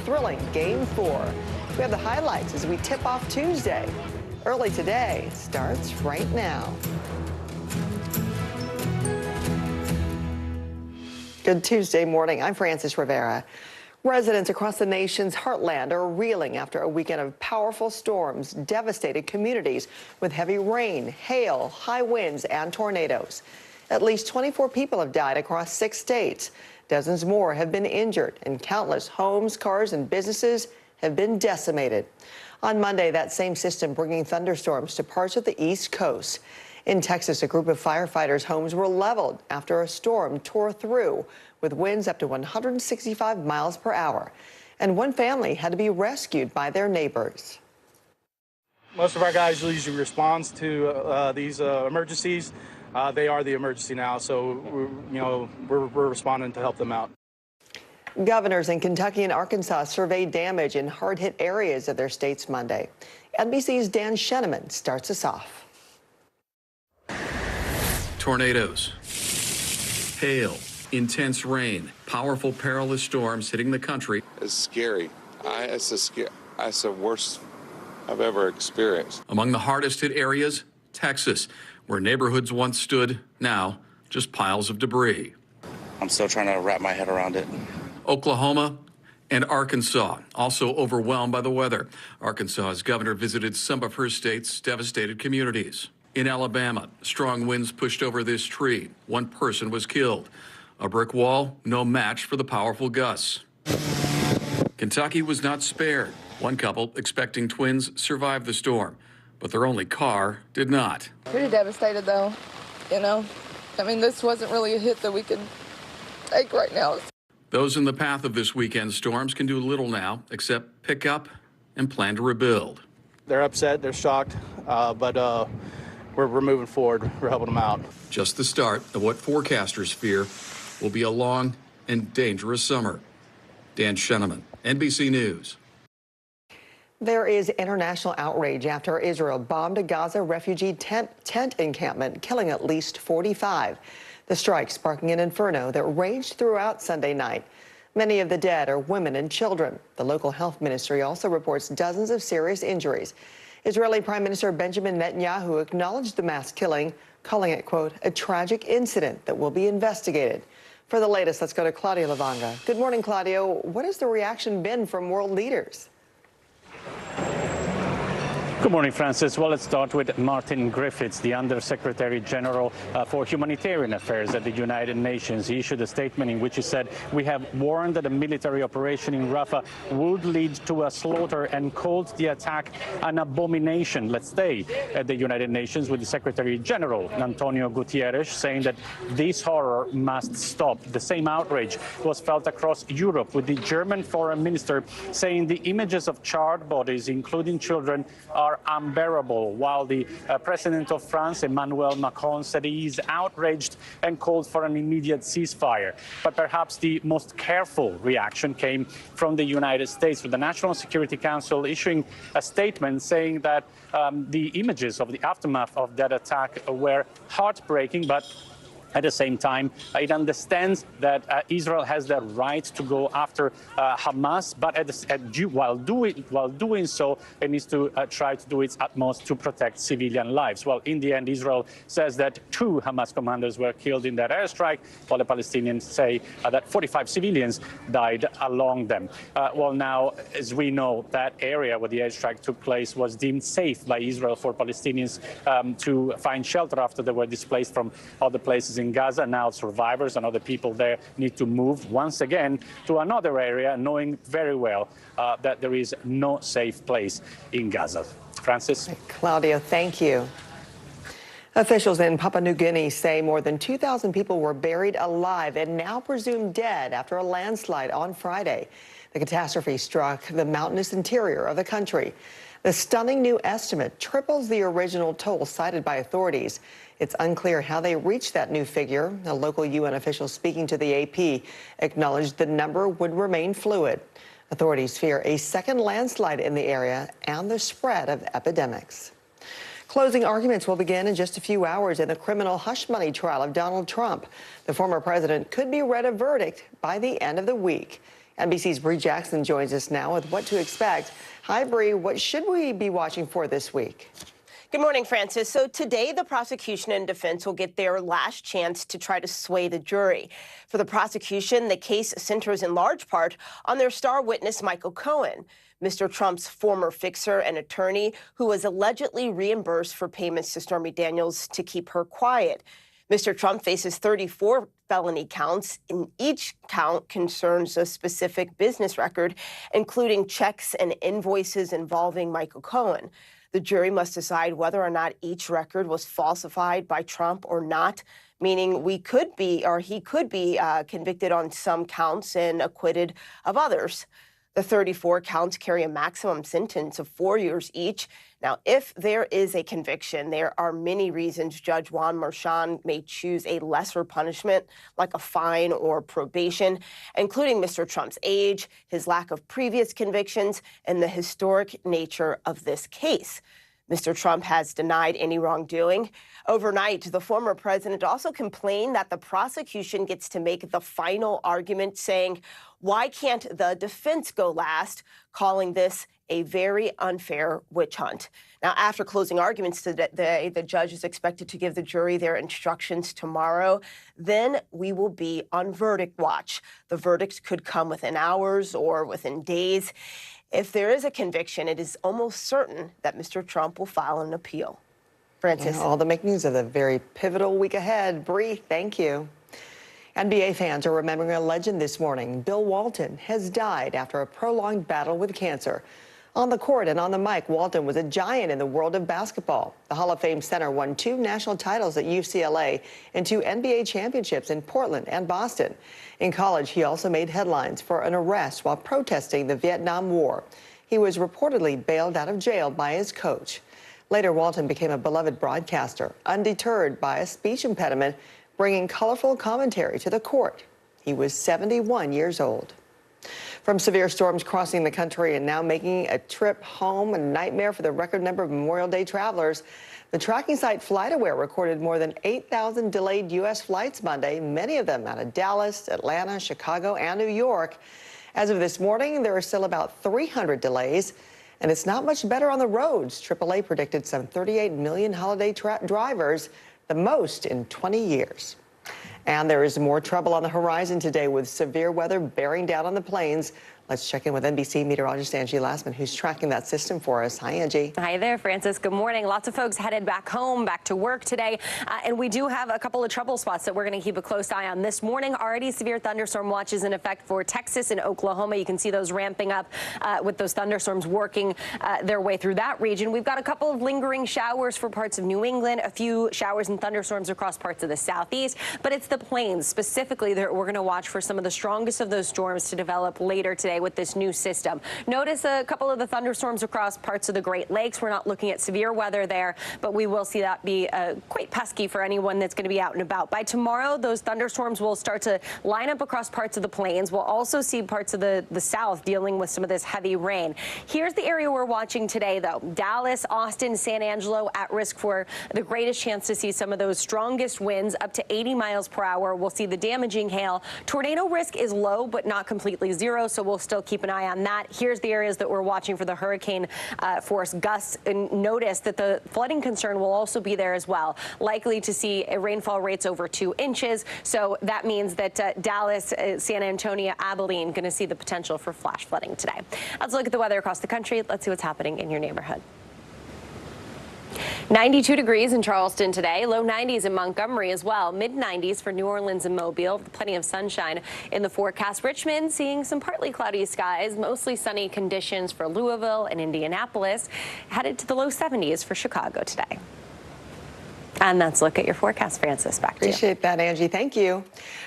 thrilling Game 4. We have the highlights as we tip off Tuesday. Early today starts right now. Good Tuesday morning. I'm Frances Rivera. Residents across the nation's heartland are reeling after a weekend of powerful storms devastated communities with heavy rain, hail, high winds, and tornadoes. At least 24 people have died across 6 states. Dozens more have been injured, and countless homes, cars, and businesses have been decimated. On Monday, that same system bringing thunderstorms to parts of the East Coast. In Texas, a group of firefighters' homes were leveled after a storm tore through with winds up to 165 miles per hour. And one family had to be rescued by their neighbors. Most of our guys usually respond to these emergencies. They are the emergency now, so we're responding to help them out. Governors in Kentucky and Arkansas surveyed damage in hard-hit areas of their states Monday. NBC's Dan Sheneman starts us off. Tornadoes, hail, intense rain, powerful perilous storms hitting the country. It's scary. It's the worst I've ever experienced. Among the hardest hit areas, Texas, where neighborhoods once stood, now just piles of debris. I'm still trying to wrap my head around it. Oklahoma and Arkansas, also overwhelmed by the weather. Arkansas's governor visited some of her state's devastated communities. In Alabama, strong winds pushed over this tree. One person was killed. A brick wall, no match for the powerful gusts. Kentucky was not spared. One couple, expecting twins, survived the storm, but their only car did not. Pretty devastated, though, I mean, this wasn't really a hit that we could take right now. Those in the path of this weekend's storms can do little now except pick up and plan to rebuild. They're upset, they're shocked, but we're moving forward. We're helping them out. Just the start of what forecasters fear will be a long and dangerous summer. Dan Sheneman, NBC News. There is international outrage after Israel bombed a Gaza refugee tent encampment, killing at least 45. The strike sparking an inferno that raged throughout Sunday night. Many of the dead are women and children. The local health ministry also reports dozens of serious injuries. Israeli Prime Minister Benjamin Netanyahu acknowledged the mass killing, calling it, quote, a tragic incident that will be investigated. For the latest, let's go to Claudio Lavanga. Good morning, Claudio. What has the reaction been from world leaders? Good morning, Francis. Well, let's start with Martin Griffiths, the Undersecretary General for Humanitarian Affairs at the United Nations. He issued a statement in which he said, we have warned that a military operation in Rafah would lead to a slaughter and called the attack an abomination. Let's stay at the United Nations with the Secretary General, Antonio Guterres, saying that this horror must stop. The same outrage was felt across Europe, with the German Foreign Minister saying the images of charred bodies, including children, are unbearable, while the President of France, Emmanuel Macron, said he is outraged and called for an immediate ceasefire. But perhaps the most careful reaction came from the United States, with the National Security Council issuing a statement saying that the images of the aftermath of that attack were heartbreaking, but at the same time, it understands that Israel has the right to go after Hamas, but while doing so, it needs to try to do its utmost to protect civilian lives. Well, in the end, Israel says that 2 Hamas commanders were killed in that airstrike, while the Palestinians say that 45 civilians died along them. Well, now, as we know, that area where the airstrike took place was deemed safe by Israel for Palestinians to find shelter after they were displaced from other places in Gaza. Now survivors and other people there need to move once again to another area, knowing very well that there is no safe place in Gaza. Francis? Claudio, thank you. Officials in Papua New Guinea say more than 2,000 people were buried alive and now presumed dead after a landslide on Friday. The catastrophe struck the mountainous interior of the country. The stunning new estimate triples the original toll cited by authorities. It's unclear how they reached that new figure. A local UN official speaking to the AP acknowledged the number would remain fluid. Authorities fear a second landslide in the area and the spread of epidemics. Closing arguments will begin in just a few hours in the criminal hush money trial of Donald Trump. The former president could be read a verdict by the end of the week. NBC's Bree Jackson joins us now with what to expect. Hi, Bree. What should we be watching for this week? Good morning, Francis. So today, the prosecution and defense will get their last chance to try to sway the jury. For the prosecution, the case centers in large part on their star witness, Michael Cohen, Mr. Trump's former fixer and attorney who was allegedly reimbursed for payments to Stormy Daniels to keep her quiet. Mr. Trump faces 34 felony counts, and each count concerns a specific business record, including checks and invoices involving Michael Cohen. The jury must decide whether or not each record was falsified by Trump or not, meaning he could be convicted on some counts and acquitted of others. The 34 counts carry a maximum sentence of 4 years each. Now, if there is a conviction, there are many reasons Judge Juan Merchan may choose a lesser punishment, like a fine or probation, including Mr. Trump's age, his lack of previous convictions, and the historic nature of this case. Mr. Trump has denied any wrongdoing. Overnight, the former president also complained that the prosecution gets to make the final argument, saying, "Why can't the defense go last?" calling this a very unfair witch hunt. Now, after closing arguments today, the judge is expected to give the jury their instructions tomorrow. Then we will be on verdict watch. The verdict could come within hours or within days. If there is a conviction, it is almost certain that Mr. Trump will file an appeal. Francis. All the makings of a very pivotal week ahead. Bree, thank you. NBA fans are remembering a legend this morning. Bill Walton has died after a prolonged battle with cancer. On the court and on the mic, Walton was a giant in the world of basketball. The Hall of Fame center won 2 national titles at UCLA and 2 NBA championships in Portland and Boston. In college, he also made headlines for an arrest while protesting the Vietnam War. He was reportedly bailed out of jail by his coach. Later, Walton became a beloved broadcaster, undeterred by a speech impediment, bringing colorful commentary to the court. He was 71 years old. From severe storms crossing the country and now making a trip home a nightmare for the record number of Memorial Day travelers, the tracking site FlightAware recorded more than 8,000 delayed U.S. flights Monday, many of them out of Dallas, Atlanta, Chicago, and New York. As of this morning, there are still about 300 delays, and it's not much better on the roads. AAA predicted some 38 million holiday drivers, the most in 20 years. And there is more trouble on the horizon today with severe weather bearing down on the plains. Let's check in with NBC meteorologist Angie Lassman, who's tracking that system for us. Hi, Angie. Hi there, Francis. Good morning. Lots of folks headed back home, back to work today. And we do have a couple of trouble spots that we're going to keep a close eye on this morning. Already severe thunderstorm watches in effect for Texas and Oklahoma. You can see those ramping up with those thunderstorms working their way through that region. We've got a couple of lingering showers for parts of New England, a few showers and thunderstorms across parts of the southeast. But it's the plains specifically that we're going to watch for some of the strongest of those storms to develop later today with this new system. Notice a couple of the thunderstorms across parts of the Great Lakes. We're not looking at severe weather there, but we will see that be quite pesky for anyone that's going to be out and about. By tomorrow, those thunderstorms will start to line up across parts of the plains. We'll also see parts of the south dealing with some of this heavy rain. Here's the area we're watching today, though. Dallas, Austin, San Angelo at risk for the greatest chance to see some of those strongest winds up to 80 miles per hour. We'll see the damaging hail. Tornado risk is low, but not completely zero, so we'll still keep an eye on that. Here's the areas that we're watching for the hurricane force gusts, and notice that the flooding concern will also be there as well. Likely to see rainfall rates over 2 inches. So that means that Dallas, San Antonio, Abilene going to see the potential for flash flooding today. Let's look at the weather across the country. Let's see what's happening in your neighborhood. 92 degrees in Charleston today, low 90s in Montgomery as well, mid 90s for New Orleans and Mobile, plenty of sunshine in the forecast. Richmond seeing some partly cloudy skies, mostly sunny conditions for Louisville and Indianapolis, headed to the low 70s for Chicago today. And that's a look at your forecast, Francis. Back to you. Appreciate that, Angie. Thank you.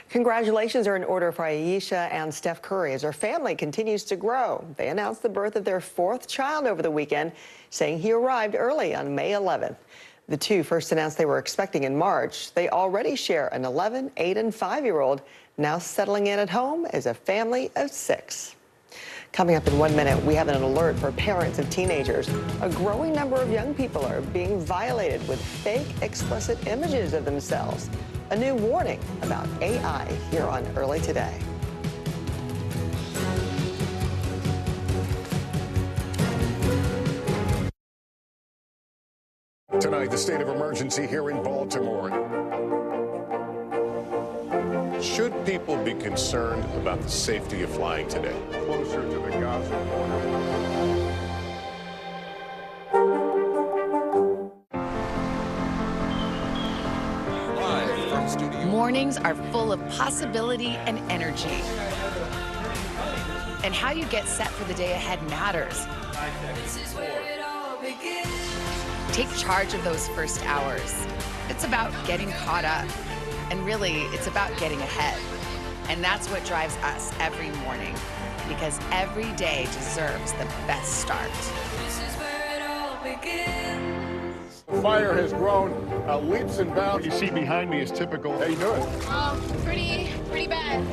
Congratulations are in order for Aisha and Steph Curry as their family continues to grow. They announced the birth of their 4th child over the weekend, saying he arrived early on May 11th. The two first announced they were expecting in March. They already share an 11, 8, and 5-year-old, now settling in at home as a family of 6. Coming up in 1 minute, we have an alert for parents of teenagers. A growing number of young people are being violated with fake, explicit images of themselves. A new warning about AI here on Early Today. Tonight, the state of emergency here in Baltimore. Should people be concerned about the safety of flying today? Closer to the Gaza border. Live from studio. Mornings are full of possibility and energy. And how you get set for the day ahead matters. Take charge of those first hours. It's about getting caught up. And really, it's about getting ahead. And that's what drives us every morning, because every day deserves the best start. This is where it all begins. The fire has grown leaps and bounds. What you see behind me is typical. How you doing? Pretty bad.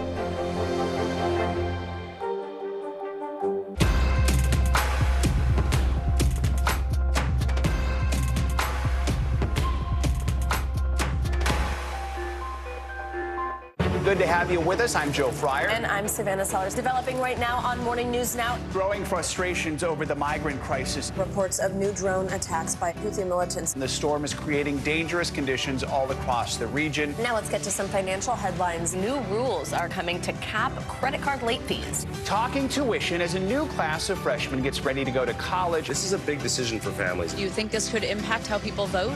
Good to have you with us. I'm Joe Fryer. And I'm Savannah Sellers. Developing right now on Morning News Now. Growing frustrations over the migrant crisis. Reports of new drone attacks by Houthi militants. The storm is creating dangerous conditions all across the region. Now let's get to some financial headlines. New rules are coming to cap credit card late fees. Talking tuition as a new class of freshmen gets ready to go to college. This is a big decision for families. Do you think this could impact how people vote?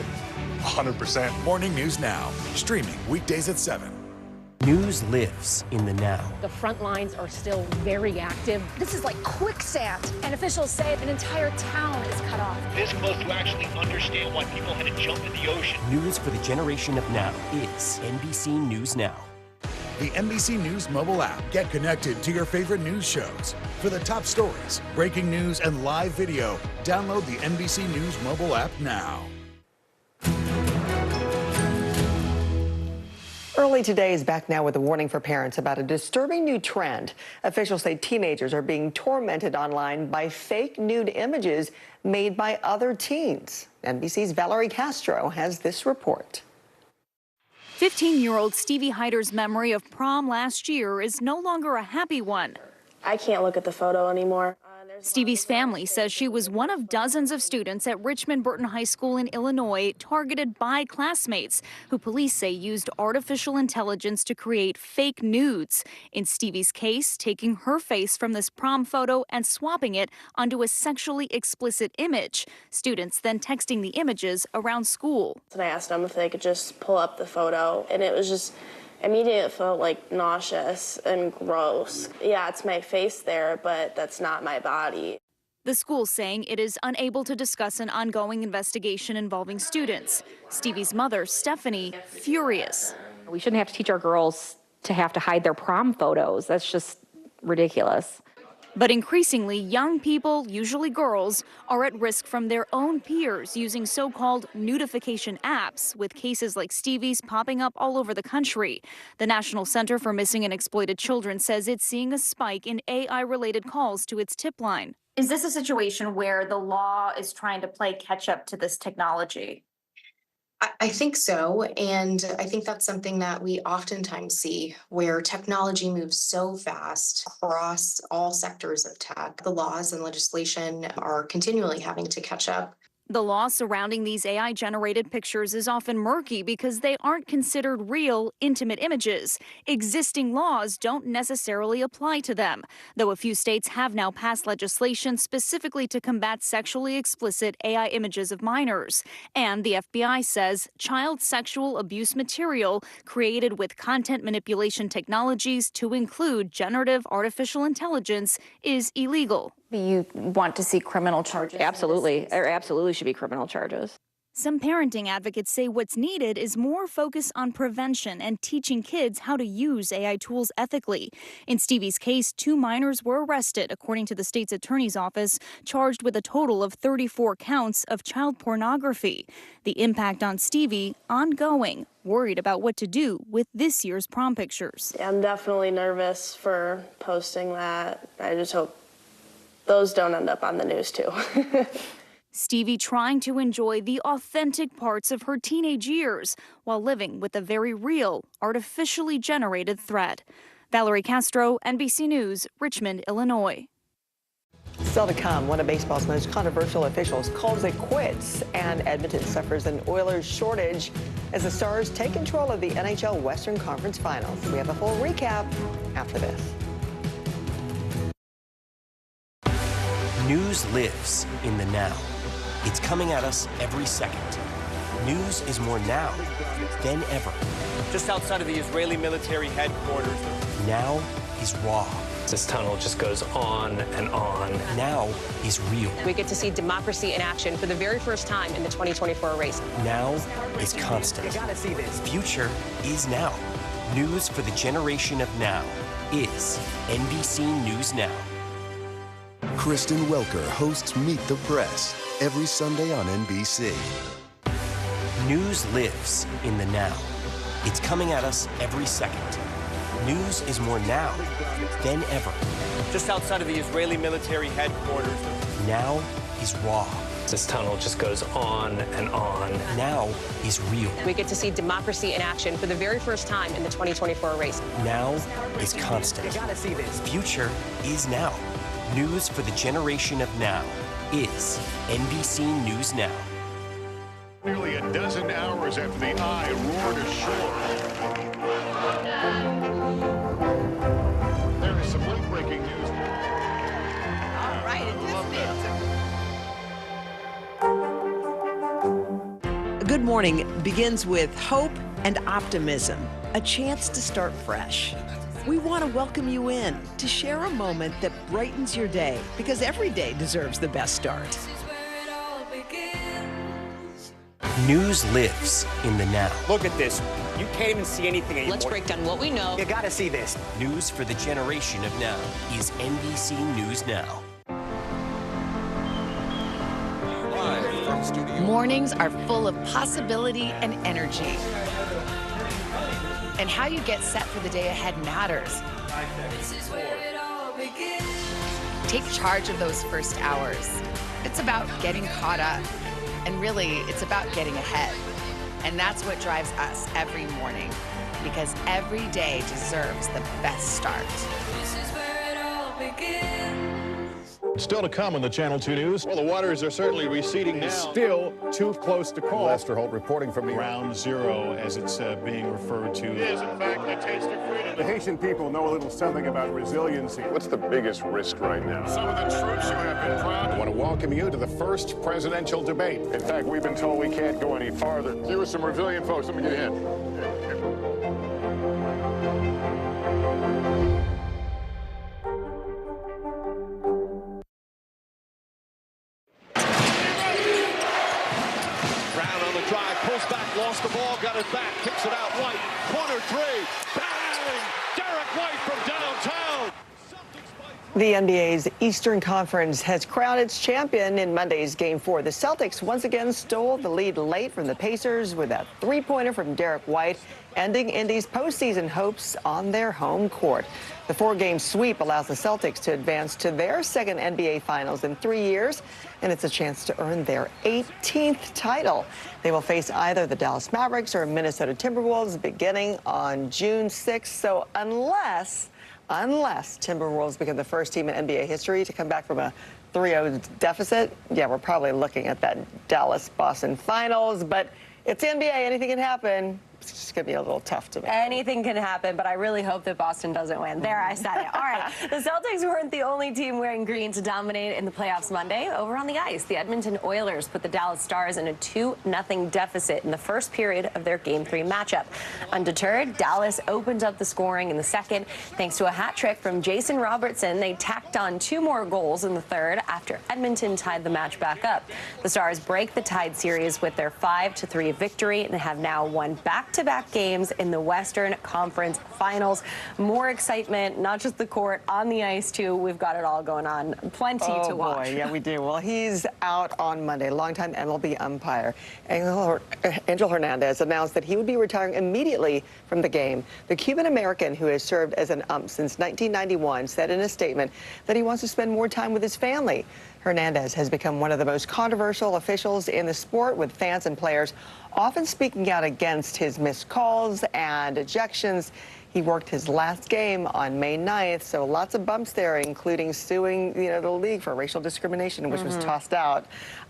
100%. Morning News Now, streaming weekdays at 7. News lives in the now. The front lines are still very active. This is like quicksand, and officials say an entire town is cut off. This close to actually understand why people had to jump in the ocean. News for the generation of now is NBC News Now. The NBC News mobile app. Get connected to your favorite news shows. For the top stories, breaking news, and live video, download the NBC News mobile app now. Early Today is back now with a warning for parents about a disturbing new trend. Officials say teenagers are being tormented online by fake nude images made by other teens. NBC's Valerie Castro has this report. 15-year-old Stevie Hyder's memory of prom last year is no longer a happy one. I can't look at the photo anymore. Stevie's family says she was one of dozens of students at Richmond Burton High School in Illinois targeted by classmates who police say used artificial intelligence to create fake nudes. In Stevie's case, taking her face from this prom photo and swapping it onto a sexually explicit image. Students then texting the images around school. And I asked them if they could just pull up the photo, and it was just immediately it felt like nauseous and gross. Yeah, it's my face there, but that's not my body. The school saying it is unable to discuss an ongoing investigation involving students. Stevie's mother, Stephanie, furious. We shouldn't have to teach our girls to have to hide their prom photos. That's just ridiculous. But increasingly, young people, usually girls, are at risk from their own peers using so-called nudification apps, with cases like Stevie's popping up all over the country. The National Center for Missing and Exploited Children says it's seeing a spike in AI-related calls to its tip line. Is this a situation where the law is trying to play catch up to this technology? I think so. And I think that's something that we oftentimes see where technology moves so fast across all sectors of tech. The laws and legislation are continually having to catch up. The law surrounding these AI-generated pictures is often murky because they aren't considered real, intimate images. Existing laws don't necessarily apply to them, though a few states have now passed legislation specifically to combat sexually explicit AI images of minors. And the FBI says child sexual abuse material created with content manipulation technologies to include generative artificial intelligence is illegal. You want to see criminal charges? Absolutely. There absolutely should be criminal charges. Some parenting advocates say what's needed is more focus on prevention and teaching kids how to use AI tools ethically. In Stevie's case, 2 minors were arrested, according to the state's attorney's office, charged with a total of 34 counts of child pornography. The impact on Stevie, ongoing, worried about what to do with this year's prom pictures. I'm definitely nervous for posting that. I just hope those don't end up on the news too. Stevie trying to enjoy the authentic parts of her teenage years while living with a very real, artificially generated threat. Valerie Castro, NBC News, Richmond, Illinois. Still to come, one of baseball's most controversial officials calls it quits, and Edmonton suffers an Oilers shortage as the Stars take control of the NHL Western Conference Finals. We have a full recap after this. News lives in the now. It's coming at us every second. News is more now than ever. Just outside of the Israeli military headquarters. Now is raw. This tunnel just goes on and on. Now is real. We get to see democracy in action for the very first time in the 2024 race. Now is constant. You gotta see this. Future is now. News for the generation of now is NBC News Now. Kristen Welker hosts Meet the Press every Sunday on NBC. News lives in the now. It's coming at us every second. News is more now than ever. Just outside of the Israeli military headquarters. Now is raw. This tunnel just goes on and on. Now is real. We get to see democracy in action for the very first time in the 2024 race. Now is constant. You gotta see this. Future is now. News for the generation of now is NBC News Now. Nearly a dozen hours after the eye roared ashore. There is some late-breaking news. All right, A good morning begins with hope and optimism, a chance to start fresh. We want to welcome you in to share a moment that brightens your day, because every day deserves the best start. News lives in the now. Look at this. You can't even see anything anymore. Let's break down what we know. You gotta see this. News for the generation of now is NBC News Now. Mornings are full of possibility and energy. And how you get set for the day ahead matters. Take charge of those first hours. It's about getting caught up. And really, it's about getting ahead. And that's what drives us every morning, because every day deserves the best start. This is where it all begins. Still to come on the Channel 2 News. Well, the waters are certainly receding now. Still too close to call. Lester Holt reporting from the Ground Zero, as it's being referred to. It is, in fact, a taste of freedom. The Haitian people know a little something about resiliency. What's the biggest risk right now? Some of the troops who have been proud. I want to welcome you to the first presidential debate. In fact, we've been told we can't go any farther. Here are some resilient folks. Let me get a hand. Lost the ball, got it back, kicks it out. White, corner three, bang! Derek White from downtown. The NBA's Eastern Conference has crowned its champion in Monday's Game 4. The Celtics once again stole the lead late from the Pacers with a three-pointer from Derek White, ending Indy's postseason hopes on their home court. The four-game sweep allows the Celtics to advance to their second NBA Finals in 3 years, and it's a chance to earn their 18th title. They will face either the Dallas Mavericks or Minnesota Timberwolves beginning on June 6th. So unless Timberwolves become the first team in NBA history to come back from a 3-0 deficit, yeah, we're probably looking at that Dallas-Boston Finals. But it's NBA. Anything can happen. It's just going to be a little tough to make. Anything can happen, but I really hope that Boston doesn't win. There, I said it. All right. The Celtics weren't the only team wearing green to dominate in the playoffs Monday. Over on the ice, the Edmonton Oilers put the Dallas Stars in a 2-0 deficit in the first period of their Game 3 matchup. Undeterred, Dallas opened up the scoring in the second. Thanks to a hat trick from Jason Robertson, they tacked on 2 more goals in the third after Edmonton tied the match back up. The Stars break the tied series with their 5-3 victory and have now won back-to-back games in the Western Conference Finals. More excitement, not just the court, on the ice too. We've got it all going on. Plenty to watch. Oh boy, yeah, we do. Well, he's out on Monday. Longtime MLB umpire Angel Hernandez announced that he would be retiring immediately from the game. The Cuban-American, who has served as an ump since 1991, said in a statement that he wants to spend more time with his family. Hernandez has become one of the most controversial officials in the sport, with fans and players often speaking out against his missed calls and ejections. He worked his last game on May 9th, so lots of bumps there, including suing, the league for racial discrimination, which was tossed out.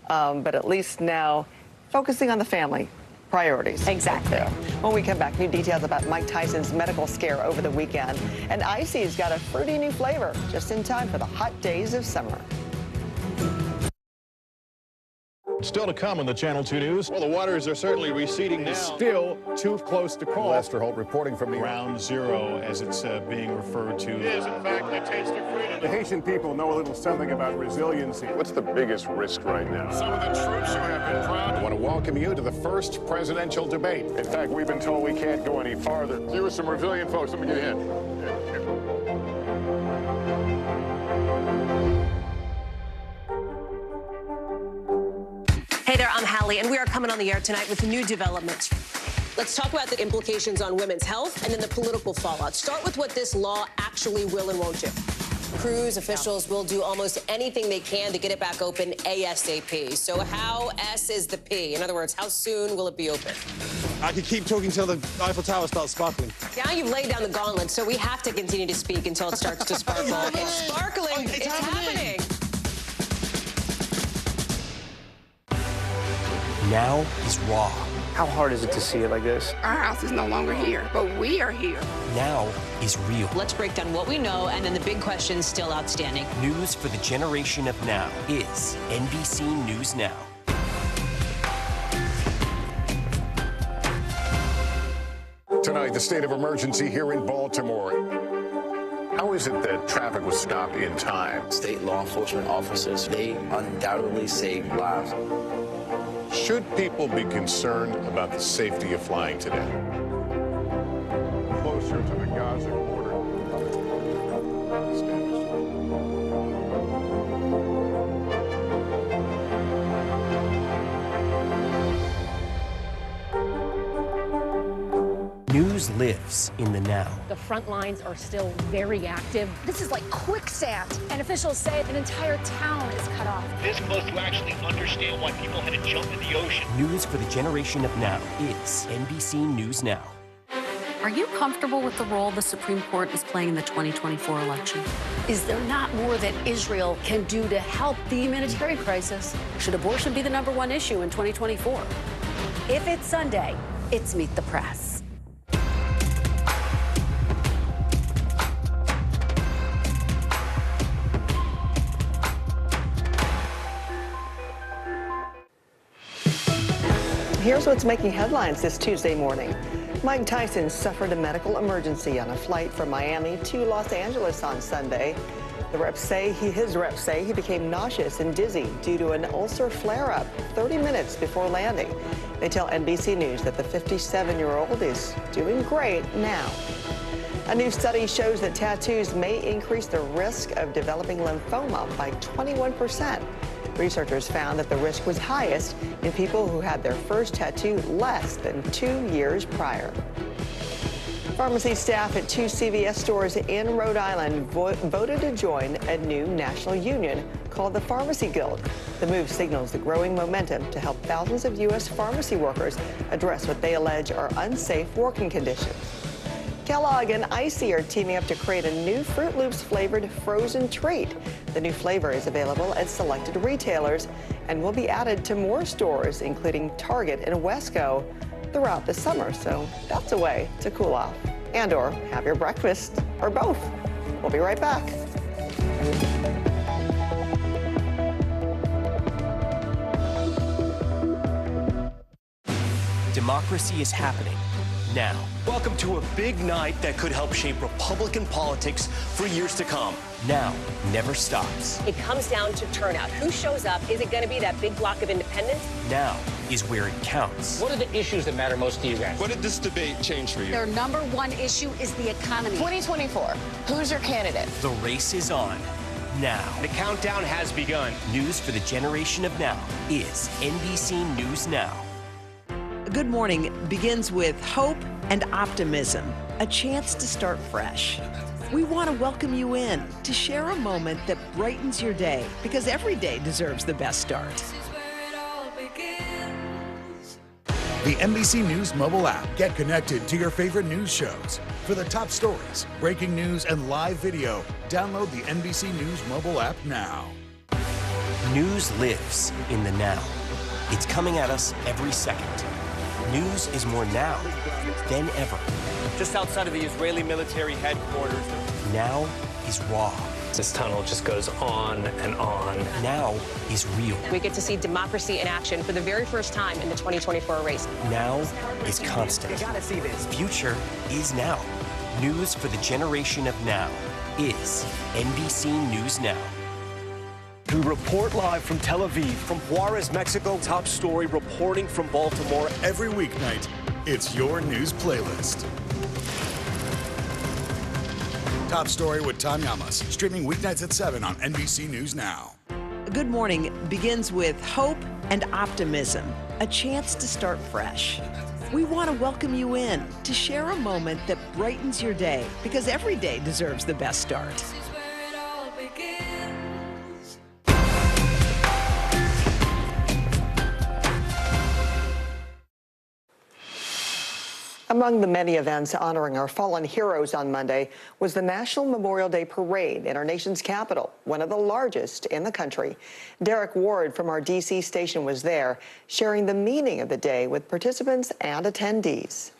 But at least now, focusing on the family priorities. Exactly. When we come back, new details about Mike Tyson's medical scare over the weekend. And Icy's got a fruity new flavor just in time for the hot days of summer. Still to come on the Channel 2 News. Well, the waters are certainly receding now. Still too close to call. Lester Holt reporting from Ground Zero, as it's being referred to. It is, in fact, the taste of freedom. The Haitian people know a little something about resiliency. What's the biggest risk right now? Some of the troops who have been proud. I want to welcome you to the first presidential debate. In fact, we've been told we can't go any farther. You were some resilient folks. Let me get in. Hey there, I'm Hallie, and we are coming on the air tonight with new developments. Let's talk about the implications on women's health and then the political fallout. Start with what this law actually will and won't do. Cruise officials will do almost anything they can to get it back open ASAP. So how S is the P? In other words, how soon will it be open? I could keep talking till the Eiffel Tower starts sparkling. Now you've laid down the gauntlet, so we have to continue to speak until it starts to sparkle. It's sparkling. It's happening. Now is raw. How hard is it to see it like this? Our house is no longer here, but we are here. Now is real. Let's break down what we know and then the big questions still outstanding. News for the generation of now is NBC News Now. Tonight, the state of emergency here in Baltimore. How is it that traffic was stopped in time? State law enforcement officers, they undoubtedly saved lives. Should people be concerned about the safety of flying today? Closer to the Gaza border. News lives in the now. The front lines are still very active. This is like quicksand, and officials say an entire town is cut off. This close to actually understand why people had to jump in the ocean. News for the generation of now is NBC News Now. Are you comfortable with the role the Supreme Court is playing in the 2024 election? Is there not more that Israel can do to help the humanitarian crisis? Should abortion be the #1 issue in 2024? If it's Sunday, it's Meet the Press. Here's what's making headlines this Tuesday morning. Mike Tyson suffered a medical emergency on a flight from Miami to Los Angeles on Sunday. His reps say he became nauseous and dizzy due to an ulcer flare-up 30 minutes before landing. They tell NBC News that the 57-year-old is doing great now. A new study shows that tattoos may increase the risk of developing lymphoma by 21%. Researchers found that the risk was highest in people who had their first tattoo less than 2 years prior. Pharmacy staff at 2 CVS stores in Rhode Island voted to join a new national union called the Pharmacy Guild. The move signals the growing momentum to help thousands of U.S. pharmacy workers address what they allege are unsafe working conditions. Kellogg and Icy are teaming up to create a new Fruit Loops flavored frozen treat. The new flavor is available at selected retailers and will be added to more stores, including Target and Wesco, throughout the summer. So that's a way to cool off and or have your breakfast or both. We'll be right back. Democracy is happening now. Welcome to a big night that could help shape Republican politics for years to come. Now never stops. It comes down to turnout. Who shows up? Is it going to be that big block of independents? Now is where it counts. What are the issues that matter most to you guys? What did this debate change for you? Their #1 issue is the economy. 2024, who's your candidate? The race is on now. The countdown has begun. News for the generation of now is NBC News Now. Good morning begins with hope and optimism, a chance to start fresh. We want to welcome you in to share a moment that brightens your day, because every day deserves the best start. the NBC News mobile app. Get connected to your favorite news shows. For the top stories, breaking news, and live video, download the NBC News mobile app now. News lives in the now. It's coming at us every second. News is more now than ever. Just outside of the Israeli military headquarters. Now is raw. This tunnel just goes on and on. Now is real. We get to see democracy in action for the very first time in the 2024 race. Now is constant. You gotta see this. Future is now. News for the generation of now is NBC News Now. We report live from Tel Aviv, from Juarez, Mexico. Top story reporting from Baltimore. Every weeknight, it's your news playlist. Top Story with Tom Yamas, streaming weeknights at 7 on NBC News Now. Good morning begins with hope and optimism, a chance to start fresh. We want to welcome you in to share a moment that brightens your day, because every day deserves the best start. Among the many events honoring our fallen heroes on Monday was the National Memorial Day Parade in our nation's capital, one of the largest in the country. Derek Ward from our D.C. station was there, sharing the meaning of the day with participants and attendees.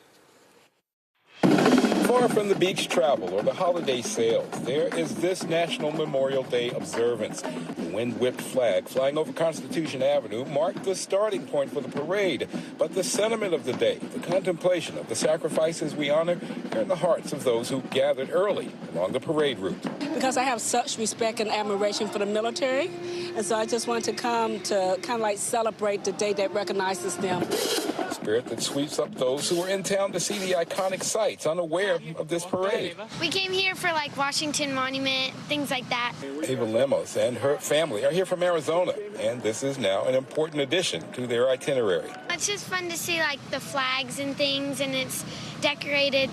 Far from the beach travel or the holiday sales, there is this National Memorial Day observance. The wind-whipped flag flying over Constitution Avenue marked the starting point for the parade. But the sentiment of the day, the contemplation of the sacrifices we honor, are in the hearts of those who gathered early along the parade route. Because I have such respect and admiration for the military, and so I just want to come to kind of like celebrate the day that recognizes them. A spirit that sweeps up those who were in town to see the iconic sights, unaware of this parade. We came here for like Washington Monument, things like that. Ava Lemos and her family are here from Arizona, and this is now an important addition to their itinerary. It's just fun to see like the flags and things, and it's decorated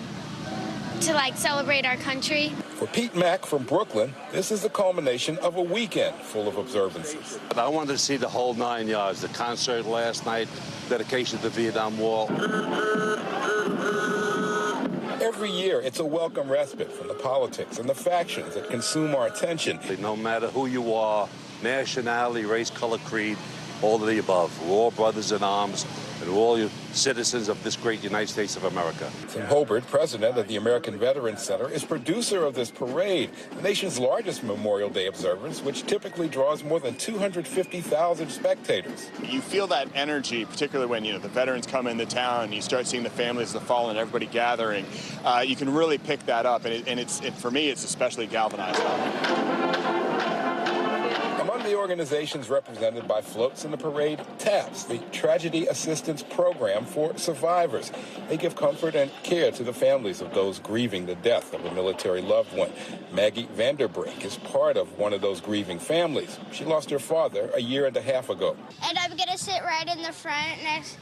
to like celebrate our country. For Pete Mack from Brooklyn, this is the culmination of a weekend full of observances. I wanted to see the whole 9 yards, the concert last night, dedication to the Vietnam War. Every year, it's a welcome respite from the politics and the factions that consume our attention. No matter who you are, nationality, race, color, creed, all of the above. We're all brothers in arms, and we're all citizens of this great United States of America. Tim Hobart, president of the American Veterans Center, is producer of this parade, the nation's largest Memorial Day observance, which typically draws more than 250,000 spectators. You feel that energy, particularly when the veterans come into town and you start seeing the families of the fallen, everybody gathering. You can really pick that up, and for me, it's especially galvanizing. Among the organizations represented by floats in the parade, TAPS, the Tragedy Assistance Program for Survivors. They give comfort and care to the families of those grieving the death of a military loved one. Maggie Vanderbrink is part of one of those grieving families. She lost her father a year and a half ago. And I'm going to sit right in the front next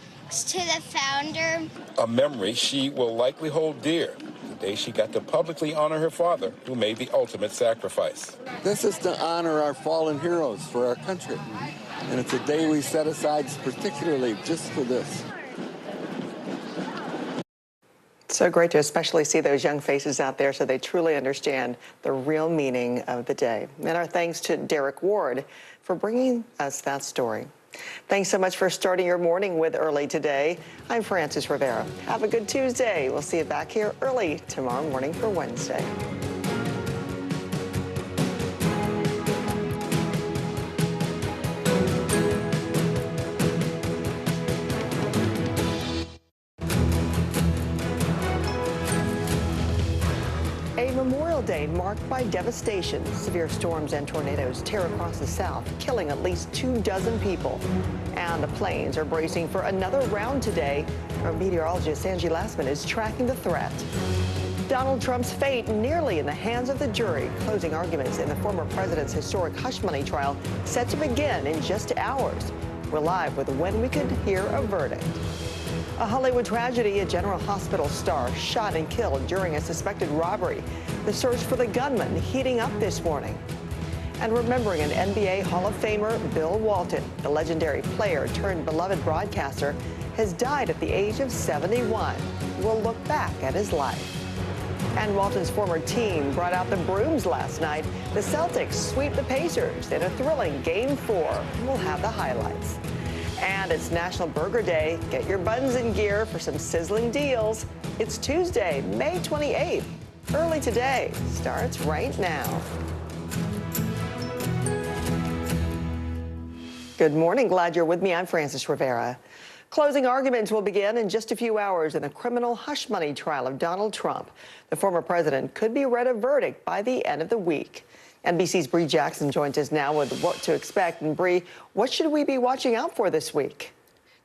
to the founder. A memory she will likely hold dear. The day she got to publicly honor her father, who made the ultimate sacrifice. This is to honor our fallen heroes for our country. And it's a day we set aside particularly just for this. So great to especially see those young faces out there so they truly understand the real meaning of the day. And our thanks to Derek Ward for bringing us that story. Thanks so much for starting your morning with Early Today. I'm Frances Rivera. Have a good Tuesday. We'll see you back here early tomorrow morning for Wednesday. A Memorial Day marked by devastation. Severe storms and tornadoes tear across the South, killing at least 24 people. And the planes are bracing for another round today. Our meteorologist Angie Lassman is tracking the threat. Donald Trump's fate nearly in the hands of the jury. Closing arguments in the former president's historic hush money trial set to begin in just hours. We're live with when we could hear a verdict. A Hollywood tragedy, a General Hospital star shot and killed during a suspected robbery. The search for the gunman heating up this morning. And remembering an NBA Hall of Famer, Bill Walton, the legendary player turned beloved broadcaster, has died at the age of 71. We'll look back at his life. And Walton's former team brought out the brooms last night. The Celtics sweep the Pacers in a thrilling Game 4. We'll have the highlights. And it's National Burger Day. Get your buns in gear for some sizzling deals. It's Tuesday, May 28th. Early today starts right now. Good morning. Glad you're with me. I'm Frances Rivera. Closing arguments will begin in just a few hours in the criminal hush money trial of Donald Trump. The former president could be read a verdict by the end of the week. NBC's Bree Jackson joins us now with what to expect. And Bree, what should we be watching out for this week?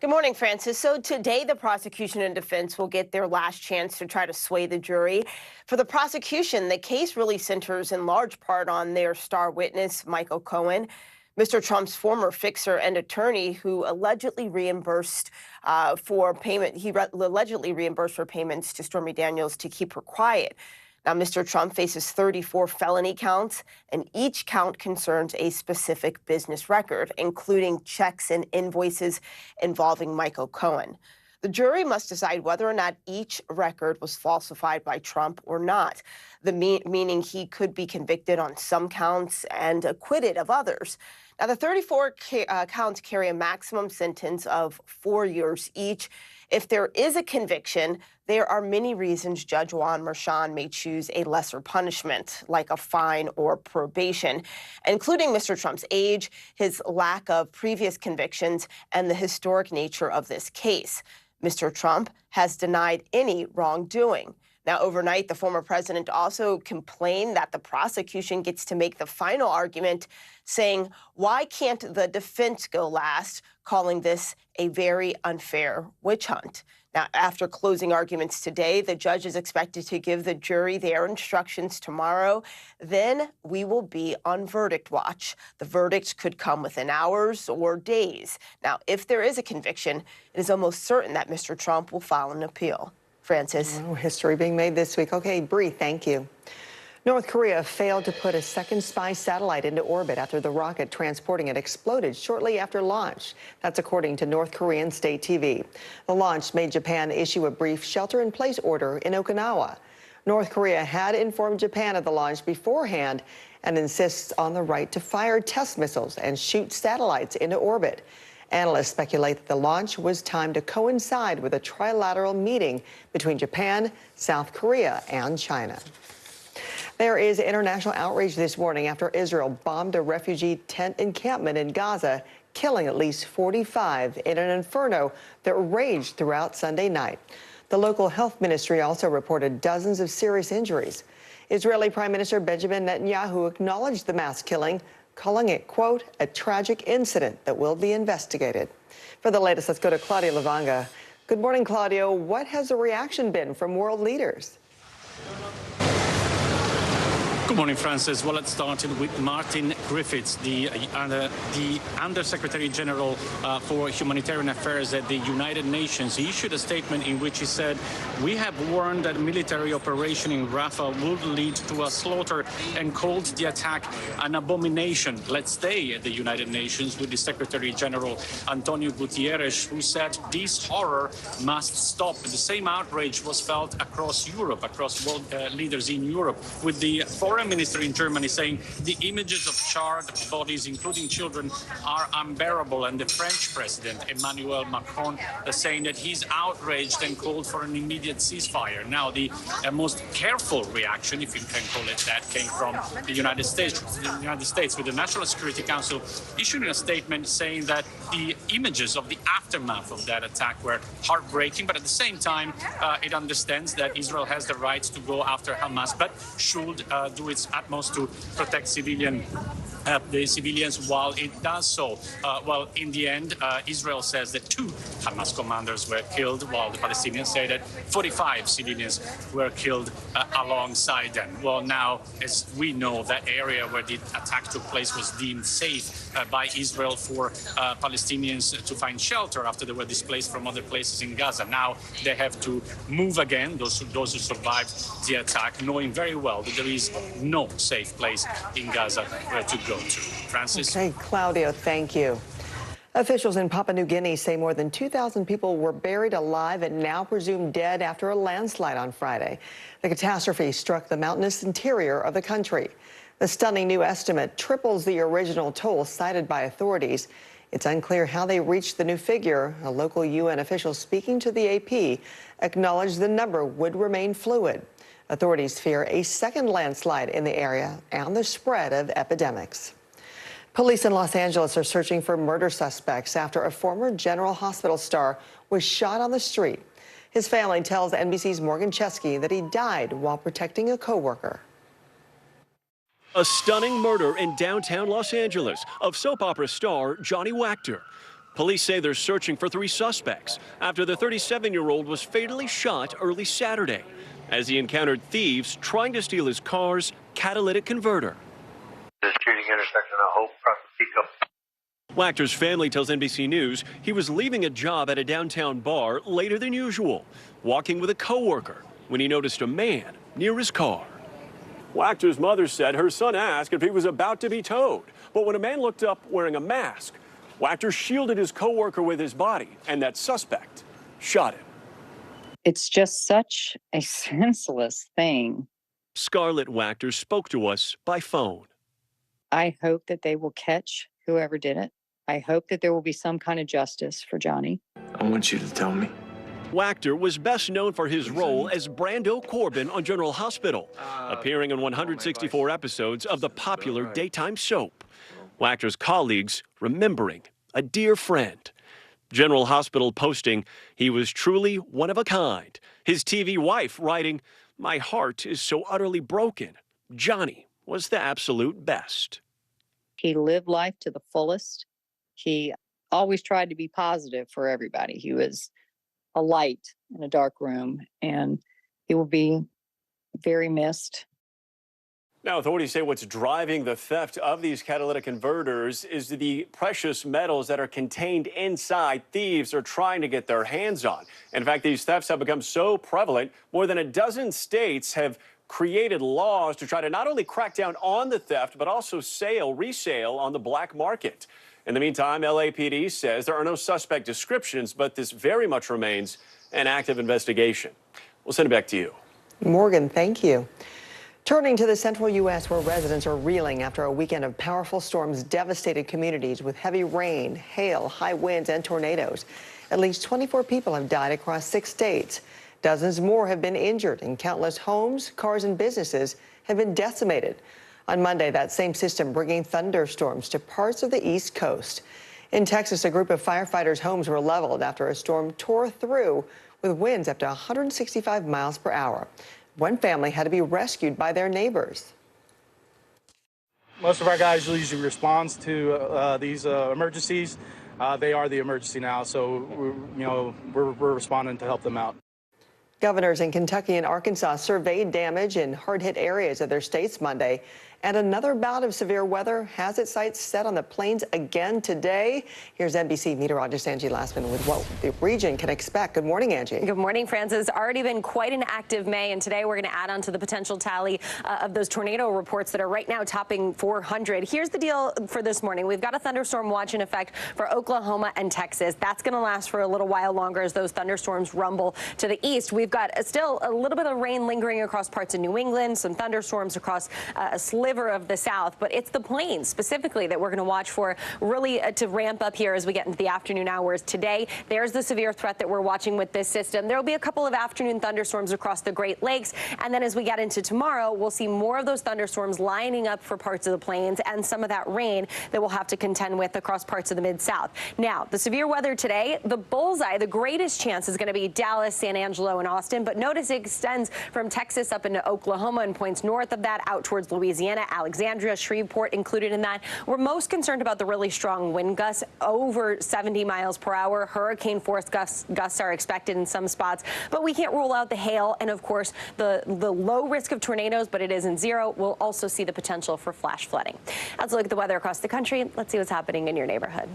Good morning, Francis. So today, the prosecution and defense will get their last chance to try to sway the jury. For the prosecution, the case really centers in large part on their star witness, Michael Cohen, Mr. Trump's former fixer and attorney who allegedly reimbursed for payment. He allegedly reimbursed for payments to Stormy Daniels to keep her quiet. Now, Mr. Trump faces 34 felony counts, and each count concerns a specific business record, including checks and invoices involving Michael Cohen. The jury must decide whether or not each record was falsified by Trump or not, meaning he could be convicted on some counts and acquitted of others. Now, the 34 counts carry a maximum sentence of 4 years each. If there is a conviction, there are many reasons Judge Juan Merchan may choose a lesser punishment, like a fine or probation, including Mr. Trump's age, his lack of previous convictions, and the historic nature of this case. Mr. Trump has denied any wrongdoing. Now, overnight, the former president also complained that the prosecution gets to make the final argument, saying, why can't the defense go last, calling this a very unfair witch hunt. Now, after closing arguments today, the judge is expected to give the jury their instructions tomorrow. Then we will be on verdict watch. The verdict could come within hours or days. Now, if there is a conviction, it is almost certain that Mr. Trump will file an appeal. Francis. Oh, history being made this week. Okay, Bree, thank you. North Korea failed to put a second spy satellite into orbit after the rocket transporting it exploded shortly after launch. That's according to North Korean state TV. The launch made Japan issue a brief shelter-in-place order in Okinawa. North Korea had informed Japan of the launch beforehand and insists on the right to fire test missiles and shoot satellites into orbit. Analysts speculate that the launch was timed to coincide with a trilateral meeting between Japan, South Korea, and China. There is international outrage this morning after Israel bombed a refugee tent encampment in Gaza, killing at least 45 in an inferno that raged throughout Sunday night. The local health ministry also reported dozens of serious injuries. Israeli Prime Minister Benjamin Netanyahu acknowledged the mass killing, calling it, quote, a tragic incident that will be investigated. For the latest, let's go to Claudio Lavanga. Good morning, Claudio. What has the reaction been from world leaders? Good morning, Francis. Well, it started with Martin Griffiths, the Undersecretary General for Humanitarian Affairs at the United Nations. He issued a statement in which he said, we have warned that military operation in Rafah would lead to a slaughter and called the attack an abomination. Let's stay at the United Nations with the Secretary General Antonio Guterres, who said this horror must stop. The same outrage was felt across Europe, across world leaders in Europe, with the Foreign Minister in Germany saying the images of charred bodies, including children, are unbearable, and the French President Emmanuel Macron saying that he's outraged and called for an immediate ceasefire. Now, the most careful reaction, if you can call it that, came from the United States, with the National Security Council issuing a statement saying that the images of the aftermath of that attack were heartbreaking, but at the same time, it understands that Israel has the right to go after Hamas, but should do its utmost to protect the civilians while it does so. Well, in the end, Israel says that 2 Hamas commanders were killed, while the Palestinians say that 45 civilians were killed alongside them. Well, now, as we know, that area where the attack took place was deemed safe by Israel for Palestinians to find shelter after they were displaced from other places in Gaza. Now they have to move again, those who survived the attack, knowing very well that there is no safe place in Gaza where to go to. Francis? Okay, Claudio, thank you. Officials in Papua New Guinea say more than 2,000 people were buried alive and now presumed dead after a landslide on Friday. The catastrophe struck the mountainous interior of the country. The stunning new estimate triples the original toll cited by authorities. It's unclear how they reached the new figure. A local UN official speaking to the AP acknowledged the number would remain fluid. Authorities fear a second landslide in the area and the spread of epidemics. Police in Los Angeles are searching for murder suspects after a former General Hospital star was shot on the street. His family tells NBC's Morgan Chesky that he died while protecting a coworker. A stunning murder in downtown Los Angeles of soap opera star Johnny Wachter. Police say they're searching for 3 suspects after the 37-year-old was fatally shot early Saturday as he encountered thieves trying to steal his car's catalytic converter. The shooting intersection of Hope across the Pico. Wachter's family tells NBC News he was leaving a job at a downtown bar later than usual, walking with a coworker when he noticed a man near his car. Wachter's mother said her son asked if he was about to be towed, but when a man looked up wearing a mask, Wachter shielded his coworker with his body, and that suspect shot him. It's just such a senseless thing. Scarlett Wachter spoke to us by phone. I hope that they will catch whoever did it. I hope that there will be some kind of justice for Johnny. I want you to tell me. Wachter was best known for his role as Brando Corbin on General Hospital, appearing in 164 episodes of the popular daytime soap. Wachter's colleagues remembering a dear friend. General Hospital posting, he was truly one of a kind. His TV wife writing, "My heart is so utterly broken. Johnny was the absolute best." He lived life to the fullest. He always tried to be positive for everybody. He was a light in a dark room, and he will be very missed. Now, authorities say what's driving the theft of these catalytic converters is the precious metals that are contained inside thieves are trying to get their hands on. In fact, these thefts have become so prevalent, more than a dozen states have created laws to try to not only crack down on the theft, but also resale on the black market. In the meantime, LAPD says there are no suspect descriptions, but this very much remains an active investigation. We'll send it back to you. Morgan, thank you. Turning to the central U.S., where residents are reeling after a weekend of powerful storms devastated communities with heavy rain, hail, high winds, and tornadoes. At least 24 people have died across 6 states. Dozens more have been injured, and countless homes, cars, and businesses have been decimated. On Monday, that same system bringing thunderstorms to parts of the East Coast. In Texas, a group of firefighters' homes were leveled after a storm tore through with winds up to 165 miles per hour. One family had to be rescued by their neighbors. Most of our guys usually respond to these emergencies. They are the emergency now, so we're responding to help them out. Governors in Kentucky and Arkansas surveyed damage in hard-hit areas of their states Monday. And another bout of severe weather has its sights set on the plains again today. Here's NBC meteorologist Angie Lassman with what the region can expect. Good morning, Angie. Good morning, Francis. Already been quite an active May, and today we're going to add on to the potential tally of those tornado reports that are right now topping 400. Here's the deal for this morning. We've got a thunderstorm watch in effect for Oklahoma and Texas. That's going to last for a little while longer as those thunderstorms rumble to the east. We've got still a little bit of rain lingering across parts of New England, some thunderstorms across a sliver of the south, but it's the plains specifically that we're going to watch for really to ramp up here as we get into the afternoon hours today. There's the severe threat that we're watching with this system. There will be a couple of afternoon thunderstorms across the Great Lakes, and then as we get into tomorrow, we'll see more of those thunderstorms lining up for parts of the plains and some of that rain that we'll have to contend with across parts of the Mid-South. Now, the severe weather today, the bullseye, the greatest chance is going to be Dallas, San Angelo, and Austin, but notice it extends from Texas up into Oklahoma and points north of that out towards Louisiana. Atlanta, Alexandria, Shreveport included in that. We're most concerned about the really strong wind gusts, over 70 miles per hour. Hurricane force gusts are expected in some spots, but we can't rule out the hail and, of course, the low risk of tornadoes, but it isn't zero. We'll also see the potential for flash flooding. Let's look at the weather across the country. Let's see what's happening in your neighborhood.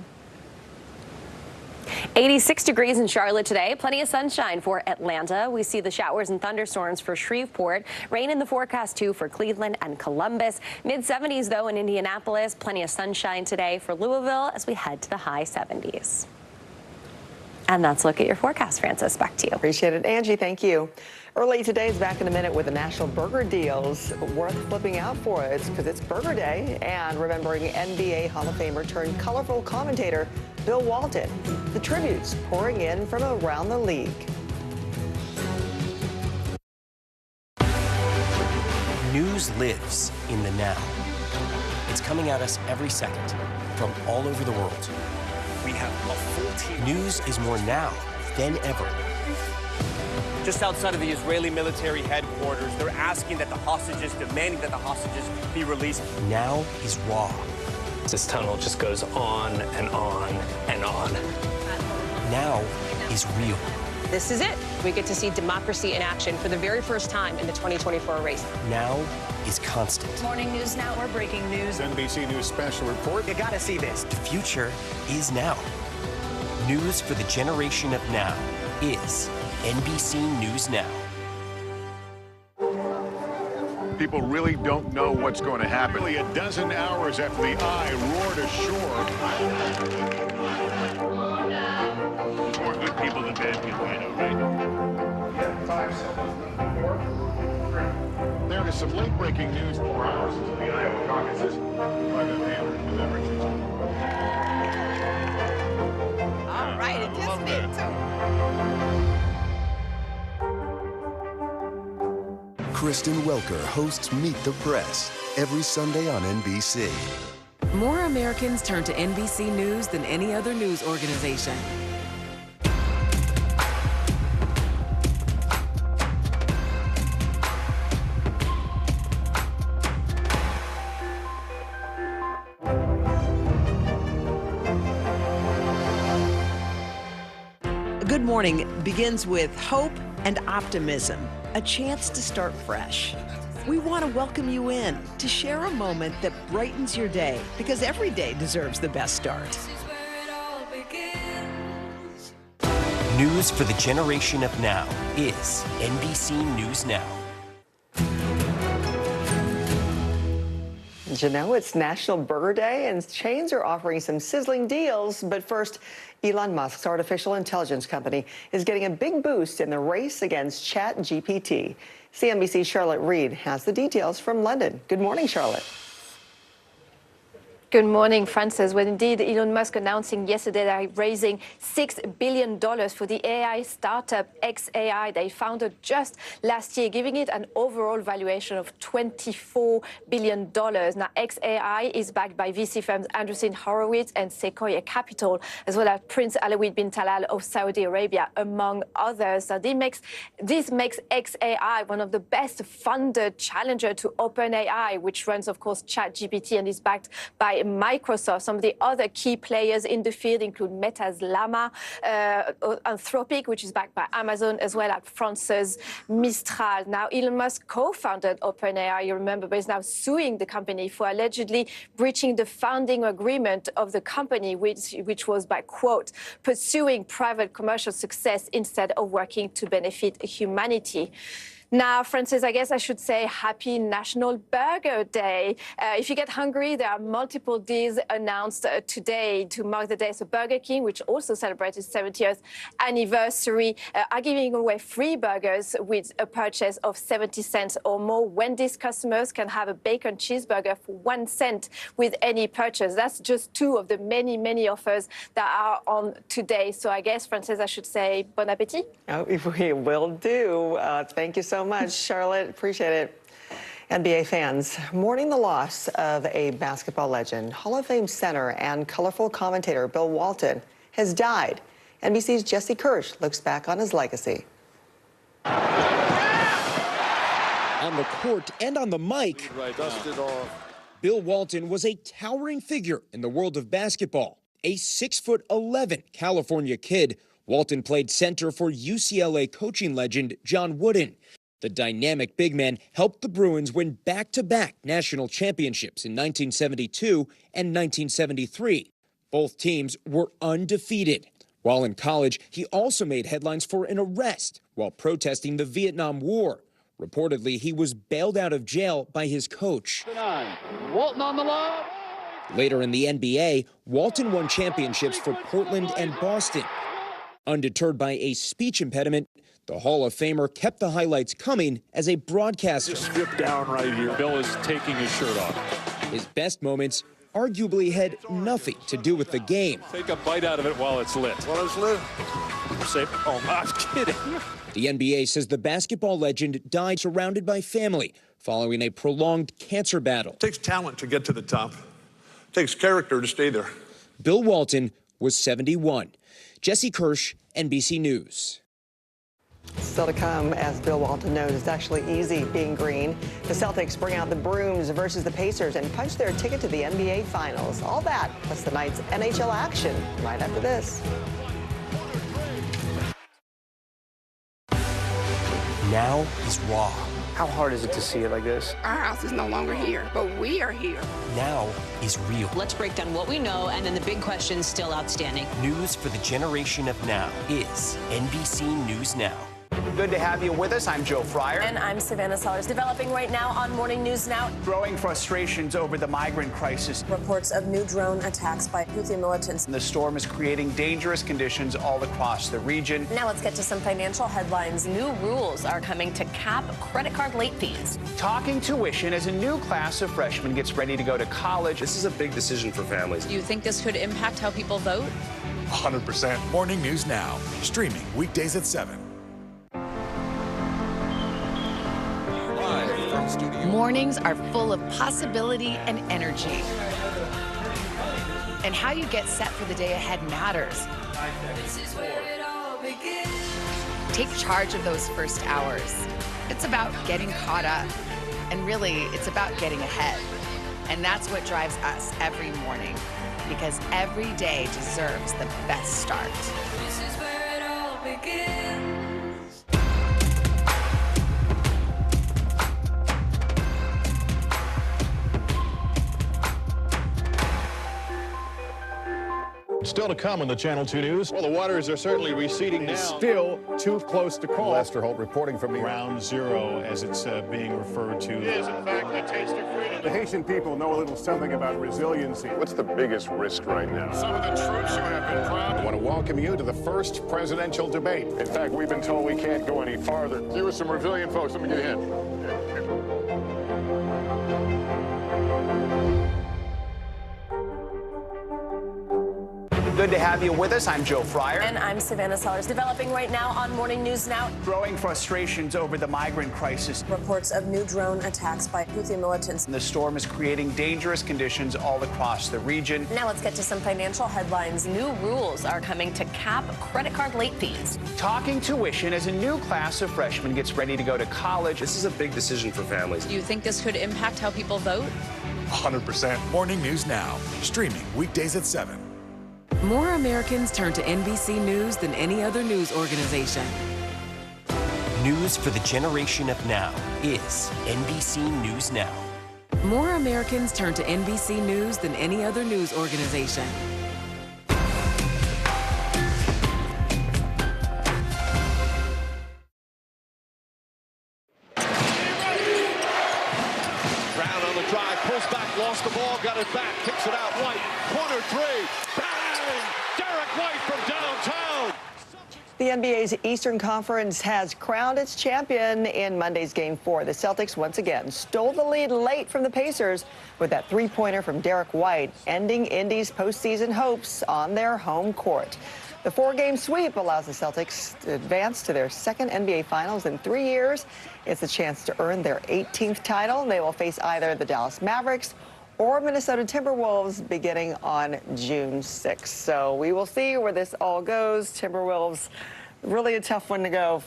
86 degrees in Charlotte today. Plenty of sunshine for Atlanta. We see the showers and thunderstorms for Shreveport. Rain in the forecast, too, for Cleveland and Columbus. Mid-70s, though, in Indianapolis. Plenty of sunshine today for Louisville as we head to the high 70s. And that's a look at your forecast, Francis. Back to you. Appreciate it, Angie. Thank you. Early today is back in a minute with the national burger deals worth flipping out for. It's because it's Burger Day and remembering NBA Hall of Famer turned colorful commentator Bill Walton. The tributes pouring in from around the league. News lives in the now. It's coming at us every second from all over the world. We have a full team. News is more now than ever. Just outside of the Israeli military headquarters, they're asking that the hostages, demanding that the hostages be released. Now is raw. This tunnel just goes on and on and on. Now is real. This is it. We get to see democracy in action for the very first time in the 2024 race. Now is constant. Morning News Now, or breaking news. NBC News special report. You gotta see this. The future is now. News for the generation of now is NBC News Now. People really don't know what's going to happen. Nearly a dozen hours after the eye roared ashore. More good people than bad people, I know, right? Yeah, 5 seconds. 4, 3. There is some late-breaking news 4 hours into the Iowa caucuses. All right, it just me too. Kristen Welker hosts Meet the Press every Sunday on NBC. More Americans turn to NBC News than any other news organization. Good morning begins with hope and optimism, a chance to start fresh. We want to welcome you in to share a moment that brightens your day, because every day deserves the best start. News for the generation of now is NBC News Now. Did you know it's National Burger Day and chains are offering some sizzling deals? But first, Elon Musk's artificial intelligence company is getting a big boost in the race against ChatGPT. CNBC's Charlotte Reed has the details from London. Good morning, Charlotte. Good morning, Francis. Well, indeed, Elon Musk announcing yesterday that he's raising $6 billion for the AI startup xAI they founded just last year, giving it an overall valuation of $24 billion. Now, xAI is backed by VC firms Andreessen Horowitz and Sequoia Capital, as well as Prince Alawid bin Talal of Saudi Arabia, among others. Now, this makes xAI one of the best funded challenger to OpenAI, which runs, of course, ChatGPT and is backed by Microsoft. Some of the other key players in the field include Meta's Llama, Anthropic, which is backed by Amazon, as well as France's Mistral. Now, Elon Musk co-founded OpenAI, you remember, but is now suing the company for allegedly breaching the founding agreement of the company, which was by, quote, pursuing private commercial success instead of working to benefit humanity. Now, Francis, I guess I should say happy National Burger Day. If you get hungry, there are multiple deals announced today to mark the day. So Burger King, which also celebrates its 70th anniversary, are giving away free burgers with a purchase of 70 cents or more. Wendy's customers can have a bacon cheeseburger for 1 cent with any purchase. That's just two of the many, many offers that are on today. So I guess, Francis, I should say bon appétit. Oh, we will do. Thank you so much, Charlotte. Appreciate it. NBA fans mourning the loss of a basketball legend. Hall of Fame center and colorful commentator Bill Walton has died. NBC's Jesse Kirsch looks back on his legacy. On the court and on the mic, Bill Walton was a towering figure in the world of basketball. A 6'11" California kid, Walton played center for UCLA coaching legend John Wooden. The dynamic big man helped the Bruins win back-to-back national championships in 1972 and 1973. Both teams were undefeated. While in college, he also made headlines for an arrest while protesting the Vietnam War. Reportedly, he was bailed out of jail by his coach. Walton on the line. Later in the NBA, Walton won championships for Portland and Boston. Undeterred by a speech impediment, the Hall of Famer kept the highlights coming as a broadcaster. Just strip down right here. Bill is taking his shirt off. His best moments arguably had nothing to do with the game. Take a bite out of it while it's lit. While it's lit? Say, oh, I'm kidding. The NBA says the basketball legend died surrounded by family following a prolonged cancer battle. It takes talent to get to the top. It takes character to stay there. Bill Walton was 71. Jesse Kirsch, NBC News. Still to come, as Bill Walton knows, it's actually easy being green. The Celtics bring out the brooms versus the Pacers and punch their ticket to the NBA Finals. All that, plus the night's NHL action, right after this. Now is raw. How hard is it to see it like this? Our house is no longer here, but we are here. Now is real. Let's break down what we know and then the big questions still outstanding. News for the generation of now is NBC News Now. Good to have you with us. I'm Joe Fryer. And I'm Savannah Sellers. Developing right now on Morning News Now. Growing frustrations over the migrant crisis. Reports of new drone attacks by Houthi militants. The storm is creating dangerous conditions all across the region. Now let's get to some financial headlines. New rules are coming to cap credit card late fees. Talking tuition as a new class of freshmen gets ready to go to college. This is a big decision for families. Do you think this could impact how people vote? 100%. Morning News Now, streaming weekdays at 7. Mornings are full of possibility and energy. And how you get set for the day ahead matters. Take charge of those first hours. It's about getting caught up. And really, it's about getting ahead. And that's what drives us every morning. Because every day deserves the best start. This is where it all begins. Still to come on the Channel 2 News. Well, the waters are certainly receding now. Still too close to call. Lester Holt reporting from the Ground Zero, as it's being referred to. It is, in fact, the taste of freedom. The Haitian people know a little something about resiliency. What's the biggest risk right now? Some of the troops who have been proud. I want to welcome you to the first presidential debate. In fact, we've been told we can't go any farther. Here are some resilient folks. Let me get a hint. Good to have you with us. I'm Joe Fryer. And I'm Savannah Sellers. Developing right now on Morning News Now. Growing frustrations over the migrant crisis. Reports of new drone attacks by Houthi militants. The storm is creating dangerous conditions all across the region. Now let's get to some financial headlines. New rules are coming to cap credit card late fees. Talking tuition as a new class of freshmen gets ready to go to college. This is a big decision for families. Do you think this could impact how people vote? 100%. Morning News Now, streaming weekdays at 7. More Americans turn to NBC News than any other news organization. News for the generation of now is NBC News Now. More Americans turn to NBC News than any other news organization. Brown on the drive, pulls back, lost the ball, got it back, kicks it out. White, corner three, bang! Derek White from downtown. The NBA's Eastern Conference has crowned its champion in Monday's Game 4. The Celtics once again stole the lead late from the Pacers with that three-pointer from Derek White, ending Indy's postseason hopes on their home court. The four-game sweep allows the Celtics to advance to their second NBA Finals in 3 years. It's a chance to earn their 18th title. They will face either the Dallas Mavericks or Minnesota Timberwolves beginning on June 6th. So we will see where this all goes. Timberwolves Really a tough one to go,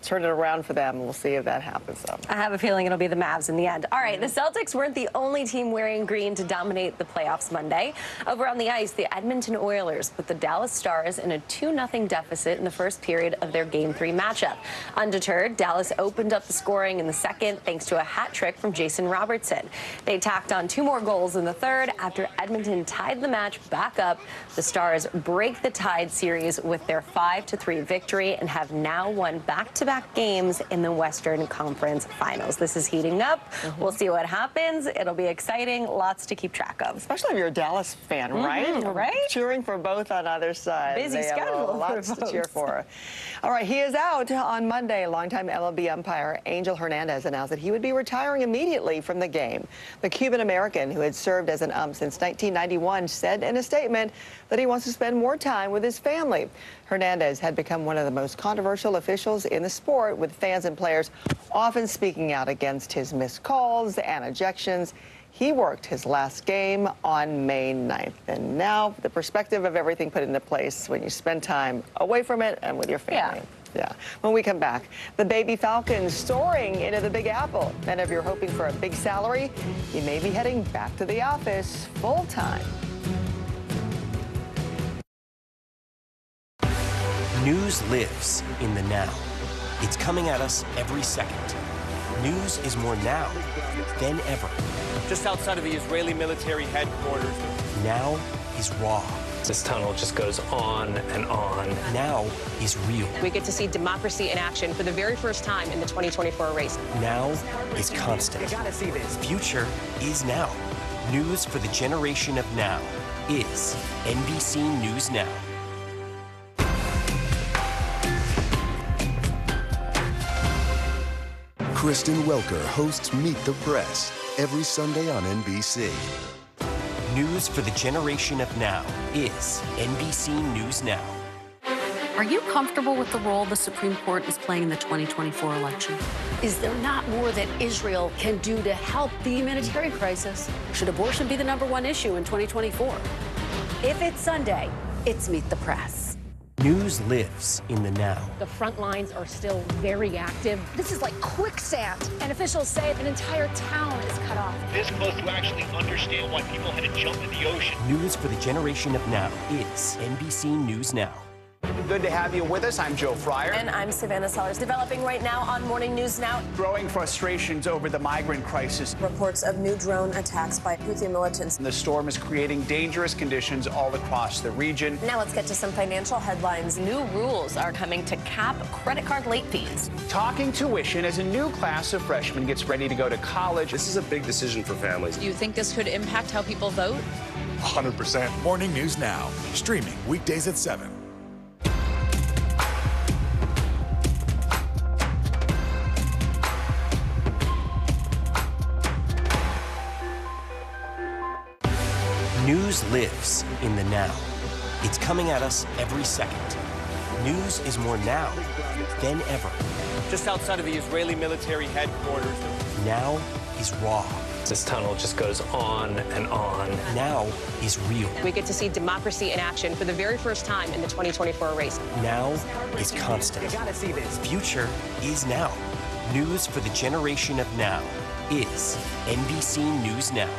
turn it around for them. We'll see if that happens, though. I have a feeling it'll be the Mavs in the end. All right, the Celtics weren't the only team wearing green to dominate the playoffs Monday. Over on the ice, the Edmonton Oilers put the Dallas Stars in a 2-0 deficit in the first period of their Game 3 matchup. Undeterred, Dallas opened up the scoring in the second thanks to a hat trick from Jason Robertson. They tacked on 2 more goals in the third after Edmonton tied the match back up. The Stars break the tied series with their 5-3 victory and have now won back-to-back games in the Western Conference Finals. This is heating up. We'll see what happens. It'll be exciting. Lots to keep track of. Especially if you're a Dallas fan, right? Right? Cheering for both on either side. Busy they schedule. Have lots to cheer for. All right, he is out on Monday. Longtime MLB umpire Angel Hernandez announced that he would be retiring immediately from the game. The Cuban-American, who had served as an ump since 1991, said in a statement that he wants to spend more time with his family. Hernandez had become one of the most controversial officials in the sport, with fans and players often speaking out against his missed calls and ejections. He worked his last game on May 9th. And now the perspective of everything put into place when you spend time away from it and with your family. Yeah. When we come back, the baby Falcons soaring into the Big Apple. And if you're hoping for a big salary, you may be heading back to the office full time. News lives in the now. It's coming at us every second. News is more now than ever. Just outside of the Israeli military headquarters. Now is raw. This tunnel just goes on and on. Now is real. We get to see democracy in action for the very first time in the 2024 race. Now is constant. You gotta see this. Future is now. News for the generation of now is NBC News Now. Kristen Welker hosts Meet the Press every Sunday on NBC. News for the generation of now is NBC News Now. Are you comfortable with the role the Supreme Court is playing in the 2024 election? Is there not more that Israel can do to help the humanitarian crisis? Should abortion be the #1 issue in 2024? If it's Sunday, it's Meet the Press. News lives in the now. The front lines are still very active. This is like quicksand, and officials say an entire town is cut off. This close to actually understand why people had to jump in the ocean. News for the generation of now is NBC News Now. Good to have you with us. I'm Joe Fryer. And I'm Savannah Sellers. Developing right now on Morning News Now. Growing frustrations over the migrant crisis. Reports of new drone attacks by Houthi militants. The storm is creating dangerous conditions all across the region. Now let's get to some financial headlines. New rules are coming to cap credit card late fees. Talking tuition as a new class of freshmen gets ready to go to college. This is a big decision for families. Do you think this could impact how people vote? 100%. Morning News Now. Streaming weekdays at 7. News lives in the now. It's coming at us every second. News is more now than ever. Just outside of the Israeli military headquarters. Now is raw. This tunnel just goes on and on. Now is real. We get to see democracy in action for the very first time in the 2024 race. Now is constant. You gotta see this. Future is now. News for the generation of now is NBC News Now.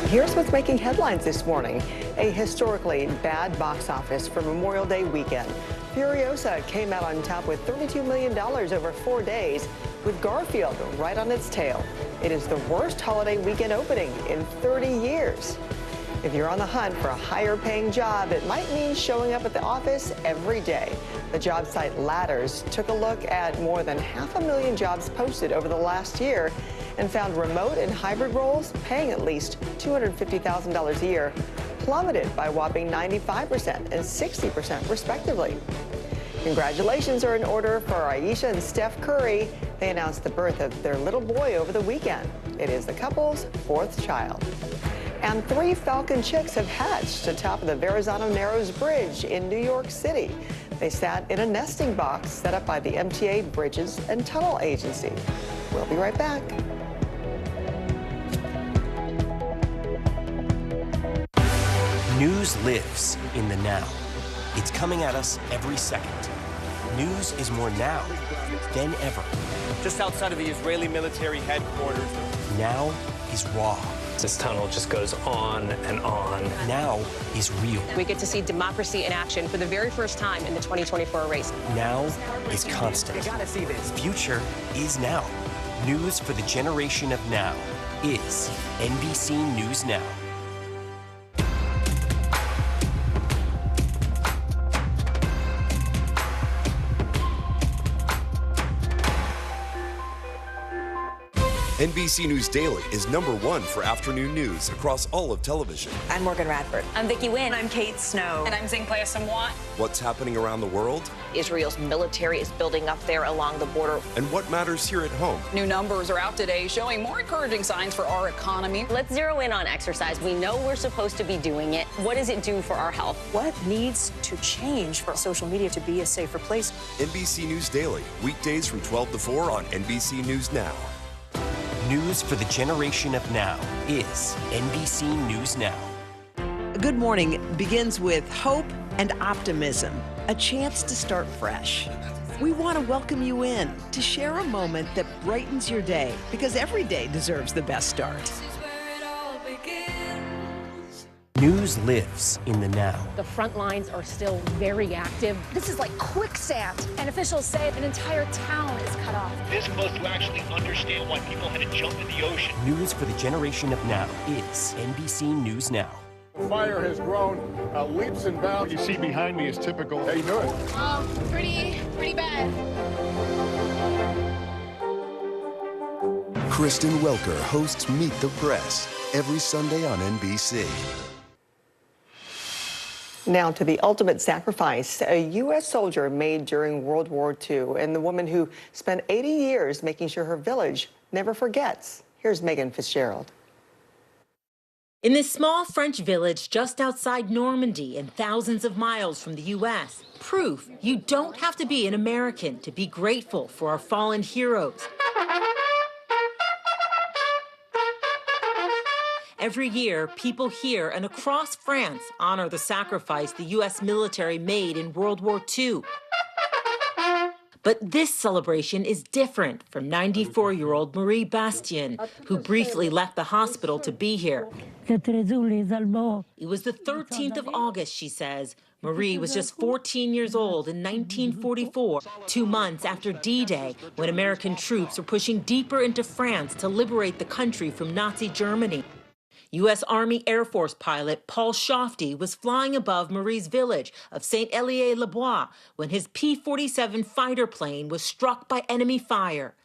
Here's what's making headlines this morning. A historically bad box office for Memorial Day weekend. Furiosa came out on top with $32 million over 4 days, with Garfield right on its tail. It is the worst holiday weekend opening in 30 years. If you're on the hunt for a higher-paying job, it might mean showing up at the office every day. The job site Ladders took a look at more than 500,000 jobs posted over the last year and found remote and hybrid roles paying at least $250,000 a year plummeted by a whopping 95% and 60% respectively. Congratulations are in order for Aisha and Steph Curry. They announced the birth of their little boy over the weekend. It is the couple's 4th child. And 3 falcon chicks have hatched atop of the Verrazano Narrows Bridge in New York City. They sat in a nesting box set up by the MTA Bridges and Tunnel Agency. We'll be right back. News lives in the now. It's coming at us every second. News is more now than ever. Just outside of the Israeli military headquarters. Now is raw. This tunnel just goes on and on. Now is real. We get to see democracy in action for the very first time in the 2024 race. Now is constant. You gotta see this. Future is now. News for the generation of now is NBC News Now. NBC News Daily is #1 for afternoon news across all of television. I'm Morgan Radford. I'm Vicki Wynn. I'm Kate Snow. And I'm Zingplaya Samwat. What's happening around the world? Israel's military is building up there along the border. And what matters here at home? New numbers are out today showing more encouraging signs for our economy. Let's zero in on exercise. We know we're supposed to be doing it. What does it do for our health? What needs to change for social media to be a safer place? NBC News Daily, weekdays from 12 to 4 on NBC News Now. News for the generation of now is NBC News Now. Good morning begins with hope and optimism, a chance to start fresh. We want to welcome you in to share a moment that brightens your day, because every day deserves the best start. News lives in the now. The front lines are still very active. This is like quicksand, and officials say an entire town is cut off. This close to actually understand why people had to jump in the ocean. News for the generation of now is NBC News Now. The fire has grown leaps and bounds. What you see behind me is typical. How you doing? Pretty bad. Kristen Welker hosts Meet the Press every Sunday on NBC. Now to the ultimate sacrifice a U.S. soldier made during World War II, and the woman who spent 80 years making sure her village never forgets. Here's Megan Fitzgerald. In this small French village just outside Normandy and thousands of miles from the U.S., proof you don't have to be an American to be grateful for our fallen heroes. Every year, people here and across France honor the sacrifice the U.S. military made in World War II. But this celebration is different from 94-year-old Marie Bastien, who briefly left the hospital to be here. It was the 13th of August, she says. Marie was just 14 years old in 1944, 2 months after D-Day, when American troops were pushing deeper into France to liberate the country from Nazi Germany. U.S. Army Air Force pilot Paul Shofty was flying above Marie's village of Saint-Hélier-le-Bois when his P-47 fighter plane was struck by enemy fire.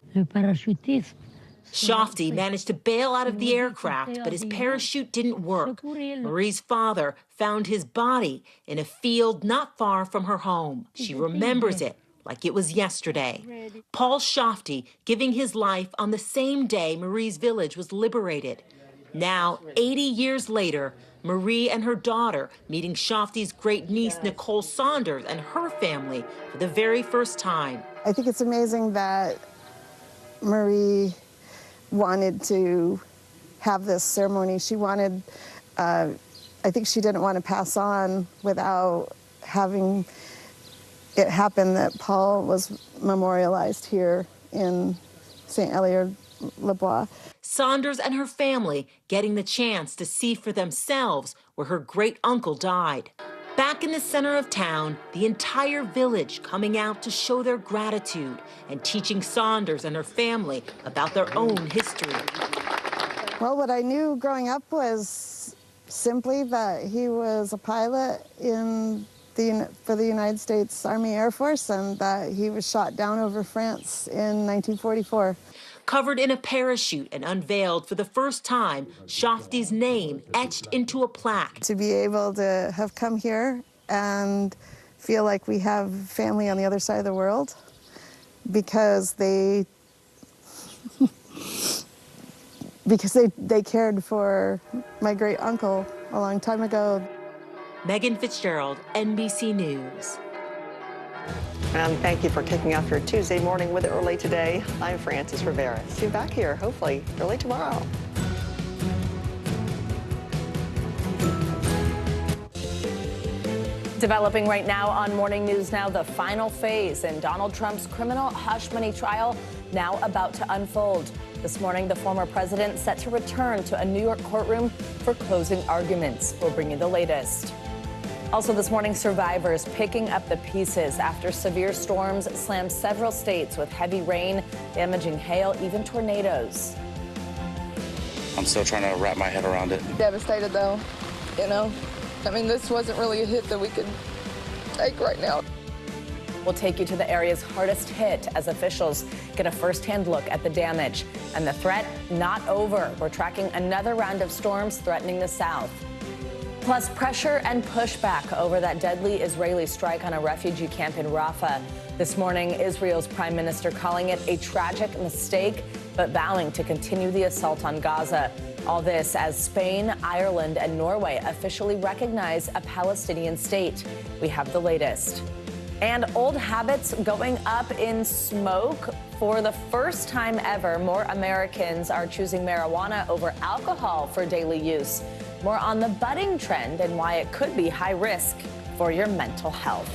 Shofty managed to bail out of the aircraft, but his parachute didn't work. Marie's father found his body in a field not far from her home. She remembers it like it was yesterday. Paul Shofty giving his life on the same day Marie's village was liberated. Now, 80 years later, Marie and her daughter meeting Shofty's great-niece Nicole Saunders and her family for the very first time. I think it's amazing that Marie wanted to have this ceremony. She wanted, I think she didn't want to pass on without having it happen that Paul was memorialized here in Saint-Hélier-le-Bois. Saunders and her family getting the chance to see for themselves where her great-uncle died. Back in the center of town, the entire village coming out to show their gratitude and teaching Saunders and her family about their own history. Well, what I knew growing up was simply that he was a pilot for the United States Army Air Force, and that he was shot down over France in 1944. Covered in a parachute and unveiled for the first time, Shofty's name etched into a plaque. To be able to have come here and feel like we have family on the other side of the world, because they cared for my great uncle a long time ago. Megan Fitzgerald, NBC News. And thank you for kicking off your Tuesday morning with Early Today. I'm Frances Rivera. See you back here, hopefully, early tomorrow. Developing right now on Morning News Now, the final phase in Donald Trump's criminal hush money trial now about to unfold. This morning, the former president set to return to a New York courtroom for closing arguments. We'll bring you the latest. Also this morning, survivors picking up the pieces after severe storms slammed several states with heavy rain, damaging hail, even tornadoes. I'm still trying to wrap my head around it. Devastated though, you know. I mean, this wasn't really a hit that we could take right now. We'll take you to the area's hardest hit as officials get a first-hand look at the damage. And the threat not over. We're tracking another round of storms threatening the south. Plus, pressure and pushback over that deadly Israeli strike on a refugee camp in Rafah. This morning, Israel's prime minister calling it a tragic mistake, but vowing to continue the assault on Gaza. All this as Spain, Ireland, and Norway officially recognize a Palestinian state. We have the latest. And old habits going up in smoke. For the first time ever, more Americans are choosing marijuana over alcohol for daily use. More on the budding trend and why it could be high risk for your mental health.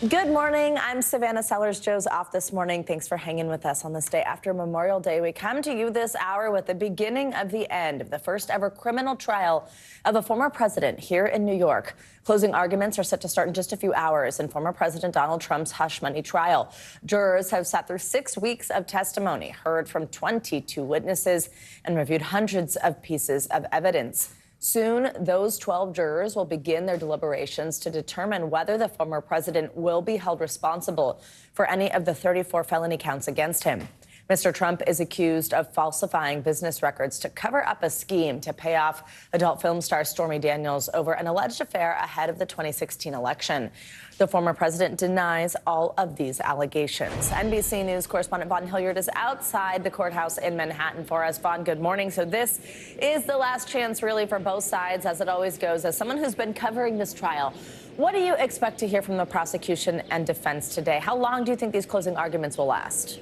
Good morning. I'm Savannah Sellers. Joe's off this morning. Thanks for hanging with us on this day after Memorial Day. We come to you this hour with the beginning of the end of the first ever criminal trial of a former president here in New York. Closing arguments are set to start in just a few hours in former President Donald Trump's hush money trial. Jurors have sat through 6 weeks of testimony, heard from 22 witnesses, and reviewed hundreds of pieces of evidence. Soon, those 12 jurors will begin their deliberations to determine whether the former president will be held responsible for any of the 34 felony counts against him. Mr. Trump is accused of falsifying business records to cover up a scheme to pay off adult film star Stormy Daniels over an alleged affair ahead of the 2016 election. The former president denies all of these allegations. NBC News correspondent Vaughn Hilliard is outside the courthouse in Manhattan for us. Vaughn, good morning. So this is the last chance, really, for both sides, as it always goes. As someone who's been covering this trial, what do you expect to hear from the prosecution and defense today? How long do you think these closing arguments will last?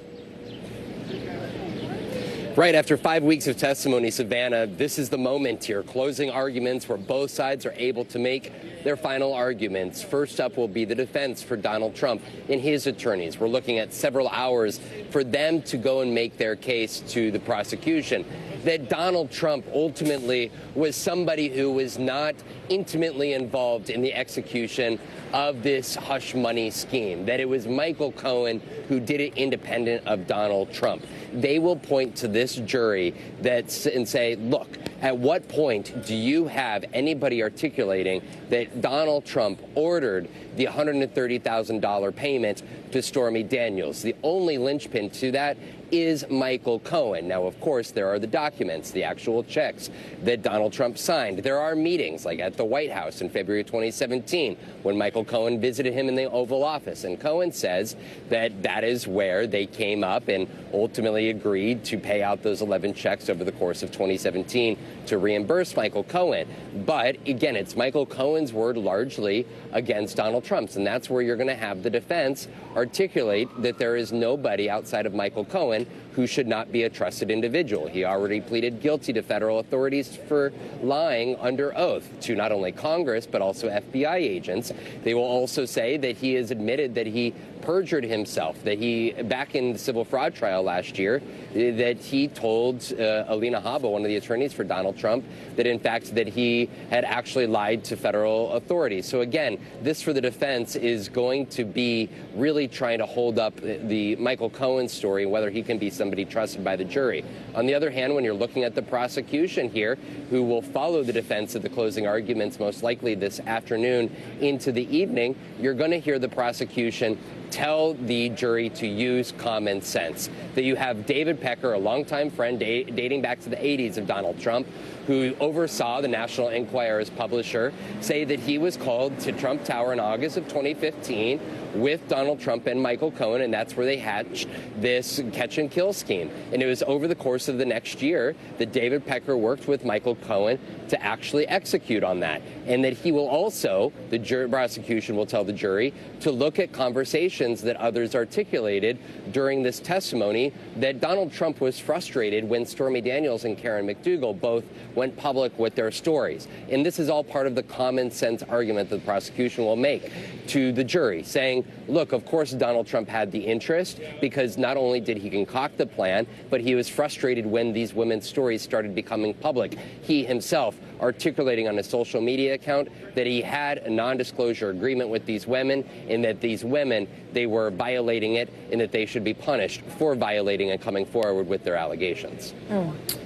Right after 5 weeks of testimony, Savannah, this is the moment here. Closing arguments where both sides are able to make their final arguments. First up will be the defense for Donald Trump and his attorneys. We're looking at several hours for them to go and make their case to the prosecution that Donald Trump ultimately was somebody who was not intimately involved in the execution of this hush money scheme, that it was Michael Cohen who did it independent of Donald Trump. They will point to this jury and say, look, at what point do you have anybody articulating that Donald Trump ordered the $130,000 payment to Stormy Daniels? The only linchpin to that is Michael Cohen. Now, of course, there are the documents, the actual checks that Donald Trump signed. There are meetings, like at the White House in February 2017, when Michael Cohen visited him in the Oval Office. And Cohen says that that is where they came up and ultimately agreed to pay out those 11 checks over the course of 2017 to reimburse Michael Cohen. But again, it's Michael Cohen's word largely against Donald Trump's. And that's where you're going to have the defense articulate that there is nobody outside of Michael Cohen who should not be a trusted individual. He already pleaded guilty to federal authorities for lying under oath to not only Congress, but also FBI agents. They will also say that he has admitted that he perjured himself, that he, back in the civil fraud trial last year, that he told Alina Habba, one of the attorneys for Donald Trump, that in fact that he had actually lied to federal authorities. So again, this for the defense is going to be really trying to hold up the Michael Cohen story, whether he can be somebody trusted by the jury. On the other hand, when you're looking at the prosecution here, who will follow the defense at the closing arguments most likely this afternoon into the evening, you're going to hear the prosecution tell the jury to use common sense. That you have David Pecker, a longtime friend dating back to the 80s of Donald Trump, who oversaw the National Enquirer's publisher, say that he was called to Trump Tower in August of 2015 with Donald Trump and Michael Cohen, and that's where they hatched this catch and kill scheme. And it was over the course of the next year that David Pecker worked with Michael Cohen to actually execute on that. And that he will also, the prosecution will tell the jury, to look at conversations frustrations that others articulated during this testimony, that Donald Trump was frustrated when Stormy Daniels and Karen McDougal both went public with their stories. And this is all part of the common sense argument that the prosecution will make to the jury, saying, look, of course Donald Trump had the interest, because not only did he concoct the plan, but he was frustrated when these women's stories started becoming public. He himself articulating on his social media account that he had a non-disclosure agreement with these women, and that these women, they were violating it, and that they should be punished for violating and coming forward with their allegations.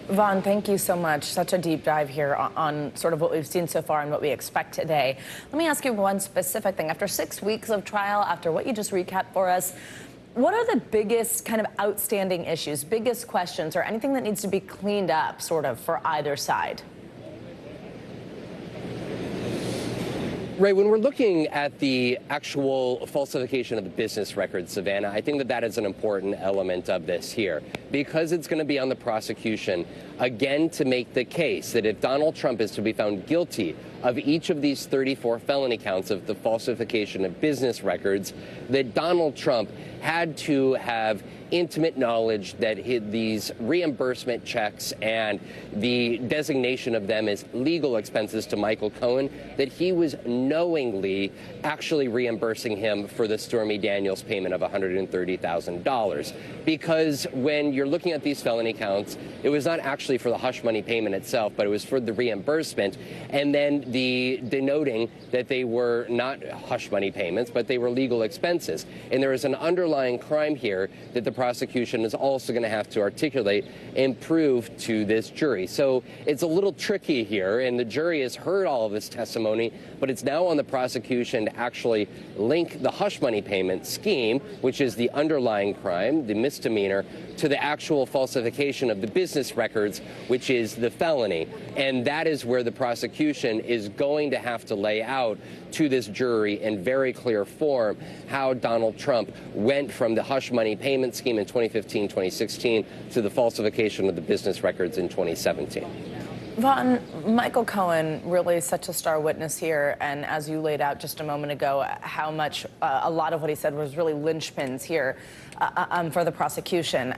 Vaughn, thank you so much. Such a deep dive here on sort of what we've seen so far and what we expect today. Let me ask you one specific thing. After 6 weeks of trial, after what you just recapped for us, what are the biggest kind of outstanding issues, biggest questions, or anything that needs to be cleaned up sort of for either side? Right, when we're looking at the actual falsification of the business records, Savannah, I think that that is an important element of this here, because it's going to be on the prosecution, again, to make the case that if Donald Trump is to be found guilty of each of these 34 felony counts of the falsification of business records, that Donald Trump had to have intimate knowledge that these reimbursement checks and the designation of them as legal expenses to Michael Cohen, that he was knowingly actually reimbursing him for the Stormy Daniels payment of $130,000. Because when you're looking at these felony counts, it was not actually for the hush money payment itself, but it was for the reimbursement, and then the denoting that they were not hush money payments, but they were legal expenses. And there is an underlying crime here that the prosecution is also going to have to articulate and prove to this jury. So it's a little tricky here, and the jury has heard all of this testimony, but it's now on the prosecution to actually link the hush money payment scheme, which is the underlying crime, the misdemeanor, to the actual falsification of the business records, which is the felony. And that is where the prosecution is going to have to lay out to this jury in very clear form how Donald Trump went from the hush money payment scheme in 2015-2016 to the falsification of the business records in 2017. Vaughn, Michael Cohen really such a star witness here, and as you laid out just a moment ago, how much a lot of what he said was really linchpins here for the prosecution.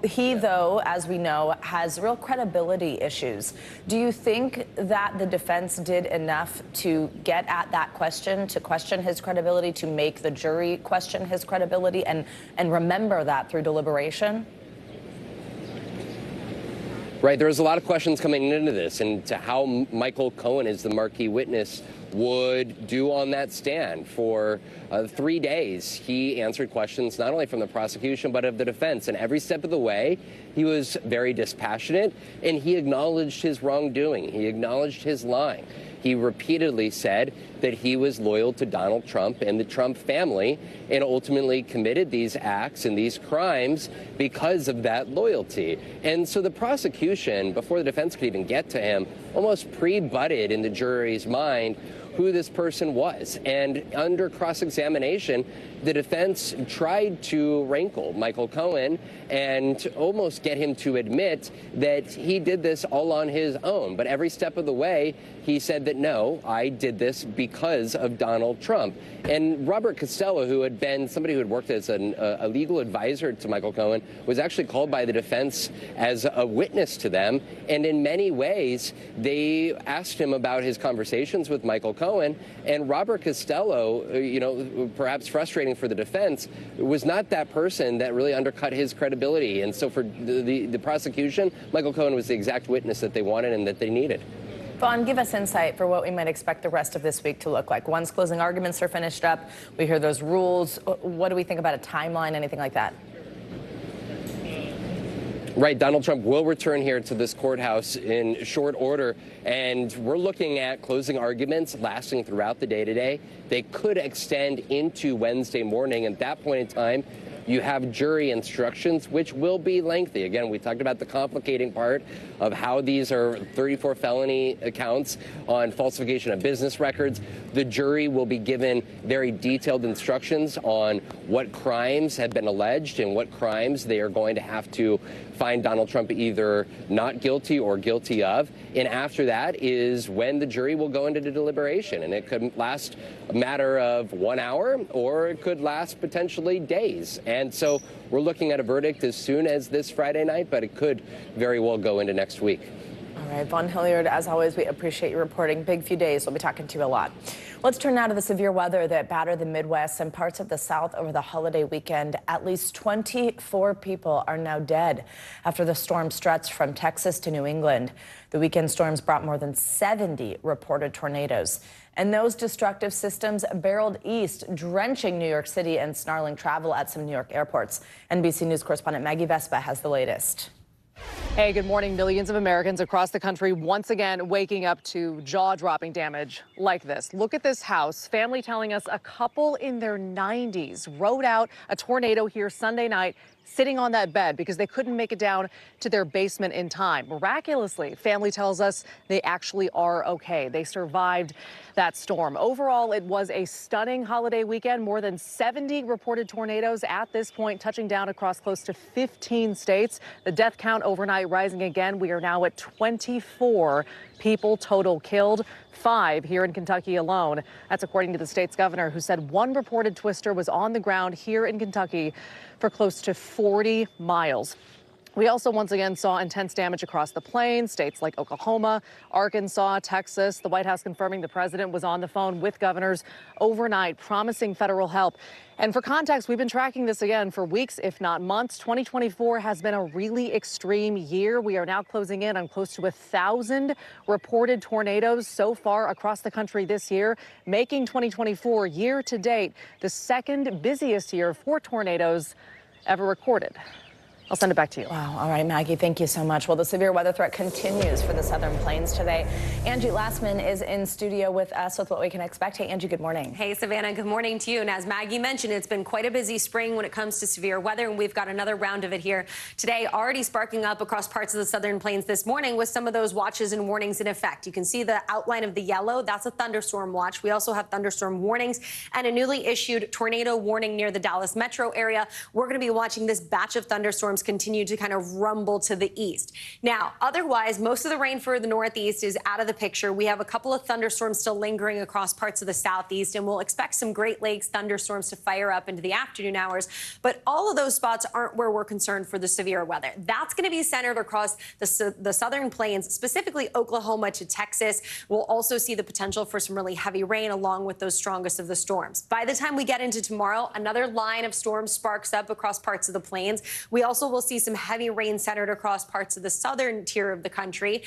He, though, as we know, has real credibility issues. Do you think that the defense did enough to get at that question, to question his credibility, to make the jury question his credibility and remember that through deliberation? Right, there's a lot of questions coming into this, and to how Michael Cohen, as the marquee witness, would do on that stand. For 3 days, he answered questions not only from the prosecution, but of the defense. And every step of the way, he was very dispassionate, and he acknowledged his wrongdoing. He acknowledged his lying. He repeatedly said that he was loyal to Donald Trump and the Trump family, and ultimately committed these acts and these crimes because of that loyalty. And so the prosecution, before the defense could even get to him, almost pre-butted in the jury's mind who this person was. And under cross-examination, the defense tried to wrinkle Michael Cohen and almost get him to admit that he did this all on his own. But every step of the way, he said that, no, I did this because of Donald Trump. And Robert Costello, who had been somebody who had worked as a legal advisor to Michael Cohen, was actually called by the defense as a witness to them. And in many ways, they asked him about his conversations with Michael Cohen. And Robert Costello, perhaps frustrating for the defense, was not that person that really undercut his credibility. And so for the prosecution, Michael Cohen was the exact witness that they wanted and that they needed. Vaughn, give us insight for what we might expect the rest of this week to look like. Once closing arguments are finished up, we hear those rules. What do we think about a timeline, anything like that? Right, Donald Trump will return here to this courthouse in short order, and we're looking at closing arguments lasting throughout the day today. They could extend into Wednesday morning. At that point in time, you have jury instructions, which will be lengthy. Again, we talked about the complicating part of how these are 34 felony accounts on falsification of business records. The jury will be given very detailed instructions on what crimes have been alleged and what crimes they are going to have to find Donald Trump either not guilty or guilty of. And after that is when the jury will go into the deliberation. And it could last a matter of 1 hour, or it could last potentially days. And so we're looking at a verdict as soon as this Friday night, but it could very well go into next week. All right, Vaughn Hilliard, as always, we appreciate your reporting. Big few days. We'll be talking to you a lot. Let's turn now to the severe weather that battered the Midwest and parts of the South over the holiday weekend. At least 24 people are now dead after the storm stretched from Texas to New England. The weekend storms brought more than 70 reported tornadoes. And those destructive systems barreled east, drenching New York City and snarling travel at some New York airports. NBC News correspondent Maggie Vespa has the latest. Hey, good morning. Millions of Americans across the country once again waking up to jaw-dropping damage like this. Look at this house. Family telling us a couple in their 90s rode out a tornado here Sunday night, sitting on that bed because they couldn't make it down to their basement in time. Miraculously, family tells us they actually are okay. They survived that storm. Overall, it was a stunning holiday weekend. More than 70 reported tornadoes at this point, touching down across close to 15 states. The death count overnight rising again. We are now at 24 people total killed, 5 here in Kentucky alone. That's according to the state's governor, who said one reported twister was on the ground here in Kentucky for close to 40 miles. We also once again saw intense damage across the plains, states like Oklahoma, Arkansas, Texas. The White House confirming the president was on the phone with governors overnight, promising federal help. And for context, we've been tracking this again for weeks, if not months. 2024 has been a really extreme year. We are now closing in on close to 1,000 reported tornadoes so far across the country this year, making 2024 year to date the second busiest year for tornadoes ever recorded. I'll send it back to you. Wow. All right, Maggie, thank you so much. Well, the severe weather threat continues for the southern plains today. Angie Lastman is in studio with us with what we can expect. Hey, Angie, good morning. Hey, Savannah, good morning to you. And as Maggie mentioned, it's been quite a busy spring when it comes to severe weather, and we've got another round of it here today, already sparking up across parts of the southern plains this morning with some of those watches and warnings in effect. You can see the outline of the yellow. That's a thunderstorm watch. We also have thunderstorm warnings and a newly issued tornado warning near the Dallas metro area. We're going to be watching this batch of thunderstorms continue to kind of rumble to the east. Now, otherwise, most of the rain for the northeast is out of the picture. We have a couple of thunderstorms still lingering across parts of the southeast, and we'll expect some Great Lakes thunderstorms to fire up into the afternoon hours. But all of those spots aren't where we're concerned for the severe weather. That's going to be centered across the southern plains, specifically Oklahoma to Texas. We'll also see the potential for some really heavy rain along with those strongest of the storms. By the time we get into tomorrow, another line of storms sparks up across parts of the plains. We also will see some heavy rain centered across parts of the southern tier of the country,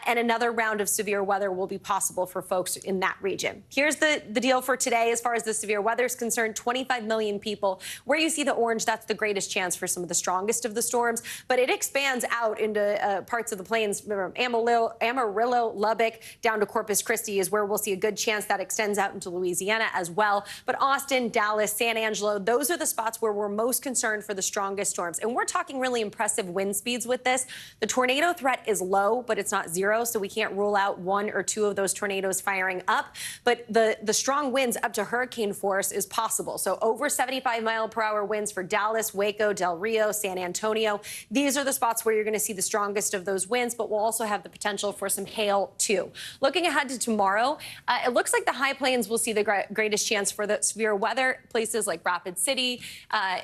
and another round of severe weather will be possible for folks in that region. Here's the deal for today as far as the severe weather is concerned. 25 million people. Where you see the orange, that's the greatest chance for some of the strongest of the storms, but it expands out into parts of the plains. Amarillo, Lubbock, down to Corpus Christi is where we'll see a good chance that extends out into Louisiana as well. But Austin, Dallas, San Angelo, those are the spots where we're most concerned for the strongest storms. And we're talking really impressive wind speeds with this. The tornado threat is low, but it's not zero, so we can't rule out 1 or 2 of those tornadoes firing up. But the strong winds up to hurricane force is possible. So over 75-mile-per-hour winds for Dallas, Waco, Del Rio, San Antonio. These are the spots where you're going to see the strongest of those winds, but we'll also have the potential for some hail, too. Looking ahead to tomorrow, it looks like the high plains will see the greatest chance for the severe weather. Places like Rapid City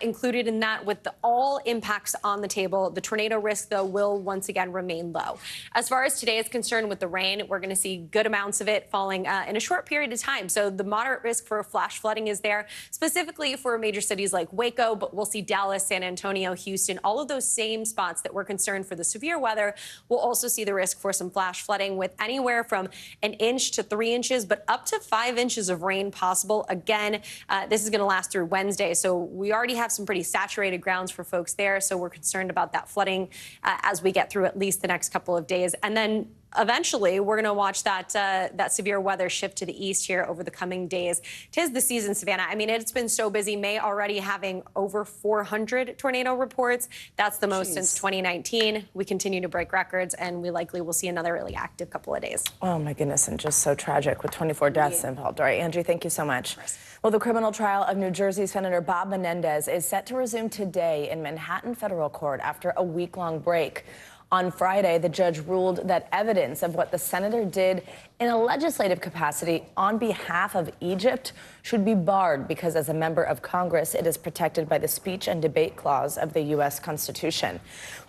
included in that, with all impacts on the table. The tornado risk, though, will once again remain low. As far as today is concerned with the rain, we're going to see good amounts of it falling in a short period of time. So the moderate risk for flash flooding is there, specifically for major cities like Waco, but we'll see Dallas, San Antonio, Houston, all of those same spots that we're concerned for the severe weather. We'll also see the risk for some flash flooding with anywhere from 1 inch to 3 inches, but up to 5 inches of rain possible. Again, this is going to last through Wednesday, so we already have some pretty saturated grounds for folks there, so we're concerned about that flooding as we get through at least the next couple of days. And then eventually, we're going to watch that severe weather shift to the east here over the coming days. 'Tis the season, Savannah. I mean, it's been so busy. May already having over 400 tornado reports. That's the most since 2019. We continue to break records, and we likely will see another really active couple of days. Oh, my goodness, and just so tragic with 24 deaths involved. All right, Angie, thank you so much. Well, the criminal trial of New Jersey Senator Bob Menendez is set to resume today in Manhattan federal court after a week-long break. On Friday, the judge ruled that evidence of what the senator did in a legislative capacity on behalf of Egypt should be barred because as a member of Congress, it is protected by the speech and debate clause of the U.S. Constitution.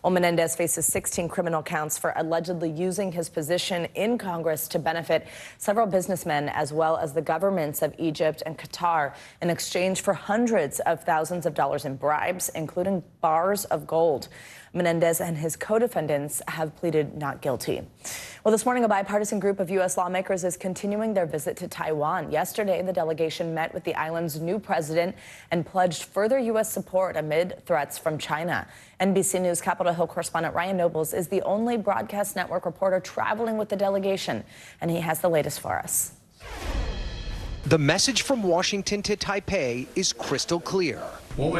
Well, Menendez faces 16 criminal counts for allegedly using his position in Congress to benefit several businessmen as well as the governments of Egypt and Qatar in exchange for hundreds of thousands of dollars in bribes, including bars of gold. Menendez and his co-defendants have pleaded not guilty. Well, this morning, a bipartisan group of U.S. lawmakers is continuing their visit to Taiwan. Yesterday, the delegation met with the island's new president and pledged further U.S. support amid threats from China. NBC News Capitol Hill correspondent Ryan Nobles is the only broadcast network reporter traveling with the delegation, and he has the latest for us. The message from Washington to Taipei is crystal clear. We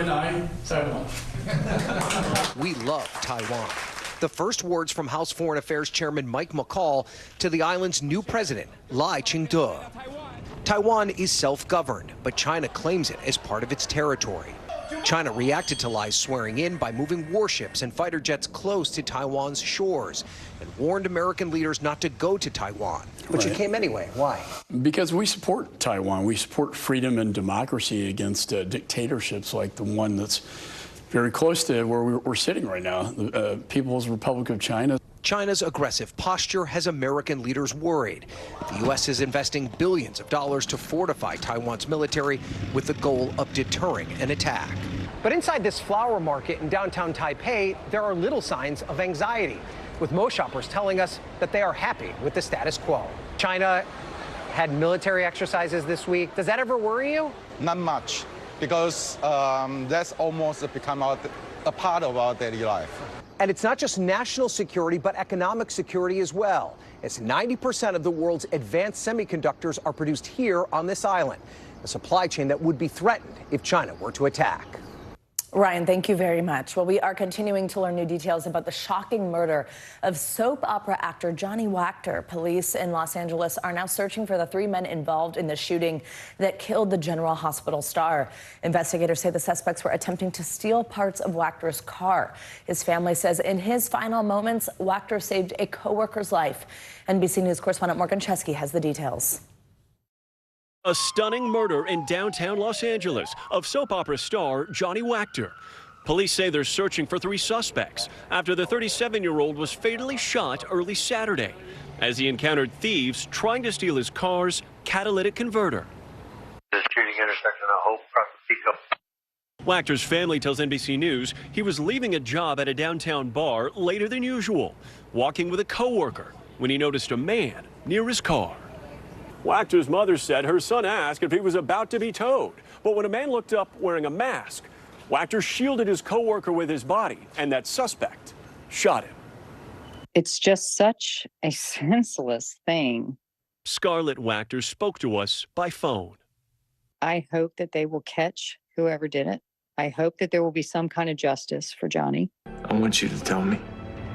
love Taiwan. The first words from House Foreign Affairs Chairman Mike McCall to the island's new president, Lai Ching-te. Taiwan is self-governed, but China claims it as part of its territory. China reacted to Lai's swearing in by moving warships and fighter jets close to Taiwan's shores and warned American leaders not to go to Taiwan. But you came anyway. Why? Because we support Taiwan. We support freedom and democracy against dictatorships like the one that's very close to where we're sitting right now, the People's Republic of China. China's aggressive posture has American leaders worried. The U.S. is investing billions of dollars to fortify Taiwan's military with the goal of deterring an attack. But inside this flower market in downtown Taipei, there are little signs of anxiety, with most shoppers telling us that they are happy with the status quo. China had military exercises this week. Does that ever worry you? Not much, because that's almost become a part of our daily life. And it's not just national security, but economic security as well, as 90% of the world's advanced semiconductors are produced here on this island, a supply chain that would be threatened if China were to attack. Ryan, thank you very much. Well, we are continuing to learn new details about the shocking murder of soap opera actor Johnny Wachter. Police in Los Angeles are now searching for the 3 men involved in the shooting that killed the General Hospital star. Investigators say the suspects were attempting to steal parts of Wachter's car. His family says in his final moments, Wachter saved a co-worker's life. NBC News correspondent Morgan Chesky has the details. A stunning murder in downtown Los Angeles of soap opera star Johnny Wachter. Police say they're searching for 3 suspects after the 37-year-old was fatally shot early Saturday as he encountered thieves trying to steal his car's catalytic converter. The shooting intersection of Hope from Pico. Wachter's family tells NBC News he was leaving a job at a downtown bar later than usual, walking with a coworker when he noticed a man near his car. Wachter's mother said her son asked if he was about to be towed, but when a man looked up wearing a mask, Wachter shielded his coworker with his body, and that suspect shot him. It's just such a senseless thing. Scarlett Wachter spoke to us by phone. I hope that they will catch whoever did it. I hope that there will be some kind of justice for Johnny. I want you to tell me.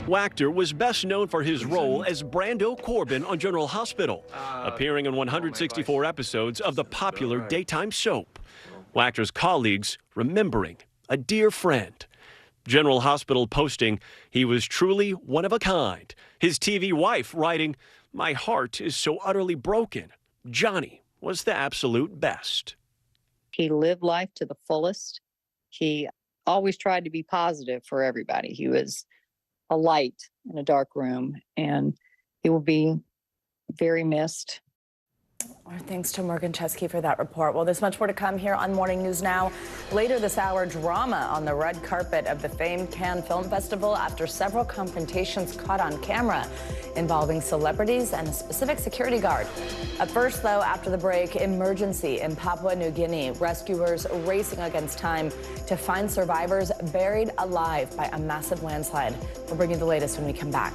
Wachter was best known for his role as Brando Corbin on General Hospital, appearing in 164 episodes of the popular daytime soap. Wachter's colleagues remembering a dear friend. General Hospital posting, he was truly one of a kind. His TV wife writing, "My heart is so utterly broken. Johnny was the absolute best." He lived life to the fullest. He always tried to be positive for everybody. He was a light in a dark room, and he will be very missed. Our thanks to Morgan Chesky for that report. Well, there's much more to come here on Morning News Now. Later this hour, drama on the red carpet of the famed Cannes Film Festival after several confrontations caught on camera involving celebrities and a specific security guard. At first, though, after the break, emergency in Papua New Guinea. Rescuers racing against time to find survivors buried alive by a massive landslide. We'll bring you the latest when we come back.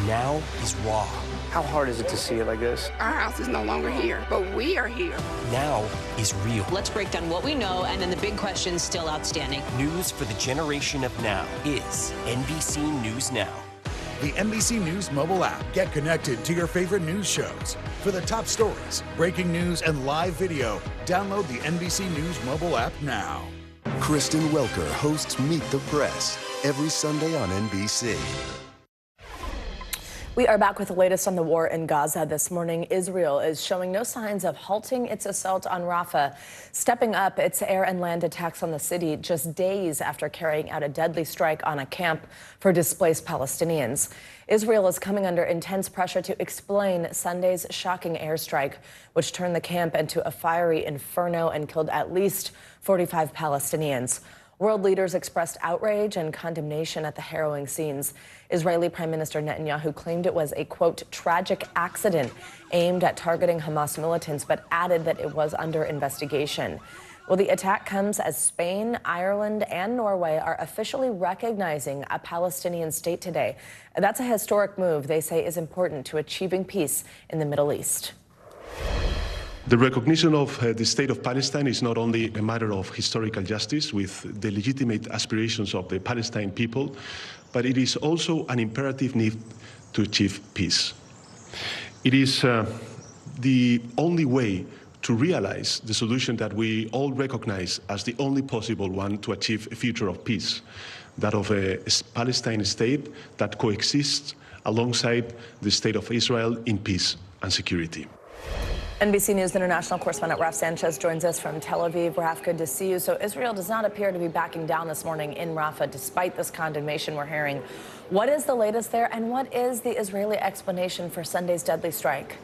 now is raw. How hard is it to see it like this? Our house is no longer here, but we are here. Now is real. Let's break down what we know and then the big questions still outstanding. News for the generation of now is NBC News Now. The NBC News mobile app. Get connected to your favorite news shows. For the top stories, breaking news, and live video, download the NBC News mobile app now. Kristen Welker hosts Meet the Press every Sunday on NBC. We are back with the latest on the war in Gaza this morning. Israel is showing no signs of halting its assault on Rafah, stepping up its air and land attacks on the city just days after carrying out a deadly strike on a camp for displaced Palestinians. Israel is coming under intense pressure to explain Sunday's shocking airstrike, which turned the camp into a fiery inferno and killed at least 45 Palestinians. World leaders expressed outrage and condemnation at the harrowing scenes. Israeli Prime Minister Netanyahu claimed it was a, quote, tragic accident aimed at targeting Hamas militants, but added that it was under investigation. Well, the attack comes as Spain, Ireland, and Norway are officially recognizing a Palestinian state today. That's a historic move they say is important to achieving peace in the Middle East. The recognition of the state of Palestine is not only a matter of historical justice with the legitimate aspirations of the Palestine people, but it is also an imperative need to achieve peace. It is the only way to realize the solution that we all recognize as the only possible one to achieve a future of peace, that of a Palestine state that coexists alongside the state of Israel in peace and security. NBC News international correspondent Raf Sanchez joins us from Tel Aviv. Raf, good to see you. So Israel does not appear to be backing down this morning in Rafah, despite this condemnation we're hearing. What is the latest there, and what is the Israeli explanation for Sunday's deadly strike?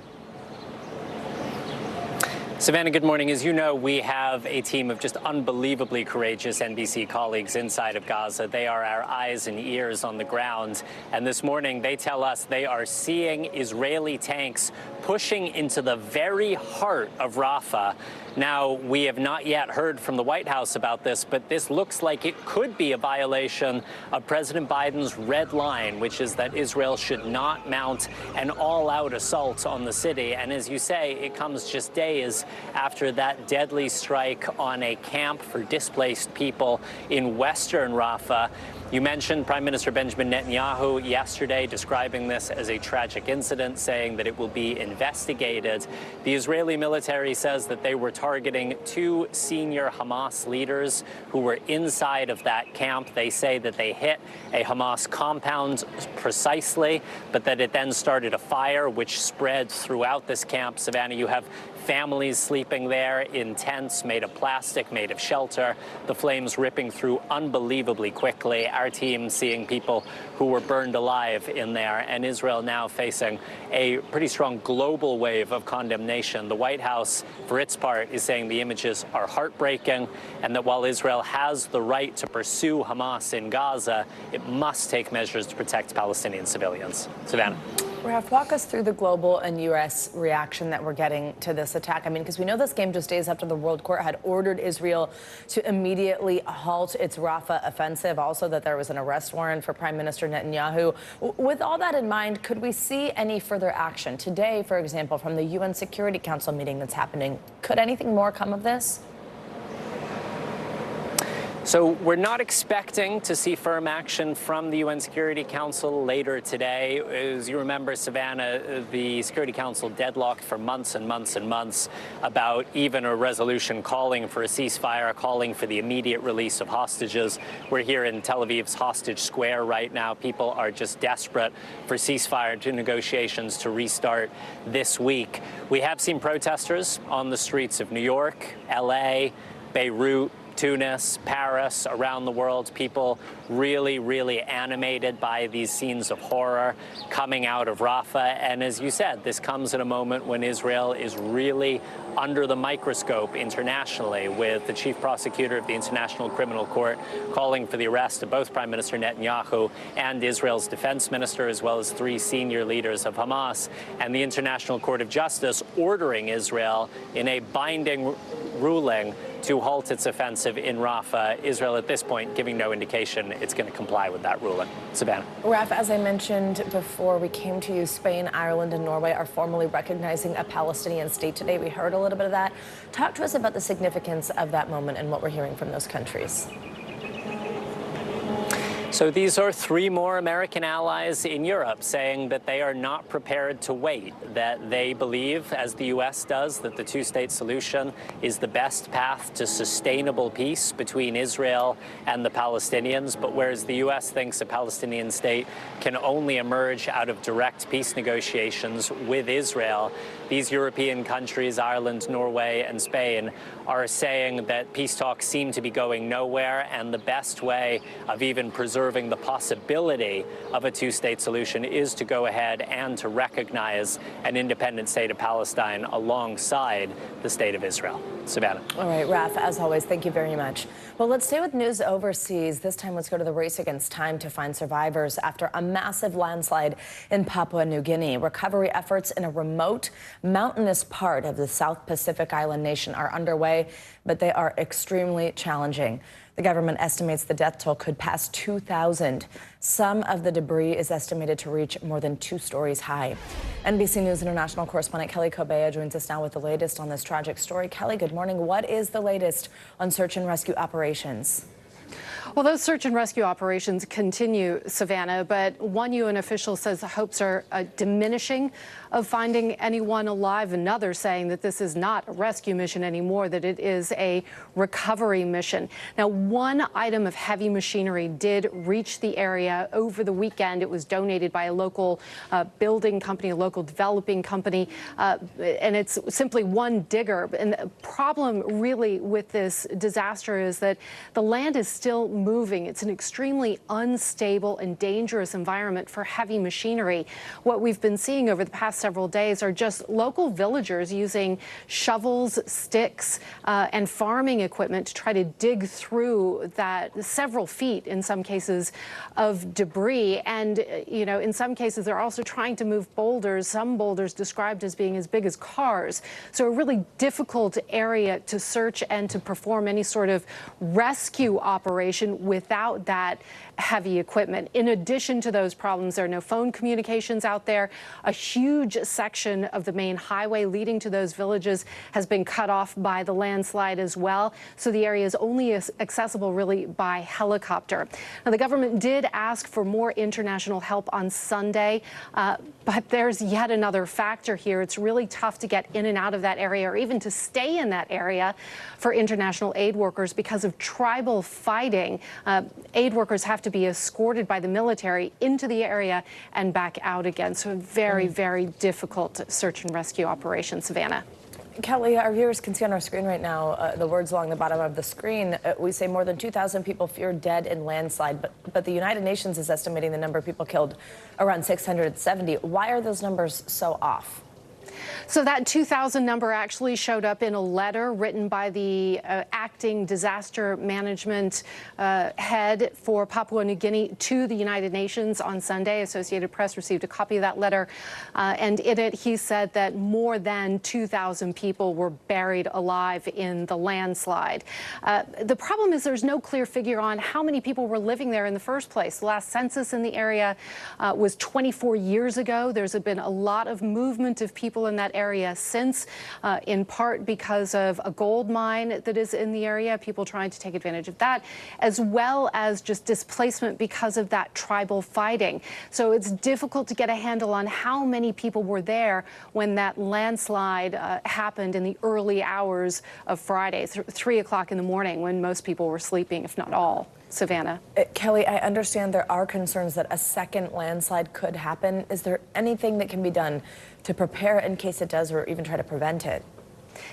Savannah, good morning. As you know, we have a team of just unbelievably courageous NBC colleagues inside of Gaza. They are our eyes and ears on the ground. And this morning, they tell us they are seeing Israeli tanks pushing into the very heart of Rafah. Now, we have not yet heard from the White House about this, but this looks like it could be a violation of President Biden's red line, which is that Israel should not mount an all-out assault on the city. And as you say, it comes just days after that deadly strike on a camp for displaced people in western Rafah. You mentioned Prime Minister Benjamin Netanyahu yesterday describing this as a tragic incident, saying that it will be investigated. The Israeli military says that they were targeting 2 senior Hamas leaders who were inside of that camp. They say that they hit a Hamas compound precisely, but that it then started a fire which spread throughout this camp. Savannah, you have families sleeping there in tents made of plastic, made of shelter, the flames ripping through unbelievably quickly. Our team seeing people who were burned alive in there, and Israel now facing a pretty strong global wave of condemnation. The White House, for its part, is saying the images are heartbreaking, and that while Israel has the right to pursue Hamas in Gaza, it must take measures to protect Palestinian civilians. Savannah. Raf, walk us through the global and U.S. reaction that we're getting to this attack. I mean, because we know this came just days after the World Court had ordered Israel to immediately halt its Rafah offensive, also that there was an arrest warrant for Prime Minister Netanyahu. With all that in mind, could we see any further action? Today, for example, from the UN Security Council meeting that's happening, could anything more come of this? So we're not expecting to see firm action from the UN Security Council later today. As you remember, Savannah, the Security Council deadlocked for months and months and months about even a resolution calling for a ceasefire, calling for the immediate release of hostages. We're here in Tel Aviv's Hostage Square right now. People are just desperate for ceasefire to negotiations to restart this week. We have seen protesters on the streets of New York, LA, Beirut, Tunis, Paris, around the world, people really, really animated by these scenes of horror coming out of Rafah. And as you said, this comes at a moment when Israel is really under the microscope internationally, with the chief prosecutor of the International Criminal Court calling for the arrest of both Prime Minister Netanyahu and Israel's defense minister, as well as 3 senior leaders of Hamas, and the International Court of Justice ordering Israel in a binding ruling to halt its offensive in Rafah. Israel at this point giving no indication it's going to comply with that ruling. Savannah. Raf, as I mentioned before we came to you, Spain, Ireland, and Norway are formally recognizing a Palestinian state today. We heard a little bit of that. Talk to us about the significance of that moment and what we're hearing from those countries. So these are 3 more American allies in Europe saying that they are not prepared to wait, that they believe, as the U.S. does, that the two-state solution is the best path to sustainable peace between Israel and the Palestinians. But whereas the U.S. thinks a Palestinian state can only emerge out of direct peace negotiations with Israel, these European countries, Ireland, Norway, and Spain, are saying that peace talks seem to be going nowhere, and the best way of even preserving the possibility of a two-state solution is to go ahead and to recognize an independent state of Palestine alongside the state of Israel. Savannah. All right, Raf, as always, thank you very much. Well, let's stay with news overseas. This time, let's go to the race against time to find survivors after a massive landslide in Papua New Guinea. Recovery efforts in a remote, mountainous part of the South Pacific island nation are underway, but they are extremely challenging. The government estimates the death toll could pass 2,000. Some of the debris is estimated to reach more than 2 stories high. NBC News international correspondent Kelly Cobeya joins us now with the latest on this tragic story. Kelly, good morning. What is the latest on search and rescue operations? Well, those search and rescue operations continue, Savannah, but one UN official says the hopes are diminishing of finding anyone alive. Another saying that this is not a rescue mission anymore, that it is a recovery mission. Now, one item of heavy machinery did reach the area over the weekend. It was donated by a local building company, a local developing company, and it's simply one digger. And the problem really with this disaster is that the land is still moving. It's an extremely unstable and dangerous environment for heavy machinery. What we've been seeing over the past several days are just local villagers using shovels, sticks, and farming equipment to try to dig through that several feet, in some cases, of debris. And, you know, in some cases, they're also trying to move boulders, some boulders described as being as big as cars. So a really difficult area to search and to perform any sort of rescue operation without that heavy equipment. In addition to those problems, there are no phone communications out there. A huge section of the main highway leading to those villages has been cut off by the landslide as well. So the area is only accessible really by helicopter. Now, the government did ask for more international help on Sunday, but there's yet another factor here. It's really tough to get in and out of that area or even to stay in that area for international aid workers because of tribal fighting. Aid workers have to be escorted by the military into the area and back out again. So a very, very difficult search and rescue operation, Savannah. Kelly, our viewers can see on our screen right now the words along the bottom of the screen. We say more than 2,000 people feared dead in landslide, but the United Nations is estimating the number of people killed around 670. Why are those numbers so off? So that 2,000 number actually showed up in a letter written by the acting disaster management head for Papua New Guinea to the United Nations on Sunday. Associated Press received a copy of that letter, and in it he said that more than 2,000 people were buried alive in the landslide. The problem is there's no clear figure on how many people were living there in the first place. The last census in the area was 24 years ago. There's been a lot of movement of people in that area since, in part because of a gold mine that is in the area, people trying to take advantage of that, as well as just displacement because of that tribal fighting. So it's difficult to get a handle on how many people were there when that landslide happened in the early hours of Friday, 3 o'clock in the morning, when most people were sleeping, if not all. Savannah. Kelly, I understand there are concerns that a second landslide could happen. Is there anything that can be done to prepare in case it does, or even try to prevent it?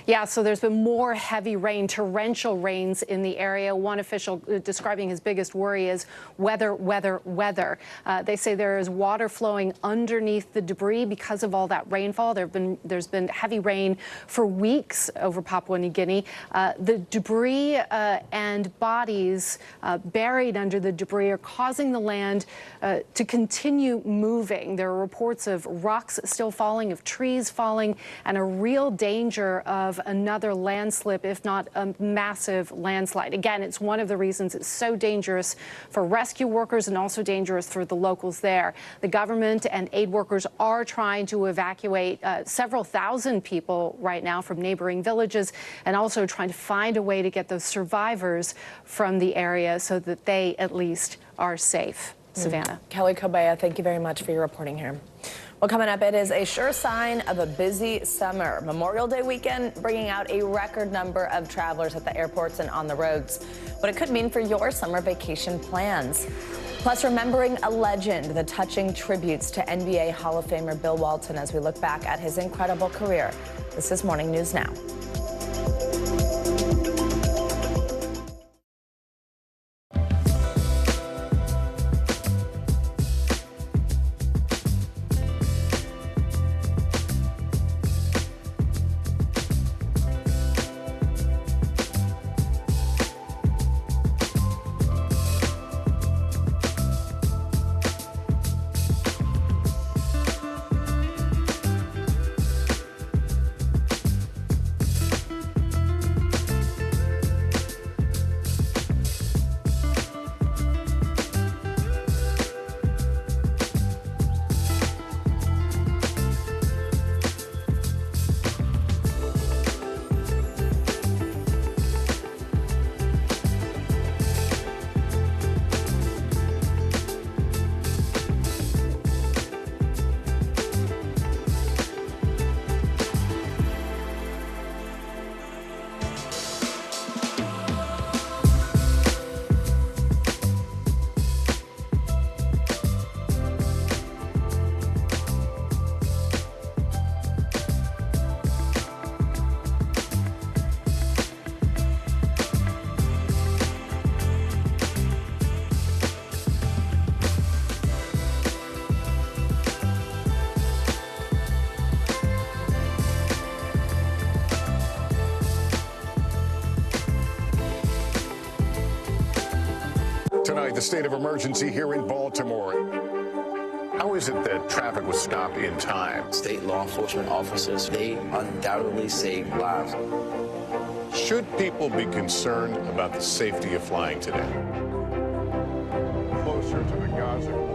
Yeah, so there's been more heavy rain, torrential rains in the area. One official describing his biggest worry is weather. They say there is water flowing underneath the debris because of all that rainfall. There's been heavy rain for weeks over Papua New Guinea. The debris and bodies buried under the debris are causing the land to continue moving. There are reports of rocks still falling, of trees falling, and a real danger of another landslip, if not a massive landslide. Again, it's one of the reasons it's so dangerous for rescue workers and also dangerous for the locals there. The government and aid workers are trying to evacuate several thousand people right now from neighboring villages, and also trying to find a way to get those survivors from the area so that they at least are safe. Savannah. Kelly Kobea, thank you very much for your reporting here. Well, coming up, it is a sure sign of a busy summer. Memorial Day weekend bringing out a record number of travelers at the airports and on the roads. What it could mean for your summer vacation plans. Plus, remembering a legend, the touching tributes to NBA Hall of Famer Bill Walton as we look back at his incredible career. This is Morning News Now. Tonight, the state of emergency here in Baltimore. How is it that traffic was stopped in time? State law enforcement officers, they undoubtedly saved lives. Should people be concerned about the safety of flying today? Closer to the Gaza border.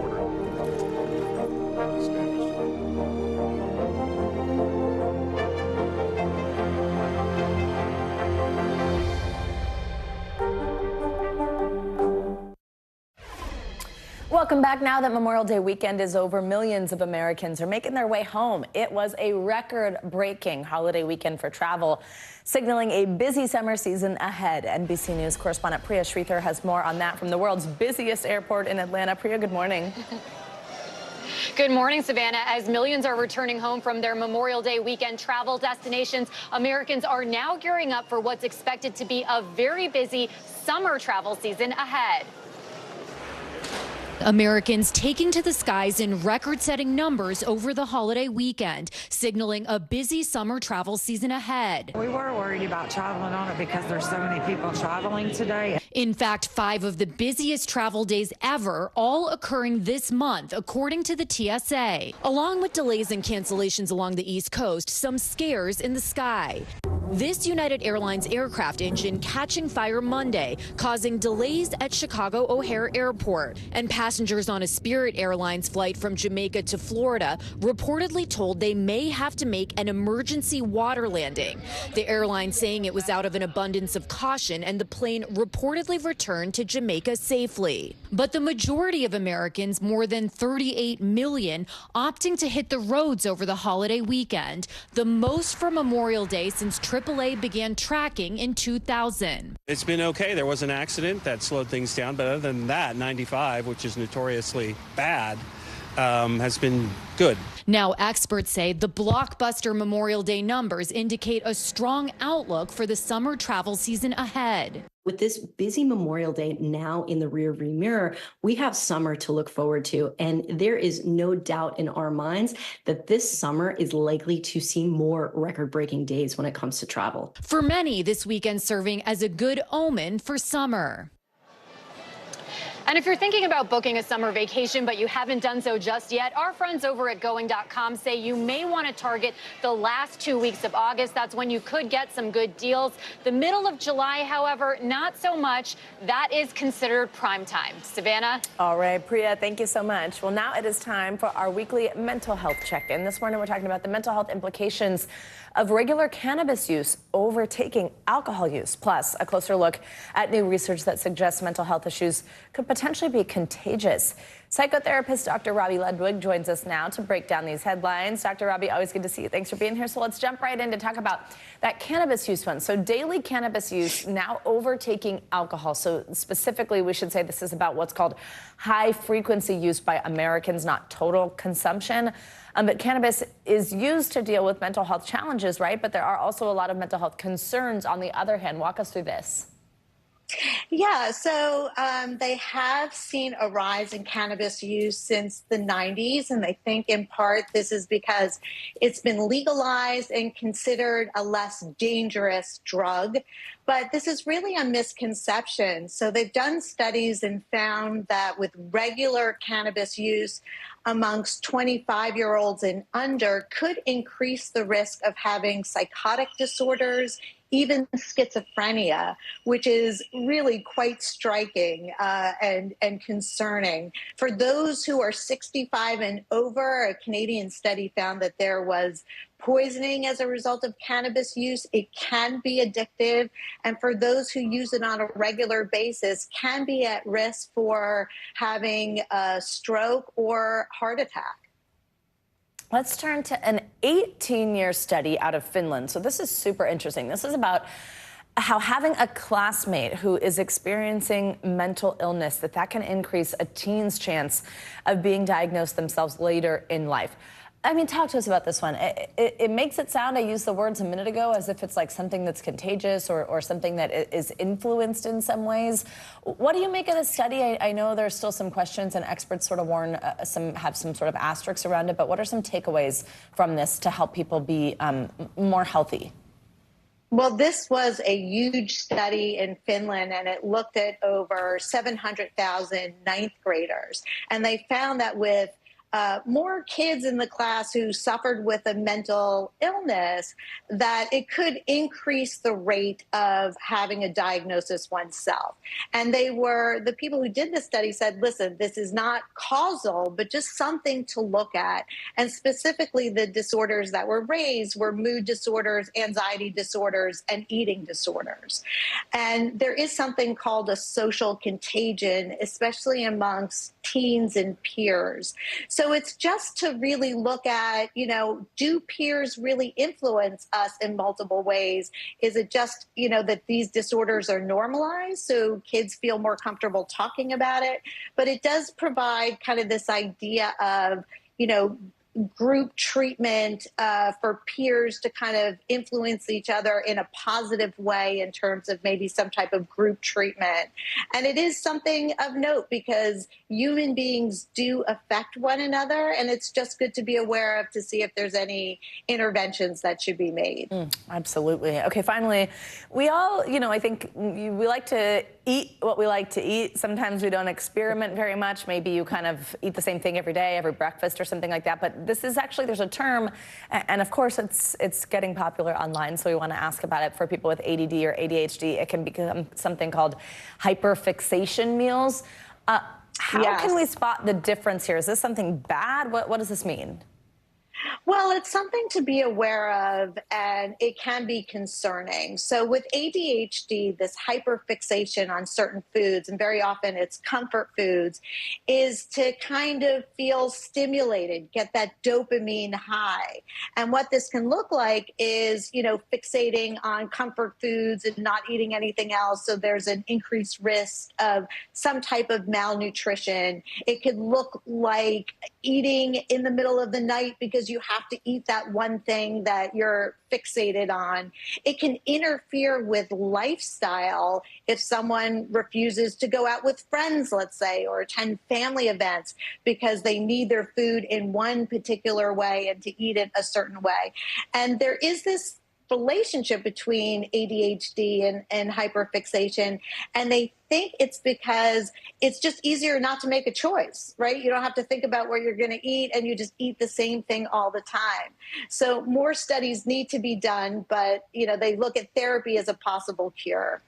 Welcome back. Now that Memorial Day weekend is over, millions of Americans are making their way home. It was a record-breaking holiday weekend for travel, signaling a busy summer season ahead. NBC News correspondent Priya Shrithar has more on that from the world's busiest airport in Atlanta. Priya, good morning. Good morning, Savannah. As millions are returning home from their Memorial Day weekend travel destinations, Americans are now gearing up for what's expected to be a very busy summer travel season ahead. Americans taking to the skies in record-setting numbers over the holiday weekend, signaling a busy summer travel season ahead. We were worried about traveling on it because there's so many people traveling today. In fact, 5 of the busiest travel days ever, all occurring this month, according to the TSA. Along with delays and cancellations along the East Coast, some scares in the sky. This United Airlines aircraft engine catching fire Monday, causing delays at Chicago O'Hare Airport. And passengers on a Spirit Airlines flight from Jamaica to Florida reportedly told they may have to make an emergency water landing. The airline saying it was out of an abundance of caution and the plane reportedly returned to Jamaica safely. But the majority of Americans, more than 38 million, opting to hit the roads over the holiday weekend, the most for Memorial Day since AAA began tracking in 2000. It's been okay. There was an accident that slowed things down, but other than that, 95, which is notoriously bad, has been good. Now, experts say the blockbuster Memorial Day numbers indicate a strong outlook for the summer travel season ahead. With this busy Memorial Day now in the rearview mirror, we have summer to look forward to. And there is no doubt in our minds that this summer is likely to see more record-breaking days when it comes to travel. For many, this weekend serving as a good omen for summer. And if you're thinking about booking a summer vacation, but you haven't done so just yet, our friends over at Going.com say you may want to target the last 2 weeks of August. That's when you could get some good deals. The middle of July, however, not so much. That is considered prime time. Savannah? All right, Priya, thank you so much. Well, now it is time for our weekly mental health check-in. This morning, we're talking about the mental health implications of regular cannabis use overtaking alcohol use, plus a closer look at new research that suggests mental health issues could potentially be contagious. Psychotherapist Dr. Robbie Ludwig joins us now to break down these headlines. Dr. Robbie, always good to see you. Thanks for being here. So let's jump right in to talk about that cannabis use one. So daily cannabis use now overtaking alcohol. So specifically, we should say this is about what's called high frequency use by Americans, not total consumption. But cannabis is used to deal with mental health challenges, right? But there are also a lot of mental health concerns on the other hand. Walk us through this. Yeah, so they have seen a rise in cannabis use since the 90s, and they think in part this is because it's been legalized and considered a less dangerous drug. But this is really a misconception. So they've done studies and found that with regular cannabis use amongst 25-year-olds and under could increase the risk of having psychotic disorders, even schizophrenia, which is really quite striking and concerning. For those who are 65 and over, a Canadian study found that there was poisoning as a result of cannabis use. It can be addictive, and for those who use it on a regular basis, can be at risk for having a stroke or heart attack. Let's turn to an 18-year study out of Finland. So this is super interesting. This is about how having a classmate who is experiencing mental illness, that can increase a teen's chance of being diagnosed themselves later in life. I mean, talk to us about this one. It makes it sound, I used the words a minute ago, as if it's like something that's contagious or something that is influenced in some ways. What do you make of this study? I know there's still some questions and experts sort of have some sort of asterisks around it, but what are some takeaways from this to help people be more healthy? Well, this was a huge study in Finland, and it looked at over 700,000 ninth graders. And they found that with more kids in the class who suffered with a mental illness, that it could increase the rate of having a diagnosis oneself. And the people who did this study said, listen, this is not causal, but just something to look at. And specifically the disorders that were raised were mood disorders, anxiety disorders, and eating disorders. And there is something called a social contagion, especially amongst teens and peers. So it's just to really look at, do peers really influence us in multiple ways? Is it just, that these disorders are normalized so kids feel more comfortable talking about it? But it does provide kind of this idea of, group treatment for peers to kind of influence each other in a positive way in terms of maybe some type of group treatment. And it is something of note because human beings do affect one another, and it's just good to be aware of to see if there's any interventions that should be made. Absolutely. Okay, finally, we all, I think we like to eat what we like to eat. Sometimes we don't experiment very much. Maybe you kind of eat the same thing every day, every breakfast or something like that. But this is actually, there's a term, and of course it's getting popular online, so we want to ask about it. For people with ADD or ADHD, it can become something called hyperfixation meals. How can we spot the difference here? Is this something bad? What does this mean? Well, it's something to be aware of, and it can be concerning. So with ADHD, this hyperfixation on certain foods, and very often it's comfort foods, is to kind of feel stimulated, get that dopamine high. And what this can look like is, fixating on comfort foods and not eating anything else. So there's an increased risk of some type of malnutrition. It could look like eating in the middle of the night because you have to eat that one thing that you're fixated on. It can interfere with lifestyle if someone refuses to go out with friends, let's say, or attend family events because they need their food in one particular way and to eat it a certain way. And there is this relationship between ADHD and hyperfixation. And they think it's because it's just easier not to make a choice, right? You don't have to think about what you're going to eat, and you just eat the same thing all the time. So more studies need to be done, but they look at therapy as a possible cure.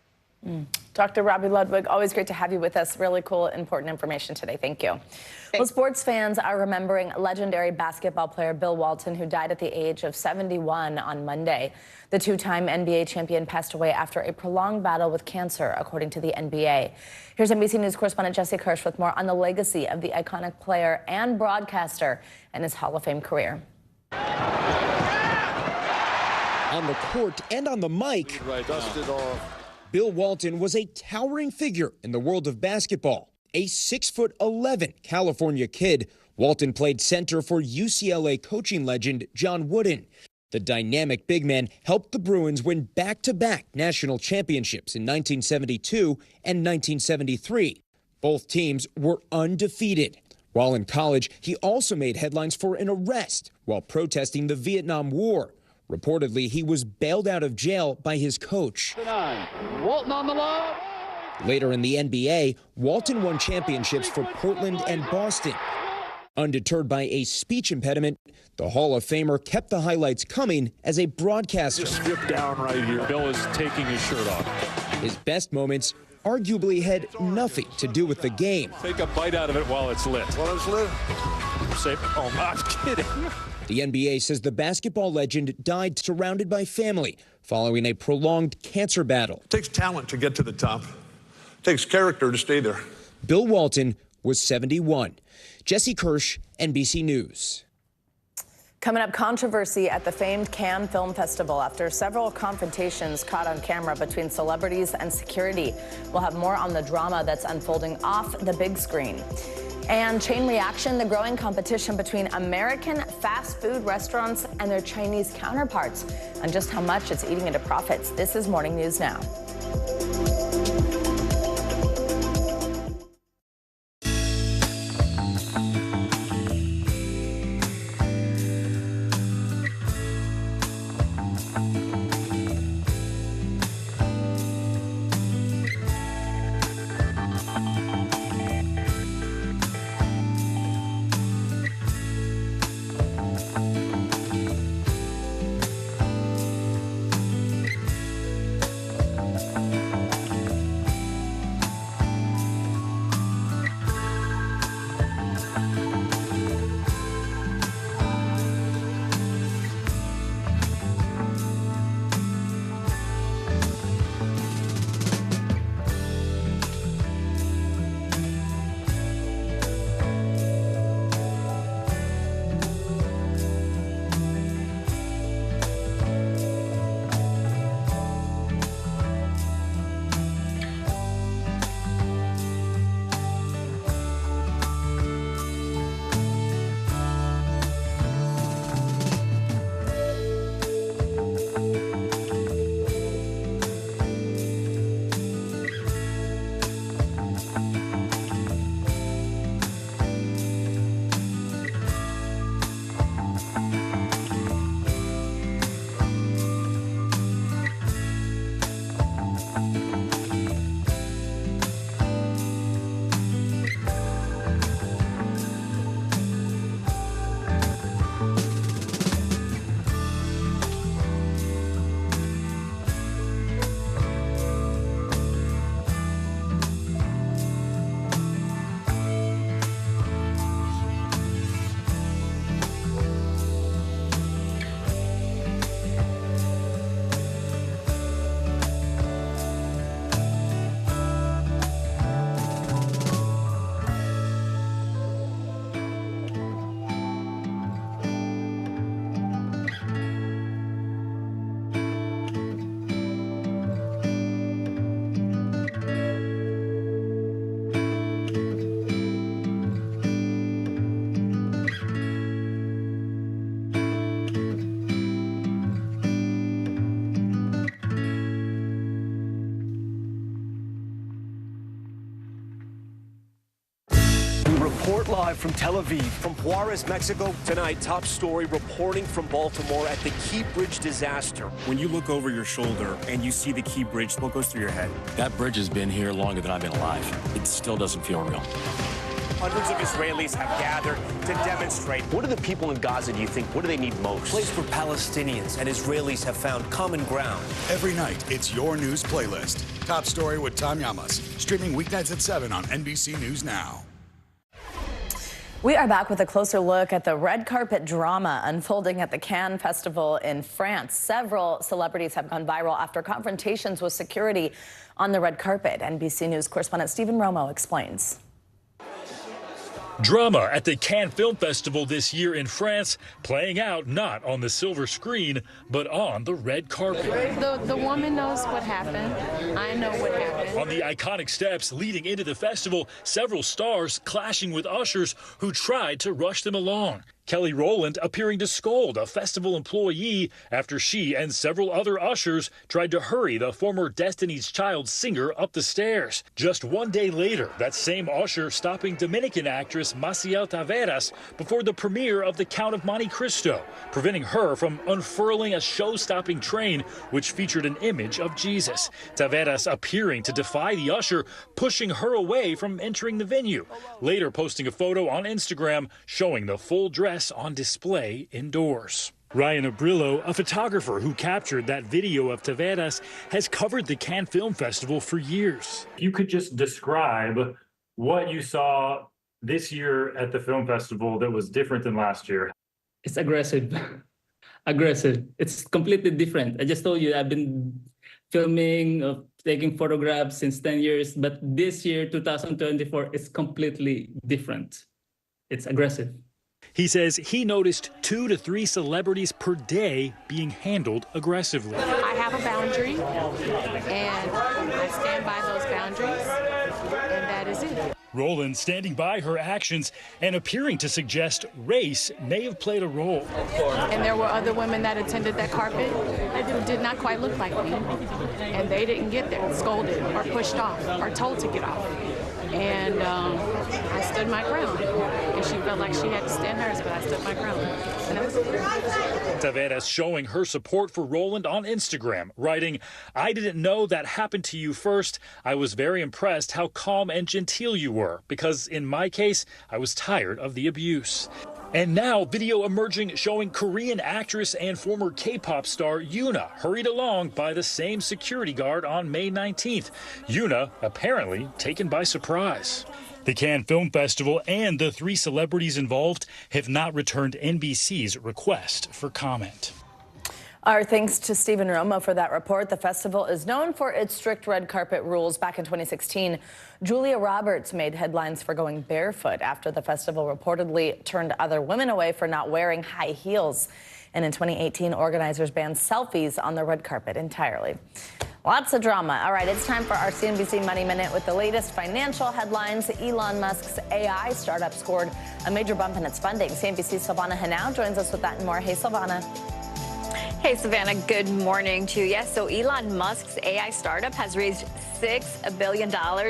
Dr. Robbie Ludwig, always great to have you with us. Really cool, important information today. Thank you. Well, sports fans are remembering legendary basketball player Bill Walton, who died at the age of 71 on Monday. The two-time NBA champion passed away after a prolonged battle with cancer, according to the NBA. Here's NBC News correspondent Jesse Kirsch with more on the legacy of the iconic player and broadcaster and his Hall of Fame career. On the court and on the mic, dusted off. Bill Walton was a towering figure in the world of basketball. A 6'11" California kid, Walton played center for UCLA coaching legend John Wooden. The dynamic big man helped the Bruins win back-to-back national championships in 1972 and 1973. Both teams were undefeated. While in college, he also made headlines for an arrest while protesting the Vietnam War. Reportedly, he was bailed out of jail by his coach. Walton on the line. Later in the NBA, Walton won championships for Portland and Boston. Undeterred by a speech impediment, the Hall of Famer kept the highlights coming as a broadcaster. Just strip down right here. Bill is taking his shirt off. His best moments arguably had nothing to do with the game. Take a bite out of it while it's lit. While it's lit? Oh, I'm kidding. The NBA says the basketball legend died surrounded by family following a prolonged cancer battle. It takes talent to get to the top. It takes character to stay there. Bill Walton was 71. Jesse Kirsch, NBC News. Coming up, controversy at the famed Cannes Film Festival after several confrontations caught on camera between celebrities and security. We'll have more on the drama that's unfolding off the big screen. And chain reaction, the growing competition between American fast food restaurants and their Chinese counterparts, and just how much it's eating into profits. This is Morning News Now. report live from Tel Aviv. From Juarez, Mexico. Tonight, top story reporting from Baltimore at the Key Bridge disaster. When you look over your shoulder and you see the Key Bridge, what goes through your head? That bridge has been here longer than I've been alive. It still doesn't feel real. Hundreds of Israelis have gathered to demonstrate. What do the people in Gaza, do you think, what do they need most? A place where Palestinians and Israelis have found common ground. Every night, it's your news playlist. Top Story with Tom Llamas. Streaming weeknights at 7 on NBC News Now. We are back with a closer look at the red carpet drama unfolding at the Cannes Festival in France. Several celebrities have gone viral after confrontations with security on the red carpet. NBC News correspondent Stephen Romo explains. Drama at the Cannes Film Festival this year in France, playing out not on the silver screen, but on the red carpet. The woman knows what happened. I know what happened. On the iconic steps leading into the festival, several stars clashing with ushers who tried to rush them along. Kelly Rowland appearing to scold a festival employee after she and several other ushers tried to hurry the former Destiny's Child singer up the stairs. Just one day later, that same usher stopping Dominican actress Maciel Taveras before the premiere of The Count of Monte Cristo, preventing her from unfurling a show-stopping train which featured an image of Jesus. Taveras appearing to defy the usher, pushing her away from entering the venue, later posting a photo on Instagram showing the full dress on display indoors. Ryan Abrillo, a photographer who captured that video of Taveras, has covered the Cannes Film Festival for years. You could just describe what you saw this year at the film festival that was different than last year. It's aggressive. Aggressive. It's completely different. I just told you I've been filming, taking photographs since 10 years, but this year, 2024, is completely different. It's aggressive. He says he noticed 2 to 3 celebrities per day being handled aggressively. I have a boundary, and I stand by those boundaries, and that is it. Rowland standing by her actions and appearing to suggest race may have played a role. And there were other women that attended that carpet that did not quite look like me, and they didn't get there, scolded or pushed off or told to get off. And I stood my ground. And she felt like she had to stand hers, but I stood my ground. And that was it. Taveras showing her support for Rowland on Instagram, writing, "I didn't know that happened to you first. I was very impressed how calm and genteel you were, because in my case, I was tired of the abuse." And now, video emerging showing Korean actress and former K-pop star Yoona hurried along by the same security guard on May 19th. Yoona apparently taken by surprise. The Cannes Film Festival and the 3 celebrities involved have not returned NBC's request for comment. Our thanks to Stephen Romo for that report. The festival is known for its strict red carpet rules. Back in 2016, Julia Roberts made headlines for going barefoot after the festival reportedly turned other women away for not wearing high heels. And in 2018, organizers banned selfies on the red carpet entirely. Lots of drama. All right, it's time for our CNBC Money Minute with the latest financial headlines. Elon Musk's AI startup scored a major bump in its funding. CNBC's Silvana Henao joins us with that and more. Hey, Silvana. Hey, Savannah, good morning to you. Yes, so Elon Musk's AI startup has raised $6 billion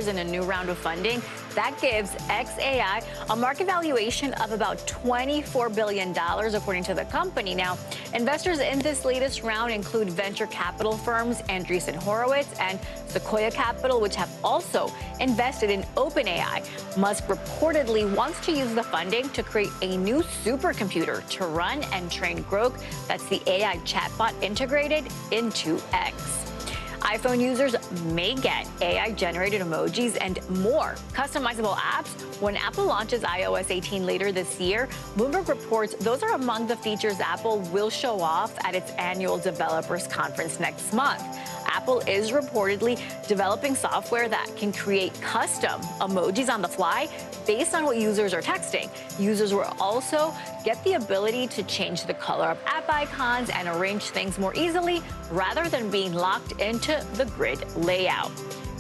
in a new round of funding. That gives xAI a market valuation of about $24 billion, according to the company. Now, investors in this latest round include venture capital firms Andreessen Horowitz and Sequoia Capital, which have also invested in OpenAI. Musk reportedly wants to use the funding to create a new supercomputer to run and train Grok. That's the AI chatbot integrated into X. iPhone users may get AI-generated emojis and more customizable apps when Apple launches iOS 18 later this year. Bloomberg reports those are among the features Apple will show off at its annual developers conference next month. Apple is reportedly developing software that can create custom emojis on the fly based on what users are texting. Users will also get the ability to change the color of app icons and arrange things more easily rather than being locked into the grid layout.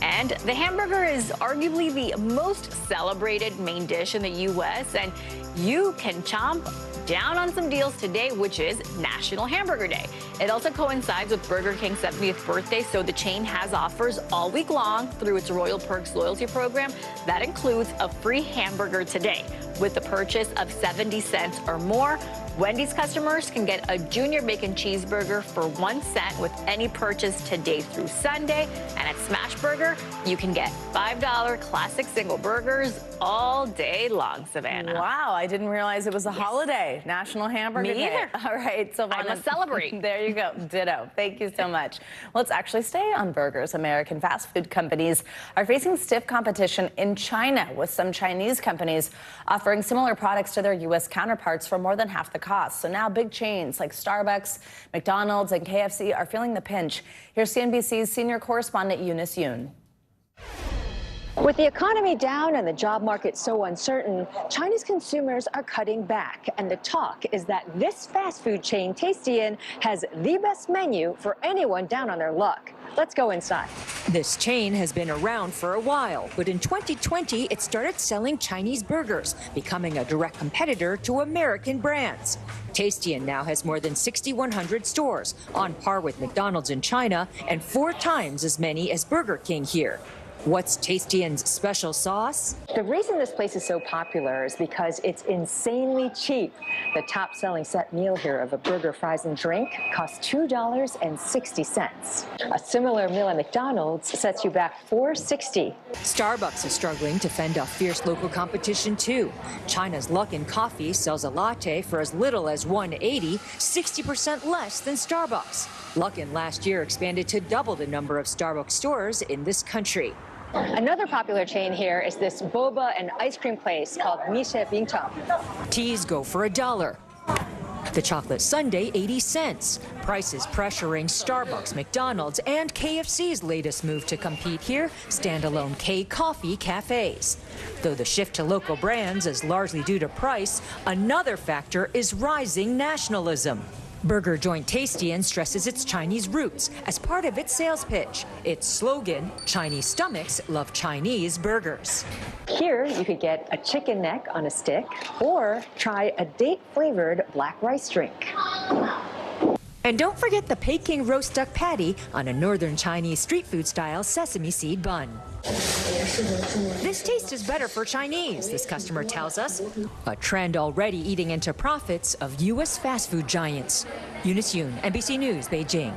And the hamburger is arguably the most celebrated main dish in the U.S., and you can chomp down on some deals today, which is National Hamburger Day. It also coincides with Burger King's 70th birthday, so the chain has offers all week long through its Royal Perks loyalty program. That includes a free hamburger today with the purchase of 70 cents or more. Wendy's customers can get a junior bacon cheeseburger for 1 cent with any purchase today through Sunday. And at Smashburger, you can get $5 classic single burgers all day long, Savannah. Wow, I didn't realize it was a holiday, National Hamburger Day. Me either. All right, so I must celebrate. There you go, ditto. Thank you so much. Let's actually stay on burgers. American fast food companies are facing stiff competition in China, with some Chinese companies offering similar products to their U.S. counterparts for more than half the cost. So now big chains like Starbucks, McDonald's, and KFC are feeling the pinch. Here's CNBC's senior correspondent Eunice Yoon. With the economy down and the job market so uncertain, Chinese consumers are cutting back. And the talk is that this fast food chain, Tastian, has the best menu for anyone down on their luck. Let's go inside. This chain has been around for a while, but in 2020, it started selling Chinese burgers, becoming a direct competitor to American brands. Tastian now has more than 6,100 stores, on par with McDonald's in China and 4 times as many as Burger King here. What's Tastian's special sauce? The reason this place is so popular is because it's insanely cheap. The top-selling set meal here of a burger, fries, and drink costs $2.60. A similar meal at McDonald's sets you back $4.60. Starbucks is struggling to fend off fierce local competition, too. China's Luckin Coffee sells a latte for as little as $1.80, 60% less than Starbucks. Luckin last year expanded to double the number of Starbucks stores in this country. Another popular chain here is this boba and ice cream place called Mishe Bingtang. Teas go for $1. The chocolate sundae, 80 cents. Prices pressuring Starbucks, McDonald's, and KFC's latest move to compete here, standalone K-Coffee cafes. Though the shift to local brands is largely due to price, another factor is rising nationalism. Burger joint Tastian stresses its Chinese roots as part of its sales pitch. Its slogan, Chinese stomachs love Chinese burgers. Here, you could get a chicken neck on a stick or try a date-flavored black rice drink. And don't forget the Peking roast duck patty on a northern Chinese street food style sesame seed bun. This taste is better for Chinese, this customer tells us. A trend already eating into profits of U.S. fast food giants. Eunice Yoon, NBC News, Beijing.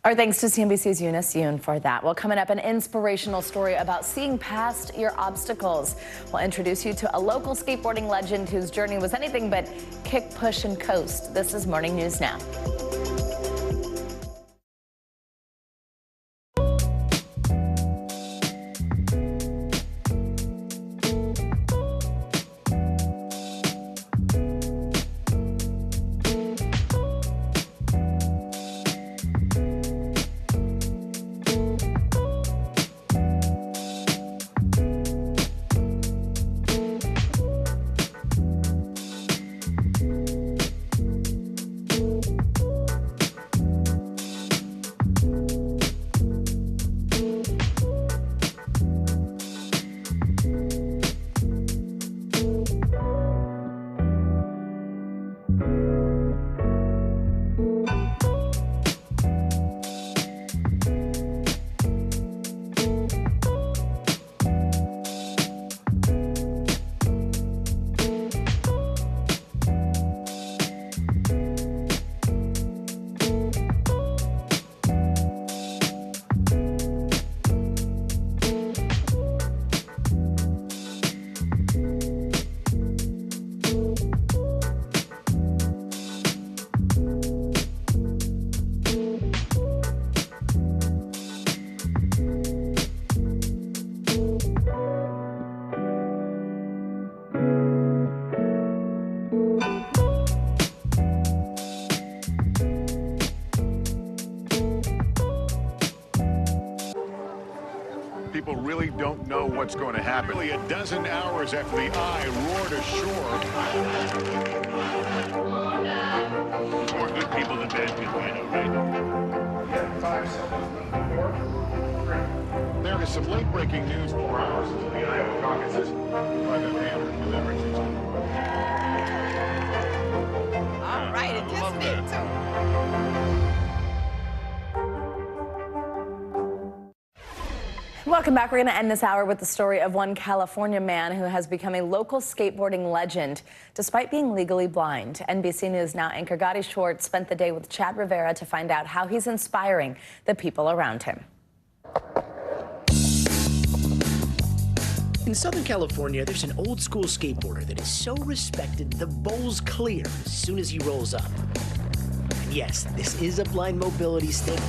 Our thanks to CNBC's Eunice Yoon for that. Well, coming up, an inspirational story about seeing past your obstacles. We'll introduce you to a local skateboarding legend whose journey was anything but kick, push, and coast. This is Morning News Now. People really don't know what's going to happen. Nearly a dozen hours after the eye roared ashore. More good people than bad people, you know, right? 5, 7, 4, 3. to some late-breaking news 4 hours into the Iowa caucuses. All right, it just me too. Welcome back. We're going to end this hour with the story of one California man who has become a local skateboarding legend despite being legally blind. NBC News Now anchor Gotti Schwartz spent the day with Chad Rivera to find out how he's inspiring the people around him. In Southern California, there's an old school skateboarder that is so respected the bowl's clear as soon as he rolls up. And yes, this is a blind mobility stick.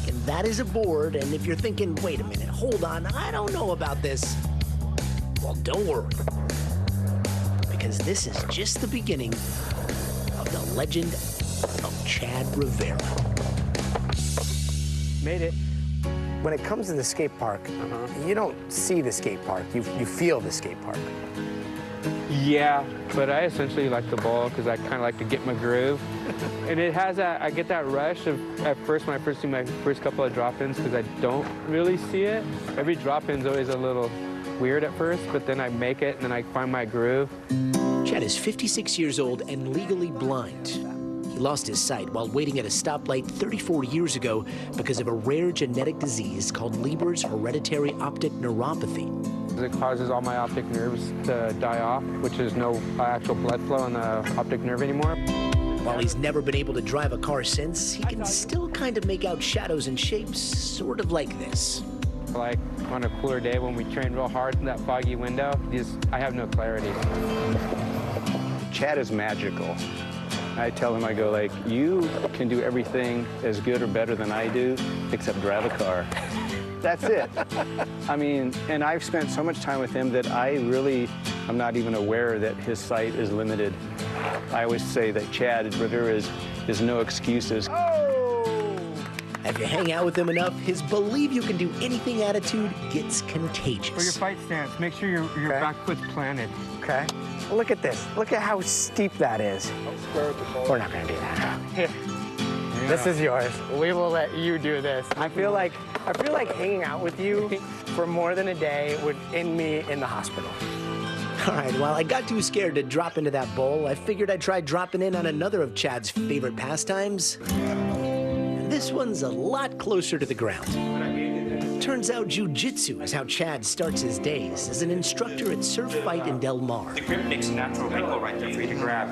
And that is a board, and if you're thinking, wait a minute, hold on, I don't know about this, well, don't worry. Because this is just the beginning of the legend of Chad Rivera. Made it. When it comes to the skate park, you don't see the skate park, you feel the skate park. Yeah, but I essentially like the bowl because I kind of like to get my groove. And it has that, I get that rush of, at first, when I first do my first couple of drop-ins, because I don't really see it. Every drop-in's always a little weird at first, but then I make it and then I find my groove. Chad is 56 years old and legally blind. He lost his sight while waiting at a stoplight 34 years ago because of a rare genetic disease called Leber's hereditary optic neuropathy. It causes all my optic nerves to die off, which is no actual blood flow in the optic nerve anymore. While he's never been able to drive a car since, he can still kind of make out shadows and shapes, sort of like this. Like on a cooler day when we train real hard in that foggy window, I have no clarity. Chad is magical. I tell him, I go like, you can do everything as good or better than I do, except drive a car. That's it. I mean, and I've spent so much time with him that I really am not even aware that his sight is limited. I always say that Chad Rivera is no excuses. If you hang out with him enough, his believe you can do anything attitude gets contagious. For your fight stance, make sure your back foot's planted. Okay. Look at this. Look at how steep that is. We're not going to do that. Here. Yeah. This is yours. We will let you do this. I feel like hanging out with you for more than a day would end me in the hospital. All right, while I got too scared to drop into that bowl, I figured I'd try dropping in on another of Chad's favorite pastimes. And this one's a lot closer to the ground. Turns out jiu-jitsu is how Chad starts his days as an instructor at Surf Fight in Del Mar. The grip makes a natural angle right there for you to grab.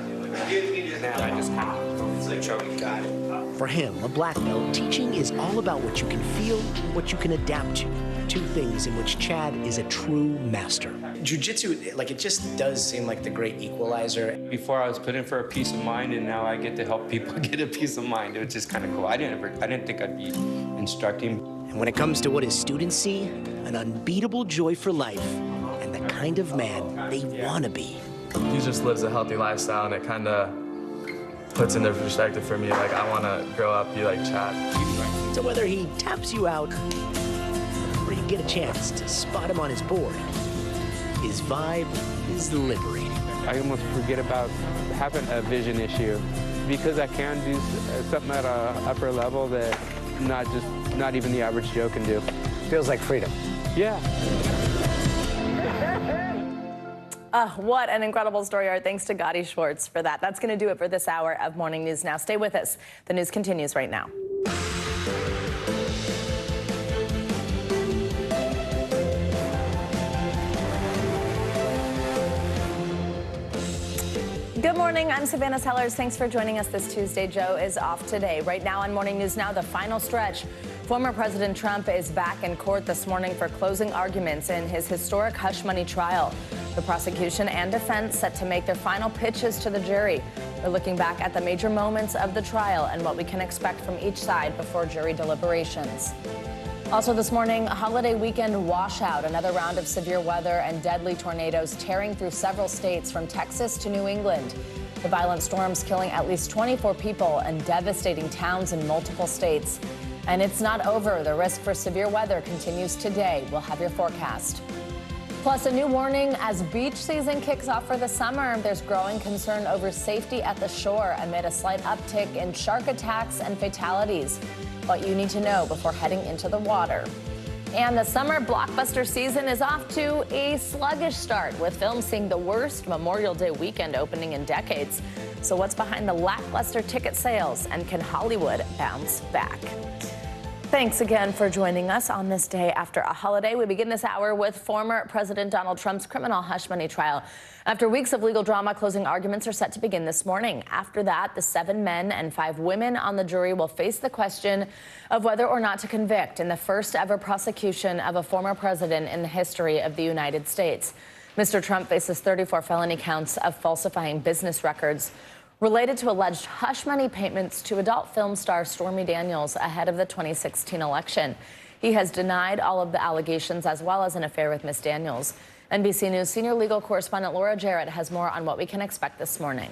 Now I just kind of choke. Got it. For him, a black belt, teaching is all about what you can feel and what you can adapt to. Two things in which Chad is a true master. Jiu-jitsu, like, it just does seem like the great equalizer. Before I was put in for a peace of mind, and now I get to help people get a peace of mind, which is kind of cool. I didn't think I'd be instructing. And when it comes to what his students see, an unbeatable joy for life and the kind of man they want to be. He just lives a healthy lifestyle, and it kind of puts into perspective for me, like, I want to grow up, be like Chad. So whether he taps you out or you get a chance to spot him on his board, his vibe is liberating. I almost forget about having a vision issue because I can do something at an upper level that not even the average Joe can do. Feels like freedom. Yeah. What an incredible story. Our thanks to Gotti Schwartz for that. That's going to do it for this hour of Morning News Now. Stay with us. The news continues right now. Good morning. I'm Savannah Sellers. Thanks for joining us this Tuesday. Joe is off today. Right now on Morning News Now, the final stretch. Former President Trump is back in court this morning for closing arguments in his historic hush money trial. The prosecution and defense set to make their final pitches to the jury. We're looking back at the major moments of the trial and what we can expect from each side before jury deliberations. Also this morning, a holiday weekend washout, another round of severe weather and deadly tornadoes tearing through several states from Texas to New England. The violent storms killing at least 24 people and devastating towns in multiple states. And it's not over. The risk for severe weather continues today. We'll have your forecast. Plus, a new warning as beach season kicks off for the summer. There's growing concern over safety at the shore amid a slight uptick in shark attacks and fatalities. What you need to know before heading into the water. And the summer blockbuster season is off to a sluggish start, with films seeing the worst Memorial Day weekend opening in decades. So what's behind the lackluster ticket sales, and can Hollywood bounce back? Thanks again for joining us on this day after a holiday. We begin this hour with former President Donald Trump's criminal hush money trial. After weeks of legal drama, closing arguments are set to begin this morning. After that, the 7 men and 5 women on the jury will face the question of whether or not to convict in the first ever prosecution of a former president in the history of the United States. Mr. Trump faces 34 felony counts of falsifying business records related to alleged hush money payments to adult film star Stormy Daniels ahead of the 2016 election. He has denied all of the allegations, as well as an affair with Ms. Daniels. NBC News senior legal correspondent Laura Jarrett has more on what we can expect this morning.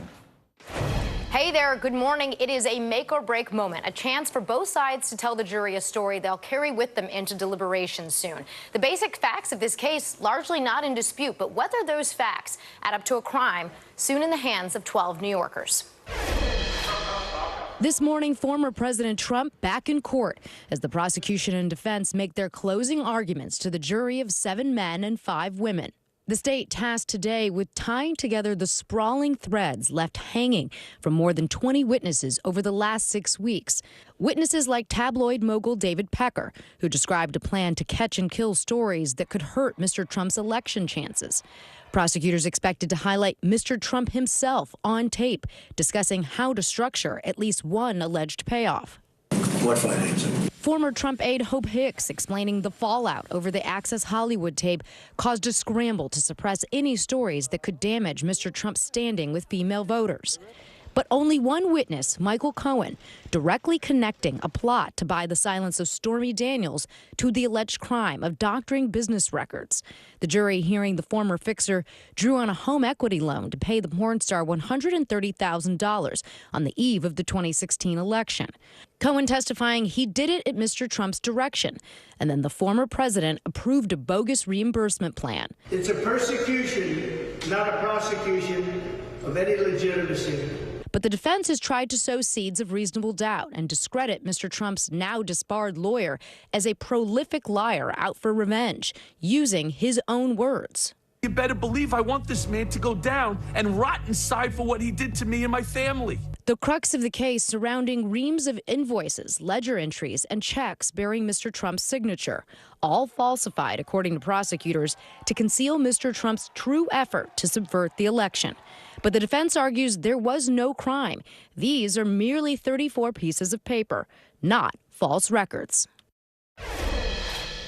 Hey there, good morning. It is a make or break moment, a chance for both sides to tell the jury a story they'll carry with them into deliberations soon. The basic facts of this case largely not in dispute, but whether those facts add up to a crime soon in the hands of 12 New Yorkers. This morning, former President Trump back in court as the prosecution and defense make their closing arguments to the jury of 7 men and 5 women. The state tasked today with tying together the sprawling threads left hanging from more than 20 witnesses over the last 6 weeks. Witnesses like tabloid mogul David Pecker, who described a plan to catch and kill stories that could hurt Mr. Trump's election chances. Prosecutors expected to highlight Mr. Trump himself on tape, discussing how to structure at least one alleged payoff. What financing? Former Trump aide Hope Hicks explaining the fallout over the Access Hollywood tape caused a scramble to suppress any stories that could damage Mr. Trump's standing with female voters. But only one witness, Michael Cohen, directly connecting a plot to buy the silence of Stormy Daniels to the alleged crime of doctoring business records. The jury, hearing the former fixer, drew on a home equity loan to pay the porn star $130,000 on the eve of the 2016 election. Cohen testifying he did it at Mr. Trump's direction, and then the former president approved a bogus reimbursement plan. It's a persecution, not a prosecution of any legitimacy. But the defense has tried to sow seeds of reasonable doubt and discredit Mr. Trump's now disbarred lawyer as a prolific liar out for revenge, using his own words. You better believe I want this man to go down and rot inside for what he did to me and my family. The crux of the case surrounding reams of invoices, ledger entries, and checks bearing Mr. Trump's signature, all falsified, according to prosecutors, to conceal Mr. Trump's true effort to subvert the election. But the defense argues there was no crime. These are merely 34 pieces of paper, not false records.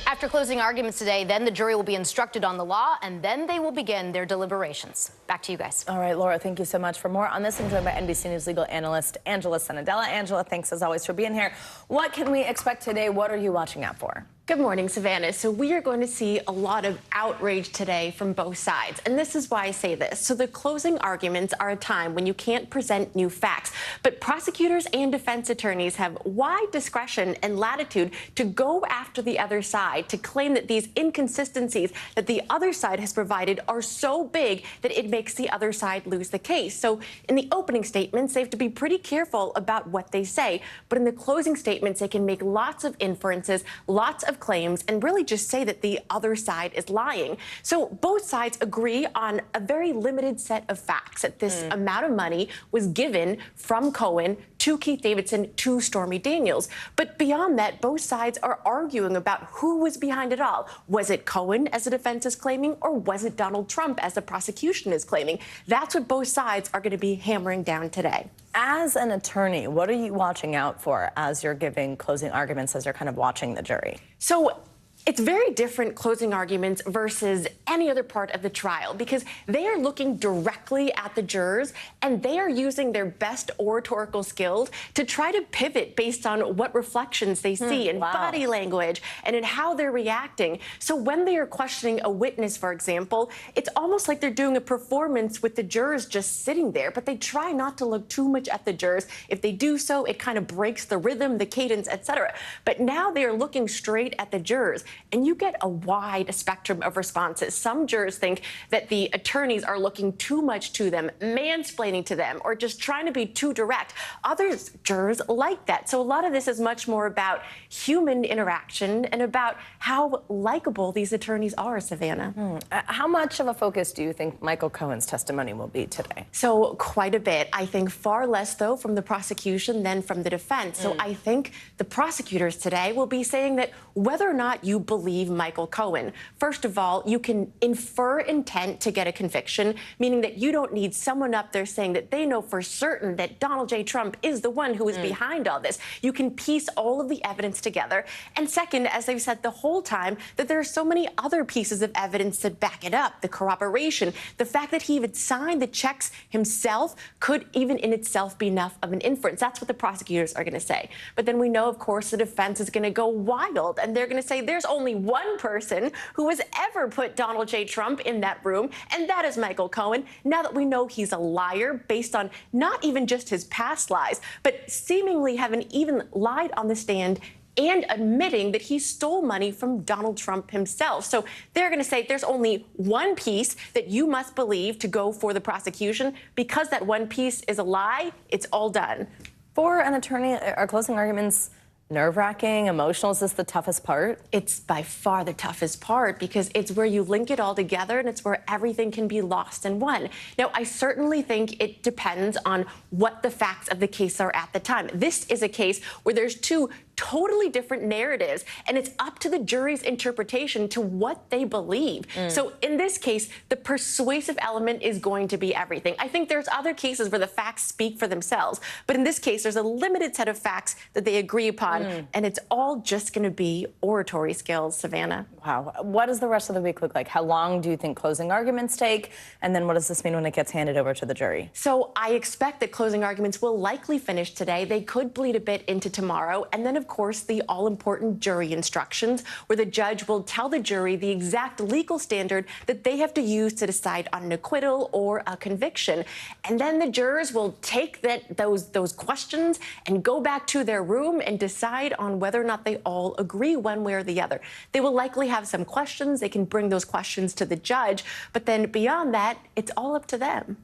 After closing arguments today, then the jury will be instructed on the law, and then they will begin their deliberations. Back to you guys. All right, Laura, thank you so much. For more on this, I'm joined by NBC News legal analyst Angela Sanadella. Angela, thanks as always for being here. What can we expect today? What are you watching out for? Good morning, Savannah. So we are going to see a lot of outrage today from both sides. And this is why I say this. So the closing arguments are a time when you can't present new facts. But prosecutors and defense attorneys have wide discretion and latitude to go after the other side, to claim that these inconsistencies that the other side has provided are so big that it makes the other side lose the case. So in the opening statements, they have to be pretty careful about what they say. But in the closing statements, they can make lots of inferences, lots of claims, and really just say that the other side is lying. So both sides agree on a very limited set of facts, that this amount of money was given from Cohen to Keith Davidson to Stormy Daniels. But beyond that, both sides are arguing about who was behind it all. Was it Cohen, as the defense is claiming, or was it Donald Trump, as the prosecution is claiming? That's what both sides are going to be hammering down today. As an attorney, what are you watching out for as you're giving closing arguments, as you're kind of watching the jury? So it's very different closing arguments versus any other part of the trial, because they are looking directly at the jurors and they are using their best oratorical skills to try to pivot based on what reflections they see in body language and in how they're reacting. So when they are questioning a witness, for example, it's almost like they're doing a performance with the jurors just sitting there, but they try not to look too much at the jurors. If they do so, it kind of breaks the rhythm, the cadence, etc. But now they are looking straight at the jurors. and you get a wide spectrum of responses. Some jurors think that the attorneys are looking too much to them, mansplaining to them, or just trying to be too direct. Others jurors like that. So a lot of this is much more about human interaction and about how likable these attorneys are, Savannah. How much of a focus do you think Michael Cohen's testimony will be today? So quite a bit. I think far less, though, from the prosecution than from the defense. So I think the prosecutors today will be saying that whether or not you believe Michael Cohen, first of all, you can infer intent to get a conviction, meaning that you don't need someone up there saying that they know for certain that Donald J. Trump is the one who is behind all this. You can piece all of the evidence together. And second, as they've said the whole time, that there are so many other pieces of evidence that back it up. The corroboration, the fact that he even signed the checks himself could even in itself be enough of an inference. That's what the prosecutors are going to say. But then we know, of course, the defense is going to go wild, and they're going to say there's only one person who has ever put Donald J. Trump in that room, and that is Michael Cohen. Now that we know he's a liar based on not even just his past lies, but seemingly having even lied on the stand and admitting that he stole money from Donald Trump himself. So they're going to say there's only one piece that you must believe to go for the prosecution. Because that one piece is a lie, it's all done. For an attorney, are closing arguments nerve-wracking, emotional? Is this the toughest part? It's by far the toughest part because it's where you link it all together and it's where everything can be lost in one. Now, I certainly think it depends on what the facts of the case are at the time. This is a case where there's two totally different narratives, and it's up to the jury's interpretation to what they believe. So in this case, the persuasive element is going to be everything. I think there's other cases where the facts speak for themselves, but in this case, there's a limited set of facts that they agree upon, and it's all just going to be oratory skills, Savannah. Wow. What does the rest of the week look like? How long do you think closing arguments take? And then what does this mean when it gets handed over to the jury? So I expect that closing arguments will likely finish today. They could bleed a bit into tomorrow. And then, of course, the all-important jury instructions, where the judge will tell the jury the exact legal standard that they have to use to decide on an acquittal or a conviction. And then the jurors will take those questions and go back to their room and decide on whether or not they all agree one way or the other. They will likely have some questions. They can bring those questions to the judge. But then beyond that, it's all up to them.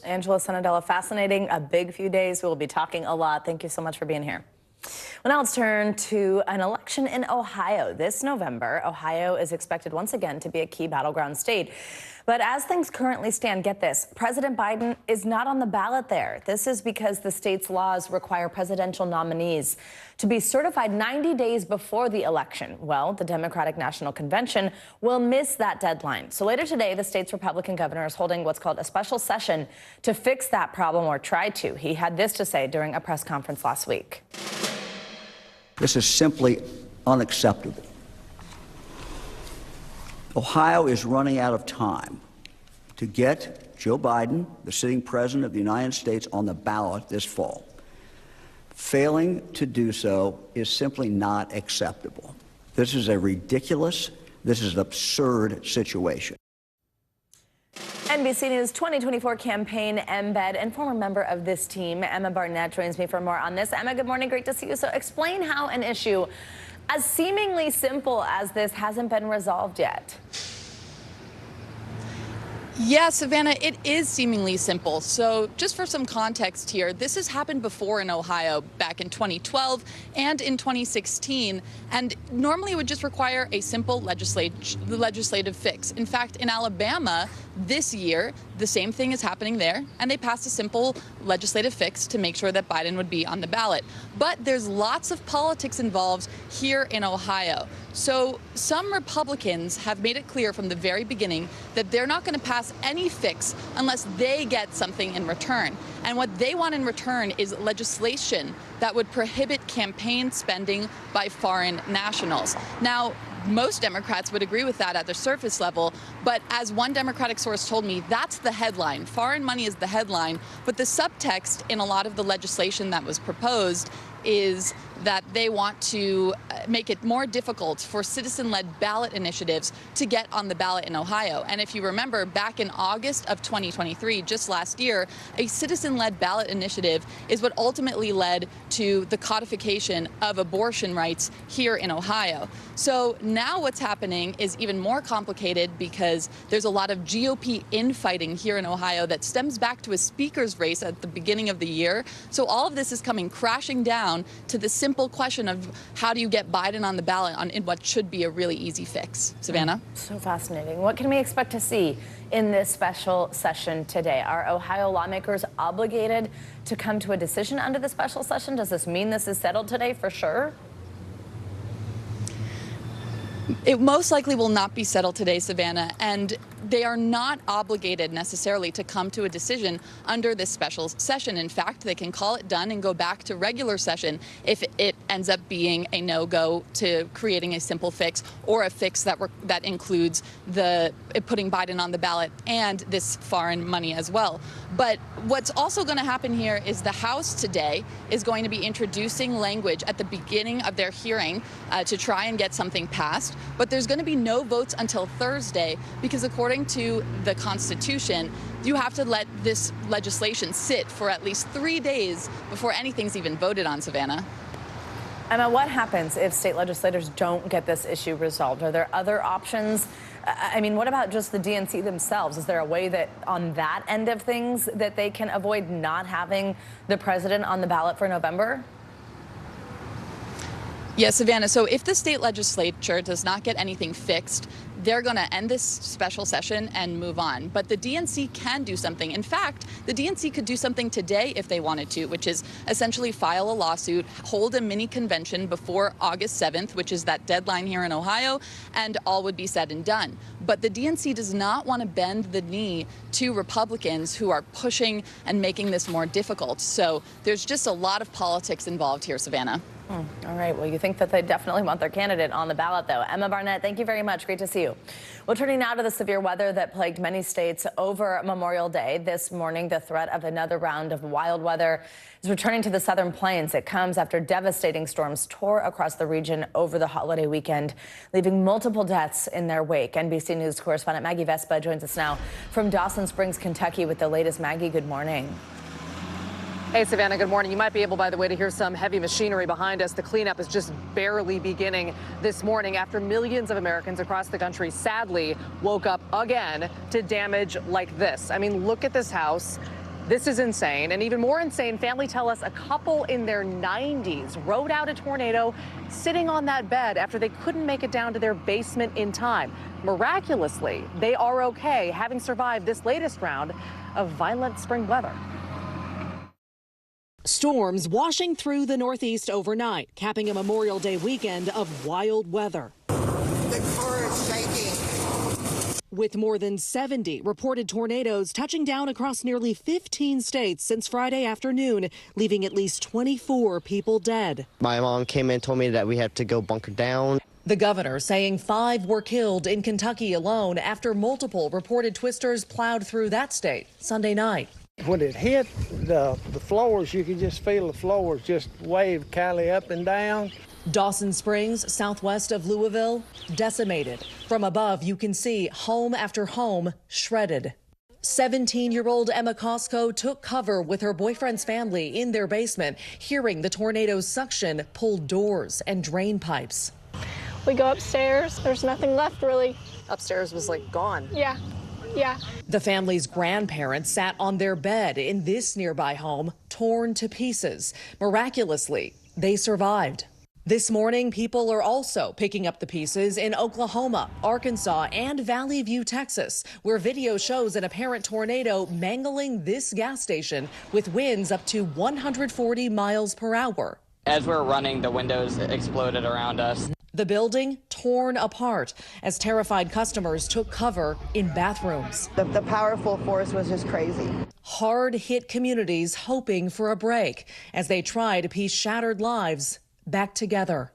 Angela Sanadella, fascinating. A big few days. We will be talking a lot. Thank you so much for being here. Well, now let's turn to an election in Ohio. This November, Ohio is expected once again to be a key battleground state. But as things currently stand, get this, President Biden is not on the ballot there. This is because the state's laws require presidential nominees to be certified 90 days before the election. Well, the Democratic National Convention will miss that deadline. So later today, the state's Republican governor is holding what's called a special session to fix that problem, or try to. He had this to say during a press conference last week. This is simply unacceptable. Ohio is running out of time to get Joe Biden, the sitting president of the United States, on the ballot this fall. Failing to do so is simply not acceptable. This is a ridiculous, this is an absurd situation. NBC News 2024 campaign embed and former member of this team, Emma Barnett, joins me for more on this. Emma, good morning. Great to see you. So explain how an issue as seemingly simple as this hasn't been resolved yet. Yeah, Savannah, it is seemingly simple. So just for some context here, this has happened before in Ohio back in 2012 and in 2016. And normally it would just require a simple legislative fix. In fact, in Alabama this year, the same thing is happening there. And they passed a simple legislative fix to make sure that Biden would be on the ballot. But there's lots of politics involved here in Ohio. So some Republicans have made it clear from the very beginning that they're not going to pass any fix unless they get something in return. And what they want in return is legislation that would prohibit campaign spending by foreign nationals. Now, most Democrats would agree with that at the surface level, but as one Democratic source told me, that's the headline. Foreign money is the headline, but the subtext in a lot of the legislation that was proposed is that they want to make it more difficult for citizen-led ballot initiatives to get on the ballot in Ohio. And if you remember, back in August of 2023, just last year, a citizen-led ballot initiative is what ultimately led to the codification of abortion rights here in Ohio. So now what's happening is even more complicated because there's a lot of GOP infighting here in Ohio that stems back to a speaker's race at the beginning of the year. So all of this is coming crashing down to the simple question of how do you get Biden on the ballot in what should be a really easy fix. Savannah? So fascinating. What can we expect to see in this special session today? Are Ohio lawmakers obligated to come to a decision under the special session? Does this mean this is settled today for sure? It most likely will not be settled today, Savannah, and they are not obligated necessarily to come to a decision under this special session. In fact, they can call it done and go back to regular session if it ends up being a no-go to creating a simple fix or a fix that includes putting Biden on the ballot and this foreign money as well. But what's also going to happen here is the House today is going to be introducing language at the beginning of their hearing to try and get something passed. But there's going to be no votes until Thursday because according to the Constitution, you have to let this legislation sit for at least 3 days before anything's even voted on, Savannah. Emma, what happens if state legislators don't get this issue resolved? Are there other options? I mean, what about just the DNC themselves? Is there a way that on that end of things that they can avoid not having the president on the ballot for November? Yes, Savannah. So if the state legislature does not get anything fixed, they're going to end this special session and move on. But the DNC can do something. In fact, the DNC could do something today if they wanted to, which is essentially file a lawsuit, hold a mini convention before August 7th, which is that deadline here in Ohio, and all would be said and done. But the DNC does not want to bend the knee to Republicans who are pushing and making this more difficult. So there's just a lot of politics involved here, Savannah. All right. Well, you think that they definitely want their candidate on the ballot, though. Emma Barnett, thank you very much. Great to see you. Well, turning now to the severe weather that plagued many states over Memorial Day. This morning, the threat of another round of wild weather is returning to the southern plains. It comes after devastating storms tore across the region over the holiday weekend, leaving multiple deaths in their wake. NBC News correspondent Maggie Vespa joins us now from Dawson Springs, Kentucky with the latest. Maggie, good morning. Hey, Savannah, good morning. You might be able, by the way, to hear some heavy machinery behind us. The cleanup is just barely beginning this morning after millions of Americans across the country sadly woke up again to damage like this. I mean, look at this house. This is insane. And even more insane, family tell us a couple in their 90s rode out a tornado sitting on that bed after they couldn't make it down to their basement in time. Miraculously, they are okay, having survived this latest round of violent spring weather. Storms washing through the Northeast overnight, capping a Memorial Day weekend of wild weather. The car is shaking. With more than 70 reported tornadoes touching down across nearly 15 states since Friday afternoon, leaving at least 24 people dead. My mom came in and told me that we had to go bunker down. The governor saying 5 were killed in Kentucky alone after multiple reported twisters plowed through that state Sunday night. When it hit the floors, you could just feel the floors just wave Cali up and down. Dawson Springs, southwest of Louisville, decimated. From above, you can see home after home shredded. 17-year-old Emma Costco took cover with her boyfriend's family in their basement, hearing the tornado's suction pull doors and drain pipes. We go upstairs. There's nothing left, really. Upstairs was like gone. Yeah. The family's grandparents sat on their bed in this nearby home, torn to pieces. Miraculously, they survived. This morning, people are also picking up the pieces in Oklahoma, Arkansas, and Valley View, Texas, where video shows an apparent tornado mangling this gas station with winds up to 140 miles per hour. As we were running, the windows exploded around us. The building torn apart as terrified customers took cover in bathrooms. The powerful force was just crazy. Hard-hit communities hoping for a break as they try to piece shattered lives back together.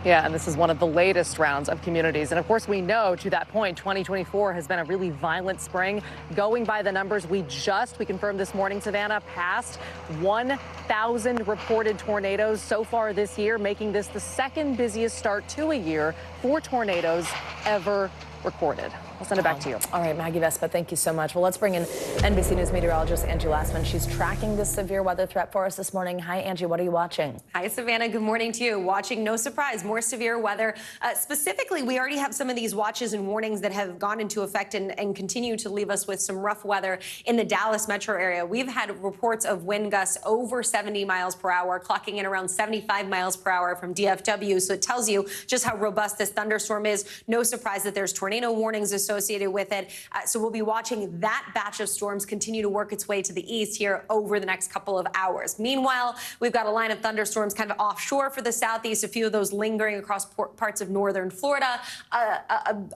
Yeah, and this is one of the latest rounds of communities. And of course, we know to that point, 2024 has been a really violent spring. Going by the numbers we confirmed this morning, Savannah, passed 1,000 reported tornadoes so far this year, making this the second busiest start to a year for tornadoes ever recorded. I'll send it back to you. All right, Maggie Vespa, thank you so much. Well, let's bring in NBC News meteorologist Angie Lassman. She's tracking this severe weather threat for us this morning. Hi, Angie. What are you watching? Hi, Savannah. Good morning to you. Watching, no surprise, more severe weather. Specifically, we already have some of these watches and warnings that have gone into effect and continue to leave us with some rough weather in the Dallas metro area. We've had reports of wind gusts over 70 miles per hour, clocking in around 75 miles per hour from DFW. So it tells you just how robust this thunderstorm is. No surprise that there's tornado warnings associated with it. So we'll be watching that batch of storms continue to work its way to the east here over the next couple of hours. Meanwhile, we've got a line of thunderstorms kind of offshore for the southeast, a few of those lingering across parts of northern Florida.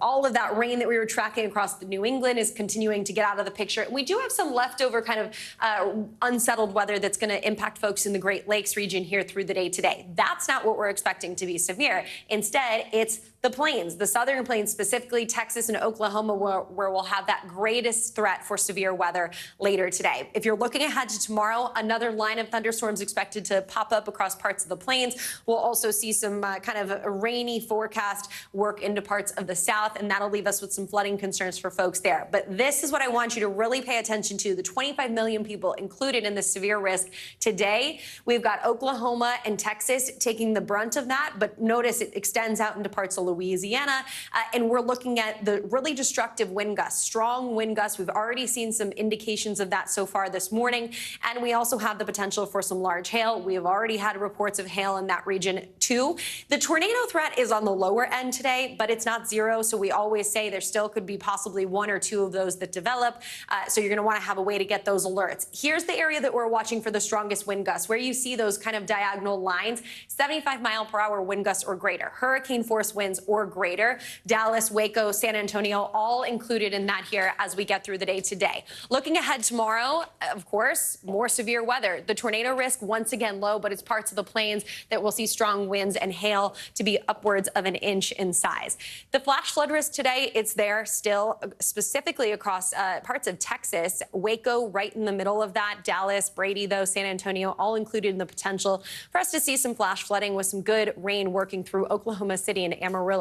All of that rain that we were tracking across New England is continuing to get out of the picture. We do have some leftover kind of unsettled weather that's going to impact folks in the Great Lakes region here through the day today. That's not what we're expecting to be severe. Instead, it's the plains, the southern plains, specifically Texas and Oklahoma, where we'll have that greatest threat for severe weather later today. If you're looking ahead to tomorrow, another line of thunderstorms expected to pop up across parts of the plains. We'll also see some kind of a rainy forecast work into parts of the south, and that'll leave us with some flooding concerns for folks there. But this is what I want you to really pay attention to, the 25 million people included in the severe risk today. We've got Oklahoma and Texas taking the brunt of that, but notice it extends out into parts of Louisiana, and we're looking at the really destructive wind gusts, strong wind gusts. We've already seen some indications of that so far this morning, and we also have the potential for some large hail. We have already had reports of hail in that region too. The tornado threat is on the lower end today, but it's not zero, so we always say there still could be possibly one or two of those that develop, so you're going to want to have a way to get those alerts. Here's the area that we're watching for the strongest wind gusts, where you see those kind of diagonal lines, 75-mile-per-hour wind gusts or greater, hurricane force winds or greater. Dallas, Waco, San Antonio, all included in that here as we get through the day today. Looking ahead tomorrow, of course, more severe weather. The tornado risk once again low, but it's parts of the plains that will see strong winds and hail to be upwards of an inch in size. The flash flood risk today, it's there still, specifically across parts of Texas. Waco right in the middle of that. Dallas, Brady, though, San Antonio, all included in the potential for us to see some flash flooding with some good rain working through Oklahoma City and Amarillo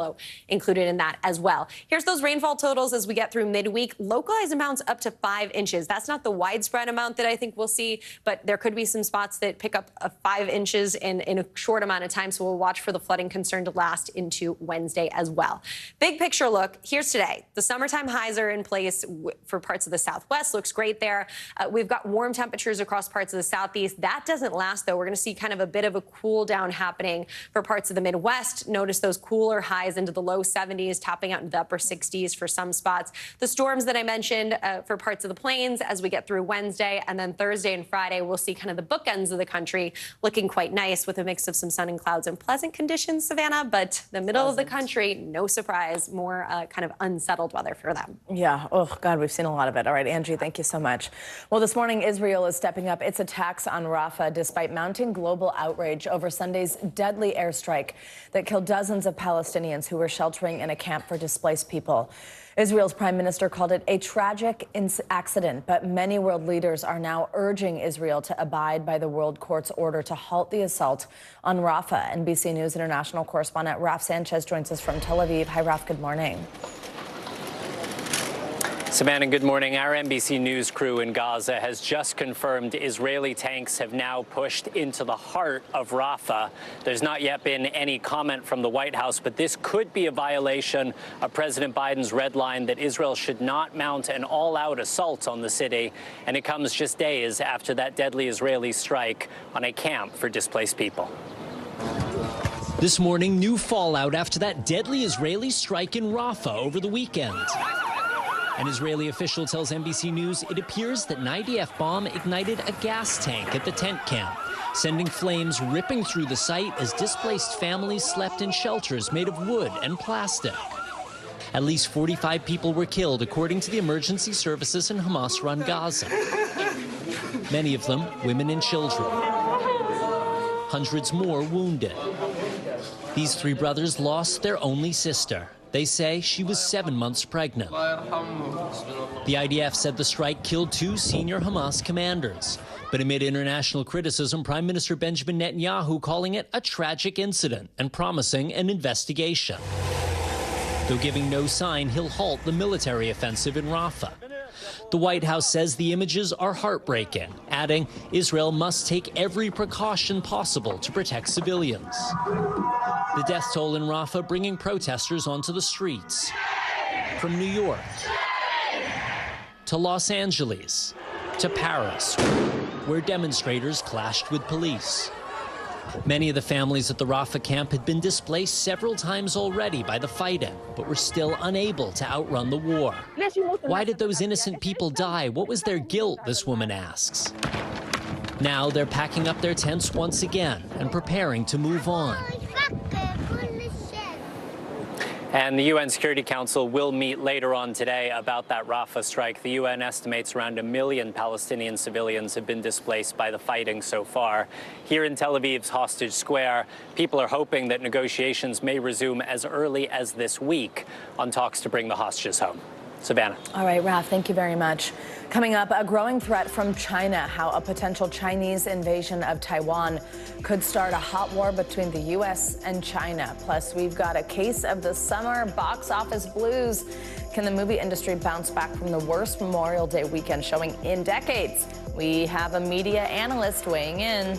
included in that as well. Here's those rainfall totals as we get through midweek. Localized amounts up to 5 inches. That's not the widespread amount that I think we'll see, but there could be some spots that pick up 5 inches in a short amount of time, so we'll watch for the flooding concern to last into Wednesday as well. Big picture look, here's today. The summertime highs are in place for parts of the Southwest. Looks great there. We've got warm temperatures across parts of the Southeast. That doesn't last, though. We're going to see kind of a bit of a cool down happening for parts of the Midwest. Notice those cooler highs into the low 70s, topping out into the upper 60s for some spots. The storms that I mentioned for parts of the plains as we get through Wednesday, and then Thursday and Friday, we'll see kind of the bookends of the country looking quite nice with a mix of some sun and clouds and pleasant conditions, Savannah, but the middle of the country, no surprise, more kind of unsettled weather for them. Yeah. Oh, God, we've seen a lot of it. All right, Angie, thank you so much. Well, this morning, Israel is stepping up its attacks on Rafah despite mounting global outrage over Sunday's deadly airstrike that killed dozens of Palestinians who were sheltering in a camp for displaced people. Israel's prime minister called it a tragic accident, but many world leaders are now urging Israel to abide by the World Court's order to halt the assault on Rafah. NBC News international correspondent Raf Sanchez joins us from Tel Aviv. Hi, Raf. Good morning. Savannah, good morning. Our NBC News crew in Gaza has just confirmed Israeli tanks have now pushed into the heart of Rafah. There's not yet been any comment from the White House, but this could be a violation of President Biden's red line that Israel should not mount an all-out assault on the city. And it comes just days after that deadly Israeli strike on a camp for displaced people. This morning, new fallout after that deadly Israeli strike in Rafah over the weekend. An Israeli official tells NBC News it appears that an IDF bomb ignited a gas tank at the tent camp, sending flames ripping through the site as displaced families slept in shelters made of wood and plastic. At least 45 people were killed, according to the emergency services in Hamas-run Gaza. Many of them women and children. Hundreds more wounded. These three brothers lost their only sister. They say she was 7 months pregnant. The IDF said the strike killed 2 senior Hamas commanders. But amid international criticism, Prime Minister Benjamin Netanyahu calling it a tragic incident and promising an investigation. Though giving no sign he'll halt the military offensive in Rafah. The White House says the images are heartbreaking, adding Israel must take every precaution possible to protect civilians. The death toll in Rafah bringing protesters onto the streets. From New York to Los Angeles to Paris, where demonstrators clashed with police. Many of the families at the Rafah camp had been displaced several times already by the fighting, but were still unable to outrun the war. Why did those innocent people die? What was their guilt, this woman asks. Now they're packing up their tents once again and preparing to move on. And the UN Security Council will meet later on today about that Rafah strike. The UN estimates around 1 million Palestinian civilians have been displaced by the fighting so far. Here in Tel Aviv's Hostage Square, people are hoping that negotiations may resume as early as this week on talks to bring the hostages home. Savannah. All right, Raf, thank you very much. Coming up, a growing threat from China, how a potential Chinese invasion of Taiwan could start a hot war between the U.S. and China. Plus, we've got a case of the summer box office blues. Can the movie industry bounce back from the worst Memorial Day weekend showing in decades? We have a media analyst weighing in.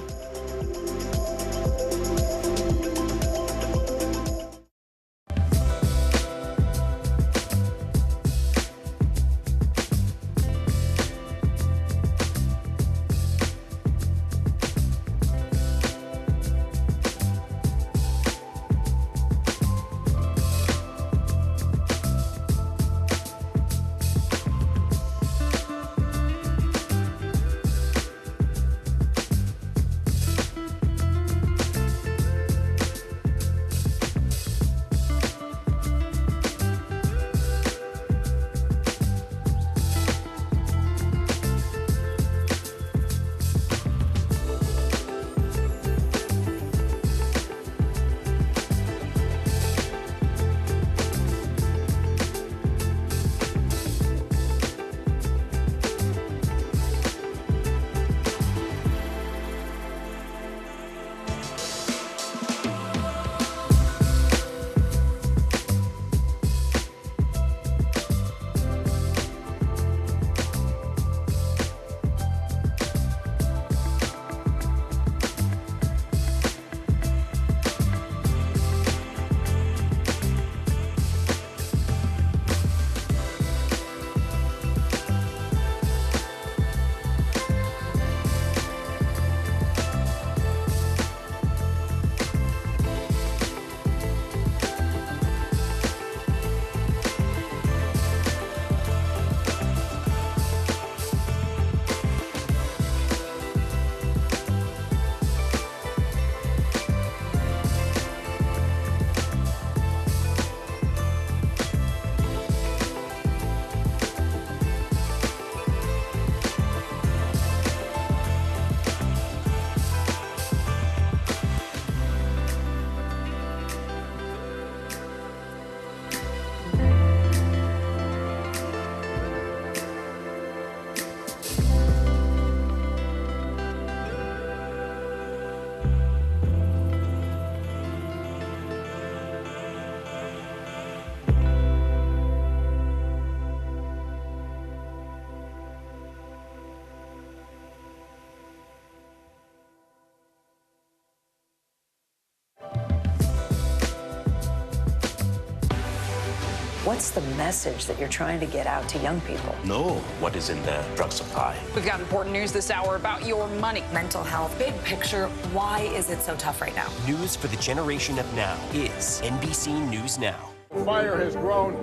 What's the message that you're trying to get out to young people? Know what is in the drug supply. We've got important news this hour about your money. Mental health, big picture, why is it so tough right now? News for the generation of now is NBC News Now. The fire has grown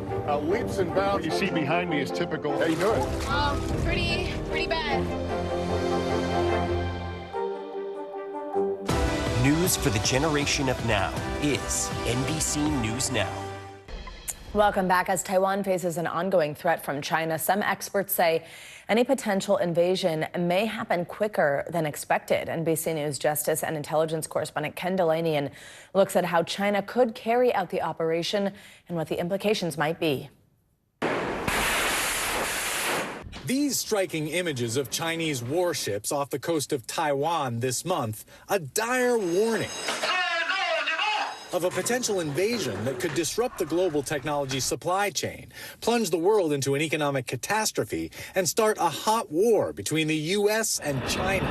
leaps and bounds. What you see behind me is typical. How you doing? Pretty bad. News for the generation of now is NBC News Now. Welcome back. As Taiwan faces an ongoing threat from China, some experts say any potential invasion may happen quicker than expected. NBC News Justice and Intelligence correspondent Ken Delaney looks at how China could carry out the operation and what the implications might be. These striking images of Chinese warships off the coast of Taiwan this month, a dire warning of a potential invasion that could disrupt the global technology supply chain, plunge the world into an economic catastrophe, and start a hot war between the U.S. and China.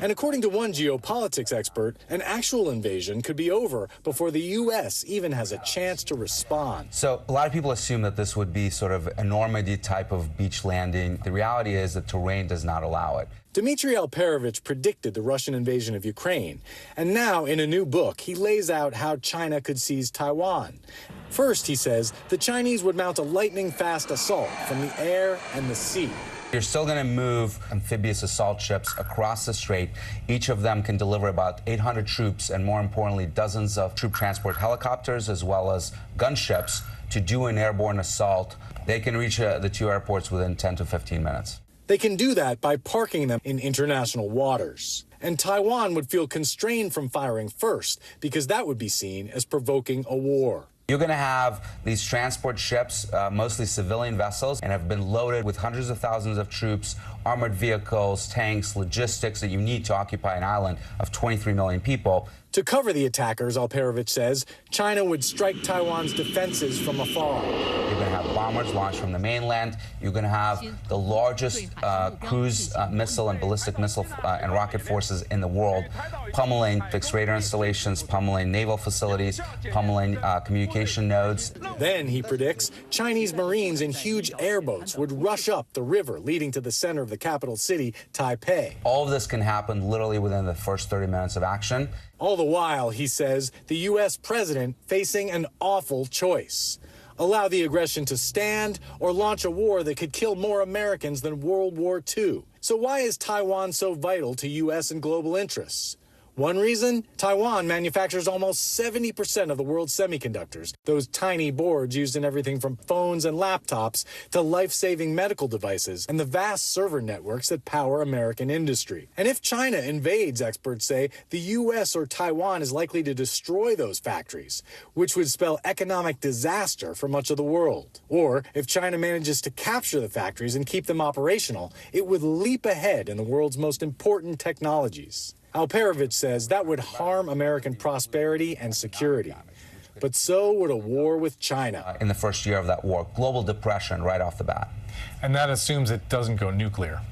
And according to one geopolitics expert, an actual invasion could be over before the U.S. even has a chance to respond. So a lot of people assume that this would be sort of a Normandy type of beach landing. The reality is that terrain does not allow it. Dmitry Alperovich predicted the Russian invasion of Ukraine, and now in a new book, he lays out how China could seize Taiwan. First, he says, the Chinese would mount a lightning-fast assault from the air and the sea. You're still going to move amphibious assault ships across the strait. Each of them can deliver about 800 troops and, more importantly, dozens of troop transport helicopters as well as gunships to do an airborne assault. They can reach the two airports within 10 to 15 minutes. They can do that by parking them in international waters. And Taiwan would feel constrained from firing first because that would be seen as provoking a war. You're going to have these transport ships, mostly civilian vessels, and have been loaded with hundreds of thousands of troops, armored vehicles, tanks, logistics that you need to occupy an island of 23 million people. To cover the attackers, Alperovich says, China would strike Taiwan's defenses from afar. You're going to have bombers launched from the mainland. You're going to have the largest cruise missile and ballistic missile and rocket forces in the world, pummeling fixed radar installations, pummeling naval facilities, pummeling communication nodes. Then, he predicts, Chinese Marines in huge airboats would rush up the river leading to the center of the capital city, Taipei. All of this can happen literally within the first 30 minutes of action. All the while, he says, the U.S. president facing an awful choice. Allow the aggression to stand or launch a war that could kill more Americans than World War II. So why is Taiwan so vital to U.S. and global interests? One reason, Taiwan manufactures almost 70% of the world's semiconductors, those tiny boards used in everything from phones and laptops to life-saving medical devices and the vast server networks that power American industry. And if China invades, experts say, the U.S. or Taiwan is likely to destroy those factories, which would spell economic disaster for much of the world. Or if China manages to capture the factories and keep them operational, it would leap ahead in the world's most important technologies. Alperovich says that would harm American prosperity and security. But so would a war with China. In the first year of that war, global depression right off the bat. And that assumes it doesn't go nuclear.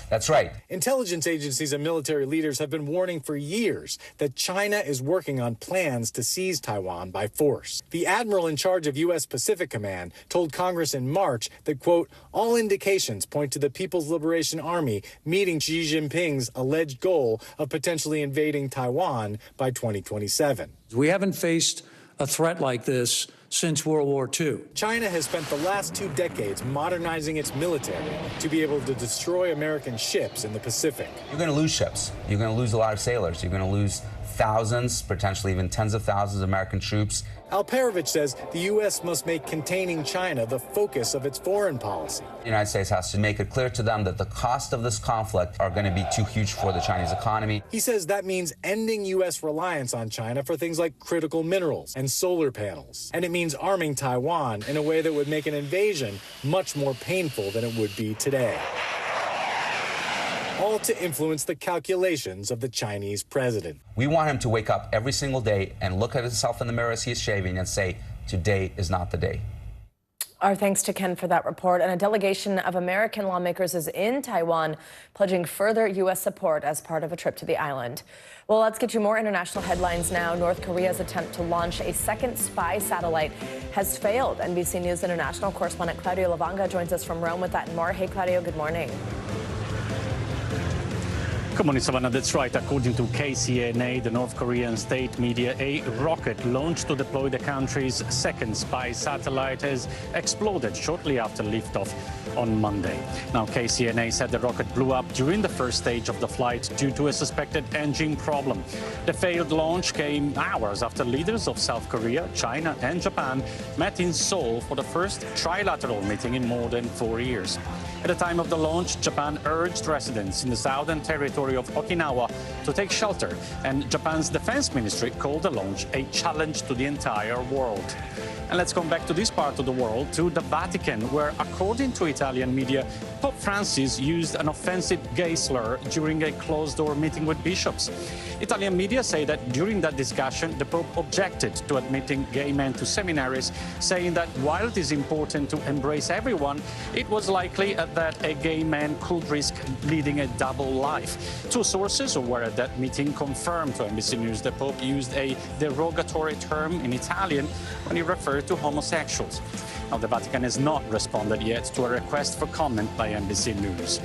That's right. Intelligence agencies and military leaders have been warning for years that China is working on plans to seize Taiwan by force. The admiral in charge of U.S. Pacific Command told Congress in March that, quote, all indications point to the People's Liberation Army meeting Xi Jinping's alleged goal of potentially invading Taiwan by 2027. We haven't faced a threat like this since World War II. China has spent the last 2 decades modernizing its military to be able to destroy American ships in the Pacific. You're going to lose ships. You're going to lose a lot of sailors. You're going to lose thousands, potentially even tens of thousands of American troops. Alperovich says the U.S. must make containing China the focus of its foreign policy. The United States has to make it clear to them that the cost of this conflict are going to be too huge for the Chinese economy. He says that means ending U.S. reliance on China for things like critical minerals and solar panels. And it means arming Taiwan in a way that would make an invasion much more painful than it would be today. All to influence the calculations of the Chinese president. We want him to wake up every single day and look at himself in the mirror as he's shaving and say, today is not the day. Our thanks to Ken for that report. And a delegation of American lawmakers is in Taiwan, pledging further U.S. support as part of a trip to the island. Well, let's get you more international headlines now. North Korea's attempt to launch a second spy satellite has failed. NBC News International correspondent Claudio Lavanga joins us from Rome with that and more. Hey, Claudio, good morning. Good morning, Savannah. That's right. According to KCNA, the North Korean state media, a rocket launched to deploy the country's second spy satellite has exploded shortly after liftoff. on Monday. Now, KCNA said the rocket blew up during the first stage of the flight due to a suspected engine problem. The failed launch came hours after leaders of South Korea, China and Japan met in Seoul for the first trilateral meeting in more than 4 years. At the time of the launch, Japan urged residents in the southern territory of Okinawa to take shelter, and Japan's defense ministry called the launch a challenge to the entire world. And let's come back to this part of the world, to the Vatican, where, according to Italian media, Pope Francis used an offensive gay slur during a closed-door meeting with bishops. Italian media say that during that discussion, the Pope objected to admitting gay men to seminaries, saying that while it is important to embrace everyone, it was likely that a gay man could risk leading a double life. Two sources who were at that meeting confirmed to NBC News the Pope used a derogatory term in Italian when he referred to homosexuals. Now, the Vatican has not responded yet to a request for comment by NBC News.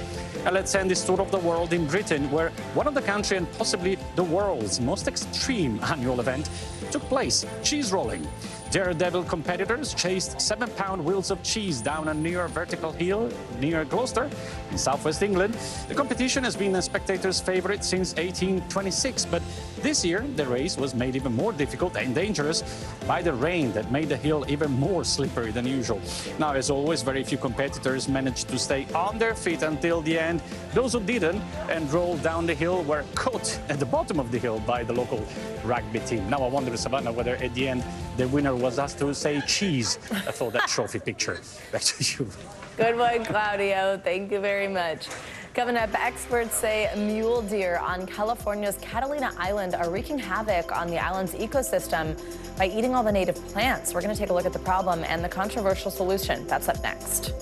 Now, let's end this tour of the world in Britain, where one of the country and possibly the world's most extreme annual event took place, cheese rolling. Daredevil competitors chased 7-pound wheels of cheese down a near vertical hill near Gloucester in southwest England. The competition has been a spectator's favorite since 1826, but this year the race was made even more difficult and dangerous by the rain that made the hill even more slippery than usual. Now, as always, very few competitors managed to stay on their feet until the end. Those who didn't and rolled down the hill were caught at the bottom of the hill by the local rugby team. Now, I wonder, Savannah, whether at the end the winner was asked to say cheese for that trophy picture. Back to you. Good one, Claudio. Thank you very much. Coming up, experts say mule deer on California's Catalina Island are wreaking havoc on the island's ecosystem by eating all the native plants. We're going to take a look at the problem and the controversial solution. That's up next.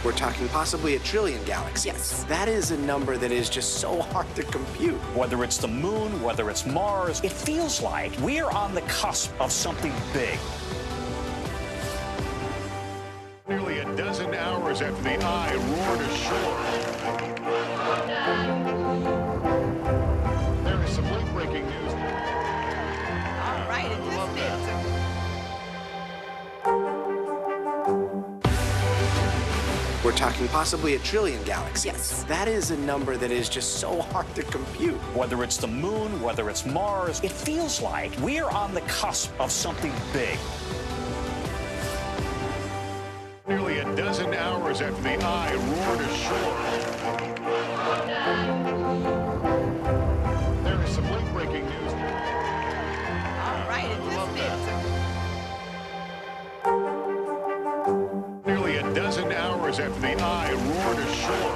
We're talking possibly 1 trillion galaxies. Yes. That is a number that is just so hard to compute. Whether it's the moon, whether it's Mars, it feels like we're on the cusp of something big. Nearly a dozen hours after the eye roared ashore. There is some late-breaking news. All right, it just is. We're talking possibly 1 trillion galaxies. Yes. That is a number that is just so hard to compute. Whether it's the moon, whether it's Mars, it feels like we're on the cusp of something big. Nearly a dozen hours after the eye roared ashore. There is some late-breaking news. All right, it just is. Nearly a dozen hours after the eye roared ashore.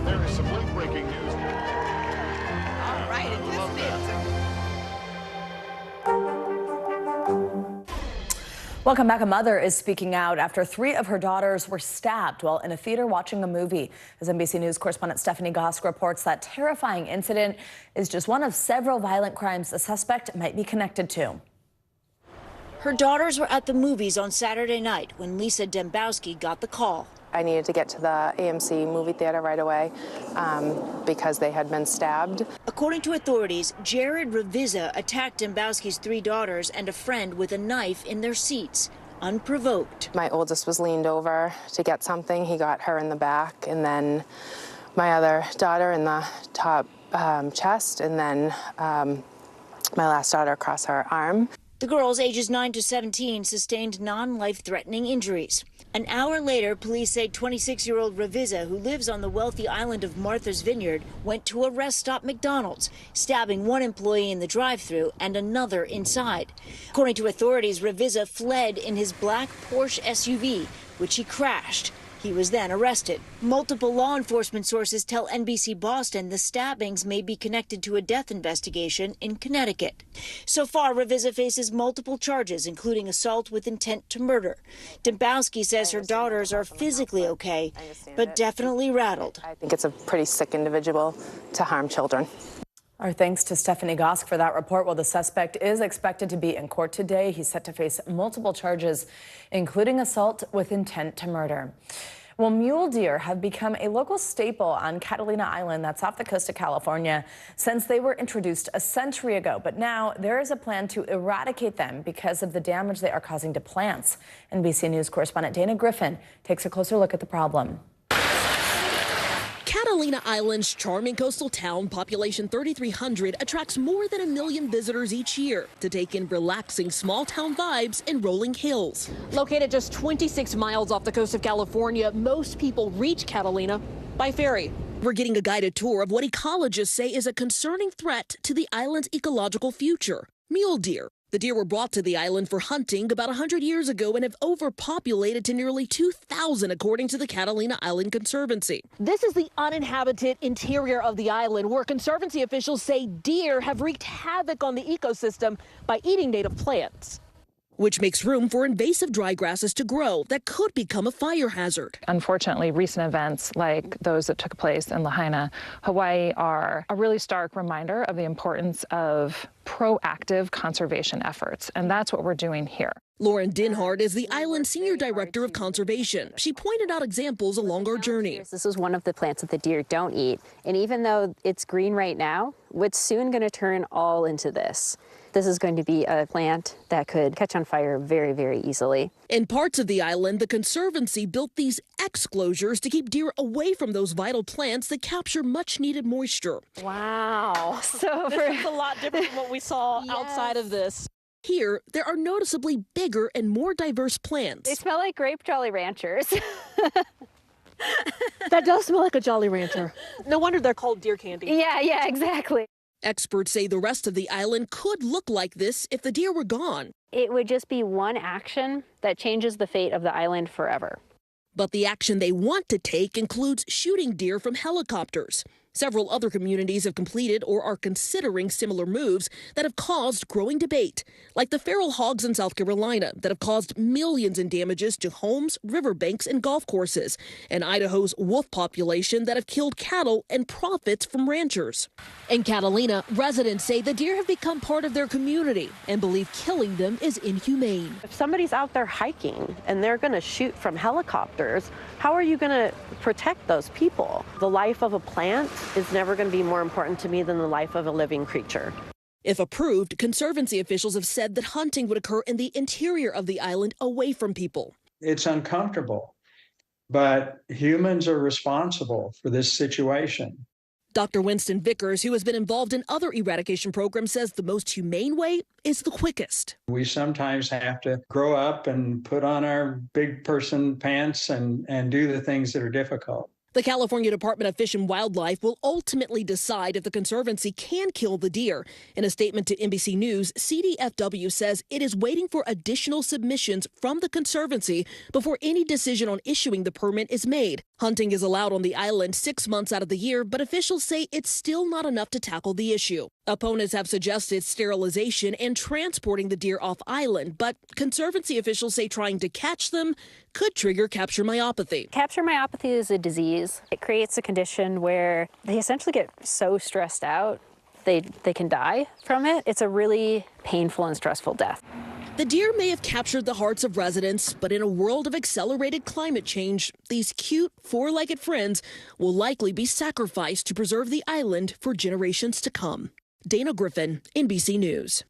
There is some late-breaking news. All right, it just is. Welcome back. A mother is speaking out after 3 of her daughters were stabbed while in a theater watching a movie. As NBC News correspondent Stephanie Gosk reports, that terrifying incident is just one of several violent crimes the suspect might be connected to. Her daughters were at the movies on Saturday night when Lisa Dembowski got the call. I needed to get to the AMC movie theater right away because they had been stabbed. According to authorities, Jared Ravizza attacked Dembowski's 3 daughters and a friend with a knife in their seats, unprovoked. My oldest was leaned over to get something. He got her in the back, and then my other daughter in the top chest, and then my last daughter across her arm. The girls, ages 9 to 17, sustained non-life-threatening injuries. An hour later, police say 26-year-old Ravizza, who lives on the wealthy island of Martha's Vineyard, went to a rest stop McDonald's, stabbing one employee in the drive-thru and another inside. According to authorities, Ravizza fled in his black Porsche SUV, which he crashed. He was then arrested. Multiple law enforcement sources tell NBC Boston the stabbings may be connected to a death investigation in Connecticut. So far, Ravizza faces multiple charges, including assault with intent to murder. Dembowski says her daughters are physically okay, but definitely rattled. I think it's a pretty sick individual to harm children. Our thanks to Stephanie Gosk for that report. Well, the suspect is expected to be in court today. He's set to face multiple charges, including assault with intent to murder. Well, mule deer have become a local staple on Catalina Island, that's off the coast of California, since they were introduced a century ago. But now there is a plan to eradicate them because of the damage they are causing to plants. NBC News correspondent Dana Griffin takes a closer look at the problem. Catalina Island's charming coastal town, population 3,300, attracts more than 1 million visitors each year to take in relaxing small town vibes in rolling hills. Located just 26 miles off the coast of California, most people reach Catalina by ferry. We're getting a guided tour of what ecologists say is a concerning threat to the island's ecological future: mule deer. The deer were brought to the island for hunting about 100 years ago and have overpopulated to nearly 2,000, according to the Catalina Island Conservancy. This is the uninhabited interior of the island, where Conservancy officials say deer have wreaked havoc on the ecosystem by eating native plants, which makes room for invasive dry grasses to grow that could become a fire hazard. Unfortunately, recent events like those that took place in Lahaina, Hawaii, are a really stark reminder of the importance of proactive conservation efforts, and that's what we're doing here. Lauren Dinhard is the island's senior director of conservation. She pointed out examples along our journey. This is one of the plants that the deer don't eat, and even though it's green right now, it's soon going to turn all into this. This is going to be a plant that could catch on fire very, very easily. In parts of the island, the Conservancy built these exclosures to keep deer away from those vital plants that capture much-needed moisture. Wow. So this is a lot different from what we saw outside of this. Here, there are noticeably bigger and more diverse plants. They smell like grape Jolly Ranchers. That does smell like a Jolly Rancher. No wonder they're called deer candy. Yeah, exactly. Experts say the rest of the island could look like this if the deer were gone. It would just be one action that changes the fate of the island forever. But the action they want to take includes shooting deer from helicopters. Several other communities have completed or are considering similar moves that have caused growing debate, like the feral hogs in South Carolina that have caused millions in damages to homes, riverbanks, and golf courses, and Idaho's wolf population that have killed cattle and profits from ranchers. In Catalina, residents say the deer have become part of their community and believe killing them is inhumane. If somebody's out there hiking and they're going to shoot from helicopters, how are you going to protect those people? The life of a plant is never going to be more important to me than the life of a living creature. If approved, Conservancy officials have said that hunting would occur in the interior of the island away from people. It's uncomfortable, but humans are responsible for this situation. Dr. Winston Vickers, who has been involved in other eradication programs, says the most humane way is the quickest. We sometimes have to grow up and put on our big person pants and do the things that are difficult. The California Department of Fish and Wildlife will ultimately decide if the Conservancy can kill the deer. In a statement to NBC News, CDFW says it is waiting for additional submissions from the Conservancy before any decision on issuing the permit is made. Hunting is allowed on the island 6 months out of the year, but officials say it's still not enough to tackle the issue. Opponents have suggested sterilization and transporting the deer off island, but Conservancy officials say trying to catch them could trigger capture myopathy. Capture myopathy is a disease. It creates a condition where they essentially get so stressed out they can die from it. It's a really painful and stressful death. The deer may have captured the hearts of residents, but in a world of accelerated climate change, these cute four-legged friends will likely be sacrificed to preserve the island for generations to come. Dana Griffin, NBC News.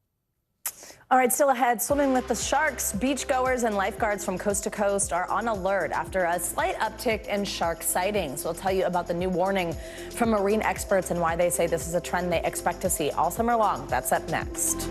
All right, still ahead, swimming with the sharks. Beachgoers and lifeguards from coast to coast are on alert after a slight uptick in shark sightings. We'll tell you about the new warning from marine experts and why they say this is a trend they expect to see all summer long. That's up next.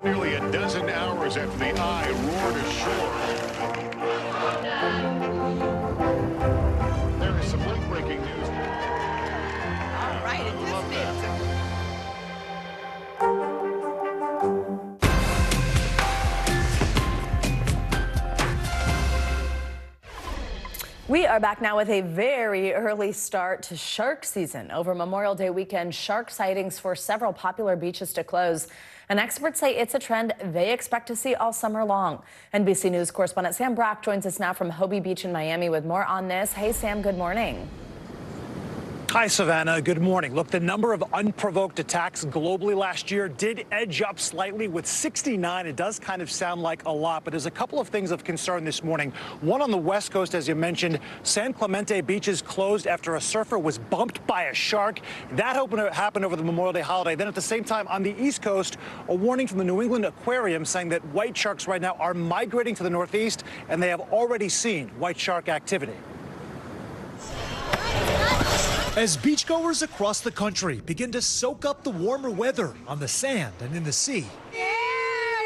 Nearly a dozen hours after the eye roared ashore. There is some late-breaking news. All right, it just is. We are back now with a very early start to shark season. Over Memorial Day weekend, shark sightings forced several popular beaches to close. And experts say it's a trend they expect to see all summer long. NBC News correspondent Sam Brock joins us now from Hobie Beach in Miami with more on this. Hey, Sam, good morning. Hi, Savannah. Good morning. Look, the number of unprovoked attacks globally last year did edge up slightly with 69. It does kind of sound like a lot, but there's a couple of things of concern this morning. One on the West Coast, as you mentioned, San Clemente beaches closed after a surfer was bumped by a shark. That happened over the Memorial Day holiday. Then at the same time, on the East Coast, a warning from the New England Aquarium saying that white sharks right now are migrating to the Northeast, and they have already seen white shark activity. As beachgoers across the country begin to soak up the warmer weather on the sand and in the sea. Yeah,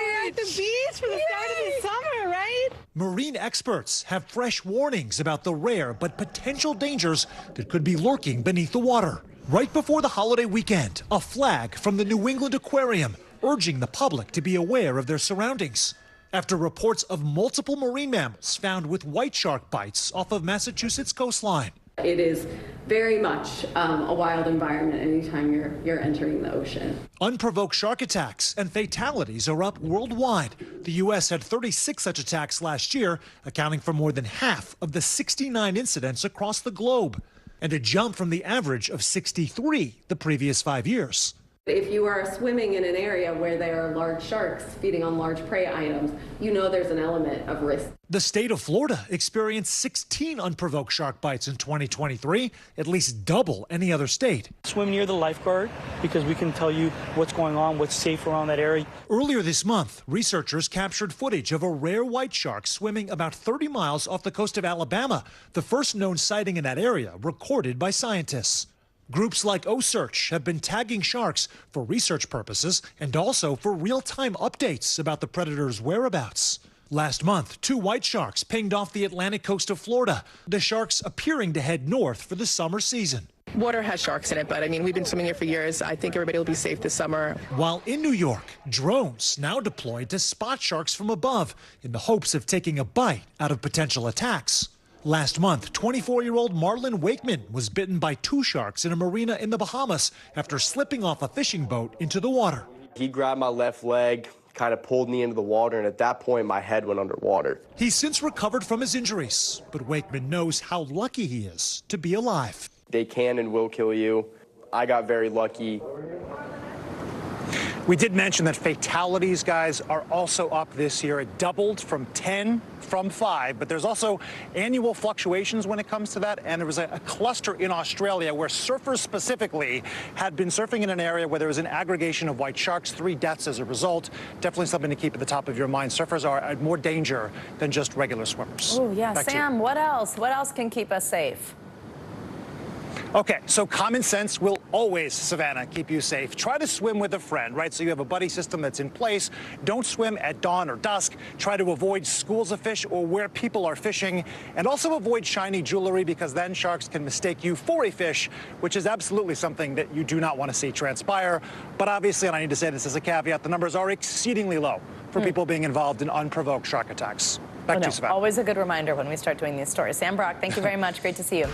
we're at the beach for the start of the summer, right? Marine experts have fresh warnings about the rare but potential dangers that could be lurking beneath the water. Right before the holiday weekend, a flag from the New England Aquarium urging the public to be aware of their surroundings after reports of multiple marine mammals found with white shark bites off of Massachusetts coastline. It is very much a wild environment anytime you're entering the ocean. Unprovoked shark attacks and fatalities are up worldwide. The U.S. had 36 such attacks last year, accounting for more than half of the 69 incidents across the globe, and a jump from the average of 63 the previous 5 years. If you are swimming in an area where there are large sharks feeding on large prey items, you know there's an element of risk. The state of Florida experienced 16 unprovoked shark bites in 2023, at least double any other state. Swim near the lifeguard because we can tell you what's going on, what's safe around that area. Earlier this month, researchers captured footage of a rare white shark swimming about 30 miles off the coast of Alabama, the first known sighting in that area recorded by scientists. Groups like OSearch have been tagging sharks for research purposes and also for real-time updates about the predator's whereabouts. Last month, 2 white sharks pinged off the Atlantic coast of Florida, the sharks appearing to head north for the summer season. Water has sharks in it, but I mean, we've been swimming here for years. I think everybody will be safe this summer. While in New York, drones now deployed to spot sharks from above in the hopes of taking a bite out of potential attacks. Last month, 24-year-old Marlon Wakeman was bitten by 2 sharks in a marina in the Bahamas after slipping off a fishing boat into the water. He grabbed my left leg, kind of pulled me into the water, and at that point, my head went underwater. He's since recovered from his injuries, but Wakeman knows how lucky he is to be alive. They can and will kill you. I got very lucky. We did mention that fatalities, guys, are also up this year. It doubled from 10 from 5, but there's also annual fluctuations when it comes to that. And there was a cluster in Australia where surfers specifically had been surfing in an area where there was an aggregation of white sharks, 3 deaths as a result. Definitely something to keep at the top of your mind. Surfers are at more danger than just regular swimmers. Oh, yeah. Back Sam, what else? What else can keep us safe? Okay, so common sense will always, Savannah, keep you safe. Try to swim with a friend, right? So you have a buddy system that's in place. Don't swim at dawn or dusk. Try to avoid schools of fish or where people are fishing. And also avoid shiny jewelry because then sharks can mistake you for a fish, which is absolutely something that you do not want to see transpire. But obviously, and I need to say this as a caveat, the numbers are exceedingly low for people being involved in unprovoked shark attacks. Back to you, Savannah. Always a good reminder when we start doing these stories. Sam Brock, thank you very much. Great to see you.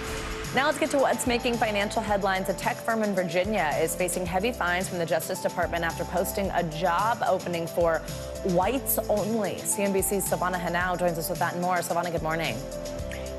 Now let's get to what's making financial headlines. A tech firm in Virginia is facing heavy fines from the Justice Department after posting a job opening for whites only. CNBC's Savannah Hanau joins us with that and more. Savannah, good morning.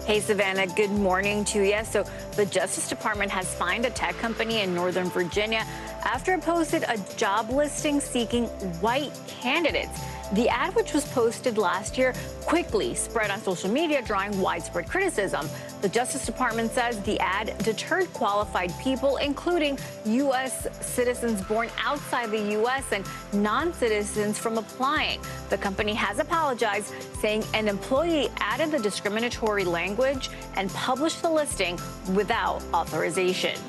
Hey, Savannah, good morning to you. So the Justice Department has fined a tech company in Northern Virginia after it posted a job listing seeking white candidates. The ad, which was posted last year, quickly spread on social media, drawing widespread criticism. The Justice Department says the ad deterred qualified people, including U.S. citizens born outside the U.S. and non-citizens, from applying. The company has apologized, saying an employee added the discriminatory language and published the listing without authorization.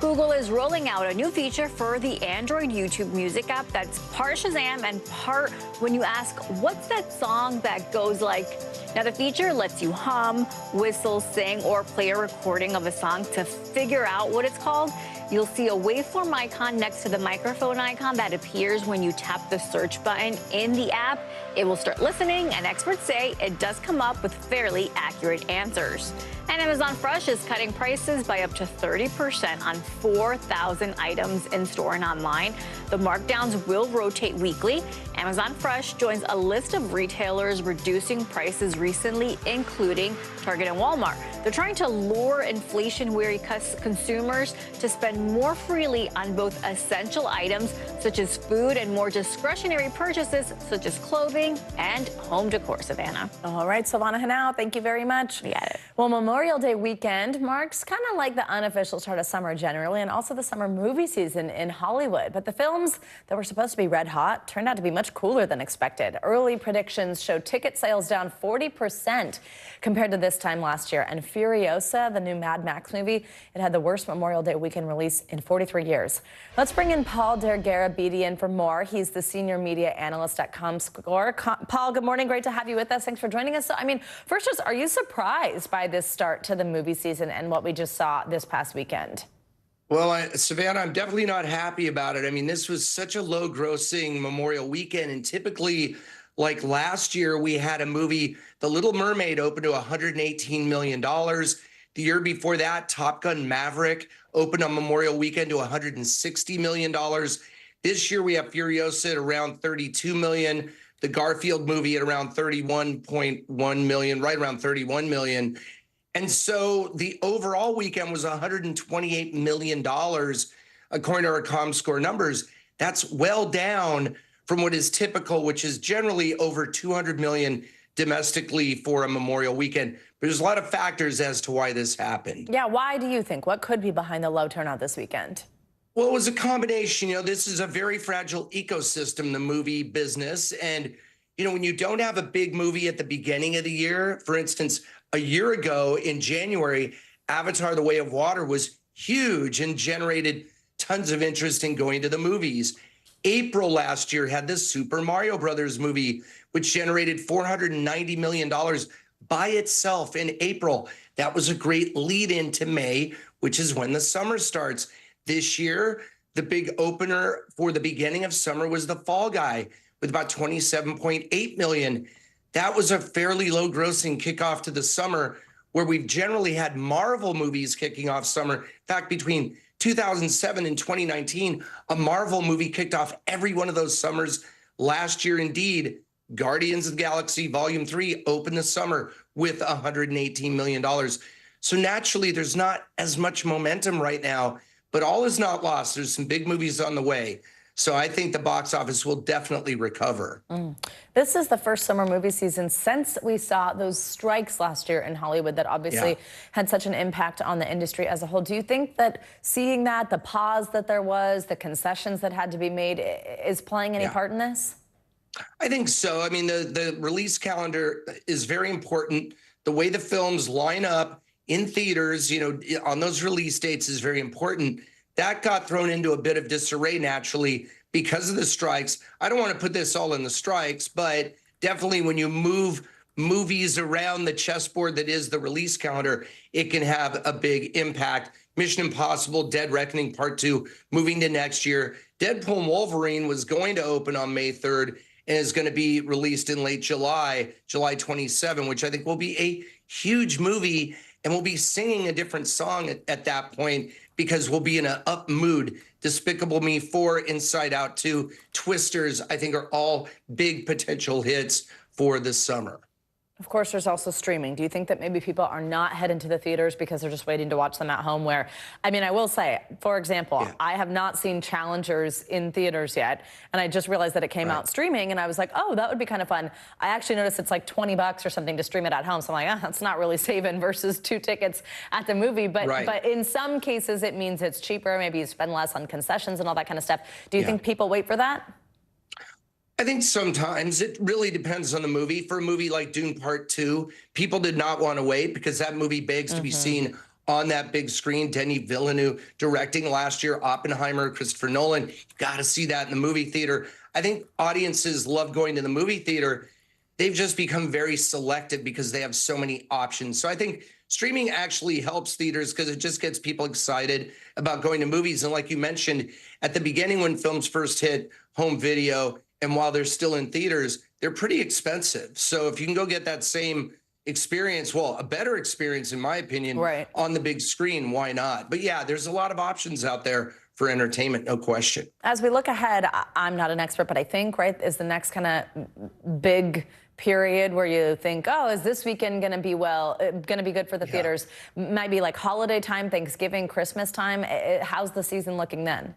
Google is rolling out a new feature for the Android YouTube Music app that's part Shazam and part when you ask, what's that song that goes like? Now, the feature lets you hum, whistle, sing, or play a recording of a song to figure out what it's called. You'll see a waveform icon next to the microphone icon that appears when you tap the search button in the app. It will start listening, and experts say it does come up with fairly accurate answers. And Amazon Fresh is cutting prices by up to 30% on 4,000 items in store and online. The markdowns will rotate weekly. Amazon Fresh joins a list of retailers reducing prices recently, including Target and Walmart. They're trying to lure inflation-weary consumers to spend more freely on both essential items such as food and more discretionary purchases such as clothing and home decor. Savannah. All right, Savannah Hanau, thank you very much. We got it. Well, Memorial Day weekend marks kind of like the unofficial start of summer generally, and also the summer movie season in Hollywood. But the films that were supposed to be red hot turned out to be much cooler than expected. Early predictions show ticket sales down 40% compared to this time last year. And Furiosa, the new Mad Max movie, it had the worst Memorial Day weekend release in 43 years. Let's bring in Paul Derguera Abedian for more. He's the senior media analyst at ComScore. Paul, good morning. Great to have you with us. Thanks for joining us. So, I mean, first, just are you surprised by this start to the movie season and what we just saw this past weekend? Well, Savannah, I'm definitely not happy about it. I mean, this was such a low grossing Memorial weekend. And typically, like last year, we had a movie, The Little Mermaid, opened to $118 million. The year before that, Top Gun Maverick opened on Memorial weekend to $160 million. This year, we have Furiosa at around $32 million. The Garfield movie at around $31.1 million, right around $31 million. And so the overall weekend was $128 million, according to our ComScore numbers. That's well down from what is typical, which is generally over $200 million domestically for a Memorial weekend. But there's a lot of factors as to why this happened. Yeah, why do you think? What could be behind the low turnout this weekend? Well, it was a combination. This is a very fragile ecosystem, the movie business. And, when you don't have a big movie at the beginning of the year, for instance, a year ago in January, Avatar: The Way of Water was huge and generated tons of interest in going to the movies. April last year had this Super Mario Brothers movie, which generated $490 million by itself in April. That was a great lead into May, which is when the summer starts. This year, the big opener for the beginning of summer was The Fall Guy with about $27.8 million. That was a fairly low grossing kickoff to the summer, where we've generally had Marvel movies kicking off summer. In fact, between 2007 and 2019, a Marvel movie kicked off every one of those summers. Last year, indeed, Guardians of the Galaxy Volume 3 opened the summer with $118 million. So naturally, there's not as much momentum right now, but all is not lost. There's some big movies on the way. So I think the box office will definitely recover. This is the first summer movie season since we saw those strikes last year in Hollywood that obviously had such an impact on the industry as a whole. Do you think that seeing that, the pause that there was, the concessions that had to be made, is playing any part in this? I think so. I mean, the release calendar is very important. The way the films line up in theaters, on those release dates is very important. That got thrown into a bit of disarray naturally because of the strikes. I don't want to put this all in the strikes, but definitely when you move movies around the chessboard that is the release calendar, it can have a big impact. Mission Impossible: Dead Reckoning Part 2 moving to next year. Deadpool and Wolverine was going to open on May 3rd and is going to be released in late July 27, which I think will be a huge movie, and we'll be singing a different song at that point, because we'll be in an up mood. Despicable Me 4, Inside Out 2, Twisters, I think are all big potential hits for this summer. Of course, there's also streaming. Do you think that maybe people are not heading to the theaters because they're just waiting to watch them at home? Where, I mean, I will say, for example, I have not seen Challengers in theaters yet, and I just realized that it came out streaming, and I was like, oh, that would be kind of fun. I actually noticed it's like $20 or something to stream it at home, so I'm like, that's not really saving versus 2 tickets at the movie. But in some cases, it means it's cheaper. Maybe you spend less on concessions and all that kind of stuff. Do you think people wait for that? I think sometimes it really depends on the movie. For a movie like Dune Part 2, people did not want to wait because that movie begs to be seen on that big screen. Denis Villeneuve directing last year, Oppenheimer, Christopher Nolan. You've got to see that in the movie theater. I think audiences love going to the movie theater. They've just become very selective because they have so many options. So I think streaming actually helps theaters because it just gets people excited about going to movies. And like you mentioned, at the beginning when films first hit home video, and while they're still in theaters, they're pretty expensive. So if you can go get that same experience, well, a better experience, in my opinion, on the big screen, why not? But yeah, there's a lot of options out there for entertainment, no question. As we look ahead, I'm not an expert, but I think, is the next kind of big period where you think, oh, is this weekend going to be good for the theaters? Maybe like holiday time, Thanksgiving, Christmas time. How's the season looking then?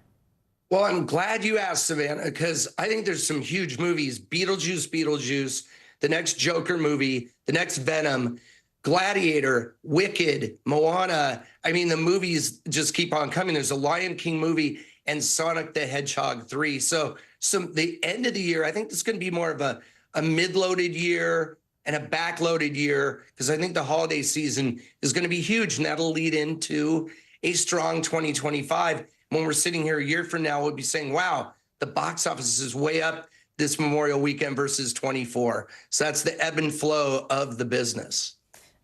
Well, I'm glad you asked, Savannah, because I think there's some huge movies. Beetlejuice, the next Joker movie, the next Venom, Gladiator, Wicked, Moana. I mean, the movies just keep on coming. There's a Lion King movie and Sonic the Hedgehog 3. So the end of the year, I think this is going to be more of a mid-loaded year and a back-loaded year, because I think the holiday season is going to be huge, and that'll lead into a strong 2025. When we're sitting here a year from now, we'll be saying, wow, the box office is way up this Memorial weekend versus 24. So that's the ebb and flow of the business.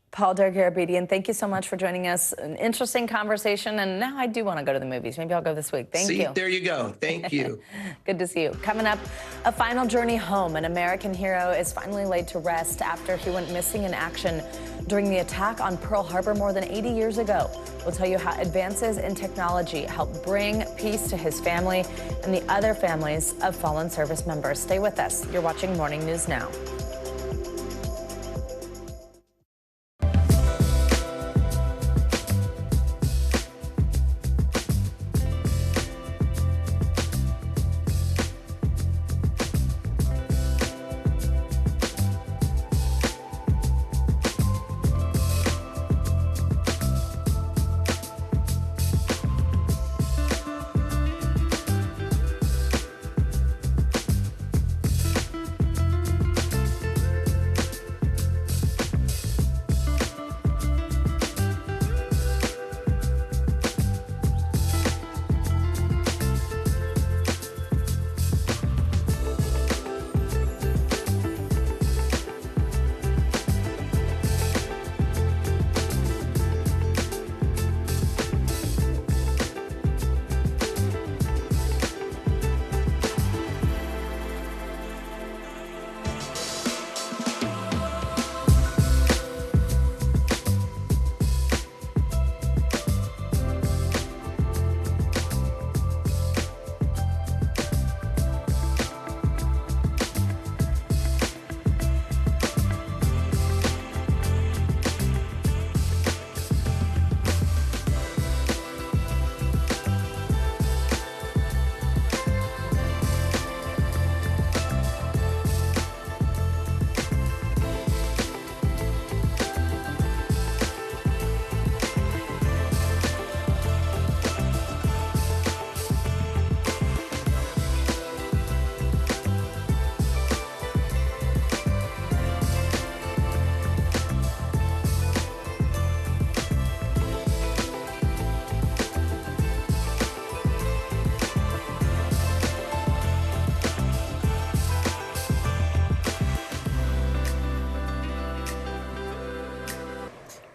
Paul Dargarabedian, thank you so much for joining us. An interesting conversation, and now I do want to go to the movies. Maybe I'll go this week. Thank you. There you go. Thank you. Good to see you. Coming up, a final journey home. An American hero is finally laid to rest after he went missing in action during the attack on Pearl Harbor more than 80 years ago. We'll tell you how advances in technology help bring peace to his family and the other families of fallen service members. Stay with us. You're watching Morning News Now.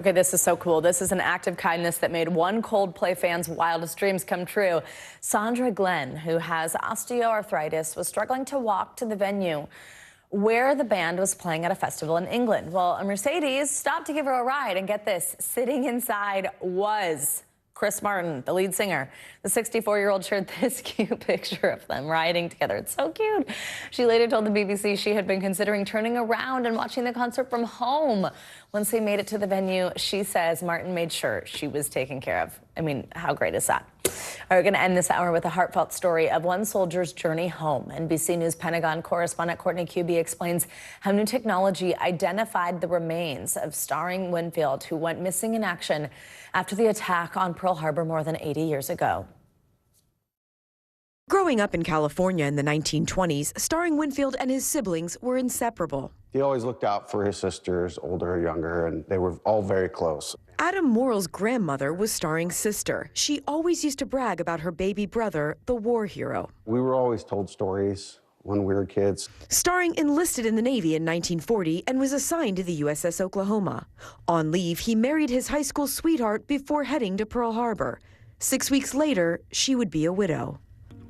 Okay, this is so cool. This is an act of kindness that made one Coldplay fan's wildest dreams come true. Sandra Glenn, who has osteoarthritis, was struggling to walk to the venue where the band was playing at a festival in England. Well, a Mercedes stopped to give her a ride, and get this, sitting inside was Chris Martin, the lead singer. The 64-year-old shared this cute picture of them riding together. It's so cute. She later told the BBC she had been considering turning around and watching the concert from home. Once they made it to the venue, she says Martin made sure she was taken care of. I mean, how great is that? We're going to end this hour with a heartfelt story of one soldier's journey home. NBC News Pentagon correspondent Courtney Kuby explains how new technology identified the remains of Starring Winfield, who went missing in action after the attack on Pearl Harbor more than 80 years ago. Growing up in California in the 1920s, Starring Winfield and his siblings were inseparable. He always looked out for his sisters, older or younger, and they were all very close. Adam Morrill's grandmother was Starring's sister. She always used to brag about her baby brother, the war hero. We were always told stories when we were kids. Starring enlisted in the Navy in 1940 and was assigned to the USS Oklahoma. On leave, he married his high school sweetheart before heading to Pearl Harbor. 6 weeks later, she would be a widow.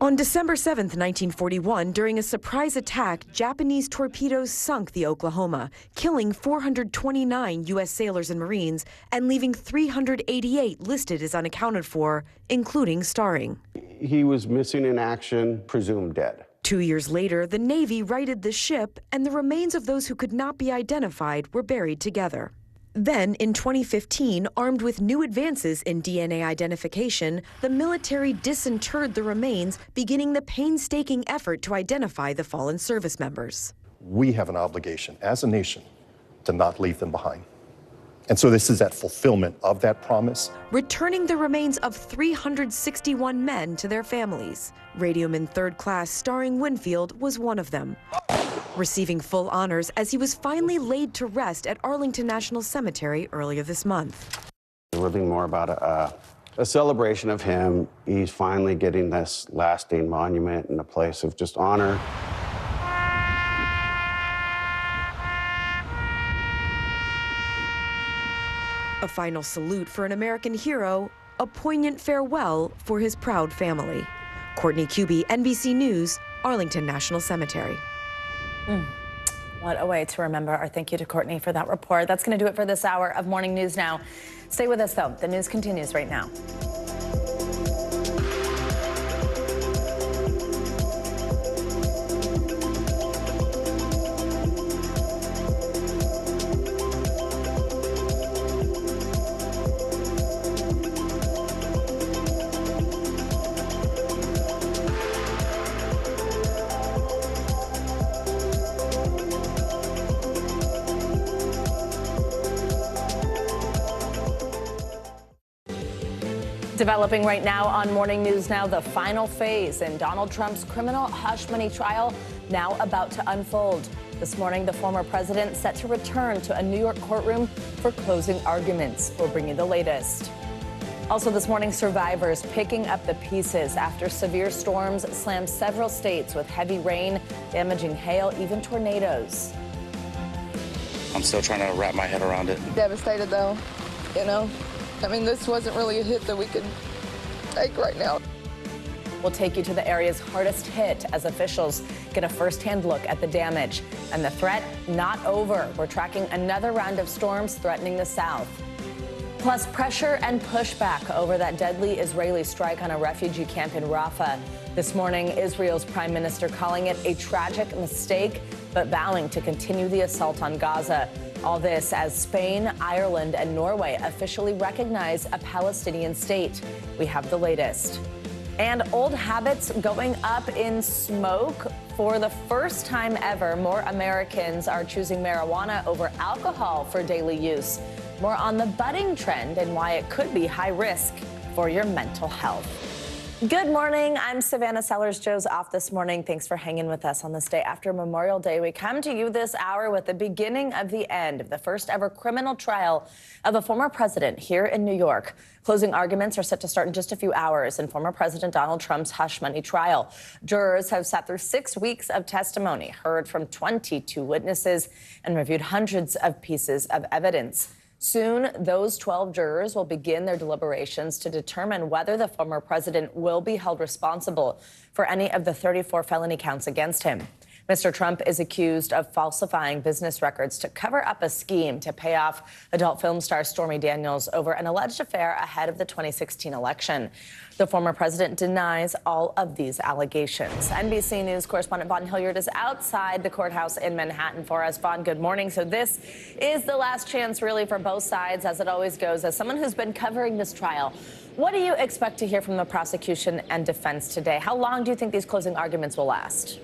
On December 7, 1941, during a surprise attack, Japanese torpedoes sunk the Oklahoma, killing 429 U.S. sailors and Marines and leaving 388 listed as unaccounted for, including Starring. He was missing in action, presumed dead. 2 years later, the Navy righted the ship, and the remains of those who could not be identified were buried together. Then, in 2015, armed with new advances in DNA identification, the military disinterred the remains, beginning the painstaking effort to identify the fallen service members. We have an obligation as a nation to not leave them behind. And so this is that fulfillment of that promise. Returning the remains of 361 men to their families. Radioman Third Class Starring Winfield was one of them, receiving full honors as he was finally laid to rest at Arlington National Cemetery earlier this month. Really more about A celebration of him. He's finally getting this lasting monument and a place of just honor. A final salute for an American hero, a poignant farewell for his proud family. Courtney Kuby, NBC News, Arlington National Cemetery. What a way to remember. Our thank you to Courtney for that report. That's going to do it for this hour of Morning News Now. Stay with us, though. The news continues right now. Developing right now on Morning News Now, the final phase in Donald Trump's criminal hush money trial now about to unfold. This morning, the former president set to return to a New York courtroom for closing arguments. We'll bring you the latest. Also this morning, survivors picking up the pieces after severe storms slammed several states with heavy rain, damaging hail, even tornadoes. I'm still trying to wrap my head around it. Devastated, though, you know. I mean, this wasn't really a hit that we could take right now. We'll take you to the areas hardest hit as officials get a first-hand look at the damage. And the threat not over. We're tracking another round of storms threatening the south. Plus pressure and pushback over that deadly Israeli strike on a refugee camp in Rafah. This morning, Israel's prime minister calling it a tragic mistake, but vowing to continue the assault on Gaza. All this as Spain, Ireland, and Norway officially recognize a Palestinian state. We have the latest. And old habits going up in smoke. For the first time ever, more Americans are choosing marijuana over alcohol for daily use. More on the budding trend and why it could be high risk for your mental health. Good morning. I'm Savannah Sellers. Joe's off this morning. Thanks for hanging with us on this day after Memorial Day. We come to you this hour with the beginning of the end of the first ever criminal trial of a former president here in New York. Closing arguments are set to start in just a few hours in former President Donald Trump's hush money trial. Jurors have sat through 6 weeks of testimony, heard from 22 witnesses, and reviewed hundreds of pieces of evidence. Soon, those 12 jurors will begin their deliberations to determine whether the former president will be held responsible for any of the 34 felony counts against him. Mr. Trump is accused of falsifying business records to cover up a scheme to pay off adult film star Stormy Daniels over an alleged affair ahead of the 2016 election. The former president denies all of these allegations. NBC News correspondent Vaughn Hilliard is outside the courthouse in Manhattan for us. Vaughn, good morning. So this is the last chance, really, for both sides, as it always goes. As someone who's been covering this trial, what do you expect to hear from the prosecution and defense today? How long do you think these closing arguments will last?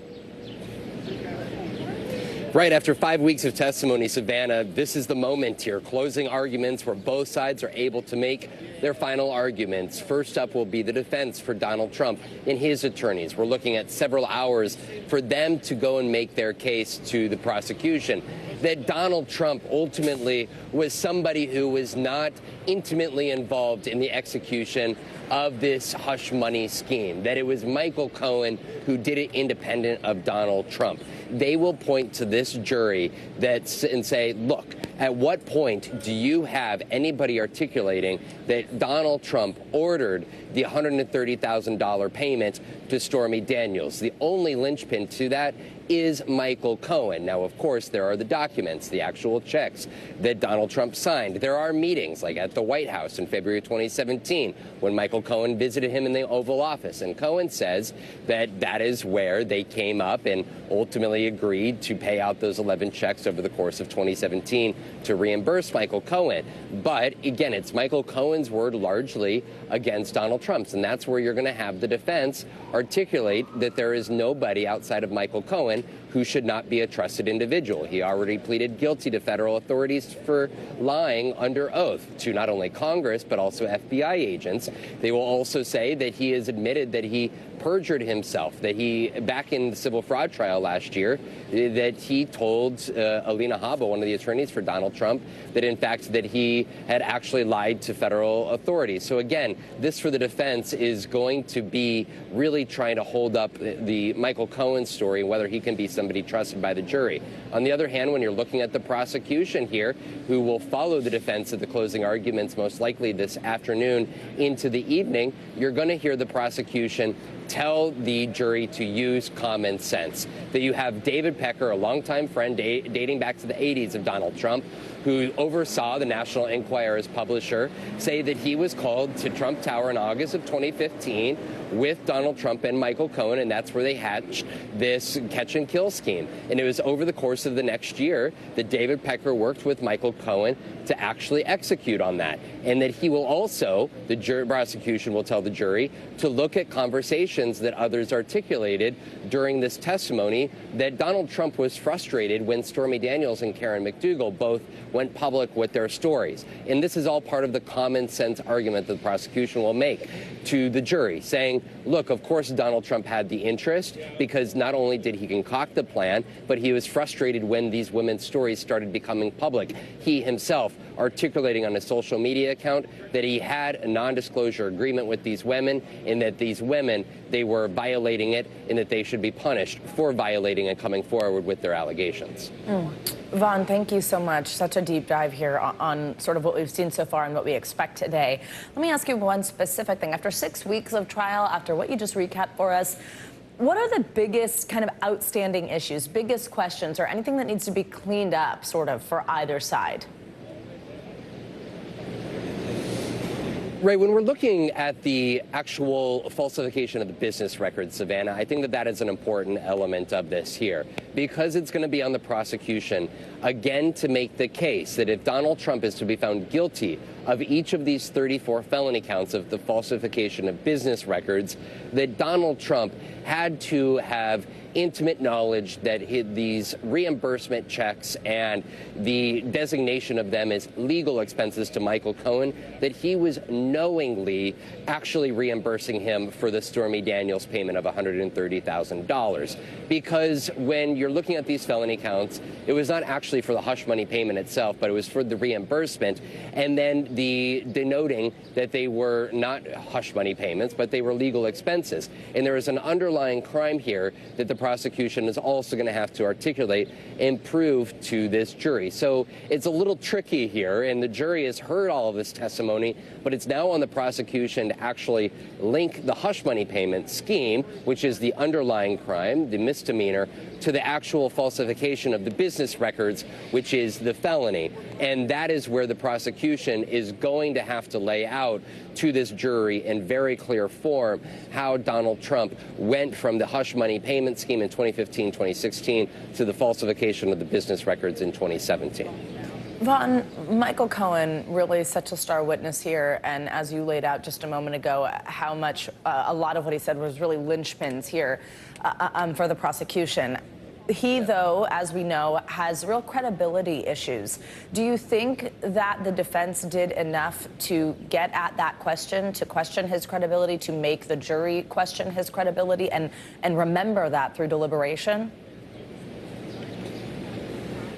Right after 5 weeks of testimony, Savannah, this is the moment here. Closing arguments where both sides are able to make their final arguments. First up will be the defense for Donald Trump and his attorneys. We're looking at several hours for them to go and make their case to the prosecution that Donald Trump ultimately was somebody who was not intimately involved in the execution of this hush money scheme, that it was Michael Cohen who did it independent of Donald Trump. They will point to this jury and say, look, at what point do you have anybody articulating that Donald Trump ordered the $130,000 payment to Stormy Daniels? The only linchpin to that is Michael Cohen. Now, of course, there are the documents, the actual checks that Donald Trump signed. There are meetings, like at the White House in February 2017, when Michael Cohen visited him in the Oval Office. And Cohen says that that is where they came up and ultimately agreed to pay out those 11 checks over the course of 2017 to reimburse Michael Cohen. But again, it's Michael Cohen's word largely against Donald Trump's. And that's where you're going to have the defense articulate that there is nobody outside of Michael Cohen who should not be a trusted individual. He already pleaded guilty to federal authorities for lying under oath to not only Congress, but also FBI agents. They will also say that he has admitted that he perjured himself, that he, back in the civil fraud trial last year, that he told Alina Habba, one of the attorneys for Donald Trump, that in fact that he had actually lied to federal authorities. So again, this for the defense is going to be really trying to hold up the Michael Cohen story, whether he can be somebody trusted by the jury. On the other hand, when you're looking at the prosecution here, who will follow the defense at the closing arguments most likely this afternoon into the evening, you're going to hear the prosecution tell the jury to use common sense. That you have David Pecker, a longtime friend dating back to the 80s of Donald Trump, who oversaw the National Enquirer's publisher, say that he was called to Trump Tower in August of 2015 with Donald Trump and Michael Cohen, and that's where they hatched this catch and kill scheme. And it was over the course of the next year that David Pecker worked with Michael Cohen to actually execute on that. And that he will also, the prosecution will tell the jury, to look at conversations that others articulated during this testimony, that Donald Trump was frustrated when Stormy Daniels and Karen McDougal both went public with their stories. And this is all part of the common sense argument that the prosecution will make to the jury, saying, look, of course Donald Trump had the interest, because not only did he concoct the plan, but he was frustrated when these women's stories started becoming public. He himself articulating on his social media account that he had a non-disclosure agreement with these women, and that these women, they were violating it, and that they should be punished for violating and coming forward with their allegations. Vaughn, thank you so much. Such a deep dive here on sort of what we've seen so far and what we expect today. Let me ask you one specific thing. After 6 weeks of trial, after what you just recapped for us, what are the biggest kind of outstanding issues, biggest questions, or anything that needs to be cleaned up sort of for either side? Right, when we're looking at the actual falsification of the business records, Savannah, I think that that is an important element of this here, because it's going to be on the prosecution, again, to make the case that if Donald Trump is to be found guilty of each of these 34 felony counts of the falsification of business records, that Donald Trump had to have intimate knowledge that these reimbursement checks and the designation of them as legal expenses to Michael Cohen, that he was knowingly actually reimbursing him for the Stormy Daniels payment of $130,000. Because when you're looking at these felony counts, it was not actually for the hush money payment itself, but it was for the reimbursement, and then the denoting that they were not hush money payments, but they were legal expenses. And there is an underlying crime here that the prosecution is also going to have to articulate and prove to this jury. So it's a little tricky here, and the jury has heard all of this testimony, but it's now on the prosecution to actually link the hush money payment scheme, which is the underlying crime, the misdemeanor, to the actual falsification of the business records, which is the felony. And that is where the prosecution is going to have to lay out to this jury in very clear form how Donald Trump went from the hush money payment scheme in 2015, 2016 to the falsification of the business records in 2017. Vaughn, Michael Cohen really such a star witness here, and as you laid out just a moment ago, how much a lot of what he said was really linchpins here for the prosecution. He, though, as we know, has real credibility issues. Do you think that the defense did enough to get at that question, to question his credibility, to make the jury question his credibility and remember that through deliberation?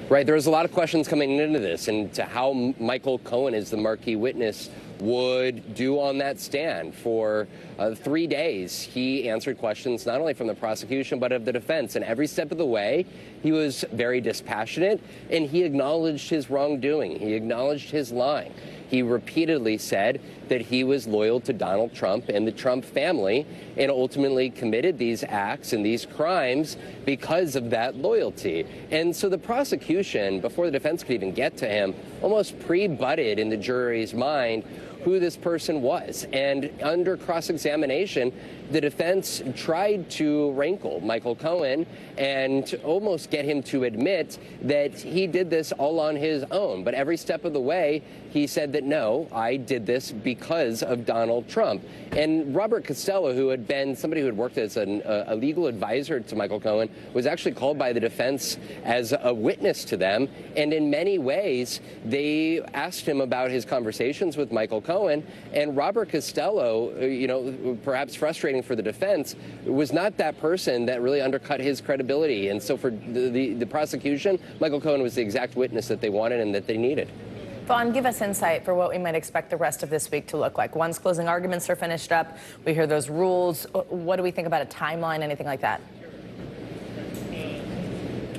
Right, there's a lot of questions coming into this, and to how Michael Cohen, as the marquee witness, would do on that stand. For 3 days, he answered questions not only from the prosecution, but of the defense. And every step of the way, he was very dispassionate, and he acknowledged his wrongdoing. He acknowledged his lying. He repeatedly said that he was loyal to Donald Trump and the Trump family, and ultimately committed these acts and these crimes because of that loyalty. And so the prosecution, before the defense could even get to him, almost pre-butted in the jury's mind who this person was. And under cross-examination, the defense tried to wrinkle Michael Cohen and almost get him to admit that he did this all on his own. But every step of the way, he said that, no, I did this because of Donald Trump. And Robert Costello, who had been somebody who had worked as a legal advisor to Michael Cohen, was actually called by the defense as a witness to them. And in many ways, they asked him about his conversations with Michael Cohen. Cohen. And Robert Costello, perhaps frustrating for the defense, was not that person that really undercut his credibility. And so for the prosecution, Michael Cohen was the exact witness that they wanted and that they needed. Vaughn, give us insight for what we might expect the rest of this week to look like. Once closing arguments are finished up, we hear those rules. What do we think about a timeline, anything like that?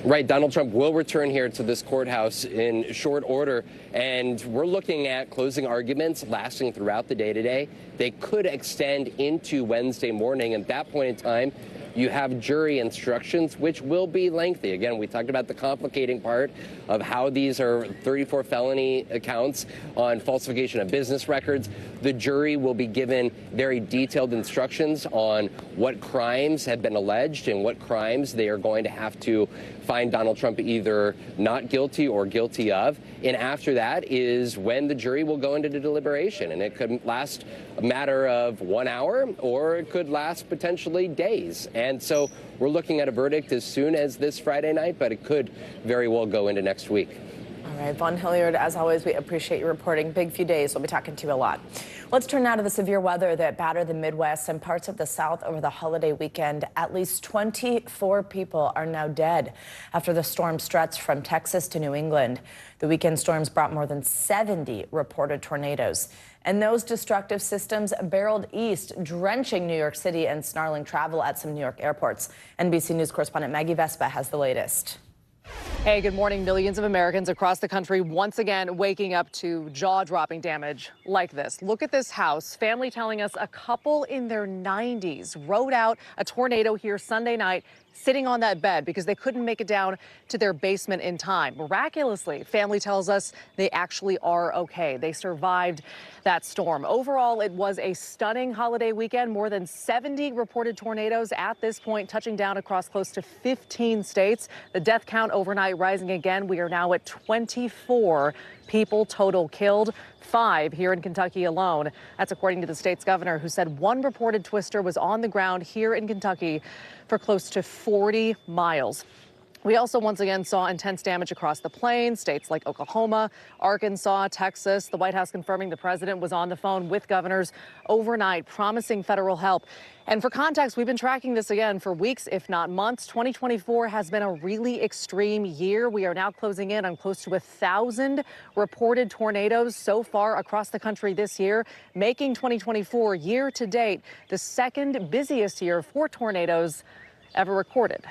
Right, Donald Trump will return here to this courthouse in short order, and we're looking at closing arguments lasting throughout the day today. They could extend into Wednesday morning. At that point in time, you have jury instructions, which will be lengthy. Again, we talked about the complicating part of how these are 34 felony accounts on falsification of business records. The jury will be given very detailed instructions on what crimes have been alleged and what crimes they are going to have to find Donald Trump either not guilty or guilty of. And after that is when the jury will go into the deliberation. And it could last a matter of 1 hour, or it could last potentially days. And so we're looking at a verdict as soon as this Friday night, but it could very well go into next week. All right, Vaughn Hilliard, as always, we appreciate your reporting. Big few days. We'll be talking to you a lot. Let's turn now to the severe weather that battered the Midwest and parts of the South over the holiday weekend. At least 24 people are now dead after the storm stretched from Texas to New England. The weekend storms brought more than 70 reported tornadoes. And those destructive systems barreled east, drenching New York City and snarling travel at some New York airports. NBC News correspondent Maggie Vespa has the latest. Hey, good morning. Millions of Americans across the country once again waking up to jaw-dropping damage like this. Look at this house. Family telling us a couple in their 90s rode out a tornado here Sunday night, sitting on that bed because they couldn't make it down to their basement in time. Miraculously, family tells us they actually are okay. They survived that storm. Overall, it was a stunning holiday weekend. More than 70 reported tornadoes at this point, touching down across close to 15 states. The death count overnight rising again. We are now at 24 people total killed, 5 here in Kentucky alone. That's according to the state's governor, who said one reported twister was on the ground here in Kentucky for close to 40 miles. We also once again saw intense damage across the plains, states like Oklahoma, Arkansas, Texas. The White House confirming the president was on the phone with governors overnight, promising federal help. And for context, we've been tracking this again for weeks, if not months. 2024 has been a really extreme year. We are now closing in on close to 1,000 reported tornadoes so far across the country this year, making 2024 year to date the second busiest year for tornadoes ever recorded.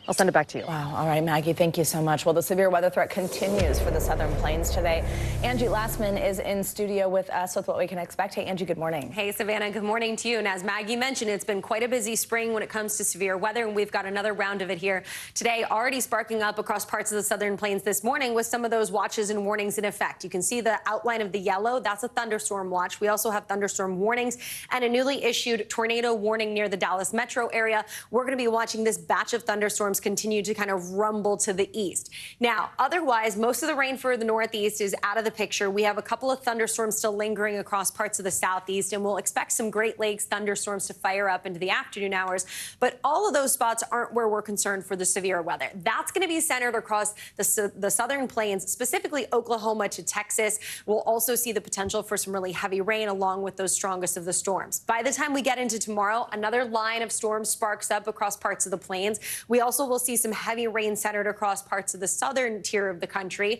I'll send it back to you. Wow. All right, Maggie, thank you so much. Well, the severe weather threat continues for the southern plains today. Angie Lassman is in studio with us with what we can expect. Hey, Angie, good morning. Hey, Savannah, good morning to you. And as Maggie mentioned, it's been quite a busy spring when it comes to severe weather, and we've got another round of it here today, already sparking up across parts of the southern plains this morning with some of those watches and warnings in effect. You can see the outline of the yellow. That's a thunderstorm watch. We also have thunderstorm warnings and a newly issued tornado warning near the Dallas metro area. We're going to be watching this batch of thunderstorms continue to kind of rumble to the east. Now, otherwise, most of the rain for the northeast is out of the picture. We have a couple of thunderstorms still lingering across parts of the southeast, and we'll expect some Great Lakes thunderstorms to fire up into the afternoon hours. But all of those spots aren't where we're concerned for the severe weather. That's going to be centered across the southern plains, specifically Oklahoma to Texas. We'll also see the potential for some really heavy rain along with those strongest of the storms. By the time we get into tomorrow, another line of storms sparks up across parts of the plains. We also will see some heavy rain centered across parts of the southern tier of the country,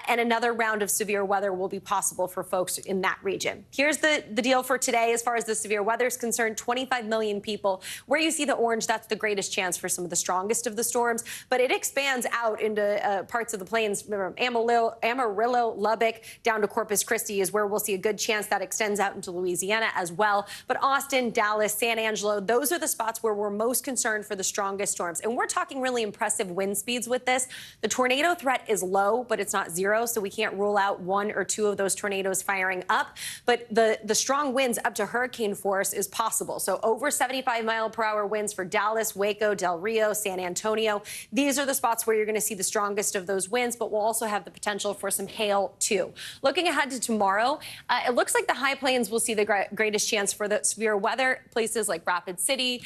and another round of severe weather will be possible for folks in that region. Here's the deal for today as far as the severe weather is concerned. 25 million people. Where you see the orange, that's the greatest chance for some of the strongest of the storms, but it expands out into parts of the plains. From Amarillo, Lubbock, down to Corpus Christi is where we'll see a good chance that extends out into Louisiana as well. But Austin, Dallas, San Angelo, those are the spots where we're most concerned for the strongest storms. And we're talking really impressive wind speeds with this. The tornado threat is low, but it's not zero, so we can't rule out 1 or 2 of those tornadoes firing up. But the strong winds up to hurricane force is possible. So over 75-mile-per-hour winds for Dallas, Waco, Del Rio, San Antonio. These are the spots where you're going to see the strongest of those winds, but we'll also have the potential for some hail, too. Looking ahead to tomorrow, it looks like the high plains will see the greatest chance for the severe weather. Places like Rapid City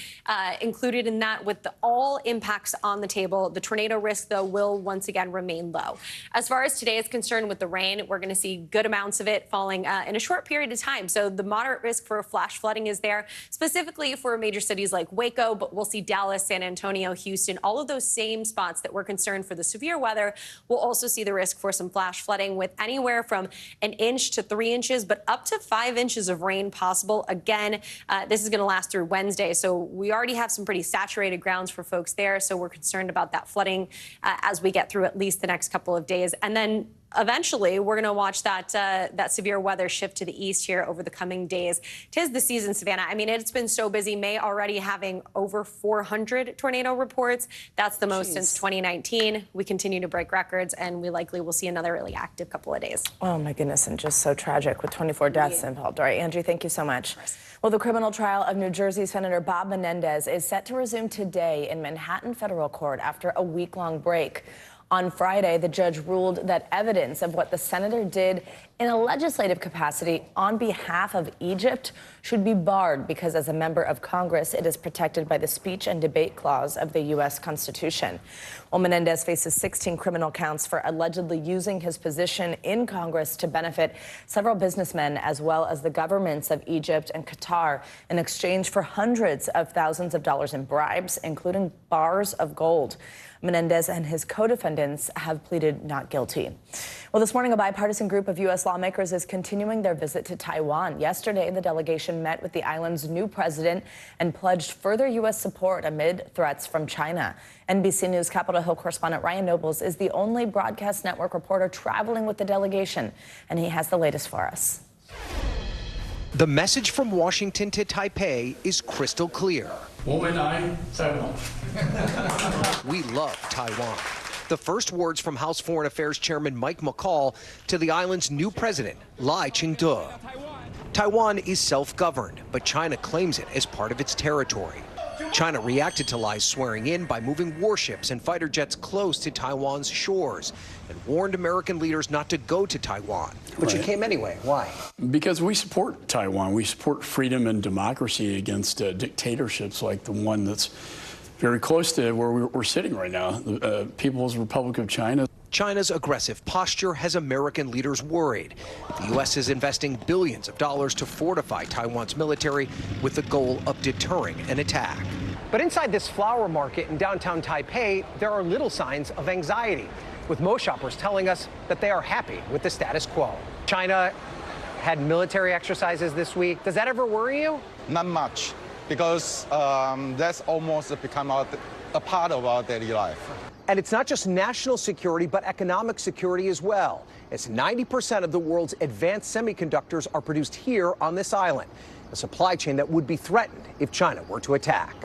included in that, with all impacts attacks on the table. The tornado risk, though, will once again remain low. As far as today is concerned with the rain, we're going to see good amounts of it falling in a short period of time. So the moderate risk for flash flooding is there, specifically for major cities like Waco, but we'll see Dallas, San Antonio, Houston, all of those same spots that we're concerned for the severe weather. We'll also see the risk for some flash flooding with anywhere from 1 inch to 3 inches, but up to 5 inches of rain possible. Again, this is going to last through Wednesday, so we already have some pretty saturated grounds for folks there, so we're concerned about that flooding as we get through at least the next couple of days. And then eventually, we're going to watch that severe weather shift to the east here over the coming days. 'Tis the season, Savannah. I mean, it's been so busy. May already having over 400 tornado reports. That's the most since 2019. We continue to break records, and we likely will see another really active couple of days. Oh, my goodness, and just so tragic with 24 deaths involved. All right, Angie, thank you so much. Well, the criminal trial of New Jersey Senator Bob Menendez is set to resume today in Manhattan Federal Court after a week-long break. On Friday, the judge ruled that evidence of what the senator did in a legislative capacity on behalf of Egypt should be barred because as a member of Congress, it is protected by the speech and debate clause of the U.S. Constitution. Well, Menendez faces 16 criminal counts for allegedly using his position in Congress to benefit several businessmen as well as the governments of Egypt and Qatar in exchange for hundreds of thousands of dollars in bribes, including bars of gold. Menendez and his co-defendants have pleaded not guilty. Well, this morning, a bipartisan group of U.S. lawmakers is continuing their visit to Taiwan. Yesterday, the delegation met with the island's new president and pledged further U.S. support amid threats from China. NBC News Capitol Hill correspondent Ryan Nobles is the only broadcast network reporter traveling with the delegation, and he has the latest for us. The message from Washington to Taipei is crystal clear. We love Taiwan. The first words from House Foreign Affairs Chairman Mike McCall to the island's new president, Lai Ching-te. Taiwan is self-governed, but China claims it as part of its territory. China reacted to Lai's swearing in by moving warships and fighter jets close to Taiwan's shores and warned American leaders not to go to Taiwan. But you came anyway. Why? Because we support Taiwan. We support freedom and democracy against dictatorships like the one that's very close to where we're sitting right now, the People's Republic of China. China's aggressive posture has American leaders worried. The U.S. is investing billions of dollars to fortify Taiwan's military with the goal of deterring an attack. But inside this flower market in downtown Taipei, there are little signs of anxiety, with most shoppers telling us that they are happy with the status quo. China had military exercises this week. Does that ever worry you? Not much, because that's almost become a part of our daily life. And it's not just national security, but economic security as well, as 90% of the world's advanced semiconductors are produced here on this island, a supply chain that would be threatened if China were to attack.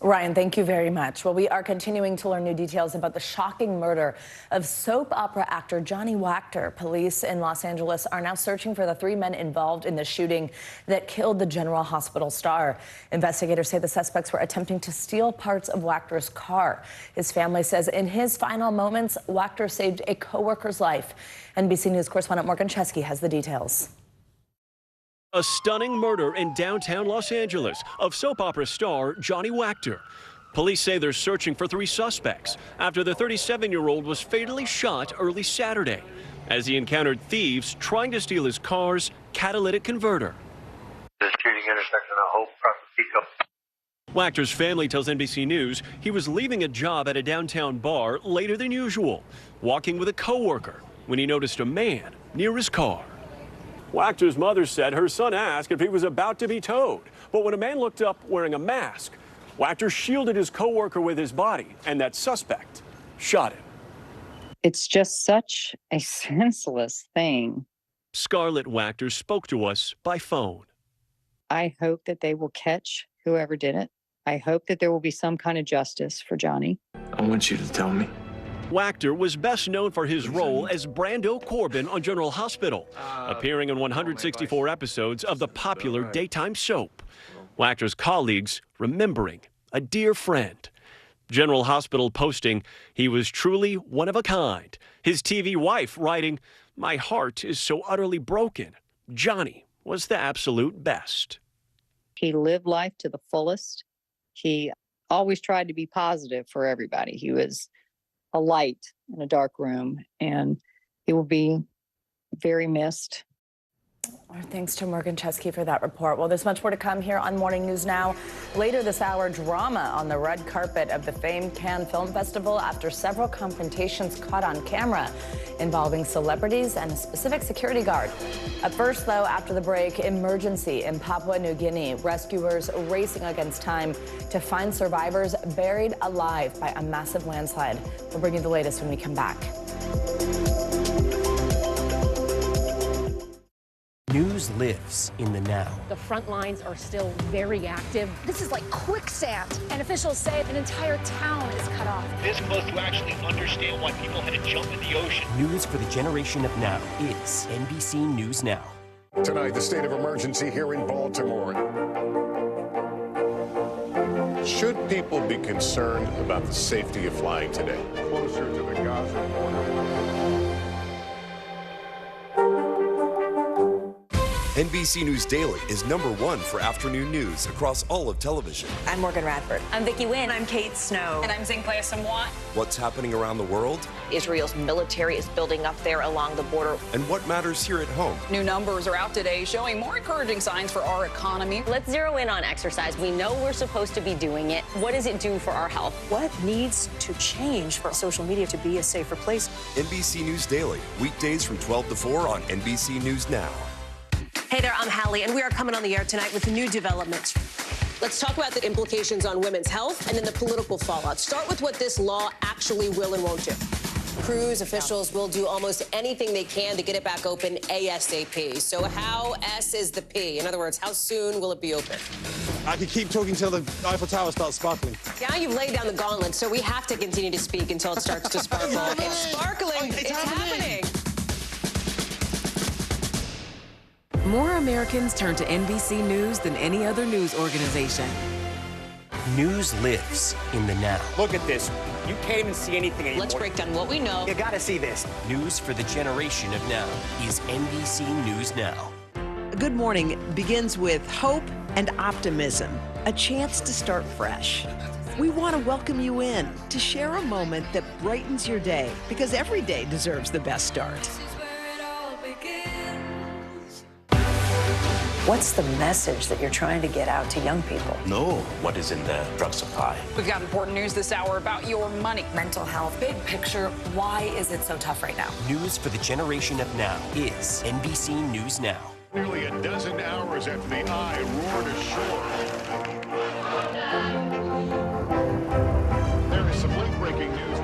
Ryan, thank you very much. Well, we are continuing to learn new details about the shocking murder of soap opera actor Johnny Wachter. Police in Los Angeles are now searching for the 3 men involved in the shooting that killed the General Hospital star. Investigators say the suspects were attempting to steal parts of Wachter's car. His family says in his final moments, Wachter saved a co-worker's life. NBC News correspondent Morgan Chesky has the details. A stunning murder in downtown Los Angeles of soap opera star Johnny Wachter. Police say they're searching for 3 suspects after the 37-year-old was fatally shot early Saturday as he encountered thieves trying to steal his car's catalytic converter. The shooting intersection of Hope from Pico. Wachter's family tells NBC News he was leaving a job at a downtown bar later than usual, walking with a coworker when he noticed a man near his car. Wachter's mother said her son asked if he was about to be towed, but when a man looked up wearing a mask, Wachter shielded his coworker with his body, and that suspect shot him. It's just such a senseless thing. Scarlett Wachter spoke to us by phone. I hope that they will catch whoever did it. I hope that there will be some kind of justice for Johnny. I want you to tell me. Wachter was best known for his role as Brando Corbin on General Hospital, appearing in 164 episodes of the popular daytime soap. Wachter's colleagues remembering a dear friend. General Hospital posting, he was truly one of a kind. His TV wife writing, "My heart is so utterly broken. Johnny was the absolute best." He lived life to the fullest. He always tried to be positive for everybody. He was a light in a dark room, and he will be very missed. Our thanks to Morgan Chesky for that report. Well, there's much more to come here on Morning News Now. Later this hour, drama on the red carpet of the famed Cannes Film Festival after several confrontations caught on camera involving celebrities and a specific security guard. At first, though, after the break, emergency in Papua New Guinea. Rescuers racing against time to find survivors buried alive by a massive landslide. We'll bring you the latest when we come back. News lives in the now. The front lines are still very active. This is like quicksand, and officials say an entire town is cut off. This close to actually understand why people had to jump in the ocean. News for the generation of now is NBC News Now. Tonight, the state of emergency here in Baltimore. Should people be concerned about the safety of flying today? Closer to the Gaza border. NBC News Daily is #1 for afternoon news across all of television. I'm Morgan Radford. I'm Vicki Wynn. I'm Kate Snow. And I'm Zinklea Samwat. What's happening around the world? Israel's military is building up there along the border. And what matters here at home? New numbers are out today showing more encouraging signs for our economy. Let's zero in on exercise. We know we're supposed to be doing it. What does it do for our health? What needs to change for social media to be a safer place? NBC News Daily, weekdays from 12 to 4 on NBC News Now. Hey there, I'm Hallie, and we are coming on the air tonight with new developments. Let's talk about the implications on women's health and then the political fallout. Start with what this law actually will and won't do. Cruise officials will do almost anything they can to get it back open ASAP. So how S is the P? In other words, how soon will it be open? I could keep talking till the Eiffel Tower starts sparkling. Now you've laid down the gauntlet, so we have to continue to speak until it starts to sparkle. It's sparkling. It's happening. More Americans turn to NBC News than any other news organization. News lives in the now. Look at this. You can't even see anything anymore. Let's break down what we know. You gotta see this. News for the generation of now is NBC News Now. Good Morning begins with hope and optimism, a chance to start fresh. We want to welcome you in to share a moment that brightens your day, because every day deserves the best start. What's the message that you're trying to get out to young people? Know what is in the drug supply. We've got important news this hour about your money. Mental health, big picture, why is it so tough right now? News for the generation of now is NBC News Now. Nearly a dozen hours after the eye roared ashore. There is some late-breaking news.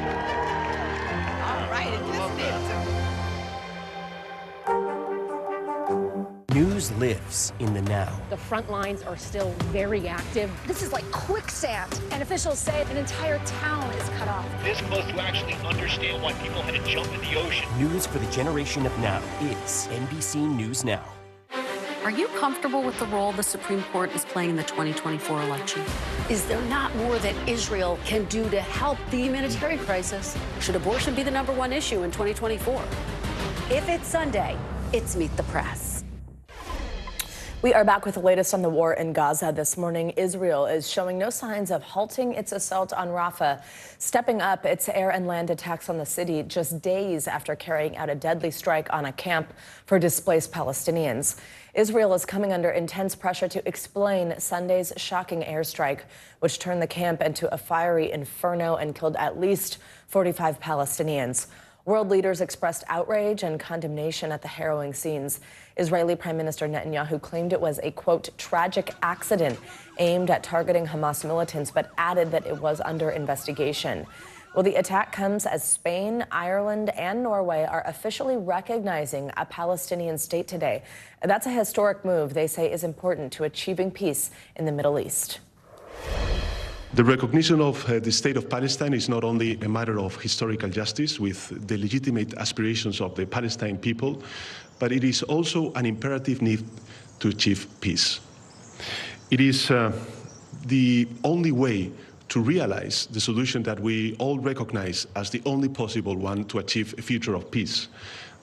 All right, News lives in the now. The front lines are still very active. This is like quicksand, and officials say an entire town is cut off. This close to actually understand why people had to jump in the ocean. News for the generation of now is NBC News Now. Are you comfortable with the role the Supreme Court is playing in the 2024 election? Is there not more that Israel can do to help The humanitarian crisis. Should abortion be the #1 issue in 2024? If it's Sunday, it's Meet the Press. We are back with the latest on the war in Gaza this morning. Israel is showing no signs of halting its assault on Rafah, stepping up its air and land attacks on the city just days after carrying out a deadly strike on a camp for displaced Palestinians. Israel is coming under intense pressure to explain Sunday's shocking airstrike, which turned the camp into a fiery inferno and killed at least 45 Palestinians. World leaders expressed outrage and condemnation at the harrowing scenes. Israeli Prime Minister Netanyahu claimed it was a, quote, tragic accident aimed at targeting Hamas militants, but added that it was under investigation. Well, the attack comes as Spain, Ireland, and Norway are officially recognizing a Palestinian state today. That's a historic move they say is important to achieving peace in the Middle East. The recognition of the state of Palestine is not only a matter of historical justice with the legitimate aspirations of the Palestine people, but it is also an imperative need to achieve peace. It is the only way to realize the solution that we all recognize as the only possible one to achieve a future of peace,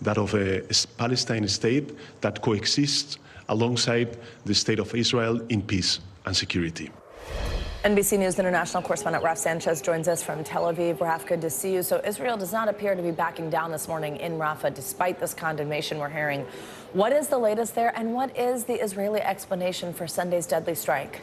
that of a Palestine state that coexists alongside the state of Israel in peace and security. NBC News International correspondent Raf Sanchez joins us from Tel Aviv. Raf, good to see you. So Israel does not appear to be backing down this morning in Rafah, despite this condemnation we're hearing. What is the latest there, and what is the Israeli explanation for Sunday's deadly strike?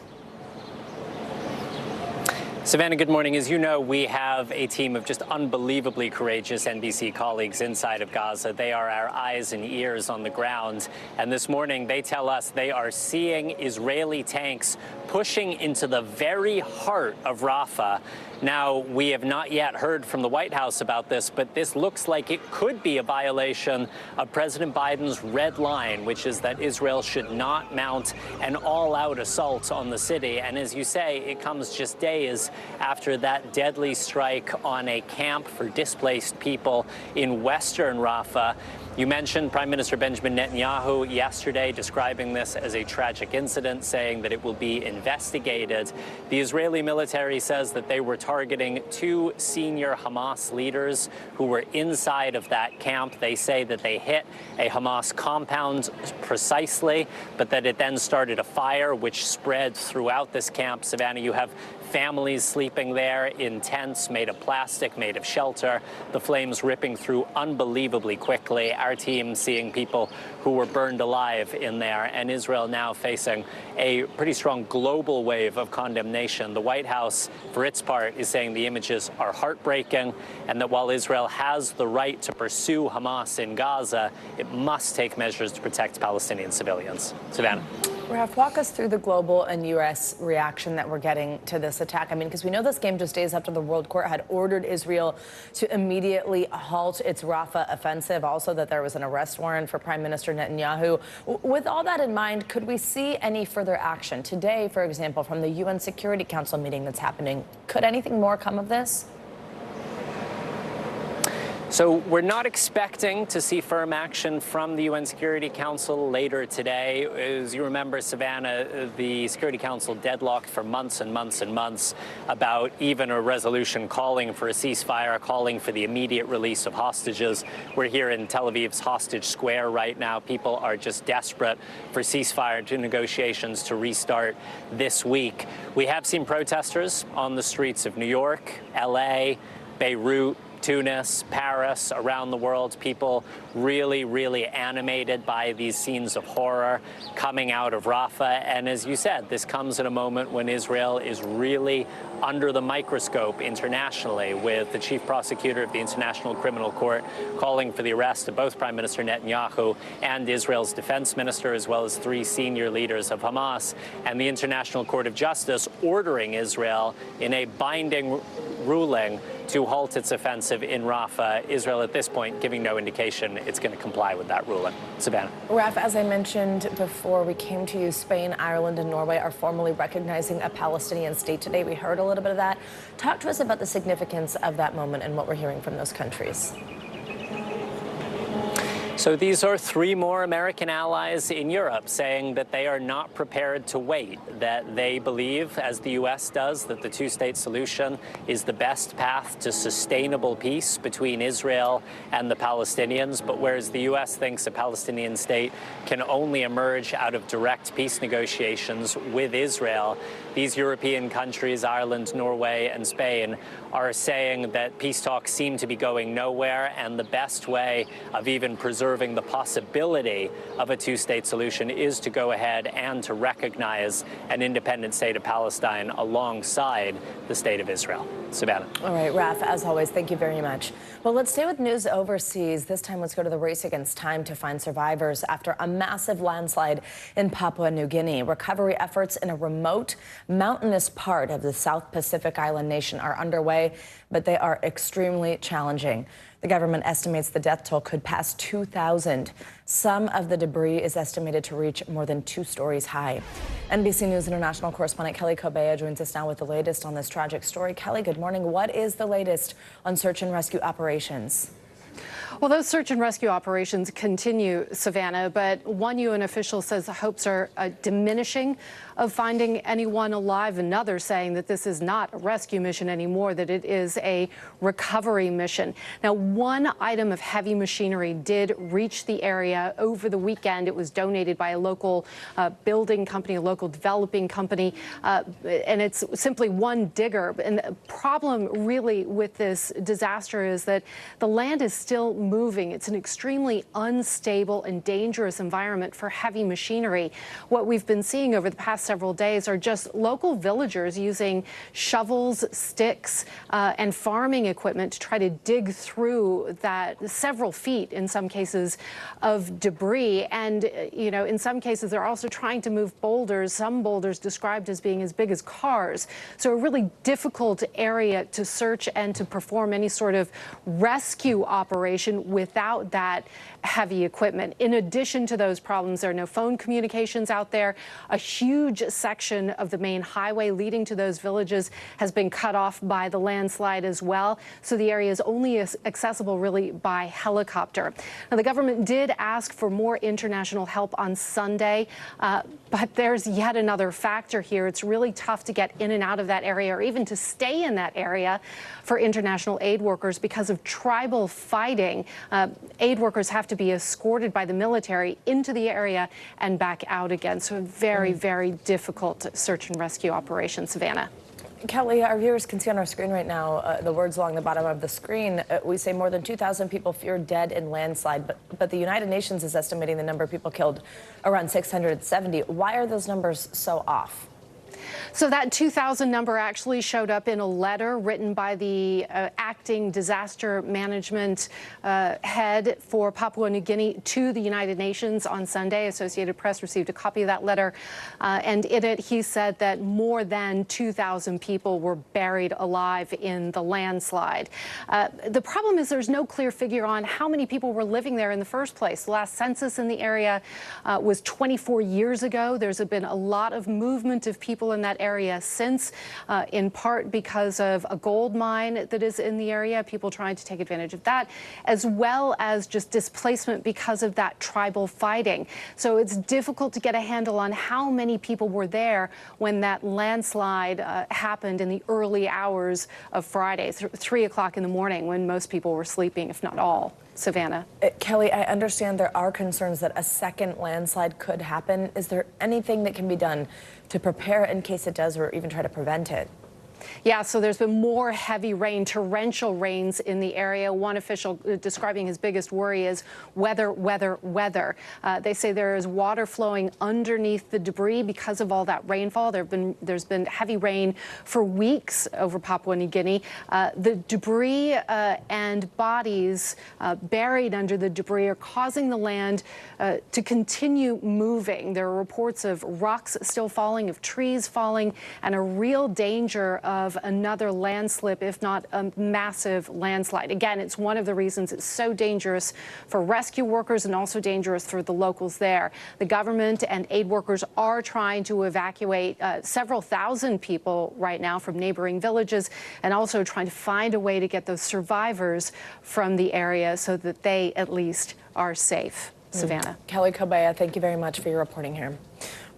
Savannah, good morning. As you know, we have a team of just unbelievably courageous NBC colleagues inside of Gaza. They are our eyes and ears on the ground. And this morning, they tell us they are seeing Israeli tanks pushing into the very heart of Rafah. Now, we have not yet heard from the White House about this, but this looks like it could be a violation of President Biden's red line, which is that Israel should not mount an all-out assault on the city. And as you say, it comes just days after that deadly strike on a camp for displaced people in western Rafah. You mentioned Prime Minister Benjamin Netanyahu yesterday describing this as a tragic incident, saying that it will be investigated. The Israeli military says that they were targeting 2 senior Hamas leaders who were inside of that camp. They say that they hit a Hamas compound precisely, but that it then started a fire which spread throughout this camp. Savannah, you have families sleeping there in tents made of plastic, made of shelter, the flames ripping through unbelievably quickly. Our team seeing people who were burned alive in there, and Israel now facing a pretty strong global wave of condemnation. The White House, for its part, is saying the images are heartbreaking, and that while Israel has the right to pursue Hamas in Gaza, it must take measures to protect Palestinian civilians. Savannah. Raf, walk us through the global and U.S. reaction that we're getting to this attack. I mean, because we know this came just days after the World Court had ordered Israel to immediately halt its Rafah offensive, also that there was an arrest warrant for Prime Minister Netanyahu. With all that in mind, could we see any further action today, for example, from the UN Security Council meeting that's happening? Could anything more come of this? So we're not expecting to see firm action from the UN Security Council later today. As you remember, Savannah, the Security Council deadlocked for months and months and months about even a resolution calling for a ceasefire, calling for the immediate release of hostages. We're here in Tel Aviv's Hostage Square right now. People are just desperate for ceasefire negotiations to restart this week. We have seen protesters on the streets of New York, LA, Beirut, Tunis, Paris, around the world, people really, really animated by these scenes of horror coming out of Rafah. And as you said, this comes at a moment when Israel is really under the microscope internationally, with the chief prosecutor of the International Criminal Court calling for the arrest of both Prime Minister Netanyahu and Israel's defense minister, as well as 3 senior leaders of Hamas, and the International Court of Justice ordering Israel in a binding ruling to halt its offensive in Rafah. Israel at this point giving no indication it's going to comply with that ruling. Savannah. Raf, as I mentioned before we came to you, Spain, Ireland, and Norway are formally recognizing a Palestinian state today. We heard a little bit of that. Talk to us about the significance of that moment and what we're hearing from those countries. So these are 3 more American allies in Europe saying that they are not prepared to wait, that they believe, as the U.S. does, that the 2-state solution is the best path to sustainable peace between Israel and the Palestinians. But whereas the U.S. thinks a Palestinian state can only emerge out of direct peace negotiations with Israel, these European countries, Ireland, Norway, and Spain, are saying that peace talks seem to be going nowhere, and the best way of even preserving the possibility of a 2-state solution is to go ahead and to recognize an independent state of Palestine alongside the state of Israel. Savannah. All right, Raf, as always, thank you very much. Well, let's stay with news overseas. This time, let's go to the race against time to find survivors after a massive landslide in Papua New Guinea. Recovery efforts in a remote, mountainous part of the South Pacific island nation are underway, but they are extremely challenging. The government estimates the death toll could pass 2,000. Some of the debris is estimated to reach more than 2 stories high. NBC News International correspondent Kelly Cobeya joins us now with the latest on this tragic story. Kelly, good morning. What is the latest on search and rescue operations? Well, those search and rescue operations continue, Savannah, but one UN official says the hopes are diminishing of finding anyone alive. Another saying that this is not a rescue mission anymore, that it is a recovery mission. Now, one item of heavy machinery did reach the area over the weekend. It was donated by a local building company, a local developing company, and it's simply one digger. And the problem really with this disaster is that the land is still moving. It's an extremely unstable and dangerous environment for heavy machinery. What we've been seeing over the past several days are just local villagers using shovels, sticks, and farming equipment to try to dig through that several feet, in some cases, of debris. And, you know, in some cases, they're also trying to move boulders, some boulders described as being as big as cars. So a really difficult area to search and to perform any sort of rescue operation without that heavy equipment. In addition to those problems, there are no phone communications out there. A huge section of the main highway leading to those villages has been cut off by the landslide as well. So the area is only accessible really by helicopter. Now, the government did ask for more international help on Sunday, but there's yet another factor here. It's really tough to get in and out of that area or even to stay in that area for international aid workers because of tribal fighting. Aid workers have to be escorted by the military into the area and back out again. So a very, very difficult search and rescue operation, Savannah. Kelly, our viewers can see on our screen right now the words along the bottom of the screen. We say more than 2,000 people fear dead in landslide, but the United Nations is estimating the number of people killed around 670. Why are those numbers so off? So that 2,000 number actually showed up in a letter written by the acting disaster management head for Papua New Guinea to the United Nations on Sunday. Associated Press received a copy of that letter, and in it he said that more than 2,000 people were buried alive in the landslide. The problem is there's no clear figure on how many people were living there in the first place. The last census in the area was 24 years ago. There's been a lot of movement of people in that area since, in part because of a gold mine that is in the area, people trying to take advantage of that, as well as just displacement because of that tribal fighting. So it's difficult to get a handle on how many people were there when that landslide happened in the early hours of Friday, 3 o'clock in the morning, when most people were sleeping, if not all. Savannah. Kelly, I understand there are concerns that a second landslide could happen. Is there anything that can be done to prepare in case it does, or even try to prevent it? Yeah, so there's been more heavy rain, torrential rains in the area. One official describing his biggest worry is weather. They say there is water flowing underneath the debris because of all that rainfall. There's been heavy rain for weeks over Papua New Guinea. The debris and bodies buried under the debris are causing the land to continue moving. There are reports of rocks still falling, of trees falling, and a real danger of another landslip, if not a massive landslide. Again, it's one of the reasons it's so dangerous for rescue workers and also dangerous for the locals there. The government and aid workers are trying to evacuate several thousand people right now from neighboring villages, and also trying to find a way to get those survivors from the area so that they at least are safe. Savannah. Kelly Kobea, thank you very much for your reporting here.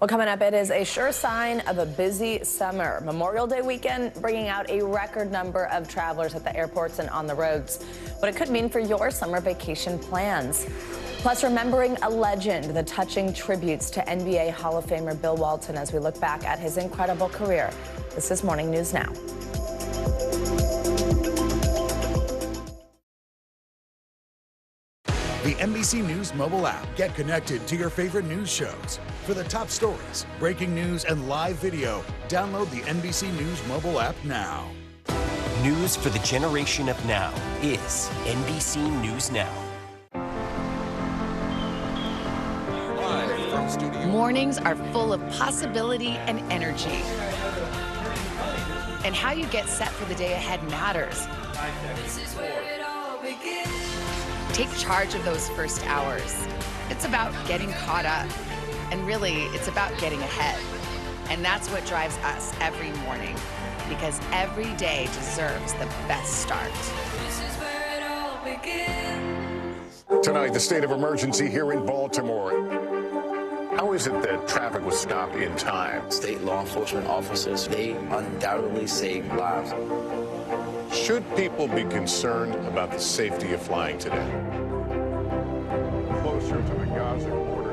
Well, coming up, it is a sure sign of a busy summer. Memorial Day weekend bringing out a record number of travelers at the airports and on the roads. What it could mean for your summer vacation plans. Plus, remembering a legend, the touching tributes to NBA Hall of Famer Bill Walton as we look back at his incredible career. This is Morning News Now. The NBC News mobile app. Get connected to your favorite news shows. For the top stories, breaking news, and live video, download the NBC News mobile app now. News for the generation of now is NBC News Now. Live from studio. Mornings are full of possibility and energy. And how you get set for the day ahead matters. This is where it all begins. Take charge of those first hours. It's about getting caught up. And really, it's about getting ahead. And that's what drives us every morning. Because every day deserves the best start. This is where it all begins. Tonight, the state of emergency here in Baltimore. How is it that traffic was stopped in time? State law enforcement officers, they undoubtedly save lives. Should people be concerned about the safety of flying today? Closer to the Gaza border.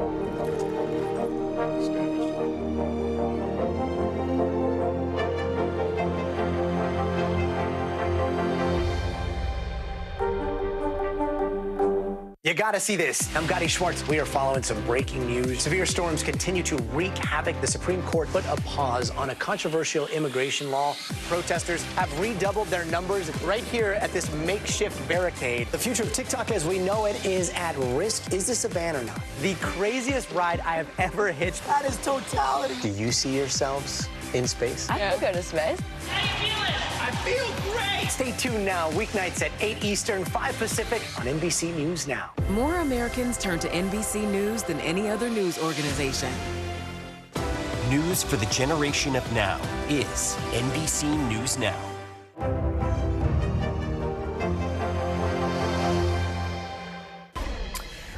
You gotta see this. I'm Gotti Schwartz. We are following some breaking news. Severe storms continue to wreak havoc. The Supreme Court put a pause on a controversial immigration law. Protesters have redoubled their numbers right here at this makeshift barricade. The future of TikTok as we know it is at risk. Is this a ban or not? The craziest ride I have ever hitched. That is totality. Do you see yourselves in space? I could go to space. I feel great! Stay tuned now, weeknights at 8 Eastern, 5 Pacific on NBC News Now. More Americans turn to NBC News than any other news organization. News for the generation of now is NBC News Now.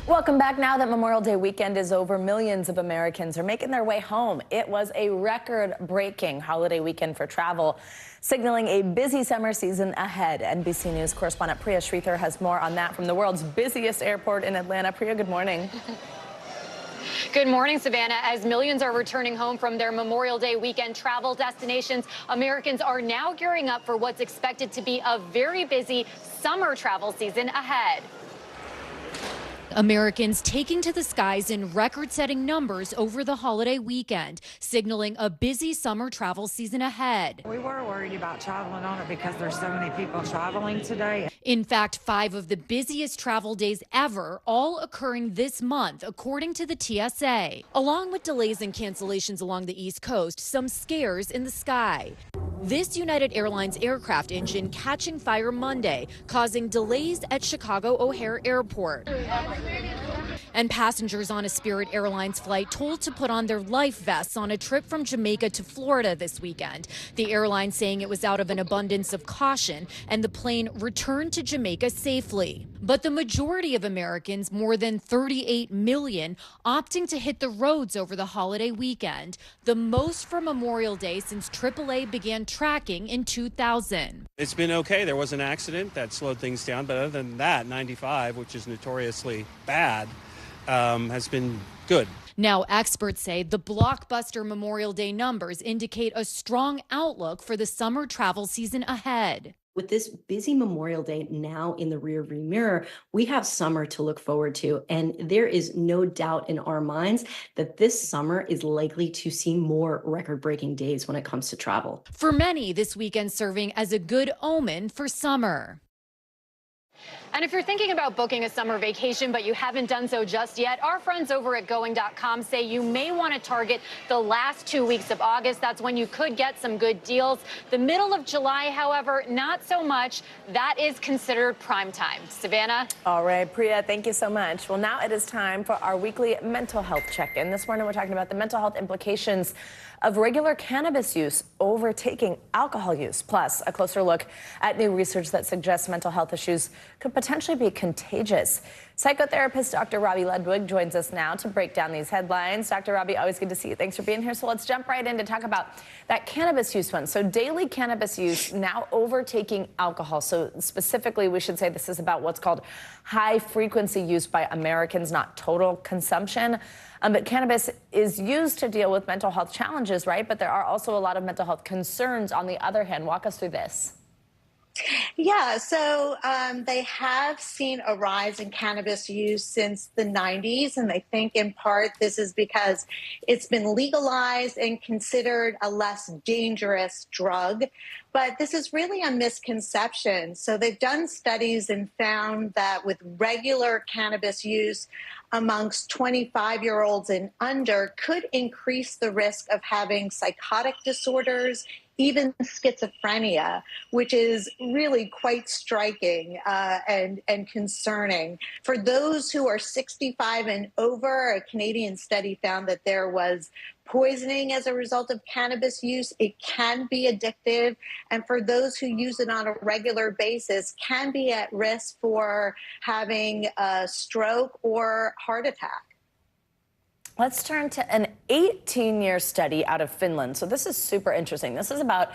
Welcome back. Now that Memorial Day weekend is over, millions of Americans are making their way home. It was a record-breaking holiday weekend for travel, signaling a busy summer season ahead. NBC News correspondent Priya Sridhar has more on that from the world's busiest airport in Atlanta. Priya, good morning. Good morning, Savannah. As millions are returning home from their Memorial Day weekend travel destinations, Americans are now gearing up for what's expected to be a very busy summer travel season ahead. Americans taking to the skies in record-setting numbers over the holiday weekend, signaling a busy summer travel season ahead. We were worried about traveling on it because there's so many people traveling today. In fact, 5 of the busiest travel days ever, all occurring this month, according to the TSA. Along with delays and cancellations along the East Coast, some scares in the sky. This United Airlines aircraft engine catching fire Monday, causing delays at Chicago O'Hare Airport. And passengers on a Spirit Airlines flight told to put on their life vests on a trip from Jamaica to Florida this weekend. The airline saying it was out of an abundance of caution, and the plane returned to Jamaica safely. But the majority of Americans, more than 38 million, opting to hit the roads over the holiday weekend, the most for Memorial Day since AAA began tracking in 2000. It's been okay. There was an accident that slowed things down, but other than that, 95, which is notoriously bad, has been good. Now, experts say the blockbuster Memorial Day numbers indicate a strong outlook for the summer travel season ahead. With this busy Memorial Day now in the rearview mirror, we have summer to look forward to. And there is no doubt in our minds that this summer is likely to see more record-breaking days when it comes to travel. For many, this weekend serving as a good omen for summer. And if you're thinking about booking a summer vacation, but you haven't done so just yet, our friends over at Going.com say you may want to target the last 2 weeks of August. That's when you could get some good deals. The middle of July, however, not so much. That is considered prime time. Savannah? All right, Priya, thank you so much. Well, now it is time for our weekly mental health check-in. This morning, we're talking about the mental health implications of regular cannabis use overtaking alcohol use, plus a closer look at new research that suggests mental health issues could potentially be contagious. Psychotherapist Dr. Robbie Ludwig joins us now to break down these headlines. Dr. Robbie, always good to see you. Thanks for being here. So let's jump right in to talk about that cannabis use one. So daily cannabis use now overtaking alcohol. So specifically, we should say this is about what's called high frequency use by Americans, not total consumption. But cannabis is used to deal with mental health challenges, right? But there are also a lot of mental health concerns on the other hand. Walk us through this. Yeah, so they have seen a rise in cannabis use since the 90s, and they think in part this is because it's been legalized and considered a less dangerous drug. But this is really a misconception. So they've done studies and found that with regular cannabis use amongst 25-year-olds and under could increase the risk of having psychotic disorders, even schizophrenia, which is really quite striking and concerning. For those who are 65 and over, a Canadian study found that there was poisoning as a result of cannabis use. It can be addictive, and for those who use it on a regular basis, can be at risk for having a stroke or heart attack. Let's turn to an 18-year study out of Finland. So this is super interesting. This is about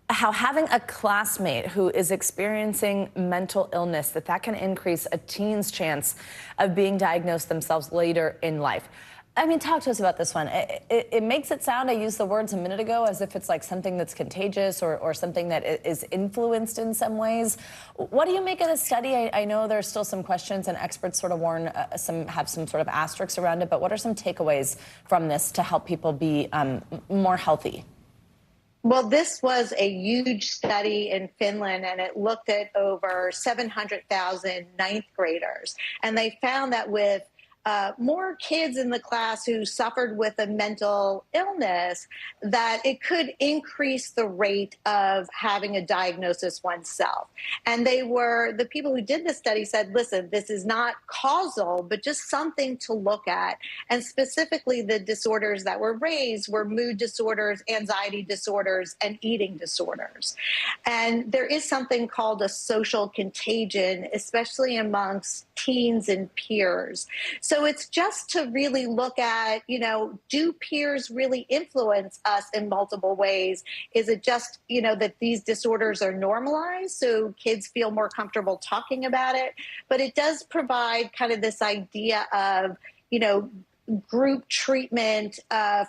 how having a classmate who is experiencing mental illness, that can increase a teen's chance of being diagnosed themselves later in life. I mean, talk to us about this one. It makes it sound, I used the words a minute ago, as if it's like something that's contagious or something that is influenced in some ways. What do you make of this study? I know there's still some questions and experts sort of warn, have some sort of asterisks around it, but what are some takeaways from this to help people be more healthy? Well, this was a huge study in Finland, and it looked at over 700,000 ninth graders. And they found that with more kids in the class who suffered with a mental illness, that it could increase the rate of having a diagnosis oneself. And the people who did this study said, listen, this is not causal, but just something to look at. And specifically the disorders that were raised were mood disorders, anxiety disorders, and eating disorders. And there is something called a social contagion, especially amongst teens and peers. So it's just to really look at, do peers really influence us in multiple ways? Is it just, that these disorders are normalized so kids feel more comfortable talking about it? But it does provide kind of this idea of, group treatment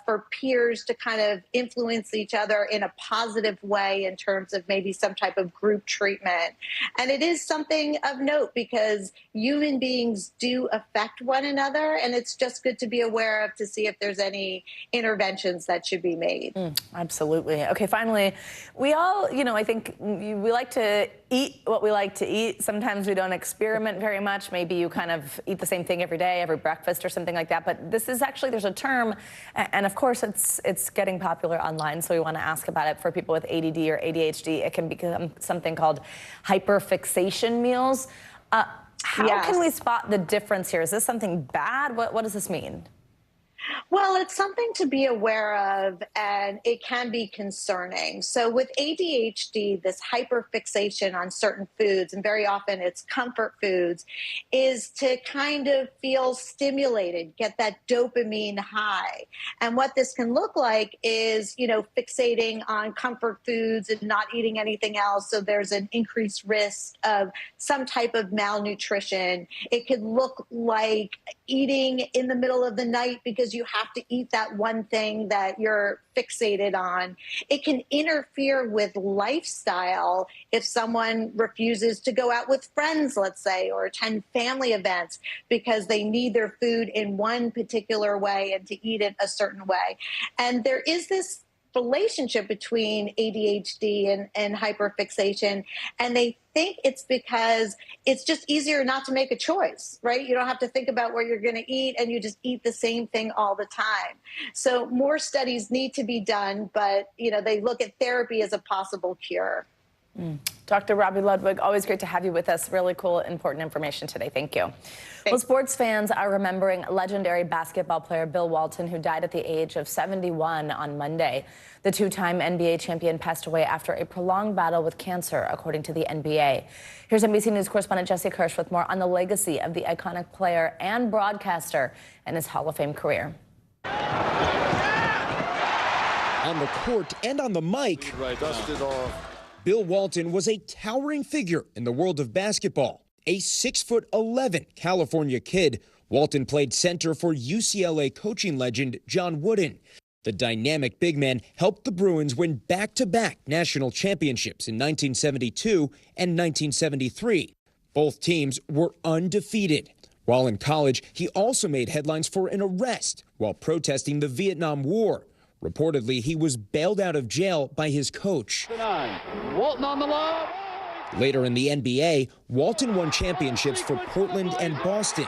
for peers to kind of influence each other in a positive way in terms of maybe some type of group treatment. And it is something of note because human beings do affect one another, and it's just good to be aware of to see if there's any interventions that should be made. Absolutely. Okay, finally, we all, I think we like to eat what we like to eat. Sometimes we don't experiment very much. Maybe you kind of eat the same thing every day, every breakfast or something like that. But this is actually, there's a term, and of course it's getting popular online, so we want to ask about it for people with ADD or ADHD. It can become something called hyperfixation meals. How can we spot the difference here? Is this something bad? What does this mean? Well, it's something to be aware of, and it can be concerning. So with ADHD, this hyperfixation on certain foods, and very often it's comfort foods, is to kind of feel stimulated, get that dopamine high. And what this can look like is, fixating on comfort foods and not eating anything else. So there's an increased risk of some type of malnutrition. It could look like eating in the middle of the night because you have to eat that one thing that you're fixated on. It can interfere with lifestyle if someone refuses to go out with friends, let's say, or attend family events because they need their food in one particular way and to eat it a certain way. And there is this relationship between ADHD and hyperfixation, and they think it's because it's just easier not to make a choice, right? You don't have to think about what you're going to eat, and you just eat the same thing all the time. So more studies need to be done, but they look at therapy as a possible cure. Dr. Robbie Ludwig, always great to have you with us. Really cool, important information today. Thank you. Well, sports fans are remembering legendary basketball player Bill Walton, who died at the age of 71 on Monday. The two-time NBA champion passed away after a prolonged battle with cancer, according to the NBA. Here's NBC News correspondent Jesse Kirsch with more on the legacy of the iconic player and broadcaster and his Hall of Fame career. On the court and on the mic, dusted off. Bill Walton was a towering figure in the world of basketball. A 6'11" California kid, Walton played center for UCLA coaching legend John Wooden. The dynamic big man helped the Bruins win back-to-back national championships in 1972 and 1973. Both teams were undefeated. While in college, he also made headlines for an arrest while protesting the Vietnam War. Reportedly, he was bailed out of jail by his coach. Walton on the lob. Later in the NBA, Walton won championships for Portland and Boston.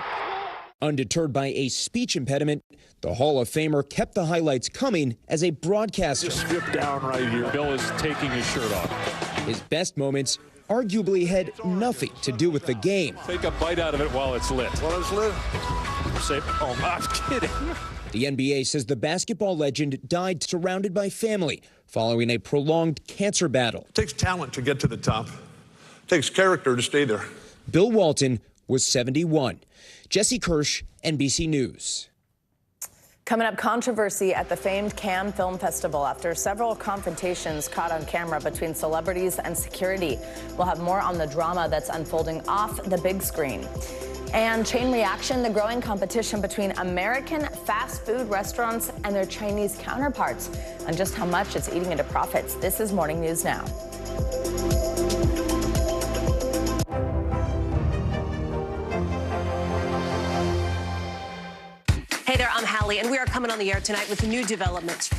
Undeterred by a speech impediment, the Hall of Famer kept the highlights coming as a broadcaster. Just strip down right here. Bill is taking his shirt off. His best moments arguably had nothing to do with the game. Take a bite out of it while it's lit. While it's lit? Oh, I'm kidding. The NBA says the basketball legend died surrounded by family following a prolonged cancer battle. It takes talent to get to the top. It takes character to stay there. Bill Walton was 71. Jesse Kirsch, NBC News. Coming up, controversy at the famed Cannes Film Festival after several confrontations caught on camera between celebrities and security. We'll have more on the drama that's unfolding off the big screen. And chain reaction, the growing competition between American fast food restaurants and their Chinese counterparts, and just how much it's eating into profits. This is Morning News Now. Hey there, I'm Hallie, and we are coming on the air tonight with new developments.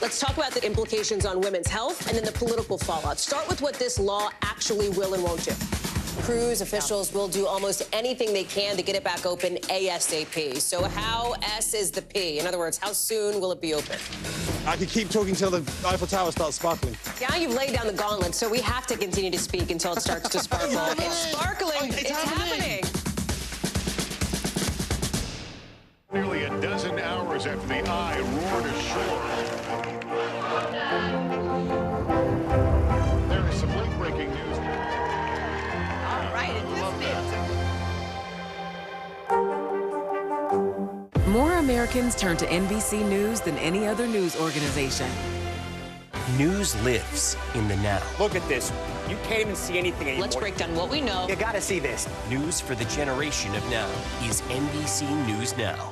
Let's talk about the implications on women's health and then the political fallout. Start with what this law actually will and won't do. Cruise officials will do almost anything they can to get it back open ASAP. So how S is the P? In other words, how soon will it be open? I could keep talking till the Eiffel Tower starts sparkling. Now you've laid down the gauntlet, so we have to continue to speak until it starts to sparkle. It's sparkling. It's happening. Nearly a dozen hours after the eye roared ashore. There is some late-breaking news. All right, More Americans turn to NBC News than any other news organization. News lives in the now. Look at this. You can't even see anything anymore. Let's break down what we know. You gotta see this. News for the generation of now is NBC News Now.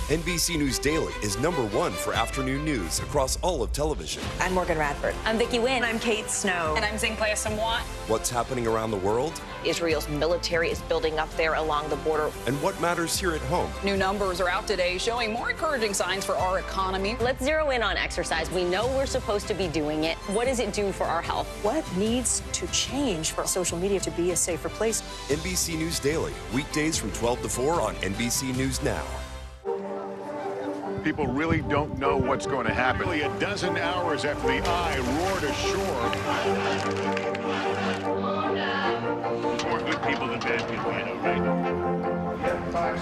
NBC News Daily is #1 for afternoon news across all of television. I'm Morgan Radford. I'm Vicki Wynn. I'm Kate Snow. And I'm Zinklea Samwat. What's happening around the world? Israel's military is building up there along the border. And what matters here at home? New numbers are out today showing more encouraging signs for our economy. Let's zero in on exercise. We know we're supposed to be doing it. What does it do for our health? What needs to change for social media to be a safer place? NBC News Daily, weekdays from 12 to 4 on NBC News Now. People really don't know what's going to happen. Nearly a dozen hours after the eye roared ashore. More good people than bad people, you know, right?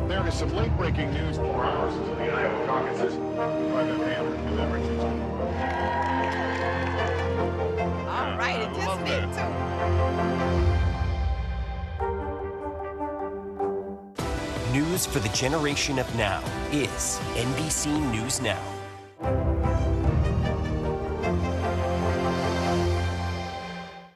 There is some late-breaking news 4 hours into the Iowa caucuses. All right, it just me too. News for the generation of now is NBC News Now.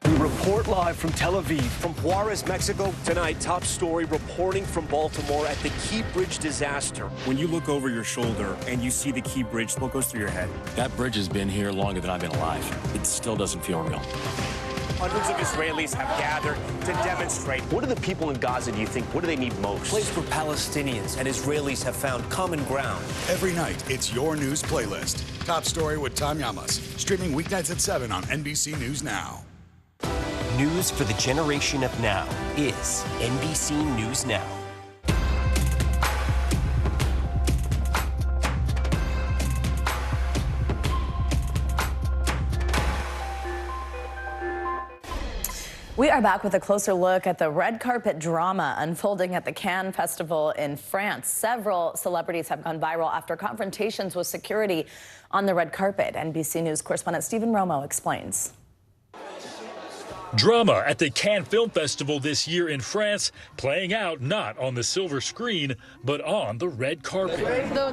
We report live from Tel Aviv, from Juarez, Mexico. Tonight, top story reporting from Baltimore at the Key Bridge disaster. When you look over your shoulder and you see the Key Bridge, what goes through your head? That bridge has been here longer than I've been alive. It still doesn't feel real. Hundreds of Israelis have gathered to demonstrate. What do the people in Gaza, do you think, what do they need most? A place where Palestinians and Israelis have found common ground. Every night, it's your news playlist. Top Story with Tom Llamas. Streaming weeknights at 7 on NBC News Now. News for the generation of now is NBC News Now. We are back with a closer look at the red carpet drama unfolding at the Cannes Festival in France. Several celebrities have gone viral after confrontations with security on the red carpet. NBC News correspondent Stephen Romo explains. Drama at the Cannes Film Festival this year in France, playing out not on the silver screen, but on the red carpet.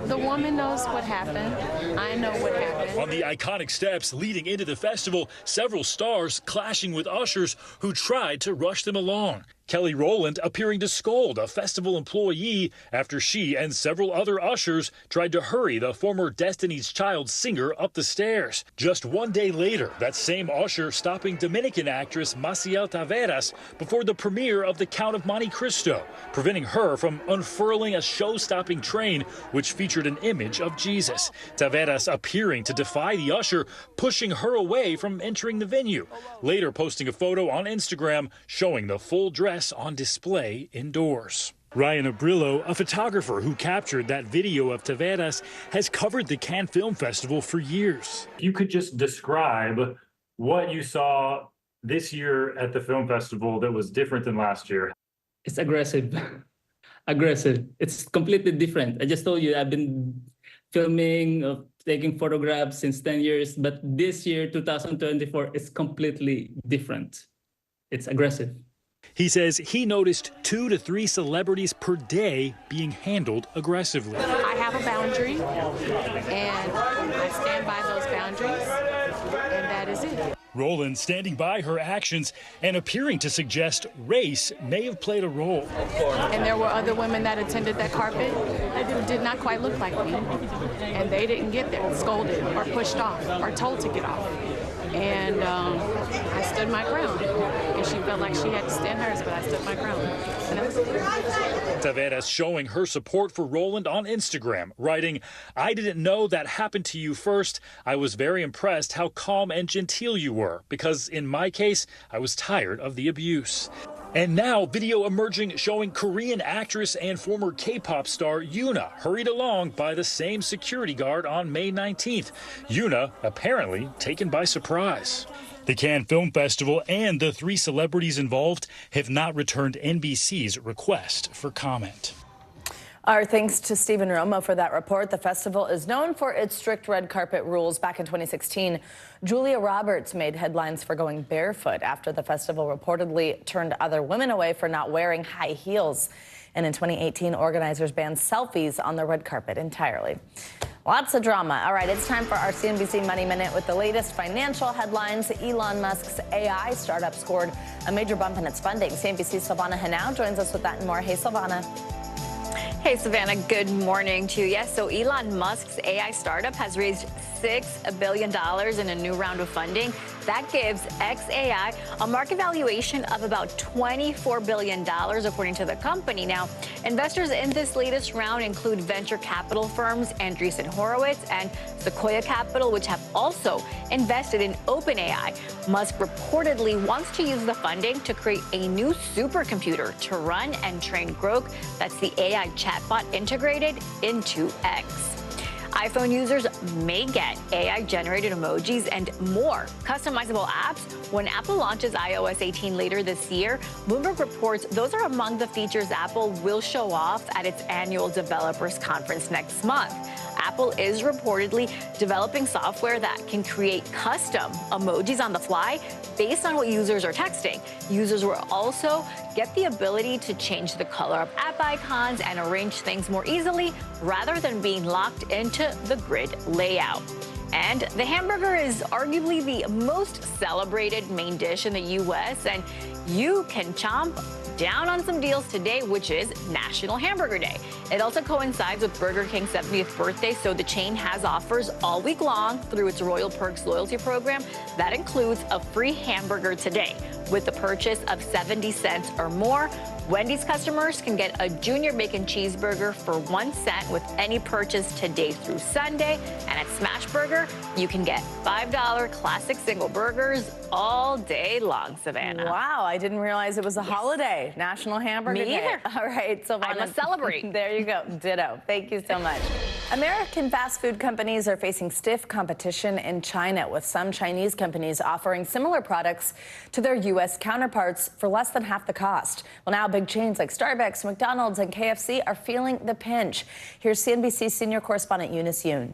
The woman knows what happened. I know what happened. On the iconic steps leading into the festival, several stars clashing with ushers who tried to rush them along. Kelly Rowland appearing to scold a festival employee after she and several other ushers tried to hurry the former Destiny's Child singer up the stairs. Just one day later, that same usher stopping Dominican actress Maciel Taveras before the premiere of The Count of Monte Cristo, preventing her from unfurling a show-stopping train which featured an image of Jesus. Taveras appearing to defy the usher, pushing her away from entering the venue, later posting a photo on Instagram showing the full dress dress on display indoors. Ryan Abrillo, a photographer who captured that video of Taveras, has covered the Cannes Film Festival for years. You could just describe what you saw this year at the film festival that was different than last year. It's aggressive. Aggressive. It's completely different. I just told you I've been filming, taking photographs since 10 years, but this year, 2024, is completely different. It's aggressive. He says he noticed 2 to 3 celebrities per day being handled aggressively. I have a boundary, and I stand by those boundaries, and that is it. Rowland standing by her actions and appearing to suggest race may have played a role. And there were other women that attended that carpet that did not quite look like me, and they didn't get there, scolded or pushed off or told to get off. And I stood my ground, and she felt like she had to stand hers, but I stood my ground. Taveras showing her support for Rowland on Instagram, writing, "I didn't know that happened to you first. I was very impressed how calm and genteel you were, because in my case, I was tired of the abuse." And now, video emerging showing Korean actress and former K-pop star Yoona hurried along by the same security guard on May 19th. Yoona apparently taken by surprise. The Cannes Film Festival and the 3 celebrities involved have not returned NBC's request for comment. Our thanks to Stephen Romo for that report. The festival is known for its strict red carpet rules. Back in 2016, Julia Roberts made headlines for going barefoot after the festival reportedly turned other women away for not wearing high heels. And in 2018, organizers banned selfies on the red carpet entirely. Lots of drama. All right, it's time for our CNBC Money Minute with the latest financial headlines. Elon Musk's AI startup scored a major bump in its funding. CNBC's Silvana Henao joins us with that and more. Hey, Silvana. Hey, Savannah, good morning to you. Yes, so Elon Musk's AI startup has raised $6 billion in a new round of funding. That gives xAI a market valuation of about $24 billion, according to the company. Now, investors in this latest round include venture capital firms Andreessen Horowitz and Sequoia Capital, which have also invested in OpenAI. Musk reportedly wants to use the funding to create a new supercomputer to run and train Grok. That's the AI chatbot integrated into X. iPhone users may get AI-generated emojis and more customizable apps when Apple launches iOS 18 later this year. Bloomberg reports those are among the features Apple will show off at its annual developers conference next month. Apple is reportedly developing software that can create custom emojis on the fly based on what users are texting. Users will also get the ability to change the color of app icons and arrange things more easily rather than being locked into the grid layout. And the hamburger is arguably the most celebrated main dish in the U.S., and you can chomp down on some deals today, which is National Hamburger Day. It also coincides with Burger King's 70th birthday, so the chain has offers all week long through its Royal Perks loyalty program. That includes a free hamburger today with the purchase of 70 cents or more. Wendy's customers can get a junior bacon cheeseburger for 1 cent with any purchase today through Sunday. And at Smashburger, you can get $5 classic single burgers all day long, Savannah. Wow, I didn't realize it was a holiday, National Hamburger Day. Me either. All right, Silvana. I must celebrate. There you go. Ditto. Thank you so much. American fast food companies are facing stiff competition in China, with some Chinese companies offering similar products to their U.S. counterparts for less than half the cost. Well, now big chains like Starbucks, McDonald's, and KFC are feeling the pinch. Here's CNBC senior correspondent Eunice Yoon.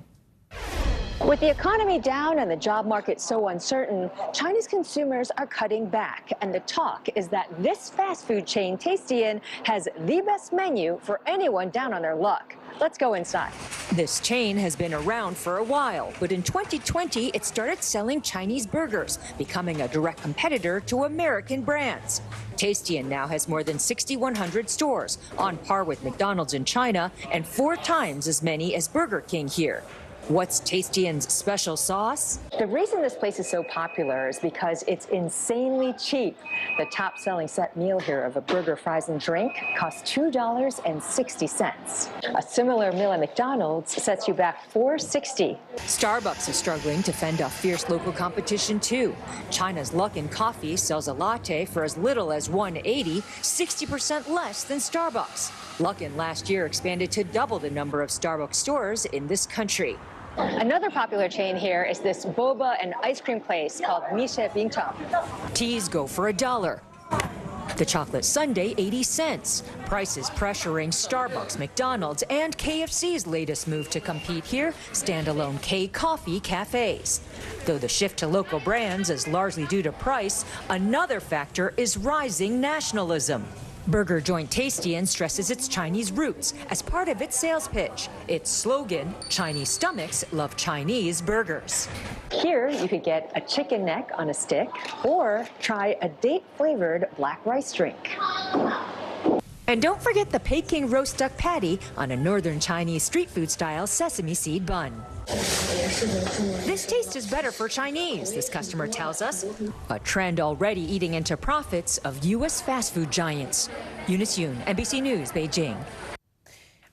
With the economy down and the job market so uncertain, Chinese consumers are cutting back. And the talk is that this fast food chain, Tastian, has the best menu for anyone down on their luck. Let's go inside. This chain has been around for a while, but in 2020, it started selling Chinese burgers, becoming a direct competitor to American brands. Tastian now has more than 6,100 stores, on par with McDonald's in China and 4 times as many as Burger King here. What's Tastian's special sauce? The reason this place is so popular is because it's insanely cheap. The top-selling set meal here of a burger, fries, and drink costs $2.60. A similar meal at McDonald's sets you back $4.60. Starbucks is struggling to fend off fierce local competition, too. China's Luckin Coffee sells a latte for as little as $1.80, 60% less than Starbucks. Luckin last year expanded to double the number of Starbucks stores in this country. Another popular chain here is this boba and ice cream place called Mishe Bingtang. Teas go for $1. The chocolate sundae, 80 cents. Prices pressuring Starbucks, McDonald's, and KFC's latest move to compete here, standalone K-Coffee cafes. Though the shift to local brands is largely due to price, another factor is rising nationalism. Burger joint Tastian stresses its Chinese roots as part of its sales pitch. Its slogan, Chinese stomachs love Chinese burgers. Here, you could get a chicken neck on a stick or try a date-flavored black rice drink. And don't forget the Peking roast duck patty on a northern Chinese street food style sesame seed bun. This taste is better for Chinese, this customer tells us. A trend already eating into profits of U.S. fast food giants. Eunice Yoon, NBC News, Beijing.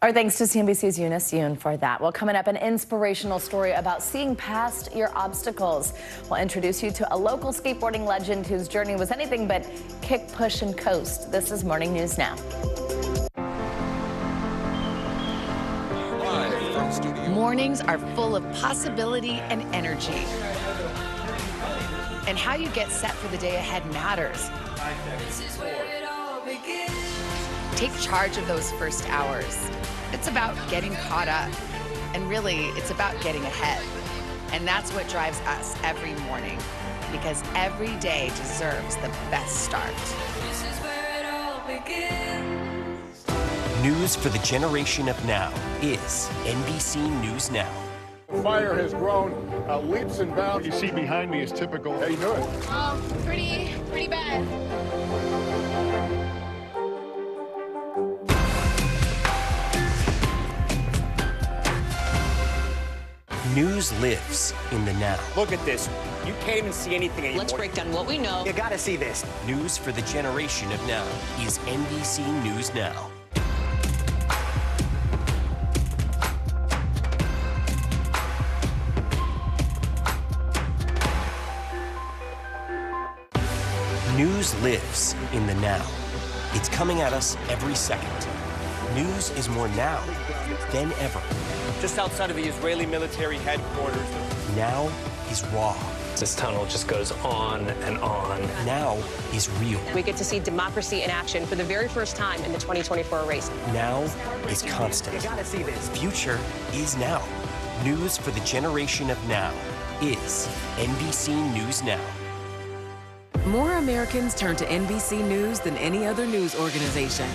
Our thanks to CNBC's Eunice Yoon for that. Well, coming up, an inspirational story about seeing past your obstacles. We'll introduce you to a local skateboarding legend whose journey was anything but kick, push, and coast. This is Morning News Now. Mornings are full of possibility and energy. And how you get set for the day ahead matters. Take charge of those first hours. It's about getting caught up. And really, it's about getting ahead. And that's what drives us every morning. Because every day deserves the best start. This is where it all begins. News for the generation of now is NBC News Now. Fire has grown leaps and bounds. You see behind me is typical. How you doing? Pretty bad. News lives in the now. Look at this. You can't even see anything anymore. Let's break down what we know. You gotta see this. News for the generation of now is NBC News Now. News lives in the now. It's coming at us every second. News is more now than ever. Just outside of the Israeli military headquarters. Now is raw. This tunnel just goes on and on. Now is real. We get to see democracy in action for the very first time in the 2024 race. Now is constant. You gotta see this. Future is now. News for the generation of now is NBC News Now. More Americans turn to NBC News than any other news organization.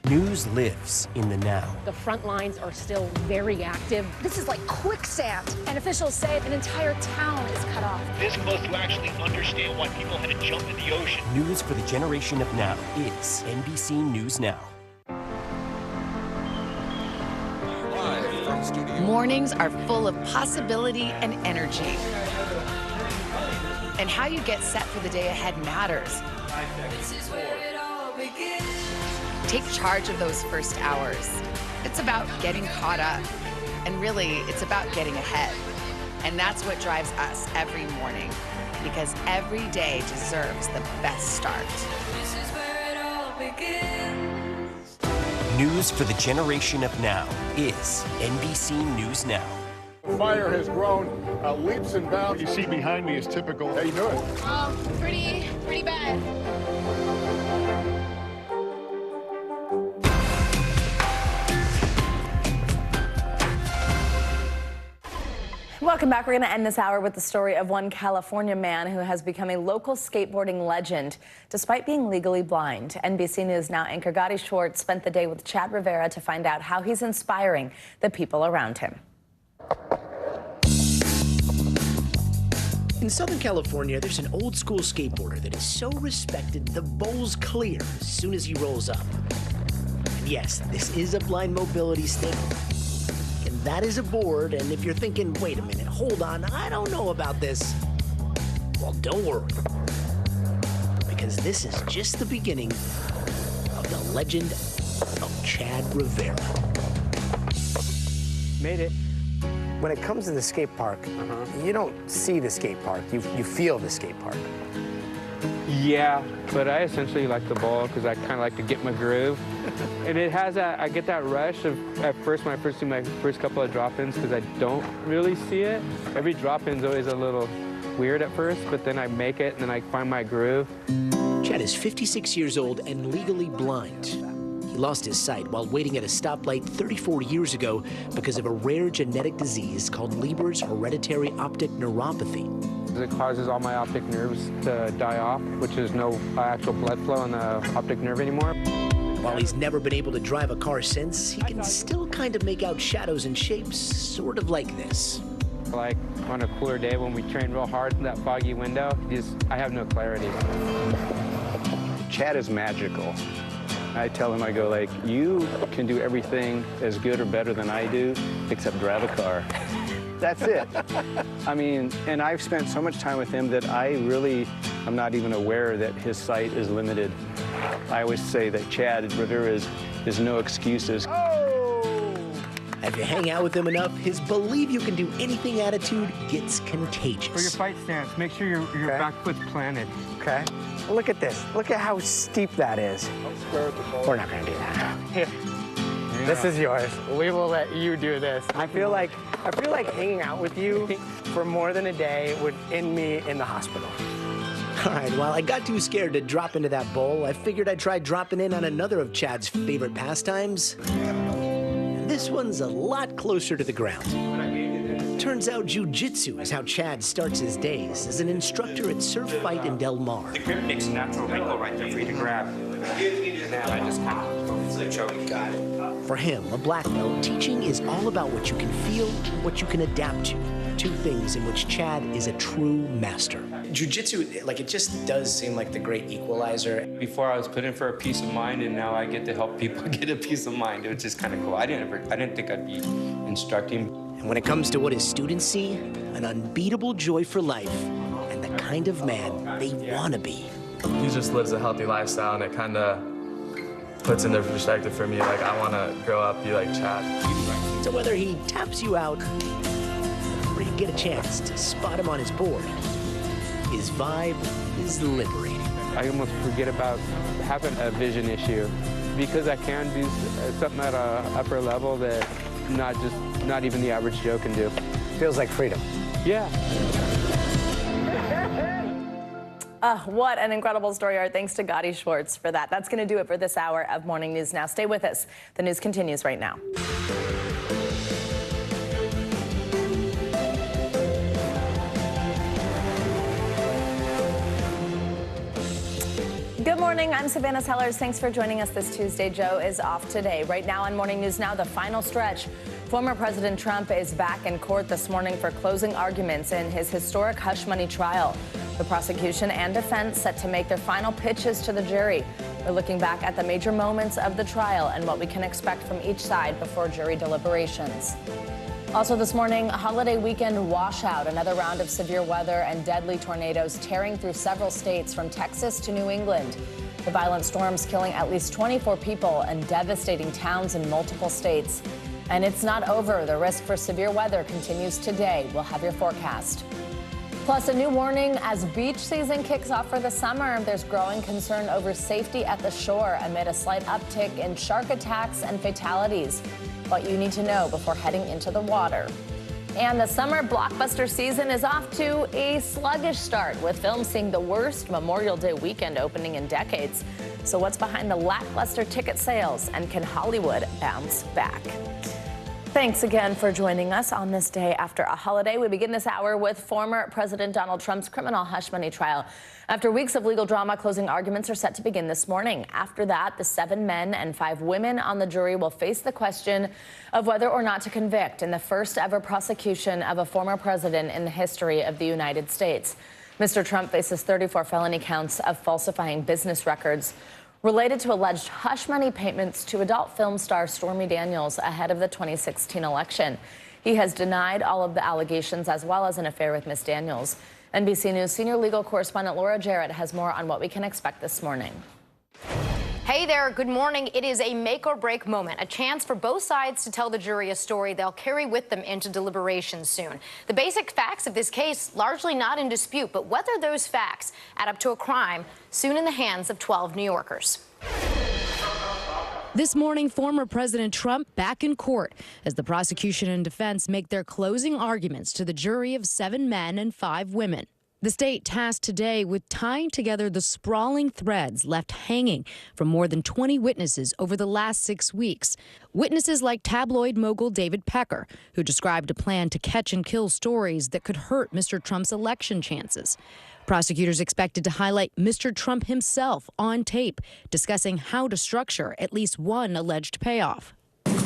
News lives in the now. The front lines are still very active. This is like quicksand, and officials say an entire town is cut off. This close to actually understand why people had to jump in the ocean. News for the generation of now is NBC News Now. Live from studio. Mornings are full of possibility and energy. And how you get set for the day ahead matters. This is where it all begins. Take charge of those first hours. It's about getting caught up. And really, it's about getting ahead. And that's what drives us every morning. Because every day deserves the best start. This is where it all begins. News for the generation of now is NBC News Now. Fire has grown leaps and bounds. You see behind me is typical. How you doing? Pretty bad. Welcome back. We're going to end this hour with the story of one California man who has become a local skateboarding legend despite being legally blind. NBC News Now anchor Gotti Schwartz spent the day with Chad Rivera to find out how he's inspiring the people around him. In Southern California, there's an old school skateboarder that is so respected the bowl's clear as soon as he rolls up. And yes, this is a blind mobility stick. And that is aboard, and if you're thinking, wait a minute, hold on, I don't know about this, well, don't worry, because this is just the beginning of the legend of Chad Rivera. Made it. When it comes to the skate park, you don't see the skate park, you feel the skate park. Yeah, but I essentially like the bowl because I kind of like to get my groove. And it has that, I get that rush of, at first, when I first do my first couple of drop-ins, because I don't really see it. Every drop-in's always a little weird at first, but then I make it and then I find my groove. Chad is 56 years old and legally blind. He lost his sight while waiting at a stoplight 34 years ago because of a rare genetic disease called Leber's hereditary optic neuropathy. It causes all my optic nerves to die off, which is no actual blood flow in the optic nerve anymore. While he's never been able to drive a car since, he can still kind of make out shadows and shapes, sort of like this. Like on a cooler day when we train real hard in that foggy window, I have no clarity. Chad is magical. I tell him, I go like, you can do everything as good or better than I do, except drive a car. That's it. I mean, and I've spent so much time with him that I really am not even aware that his sight is limited. I always say that Chad Rivera is no excuses. Oh! If you hang out with him enough, his believe you can do anything attitude gets contagious. For your fight stance, make sure your back foot's planted. Okay. Look at this. Look at how steep that is. We're not going to do that. Here. This is yours. We will let you do this. I feel like hanging out with you for more than a day would end me in the hospital. All right, while I got too scared to drop into that bowl, I figured I'd try dropping in on another of Chad's favorite pastimes. And this one's a lot closer to the ground. Turns out jiu-jitsu is how Chad starts his days as an instructor at Surf Fight in Del Mar. The grip makes a natural wrinkle right there for you to grab. Now I just kind of choke. Got it. For him, a black belt, teaching is all about what you can feel and what you can adapt to. Two things in which Chad is a true master. Jiu-jitsu, like, it just does seem like the great equalizer. Before I was put in for a peace of mind, and now I get to help people get a peace of mind, which is kind of cool. I didn't think I'd be instructing. And when it comes to what his students see, an unbeatable joy for life and the kind of man they want to be. He just lives a healthy lifestyle, and it kind of puts into perspective for me, like, I want to grow up, be like Chad. So whether he taps you out or you get a chance to spot him on his board, his vibe is liberating. I almost forget about having a vision issue because I can do something at an upper level that not even the average Joe can do. Feels like freedom. Yeah. What an incredible story. Our thanks to Gotti Schwartz for that. That's going to do it for this hour of Morning News Now. Stay with us. The news continues right now. Good morning. I'm Savannah Sellers. Thanks for joining us this Tuesday. Joe is off today. Right now on Morning News Now, the final stretch. Former President Trump is back in court this morning for closing arguments in his historic hush money trial. The prosecution and defense set to make their final pitches to the jury. We're looking back at the major moments of the trial and what we can expect from each side before jury deliberations. Also this morning, a holiday weekend washout, another round of severe weather and deadly tornadoes tearing through several states from Texas to New England. The violent storms killing at least 24 people and devastating towns in multiple states. And it's not over. The risk for severe weather continues today. We'll have your forecast. Plus, a new warning as beach season kicks off for the summer. There's growing concern over safety at the shore amid a slight uptick in shark attacks and fatalities. What you need to know before heading into the water. And the summer blockbuster season is off to a sluggish start, with films seeing the worst Memorial Day weekend opening in decades. So what's behind the lackluster ticket sales, and can Hollywood bounce back? Thanks again for joining us on this day after a holiday. We begin this hour with former President Donald Trump's criminal hush money trial. After weeks of legal drama, closing arguments are set to begin this morning. After that, the 7 men and 5 women on the jury will face the question of whether or not to convict in the first ever prosecution of a former president in the history of the United States. Mr. Trump faces 34 felony counts of falsifying business records. Related to alleged hush money payments to adult film star Stormy Daniels ahead of the 2016 election. He has denied all of the allegations as well as an affair with Miss Daniels. NBC News senior legal correspondent Laura Jarrett has more on what we can expect this morning. Hey there, good morning. It is a make or break moment, a chance for both sides to tell the jury a story they'll carry with them into deliberations soon. The basic facts of this case largely not in dispute, but whether those facts add up to a crime soon in the hands of 12 New Yorkers. This morning, former President Trump back in court as the prosecution and defense make their closing arguments to the jury of 7 men and 5 women. The state tasked today with tying together the sprawling threads left hanging from more than 20 witnesses over the last 6 weeks. Witnesses like tabloid mogul David Pecker, who described a plan to catch and kill stories that could hurt Mr. Trump's election chances. Prosecutors expected to highlight Mr. Trump himself on tape, discussing how to structure at least one alleged payoff.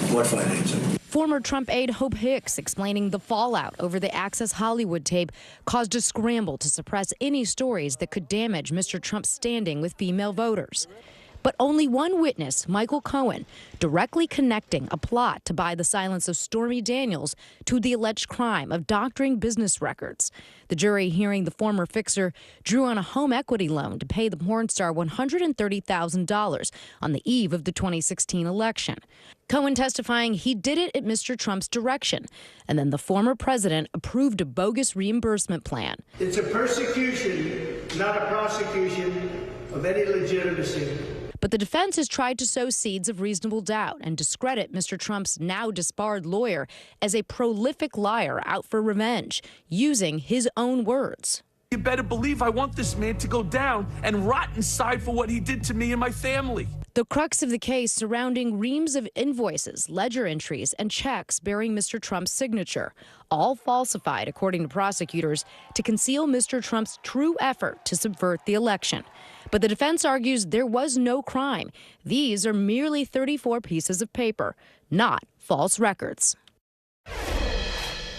What financing? Former Trump aide Hope Hicks explaining the fallout over the Access Hollywood tape caused a scramble to suppress any stories that could damage Mr. Trump's standing with female voters. But only one witness, Michael Cohen, directly connecting a plot to buy the silence of Stormy Daniels to the alleged crime of doctoring business records. The jury hearing the former fixer drew on a home equity loan to pay the porn star $130,000 on the eve of the 2016 election. Cohen testifying he did it at Mr. Trump's direction, and then the former president approved a bogus reimbursement plan. It's a persecution, not a prosecution of any legitimacy. But the defense has tried to sow seeds of reasonable doubt and discredit Mr. Trump's now disbarred lawyer as a prolific liar out for revenge, using his own words. You better believe I want this man to go down and rot inside for what he did to me and my family. The crux of the case surrounding reams of invoices, ledger entries, and checks bearing Mr. Trump's signature, all falsified, according to prosecutors, to conceal Mr. Trump's true effort to subvert the election. But the defense argues there was no crime. These are merely 34 pieces of paper, not false records.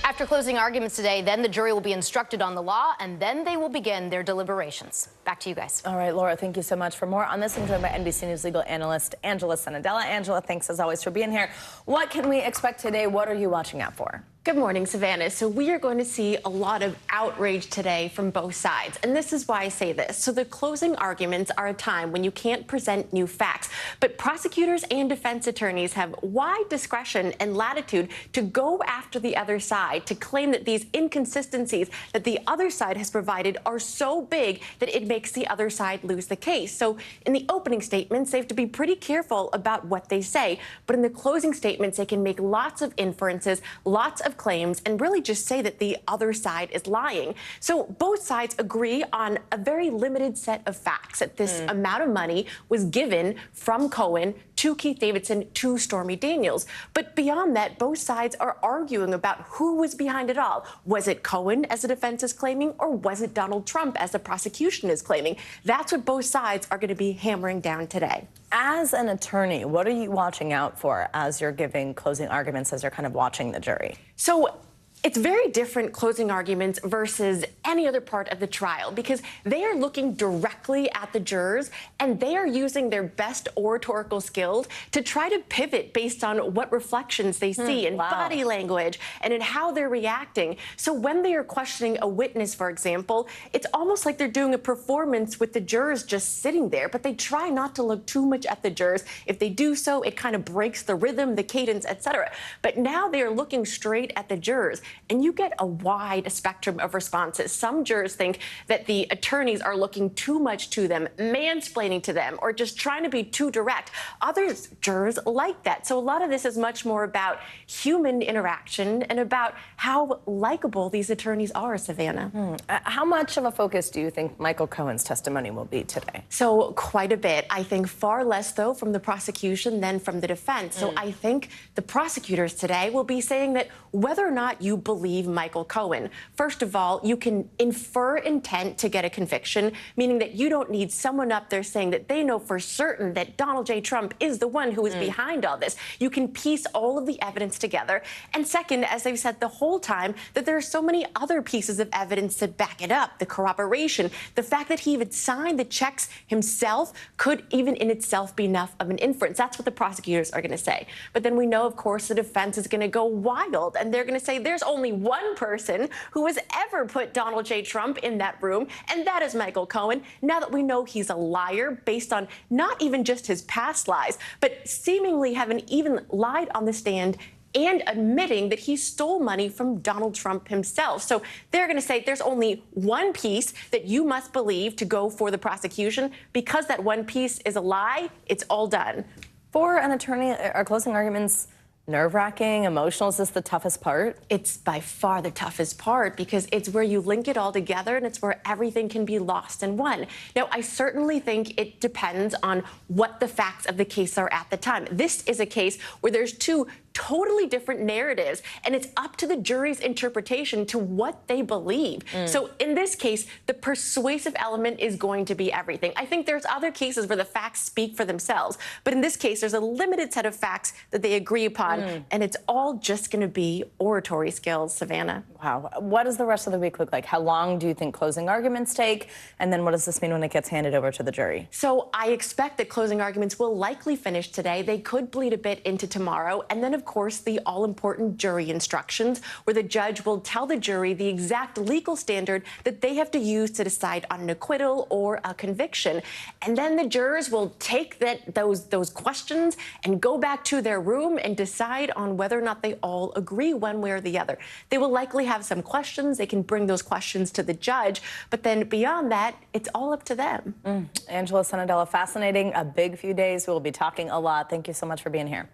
After closing arguments today, then the jury will be instructed on the law, and then they will begin their deliberations. Back to you guys. All right, Laura, thank you so much. For more on this, I'm joined by NBC News legal analyst Angela Senadella. Angela, thanks as always for being here. What can we expect today? What are you watching out for? Good morning, Savannah. So we are going to see a lot of outrage today from both sides. And this is why I say this. So the closing arguments are a time when you can't present new facts. But prosecutors and defense attorneys have wide discretion and latitude to go after the other side, to claim that these inconsistencies that the other side has provided are so big that it makes the other side lose the case. So in the opening statements, they have to be pretty careful about what they say. But in the closing statements, they can make lots of inferences, lots of claims, and really just say that the other side is lying. So both sides agree on a very limited set of facts, that this amount of money was given from Cohen to Keith Davidson to Stormy Daniels. But beyond that, both sides are arguing about who was behind it all. Was it Cohen, as the defense is claiming, or was it Donald Trump, as the prosecution is claiming? That's what both sides are going to be hammering down today. As an attorney, what are you watching out for as you're giving closing arguments, as you're kind of watching the jury? So it's very different closing arguments versus any other part of the trial, because they are looking directly at the jurors and they are using their best oratorical skills to try to pivot based on what reflections they see in body language and in how they're reacting. So when they are questioning a witness, for example, it's almost like they're doing a performance with the jurors just sitting there, but they try not to look too much at the jurors. If they do so, it kind of breaks the rhythm, the cadence, etc. But now they are looking straight at the jurors. And you get a wide spectrum of responses. Some jurors think that the attorneys are looking too much to them, mansplaining to them, or just trying to be too direct. Other jurors like that. So a lot of this is much more about human interaction and about how likable these attorneys are, Savannah. How much of a focus do you think Michael Cohen's testimony will be today? So quite a bit. I think far less, though, from the prosecution than from the defense. So I think the prosecutors today will be saying that whether or not you believe Michael Cohen. First of all, you can infer intent to get a conviction, meaning that you don't need someone up there saying that they know for certain that Donald J. Trump is the one who is behind all this. You can piece all of the evidence together. And second, as I've said the whole time, that there are so many other pieces of evidence that back it up. The corroboration, the fact that he even signed the checks himself could even in itself be enough of an inference. That's what the prosecutors are going to say. But then we know, of course, the defense is going to go wild, and they're going to say there's only one person who has ever put Donald J. Trump in that room, and that is Michael Cohen. Now that we know he's a liar based on not even just his past lies, but seemingly having even lied on the stand and admitting that he stole money from Donald Trump himself. So they're going to say there's only one piece that you must believe to go for the prosecution. Because that one piece is a lie, it's all done. For an attorney, are closing arguments nerve-wracking, emotional? Is this the toughest part? It's by far the toughest part because it's where you link it all together and it's where everything can be lost in one. Now, I certainly think it depends on what the facts of the case are at the time. This is a case where there's two totally different narratives, and it's up to the jury's interpretation to what they believe. So in this case, the persuasive element is going to be everything. I think there's other cases where the facts speak for themselves, but in this case, there's a limited set of facts that they agree upon, and it's all just going to be oratory skills, Savannah. Wow. What does the rest of the week look like? How long do you think closing arguments take? And then what does this mean when it gets handed over to the jury? So I expect that closing arguments will likely finish today. They could bleed a bit into tomorrow, and then of course, the all-important jury instructions, where the judge will tell the jury the exact legal standard that they have to use to decide on an acquittal or a conviction. And then the jurors will take those questions and go back to their room and decide on whether or not they all agree one way or the other. They will likely have some questions. They can bring those questions to the judge. But then beyond that, it's all up to them. Angela Sanadella, fascinating. A big few days. We'll be talking a lot. Thank you so much for being here.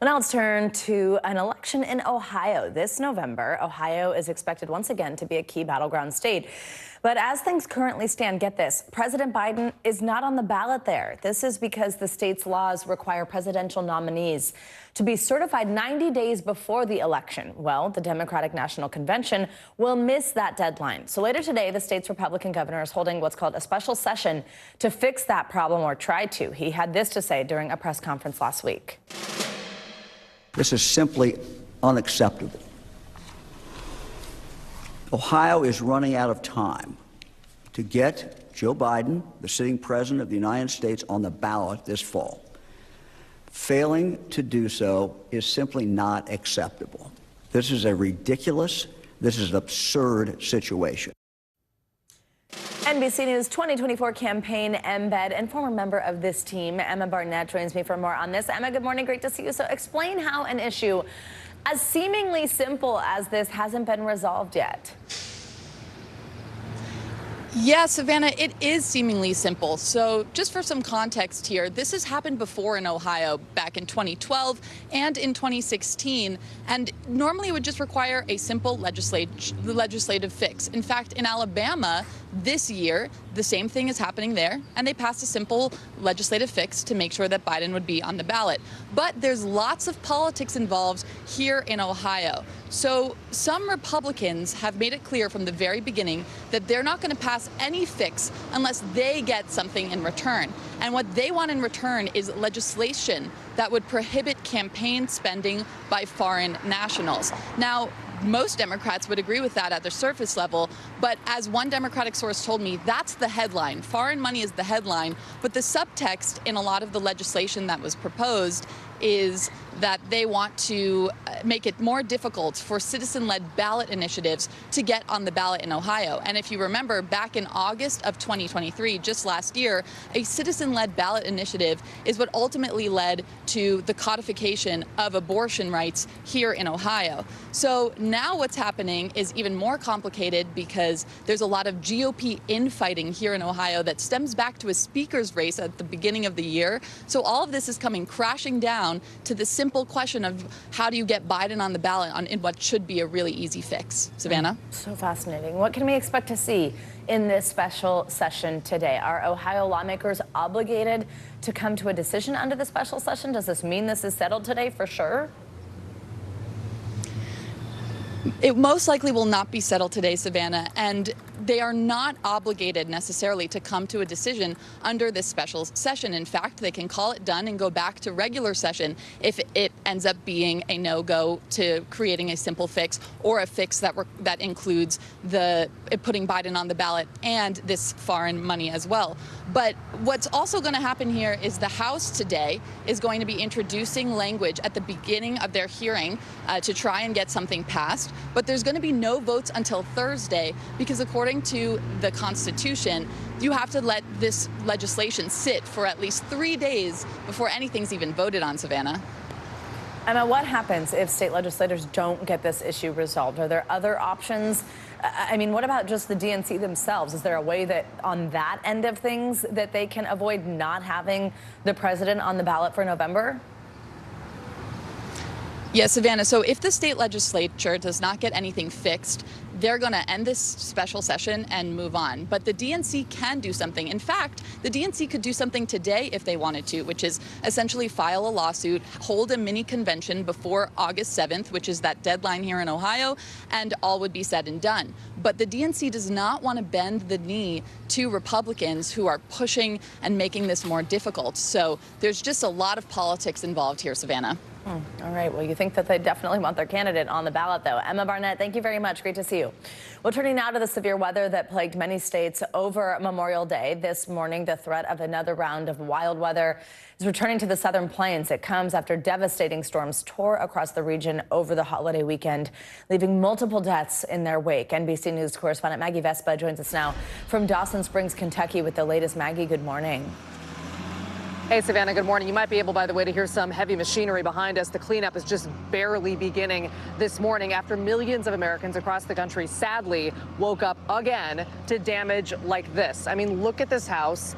Well, now let's turn to an election in Ohio. This November, Ohio is expected once again to be a key battleground state. But as things currently stand, get this, President Biden is not on the ballot there. This is because the state's laws require presidential nominees to be certified 90 days before the election. Well, the Democratic National Convention will miss that deadline. So later today, the state's Republican governor is holding what's called a special session to fix that problem, or try to. He had this to say during a press conference last week. This is simply unacceptable. Ohio is running out of time to get Joe Biden, the sitting president of the United States, on the ballot this fall. Failing to do so is simply not acceptable. This is a ridiculous, this is an absurd situation. NBC News 2024 campaign embed and former member of this team, Emma Barnett, joins me for more on this. Emma, good morning. Great to see you. So explain how an issue as seemingly simple as this hasn't been resolved yet. Yeah, Savannah, it is seemingly simple. So just for some context here, this has happened before in Ohio back in 2012 and in 2016. And normally it would just require a simple legislative fix. In fact, in Alabama this year, the same thing is happening there. And they passed a simple legislative fix to make sure that Biden would be on the ballot. But there's lots of politics involved here in Ohio. So some Republicans have made it clear from the very beginning that they're not going to pass any fix unless they get something in return. And what they want in return is legislation that would prohibit campaign spending by foreign nationals. Now, most Democrats would agree with that at the surface level, but as one Democratic source told me, that's the headline. Foreign money is the headline, but the subtext in a lot of the legislation that was proposed is that they want to make it more difficult for citizen-led ballot initiatives to get on the ballot in Ohio. And if you remember, back in August of 2023, just last year, a citizen-led ballot initiative is what ultimately led to the codification of abortion rights here in Ohio. So now what's happening is even more complicated because there's a lot of GOP infighting here in Ohio that stems back to a speaker's race at the beginning of the year. So all of this is coming crashing down to the simple question of how do you get Biden on the ballot in what should be a really easy fix. Savannah? So fascinating. What can we expect to see in this special session today? Are Ohio lawmakers obligated to come to a decision under the special session? Does this mean this is settled today for sure? It most likely will not be settled today, Savannah, and they are not obligated necessarily to come to a decision under this special session. In fact, they can call it done and go back to regular session if it ends up being a no-go to creating a simple fix or a fix that includes putting Biden on the ballot and this foreign money as well. But what's also going to happen here is the House today is going to be introducing language at the beginning of their hearing to try and get something passed. But there's going to be no votes until Thursday because according to the Constitution, you have to let this legislation sit for at least 3 days before anything's even voted on, Savannah. Emma, what happens if state legislators don't get this issue resolved? Are there other options? I mean, what about just the DNC themselves? Is there a way that on that end of things that they can avoid not having the president on the ballot for November? Yes, Savannah. So if the state legislature does not get anything fixed, they're going to end this special session and move on. But the DNC can do something. In fact, the DNC could do something today if they wanted to, which is essentially file a lawsuit, hold a mini convention before August 7th, which is that deadline here in Ohio, and all would be said and done. But the DNC does not want to bend the knee to Republicans who are pushing and making this more difficult. So there's just a lot of politics involved here, Savannah. All right. Well, you think that they definitely want their candidate on the ballot, though. Emma Barnett, thank you very much. Great to see you. Well, turning now to the severe weather that plagued many states over Memorial Day. This morning, the threat of another round of wild weather is returning to the southern plains. It comes after devastating storms tore across the region over the holiday weekend, leaving multiple deaths in their wake. NBC News correspondent Maggie Vespa joins us now from Dawson Springs, Kentucky with the latest. Maggie, good morning. Hey, Savannah, good morning. You might be able, by the way, to hear some heavy machinery behind us. The cleanup is just barely beginning this morning after millions of Americans across the country sadly woke up again to damage like this. I mean, look at this house.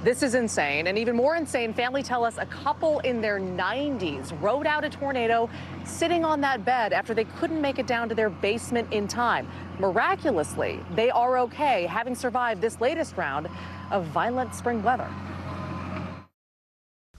This is insane. And even more insane, family tell us a couple in their 90s rode out a tornado sitting on that bed after they couldn't make it down to their basement in time. Miraculously, they are okay, having survived this latest round of violent spring weather.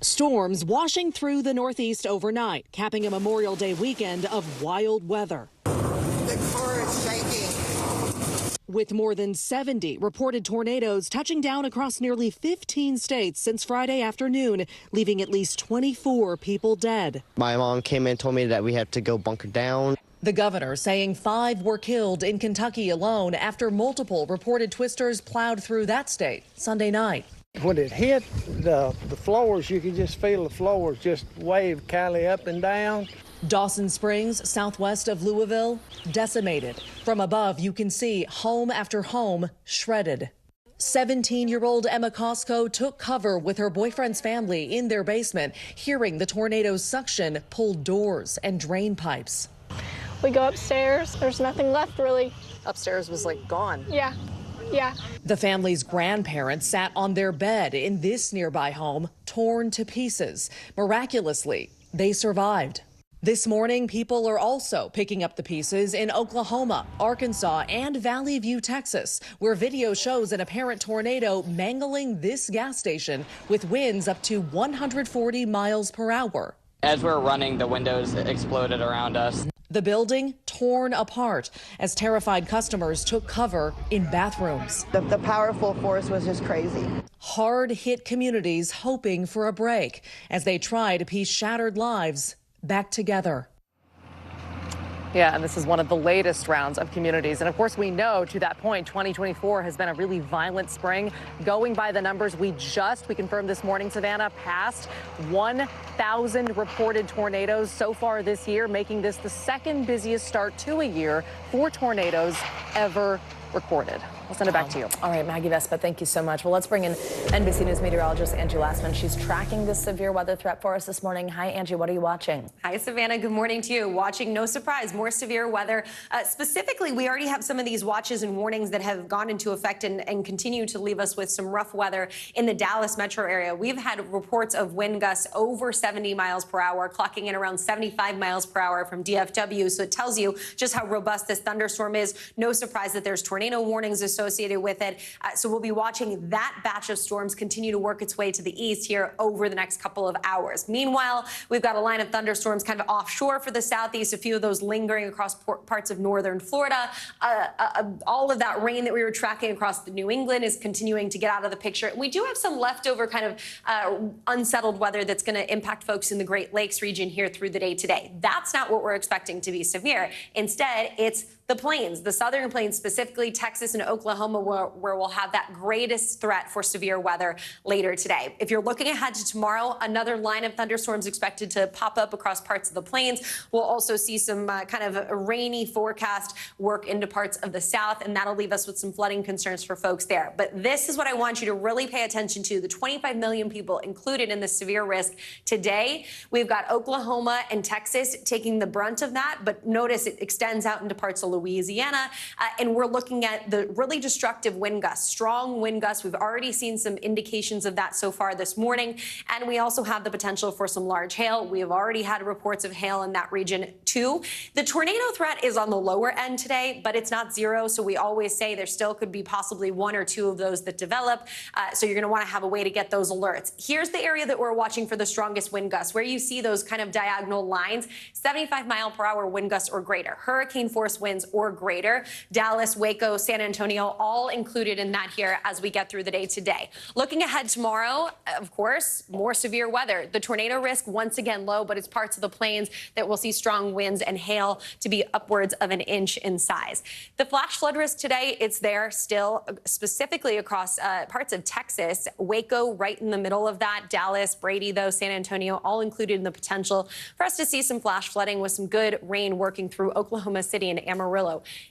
Storms washing through the Northeast overnight, capping a Memorial Day weekend of wild weather. The car is shaking. With more than 70 reported tornadoes touching down across nearly 15 states since Friday afternoon, leaving at least 24 people dead. My mom came in and told me that we had to go bunker down. The governor saying 5 were killed in Kentucky alone after multiple reported twisters plowed through that state Sunday night. When it hit the floors, you could just feel the floors just wave Cali up and down. Dawson Springs, southwest of Louisville, decimated. From above, you can see home after home shredded. 17-year-old Emma Costco took cover with her boyfriend's family in their basement, hearing the tornado's suction pull doors and drain pipes. We go upstairs. There's nothing left, really. Upstairs was like gone. Yeah. The family's grandparents sat on their bed in this nearby home, torn to pieces. Miraculously, they survived. This morning, people are also picking up the pieces in Oklahoma, Arkansas, and Valley View, Texas, where video shows an apparent tornado mangling this gas station with winds up to 140 miles per hour. As we're running, the windows exploded around us. The building torn apart as terrified customers took cover in bathrooms. The powerful force was just crazy. Hard-hit communities hoping for a break as they try to piece shattered lives back together. Yeah, and this is one of the latest rounds of communities. And of course, we know to that point, 2024 has been a really violent spring. Going by the numbers we confirmed this morning, Savannah, passed 1,000 reported tornadoes so far this year, making this the second busiest start to a year for tornadoes ever recorded. I'll send it back to you. All right, Maggie Vespa, thank you so much. Well, let's bring in NBC News meteorologist Angie Lassman. She's tracking this severe weather threat for us this morning. Hi, Angie. What are you watching? Hi, Savannah. Good morning to you. Watching, no surprise, more severe weather. Specifically, we already have some of these watches and warnings that have gone into effect and continue to leave us with some rough weather in the Dallas metro area. We've had reports of wind gusts over 70 miles per hour, clocking in around 75 miles per hour from DFW. So it tells you just how robust this thunderstorm is. No surprise that there's tornado warnings associated with it. So we'll be watching that batch of storms continue to work its way to the east here over the next couple of hours. Meanwhile, we've got a line of thunderstorms kind of offshore for the southeast, a few of those lingering across parts of northern Florida. All of that rain that we were tracking across New England is continuing to get out of the picture. We do have some leftover kind of unsettled weather that's going to impact folks in the Great Lakes region here through the day today. That's not what we're expecting to be severe. Instead, it's the plains, the southern plains, specifically Texas and Oklahoma, where we'll have that greatest threat for severe weather later today. If you're looking ahead to tomorrow, another line of thunderstorms expected to pop up across parts of the plains. We'll also see some kind of a rainy forecast work into parts of the south, and that'll leave us with some flooding concerns for folks there. But this is what I want you to really pay attention to, the 25 million people included in the severe risk today. We've got Oklahoma and Texas taking the brunt of that, but notice it extends out into parts of Louisiana, and we're looking at the really destructive wind gusts, strong wind gusts. We've already seen some indications of that so far this morning, and we also have the potential for some large hail. We have already had reports of hail in that region too. The tornado threat is on the lower end today, but it's not zero, so we always say there still could be possibly one or two of those that develop, so you're going to want to have a way to get those alerts. Here's the area that we're watching for the strongest wind gusts, where you see those kind of diagonal lines, 75-mile-per-hour wind gusts or greater, hurricane force winds or greater. Dallas, Waco, San Antonio, all included in that here as we get through the day today. Looking ahead tomorrow, of course, more severe weather. The tornado risk once again low, but it's parts of the plains that we'll see strong winds and hail to be upwards of an inch in size. The flash flood risk today, it's there still, specifically across parts of Texas. Waco right in the middle of that. Dallas, Brady, though, San Antonio, all included in the potential for us to see some flash flooding with some good rain working through Oklahoma City and Amarillo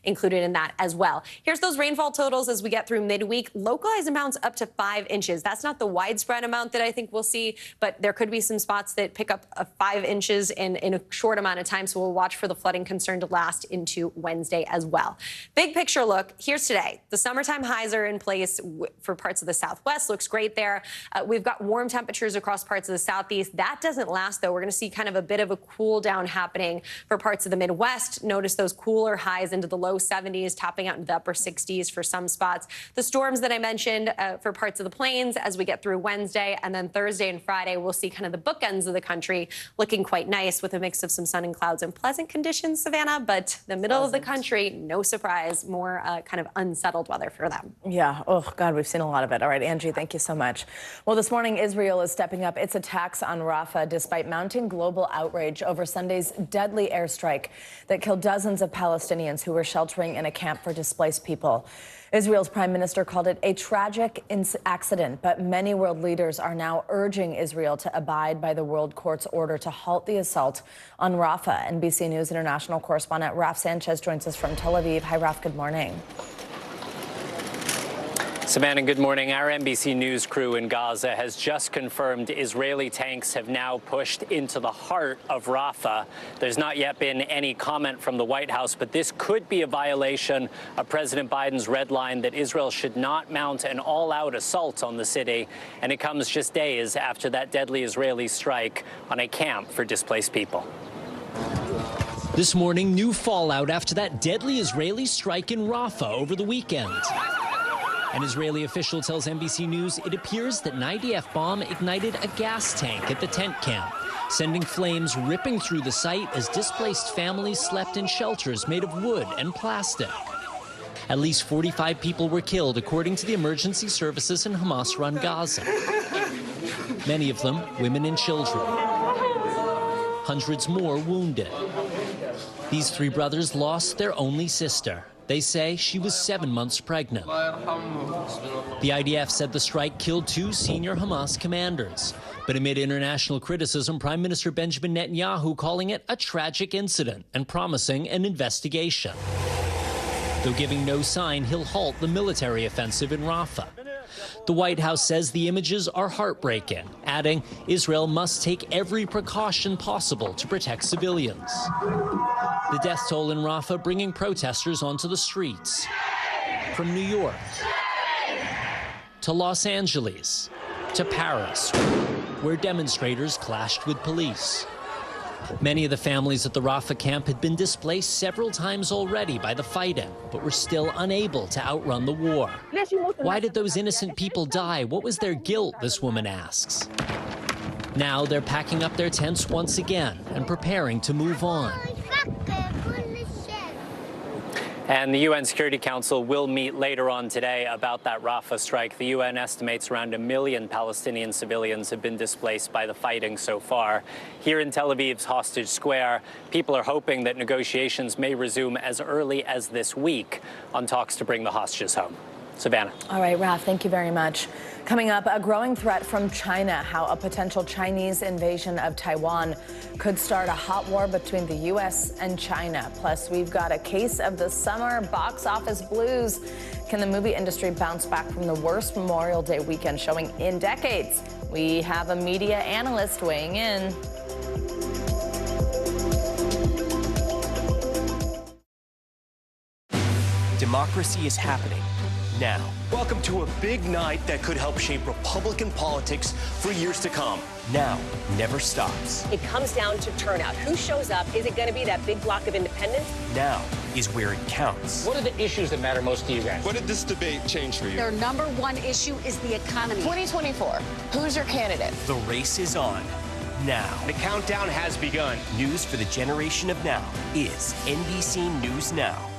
included in that as well. Here's those rainfall totals as we get through midweek. Localized amounts up to 5 inches. That's not the widespread amount that I think we'll see, but there could be some spots that pick up 5 inches in a short amount of time, so we'll watch for the flooding concern to last into Wednesday as well. Big picture look, here's today. The summertime highs are in place for parts of the Southwest. Looks great there. We've got warm temperatures across parts of the Southeast. That doesn't last, though. We're going to see kind of a bit of a cool down happening for parts of the Midwest. Notice those cooler highs into the low 70s, topping out into the upper 60s for some spots. The storms that I mentioned for parts of the plains as we get through Wednesday, and then Thursday and Friday, we'll see kind of the bookends of the country looking quite nice with a mix of some sun and clouds and pleasant conditions, Savannah, but the middle of the country, no surprise, more kind of unsettled weather for them. Yeah. Oh, God, we've seen a lot of it. All right, Angie, thank you so much. Well, this morning, Israel is stepping up its attacks on Rafah despite mounting global outrage over Sunday's deadly airstrike that killed dozens of Palestinians who were sheltering in a camp for displaced people. Israel's prime minister called it a tragic accident, but many world leaders are now urging Israel to abide by the World Court's order to halt the assault on Rafah. NBC News international correspondent Raf Sanchez joins us from Tel Aviv. Hi, Raf. Good morning. Savannah, good morning. Our NBC News crew in Gaza has just confirmed Israeli tanks have now pushed into the heart of Rafah. There's not yet been any comment from the White House, but this could be a violation of President Biden's red line that Israel should not mount an all-out assault on the city. And it comes just days after that deadly Israeli strike on a camp for displaced people. This morning, new fallout after that deadly Israeli strike in Rafah over the weekend. An Israeli official tells NBC News it appears that an IDF bomb ignited a gas tank at the tent camp, sending flames ripping through the site as displaced families slept in shelters made of wood and plastic. At least 45 people were killed, according to the emergency services in Hamas-run Gaza. Many of them women and children. Hundreds more wounded. These three brothers lost their only sister. They say she was 7 months pregnant. The IDF said the strike killed 2 senior Hamas commanders. But amid international criticism, Prime Minister Benjamin Netanyahu calling it a tragic incident and promising an investigation, though giving no sign he'll halt the military offensive in Rafah. The White House says the images are heartbreaking, adding Israel must take every precaution possible to protect civilians. The death toll in Rafah bringing protesters onto the streets. From New York to Los Angeles to Paris, where demonstrators clashed with police. Many of the families at the Rafah camp had been displaced several times already by the fighting, but were still unable to outrun the war. Why did those innocent people die? What was their guilt, this woman asks. Now they're packing up their tents once again and preparing to move on. And the UN Security Council will meet later on today about that Rafah strike. The UN estimates around 1 million Palestinian civilians have been displaced by the fighting so far. Here in Tel Aviv's Hostage Square, people are hoping that negotiations may resume as early as this week on talks to bring the hostages home. Savannah. All right, Raf, thank you very much. Coming up, a growing threat from China, how a potential Chinese invasion of Taiwan could start a hot war between the U.S. and China. Plus, we've got a case of the summer box office blues. Can the movie industry bounce back from the worst Memorial Day weekend showing in decades? We have a media analyst weighing in. Democracy is happening now. Welcome to a big night that could help shape Republican politics for years to come. Now never stops. It comes down to turnout. Who shows up? Is it going to be that big block of independents? Now is where it counts. What are the issues that matter most to you guys? What did this debate change for you? Their number one issue is the economy. 2024, who's your candidate? The race is on now. The countdown has begun. News for the generation of now is NBC News Now.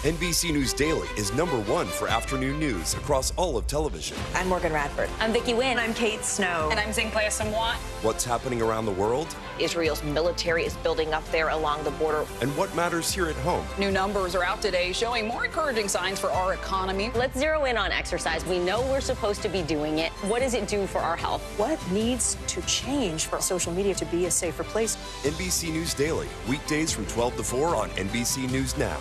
NBC News Daily is #1 for afternoon news across all of television. I'm Morgan Radford. I'm Vicki Wynn. I'm Kate Snow. And I'm Zinklea Samwat. What's happening around the world? Israel's military is building up there along the border. And what matters here at home? New numbers are out today showing more encouraging signs for our economy. Let's zero in on exercise. We know we're supposed to be doing it. What does it do for our health? What needs to change for social media to be a safer place? NBC News Daily, weekdays from 12 to 4 on NBC News Now.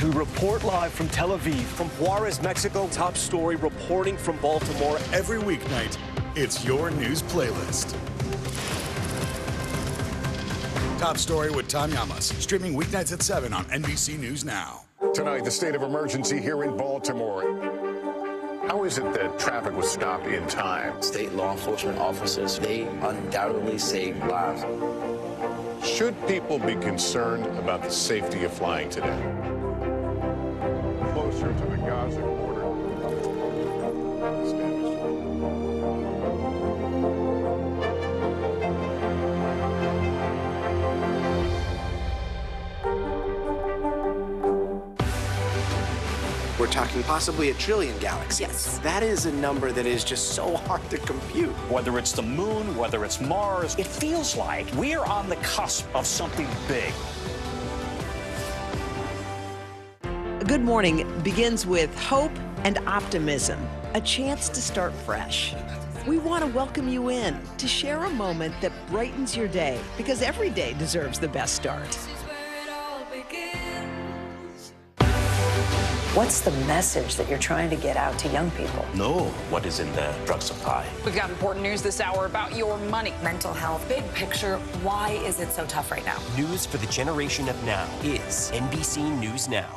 We report live from Tel Aviv, from Juarez, Mexico. Top story reporting from Baltimore. Every weeknight, it's your news playlist. Top Story with Tom Llamas, streaming weeknights at 7 on NBC News Now. Tonight, the state of emergency here in Baltimore. How is it that traffic was stopped in time? State law enforcement officers, they undoubtedly saved lives. Should people be concerned about the safety of flying today? Closer to the Gaza border. We're talking possibly 1 trillion galaxies. Yes. That is a number that is just so hard to compute. Whether it's the moon, whether it's Mars, it feels like we're on the cusp of something big. Good Morning begins with hope and optimism, a chance to start fresh. We want to welcome you in to share a moment that brightens your day, because every day deserves the best start. What's the message that you're trying to get out to young people? Know what is in the drug supply. We've got important news this hour about your money. Mental health, big picture, why is it so tough right now? News for the generation of now is NBC News Now.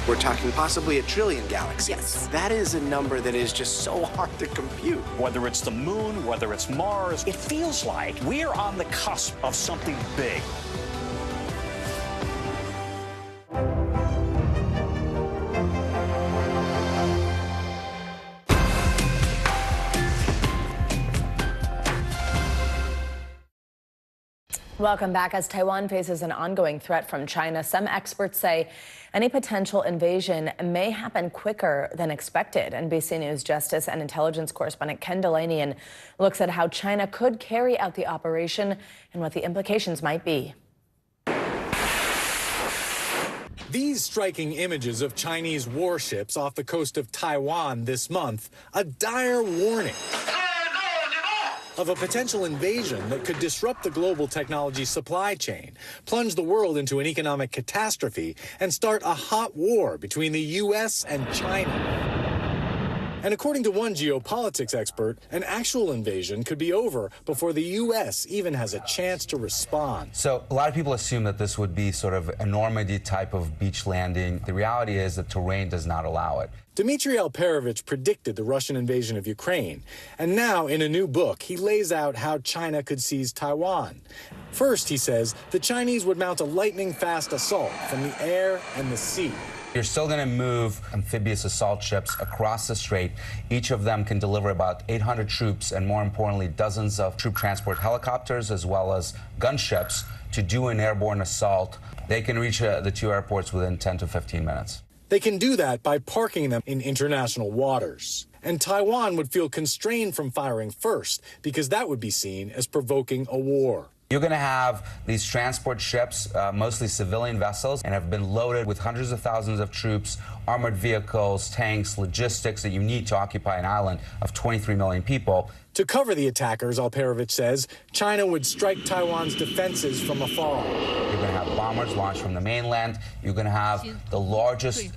We're talking possibly 1 trillion galaxies. Yes. That is a number that is just so hard to compute. Whether it's the moon, whether it's Mars, it feels like we're on the cusp of something big. Welcome back. As Taiwan faces an ongoing threat from China, some experts say any potential invasion may happen quicker than expected. NBC News Justice and Intelligence correspondent Ken Delaney looks at how China could carry out the operation and what the implications might be. These striking images of Chinese warships off the coast of Taiwan this month, a dire warning of a potential invasion that could disrupt the global technology supply chain, plunge the world into an economic catastrophe, and start a hot war between the U.S. and China. And according to one geopolitics expert, an actual invasion could be over before the U.S. even has a chance to respond. So a lot of people assume that this would be sort of a Normandy type of beach landing. The reality is that terrain does not allow it. Dmitry Alperovich predicted the Russian invasion of Ukraine, and now in a new book, he lays out how China could seize Taiwan. First, he says, the Chinese would mount a lightning-fast assault from the air and the sea. You're still going to move amphibious assault ships across the strait. Each of them can deliver about 800 troops and, more importantly, dozens of troop transport helicopters as well as gunships to do an airborne assault. They can reach the two airports within 10 to 15 minutes. They can do that by parking them in international waters. And Taiwan would feel constrained from firing first because that would be seen as provoking a war. You're going to have these transport ships, mostly civilian vessels, and have been loaded with hundreds of thousands of troops, armored vehicles, tanks, logistics that you need to occupy an island of 23 million people. To cover the attackers, Alperovich says, China would strike Taiwan's defenses from afar. You're going to have bombers launched from the mainland. You're going to have the largest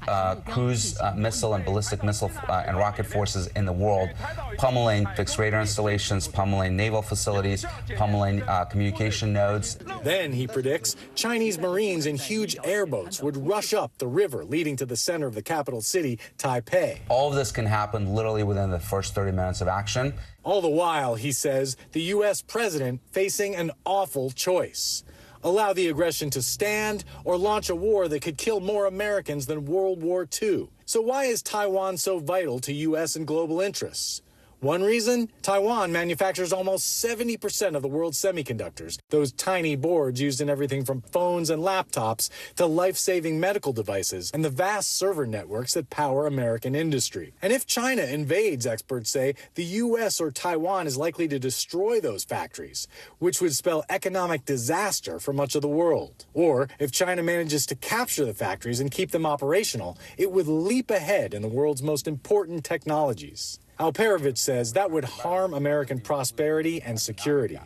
cruise missile and ballistic missile and rocket forces in the world, pummeling fixed radar installations, pummeling naval facilities, pummeling communication nodes. Then, he predicts, Chinese Marines in huge airboats would rush up the river leading to the center of the capital city, Taipei. All of this can happen literally within the first 30 minutes of action. All the while, he says, the U.S. president facing an awful choice. Allow the aggression to stand or launch a war that could kill more Americans than World War II. So why is Taiwan so vital to U.S. and global interests? One reason, Taiwan manufactures almost 70% of the world's semiconductors, those tiny boards used in everything from phones and laptops to life-saving medical devices and the vast server networks that power American industry. And if China invades, experts say, the U.S. or Taiwan is likely to destroy those factories, which would spell economic disaster for much of the world. Or if China manages to capture the factories and keep them operational, it would leap ahead in the world's most important technologies. Alperovich says that would harm American prosperity and security.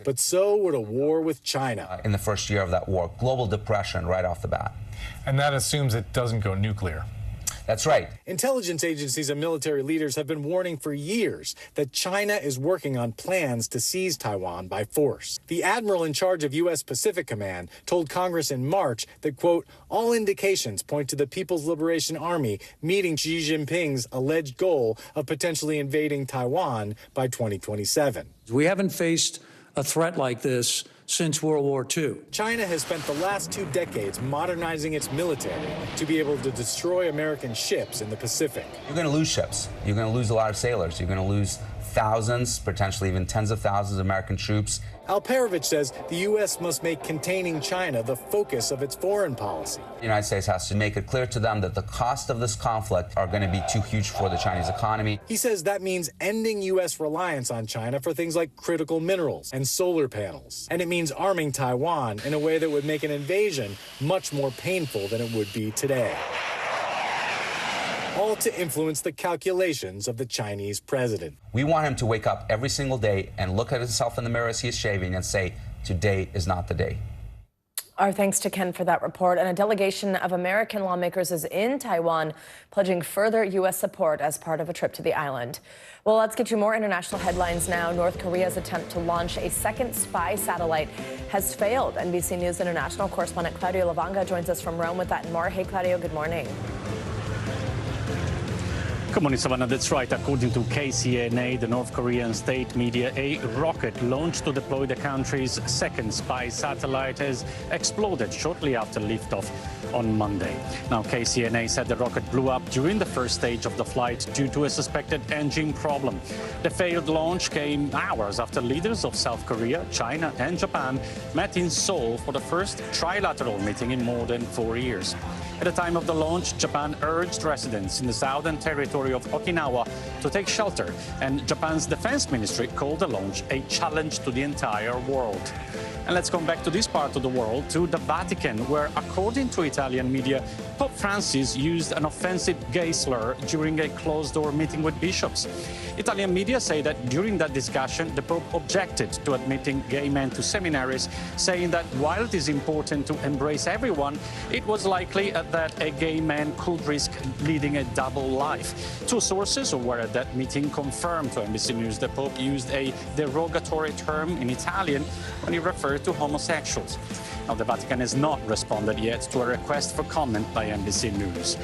But so would a war with China. In the first year of that war, global depression right off the bat. And that assumes it doesn't go nuclear. That's right. Intelligence agencies and military leaders have been warning for years that China is working on plans to seize Taiwan by force. The admiral in charge of U.S. Pacific Command told Congress in March that, quote, all indications point to the People's Liberation Army meeting Xi Jinping's alleged goal of potentially invading Taiwan by 2027. We haven't faced a threat like this since World War II. China has spent the last 2 decades modernizing its military to be able to destroy American ships in the Pacific. You're going to lose ships. You're going to lose a lot of sailors. You're going to lose thousands, potentially even tens of thousands of American troops. Alperovich says the U.S. must make containing China the focus of its foreign policy. The United States has to make it clear to them that the cost of this conflict are going to be too huge for the Chinese economy. He says that means ending U.S. reliance on China for things like critical minerals and solar panels. And it means arming Taiwan in a way that would make an invasion much more painful than it would be today. All to influence the calculations of the Chinese president. We want him to wake up every single day and look at himself in the mirror as he's shaving and say, today is not the day. Our thanks to Ken for that report. And a delegation of American lawmakers is in Taiwan, pledging further U.S. support as part of a trip to the island. Well, let's get you more international headlines now. North Korea's attempt to launch a second spy satellite has failed. NBC News International correspondent Claudio Lavanga joins us from Rome with that and more. Hey, Claudio, good morning. Good morning, Savannah. That's right. According to KCNA, the North Korean state media, a rocket launched to deploy the country's second spy satellite has exploded shortly after liftoff on Monday. Now, KCNA said the rocket blew up during the first stage of the flight due to a suspected engine problem. The failed launch came hours after leaders of South Korea, China and Japan met in Seoul for the first trilateral meeting in more than 4 years. At the time of the launch, Japan urged residents in the southern territory of Okinawa to take shelter, and Japan's defense ministry called the launch a challenge to the entire world. And let's come back to this part of the world, to the Vatican, where, according to Italian media, Pope Francis used an offensive gay slur during a closed-door meeting with bishops. Italian media say that during that discussion, the Pope objected to admitting gay men to seminaries, saying that while it is important to embrace everyone, it was likely that a gay man could risk leading a double life. Two sources who were at that meeting confirmed to NBC News the Pope used a derogatory term in Italian when he referred to homosexuals. Now, the Vatican has not responded yet to a request for comment by NBC News.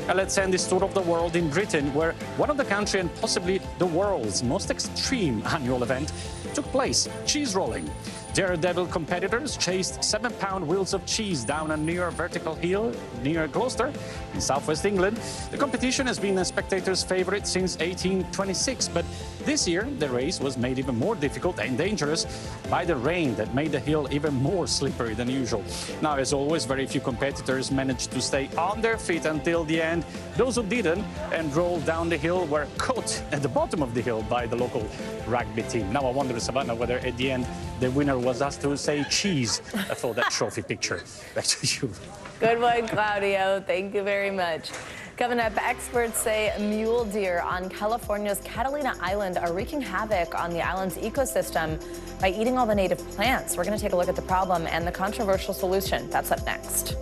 And let's end this tour of the world in Britain, where one of the country and possibly the world's most extreme annual event took place, cheese rolling. Daredevil competitors chased 7-pound wheels of cheese down a near vertical hill near Gloucester in southwest England. The competition has been a spectator's favorite since 1826, but this year the race was made even more difficult and dangerous by the rain that made the hill even more slippery than usual. Now, as always, very few competitors managed to stay on their feet until the end. Those who didn't and rolled down the hill were caught at the bottom of the hill by the local rugby team. Now, I wonder, Savannah, whether at the end the winner was asked to say cheese for that trophy picture. Back to you. Good one, Claudio. Thank you very much. Coming up, experts say mule deer on California's Catalina Island are wreaking havoc on the island's ecosystem by eating all the native plants. We're going to take a look at the problem and the controversial solution. That's up next.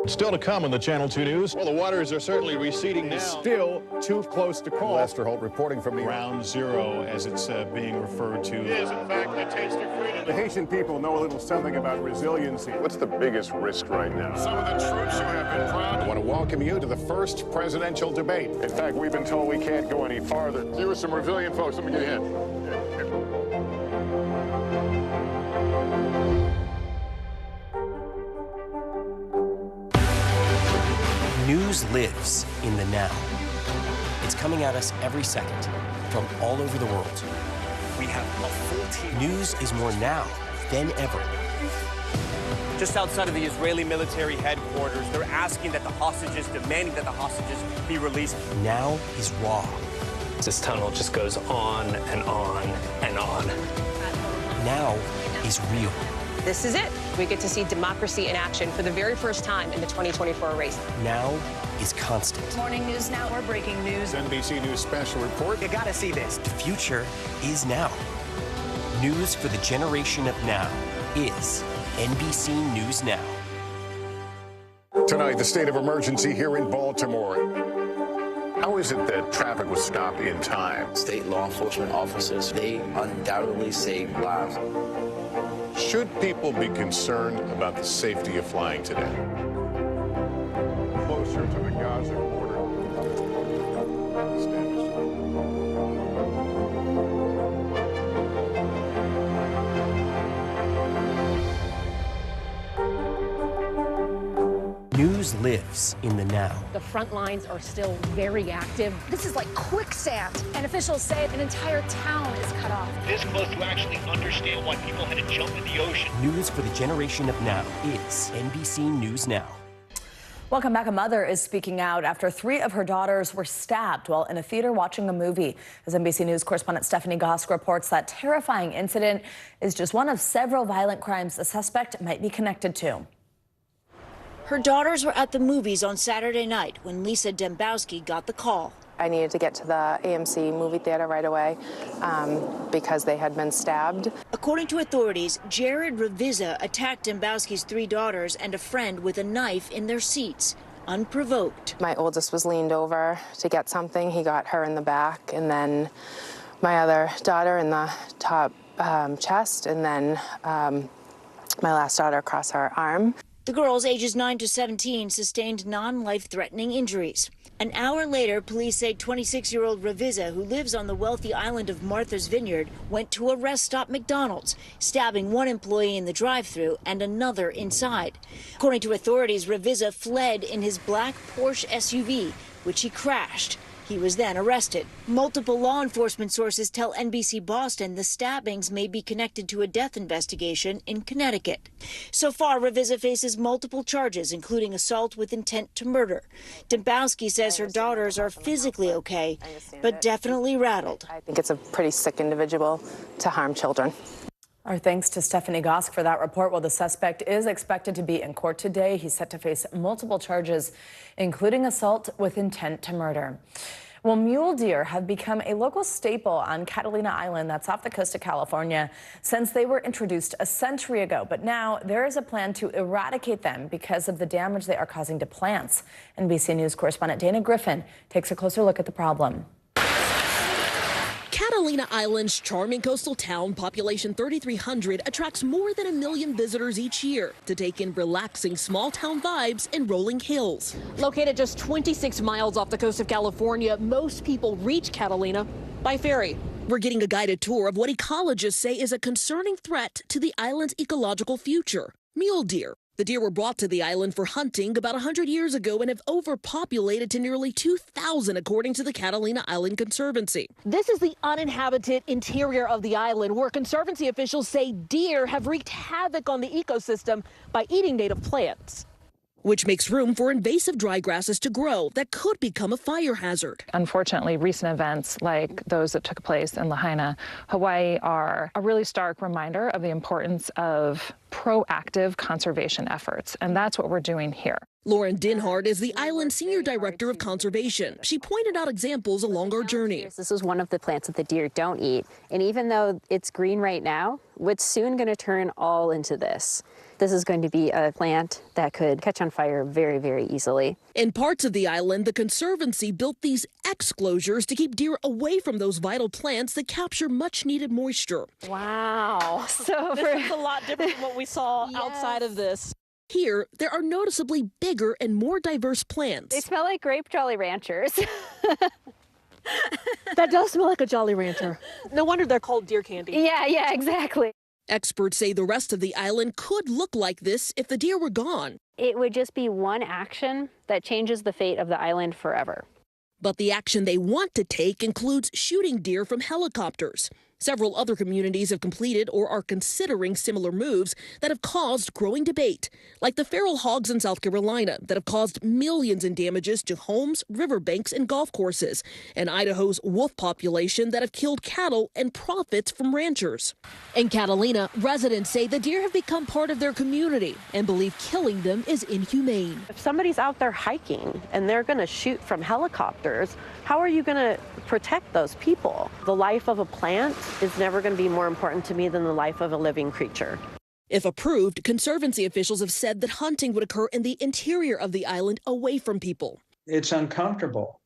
Still to come on the Channel 2 News. Well, the waters are certainly receding now. Still too close to call. Lester Holt reporting from Ground Zero, as it's being referred to. It is, in fact, the taste of freedom. The Haitian people know a little something about resiliency. What's the biggest risk right now? Some of the troops who have been proud. I want to welcome you to the first presidential debate. In fact, we've been told we can't go any farther. Here are some resilient folks. Let me get in. News lives in the now. It's coming at us every second from all over the world. We have a full team. News is more now than ever. Just outside of the Israeli military headquarters, they're asking that the hostages, demanding that the hostages be released. Now is raw. This tunnel just goes on and on and on. Now is real. This is it. We get to see democracy in action for the very first time in the 2024 race. Now is constant. Morning News Now, we're breaking news. NBC News special report. You gotta see this. The future is now. News for the generation of now is NBC News Now. Tonight, the state of emergency here in Baltimore. How is it that traffic was stopped in time? State law enforcement officers, they undoubtedly saved lives. Should people be concerned about the safety of flying today? Closer to the Gaza border. News lives in the now. The front lines are still very active. This is like quicksand, and officials say an entire town is cut off. This close to actually understand why people had to jump in the ocean. News for the generation of now is NBC News Now. Welcome back. A mother is speaking out after 3 of her daughters were stabbed while in a theater watching a movie. As NBC News correspondent Stephanie Gosk reports, that terrifying incident is just one of several violent crimes the suspect might be connected to. Her daughters were at the movies on Saturday night when Lisa Dembowski got the call. I needed to get to the AMC movie theater right away because they had been stabbed. According to authorities, Jared Ravizza attacked Dembowski's 3 daughters and a friend with a knife in their seats, unprovoked. My oldest was leaned over to get something. He got her in the back, and then my other daughter in the top chest, and then my last daughter across her arm. The girls, ages 9 to 17, sustained non-life-threatening injuries. An hour later, police say 26-year-old Ravizza, who lives on the wealthy island of Martha's Vineyard, went to a rest stop McDonald's, stabbing one employee in the drive-thru and another inside. According to authorities, Ravizza fled in his black Porsche SUV, which he crashed. He was then arrested. Multiple law enforcement sources tell NBC Boston the stabbings may be connected to a death investigation in Connecticut. So far, Ravizza faces multiple charges, including assault with intent to murder. Dembowski says her daughters are physically okay, but definitely rattled. I think it's a pretty sick individual to harm children. Our thanks to Stephanie Gosk for that report. Well, the suspect is expected to be in court today. He's set to face multiple charges, including assault with intent to murder. Well, mule deer have become a local staple on Catalina Island, that's off the coast of California, since they were introduced a century ago. But now there is a plan to eradicate them because of the damage they are causing to plants. NBC News correspondent Dana Griffin takes a closer look at the problem. Catalina Island's charming coastal town, population 3,300, attracts more than 1 million visitors each year to take in relaxing small-town vibes and rolling hills. Located just 26 miles off the coast of California, most people reach Catalina by ferry. We're getting a guided tour of what ecologists say is a concerning threat to the island's ecological future: mule deer. The deer were brought to the island for hunting about 100 years ago and have overpopulated to nearly 2,000, according to the Catalina Island Conservancy. This is the uninhabited interior of the island, where Conservancy officials say deer have wreaked havoc on the ecosystem by eating native plants, which makes room for invasive dry grasses to grow that could become a fire hazard. Unfortunately, recent events like those that took place in Lahaina, Hawaii, are a really stark reminder of the importance of proactive conservation efforts, and that's what we're doing here. Lauren Dinhard is the island's Senior Director of Conservation. She pointed out examples along our journey. This is one of the plants that the deer don't eat, and even though it's green right now, it's soon going to turn all into this. This is going to be a plant that could catch on fire very, very easily. In parts of the island, the Conservancy built these exclosures to keep deer away from those vital plants that capture much-needed moisture. Wow. So this is a lot different from what we saw outside of this. Here, there are noticeably bigger and more diverse plants. They smell like grape Jolly Ranchers. That does smell like a Jolly Rancher. No wonder they're called deer candy. Yeah, exactly. Experts say the rest of the island could look like this if the deer were gone. It would just be one action that changes the fate of the island forever. But the action they want to take includes shooting deer from helicopters. Several other communities have completed or are considering similar moves that have caused growing debate, like the feral hogs in South Carolina that have caused millions in damages to homes, riverbanks, and golf courses, and Idaho's wolf population that have killed cattle and profits from ranchers. In Catalina, residents say the deer have become part of their community and believe killing them is inhumane. If somebody's out there hiking and they're going to shoot from helicopters, how are you going to protect those people? The life of a plant is never going to be more important to me than the life of a living creature. If approved, Conservancy officials have said that hunting would occur in the interior of the island away from people. It's uncomfortable,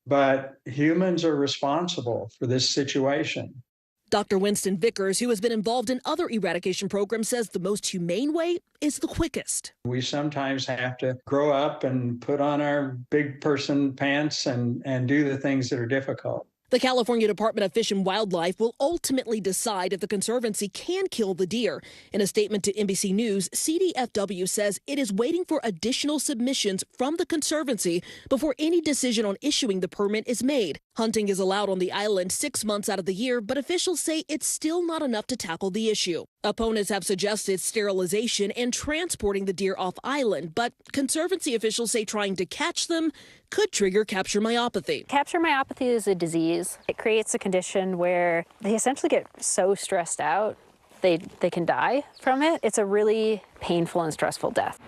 but humans are responsible for this situation. Dr. Winston Vickers, who has been involved in other eradication programs, says the most humane way is the quickest. We sometimes have to grow up and put on our big person pants and do the things that are difficult. The California Department of Fish and Wildlife will ultimately decide if the Conservancy can kill the deer. In a statement to NBC News, CDFW says it is waiting for additional submissions from the Conservancy before any decision on issuing the permit is made. Hunting is allowed on the island 6 months out of the year, but officials say it's still not enough to tackle the issue. Opponents have suggested sterilization and transporting the deer off island, but Conservancy officials say trying to catch them could trigger capture myopathy. Capture myopathy is a disease. It creates a condition where they essentially get so stressed out they can die from it. It's a really painful and stressful death.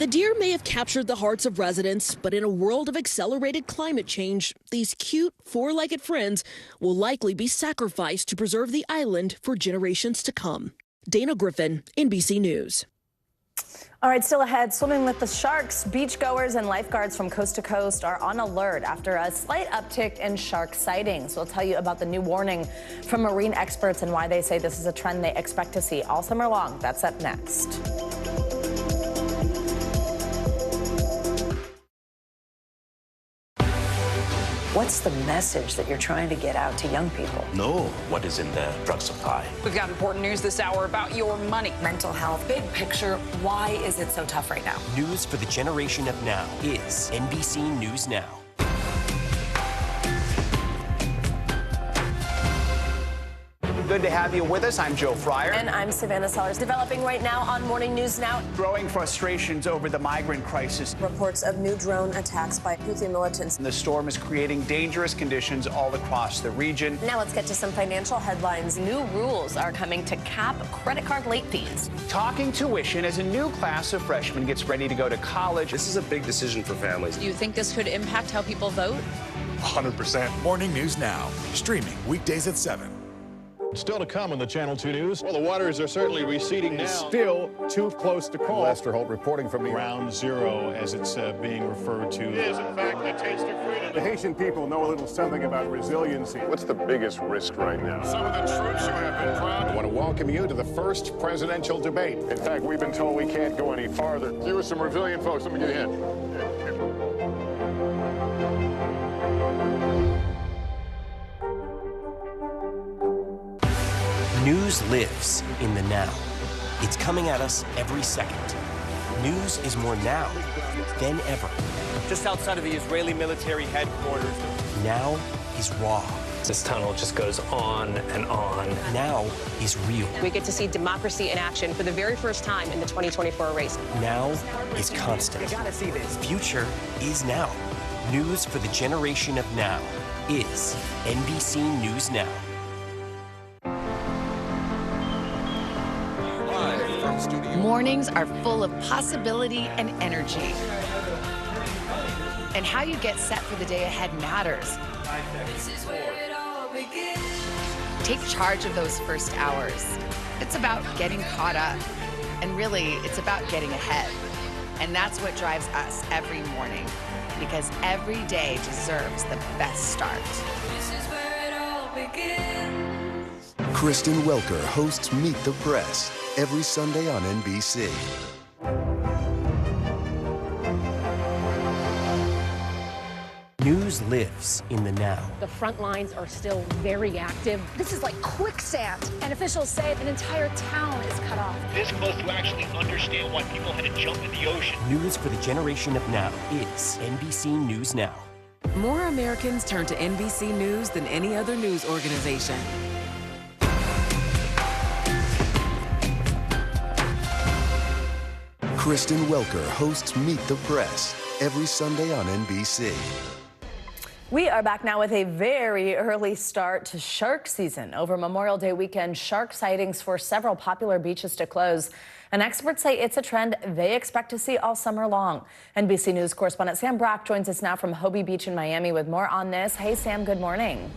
The deer may have captured the hearts of residents, but in a world of accelerated climate change, these cute four-legged friends will likely be sacrificed to preserve the island for generations to come. Dana Griffin, NBC News. All right, still ahead, swimming with the sharks. Beachgoers and lifeguards from coast to coast are on alert after a slight uptick in shark sightings. We'll tell you about the new warning from marine experts and why they say this is a trend they expect to see all summer long. That's up next. What's the message that you're trying to get out to young people? Know what is in the drug supply. We've got important news this hour about your money. Mental health, big picture, why is it so tough right now? News for the generation of now is NBC News Now. good to have you with us. I'm Joe Fryer. And I'm Savannah Sellers. Developing right now on Morning News Now. Growing frustrations over the migrant crisis. Reports of new drone attacks by Houthi militants. The storm is creating dangerous conditions all across the region. Now let's get to some financial headlines. New rules are coming to cap credit card late fees. Talking tuition as a new class of freshmen gets ready to go to college. This is a big decision for families. Do you think this could impact how people vote? 100%. Morning News Now, streaming weekdays at 7. Still to come on the Channel 2 News. Well, the waters are certainly receding now. Still too close to call. Lester Holt reporting from the Ground Zero, as it's being referred to. It is, in fact, the taste of freedom. The Haitian people know a little something about resiliency. What's the biggest risk right now? Some of the troops who have been proud. I want to welcome you to the first presidential debate. In fact, we've been told we can't go any farther. You were some resilient folks. Let me get a hint. News lives in the now. It's coming at us every second. News is more now than ever. Just outside of the Israeli military headquarters. Now is raw. This tunnel just goes on and on. Now is real. We get to see democracy in action for the very first time in the 2024 race. Now is constant. You gotta see this. Future is now. News for the generation of now is NBC News Now. Mornings are full of possibility and energy. And how you get set for the day ahead matters. Take charge of those first hours. It's about getting caught up. And really, it's about getting ahead. And that's what drives us every morning. Because every day deserves the best start. This is where it all begins. Kristen Welker hosts Meet the Press every Sunday on NBC. News lives in the now. The front lines are still very active. This is like quicksand, and officials say an entire town is cut off. This close to actually understand why people had to jump in the ocean. News for the generation of now is NBC News Now. More Americans turn to NBC News than any other news organization. Kristen Welker hosts Meet the Press every Sunday on NBC. We are back now with a very early start to shark season. Over Memorial Day weekend, shark sightings forced several popular beaches to close. And experts say it's a trend they expect to see all summer long. NBC News correspondent Sam Brack joins us now from Hobie Beach in Miami with more on this. Hey, Sam, good morning.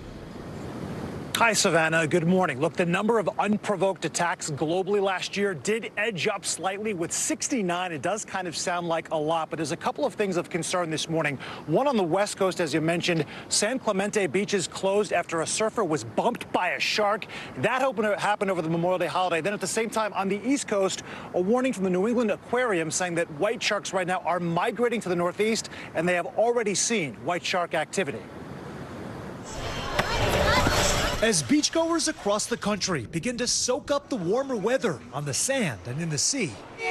Hi, Savannah. Good morning. Look, the number of unprovoked attacks globally last year did edge up slightly with 69. It does kind of sound like a lot, but there's a couple of things of concern this morning. One on the West Coast, as you mentioned, San Clemente beaches closed after a surfer was bumped by a shark. That happened over the Memorial Day holiday. Then at the same time, on the East Coast, a warning from the New England Aquarium saying that white sharks right now are migrating to the Northeast, and they have already seen white shark activity. As beachgoers across the country begin to soak up the warmer weather on the sand and in the sea. Yeah,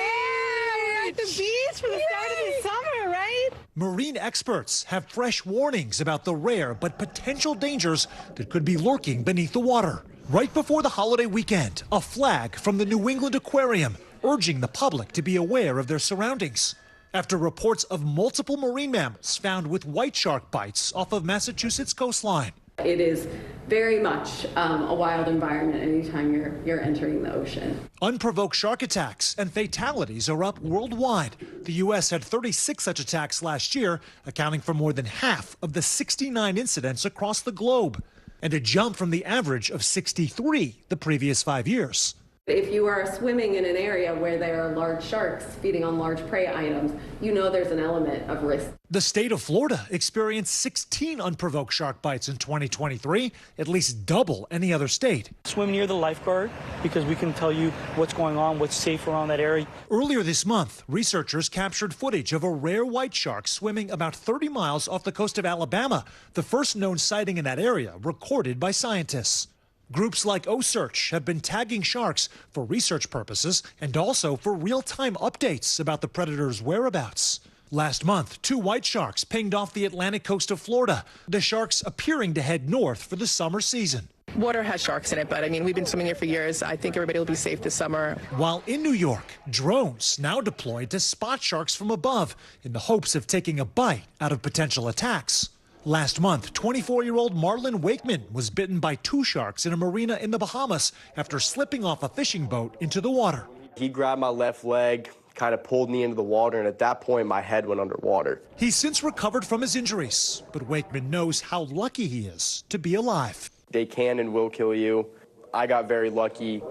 we're at the beach for the start of the summer, right? Marine experts have fresh warnings about the rare but potential dangers that could be lurking beneath the water. Right before the holiday weekend, a flag from the New England Aquarium urging the public to be aware of their surroundings. After reports of multiple marine mammals found with white shark bites off of Massachusetts coastline. It is very much a wild environment anytime you're entering the ocean. Unprovoked shark attacks and fatalities are up worldwide. The U.S. had 36 such attacks last year, accounting for more than half of the 69 incidents across the globe, and a jump from the average of 63 the previous 5 years. If you are swimming in an area where there are large sharks feeding on large prey items, you know there's an element of risk. The state of Florida experienced 16 unprovoked shark bites in 2023, at least double any other state. Swim near the lifeguard because we can tell you what's going on, what's safe around that area. Earlier this month, researchers captured footage of a rare white shark swimming about 30 miles off the coast of Alabama, the first known sighting in that area recorded by scientists. Groups like OSearch have been tagging sharks for research purposes and also for real-time updates about the predator's whereabouts. Last month, 2 white sharks pinged off the Atlantic coast of Florida, the sharks appearing to head north for the summer season. Water has sharks in it, but I mean, we've been swimming here for years. I think everybody will be safe this summer. While in New York, drones now deployed to spot sharks from above in the hopes of taking a bite out of potential attacks. Last month, 24-year-old Marlon Wakeman was bitten by 2 sharks in a marina in the Bahamas after slipping off a fishing boat into the water. He grabbed my left leg, kind of pulled me into the water, and at that point, my head went underwater. He's since recovered from his injuries, but Wakeman knows how lucky he is to be alive. They can and will kill you. I got very lucky.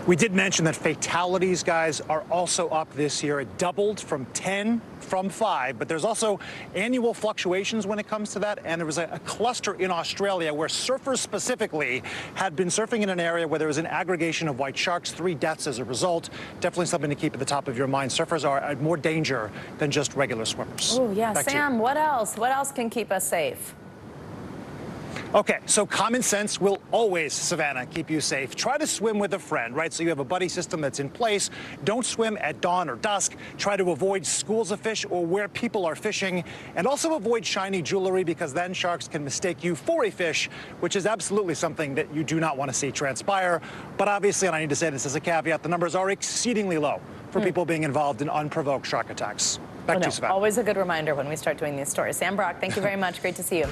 We did mention that fatalities, guys, are also up this year. It doubled from 10 from 5, but there's also annual fluctuations when it comes to that. And there was a cluster in Australia where surfers specifically had been surfing in an area where there was an aggregation of white sharks, 3 deaths as a result. Definitely something to keep at the top of your mind. Surfers are at more danger than just regular swimmers. Oh, yeah. Back Sam, what else? What else can keep us safe? Okay, so common sense will always, Savannah, keep you safe. Try to swim with a friend, right? So you have a buddy system that's in place. Don't swim at dawn or dusk. Try to avoid schools of fish or where people are fishing. And also avoid shiny jewelry, because then sharks can mistake you for a fish, which is absolutely something that you do not want to see transpire. But obviously, and I need to say this as a caveat, the numbers are exceedingly low for people being involved in unprovoked shark attacks. Back to you, Savannah. Always a good reminder when we start doing these stories. Sam Brock, thank you very much. Great to see you.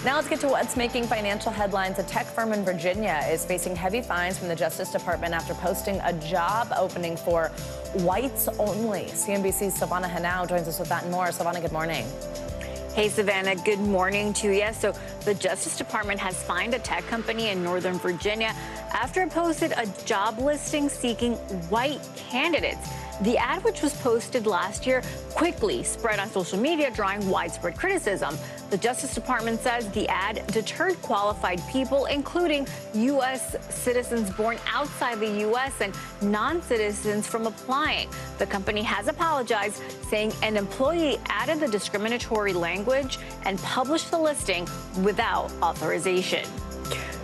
Now let's get to what's making financial headlines. A tech firm in Virginia is facing heavy fines from the Justice Department after posting a job opening for whites only. CNBC's Savannah Hanau joins us with that and more. Savannah, good morning. Hey, Savannah, good morning to you. So the Justice Department has fined a tech company in Northern Virginia after it posted a job listing seeking white candidates. The ad, which was posted last year, quickly spread on social media, drawing widespread criticism. The Justice Department says the ad deterred qualified people, including U.S. citizens born outside the U.S. and non-citizens, from applying. The company has apologized, saying an employee added the discriminatory language and published the listing without authorization.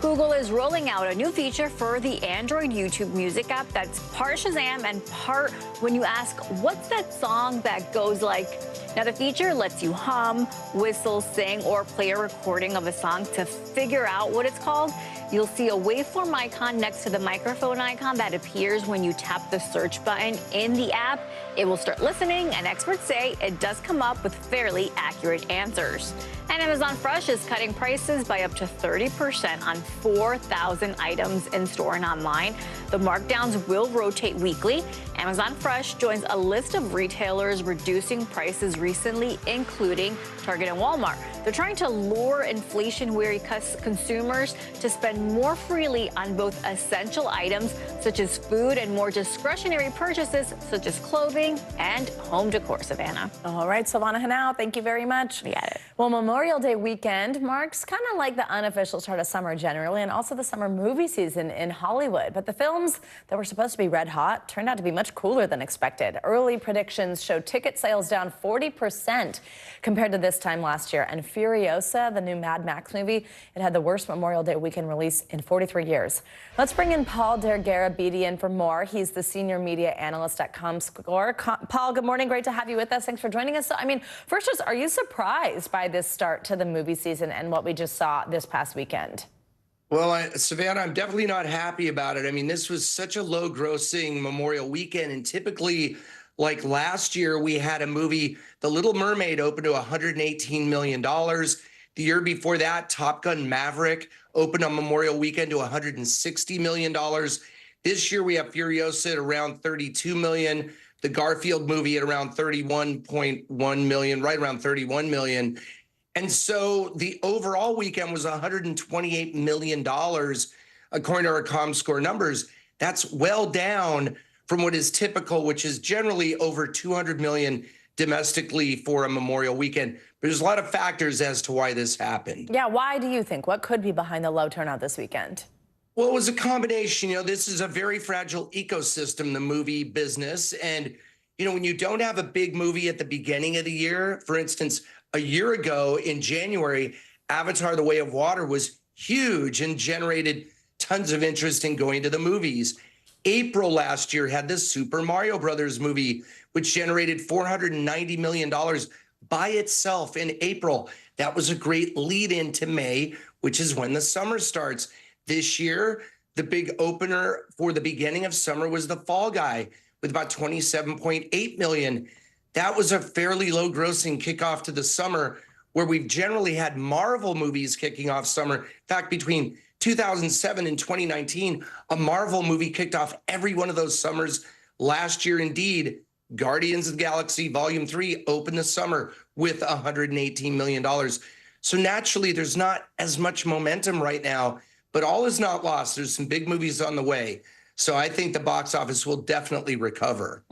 Google is rolling out a new feature for the Android YouTube Music app that's part Shazam and part when you ask, what's that song that goes like? Now, the feature lets you hum, whistle, sing, or play a recording of a song to figure out what it's called. You'll see a waveform icon next to the microphone icon that appears when you tap the search button in the app. It will start listening, and experts say it does come up with fairly accurate answers. And Amazon Fresh is cutting prices by up to 30% on 4,000 items in store and online. The markdowns will rotate weekly. Amazon Fresh joins a list of retailers reducing prices recently, including Target and Walmart. They're trying to lure inflation-weary consumers to spend more freely on both essential items such as food and more discretionary purchases such as clothing and home decor. Savannah. All right, Savannah Hanau, thank you very much. We got it. Well, Memorial Day weekend marks kind of like the unofficial start of summer generally, and also the summer movie season in Hollywood. But the films that were supposed to be red hot turned out to be much cooler than expected. Early predictions showed ticket sales down 40% compared to this time last year. And Furiosa, the new Mad Max movie, it had the worst Memorial Day weekend release in 43 years. Let's bring in Paul Dergarabedian for more. He's the senior media analyst at ComScore. Paul, good morning. Great to have you with us. Thanks for joining us. So, I mean, first, just are you surprised by this start to the movie season and what we just saw this past weekend? Well, Savannah, I'm definitely not happy about it. I mean, this was such a low grossing Memorial weekend, and typically, like last year, we had a movie, The Little Mermaid, opened to $118 million. The year before that, Top Gun Maverick opened on Memorial Weekend to $160 million. This year, we have Furiosa at around $32 million, the Garfield movie at around $31.1 million, right around $31 million. And so the overall weekend was $128 million, according to our ComScore numbers. That's well down from what is typical, which is generally over $200 million domestically for a Memorial weekend. But there's a lot of factors as to why this happened. Yeah, why do you think? What could be behind the low turnout this weekend? Well, it was a combination. You know, this is a very fragile ecosystem, the movie business. And, you know, when you don't have a big movie at the beginning of the year, for instance, a year ago in January, Avatar: The Way of Water was huge and generated tons of interest in going to the movies. April last year had the Super Mario Brothers movie, which generated $490 million by itself in April. That was a great lead into May, which is when the summer starts. This year, the big opener for the beginning of summer was The Fall Guy with about 27.8 million. That was a fairly low grossing kickoff to the summer, where we've generally had Marvel movies kicking off summer. In fact, between 2007 and 2019, a Marvel movie kicked off every one of those summers. Last year, indeed, Guardians of the Galaxy Volume 3 opened the summer with $118 million. So naturally, there's not as much momentum right now, but all is not lost. There's some big movies on the way. So I think the box office will definitely recover.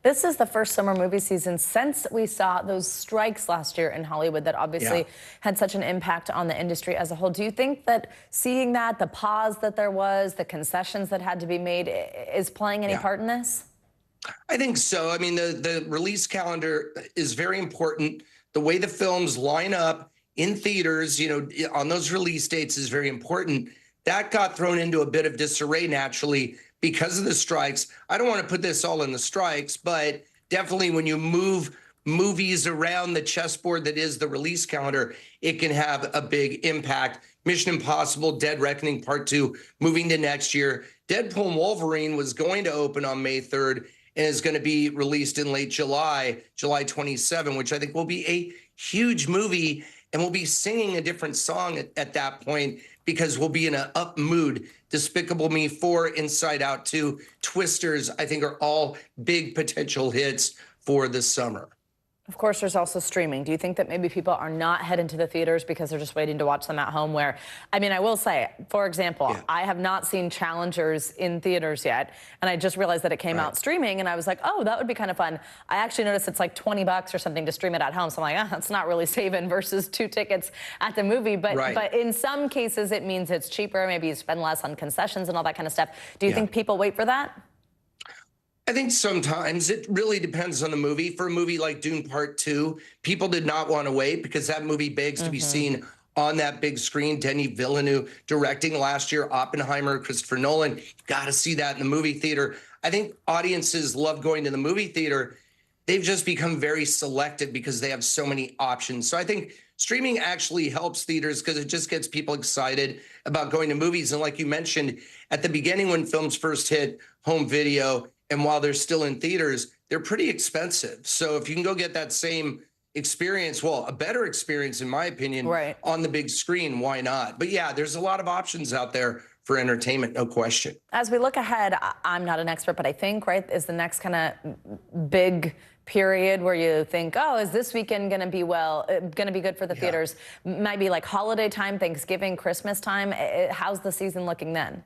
This is the first summer movie season since we saw those strikes last year in Hollywood that obviously had such an impact on the industry as a whole. Do you think that seeing that, the pause that there was, the concessions that had to be made, is playing any part in this? I think so. I mean, the release calendar is very important. The way the films line up in theaters, you know, on those release dates is very important. That got thrown into a bit of disarray naturally because of the strikes. I don't want to put this all in the strikes, but definitely when you move movies around the chessboard that is the release calendar, it can have a big impact. Mission Impossible, Dead Reckoning Part 2, moving to next year. Deadpool and Wolverine was going to open on May 3rd and is going to be released in late July 27, which I think will be a huge movie, and we'll be singing a different song at that point because we'll be in an up mood. Despicable Me 4, Inside Out 2, Twisters, I think are all big potential hits for this summer. Of course, there's also streaming. Do you think that maybe people are not heading to the theaters because they're just waiting to watch them at home? Where, I mean, I will say, for example, I have not seen Challengers in theaters yet, and I just realized that it came out streaming, and I was like, oh, that would be kind of fun. I actually noticed it's like $20 or something to stream it at home, so I'm like, that's not really saving versus 2 tickets at the movie. But in some cases, it means it's cheaper. Maybe you spend less on concessions and all that kind of stuff. Do you think people wait for that? I think sometimes it really depends on the movie. For a movie like Dune Part 2, people did not want to wait because that movie begs to be seen on that big screen. Denis Villeneuve directing last year, Oppenheimer, Christopher Nolan. You've got to see that in the movie theater. I think audiences love going to the movie theater. They've just become very selective because they have so many options. So I think streaming actually helps theaters because it just gets people excited about going to movies. And like you mentioned, at the beginning when films first hit home video, and while they're still in theaters, they're pretty expensive. So if you can go get that same experience, well, a better experience, in my opinion, on the big screen, why not? But yeah, there's a lot of options out there for entertainment, no question. As we look ahead, I'm not an expert, but I think, is the next kind of big period where you think, oh, is this weekend going to be good for the theaters? Might be like holiday time, Thanksgiving, Christmas time. How's the season looking then?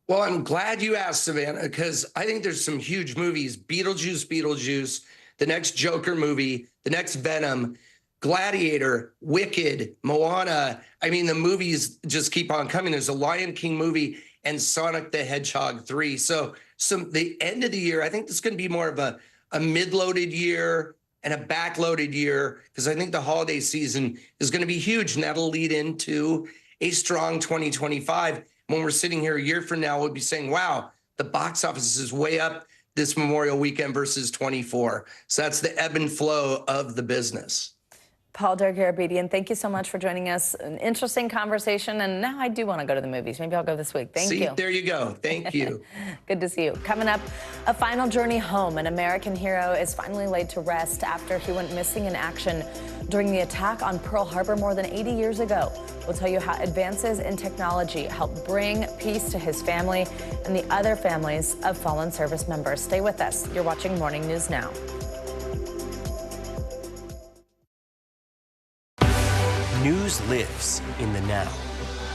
Well, I'm glad you asked, Savannah, because I think there's some huge movies. Beetlejuice, the next Joker movie, the next Venom, Gladiator, Wicked, Moana. I mean, the movies just keep on coming. There's a Lion King movie and Sonic the Hedgehog 3. So the end of the year, I think this is going to be more of a mid-loaded year and a back-loaded year, because I think the holiday season is going to be huge, and that'll lead into a strong 2025. When we're sitting here a year from now, we'll be saying, wow, the box office is way up this Memorial weekend versus 24. So that's the ebb and flow of the business. Paul Dargarabedian, thank you so much for joining us. An interesting conversation, and now I do want to go to the movies. Maybe I'll go this week. Thank you. There you go. Thank you. Good to see you. Coming up, a final journey home. An American hero is finally laid to rest after he went missing in action during the attack on Pearl Harbor more than 80 years ago. We'll tell you how advances in technology help bring peace to his family and the other families of fallen service members. Stay with us. You're watching Morning News Now. News lives in the now.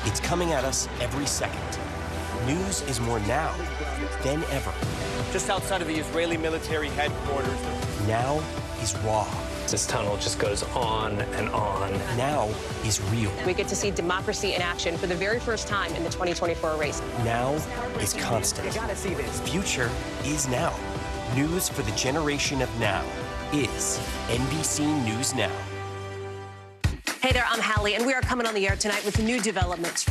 It's coming at us every second. News is more now than ever. Just outside of the Israeli military headquarters. Now is raw. This tunnel just goes on and on. Now is real. We get to see democracy in action for the very first time in the 2024 race. Now is constant. You gotta see this. Future is now. News for the generation of now is NBC News Now. Hey there, I'm Hallie, and we are coming on the air tonight with new developments.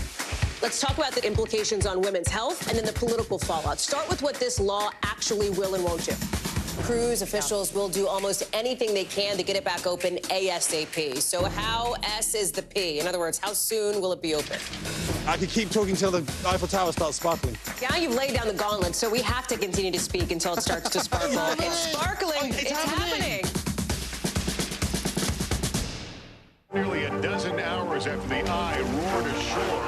Let's talk about the implications on women's health and then the political fallout. Start with what this law actually will and won't do. crews, officials will do almost anything they can to get it back open ASAP. So how S is the P? In other words, how soon will it be open? I could keep talking till the Eiffel Tower starts sparkling. Now you've laid down the gauntlet, so we have to continue to speak until it starts to sparkle. It's sparkling. It's happening. Nearly a dozen hours after the eye roared ashore.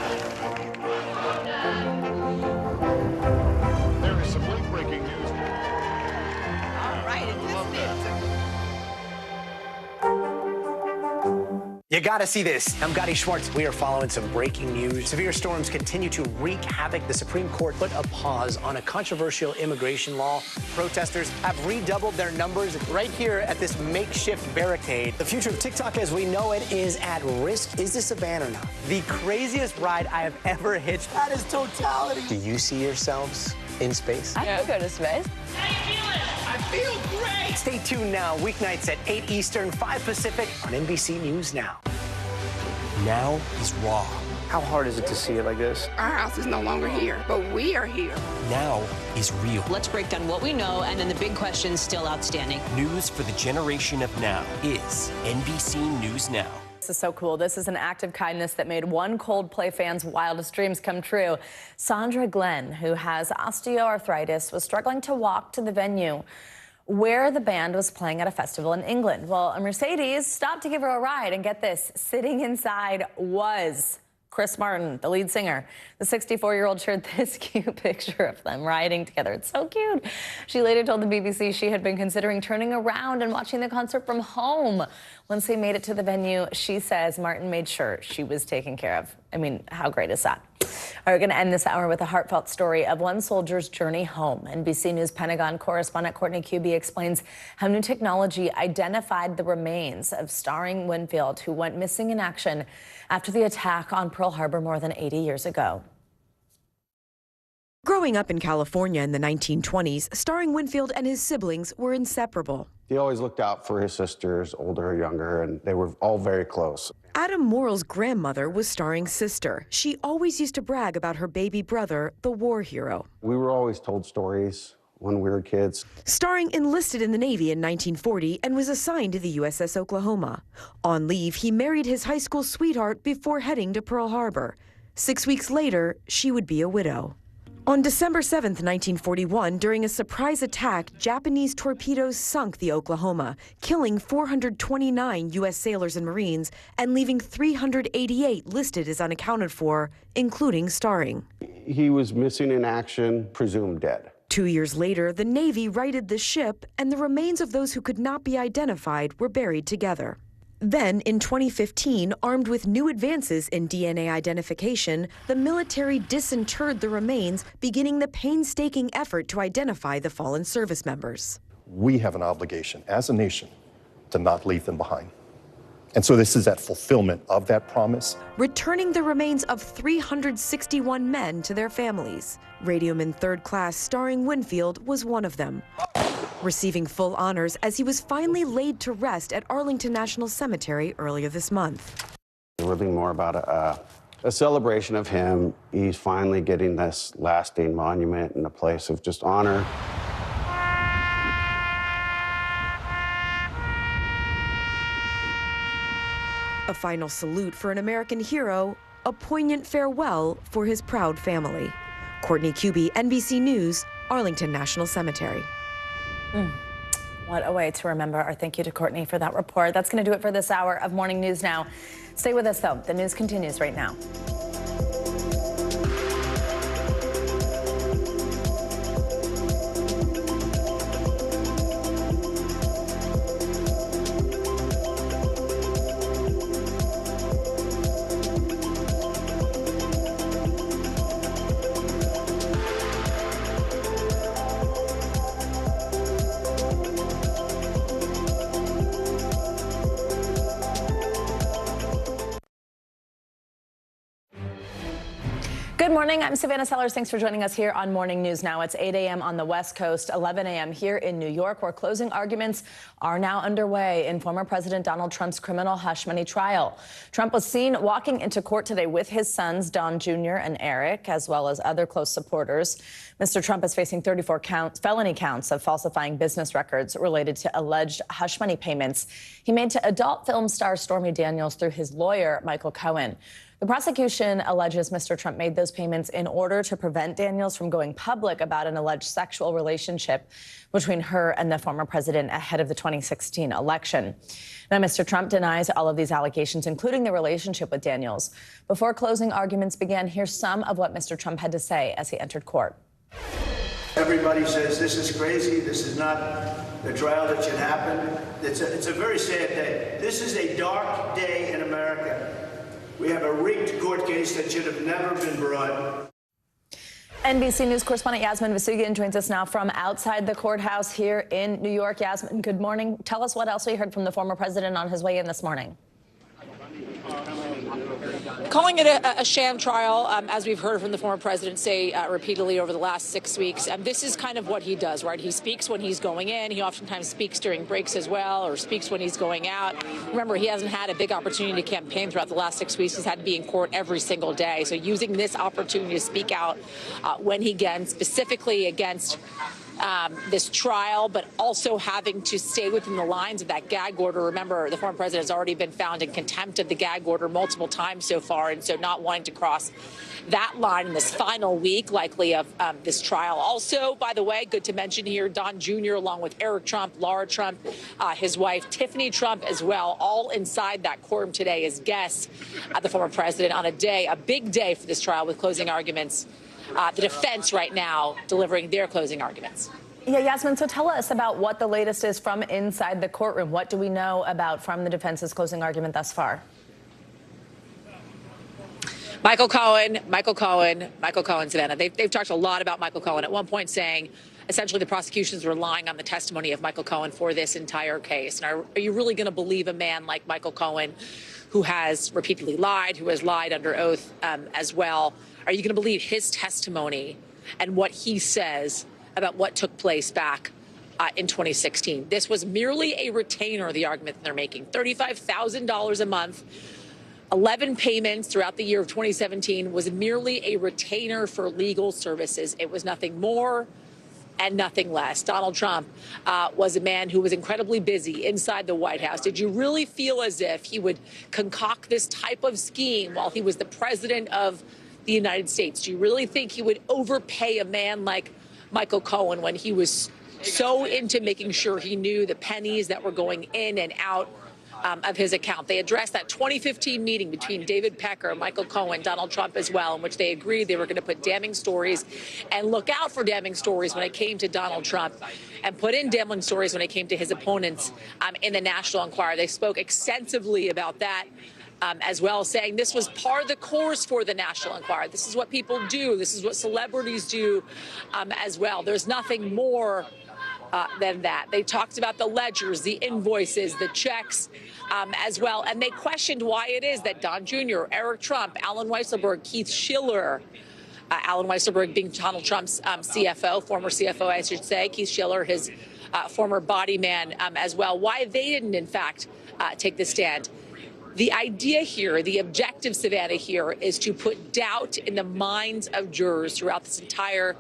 There is some late-breaking news. All right, You gotta see this. I'm Gotti Schwartz. We are following some breaking news. Severe storms continue to wreak havoc. The Supreme Court put a pause on a controversial immigration law. Protesters have redoubled their numbers right here at this makeshift barricade. The future of TikTok as we know it is at risk. Is this a ban or not? The craziest ride I have ever hitched. That is totality. Do you see yourselves in space? I could go to space. How you feeling? I feel great. Stay tuned now, weeknights at 8 Eastern, 5 Pacific on NBC News Now. Now is raw. How hard is it to see it like this? Our house is no longer here, but we are here. Now is real. Let's break down what we know and then the big questions still outstanding. News for the generation of now is NBC News Now. This is so cool. This is an act of kindness that made one Coldplay fan's wildest dreams come true. Sandra Glenn, who has osteoarthritis, was struggling to walk to the venue where the band was playing at a festival in England. Well, a Mercedes stopped to give her a ride, and get this, sitting inside was Chris Martin, the lead singer. The 64-year-old shared this cute picture of them riding together. It's so cute. She later told the BBC she had been considering turning around and watching the concert from home. Once they made it to the venue, she says Martin made sure she was taken care of. I mean, how great is that? We're going to end this hour with a heartfelt story of one soldier's journey home. NBC News Pentagon correspondent Courtney Kuby explains how new technology identified the remains of Starring Winfield, who went missing in action after the attack on Pearl Harbor more than 80 years ago. Growing up in California in the 1920s, Starring Winfield and his siblings were inseparable. He always looked out for his sisters, older or younger, and they were all very close. Adam Morrill's grandmother was Starring's sister. She always used to brag about her baby brother, the war hero. We were always told stories when we were kids. Starring enlisted in the Navy in 1940 and was assigned to the USS Oklahoma. On leave, he married his high school sweetheart before heading to Pearl Harbor. 6 weeks later, she would be a widow. On December 7, 1941, during a surprise attack, Japanese torpedoes sunk the Oklahoma, killing 429 U.S. sailors and Marines and leaving 388 listed as unaccounted for, including Starring. He was missing in action, presumed dead. 2 years later, the Navy righted the ship, and the remains of those who could not be identified were buried together. Then, in 2015, armed with new advances in DNA identification, the military disinterred the remains, beginning the painstaking effort to identify the fallen service members. We have an obligation as a nation to not leave them behind. And so this is that fulfillment of that promise. Returning the remains of 361 men to their families. Radioman Third Class Starring Winfield was one of them, receiving full honors as he was finally laid to rest at Arlington National Cemetery earlier this month. Really more about a celebration of him. He's finally getting this lasting monument and a place of just honor. A final salute for an American hero, a poignant farewell for his proud family. Courtney Kuby, NBC News, Arlington National Cemetery. What a way to remember. Our thank you to Courtney for that report. That's going to do it for this hour of Morning News Now. Stay with us, though. The news continues right now. Good morning. I'm Savannah Sellers. Thanks for joining us here on Morning News Now. It's 8 a.m. on the West Coast, 11 a.m. here in New York, where closing arguments are now underway in former President Donald Trump's criminal hush money trial. Trump was seen walking into court today with his sons, Don Jr. and Eric, as well as other close supporters. Mr. Trump is facing 34 felony counts of falsifying business records related to alleged hush money payments he made to adult film star Stormy Daniels through his lawyer, Michael Cohen. The prosecution alleges Mr. Trump made those payments in order to prevent Daniels from going public about an alleged sexual relationship between her and the former president ahead of the 2016 election. Now, Mr. Trump denies all of these allegations, including the relationship with Daniels. Before closing arguments began, here's some of what Mr. Trump had to say as he entered court. Everybody says this is crazy. This is not the trial that should happen. It's a very sad day. This is a dark day in America. We have a rigged court case that should have never been brought. NBC News correspondent Yasmin Vasugian joins us now from outside the courthouse here in New York. Yasmin, good morning. Tell us what else we heard from the former president on his way in this morning. Calling it a sham trial, as we've heard from the former president say repeatedly over the last 6 weeks. This is kind of what he does, right? He speaks when he's going in. He oftentimes speaks during breaks as well, or speaks when he's going out. Remember, he hasn't had a big opportunity to campaign throughout the last 6 weeks. He's had to be in court every single day. So using this opportunity to speak out when he can, specifically against this trial, but also having to stay within the lines of that gag order. Remember, the former president has already been found in contempt of the gag order multiple times so far, and so not wanting to cross that line in this final week, likely, of this trial. Also, by the way, good to mention here, Don Jr., along with Eric Trump, Laura Trump, his wife, Tiffany Trump as well, all inside that courtroom today as guests at the former president on a big day for this trial with closing arguments. The defense right now delivering their closing arguments. Yeah, Yasmin, so tell us about what the latest is from inside the courtroom. What do we know about from the defense's closing argument thus far? Michael Cohen, Savannah. They've talked a lot about Michael Cohen, at one point saying essentially the prosecution's relying on the testimony of Michael Cohen for this entire case. And are you really going to believe a man like Michael Cohen, who has repeatedly lied, who has lied under oath as well? Are you going to believe his testimony and what he says about what took place back in 2016? This was merely a retainer, the argument that they're making. $35,000 a month, 11 payments throughout the year of 2017 was merely a retainer for legal services. It was nothing more and nothing less. Donald Trump was a man who was incredibly busy inside the White House. Did you really feel as if he would concoct this type of scheme while he was the president of the United States? Do you really think he would overpay a man like Michael Cohen when he was so into making sure he knew the pennies that were going in and out of his account? They addressed that 2015 meeting between David Pecker, Michael Cohen, Donald Trump as well, in which they agreed they were going to put damning stories and look out for damning stories when it came to Donald Trump, and put in damning stories when it came to his opponents in the National Enquirer. They spoke extensively about that as well, saying this was part of the course for the National Enquirer. This is what people do. This is what celebrities do as well. There's nothing more than that. They talked about the ledgers, the invoices, the checks as well. And they questioned why it is that Don Jr., Eric Trump, Alan Weisselberg, Keith Schiller, Alan Weisselberg being Donald Trump's CFO, former CFO, I should say, Keith Schiller, his former body man as well, why they didn't, in fact, take the stand. The idea here, the objective, Savannah, here is to put doubt in the minds of jurors throughout this entire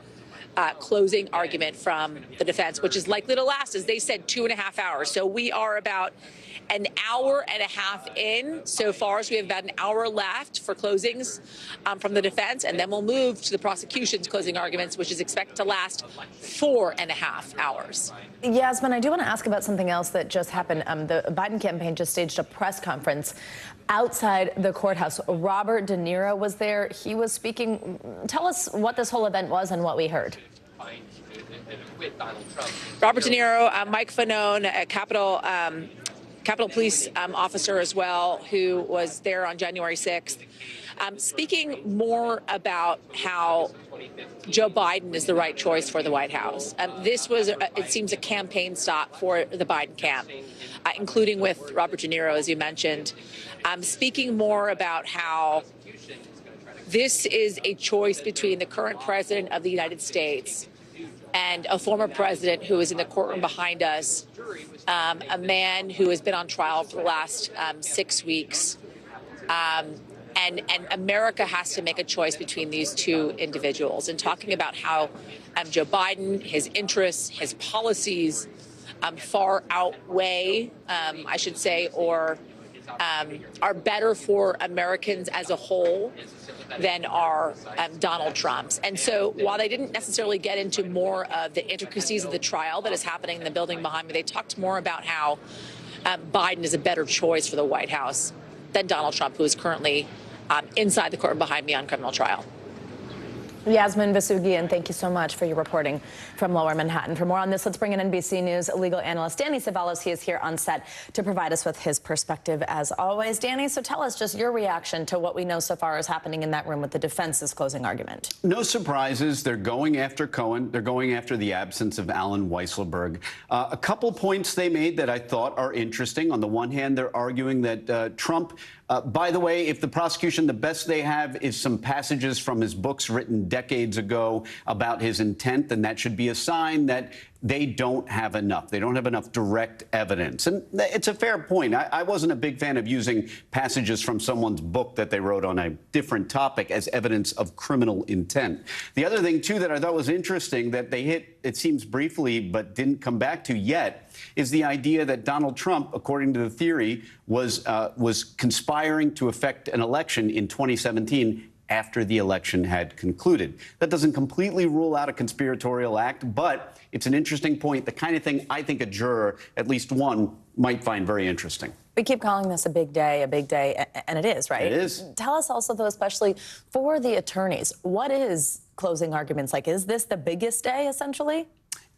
closing argument from the defense, which is likely to last, as they said, 2.5 hours. So we are about an hour and a half in so far. So we have about an hour left for closings from the defense, and then we'll move to the prosecution's closing arguments, which is expected to last 4.5 hours. Yasmin, I do want to ask about something else that just happened. The Biden campaign just staged a press conference outside the courthouse. Robert De Niro was there. He was speaking. Tell us what this whole event was and what we heard. Robert De Niro, Mike Fanone, a Capitol Police officer as well, who was there on January 6th, speaking more about how Joe Biden is the right choice for the White House. This was, it seems, a campaign stop for the Biden camp, including with Robert De Niro, as you mentioned, speaking more about how This is a choice between the current president of the United States and a former president who is in the courtroom behind us, a man who has been on trial for the last 6 weeks. And America has to make a choice between these two individuals. And talking about how Joe Biden, his interests, his policies far outweigh, I should say, or are better for Americans as a whole than are Donald Trump's. And so while they didn't necessarily get into more of the intricacies of the trial that is happening in the building behind me, they talked more about how Biden is a better choice for the White House than Donald Trump, who is currently inside the courtroom behind me on criminal trial. Yasmin Vasugian, thank you so much for your reporting from Lower Manhattan. For more on this, let's bring in NBC News legal analyst Danny Cevallos. He is here on set to provide us with his perspective as always. Danny, so tell us just your reaction to what we know so far is happening in that room with the defense's closing argument. No surprises. They're going after Cohen. They're going after the absence of Alan Weisselberg. A couple points they made that I thought are interesting. On the one hand, they're arguing that Trump, by the way, if the prosecution, the best they have is some passages from his books written decades ago about his intent, then that should be a sign that they don't have enough. They don't have enough direct evidence. And it's a fair point. I wasn't a big fan of using passages from someone's book that they wrote on a different topic as evidence of criminal intent. The other thing, too, that I thought was interesting that they hit, it seems briefly, but didn't come back to yet, is the idea that Donald Trump, according to the theory, was conspiring to affect an election in 2017 after the election had concluded. That doesn't completely rule out a conspiratorial act, but it's an interesting point, the kind of thing I think a juror, at least one, might find very interesting. We keep calling this a big day, and it is, right? It is. Tell us also, though, especially for the attorneys, what is closing arguments like? Is this the biggest day, essentially?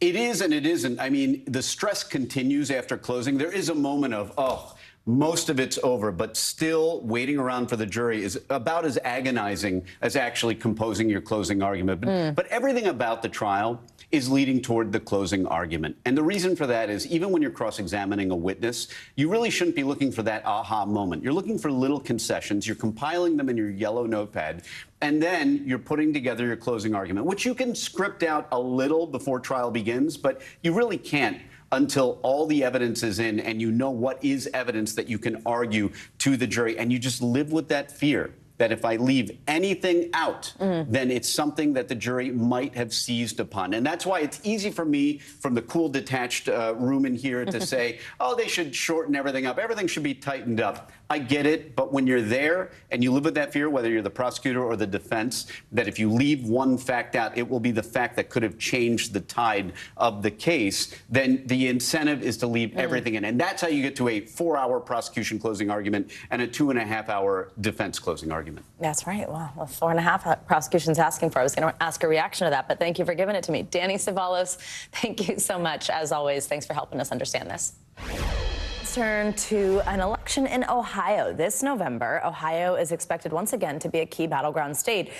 It is and it isn't. I mean, the stress continues after closing. There is a moment of, oh, most of it's over, but still waiting around for the jury is about as agonizing as actually composing your closing argument. But everything about the trial is leading toward the closing argument. And the reason for that is even when you're cross-examining a witness, you really shouldn't be looking for that aha moment. You're looking for little concessions. You're compiling them in your yellow notepad. And then you're putting together your closing argument, which you can script out a little before trial begins, but you really can't until all the evidence is in and you know what is evidence that you can argue to the jury. And you just live with that fear that if I leave anything out, then it's something that the jury might have seized upon. And that's why it's easy for me from the cool, detached room in here to say, oh, they should shorten everything up. Everything should be tightened up. I get it. But when you're there and you live with that fear, whether you're the prosecutor or the defense, that if you leave one fact out, it will be the fact that could have changed the tide of the case, then the incentive is to leave everything in. And that's how you get to a 4-hour prosecution closing argument and a 2.5-hour defense closing argument. That's right. Well, 4.5 prosecution's asking for. I was going to ask a reaction to that, but thank you for giving it to me. Danny Cevallos, thank you so much. As always, thanks for helping us understand this. Let's turn to an election in Ohio. This November, Ohio is expected once again to be a key battleground state.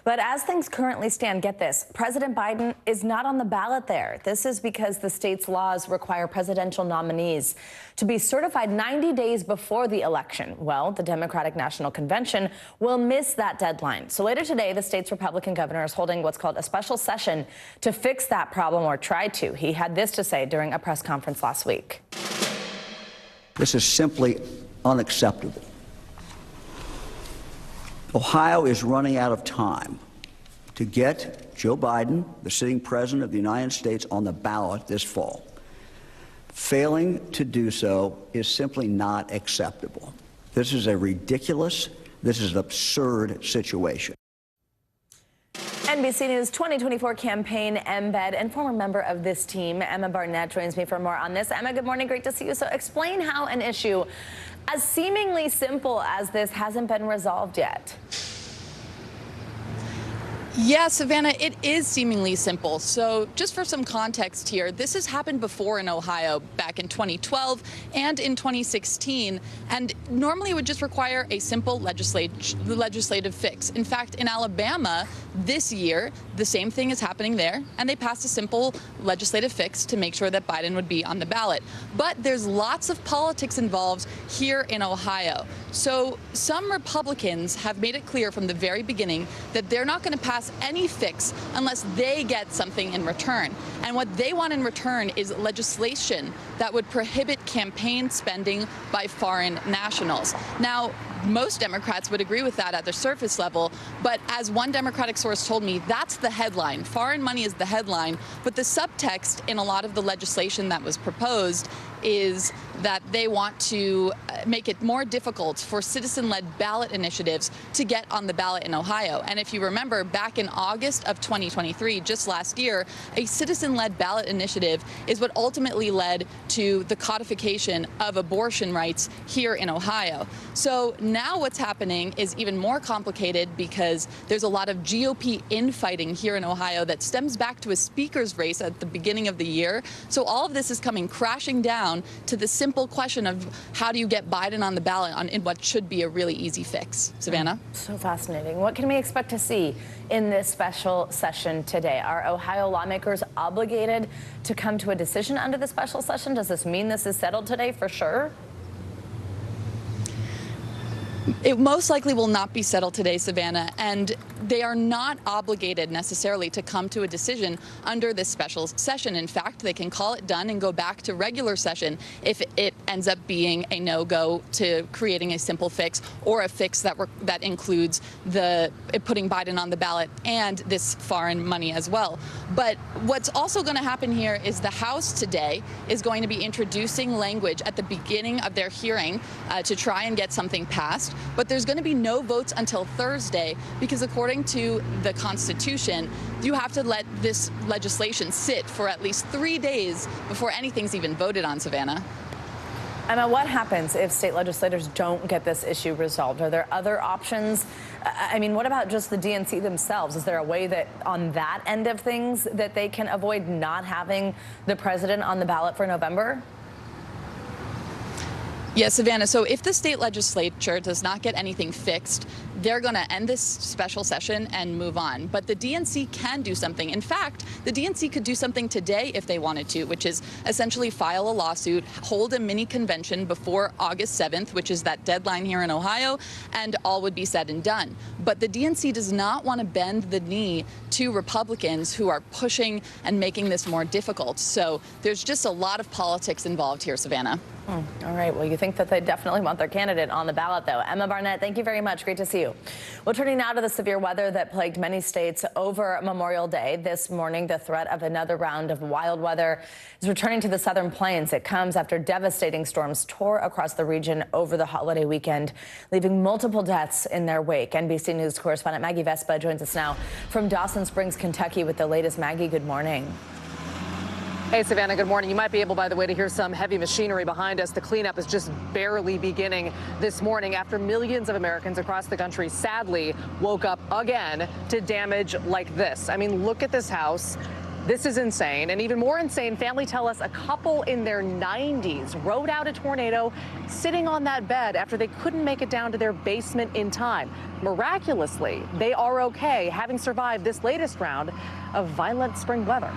But as things currently stand, get this, President Biden is not on the ballot there. This is because the state's laws require presidential nominees to be certified 90 days before the election. Well, the Democratic National Convention will miss that deadline. So later today, the state's Republican governor is holding what's called a special session to fix that problem, or try to. He had this to say during a press conference last week. This is simply unacceptable. Ohio is running out of time to get Joe Biden, the sitting president of the United States, on the ballot this fall. Failing to do so is simply not acceptable. This is a ridiculous, this is an absurd situation. NBC News 2024 campaign embed and former member of this team, Emma Barnett, joins me for more on this. Emma, good morning. Great to see you. So explain how an issue as seemingly simple as this hasn't been resolved yet. Yeah, Savannah, it is seemingly simple. So just for some context here, this has happened before in Ohio back in 2012 and in 2016. And normally it would just require a simple legislative fix. In fact, in Alabama this year, the same thing is happening there. And they passed a simple legislative fix to make sure that Biden would be on the ballot. But there's lots of politics involved here in Ohio. So some Republicans have made it clear from the very beginning that they're not going to pass any fix unless they get something in return. And what they want in return is legislation that would prohibit campaign spending by foreign nationals. Now, most Democrats would agree with that at the surface level, but as one Democratic source told me, that's the headline. Foreign money is the headline, but the subtext in a lot of the legislation that was proposed is that they want to make it more difficult for citizen-led ballot initiatives to get on the ballot in Ohio. And if you remember, back in August of 2023, just last year, a citizen-led ballot initiative is what ultimately led to the codification of abortion rights here in Ohio. So now what's happening is even more complicated because there's a lot of GOP infighting here in Ohio that stems back to a speaker's race at the beginning of the year. So all of this is coming crashing down to the simple question of how do you get Biden on the ballot in what should be a really easy fix. Savannah? So fascinating. What can we expect to see in this special session today? Are Ohio lawmakers obligated to come to a decision under the special session? Does this mean this is settled today for sure? It most likely will not be settled today, Savannah, and they are not obligated necessarily to come to a decision under this special session. In fact, they can call it done and go back to regular session if it ends up being a no-go to creating a simple fix or a fix that includes putting Biden on the ballot and this foreign money as well. But what's also going to happen here is the House today is going to be introducing language at the beginning of their hearing to try and get something passed. But there's going to be no votes until Thursday because according to the Constitution, you have to let this legislation sit for at least 3 days before anything's even voted on, Savannah. Emma, what happens if state legislators don't get this issue resolved? Are there other options? I mean, what about just the DNC themselves? Is there a way that on that end of things that they can avoid not having the president on the ballot for November? Yes, Savannah. So if the state legislature does not get anything fixed, they're going to end this special session and move on. But the DNC can do something. In fact, the DNC could do something today if they wanted to, which is essentially file a lawsuit, hold a mini convention before August 7th, which is that deadline here in Ohio, and all would be said and done. But the DNC does not want to bend the knee to Republicans who are pushing and making this more difficult. So there's just a lot of politics involved here, Savannah. All right. Well, you think that they definitely want their candidate on the ballot, though. Emma Barnett, thank you very much. Great to see you. Well, turning now to the severe weather that plagued many states over Memorial Day. This morning, the threat of another round of wild weather is returning to the southern plains. It comes after devastating storms tore across the region over the holiday weekend, leaving multiple deaths in their wake. NBC News correspondent Maggie Vespa joins us now from Dawson Springs, Kentucky with the latest. Maggie, good morning. Hey, Savannah, good morning. You might be able, by the way, to hear some heavy machinery behind us. The cleanup is just barely beginning this morning after millions of Americans across the country sadly woke up again to damage like this. I mean, look at this house. This is insane. And even more insane, family tell us a couple in their 90s rode out a tornado sitting on that bed after they couldn't make it down to their basement in time. Miraculously, they are okay, having survived this latest round of violent spring weather.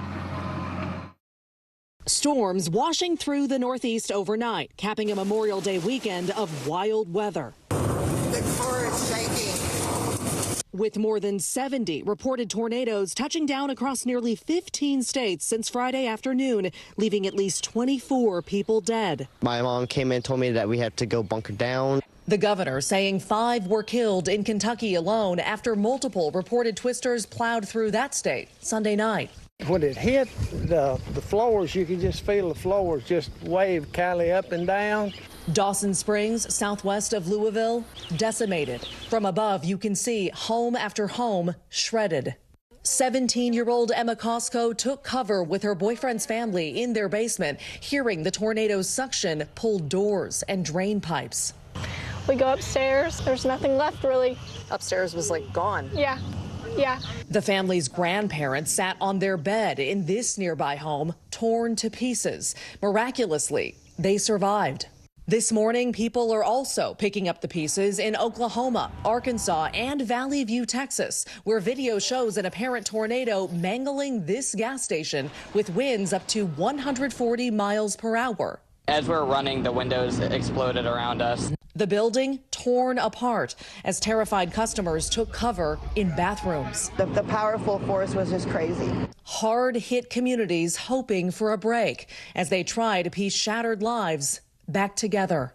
Storms washing through the Northeast overnight, capping a Memorial Day weekend of wild weather. The car is shaking. With more than 70 reported tornadoes touching down across nearly 15 states since Friday afternoon, leaving at least 24 people dead. My mom came in and told me that we had to go bunker down. The governor saying 5 were killed in Kentucky alone after multiple reported twisters plowed through that state Sunday night. When it hit the floors, you could just feel the floors just wave Cali up and down. Dawson Springs, southwest of Louisville, decimated. From above, you can see home after home shredded. 17-year-old Emma Costco took cover with her boyfriend's family in their basement, hearing the tornado's suction pull doors and drain pipes. We go upstairs. There's nothing left, really. Upstairs was like gone. Yeah. Yeah. The family's grandparents sat on their bed in this nearby home, torn to pieces. Miraculously, they survived. This morning, people are also picking up the pieces in Oklahoma, Arkansas, and Valley View, Texas, where video shows an apparent tornado mangling this gas station with winds up to 140 miles per hour. As we're running, the windows exploded around us. The building torn apart as terrified customers took cover in bathrooms. The powerful force was just crazy. Hard-hit communities hoping for a break as they try to piece shattered lives back together.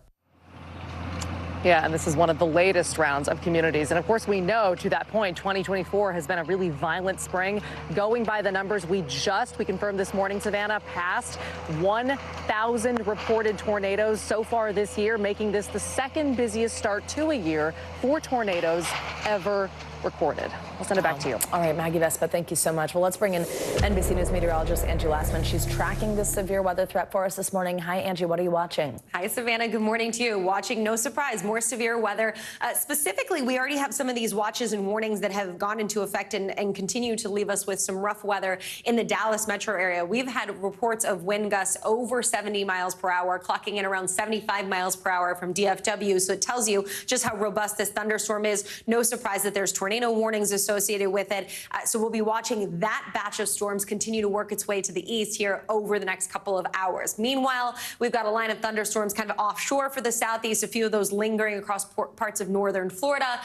Yeah, and this is one of the latest rounds of communities. And of course, we know to that point, 2024 has been a really violent spring. Going by the numbers we confirmed this morning, Savannah, past 1,000 reported tornadoes so far this year, making this the second busiest start to a year for tornadoes ever recorded. I'll send it back to you. All right, Maggie Vespa, thank you so much. Well, let's bring in NBC News meteorologist Angie Lassman. She's tracking this severe weather threat for us this morning. Hi, Angie. What are you watching? Hi, Savannah. Good morning to you. Watching, no surprise, more severe weather. Specifically, we already have some of these watches and warnings that have gone into effect and continue to leave us with some rough weather in the Dallas metro area. We've had reports of wind gusts over 70 miles per hour, clocking in around 75 miles per hour from DFW. So it tells you just how robust this thunderstorm is. No surprise that there's tornado warnings associated with it. So we'll be watching that batch of storms continue to work its way to the east here over the next couple of hours. Meanwhile, we've got a line of thunderstorms kind of offshore for the southeast, a few of those lingering across parts of northern Florida.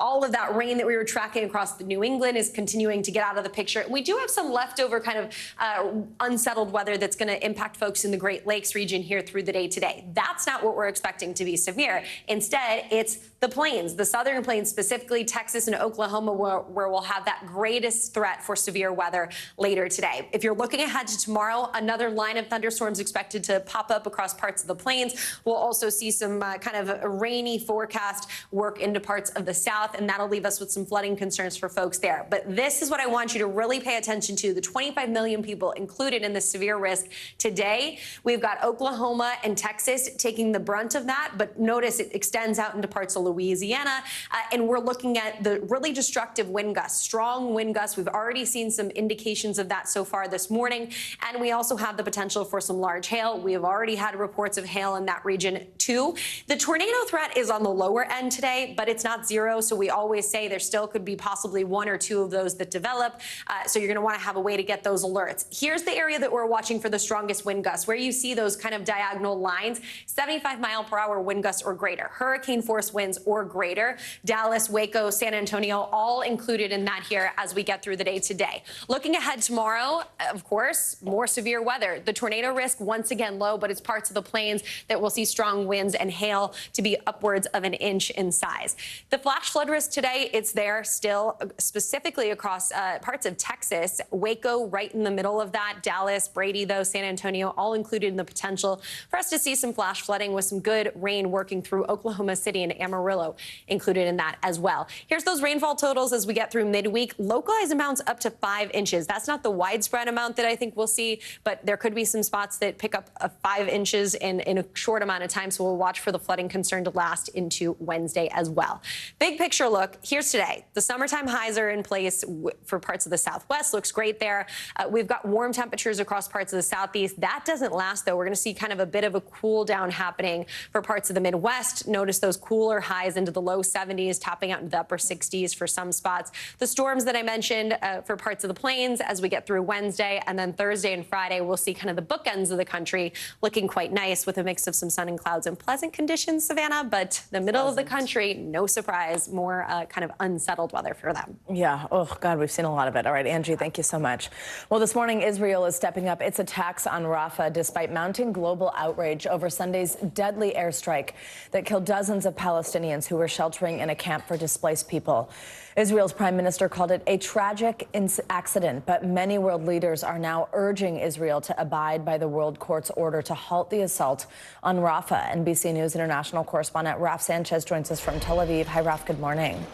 All of that rain that we were tracking across New England is continuing to get out of the picture. We do have some leftover kind of unsettled weather that's going to impact folks in the Great Lakes region here through the day today. That's not what we're expecting to be severe. Instead, it's the plains, the southern plains, specifically Texas and Oklahoma, where we'll have that greatest threat for severe weather later today. If you're looking ahead to tomorrow, another line of thunderstorms expected to pop up across parts of the plains. We'll also see some kind of a rainy forecast work into parts of the south, and that'll leave us with some flooding concerns for folks there. But this is what I want you to really pay attention to, the 25 million people included in the severe risk today. We've got Oklahoma and Texas taking the brunt of that, but notice it extends out into parts of Louisiana, and we're looking at the really destructive wind gusts, strong wind gusts. We've already seen some indications of that so far this morning, and we also have the potential for some large hail. We have already had reports of hail in that region too. The tornado threat is on the lower end today, but it's not zero, so we always say there still could be possibly one or two of those that develop, so you're going to want to have a way to get those alerts. Here's the area that we're watching for the strongest wind gusts, where you see those kind of diagonal lines, 75-mile-per-hour wind gusts or greater, hurricane force winds or greater. Dallas, Waco, San Antonio, all included in that here as we get through the day today. Looking ahead tomorrow, of course, more severe weather. The tornado risk once again low, but it's parts of the plains that will see strong winds and hail to be upwards of an inch in size. The flash flood risk today, it's there still, specifically across parts of Texas. Waco right in the middle of that. Dallas, Brady, though, San Antonio, all included in the potential for us to see some flash flooding with some good rain working through Oklahoma City and Amarillo included in that as well. Here's those rainfall totals as we get through midweek. Localized amounts up to 5 inches. That's not the widespread amount that I think we'll see, but there could be some spots that pick up 5 inches in a short amount of time, so we'll watch for the flooding concern to last into Wednesday as well. Big picture look, here's today. The summertime highs are in place for parts of the southwest. Looks great there. We've got warm temperatures across parts of the southeast. That doesn't last, though. We're going to see kind of a bit of a cool down happening for parts of the Midwest. Notice those cooler highs into the low 70s, topping out into the upper 60s for some spots. The storms that I mentioned for parts of the plains as we get through Wednesday, and then Thursday and Friday, we'll see kind of the bookends of the country looking quite nice with a mix of some sun and clouds and pleasant conditions, Savannah, but the middle of the country, no surprise, more kind of unsettled weather for them. Yeah. Oh, God, we've seen a lot of it. All right, Angie, thank you so much. Well, this morning, Israel is stepping up its attacks on Rafah despite mounting global outrage over Sunday's deadly airstrike that killed dozens of Palestinians who were sheltering in a camp for displaced people. Israel's prime minister called it a tragic accident, but many world leaders are now urging Israel to abide by the World Court's order to halt the assault on Rafah. NBC News international correspondent Raf Sanchez joins us from Tel Aviv. Hi, Raf. Good morning.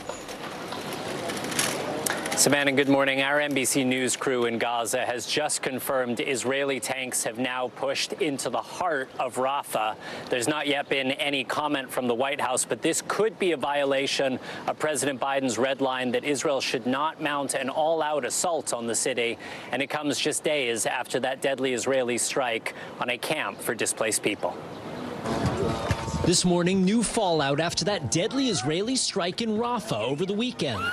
Savannah, good morning. Our NBC News crew in Gaza has just confirmed Israeli tanks have now pushed into the heart of Rafah. There's not yet been any comment from the White House, but this could be a violation of President Biden's red line that Israel should not mount an all-out assault on the city. And it comes just days after that deadly Israeli strike on a camp for displaced people. This morning, new fallout after that deadly Israeli strike in Rafah over the weekend.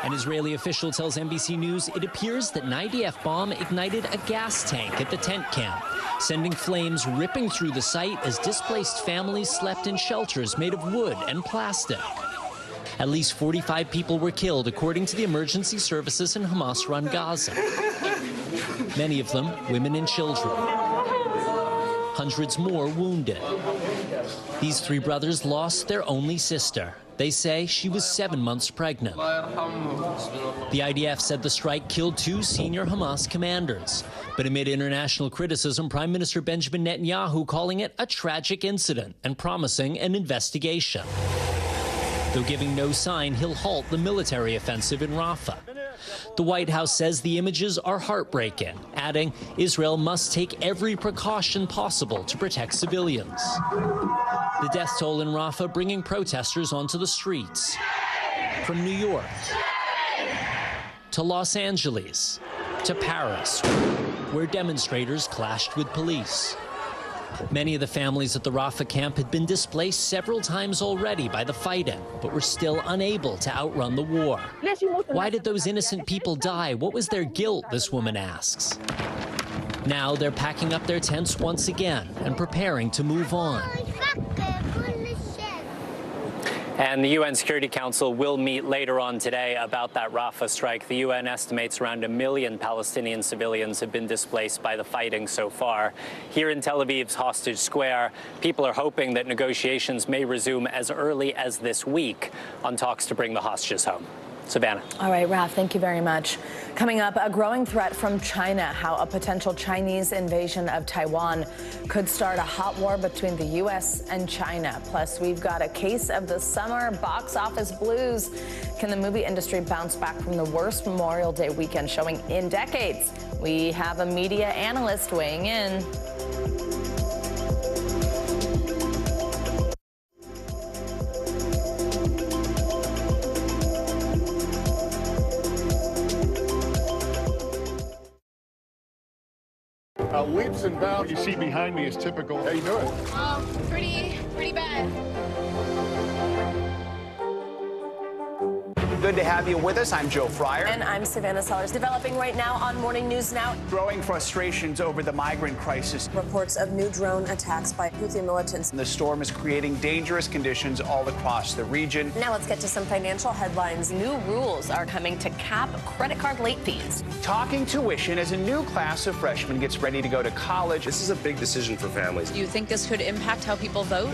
An Israeli official tells NBC News it appears that an IDF bomb ignited a gas tank at the tent camp. sending flames ripping through the site as displaced families slept in shelters made of wood and plastic. At least 45 people were killed, according to the emergency services in Hamas-run Gaza. Many of them women and children. Hundreds more wounded. These three brothers lost their only sister. They say she was 7 months pregnant. The IDF said the strike killed 2 senior Hamas commanders. But amid international criticism, Prime Minister Benjamin Netanyahu calling it a tragic incident and promising an investigation. Though giving no sign he'll halt the military offensive in Rafah. The White House says the images are heartbreaking, adding Israel must take every precaution possible to protect civilians. The death toll in Rafah bringing protesters onto the streets. From New York to Los Angeles to Paris, where demonstrators clashed with police. Many of the families at the Rafah camp had been displaced several times already by the fighting, but were still unable to outrun the war. Why did those innocent people die? What was their guilt, this woman asks. Now they're packing up their tents once again and preparing to move on. And the UN Security Council will meet later on today about that Rafah strike. The UN estimates around 1 million Palestinian civilians have been displaced by the fighting so far. Here in Tel Aviv's Hostage Square, people are hoping that negotiations may resume as early as this week on talks to bring the hostages home. Savannah. All right, Raph, thank you very much. Coming up, a growing threat from China, how a potential Chinese invasion of Taiwan could start a hot war between the U.S. and China. Plus, we've got a case of the summer box office blues. Can the movie industry bounce back from the worst Memorial Day weekend showing in decades? We have a media analyst weighing in. Leaps and bounds you see behind me is typical. How you doing? Pretty bad. Good to have you with us. I'm Joe Fryer. And I'm Savannah Sellers. Developing right now on Morning News Now. Growing frustrations over the migrant crisis. Reports of new drone attacks by Houthi militants. The storm is creating dangerous conditions all across the region. Now let's get to some financial headlines. New rules are coming to cap credit card late fees. Talking tuition as a new class of freshmen gets ready to go to college. This is a big decision for families. Do you think this could impact how people vote?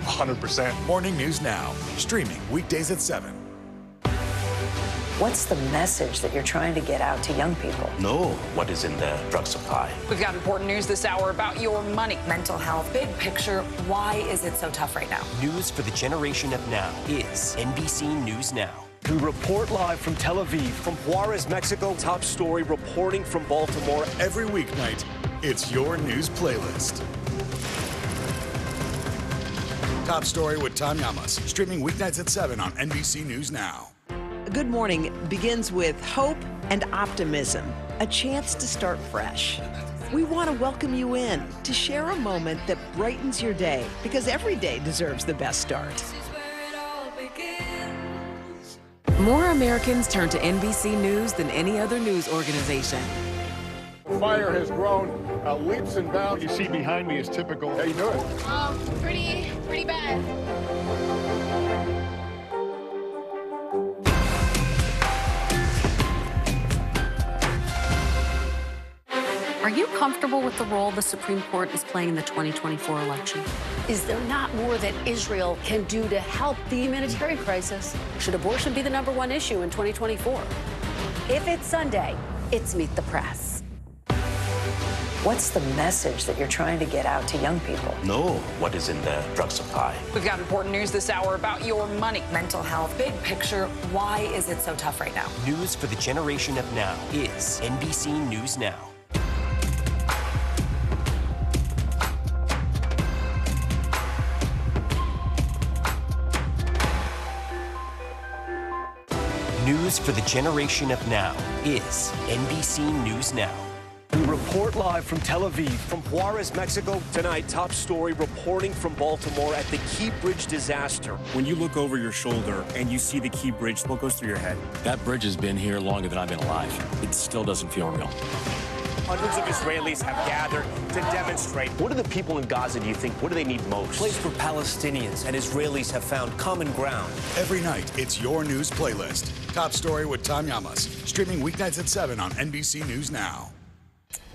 100%. Morning News Now, streaming weekdays at 7. What's the message that you're trying to get out to young people? Know what is in the drug supply. We've got important news this hour about your money. Mental health, big picture, why is it so tough right now? News for the generation of now is NBC News Now. We report live from Tel Aviv, from Juarez, Mexico. Top story reporting from Baltimore. Every weeknight, it's your news playlist. Top story with Tom Llamas, streaming weeknights at 7 on NBC News Now. Good morning begins with hope and optimism, a chance to start fresh. We want to welcome you in to share a moment that brightens your day, because every day deserves the best start. More Americans turn to NBC News than any other news organization. Fire has grown leaps and bounds you see behind me is typical. How you doing? Pretty bad. Are you comfortable with the role the Supreme Court is playing in the 2024 election? Is there not more that Israel can do to help the humanitarian crisis? Should abortion be the #1 issue in 2024? If it's Sunday, it's Meet the Press. What's the message that you're trying to get out to young people? Know what is in the drug supply. We've got important news this hour about your money. Mental health, big picture, why is it so tough right now? News for the generation of now is NBC News Now. News for the generation of now is NBC News Now. We report live from Tel Aviv, from Juarez, Mexico. Tonight, top story reporting from Baltimore at the Key Bridge disaster. When you look over your shoulder and you see the Key Bridge, what goes through your head? That bridge has been here longer than I've been alive. It still doesn't feel real. Hundreds of Israelis have gathered to demonstrate. What do the people in Gaza, do you think, what do they need most? A place where Palestinians and Israelis have found common ground. Every night, it's your news playlist. Top Story with Tom Llamas. Streaming weeknights at 7 on NBC News Now.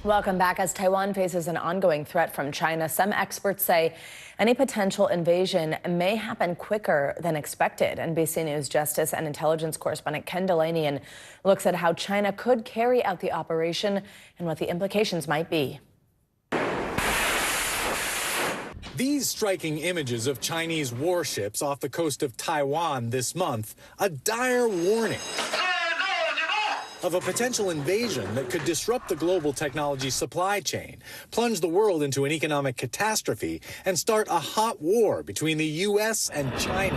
Welcome back. As Taiwan faces an ongoing threat from China, some experts say any potential invasion may happen quicker than expected. NBC News Justice and Intelligence correspondent Ken Delaney looks at how China could carry out the operation and what the implications might be. These striking images of Chinese warships off the coast of Taiwan this month, a dire warning of a potential invasion that could disrupt the global technology supply chain, plunge the world into an economic catastrophe, and start a hot war between the U.S. and China.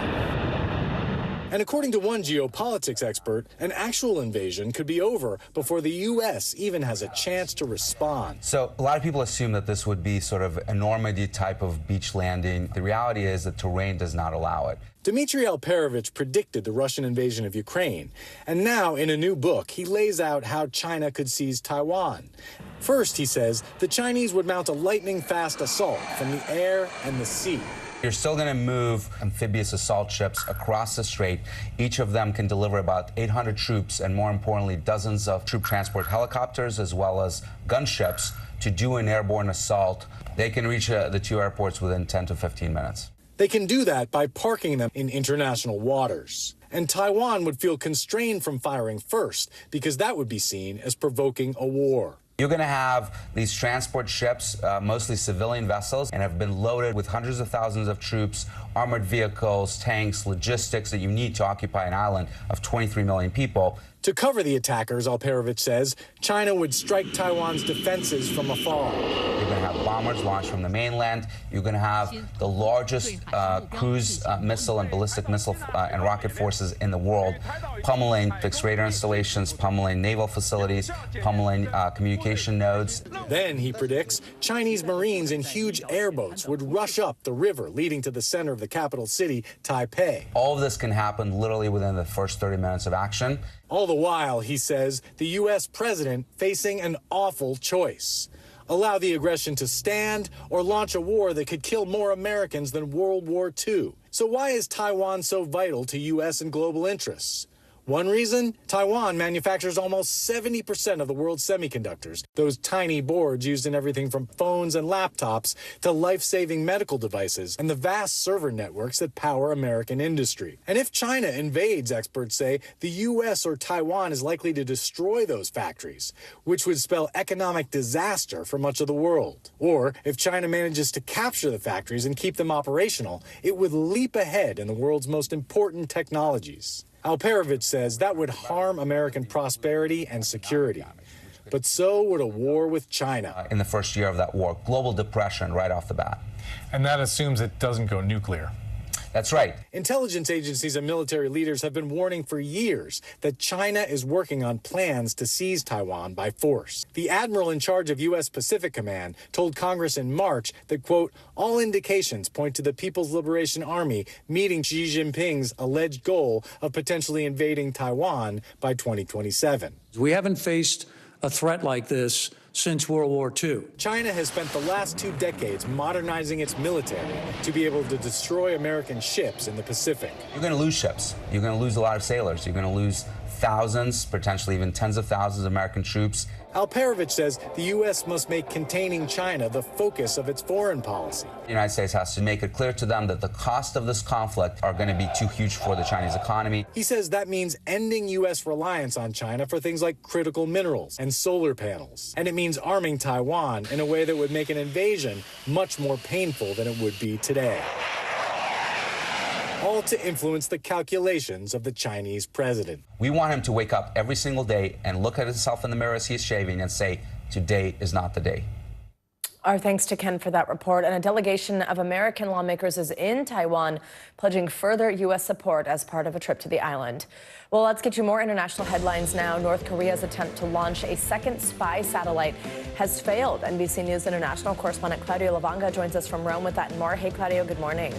And according to one geopolitics expert, an actual invasion could be over before the U.S. even has a chance to respond. So a lot of people assume that this would be sort of a Normandy type of beach landing. The reality is the terrain does not allow it. Dmitry Alperovich predicted the Russian invasion of Ukraine, and now in a new book, he lays out how China could seize Taiwan. First, he says, the Chinese would mount a lightning-fast assault from the air and the sea. You're still going to move amphibious assault ships across the strait. Each of them can deliver about 800 troops and, more importantly, dozens of troop transport helicopters as well as gunships to do an airborne assault. They can reach the two airports within 10 to 15 minutes. They can do that by parking them in international waters. And Taiwan would feel constrained from firing first because that would be seen as provoking a war. You're going to have these transport ships, mostly civilian vessels, and have been loaded with hundreds of thousands of troops, armored vehicles, tanks, logistics that you need to occupy an island of 23 million people. To cover the attackers, Alperovich says, China would strike Taiwan's defenses from afar. You're going to have bombers launched from the mainland. You're going to have the largest cruise missile and ballistic missile and rocket forces in the world, pummeling fixed radar installations, pummeling naval facilities, pummeling communication nodes. Then, he predicts, Chinese Marines in huge airboats would rush up the river leading to the center of the capital city, Taipei. All of this can happen literally within the first 30 minutes of action. All the while, he says, the U.S. president facing an awful choice. Allow the aggression to stand or launch a war that could kill more Americans than World War II. So why is Taiwan so vital to U.S. and global interests? One reason, Taiwan manufactures almost 70% of the world's semiconductors, those tiny boards used in everything from phones and laptops to life-saving medical devices and the vast server networks that power American industry. And if China invades, experts say, the U.S. or Taiwan is likely to destroy those factories, which would spell economic disaster for much of the world. Or if China manages to capture the factories and keep them operational, it would leap ahead in the world's most important technologies. Alperovich says that would harm American prosperity and security. But so would a war with China. In the first year of that war, global depression right off the bat. And that assumes it doesn't go nuclear. That's right. Intelligence agencies and military leaders have been warning for years that China is working on plans to seize Taiwan by force. The admiral in charge of U.S. Pacific Command told Congress in March that, quote, all indications point to the People's Liberation Army meeting Xi Jinping's alleged goal of potentially invading Taiwan by 2027. We haven't faced a threat like this since World War II. China has spent the last 2 decades modernizing its military to be able to destroy American ships in the Pacific. You're going to lose ships. You're going to lose a lot of sailors. You're going to lose thousands, potentially even tens of thousands of American troops. Alperovich says the U.S. must make containing China the focus of its foreign policy. The United States has to make it clear to them that the cost of this conflict are going to be too huge for the Chinese economy. He says that means ending U.S. reliance on China for things like critical minerals and solar panels. And it means arming Taiwan in a way that would make an invasion much more painful than it would be today. All to influence the calculations of the Chinese president. We want him to wake up every single day and look at himself in the mirror as he's shaving and say, today is not the day. Our thanks to Ken for that report. And a delegation of American lawmakers is in Taiwan, pledging further U.S. support as part of a trip to the island. Well, let's get you more international headlines now. North Korea's attempt to launch a second spy satellite has failed. NBC News International correspondent Claudio Lavanga joins us from Rome with that and more. Hey, Claudio, good morning.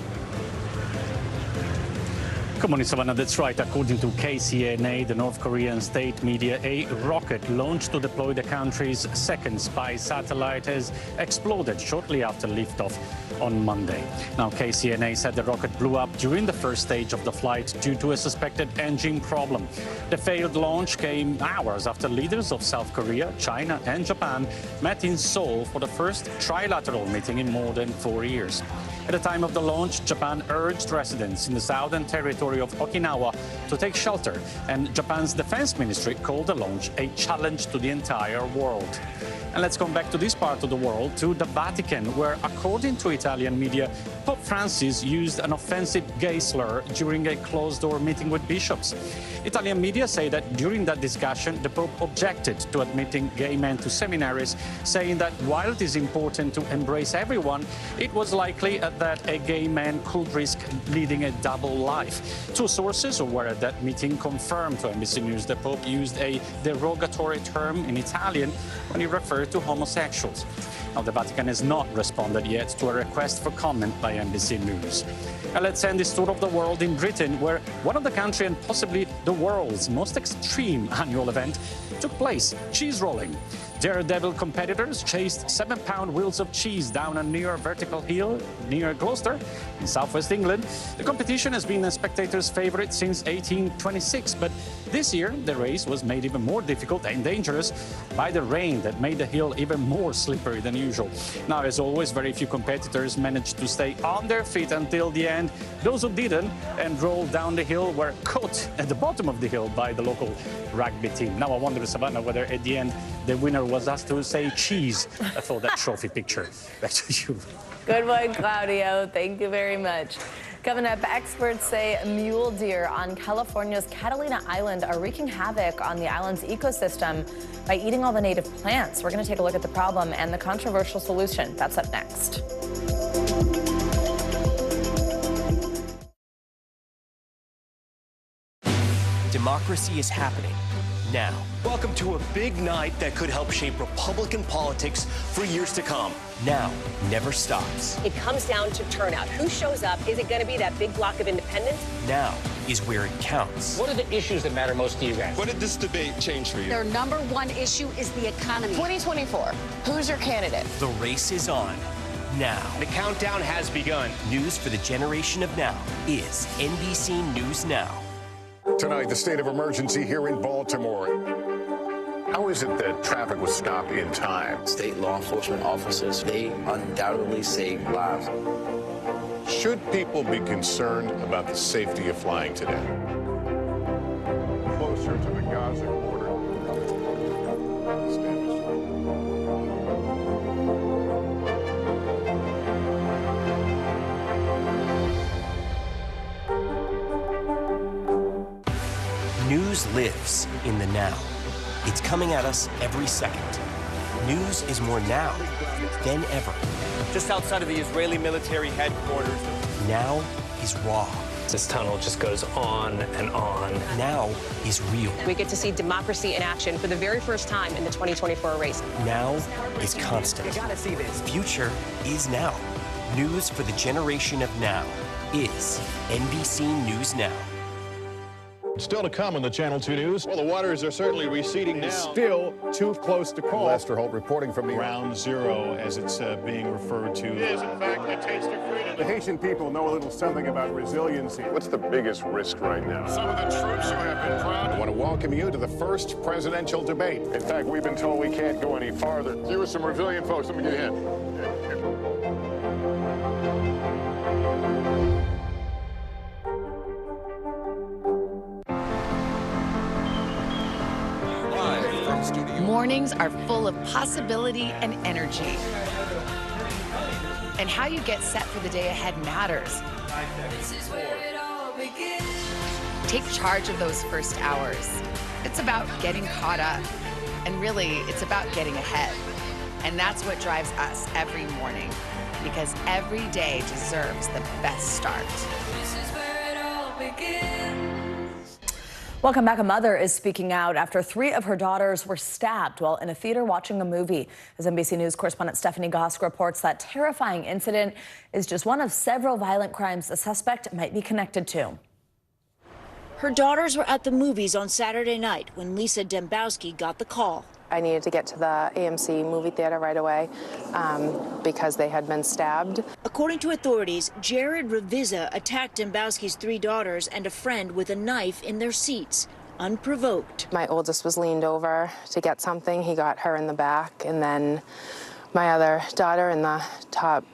Good morning, Savannah. That's right. According to KCNA, the North Korean state media, a rocket launched to deploy the country's second spy satellite has exploded shortly after liftoff on Monday. Now, KCNA said the rocket blew up during the first stage of the flight due to a suspected engine problem. The failed launch came hours after leaders of South Korea, China and Japan met in Seoul for the first trilateral meeting in more than 4 years. At the time of the launch, Japan urged residents in the southern territory of Okinawa to take shelter, and Japan's defense ministry called the launch a challenge to the entire world. And let's come back to this part of the world, to the Vatican, where, according to Italian media, Pope Francis used an offensive gay slur during a closed-door meeting with bishops. Italian media say that during that discussion, the Pope objected to admitting gay men to seminaries, saying that while it is important to embrace everyone, it was likely that a gay man could risk leading a double life. Two sources who were at that meeting confirmed to NBC News the Pope used a derogatory term in Italian when he referred to homosexuals. Now, the Vatican has not responded yet to a request for comment by NBC News. Now, let's end this tour of the world in Britain, where one of the country and possibly the world's most extreme annual event took place, cheese rolling. Daredevil competitors chased 7-pound wheels of cheese down a near vertical hill near Gloucester in southwest England. The competition has been a spectator's favorite since 1826, but this year the race was made even more difficult and dangerous by the rain that made the hill even more slippery than usual. Now, as always, very few competitors managed to stay on their feet until the end. Those who didn't and rolled down the hill were caught at the bottom of the hill by the local rugby team. Now, I wonder, Savannah, whether at the end the winner was asked to say cheese for that trophy picture. Back to you. Good one, Claudio. Thank you very much. Coming up, experts say mule deer on California's Catalina Island are wreaking havoc on the island's ecosystem by eating all the native plants. We're going to take a look at the problem and the controversial solution. That's up next. Democracy is happening now. Welcome to a big night that could help shape Republican politics for years to come. Now never stops. It comes down to turnout. Who shows up? Is it going to be that big block of independents? Now is where it counts. What are the issues that matter most to you guys? What did this debate change for you? Their number one issue is the economy. 2024. Who's your candidate? The race is on now. The countdown has begun. News for the generation of now is NBC News Now. Tonight, the state of emergency here in Baltimore. How is it that traffic was stopped in time? State law enforcement officers, they undoubtedly save lives. Should people be concerned about the safety of flying today? Closer to the Gaza border. News lives in the now. It's coming at us every second. News is more now than ever. Just outside of the Israeli military headquarters. Now is raw. This tunnel just goes on and on. Now is real. We get to see democracy in action for the very first time in the 2024 race. Now is constant. You gotta see this. Future is now. News for the generation of now is NBC News Now. Still to come on the Channel 2 News. Well, the waters are certainly receding now. Still too close to call. Lester Holt reporting from the Ground Zero, as it's being referred to. It is, in fact, a taste of freedom. The Haitian people know a little something about resiliency. What's the biggest risk right now? Some of the troops who have been proud. I want to welcome you to the first presidential debate. In fact, we've been told we can't go any farther. Here with some resilient folks. Let me get a hint. Mornings are full of possibility and energy. And how you get set for the day ahead matters. Take charge of those first hours. It's about getting caught up. And really, it's about getting ahead. And that's what drives us every morning. Because every day deserves the best start. This is where it all begins. Welcome back. A mother is speaking out after 3 of her daughters were stabbed while in a theater watching a movie. As NBC News correspondent Stephanie Gosk reports, that terrifying incident is just one of several violent crimes the suspect might be connected to. Her daughters were at the movies on Saturday night when Lisa Dembowski got the call. I needed to get to the AMC movie theater right away because they had been stabbed. According to authorities, Jared Ravizza attacked Dembowski's 3 daughters and a friend with a knife in their seats, unprovoked. My oldest was leaned over to get something. He got her in the back, and then my other daughter in the top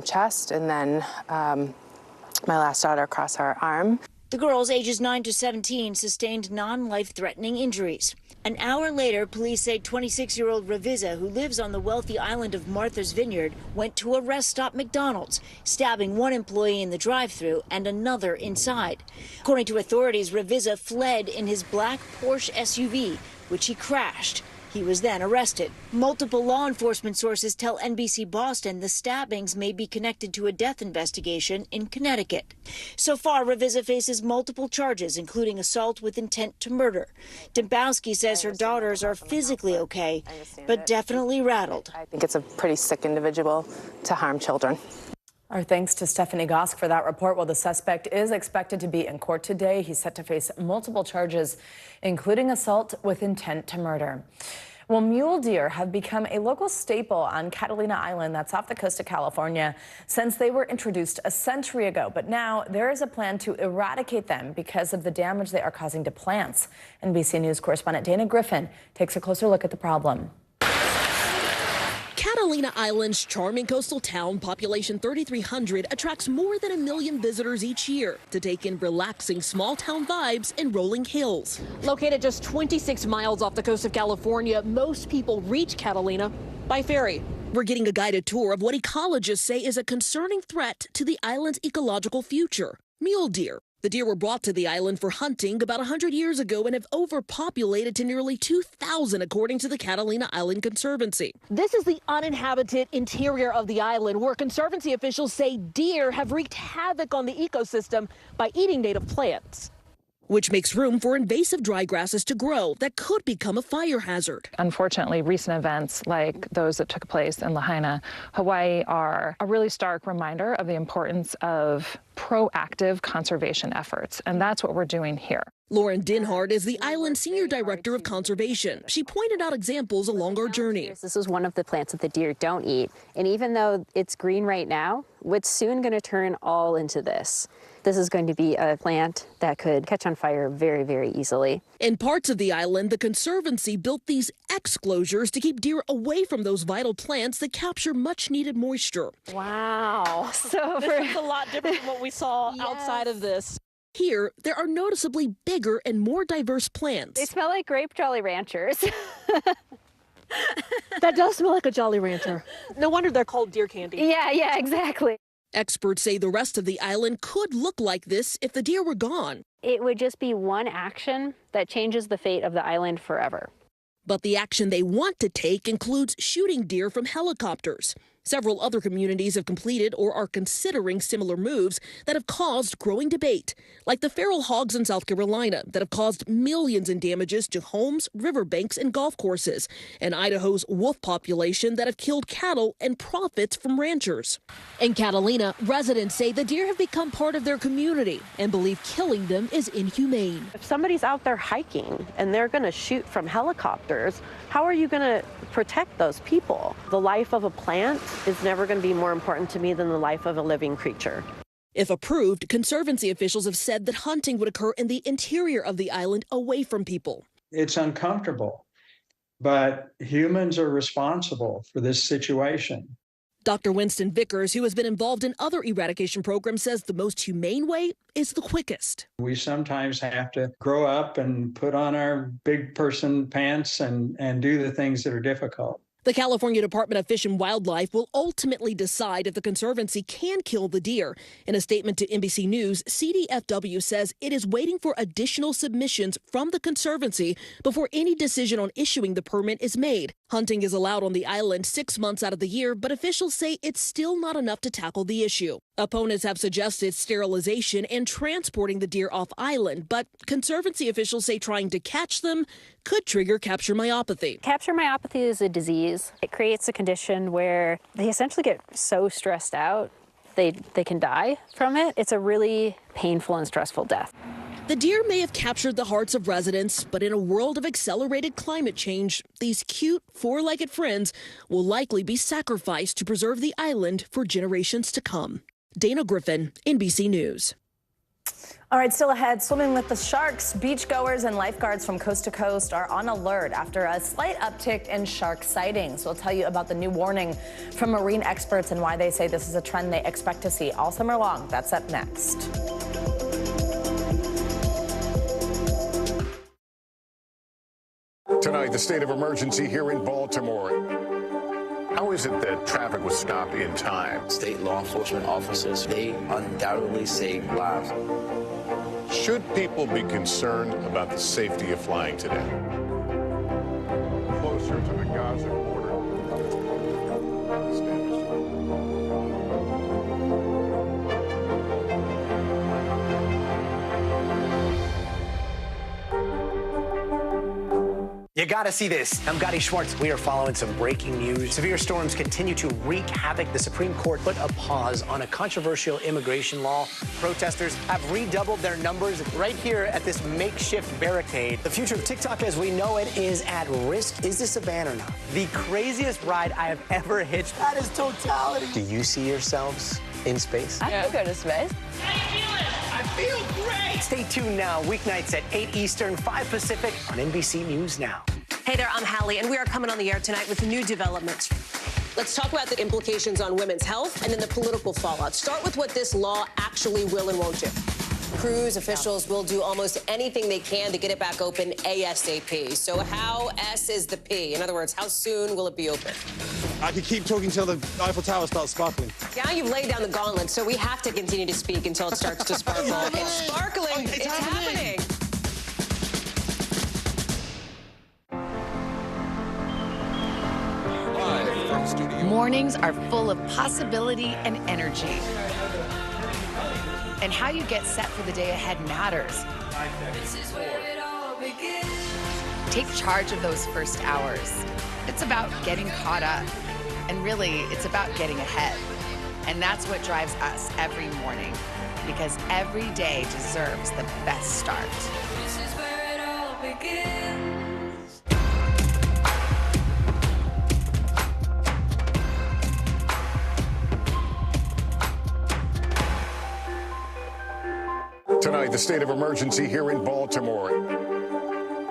chest, and then my last daughter across her arm. The girls, ages 9 to 17, sustained non-life-threatening injuries. An hour later, police say 26-year-old Ravizza, who lives on the wealthy island of Martha's Vineyard, went to a rest stop McDonald's, stabbing one employee in the drive-thru and another inside. According to authorities, Ravizza fled in his black Porsche SUV, which he crashed. He was then arrested. Multiple law enforcement sources tell NBC Boston the stabbings may be connected to a death investigation in Connecticut. So far, Ravizza faces multiple charges, including assault with intent to murder. Dembowski says her daughters are physically okay, but definitely rattled. I think it's a pretty sick individual to harm children. Our thanks to Stephanie Gosk for that report. Well, the suspect is expected to be in court today. He's set to face multiple charges, including assault with intent to murder. Well, mule deer have become a local staple on Catalina Island, that's off the coast of California, since they were introduced a century ago. But now there is a plan to eradicate them because of the damage they are causing to plants. NBC News correspondent Dana Griffin takes a closer look at the problem. Catalina Island's charming coastal town, population 3,300, attracts more than 1 million visitors each year to take in relaxing small-town vibes in rolling hills. Located just 26 miles off the coast of California, most people reach Catalina by ferry. We're getting a guided tour of what ecologists say is a concerning threat to the island's ecological future: mule deer. The deer were brought to the island for hunting about 100 years ago and have overpopulated to nearly 2,000, according to the Catalina Island Conservancy. This is the uninhabited interior of the island, where Conservancy officials say deer have wreaked havoc on the ecosystem by eating native plants, which makes room for invasive dry grasses to grow that could become a fire hazard. Unfortunately, recent events like those that took place in Lahaina, Hawaii, are a really stark reminder of the importance of proactive conservation efforts, and that's what we're doing here. Lauren Dinhard is the island's Senior Director of Conservation. She pointed out examples along our journey. This is one of the plants that the deer don't eat, and even though it's green right now, it's soon going to turn all into this. This is going to be a plant that could catch on fire very, very easily. In parts of the island, the Conservancy built these exclosures to keep deer away from those vital plants that capture much-needed moisture. Wow. So this is a lot different from what we saw outside of this. Here, there are noticeably bigger and more diverse plants. They smell like grape Jolly Ranchers. That does smell like a Jolly Rancher. No wonder they're called deer candy. Yeah, exactly. Experts say the rest of the island could look like this if the deer were gone. It would just be one action that changes the fate of the island forever. But the action they want to take includes shooting deer from helicopters. Several other communities have completed or are considering similar moves that have caused growing debate, like the feral hogs in South Carolina that have caused millions in damages to homes, riverbanks, and golf courses, and Idaho's wolf population that have killed cattle and profits from ranchers. In Catalina, residents say the deer have become part of their community and believe killing them is inhumane. If somebody's out there hiking and they're going to shoot from helicopters, how are you going to protect those people? The life of a plant is never going to be more important to me than the life of a living creature. If approved, Conservancy officials have said that hunting would occur in the interior of the island away from people. It's uncomfortable, but humans are responsible for this situation. Dr. Winston Vickers, who has been involved in other eradication programs, says the most humane way is the quickest. We sometimes have to grow up and put on our big person pants and do the things that are difficult. The California Department of Fish and Wildlife will ultimately decide if the Conservancy can kill the deer. In a statement to NBC News, CDFW says it is waiting for additional submissions from the Conservancy before any decision on issuing the permit is made. Hunting is allowed on the island 6 months out of the year, but officials say it's still not enough to tackle the issue. Opponents have suggested sterilization and transporting the deer off island, but Conservancy officials say trying to catch them could trigger capture myopathy. Capture myopathy is a disease. It creates a condition where they essentially get so stressed out they can die from it. It's a really painful and stressful death. The deer may have captured the hearts of residents, but in a world of accelerated climate change, these cute four-legged friends will likely be sacrificed to preserve the island for generations to come. Dana Griffin, NBC News. All right, still ahead, swimming with the sharks. Beachgoers and lifeguards from coast to coast are on alert after a slight uptick in shark sightings. We'll tell you about the new warning from marine experts and why they say this is a trend they expect to see all summer long. That's up next. Tonight, the state of emergency here in Baltimore. How is it that traffic was stopped in time? State law enforcement officers, they undoubtedly saved lives. Should people be concerned about the safety of flying today? Closer to the Gaza border. You gotta see this. I'm Gotti Schwartz. We are following some breaking news. Severe storms continue to wreak havoc. The Supreme Court put a pause on a controversial immigration law. Protesters have redoubled their numbers right here at this makeshift barricade. The future of TikTok as we know it is at risk. Is this a ban or not? The craziest ride I have ever hitched. That is totality. Do you see yourselves in space? I could go to space. I feel great. Stay tuned now, weeknights at 8 Eastern, 5 Pacific on NBC News Now. Hey there, I'm Hallie, and we are coming on the air tonight with new developments. Let's talk about the implications on women's health and then the political fallout. Start with what this law actually will and won't do. Cruise officials will do almost anything they can to get it back open ASAP. So how S is the P? In other words, how soon will it be open? I could keep talking till the Eiffel Tower starts sparkling. Now you've laid down the gauntlet, so we have to continue to speak until it starts to sparkle. It's sparkling. It's happening. Mornings are full of possibility and energy. And how you get set for the day ahead matters. Take charge of those first hours. It's about getting caught up. And really, it's about getting ahead. And that's what drives us every morning. Because every day deserves the best start. This is where it all begins. Tonight, the state of emergency here in Baltimore.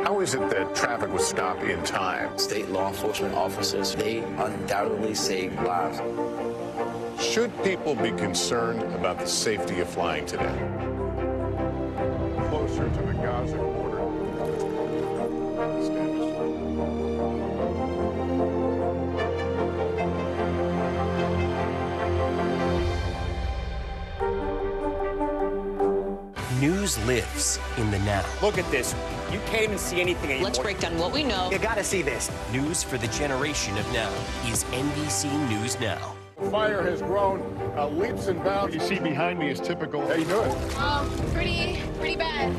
How is it that traffic was stopped in time? State law enforcement officers, they undoubtedly saved lives. Should people be concerned about the safety of flying today? Closer to the Gaza border. News lives in the now. Look at this. You can't even see anything anymore. Let's break down what we know. You gotta see this. News for the generation of now is NBC News Now. The fire has grown leaps and bounds. What you see behind me is typical. How you doing? Pretty bad.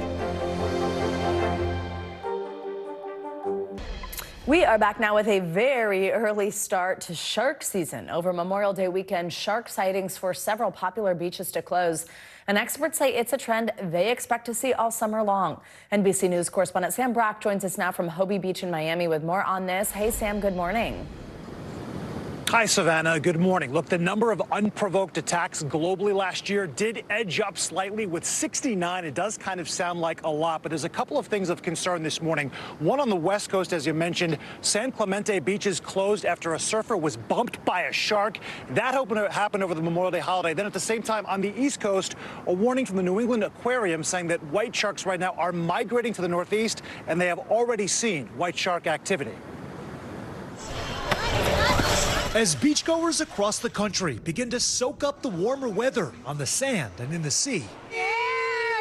We are back now with a very early start to shark season. Over Memorial Day weekend, shark sightings forced several popular beaches to close. And experts say it's a trend they expect to see all summer long. NBC News correspondent Sam Brock joins us now from Hobie Beach in Miami with more on this. Hey, Sam, good morning. Hi, Savannah. Good morning. Look, the number of unprovoked attacks globally last year did edge up slightly with 69. It does kind of sound like a lot, but there's a couple of things of concern this morning. One on the West Coast, as you mentioned, San Clemente beaches closed after a surfer was bumped by a shark. That happened over the Memorial Day holiday. Then at the same time, on the East Coast, a warning from the New England Aquarium saying that white sharks right now are migrating to the Northeast, and they have already seen white shark activity. As beachgoers across the country begin to soak up the warmer weather on the sand and in the sea. Yeah,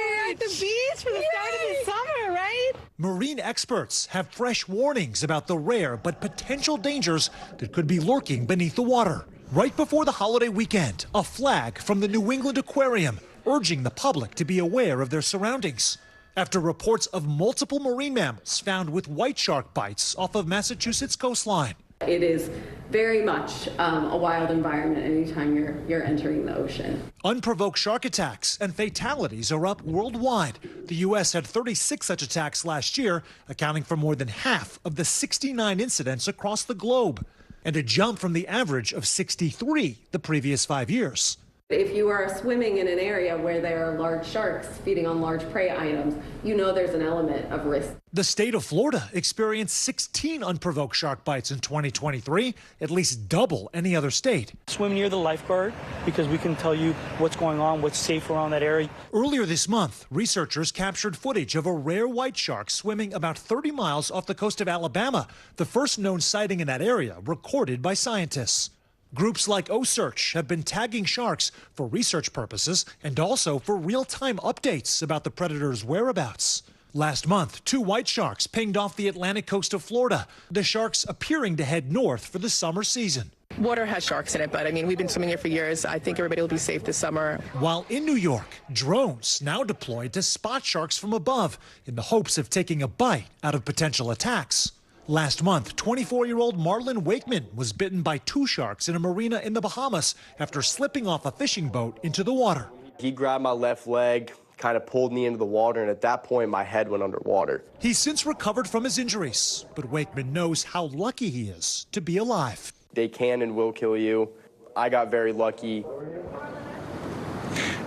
we're at the beach for the start of the summer, right? Marine experts have fresh warnings about the rare but potential dangers that could be lurking beneath the water. Right before the holiday weekend, a flag from the New England Aquarium urging the public to be aware of their surroundings. After reports of multiple marine mammals found with white shark bites off of Massachusetts coastline. It is very much a wild environment anytime you're entering the ocean. Unprovoked shark attacks and fatalities are up worldwide. The U.S. had 36 such attacks last year, accounting for more than half of the 69 incidents across the globe, and a jump from the average of 63 the previous 5 years. If you are swimming in an area where there are large sharks feeding on large prey items, you know there's an element of risk. The state of Florida experienced 16 unprovoked shark bites in 2023, at least double any other state. Swim near the lifeguard because we can tell you what's going on, what's safe around that area. Earlier this month, researchers captured footage of a rare white shark swimming about 30 miles off the coast of Alabama, the first known sighting in that area recorded by scientists. Groups like OSearch have been tagging sharks for research purposes and also for real-time updates about the predator's whereabouts. Last month, 2 white sharks pinged off the Atlantic coast of Florida, the sharks appearing to head north for the summer season. Water has sharks in it, but I mean, we've been swimming here for years. I think everybody will be safe this summer. While in New York, drones now deployed to spot sharks from above in the hopes of taking a bite out of potential attacks. Last month, 24-year-old Marlon Wakeman was bitten by 2 sharks in a marina in the Bahamas after slipping off a fishing boat into the water. He grabbed my left leg, kind of pulled me into the water, and at that point, my head went underwater. He's since recovered from his injuries, but Wakeman knows how lucky he is to be alive. They can and will kill you. I got very lucky.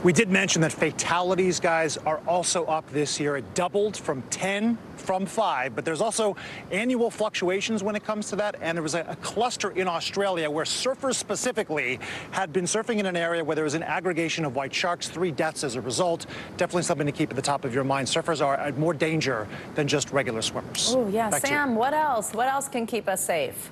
We did mention that fatalities, guys, are also up this year. It doubled from 10 from 5, but there's also annual fluctuations when it comes to that. And there was a cluster in Australia where surfers specifically had been surfing in an area where there was an aggregation of white sharks, 3 deaths as a result. Definitely something to keep at the top of your mind. Surfers are at more danger than just regular swimmers. Oh, yeah. Back Sam, what else? What else can keep us safe?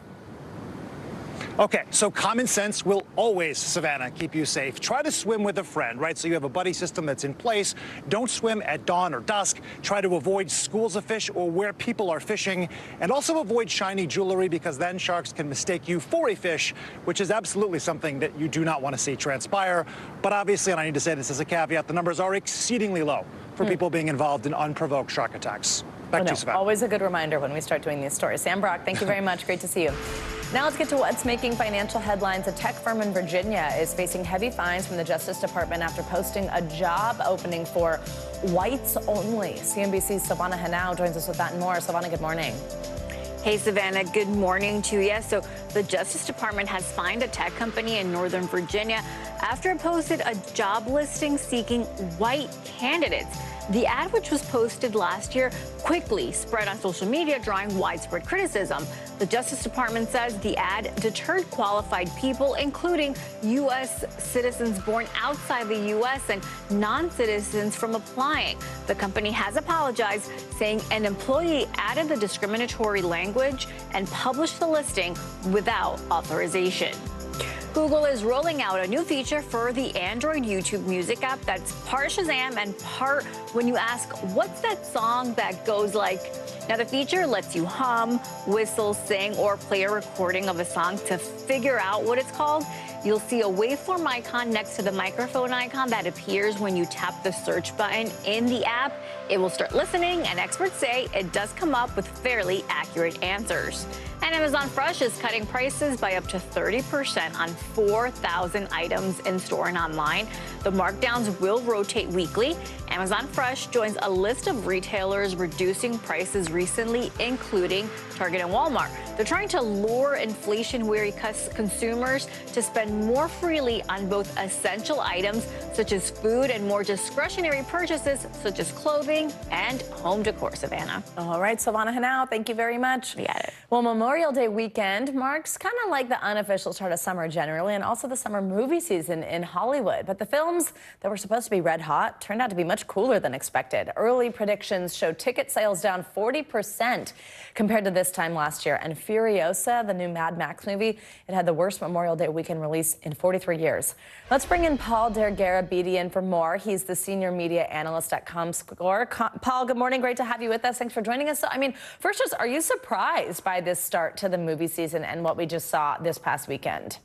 Okay, so common sense will always, Savannah, keep you safe. Try to swim with a friend, right? So you have a buddy system that's in place. Don't swim at dawn or dusk. Try to avoid schools of fish or where people are fishing. And also avoid shiny jewelry because then sharks can mistake you for a fish, which is absolutely something that you do not want to see transpire. But obviously, and I need to say this as a caveat, the numbers are exceedingly low for people being involved in unprovoked shark attacks. Back to you, Savannah. Always a good reminder when we start doing these stories. Sam Brock, thank you very much. Great to see you. Now let's get to what's making financial headlines. A tech firm in Virginia is facing heavy fines from the Justice Department after posting a job opening for whites only. CNBC's Silvana Henao joins us with that and more. Silvana, good morning. Hey, Savannah, good morning to you. So the Justice Department has fined a tech company in Northern Virginia after it posted a job listing seeking white candidates. The ad, which was posted last year, quickly spread on social media, drawing widespread criticism. The Justice Department says the ad deterred qualified people, including U.S. citizens born outside the U.S. and non-citizens, from applying. The company has apologized, saying an employee added the discriminatory language and published the listing without authorization. Google is rolling out a new feature for the Android YouTube Music app that's part Shazam and part when you ask, what's that song that goes like? Now, the feature lets you hum, whistle, sing, or play a recording of a song to figure out what it's called. You'll see a waveform icon next to the microphone icon that appears when you tap the search button in the app. It will start listening, and experts say it does come up with fairly accurate answers. And Amazon Fresh is cutting prices by up to 30% on 4,000 items in store and online. The markdowns will rotate weekly. Amazon Fresh joins a list of retailers reducing prices recently, including Target and Walmart. They're trying to lure inflation-weary consumers to spend more freely on both essential items such as food and more discretionary purchases such as clothing and home decor. Savannah. All right, Silvana Henao, thank you very much. We got it. Well, Memorial Day weekend marks kind of like the unofficial start of summer generally, and also the summer movie season in Hollywood. But the films that were supposed to be red hot turned out to be much cooler than expected. Early predictions show ticket sales down 40% compared to this time last year. And Furiosa, the new Mad Max movie, it had the worst Memorial Day weekend release in 43 years. Let's bring in Paul Dergarabedian for more. He's the senior media analyst at ComScore. Paul, good morning. Great to have you with us. Thanks for joining us. So, I mean, first, are you surprised by this start to the movie season and what we just saw this past weekend?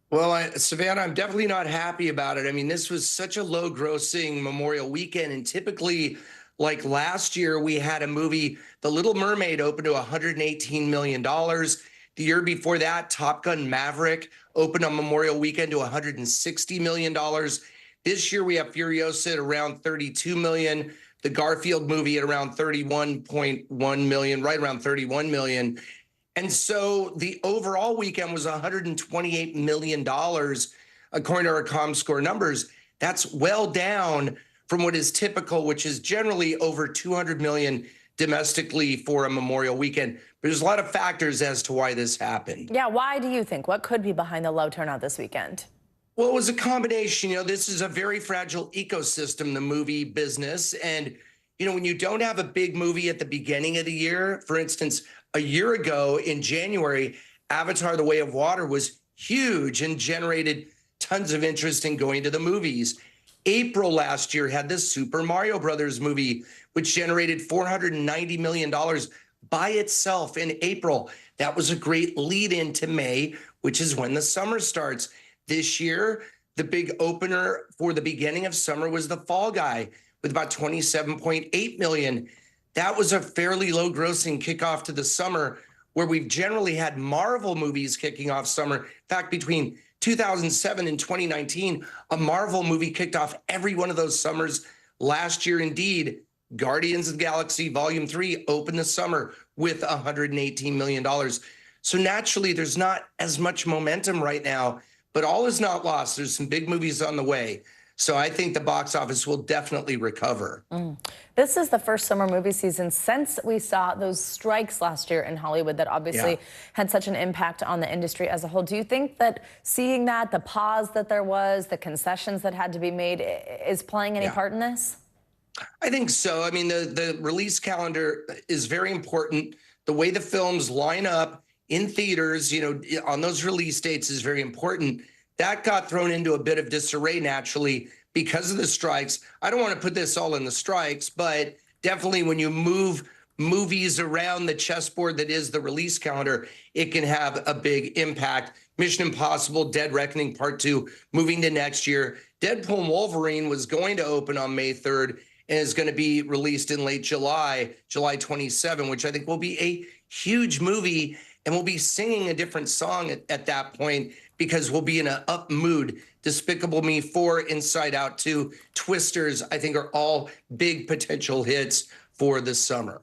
Well, Savannah, I'm definitely not happy about it. I mean, this was such a low-grossing Memorial weekend, and typically, like last year, we had a movie, The Little Mermaid, opened to $118 million. The year before that, Top Gun Maverick opened on Memorial Weekend to $160 million. This year, we have Furiosa at around $32 million. The Garfield movie at around $31.1 million, right around $31 million. And so the overall weekend was $128 million, according to our ComScore numbers. That's well down from what is typical, which is generally over $200 million domestically for a Memorial Weekend. But there's a lot of factors as to why this happened. Yeah, why do you think? What could be behind the low turnout this weekend? Well, it was a combination. This is a very fragile ecosystem, the movie business. And, when you don't have a big movie at the beginning of the year, for instance, a year ago in January, Avatar: The Way of Water was huge and generated tons of interest in going to the movies. April last year had the Super Mario Brothers movie, which generated $490 million by itself in April. That was a great lead into May, which is when the summer starts. This year, the big opener for the beginning of summer was The Fall Guy with about $27.8 million. That was a fairly low grossing kickoff to the summer, where we've generally had Marvel movies kicking off summer. In fact, between 2007 and 2019, a Marvel movie kicked off every one of those summers. Last year, indeed, Guardians of the Galaxy Volume 3 opened the summer with $118 million. So naturally, there's not as much momentum right now, but all is not lost. There's some big movies on the way. So I think the box office will definitely recover. This is the first summer movie season since we saw those strikes last year in Hollywood that obviously had such an impact on the industry as a whole. Do you think that seeing that, the pause that there was, the concessions that had to be made, is playing any part in this? I think so. I mean, the release calendar is very important. The way the films line up in theaters, on those release dates is very important. That got thrown into a bit of disarray naturally because of the strikes. I don't want to put this all in the strikes, but definitely when you move movies around the chessboard that is the release calendar, it can have a big impact. Mission Impossible: Dead Reckoning Part 2 moving to next year. Deadpool and Wolverine was going to open on May 3rd and is going to be released in late July 27, which I think will be a huge movie, and we'll be singing a different song at that point, because we'll be in an up mood. Despicable Me 4, Inside Out 2, Twisters, I think are all big potential hits for this summer.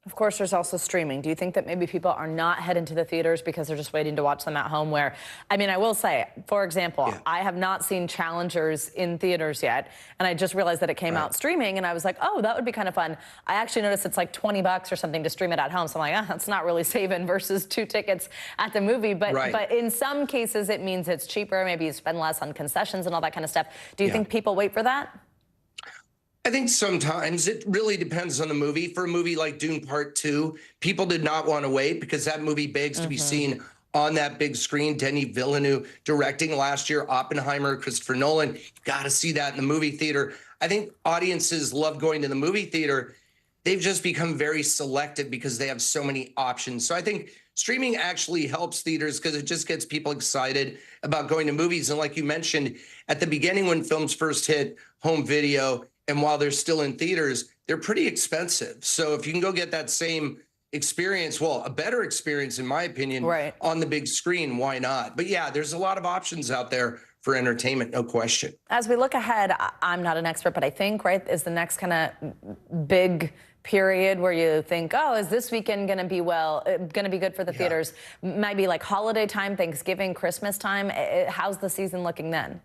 Of course, there's also streaming. Do you think that maybe people are not heading to the theaters because they're just waiting to watch them at home? Where, I mean, I will say, for example, I have not seen Challengers in theaters yet, and I just realized that it came out streaming, and I was like, oh, that would be kind of fun. I actually noticed it's like $20 or something to stream it at home, so I'm like, that's not really saving versus 2 tickets at the movie. But in some cases, it means it's cheaper. Maybe you spend less on concessions and all that kind of stuff. Do you think people wait for that? I think sometimes it really depends on the movie. For a movie like Dune Part 2, people did not want to wait because that movie begs to be seen on that big screen. Denis Villeneuve directing last year, Oppenheimer, Christopher Nolan. You've got to see that in the movie theater. I think audiences love going to the movie theater. They've just become very selective because they have so many options. So I think streaming actually helps theaters because it just gets people excited about going to movies. And like you mentioned, at the beginning when films first hit home video, and while they're still in theaters, they're pretty expensive. So if you can go get that same experience, well, a better experience, in my opinion, on the big screen, why not? But yeah, there's a lot of options out there for entertainment, no question. As we look ahead, I'm not an expert, but I think, is the next kind of big period where you think, oh, is this weekend going to be good for the theaters? Maybe like holiday time, Thanksgiving, Christmas time. How's the season looking then?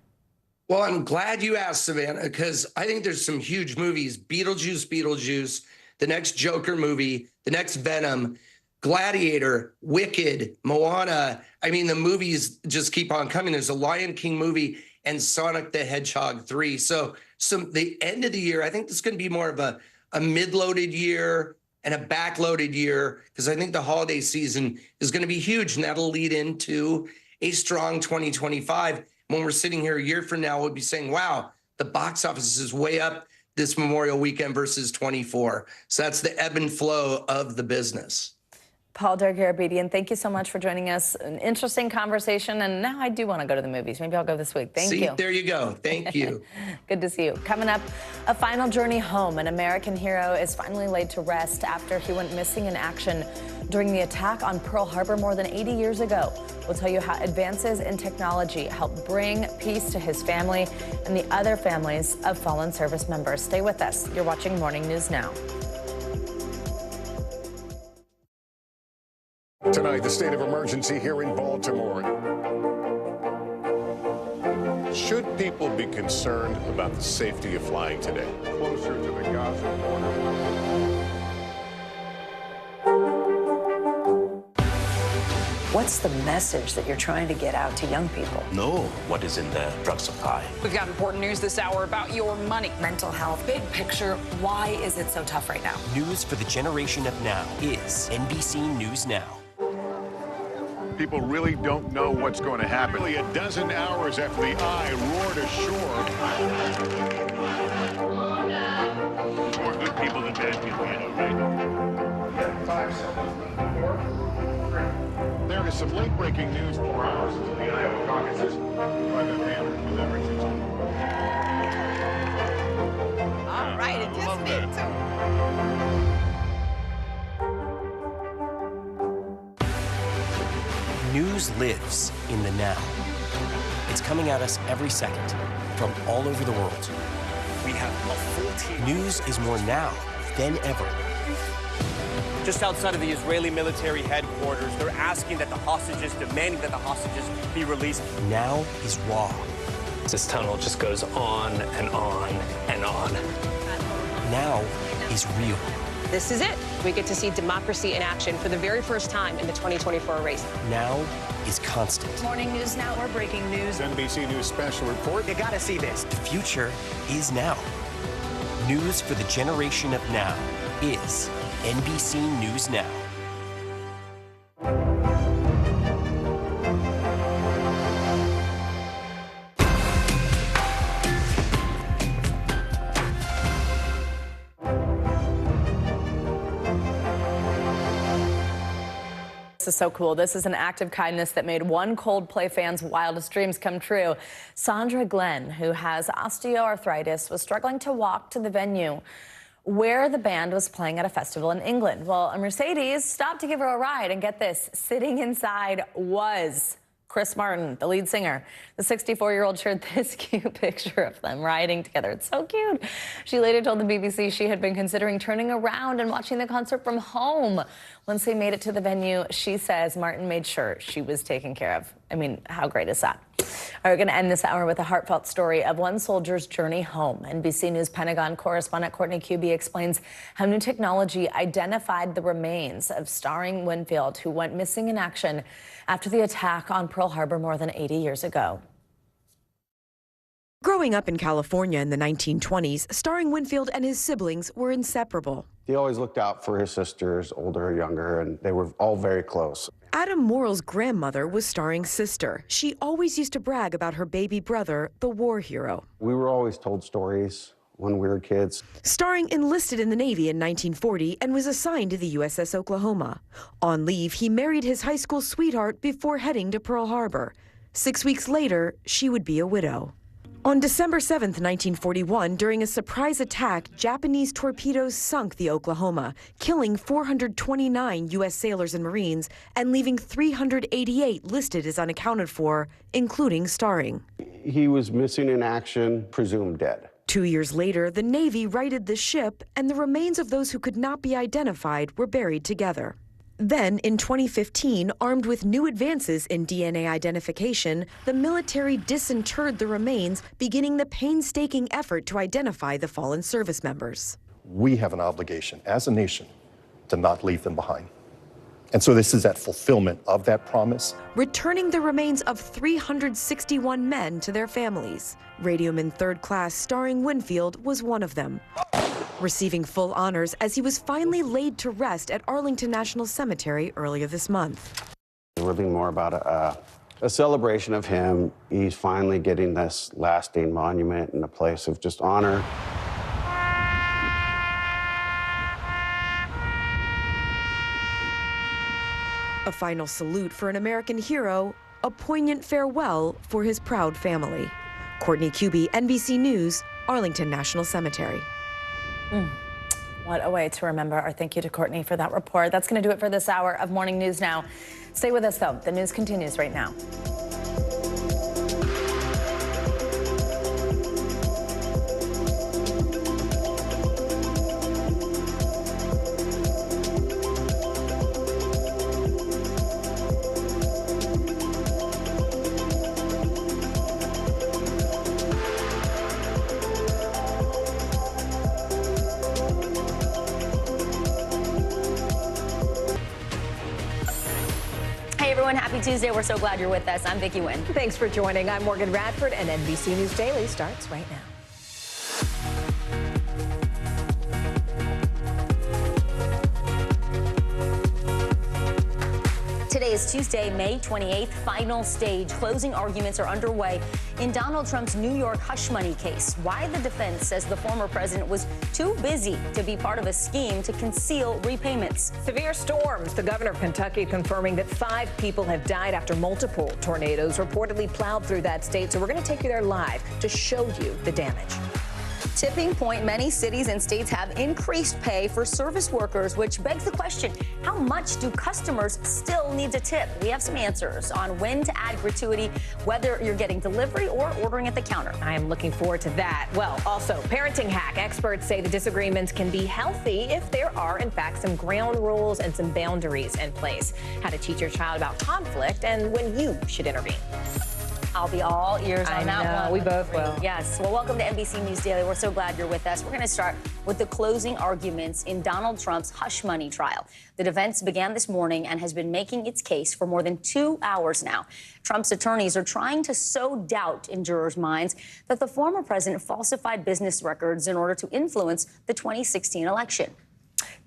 Well, I'm glad you asked, Savannah, because I think there's some huge movies. Beetlejuice, the next Joker movie, the next Venom, Gladiator, Wicked, Moana. I mean, the movies just keep on coming. There's a Lion King movie and Sonic the Hedgehog 3. So the end of the year, I think it's going to be more of a mid-loaded year and a back-loaded year, because I think the holiday season is going to be huge, and that'll lead into a strong 2025. When we're sitting here a year from now, we'll be saying, wow, the box office is way up this Memorial Weekend versus 24. So that's the ebb and flow of the business. Paul Dargarabedian, thank you so much for joining us. An interesting conversation, and now I do want to go to the movies. Maybe I'll go this week. Thank you. There you go. Thank you. Good to see you. Coming up, a final journey home. An American hero is finally laid to rest after he went missing in action during the attack on Pearl Harbor more than 80 years ago. We'll tell you how advances in technology help bring peace to his family and the other families of fallen service members. Stay with us. You're watching Morning News Now. Tonight, the state of emergency here in Baltimore. Should people be concerned about the safety of flying today? Closer to the Gaza border. What's the message that you're trying to get out to young people? Know what is in the drug supply. We've got important news this hour about your money. Mental health, big picture, why is it so tough right now? News for the generation of now is NBC News Now. People really don't know what's going to happen. Really, a dozen hours after the eye roared ashore. More good people than bad people, you know, right? 5 seconds. 4, 3. There is some late-breaking news 4 hours into the Iowa caucuses by the man with everything. All right, it just me too. News lives in the now. It's coming at us every second from all over the world. We have a full team. News is more now than ever. Just outside of the Israeli military headquarters, they're asking that the hostages, demanding that the hostages be released. Now is raw. This tunnel just goes on and on and on. Now is real. This is it. We get to see democracy in action for the very first time in the 2024 race. Now is constant. Morning News Now, or breaking news. NBC News special report. You gotta see this. The future is now. News for the generation of now is NBC News Now. This is so cool. This is an act of kindness that made one Coldplay fan's wildest dreams come true. Sandra Glenn, who has osteoarthritis, was struggling to walk to the venue where the band was playing at a festival in England. Well, a Mercedes stopped to give her a ride, and get this, sitting inside was Chris Martin, the lead singer. The 64-year-old shared this cute picture of them riding together. It's so cute. She later told the BBC she had been considering turning around and watching the concert from home. Once they made it to the venue, she says Martin made sure she was taken care of. I mean, how great is that? All right, we're going to end this hour with a heartfelt story of one soldier's journey home. NBC News Pentagon correspondent Courtney Kuby explains how new technology identified the remains of Starring Winfield, who went missing in action after the attack on Pearl Harbor more than 80 years ago. Growing up in California in the 1920s, Starring Winfield and his siblings were inseparable. He always looked out for his sisters, older or younger, and they were all very close. Adam Morrill's grandmother was Starring's sister. She always used to brag about her baby brother, the war hero. We were always told stories when we were kids. Starring enlisted in the Navy in 1940 and was assigned to the USS Oklahoma. On leave, he married his high school sweetheart before heading to Pearl Harbor. 6 weeks later, she would be a widow. On December 7, 1941, during a surprise attack, Japanese torpedoes sunk the Oklahoma, killing 429 U.S. sailors and Marines and leaving 388 listed as unaccounted for, including Starring. He was missing in action, presumed dead. 2 years later, the Navy righted the ship, and the remains of those who could not be identified were buried together. Then, in 2015, armed with new advances in DNA identification, the military disinterred the remains, beginning the painstaking effort to identify the fallen service members. We have an obligation as a nation to not leave them behind. And so this is that fulfillment of that promise. Returning the remains of 361 men to their families. Radioman Third Class Starring Winfield was one of them, receiving full honors as he was finally laid to rest at Arlington National Cemetery earlier this month. We're being more about a celebration of him. He's finally getting this lasting monument and a place of just honor. A final salute for an American hero, a poignant farewell for his proud family. Courtney Kuby, NBC News, Arlington National Cemetery. What a way to remember. Our thank you to Courtney for that report. That's going to do it for this hour of Morning News Now. Stay with us, though. The news continues right now. Happy Tuesday. We're so glad you're with us. I'm Vicki Nguyen. Thanks for joining. I'm Morgan Radford, and NBC News Daily starts right now. Today is Tuesday, May 28th. Final stage closing arguments are underway in Donald Trump's New York hush money case. Why the defense says the former president was too busy to be part of a scheme to conceal repayments. Severe storms. The governor of Kentucky confirming that 5 people have died after multiple tornadoes reportedly plowed through that state. So we're going to take you there live to show you the damage. Tipping point, many cities and states have increased pay for service workers, which begs the question, how much do customers still need to tip? We have some answers on when to add gratuity, whether you're getting delivery or ordering at the counter. I am looking forward to that. Well, also, parenting hack. Experts say the disagreements can be healthy if there are, in fact, some ground rules and some boundaries in place. How to teach your child about conflict and when you should intervene. I'll be all ears on that one. We both will. Yes. Well, welcome to NBC News Daily. We're so glad you're with us. We're going to start with the closing arguments in Donald Trump's hush money trial. The defense began this morning and has been making its case for more than 2 hours now. Trump's attorneys are trying to sow doubt in jurors' minds that the former president falsified business records in order to influence the 2016 election.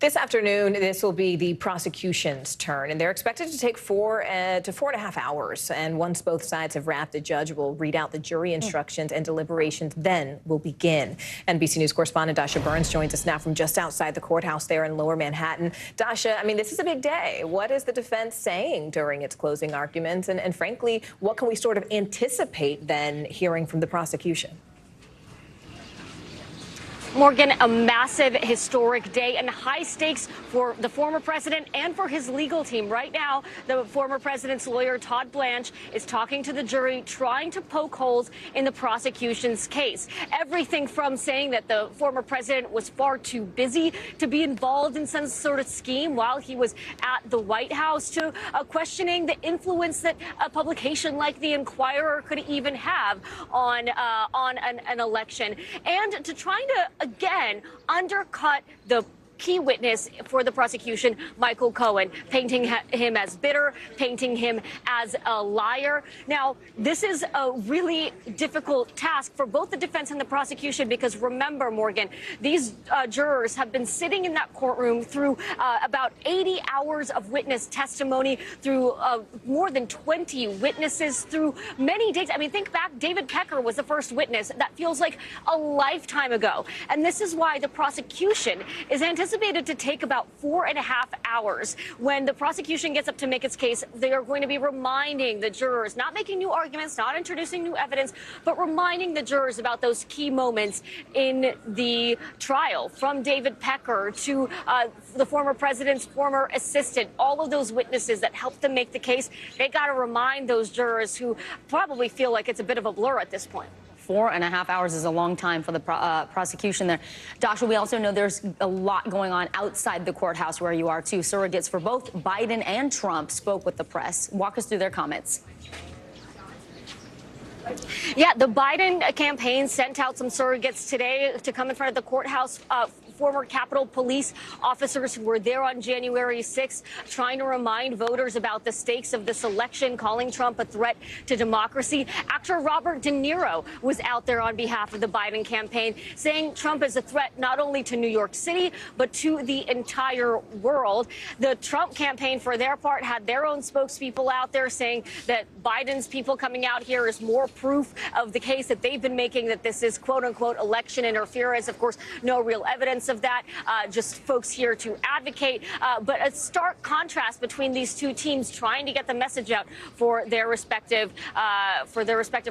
This afternoon, this will be the prosecution's turn, and they're expected to take 4 to 4.5 hours. And once both sides have wrapped, the judge will read out the jury instructions and deliberations then will begin. NBC News correspondent Dasha Burns joins us now from just outside the courthouse there in Lower Manhattan. Dasha, I mean, this is a big day. What is the defense saying during its closing arguments? And frankly, what can we sort of anticipate then hearing from the prosecution? Morgan, a massive historic day and high stakes for the former president and for his legal team. Right now, the former president's lawyer, Todd Blanche, is talking to the jury, trying to poke holes in the prosecution's case. Everything from saying that the former president was far too busy to be involved in some sort of scheme while he was at the White House to questioning the influence that a publication like The Inquirer could even have on an election, and to trying to again undercut the key witness for the prosecution, Michael Cohen, painting him as bitter, painting him as a liar. Now, this is a really difficult task for both the defense and the prosecution because remember, Morgan, these jurors have been sitting in that courtroom through about 80 hours of witness testimony, through more than 20 witnesses, through many days. I mean, think back, David Pecker was the first witness. That feels like a lifetime ago. And this is why the prosecution is anticipated to take about 4.5 hours. When the prosecution gets up to make its case, they are going to be reminding the jurors, not making new arguments, not introducing new evidence, but reminding the jurors about those key moments in the trial, from David Pecker to the former president's former assistant, all of those witnesses that helped them make the case. They got to remind those jurors who probably feel like it's a bit of a blur at this point. 4.5 hours is a long time for the prosecution there. Dasha, we also know there's a lot going on outside the courthouse where you are, too. Surrogates for both Biden and Trump spoke with the press. Walk us through their comments. Yeah, the Biden campaign sent out some surrogates today to come in front of the courthouse. Former Capitol Police officers who were there on January 6th, trying to remind voters about the stakes of this election, calling Trump a threat to democracy. Actor Robert De Niro was out there on behalf of the Biden campaign, saying Trump is a threat not only to New York City, but to the entire world. The Trump campaign, for their part, had their own spokespeople out there saying that Biden's people coming out here is more proof of the case that they've been making that this is quote unquote election interference. Of course, no real evidence of that, just folks here to advocate. But a stark contrast between these two teams trying to get the message out for their respective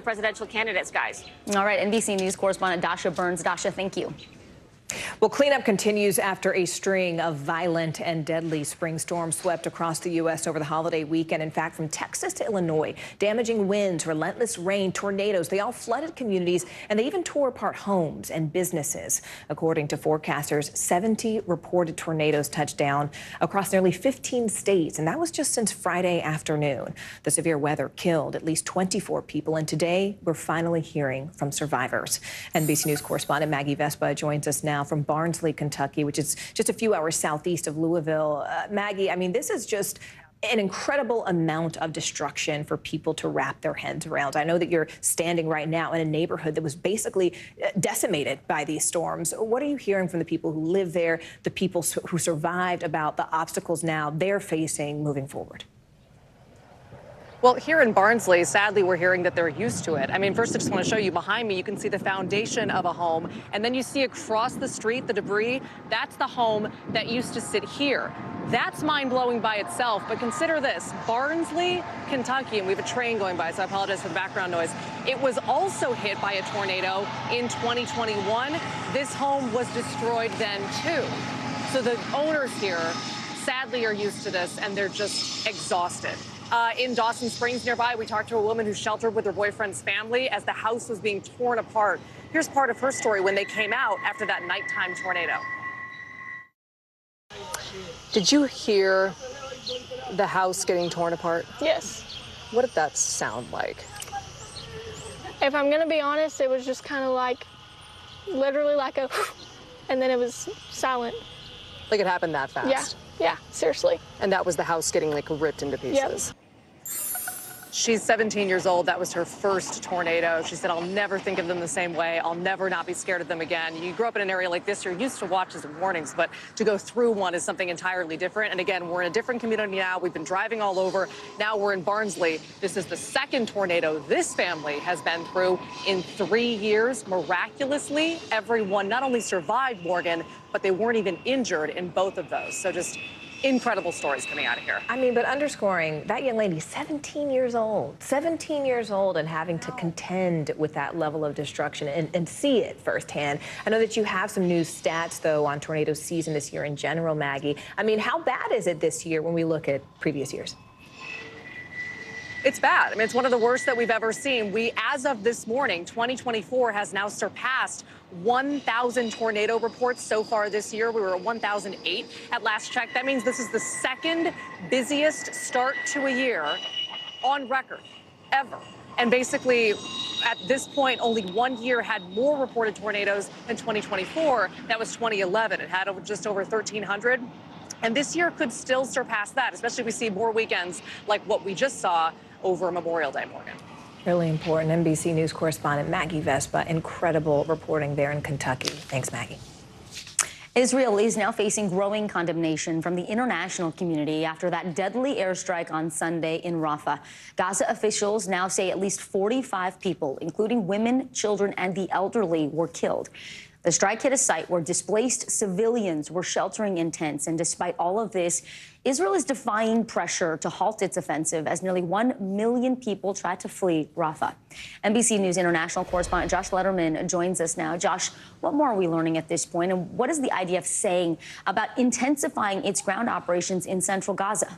presidential candidates, guys. All right, NBC News correspondent Dasha Burns. Dasha, thank you. Well, cleanup continues after a string of violent and deadly spring storms swept across the U.S. over the holiday weekend. In fact, from Texas to Illinois, damaging winds, relentless rain, tornadoes, they all flooded communities, and they even tore apart homes and businesses. According to forecasters, 70 reported tornadoes touched down across nearly 15 states, and that was just since Friday afternoon. The severe weather killed at least 24 people, and today we're finally hearing from survivors. NBC News correspondent Maggie Vespa joins us now from Barnsley, Kentucky, which is just a few hours southeast of Louisville. Maggie, I mean, this is just an incredible amount of destruction for people to wrap their heads around. I know that you're standing right now in a neighborhood that was basically decimated by these storms. What are you hearing from the people who live there, the people who survived, about the obstacles now they're facing moving forward? Well, here in Barnsley, sadly, we're hearing that they're used to it. I mean, first, I just want to show you behind me, you can see the foundation of a home, and then you see across the street the debris. That's the home that used to sit here. That's mind-blowing by itself, but consider this, Barnsley, Kentucky, and we have a train going by, so I apologize for the background noise. It was also hit by a tornado in 2021. This home was destroyed then, too. So the owners here, sadly, are used to this, and they're just exhausted. In Dawson Springs nearby, we talked to a woman who sheltered with her boyfriend's family as the house was being torn apart. Here's part of her story when they came out after that nighttime tornado. Did you hear the house getting torn apart? Yes. What did that sound like? If I'm going to be honest, it was just kind of like, literally like a, and then it was silent. Like it happened that fast? Yeah, seriously. And that was the house getting like ripped into pieces? Yep. She's 17 years old. That was her first tornado. She said, I'll never think of them the same way. I'll never not be scared of them again. You grew up in an area like this, you're used to watches and warnings, but to go through one is something entirely different. And again, we're in a different community now. We've been driving all over. Now we're in Barnsley. This is the second tornado this family has been through in 3 years. Miraculously, everyone not only survived, Morgan, but they weren't even injured in both of those. So just incredible stories coming out of here. I mean, but underscoring that young lady, 17 years old, and having to contend with that level of destruction and see it firsthand. I know that you have some new stats, though, on tornado season this year in general, Maggie. I mean, how bad is it this year when we look at previous years? It's bad. I mean, it's one of the worst that we've ever seen. As of this morning, 2024 has now surpassed 1,000 tornado reports so far this year. We were at 1,008 at last check. That means this is the second busiest start to a year on record ever. And basically, at this point, only 1 year had more reported tornadoes than 2024. That was 2011. It had just over 1,300. And this year could still surpass that, especially if we see more weekends like what we just saw over Memorial Day, Morgan. Really important. NBC News correspondent Maggie Vespa, incredible reporting there in Kentucky. Thanks, Maggie. Israel is now facing growing condemnation from the international community after that deadly airstrike on Sunday in Rafah. Gaza officials now say at least 45 people, including women, children, and the elderly, were killed. The strike hit a site where displaced civilians were sheltering in tents, and despite all of this, Israel is defying pressure to halt its offensive as nearly 1 million people try to flee Rafah. NBC News international correspondent Josh Letterman joins us now. Josh, what more are we learning at this point, and what is the IDF saying about intensifying its ground operations in central Gaza?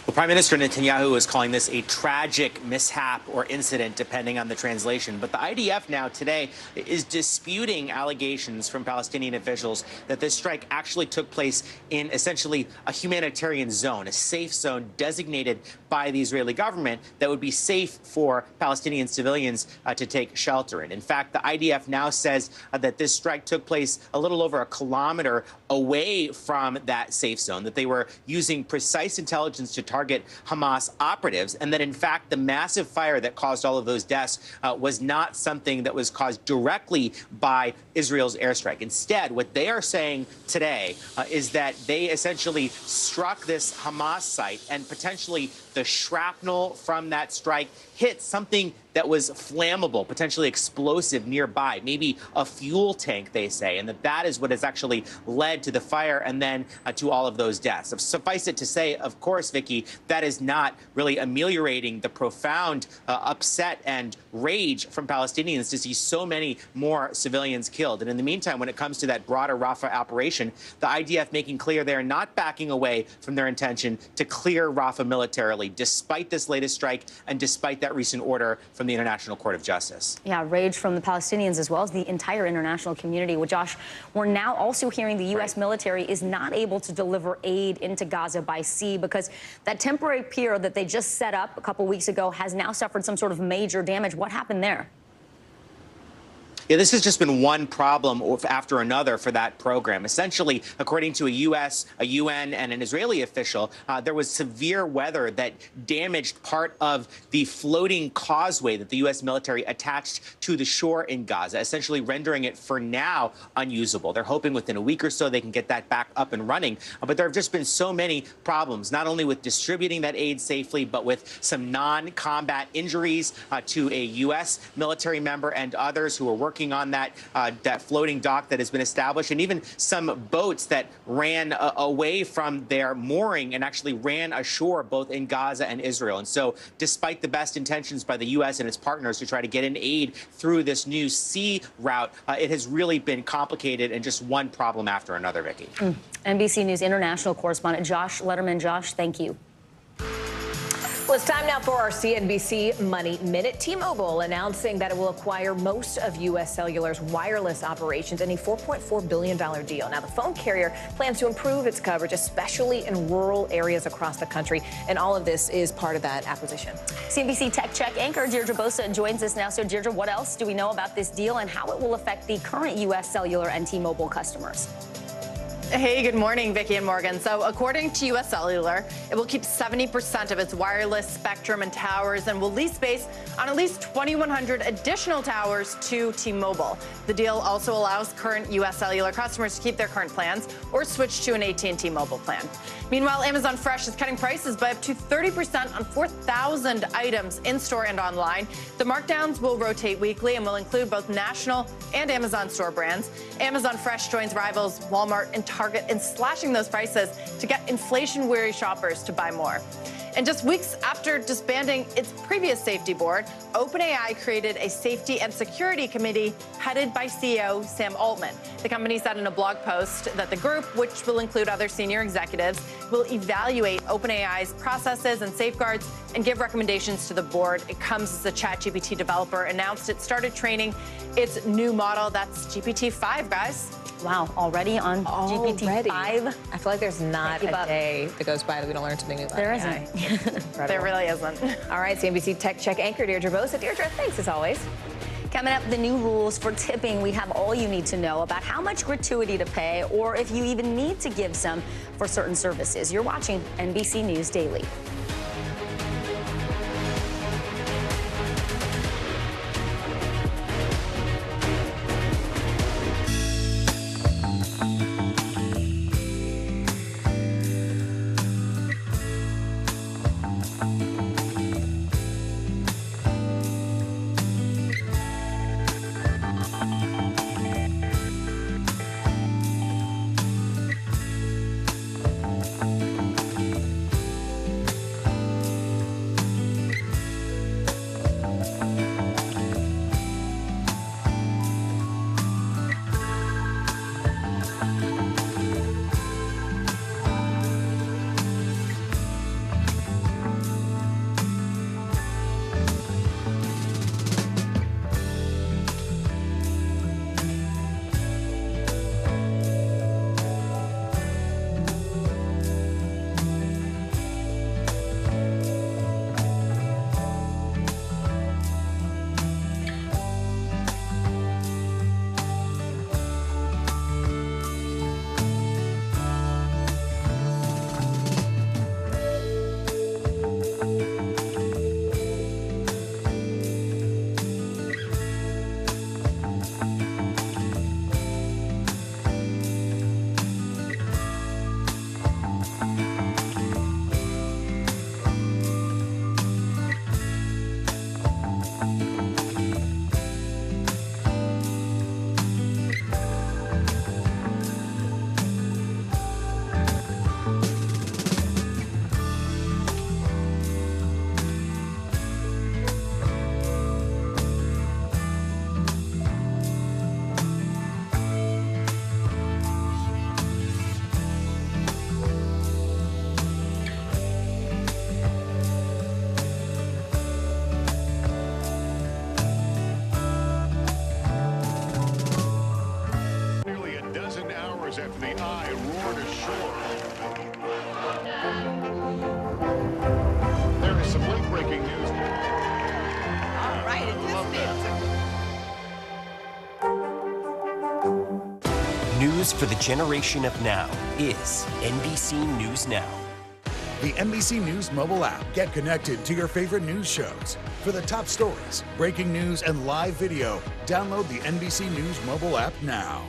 Well, Prime Minister Netanyahu is calling this a tragic mishap or incident, depending on the translation. But the IDF now today is disputing allegations from Palestinian officials that this strike actually took place in essentially a humanitarian zone, a safe zone designated by the Israeli government that would be safe for Palestinian civilians to take shelter in. In fact, the IDF now says that this strike took place a little over a kilometer away from that safe zone, that they were using precise intelligence to target target Hamas operatives, and that in fact the massive fire that caused all of those deaths was not something that was caused directly by Israel's airstrike. Instead, what they are saying today is that they essentially struck this Hamas site, and potentially the shrapnel from that strike hit something that was flammable, potentially explosive nearby, maybe a fuel tank, they say, and that is what has actually led to the fire and then to all of those deaths. Suffice it to say, of course, Vicky, that is not really ameliorating the profound upset and rage from Palestinians to see so many more civilians killed. And in the meantime, when it comes to that broader Rafah operation, the IDF making clear they are not backing away from their intention to clear Rafah militarily, despite this latest strike and despite that recent order from the International Court of Justice. Yeah, rage from the Palestinians as well as the entire international community. Well, Josh, we're now also hearing the U.S. military is not able to deliver aid into Gaza by sea because that temporary pier that they just set up a couple weeks ago has now suffered some sort of major damage. What happened there? Yeah, this has just been one problem after another for that program. Essentially, according to a U.S., a UN, and an Israeli official, there was severe weather that damaged part of the floating causeway that the U.S. military attached to the shore in Gaza, essentially rendering it for now unusable. They're hoping within a week or so they can get that back up and running. But there have just been so many problems, not only with distributing that aid safely, but with some non-combat injuries to a U.S. military member and others who are working on that floating dock that has been established, and even some boats that ran away from their mooring and actually ran ashore both in Gaza and Israel. And so despite the best intentions by the U.S. and its partners to try to get in aid through this new sea route, it has really been complicated and just one problem after another, Vicky. NBC News international correspondent Josh Letterman. Josh, thank you. Well, it's time now for our CNBC Money Minute. T-Mobile announcing that it will acquire most of U.S. Cellular's wireless operations in a $4.4 billion deal. Now, the phone carrier plans to improve its coverage, especially in rural areas across the country. And all of this is part of that acquisition. CNBC Tech Check anchor Deirdre Bosa joins us now. So, Deirdre, what else do we know about this deal and how it will affect the current U.S. Cellular and T-Mobile customers? Hey, good morning, Vicki and Morgan. So according to U.S. Cellular, it will keep 70% of its wireless spectrum and towers and will lease space on at least 2,100 additional towers to T-Mobile. The deal also allows current U.S. Cellular customers to keep their current plans or switch to an AT&T mobile plan. Meanwhile, Amazon Fresh is cutting prices by up to 30% on 4,000 items in-store and online. The markdowns will rotate weekly and will include both national and Amazon store brands. Amazon Fresh joins rivals Walmart and Target in slashing those prices to get inflation-weary shoppers to buy more. And just weeks after disbanding its previous safety board, OpenAI created a safety and security committee headed by CEO Sam Altman. The company said in a blog post that the group, which will include other senior executives, will evaluate OpenAI's processes and safeguards and give recommendations to the board. It comes as the ChatGPT developer announced it started training its new model. That's GPT-5, guys. Wow, already on GPT-5? I feel like there's not a day that goes by that we don't learn something new about There AI. isn't. There really isn't. All right, CNBC Tech Check anchor Deirdre Bosa. Deirdre, thanks as always. Coming up, the new rules for tipping. We have all you need to know about how much gratuity to pay or if you even need to give some for certain services. You're watching NBC News Daily. hours after the eye roared ashore. There is some late-breaking news. All right, it just News for the generation of now is NBC News Now. The NBC News mobile app. Get connected to your favorite news shows. For the top stories, breaking news, and live video, download the NBC News mobile app now.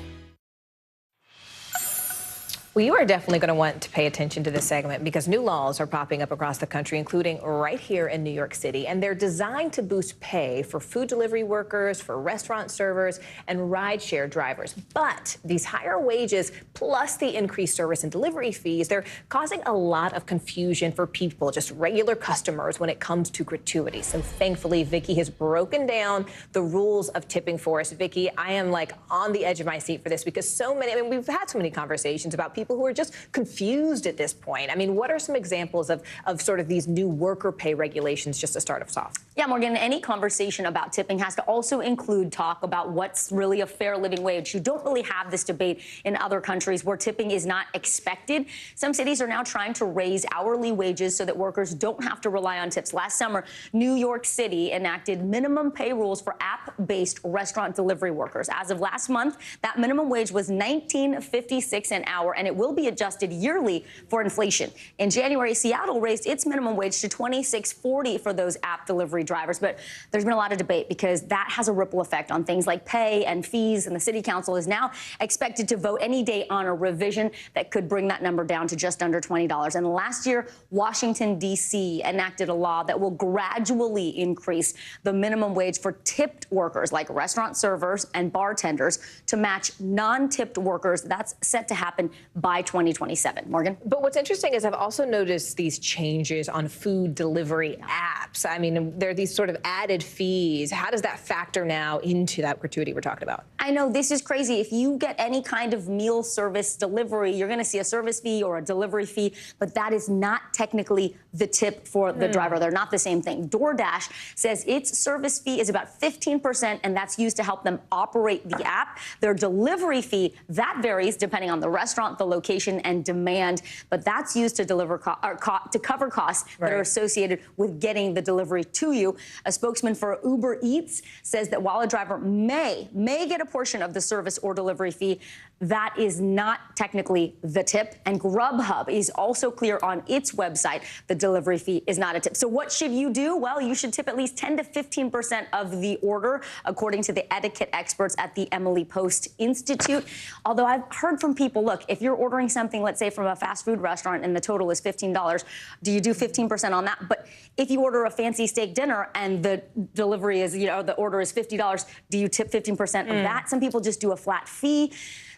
Well, you are definitely going to want to pay attention to this segment because new laws are popping up across the country, including right here in New York City. And they're designed to boost pay for food delivery workers, for restaurant servers, and rideshare drivers. But these higher wages, plus the increased service and delivery fees, they're causing a lot of confusion for people, just regular customers, when it comes to gratuity. So thankfully, Vicki has broken down the rules of tipping for us. Vicki, I am like on the edge of my seat for this because so many, we've had so many conversations about people who are just confused at this point. I mean, what are some examples of sort of these new worker pay regulations, just to start us off? Yeah, Morgan, any conversation about tipping has to also include talk about what's really a fair living wage. You don't really have this debate in other countries where tipping is not expected. Some cities are now trying to raise hourly wages so that workers don't have to rely on tips. Last summer, New York City enacted minimum pay rules for app-based restaurant delivery workers. As of last month, that minimum wage was $19.56 an hour, and it will be adjusted yearly for inflation. In January, Seattle raised its minimum wage to $26.40 for those app delivery drivers. But there's been a lot of debate because that has a ripple effect on things like pay and fees. And the city council is now expected to vote any day on a revision that could bring that number down to just under $20. And last year, Washington, D.C. enacted a law that will gradually increase the minimum wage for tipped workers like restaurant servers and bartenders to match non-tipped workers. That's set to happen by 2027. Morgan? But what's interesting is I've also noticed these changes on food delivery apps. I mean, there are these sort of added fees. How does that factor now into that gratuity we're talking about? I know this is crazy. If you get any kind of meal service delivery, you're going to see a service fee or a delivery fee, but that is not technically the tip for the driver. They're not the same thing. DoorDash says its service fee is about 15%, and that's used to help them operate the app. Their delivery fee, that varies depending on the restaurant, the location, and demand, but that's used to deliver to cover costs that are associated with getting the delivery to you. A spokesman for Uber Eats says that while a driver may get a portion of the service or delivery fee, that is not technically the tip. And Grubhub is also clear on its website the delivery fee is not a tip. So what should you do? Well, you should tip at least 10 to 15% of the order, according to the etiquette experts at the Emily Post Institute. Although I've heard from people, look, if you're ordering something, let's say from a fast food restaurant, and the total is $15, do you do 15% on that? But if you order a fancy steak dinner and the delivery is, the order is $50, do you tip 15% of that? Some people just do a flat fee.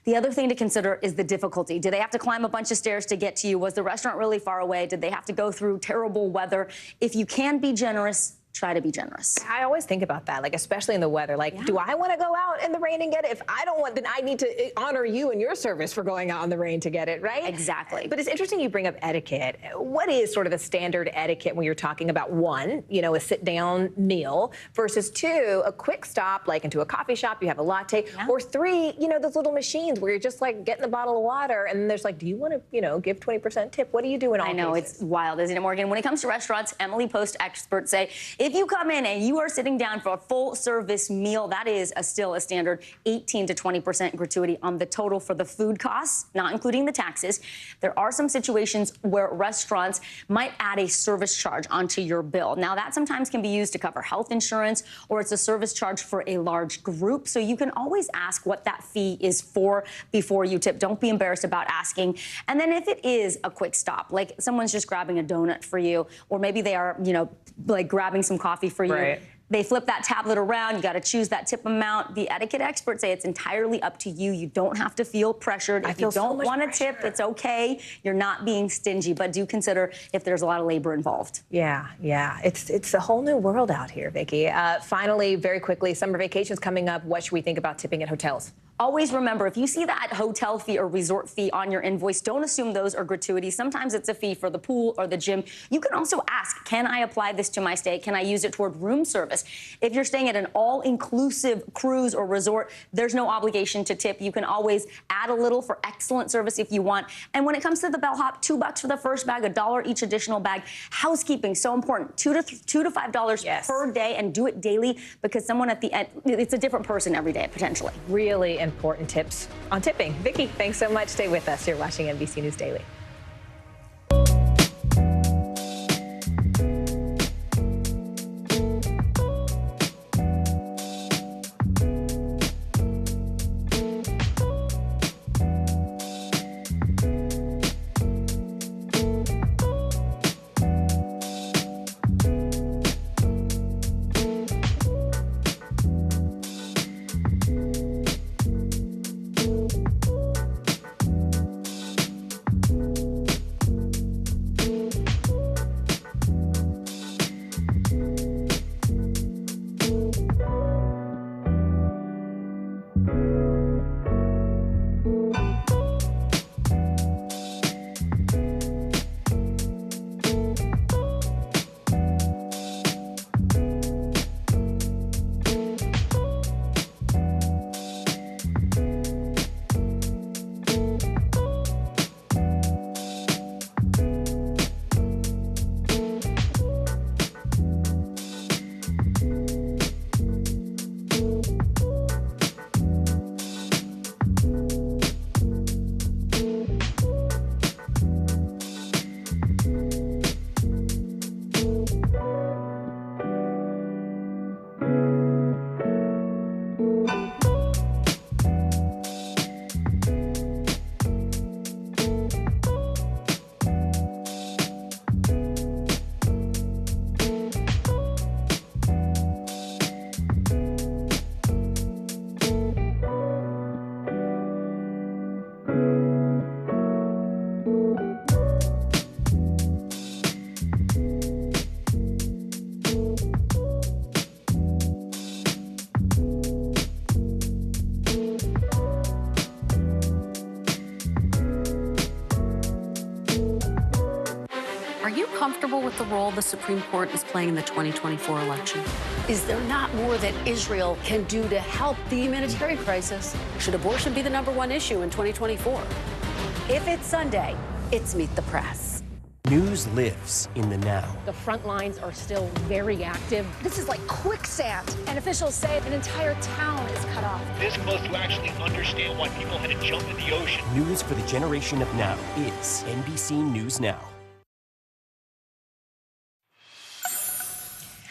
The other thing to consider is the difficulty. Do they have to climb a bunch of stairs to get to you? Was the restaurant really far away? Did they have to go through terrible weather? If you can be generous, try to be generous. I always think about that, like, especially in the weather. Like, do I want to go out in the rain and get it? If I don't want, then I need to honor you and your service for going out in the rain to get it, right? Exactly. But it's interesting you bring up etiquette. What is sort of the standard etiquette when you're talking about, one, a sit-down meal versus two, a quick stop, like into a coffee shop, you have a latte, or three, those little machines where you're just like getting a bottle of water and there's like, do you want to, give 20% tip? What do you do in all cases? I know, it's wild, isn't it, Morgan? When it comes to restaurants, Emily Post experts say, if you come in and you are sitting down for a full-service meal, that is still a standard 18 to 20% gratuity on the total for the food costs, not including the taxes. There are some situations where restaurants might add a service charge onto your bill. Now, that sometimes can be used to cover health insurance, or it's a service charge for a large group. So you can always ask what that fee is for before you tip. Don't be embarrassed about asking. And then if it is a quick stop, like someone's just grabbing a donut for you, or maybe they are, like grabbing some coffee for you. Right. They flip that tablet around. You got to choose that tip amount. The etiquette experts say it's entirely up to you. You don't have to feel pressured. If you don't want to tip, it's okay. You're not being stingy, but do consider if there's a lot of labor involved. Yeah. It's a whole new world out here, Vicki. Finally, very quickly, summer vacations coming up. What should we think about tipping at hotels? Always remember, if you see that hotel fee or resort fee on your invoice, don't assume those are gratuities. Sometimes it's a fee for the pool or the gym. You can also ask, can I apply this to my stay? Can I use it toward room service? If you're staying at an all-inclusive cruise or resort, there's no obligation to tip. You can always add a little for excellent service if you want. And when it comes to the bellhop, $2 for the first bag, $1 each additional bag. Housekeeping, so important. $2 to $5 per day, and do it daily, because someone at the end, it's a different person every day, potentially. Really important tips on tipping. Vicki, thanks so much. Stay with us. You're watching NBC News Daily. Comfortable with the role the Supreme Court is playing in the 2024 election? Is there not more that Israel can do to help the humanitarian crisis? Should abortion be the #1 issue in 2024? If it's Sunday, it's Meet the Press. News lives in the now. The front lines are still very active. This is like quicksand, and officials say an entire town is cut off. This close to actually understand why people had to jump in the ocean. News for the generation of now is NBC News Now.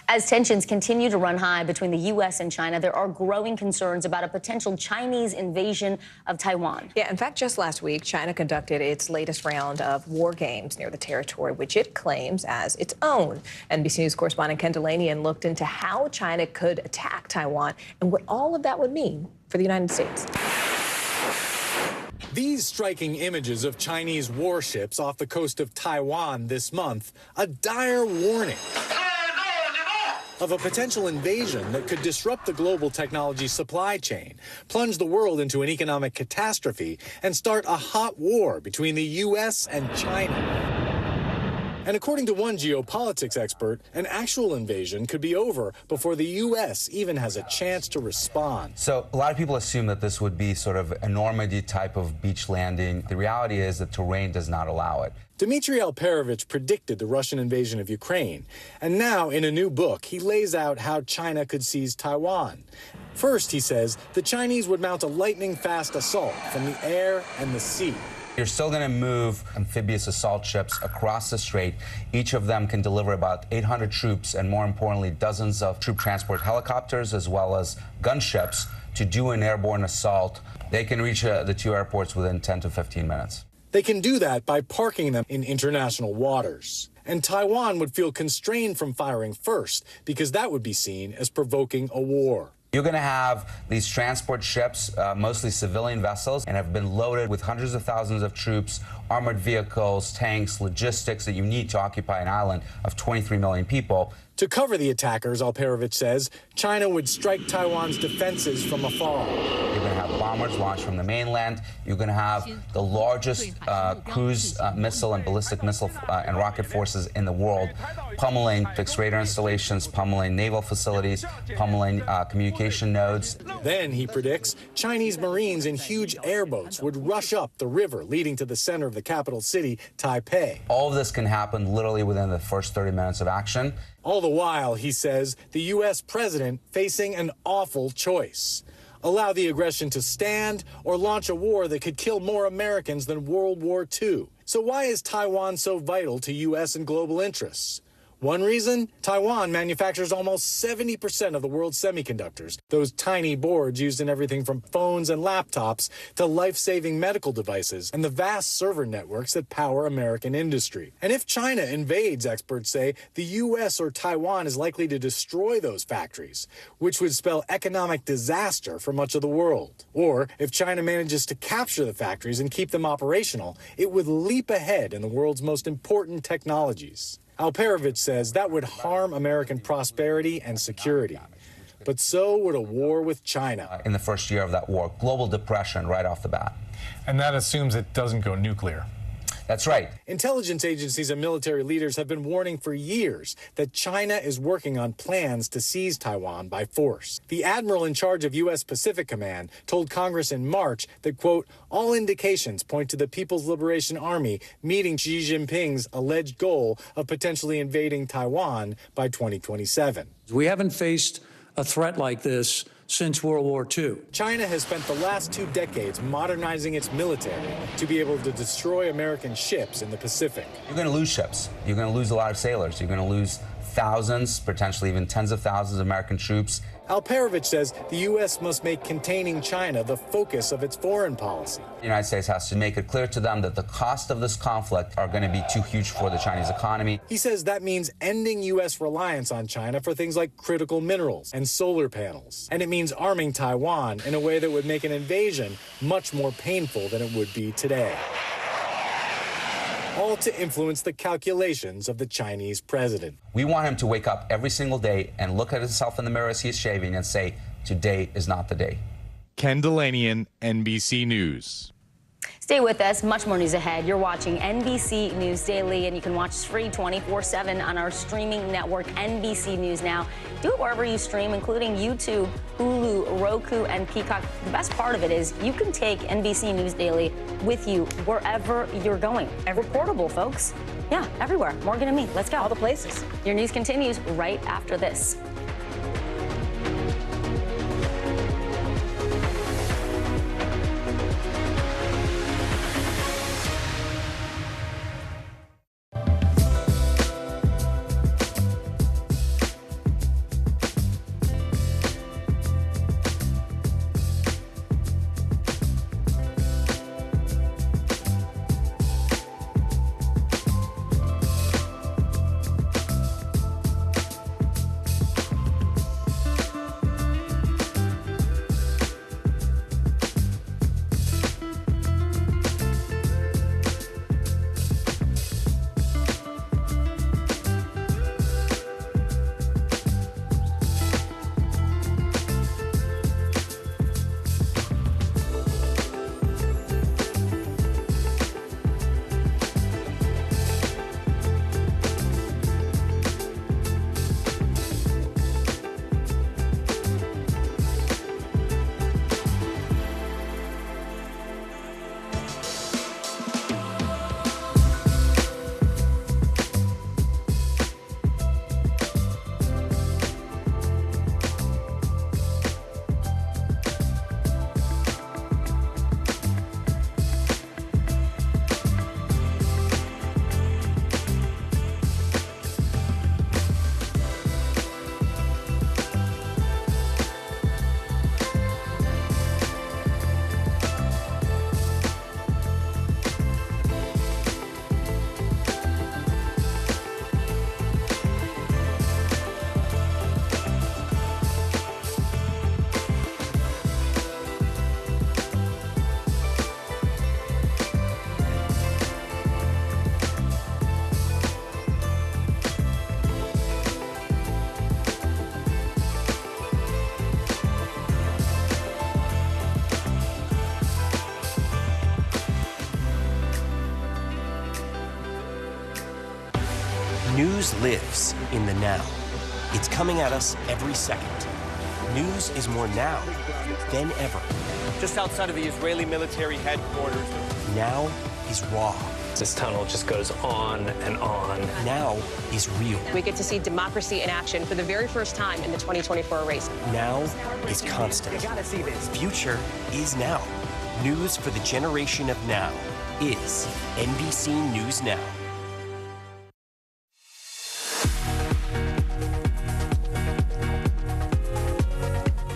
As tensions continue to run high between the U.S. and China, there are growing concerns about a potential Chinese invasion of Taiwan. Yeah, in fact, just last week, China conducted its latest round of war games near the territory, which it claims as its own. NBC News correspondent Ken Delanian looked into how China could attack Taiwan and what all of that would mean for the United States. These striking images of Chinese warships off the coast of Taiwan this month, a dire warning of a potential invasion that could disrupt the global technology supply chain, plunge the world into an economic catastrophe, and start a hot war between the U.S. and China. And according to one geopolitics expert, an actual invasion could be over before the U.S. even has a chance to respond. So a lot of people assume that this would be sort of a Normandy type of beach landing. The reality is that terrain does not allow it. Dmitry Alperovich predicted the Russian invasion of Ukraine, and now in a new book, he lays out how China could seize Taiwan. First, he says, the Chinese would mount a lightning-fast assault from the air and the sea. You're still going to move amphibious assault ships across the strait. Each of them can deliver about 800 troops and, more importantly, dozens of troop transport helicopters as well as gunships to do an airborne assault. They can reach the two airports within 10 to 15 minutes. They can do that by parking them in international waters. And Taiwan would feel constrained from firing first because that would be seen as provoking a war. You're going to have these transport ships, mostly civilian vessels, and have been loaded with hundreds of thousands of troops, armored vehicles, tanks, logistics that you need to occupy an island of 23 million people. To cover the attackers, Alperovich says, China would strike Taiwan's defenses from afar. You're going to have bombers launched from the mainland. You're going to have the largest cruise missile and ballistic missile and rocket forces in the world, pummeling fixed radar installations, pummeling naval facilities, pummeling communication nodes. Then, he predicts, Chinese Marines in huge airboats would rush up the river leading to the center of the capital city, Taipei. All of this can happen literally within the first 30 minutes of action. All the while, he says, the U.S. president facing an awful choice. Allow the aggression to stand or launch a war that could kill more Americans than World War II. So why is Taiwan so vital to U.S. and global interests? One reason, Taiwan manufactures almost 70% of the world's semiconductors, those tiny boards used in everything from phones and laptops to life-saving medical devices and the vast server networks that power American industry. And if China invades, experts say, the U.S. or Taiwan is likely to destroy those factories, which would spell economic disaster for much of the world. Or if China manages to capture the factories and keep them operational, it would leap ahead in the world's most important technologies. Alperovich says that would harm American prosperity and security. But so would a war with China. In the first year of that war, global depression right off the bat. And that assumes it doesn't go nuclear. That's right. Intelligence agencies and military leaders have been warning for years that China is working on plans to seize Taiwan by force. The admiral in charge of U.S. Pacific Command told Congress in March that, quote, all indications point to the People's Liberation Army meeting Xi Jinping's alleged goal of potentially invading Taiwan by 2027. We haven't faced a threat like this since World War II. China has spent the last 2 decades modernizing its military to be able to destroy American ships in the Pacific. You're going to lose ships. You're going to lose a lot of sailors. You're going to lose thousands, potentially even tens of thousands of American troops. Alperovich says the U.S. must make containing China the focus of its foreign policy. The United States has to make it clear to them that the cost of this conflict are going to be too huge for the Chinese economy. He says that means ending U.S. reliance on China for things like critical minerals and solar panels. And it means arming Taiwan in a way that would make an invasion much more painful than it would be today. All to influence the calculations of the Chinese president. We want him to wake up every single day and look at himself in the mirror as he's shaving and say, today is not the day. Ken Delanian, NBC News. Stay with us. Much more news ahead. You're watching NBC News Daily, and you can watch us free 24/7 on our streaming network, NBC News Now. Do it wherever you stream, including YouTube, Hulu, Roku, and Peacock. The best part of it is you can take NBC News Daily with you wherever you're going. We're portable, folks. Yeah, everywhere. Morgan and me. Let's go. All the places. Your news continues right after this. News lives in the now. It's coming at us every second. News is more now than ever. Just outside of the Israeli military headquarters. Now is raw. This tunnel just goes on and on. Now is real. We get to see democracy in action for the very first time in the 2024 race. Now is constant. You gotta see this. Future is now. News for the generation of now is NBC News Now.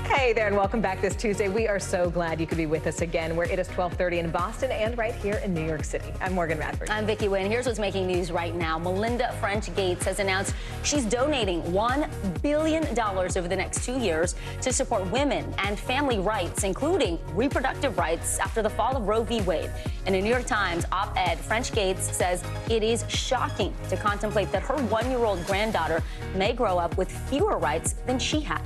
Hey there, and welcome back this Tuesday. We are so glad you could be with us again, where it is 12:30 in Boston and right here in New York City. I'm Morgan Radford. I'm Vicki Wynn. Here's what's making news right now. Melinda French Gates has announced she's donating $1 billion over the next 2 years to support women and family rights, including reproductive rights after the fall of Roe v. Wade. In a New York Times op-ed, French Gates says it is shocking to contemplate that her 1-year-old granddaughter may grow up with fewer rights than she had.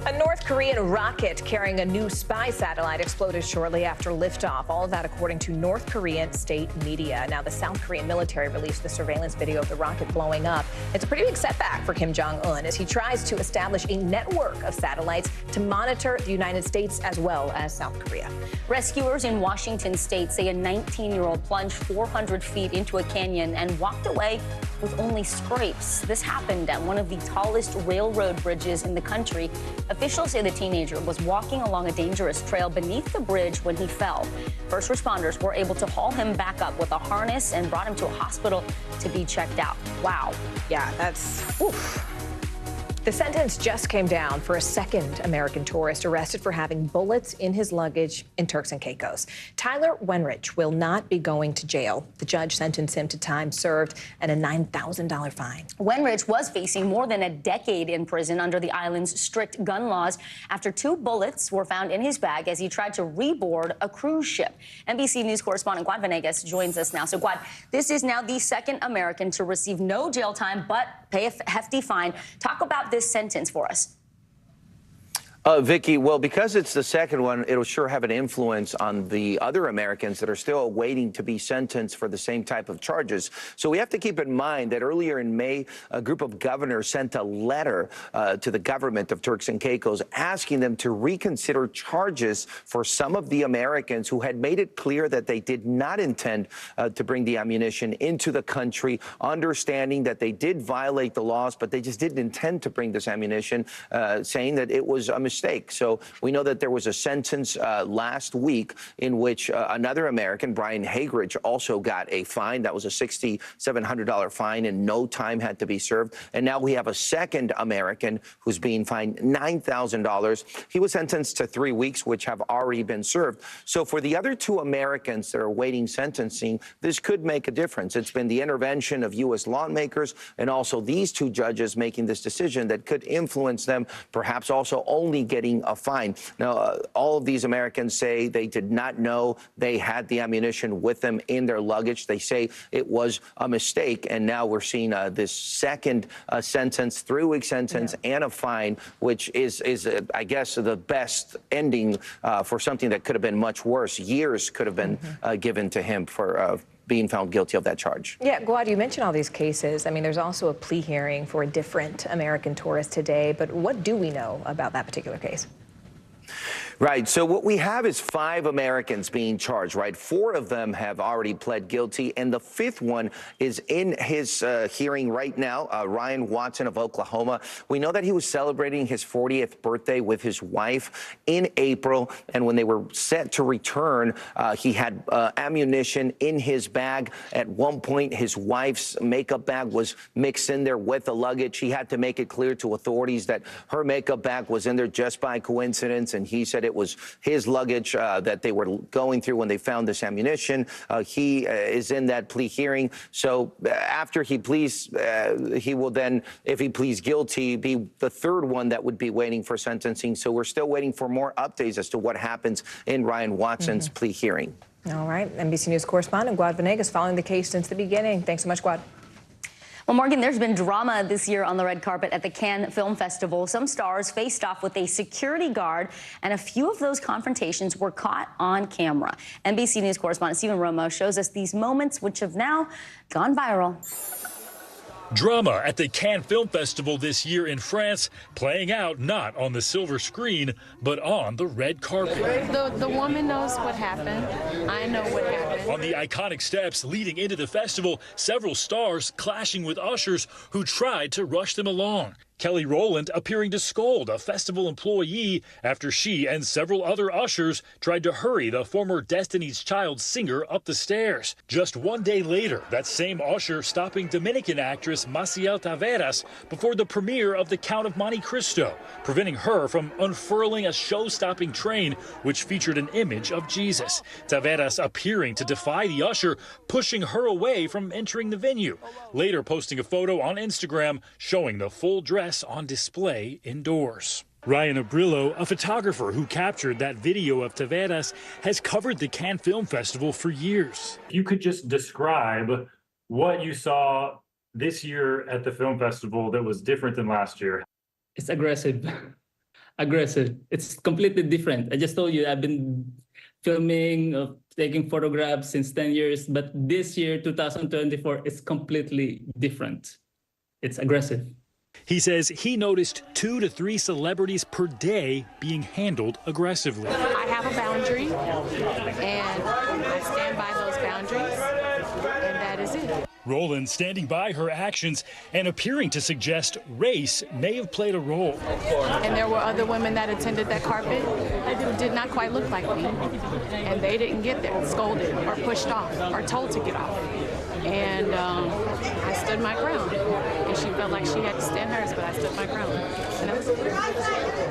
A North Korean rocket carrying a new spy satellite exploded shortly after liftoff. All of that according to North Korean state media. Now, the South Korean military released the surveillance video of the rocket blowing up. It's a pretty big setback for Kim Jong-un as he tries to establish a network of satellites to monitor the United States as well as South Korea. Rescuers in Washington state say a 19-year-old plunged 400 feet into a canyon and walked away with only scrapes. This happened at one of the tallest railroad bridges in the country. Officials say the teenager was walking along a dangerous trail beneath the bridge when he fell. First responders were able to haul him back up with a harness and brought him to a hospital to be checked out. Wow. Yeah, that's... oof. The sentence just came down for a second American tourist arrested for having bullets in his luggage in Turks and Caicos. Tyler Wenrich will not be going to jail. The judge sentenced him to time served and a $9,000 fine. Wenrich was facing more than a decade in prison under the island's strict gun laws after 2 bullets were found in his bag as he tried to reboard a cruise ship. NBC News correspondent Guad Venegas joins us now. So, Guad, this is now the second American to receive no jail time but pay a hefty fine. Talk about this sentence for us. Vicki, well, because it's the second one, it'll sure have an influence on the other Americans that are still waiting to be sentenced for the same type of charges. So we have to keep in mind that earlier in May, a group of governors sent a letter to the government of Turks and Caicos asking them to reconsider charges for some of the Americans who had made it clear that they did not intend to bring the ammunition into the country, understanding that they did violate the laws, but they just didn't intend to bring this ammunition, saying that it was a mistake. So we know that there was a sentence last week in which another American, Brian Hagerich, also got a fine. That was a $6,700 fine and no time had to be served. And now we have a second American who's being fined $9,000. He was sentenced to 3 weeks, which have already been served. So for the other 2 Americans that are awaiting sentencing, this could make a difference. It's been the intervention of U.S. lawmakers and also these 2 judges making this decision that could influence them, perhaps also only getting a fine. Now, all of these Americans say they did not know they had the ammunition with them in their luggage. They say it was a mistake, and now we're seeing this second sentence, 3-week sentence, and a fine, which is I guess, the best ending for something that could have been much worse. Years could have been given to him for being found guilty of that charge. Yeah, Guad, you mentioned all these cases. I mean, there's also a plea hearing for a different American tourist today, but what do we know about that particular case? Right. So what we have is 5 Americans being charged, right? 4 of them have already pled guilty, and the 5th one is in his hearing right now, Ryan Watson of Oklahoma. We know that he was celebrating his 40th birthday with his wife in April, and when they were set to return, he had ammunition in his bag. At one point, his wife's makeup bag was mixed in there with the luggage. He had to make it clear to authorities that her makeup bag was in there just by coincidence, and he said it was his luggage that they were going through when they found this ammunition. He is in that plea hearing. So after he pleads, he will then, if he pleads guilty, be the 3rd one that would be waiting for sentencing. So we're still waiting for more updates as to what happens in Ryan Watson's plea hearing. All right. NBC News correspondent Guad Venegas following the case since the beginning. Thanks so much, Guad. Well, Morgan, there's been drama this year on the red carpet at the Cannes Film Festival. Some stars faced off with a security guard, and a few of those confrontations were caught on camera. NBC News correspondent Stephen Romo shows us these moments, which have now gone viral. Drama at the Cannes Film Festival this year in France, playing out not on the silver screen, but on the red carpet. The woman knows what happened. I know what happened. On the iconic steps leading into the festival, several stars clashing with ushers who tried to rush them along. Kelly Rowland appearing to scold a festival employee after she and several other ushers tried to hurry the former Destiny's Child singer up the stairs. Just one day later, that same usher stopping Dominican actress Maciel Taveras before the premiere of The Count of Monte Cristo, preventing her from unfurling a show-stopping train which featured an image of Jesus. Taveras appearing to defy the usher, pushing her away from entering the venue, later posting a photo on Instagram showing the full dress on display indoors. Ryan Abrillo, a photographer who captured that video of Taveras, has covered the Cannes Film Festival for years. You could just describe what you saw this year at the film festival that was different than last year. It's aggressive. Aggressive. It's completely different. I just told you I've been filming, taking photographs since 10 years, but this year, 2024, is completely different. It's aggressive. He says he noticed 2 to 3 celebrities per day being handled aggressively. I have a boundary, and I stand by those boundaries, and that is it. Rowland standing by her actions and appearing to suggest race may have played a role. And there were other women that attended that carpet who did not quite look like me, and they didn't get there scolded or pushed off or told to get off. And I stood my ground. And she felt like she had to stand hers, but I stood my ground. And that was it.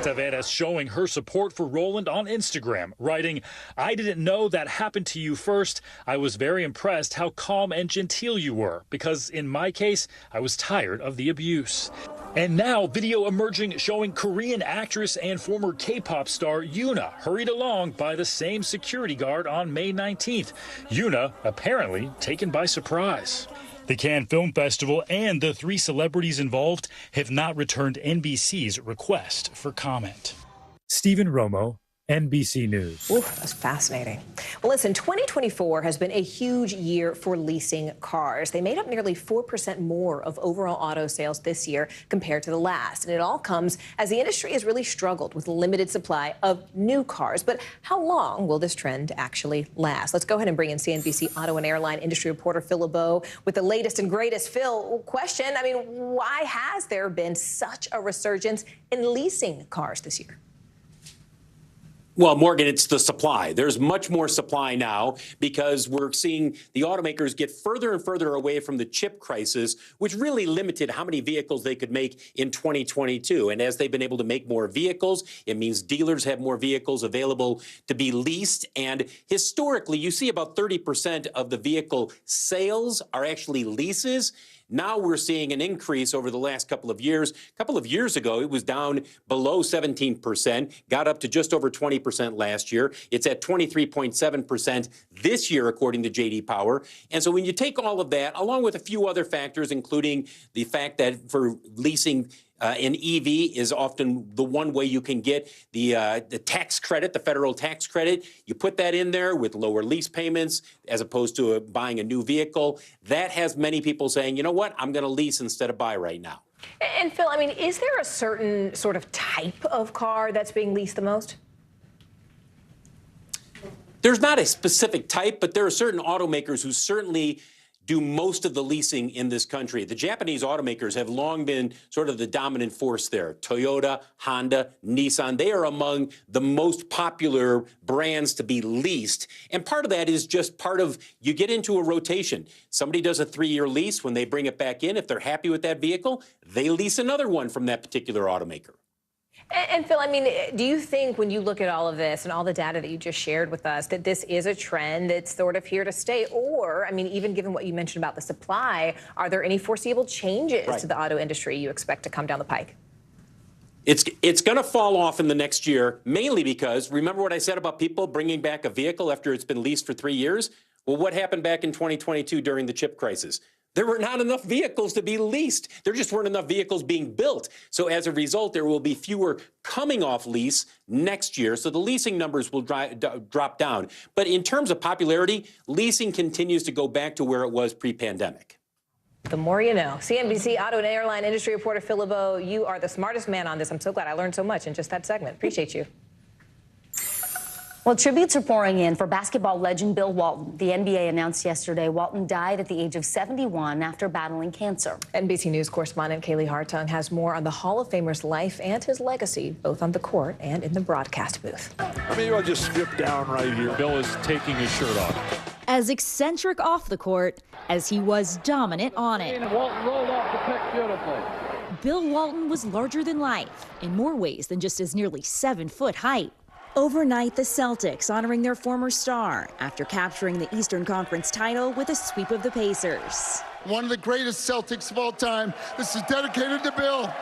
Taveras showing her support for Rowland on Instagram, writing, "I didn't know that happened to you first. I was very impressed how calm and genteel you were, because in my case, I was tired of the abuse." And now video emerging showing Korean actress and former K-pop star Yoona hurried along by the same security guard on May 19th. Yoona apparently taken by surprise. The Cannes Film Festival and the 3 celebrities involved have not returned NBC's request for comment. Stephen Romo, NBC News. Ooh, that's fascinating. Well, listen, 2024 has been a huge year for leasing cars. They made up nearly 4% more of overall auto sales this year compared to the last. And it all comes as the industry has really struggled with limited supply of new cars. But how long will this trend actually last? Let's go ahead and bring in CNBC auto and airline industry reporter Phil LeBeau with the latest and greatest. Phil, question, why has there been such a resurgence in leasing cars this year? Well, Morgan, it's the supply. There's much more supply now because we're seeing the automakers get further and further away from the chip crisis, which really limited how many vehicles they could make in 2022. And as they've been able to make more vehicles, it means dealers have more vehicles available to be leased. And historically, you see about 30% of the vehicle sales are actually leases. Now we're seeing an increase over the last couple of years. A couple of years ago, it was down below 17%, got up to just over 20% last year. It's at 23.7% this year, according to J.D. Power. And so when you take all of that, along with a few other factors, including the fact that for leasing an EV is often the one way you can get the tax credit, the federal tax credit. You put that in there with lower lease payments as opposed to buying a new vehicle. That has many people saying, you know what, I'm going to lease instead of buy right now. And Phil, is there a certain sort of type of car that's being leased the most? There's not a specific type, but there are certain automakers who certainly do most of the leasing in this country. The Japanese automakers have long been sort of the dominant force there. Toyota, Honda, Nissan, they are among the most popular brands to be leased. And part of that is just part of, you get into a rotation. Somebody does a 3-year lease. When they bring it back in, if they're happy with that vehicle, they lease another one from that particular automaker. And Phil, do you think when you look at all of this and all the data that you just shared with us, that this is a trend that's sort of here to stay? Or, even given what you mentioned about the supply, are there any foreseeable changes to the auto industry you expect to come down the pike? It's going to fall off in the next year, mainly because, remember what I said about people bringing back a vehicle after it's been leased for 3 years? Well, what happened back in 2022 during the chip crisis? There were not enough vehicles to be leased. There just weren't enough vehicles being built. So as a result, there will be fewer coming off lease next year. So the leasing numbers will drop down. But in terms of popularity, leasing continues to go back to where it was pre-pandemic. The more you know. CNBC auto and airline industry reporter Phil LeBeau, you are the smartest man on this. I'm so glad I learned so much in just that segment. Appreciate you. Well, tributes are pouring in for basketball legend Bill Walton. The NBA announced yesterday Walton died at the age of 71 after battling cancer. NBC News correspondent Kaylee Hartung has more on the Hall of Famer's life and his legacy, both on the court and in the broadcast booth. Maybe I'll just strip down right here. Bill is taking his shirt off. As eccentric off the court as he was dominant on it. Walton rolled off the pick beautifully. Bill Walton was larger than life in more ways than just his nearly 7-foot height. Overnight, the Celtics honoring their former star after capturing the Eastern Conference title with a sweep of the Pacers. One of the greatest Celtics of all time. This is dedicated to Bill.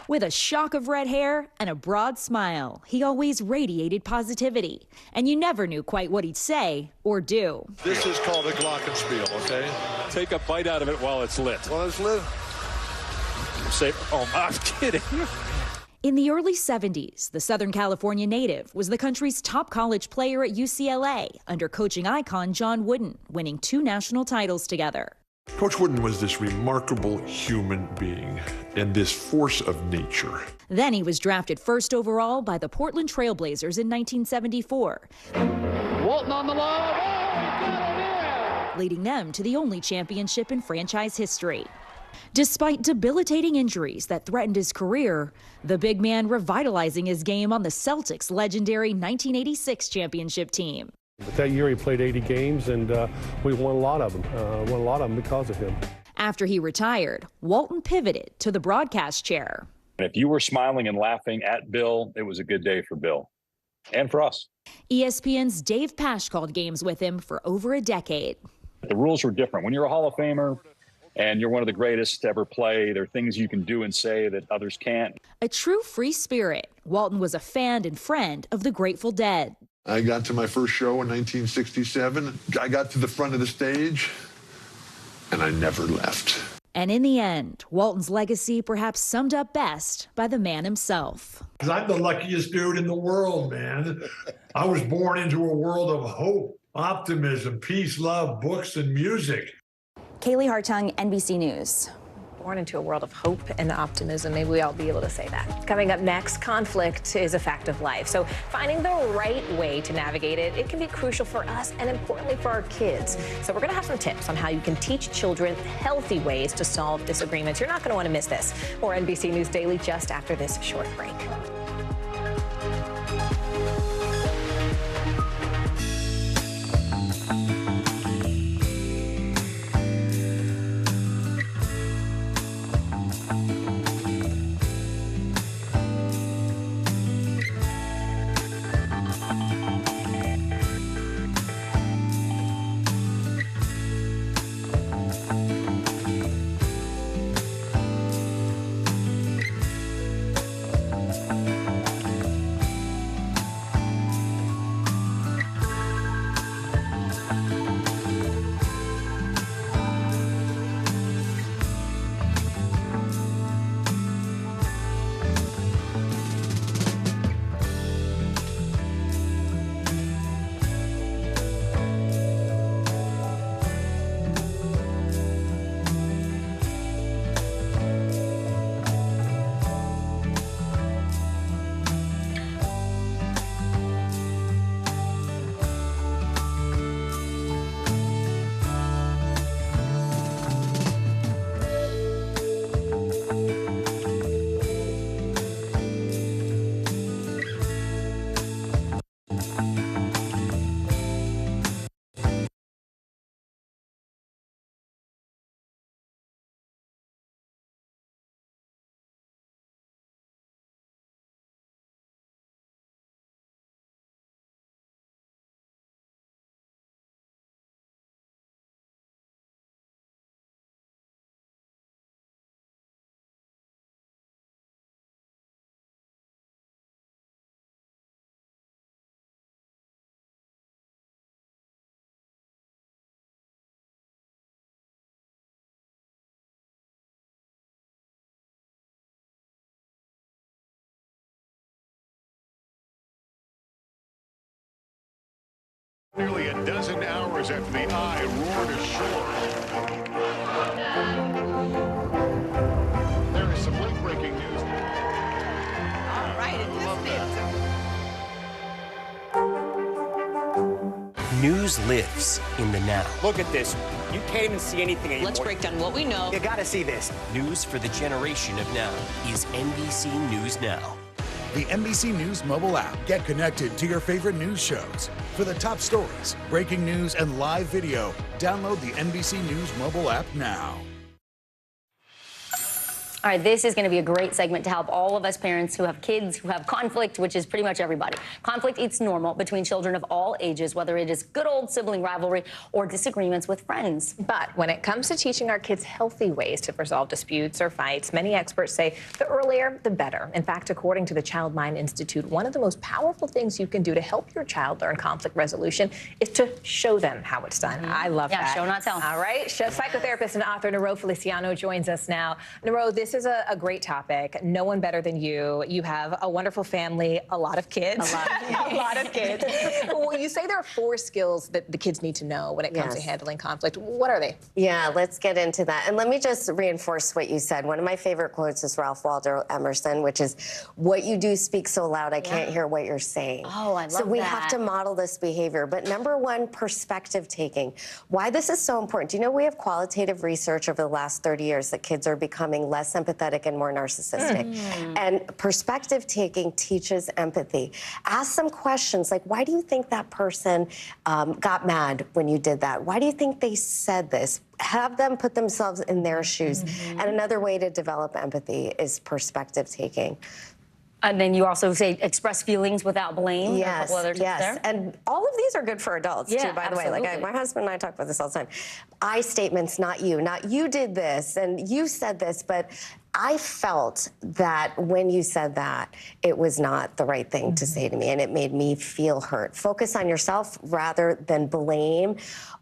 With a shock of red hair and a broad smile, he always radiated positivity, and you never knew quite what he'd say or do. This is called a glockenspiel, okay? Take a bite out of it while it's lit. While it's lit? Say, oh, I'm kidding. In the early 70s, the Southern California native was the country's top college player at UCLA under coaching icon John Wooden, winning 2 national titles together. Coach Wooden was this remarkable human being and this force of nature. Then he was drafted first overall by the Portland Trailblazers in 1974. Walton on the line. Oh, he got it in! Leading them to the only championship in franchise history. Despite debilitating injuries that threatened his career, the big man revitalizing his game on the Celtics' legendary 1986 championship team. But that year he played 80 games, and we won a lot of them. Because of him. After he retired, Walton pivoted to the broadcast chair. If you were smiling and laughing at Bill, it was a good day for Bill and for us. ESPN's Dave Pasch called games with him for over a decade. The rules were different. When you're a Hall of Famer, and you're one of the greatest to ever play, there are things you can do and say that others can't. A true free spirit, Walton was a fan and friend of the Grateful Dead. I got to my first show in 1967. I got to the front of the stage, and I never left. And in the end, Walton's legacy perhaps summed up best by the man himself. I'm the luckiest dude in the world, man. I was born into a world of hope, optimism, peace, love, books, and music. Kaylee Hartung, NBC News. Born into a world of hope and optimism. Maybe we all be able to say that. Coming up next, conflict is a fact of life. So finding the right way to navigate it, it can be crucial for us and importantly for our kids. So we're going to have some tips on how you can teach children healthy ways to solve disagreements. You're not going to want to miss this. More NBC News Daily just after this short break. a dozen hours after the eye roared ashore. There is some late-breaking news. All right, News lives in the now. Look at this. You can't even see anything anymore. Let's break down what we know. You gotta see this. News for the generation of now is NBC News Now. The NBC News mobile app. Get connected to your favorite news shows. For the top stories, breaking news, and live video, download the NBC News mobile app now. All right, this is going to be a great segment to help all of us parents who have kids who have conflict, which is pretty much everybody. Conflict is normal between children of all ages, whether it is good old sibling rivalry or disagreements with friends. But when it comes to teaching our kids healthy ways to resolve disputes or fights, many experts say the earlier, the better. In fact, according to the Child Mind Institute, one of the most powerful things you can do to help your child learn conflict resolution is to show them how it's done. I love that. Yeah, show, not tell. All right. Psychotherapist and author Nero Feliciano joins us now. Nero, this is a great topic. No one better than you. You have a wonderful family, a lot of kids. A lot of kids. Well, you say there are 4 skills that the kids need to know when it comes to handling conflict. What are they? Yeah, let's get into that. And let me just reinforce what you said. One of my favorite quotes is Ralph Waldo Emerson, which is, "What you do speaks so loud, I can't hear what you're saying." Oh, I love that. So we have to model this behavior. But number one, perspective taking. Why this is so important. Do you know we have qualitative research over the last 30 years that kids are becoming less empathetic and more narcissistic. And perspective taking teaches empathy. Ask some questions like, why do you think that person got mad when you did that? Why do you think they said this? Have them put themselves in their shoes. And another way to develop empathy is perspective taking. And then you also say express feelings without blame. Yes, There. And all of these are good for adults, too, by the way. Like, my husband and I talk about this all the time. I statements, not you. Not you did this, and you said this, but I felt that when you said that, it was not the right thing to say to me, and it made me feel hurt. Focus on yourself rather than blame.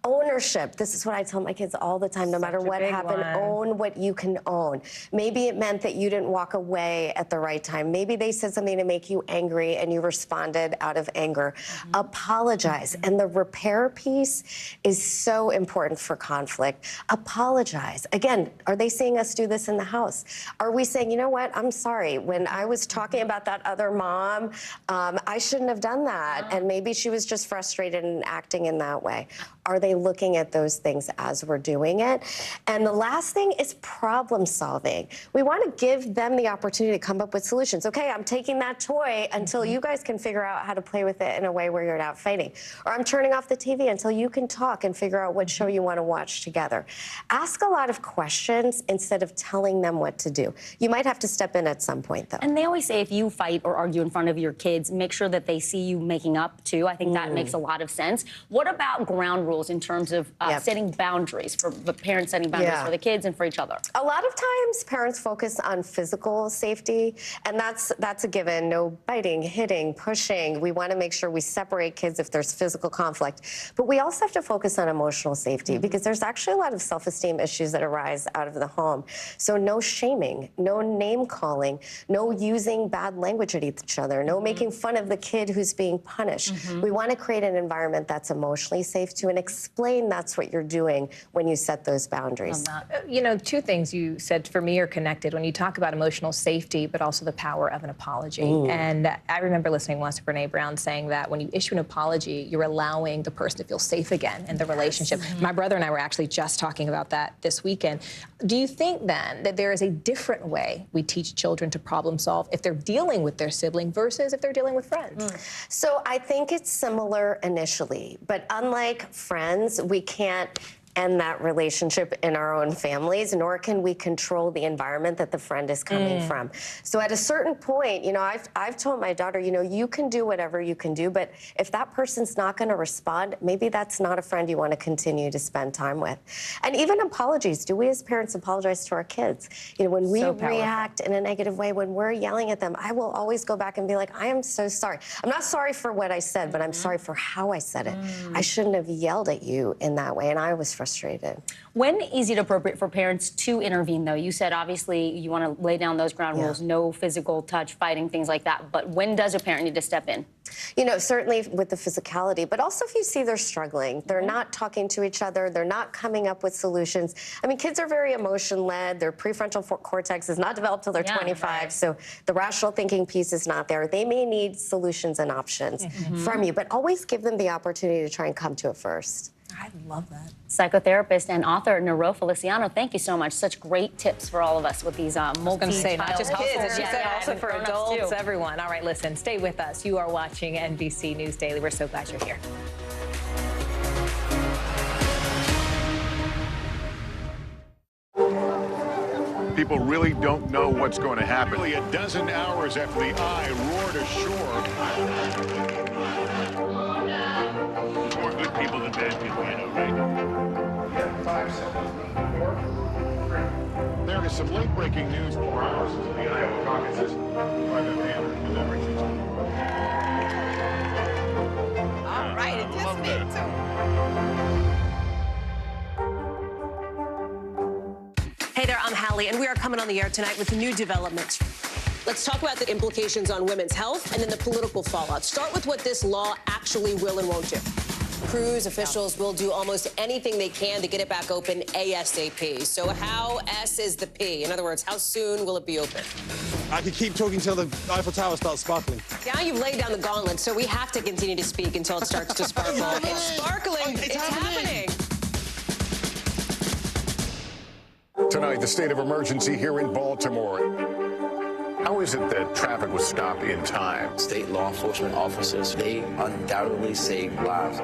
Ownership. This is what I tell my kids all the time, no matter what happened, own what you can own. Maybe it meant that you didn't walk away at the right time. Maybe they said something to make you angry and you responded out of anger. Apologize. And the repair piece is so important for conflict. Apologize. Again, are they seeing us do this in the house? Are we saying, you know what, I'm sorry. When I was talking about that other mom, I shouldn't have done that. And maybe she was just frustrated and acting in that way. Are they looking at those things as we're doing it? And the last thing is problem solving. We want to give them the opportunity to come up with solutions. Okay, I'm taking that toy until you guys can figure out how to play with it in a way where you're not fighting. Or I'm turning off the TV until you can talk and figure out what show you want to watch together. Ask a lot of questions instead of telling them what to do. You might have to step in at some point, though. And they always say if you fight or argue in front of your kids, make sure that they see you making up, too. I think that makes a lot of sense. What about ground rules in terms of setting boundaries, for the parents setting boundaries for the kids and for each other? A lot of times parents focus on physical safety, and that's a given. No biting, hitting, pushing. We want to make sure we separate kids if there's physical conflict. But we also have to focus on emotional safety because there's actually a lot of self-esteem issues that arise out of the home. So no shaming, no name calling, no using bad language at each other, no making fun of the kid who's being punished. We want to create an environment that's emotionally safe too, and explain that's what you're doing when you set those boundaries. You know, 2 things you said for me are connected when you talk about emotional safety, but also the power of an apology. And I remember listening once to Brene Brown saying that when you issue an apology, you're allowing the person to feel safe again in the relationship. My brother and I were actually just talking about that this weekend. Do you think then that there is a different way we teach children to problem solve if they're dealing with their sibling versus if they're dealing with friends? So I think it's similar initially, but unlike friends, we can't end that relationship in our own families, nor can we control the environment that the friend is coming from. So at a certain point, you know, I've told my daughter, you know, you can do whatever you can do, but if that person's not going to respond, maybe that's not a friend you want to continue to spend time with. And even apologies. Do we as parents apologize to our kids? You know, when we react in a negative way, when we're yelling at them, I will always go back and be like, I am so sorry. I'm not sorry for what I said, but I'm sorry for how I said it. I shouldn't have yelled at you in that way, and I was frustrated. frustrated. When is it appropriate for parents to intervene, though? You said, obviously, you want to lay down those ground rules, no physical touch, fighting, things like that. But when does a parent need to step in? You know, certainly with the physicality, but also if you see they're struggling, they're not talking to each other, they're not coming up with solutions. I mean, kids are very emotion-led. Their prefrontal cortex is not developed till they're 25, so the rational thinking piece is not there. They may need solutions and options from you, but always give them the opportunity to try and come to it first. I love that. Psychotherapist and author Nero Feliciano, thank you so much. Such great tips for all of us with these multi-child not just kids, as you said, also and for grown-ups, adults, too. everyone. All right, listen, stay with us. You are watching NBC News Daily. We're so glad you're here. People really don't know what's going to happen. Nearly a dozen hours after the eye roared ashore. More good people than bad people, you know, right? Yeah, 5 seconds. 4, 3. There is some late-breaking news 4 hours into the Iowa caucuses by the elections. All right, it just me too. Hey there, I'm Hallie, and we are coming on the air tonight with new developments. Let's talk about the implications on women's health and then the political fallout. Start with what this law actually will and won't do. Cruise officials will do almost anything they can to get it back open ASAP. So how S is the P? In other words, how soon will it be open? I could keep talking till the Eiffel Tower starts sparkling. Now you've laid down the gauntlet, so we have to continue to speak until it starts to sparkle. It's sparkling. It's happening. Tonight, the state of emergency here in Baltimore. How is it that traffic was stopped in time? State law enforcement officers, they undoubtedly saved lives.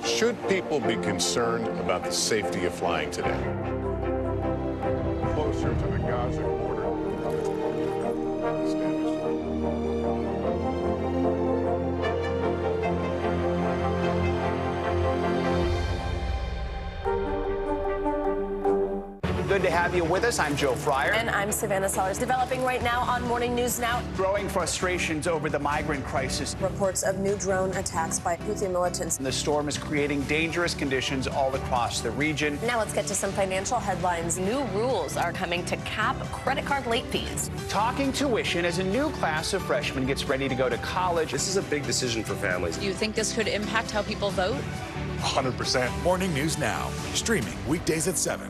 Should people be concerned about the safety of flying today? Closer to the Gaza border. Good to have you with us. I'm Joe Fryer. And I'm Savannah Sellers. Developing right now on Morning News Now. Growing frustrations over the migrant crisis. Reports of new drone attacks by Houthi militants. The storm is creating dangerous conditions all across the region. Now let's get to some financial headlines. New rules are coming to cap credit card late fees. Talking tuition as a new class of freshmen gets ready to go to college. This is a big decision for families. Do you think this could impact how people vote? 100%. Morning News Now, streaming weekdays at 7.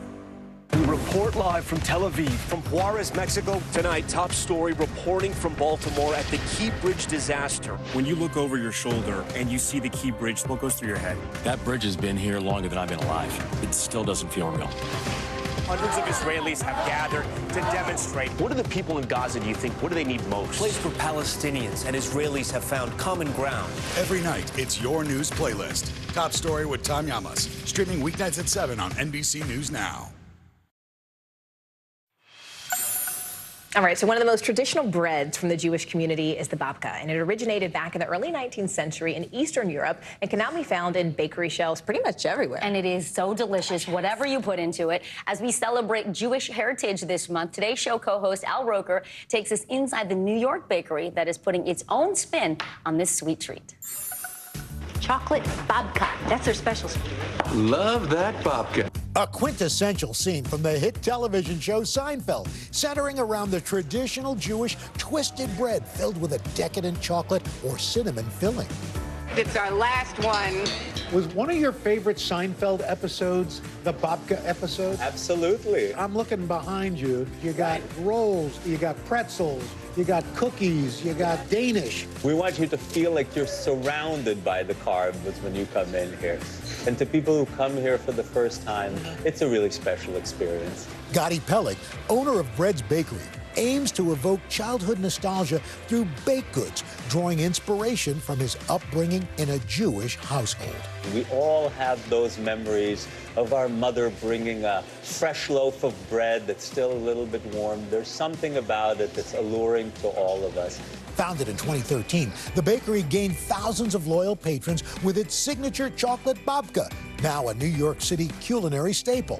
We report live from Tel Aviv, from Juarez, Mexico. Tonight, top story reporting from Baltimore at the Key Bridge disaster. When you look over your shoulder and you see the Key Bridge, what goes through your head? That bridge has been here longer than I've been alive. It still doesn't feel real. Hundreds of Israelis have gathered to demonstrate. What do the people in Gaza, do you think, what do they need most? A place where Palestinians and Israelis have found common ground. Every night, it's your news playlist. Top story with Tom Yamas, streaming weeknights at 7 on NBC News Now. All right, so one of the most traditional breads from the Jewish community is the babka, and it originated back in the early 19th century in Eastern Europe and can now be found in bakery shelves pretty much everywhere. And it is so delicious, whatever you put into it. As we celebrate Jewish heritage this month, today's show co-host Al Roker takes us inside the New York bakery that is putting its own spin on this sweet treat. Chocolate babka, that's their special. Love that babka. A quintessential scene from the hit television show Seinfeld, centering around the traditional Jewish twisted bread filled with a decadent chocolate or cinnamon filling. It's our last one. Was one of your favorite Seinfeld episodes the babka episode? Absolutely. I'm looking behind you. You got rolls, you got pretzels, you got cookies, you got Danish. We want you to feel like you're surrounded by the carbs when you come in here. And to people who come here for the first time, it's a really special experience. Gotti Pellick, owner of Bread's Bakery, aims to evoke childhood nostalgia through baked goods, drawing inspiration from his upbringing in a Jewish household. We all have those memories of our mother bringing a fresh loaf of bread that's still a little bit warm. There's something about it that's alluring to all of us. Founded in 2013, the bakery gained thousands of loyal patrons with its signature chocolate babka, now a New York City culinary staple.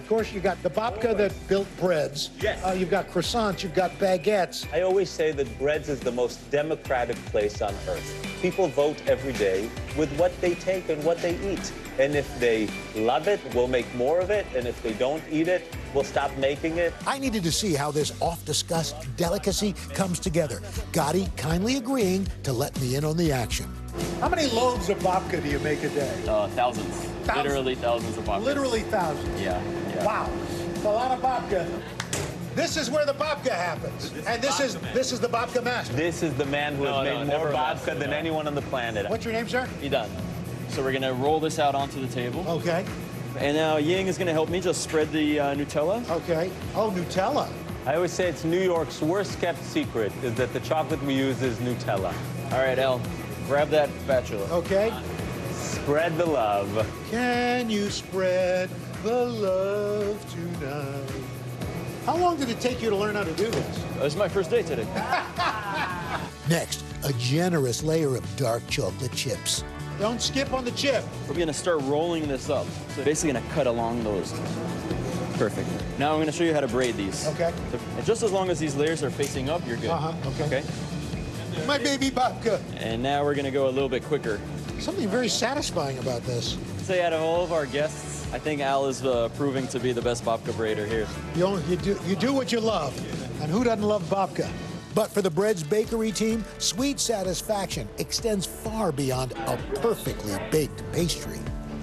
Of course, you got the babka that built breads. Yes. You've got croissants. You've got baguettes. I always say that Breads is the most democratic place on earth. People vote every day with what they take and what they eat. And if they love it, we'll make more of it. And if they don't eat it, we'll stop making it. I needed to see how this oft-discussed delicacy comes together. Gotti kindly agreeing to let me in on the action. How many loaves of babka do you make a day? Thousands. Literally thousands of babka. Literally thousands. Yeah. Wow. It's a lot of babka. This is where the babka happens. And this is the babka master. This is the man who has made more babka than anyone on the planet. What's your name, sir? Idan. So we're gonna roll this out onto the table. Okay. And now Ying is gonna help me just spread the Nutella. Okay. Oh, Nutella. I always say it's New York's worst kept secret is that the chocolate we use is Nutella. All right, Al, grab that spatula. Okay. Spread the love. Can you spread the love tonight? How long did it take you to learn how to do this? This is my first day today. Next, a generous layer of dark chocolate chips. Don't skip on the chip. We're gonna start rolling this up. So basically gonna cut along those. Perfect. Now I'm gonna show you how to braid these. Okay. So, and just as long as these layers are facing up, you're good. Okay. My baby babka. And now we're gonna go a little bit quicker. Something very satisfying about this. Say out of all of our guests, I think Al is proving to be the best babka braider here. You do what you love, and who doesn't love babka? But for the Breads Bakery team, sweet satisfaction extends far beyond a perfectly baked pastry.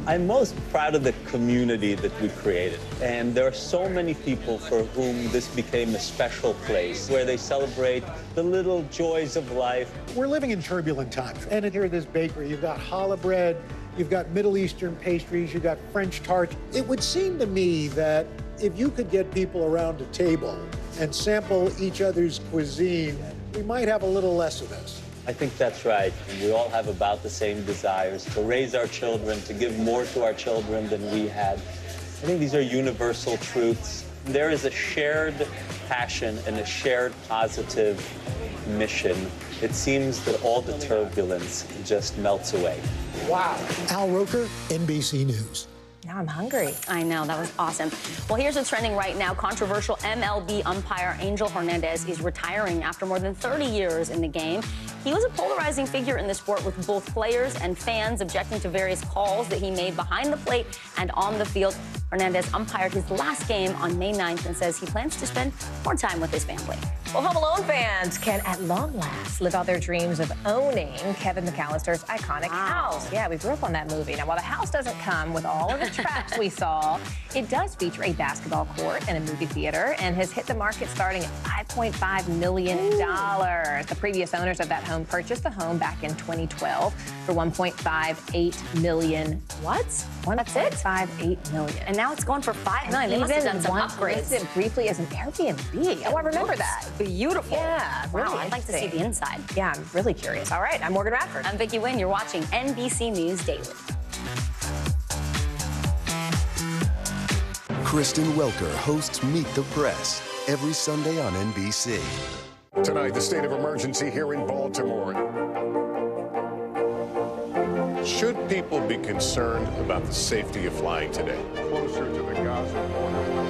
I'm most proud of the community that we created. And there are so many people for whom this became a special place where they celebrate the little joys of life. We're living in turbulent times. And here at this bakery, you've got challah bread, you've got Middle Eastern pastries, you've got French tarts. It would seem to me that if you could get people around a table and sample each other's cuisine, we might have a little less of this. I think that's right. We all have about the same desires to raise our children, to give more to our children than we had. I think these are universal truths. There is a shared passion and a shared positive mission. It seems that all the turbulence just melts away. Wow. Al Roker, NBC News. Now I'm hungry. I know, that was awesome. Well, here's what's trending right now. Controversial MLB umpire Angel Hernandez is retiring after more than 30 years in the game. He was a polarizing figure in the sport, with both players and fans objecting to various calls that he made behind the plate and on the field. Hernandez umpired his last game on May 9th and says he plans to spend more time with his family. Well, Home Alone fans can at long last live out their dreams of owning Kevin McAllister's iconic house. Yeah, we grew up on that movie. Now, while the house doesn't come with all of the traps we saw, it does feature a basketball court and a movie theater, and has hit the market starting at $5.5 million. The previous owners of that home purchased the home back in 2012 for $1.58 million. What? That's it? $1.58 million. And now it's going for $5 million. They must have done some upgrades. It briefly as an Airbnb. Oh, I remember that. Beautiful. Yeah, wow, really I'd like to see the inside. Yeah, I'm really curious. All right, I'm Morgan Radford. I'm Vicki Wynn. You're watching NBC News Daily. Kristen Welker hosts Meet the Press every Sunday on NBC. Tonight, the state of emergency here in Baltimore. Should people be concerned about the safety of flying today? Closer to the Gaza border.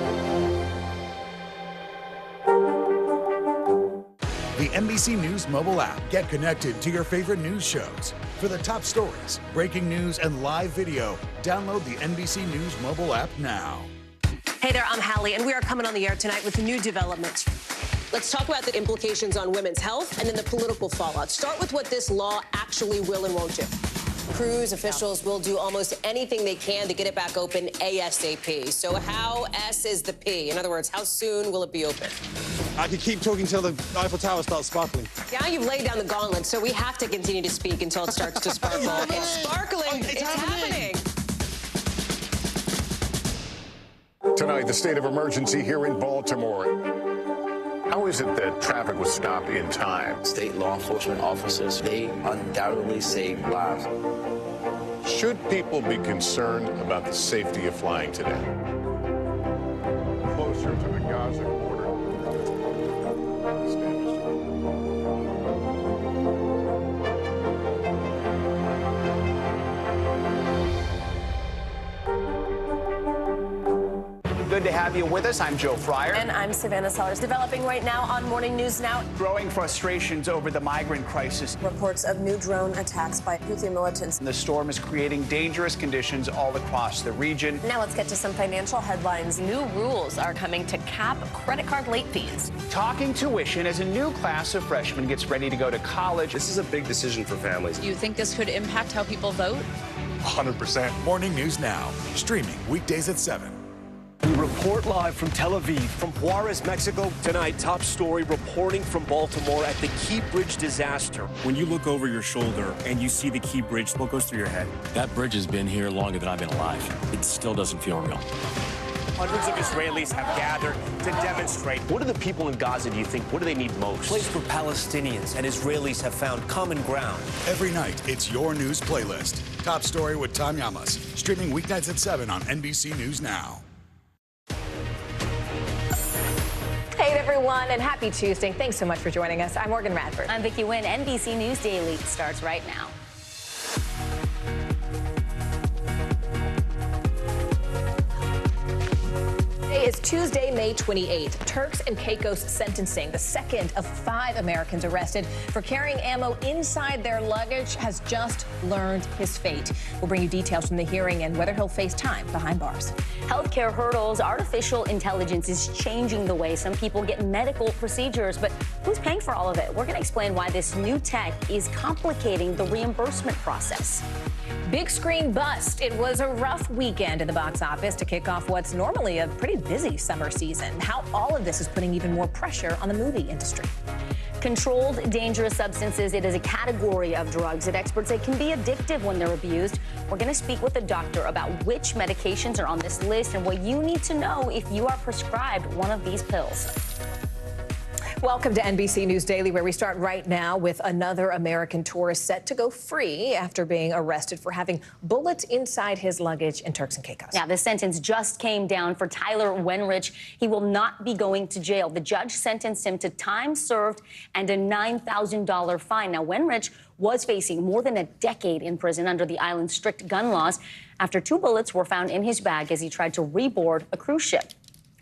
The NBC News mobile app. Get connected to your favorite news shows. For the top stories, breaking news, and live video, download the NBC News mobile app now. Hey there, I'm Hallie, and we are coming on the air tonight with new developments. Let's talk about the implications on women's health and then the political fallout. Start with what this law actually will and won't do. Cruise officials will do almost anything they can to get it back open ASAP. So how S is the P? In other words, how soon will it be open? I could keep talking till the Eiffel Tower starts sparkling. Now you've laid down the gauntlet, so we have to continue to speak until it starts to sparkle. It's sparkling. It's happening. Tonight, the state of emergency here in Baltimore. How is it that traffic was stopped in time? State law enforcement officers, they undoubtedly saved lives. Should people be concerned about the safety of flying today? Closer to the Gaza border. Good to have you with us. I'm Joe Fryer. And I'm Savannah Sellers. Developing right now on Morning News Now. Growing frustrations over the migrant crisis. Reports of new drone attacks by Houthi militants. The storm is creating dangerous conditions all across the region. Now let's get to some financial headlines. New rules are coming to cap credit card late fees. Talking tuition as a new class of freshmen gets ready to go to college. This is a big decision for families. Do you think this could impact how people vote? 100%. Morning News Now, streaming weekdays at 7. We report live from Tel Aviv, from Juarez, Mexico. Tonight, top story reporting from Baltimore at the Key Bridge disaster. When you look over your shoulder and you see the Key Bridge, what goes through your head? That bridge has been here longer than I've been alive. It still doesn't feel real. Hundreds of Israelis have gathered to demonstrate. What do the people in Gaza, do you think, what do they need most? A place where Palestinians and Israelis have found common ground. Every night, it's your news playlist. Top story with Tom Yamas, streaming weeknights at 7 on NBC News Now. Hey everyone, and happy Tuesday. Thanks so much for joining us. I'm Morgan Radford. I'm Vicki Wynn. NBC News Daily starts right now. Today is Tuesday, May 28th. Turks and Caicos sentencing. The second of 5 Americans arrested for carrying ammo inside their luggage has just learned his fate. We'll bring you details from the hearing and whether he'll face time behind bars. Healthcare hurdles. Artificial intelligence is changing the way some people get medical procedures, but who's paying for all of it? We're going to explain why this new tech is complicating the reimbursement process. Big screen bust. It was a rough weekend in the box office to kick off what's normally a pretty busy summer season. How all of this is putting even more pressure on the movie industry. Controlled dangerous substances. It is a category of drugs that experts say can be addictive when they're abused. We're going to speak with a doctor about which medications are on this list and what you need to know if you are prescribed one of these pills. Welcome to NBC News Daily, where we start right now with another American tourist set to go free after being arrested for having bullets inside his luggage in Turks and Caicos. Yeah, the sentence just came down for Tyler Wenrich. He will not be going to jail. The judge sentenced him to time served and a $9,000 fine. Now, Wenrich was facing more than a decade in prison under the island's strict gun laws after 2 bullets were found in his bag as he tried to reboard a cruise ship.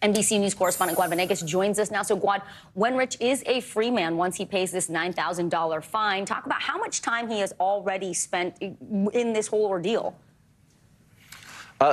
NBC News correspondent Guad Venegas joins us now. So, Guad, Wenrich is a free man once he pays this $9,000 fine. Talk about how much time he has already spent in this whole ordeal.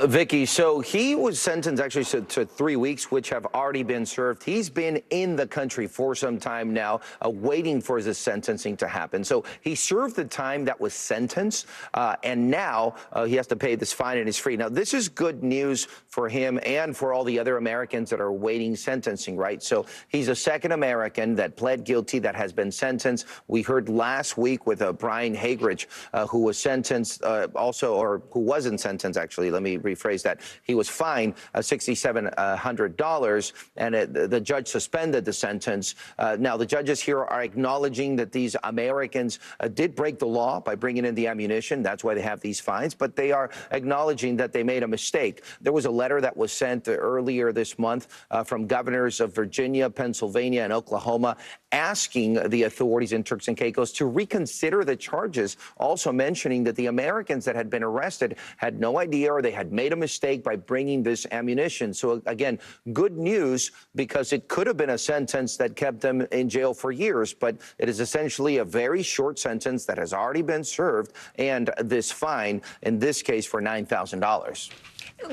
Vicki, so he was sentenced actually to 3 weeks, which have already been served. He's been in the country for some time now, waiting for his sentencing to happen. So he served the time that was sentenced, and now he has to pay this fine and is free. Now, this is good news for him and for all the other Americans that are awaiting sentencing, right? So he's a second American that pled guilty that has been sentenced. We heard last week with Brian Hagerich, who was sentenced also, or who wasn't sentenced, actually. Let me rephrase that. He was fined $6,700, and the judge suspended the sentence. Now, the judges here are acknowledging that these Americans did break the law by bringing in the ammunition. That's why they have these fines. But they are acknowledging that they made a mistake. There was a letter that was sent earlier this month from governors of Virginia, Pennsylvania, and Oklahoma asking the authorities in Turks and Caicos to reconsider the charges, also mentioning that the Americans that had been arrested had no idea or they had made a mistake by bringing this ammunition. So, again, good news, because it could have been a sentence that kept them in jail for years, but it is essentially a very short sentence that has already been served, and this fine, in this case, for $9,000.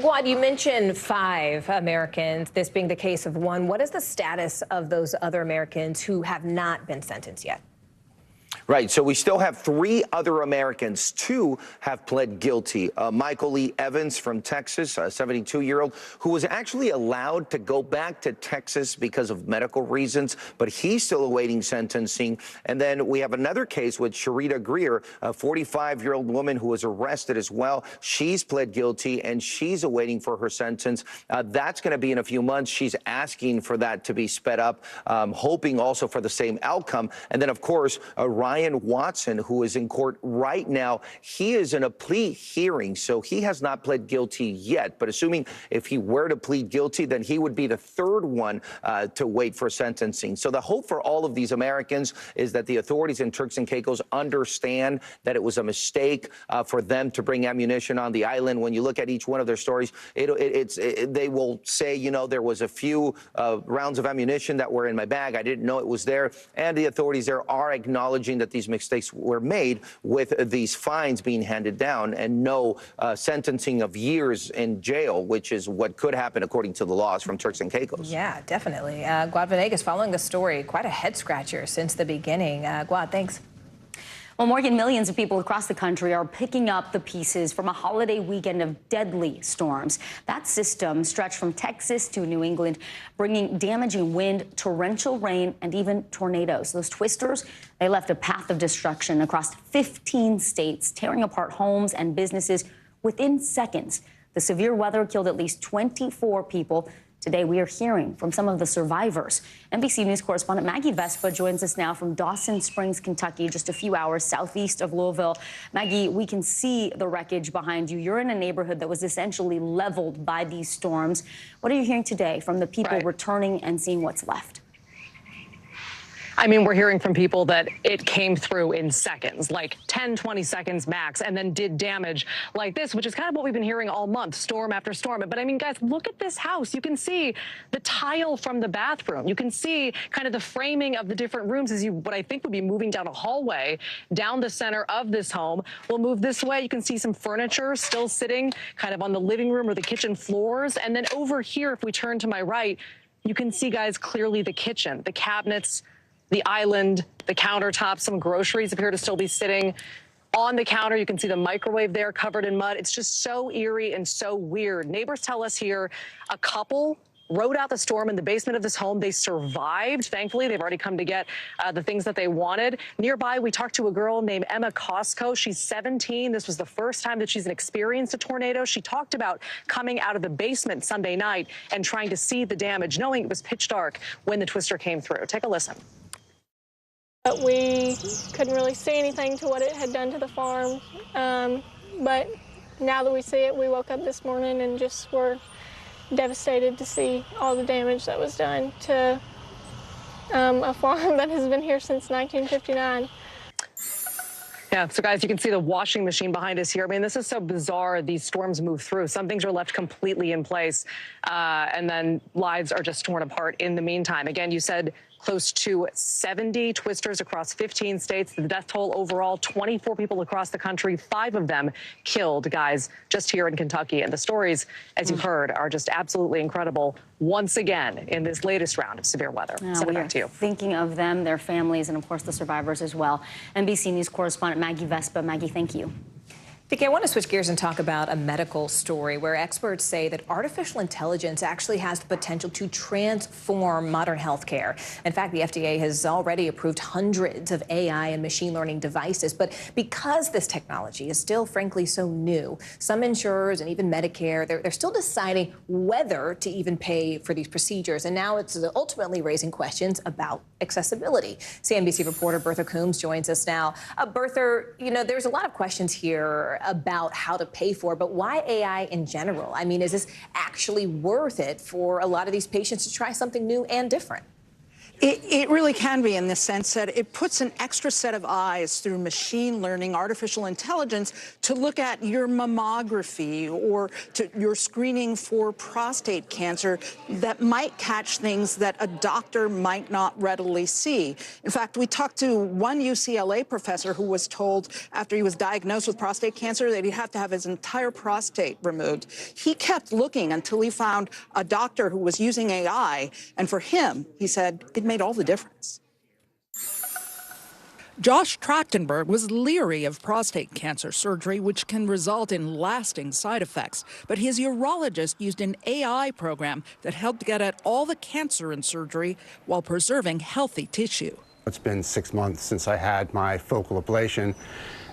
Guad, you mentioned 5 Americans, this being the case of 1. What is the status of those other Americans who have not been sentenced yet? Right. So we still have 3 other Americans. 2 have pled guilty. Michael Lee Evans from Texas, a 72-year-old, who was actually allowed to go back to Texas because of medical reasons, but he's still awaiting sentencing. And then we have another case with Sharita Greer, a 45-year-old woman who was arrested as well. She's pled guilty, and she's awaiting for her sentence. That's going to be in a few months. She's asking for that to be sped up, hoping also for the same outcome. And then, of course, Ryan Ryan Watson, who is in court right now. He is in a plea hearing, so he has not pled guilty yet. But assuming if he were to plead guilty, then he would be the third one to wait for sentencing. So the hope for all of these Americans is that the authorities in Turks and Caicos understand that it was a mistake for them to bring ammunition on the island. When you look at each one of their stories, they will say, you know, there was a few rounds of ammunition that were in my bag. I didn't know it was there. And the authorities there are acknowledging that these mistakes were made, with these fines being handed down and no sentencing of years in jail, which is what could happen according to the laws from Turks and Caicos. Yeah, definitely. Guad Venegas following the story. Quite a head scratcher since the beginning. Guad, thanks. Well, Morgan, millions of people across the country are picking up the pieces from a holiday weekend of deadly storms. That system stretched from Texas to New England, bringing damaging wind, torrential rain, and even tornadoes. Those twisters, they left a path of destruction across 15 states, tearing apart homes and businesses within seconds. The severe weather killed at least 24 people. Today, we are hearing from some of the survivors. NBC News correspondent Maggie Vespa joins us now from Dawson Springs, Kentucky, just a few hours southeast of Louisville. Maggie, we can see the wreckage behind you. You're in a neighborhood that was essentially leveled by these storms. What are you hearing today from the people returning and seeing what's left? I mean, we're hearing from people that it came through in seconds, like 10, 20 seconds max, and then did damage like this, which is kind of what we've been hearing all month, storm after storm. But I mean, guys, look at this house. You can see the tile from the bathroom. You can see kind of the framing of the different rooms as you, what I think would be moving down a hallway down the center of this home. We'll move this way. You can see some furniture still sitting kind of on the living room or the kitchen floors. And then over here, if we turn to my right, you can see, guys, clearly the kitchen, the cabinets, the island, the countertops. Some groceries appear to still be sitting on the counter. You can see the microwave there covered in mud. It's just so eerie and so weird. Neighbors tell us here a couple rode out the storm in the basement of this home. They survived. Thankfully, they've already come to get the things that they wanted. Nearby, we talked to a girl named Emma Costco. She's 17. This was the first time that she's experienced a tornado. She talked about coming out of the basement Sunday night and trying to see the damage, knowing it was pitch dark when the twister came through. Take a listen. But we couldn't really see anything to what it had done to the farm. But now that we see it, we woke up this morning and just were devastated to see all the damage that was done to a farm that has been here since 1959. Yeah, so guys, you can see the washing machine behind us here. I mean, this is so bizarre. These storms move through. Some things are left completely in place, and then lives are just torn apart in the meantime. Again, you said close to 70 twisters across 15 states. The death toll overall, 24 people across the country, 5 of them killed, guys, just here in Kentucky. And the stories, as you've heard, are just absolutely incredible once again in this latest round of severe weather. Send it back to you. Thinking of them, their families, and of course the survivors as well. NBC News correspondent Maggie Vespa. Maggie, thank you. Vicky, I want to switch gears and talk about a medical story where experts say that artificial intelligence actually has the potential to transform modern healthcare. In fact, the FDA has already approved hundreds of AI and machine learning devices. But because this technology is still, frankly, so new, some insurers and even Medicare, they're still deciding whether to even pay for these procedures. And now it's ultimately raising questions about accessibility. CNBC reporter Bertha Coombs joins us now. Bertha, you know, there's a lot of questions here about how to pay for, but why AI in general? I mean, is this actually worth it for a lot of these patients to try something new and different? It really can be, in the sense that it puts an extra set of eyes through machine learning, artificial intelligence, to look at your mammography or to your screening for prostate cancer that might catch things that a doctor might not readily see. In fact, we talked to one UCLA professor who was told after he was diagnosed with prostate cancer that he'd have to have his entire prostate removed. He kept looking until he found a doctor who was using AI, and for him, he said, it made all the difference. Josh Trachtenberg was leery of prostate cancer surgery, which can result in lasting side effects. But his urologist used an AI program that helped get at all the cancer in surgery while preserving healthy tissue. It's been 6 months since I had my focal ablation,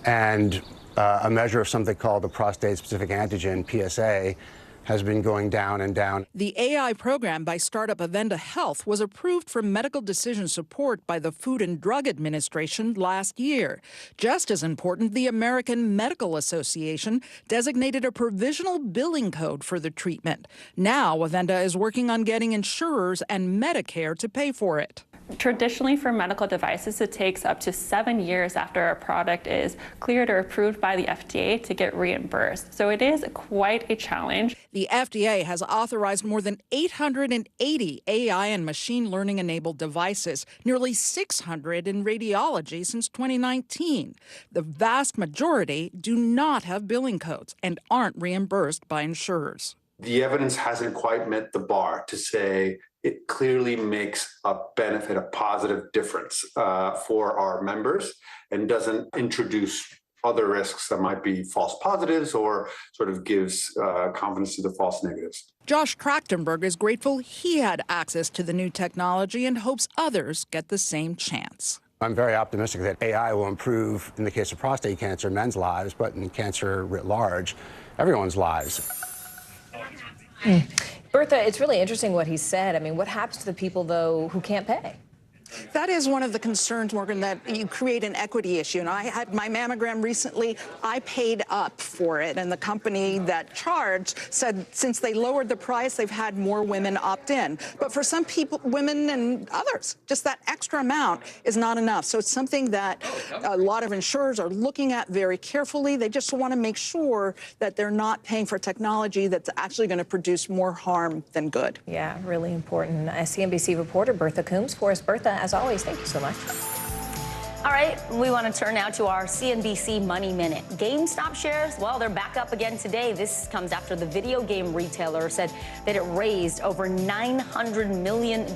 and a measure of something called the prostate-specific antigen, PSA, has been going down and down. The AI program by startup Avenda Health was approved for medical decision support by the Food and Drug Administration last year. Just as important, the American Medical Association designated a provisional billing code for the treatment. Now, Avenda is working on getting insurers and Medicare to pay for it. Traditionally, for medical devices, it takes up to 7 years after a product is cleared or approved by the FDA to get reimbursed. So it is quite a challenge. The FDA has authorized more than 880 AI and machine learning-enabled devices, nearly 600 in radiology since 2019. The vast majority do not have billing codes and aren't reimbursed by insurers. The evidence hasn't quite met the bar to say it clearly makes a benefit, a positive difference for our members, and doesn't introduce other risks that might be false positives or sort of gives confidence to the false negatives. Josh Trachtenberg is grateful he had access to the new technology and hopes others get the same chance. I'm very optimistic that AI will improve, in the case of prostate cancer, men's lives, but in cancer writ large, everyone's lives. Bertha, it's really interesting what he said. I mean, what happens to the people, though, who can't pay? That is one of the concerns, Morgan, that you create an equity issue. And I had my mammogram recently. I paid up for it. And the company that charged said since they lowered the price, they've had more women opt in. But for some people, women and others, just that extra amount is not enough. So it's something that a lot of insurers are looking at very carefully. They just want to make sure that they're not paying for technology that's actually going to produce more harm than good. Yeah, really important. CNBC reporter Bertha Coombs for us. Bertha, as always, thank you so much. All right, we want to turn now to our CNBC Money Minute. GameStop shares, well, they're back up again today. This comes after the video game retailer said that it raised over $900 million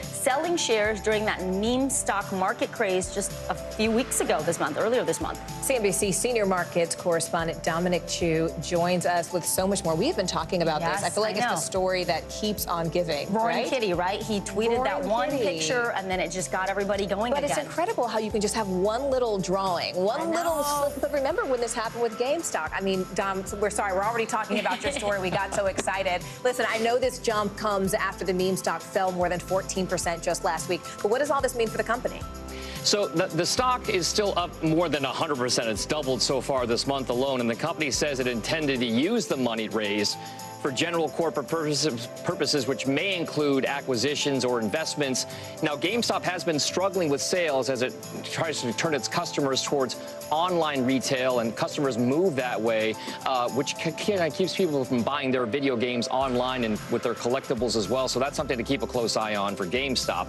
selling shares during that meme stock market craze just a few weeks ago earlier this month. CNBC senior markets correspondent Dominic Chu joins us with so much more. We've been talking about this. I feel like it's the story that keeps on giving. Roaring Kitty, right? He tweeted that one picture, and then it just got everybody going again. But it's incredible how you can just have one little drawing, one little slip. But remember when this happened with GameStop? I mean, Dom, we're sorry, we're already talking about your story. We got so excited. Listen, I know this jump comes after the meme stock fell more than 14% just last week. But what does all this mean for the company? So the stock is still up more than 100%. It's doubled so far this month alone. And the company says it intended to use the money raised for general corporate purposes, which may include acquisitions or investments. Now, GameStop has been struggling with sales as it tries to turn its customers towards online retail, and customers move that way, which keeps people from buying their video games online and with their collectibles as well. So that's something to keep a close eye on for GameStop.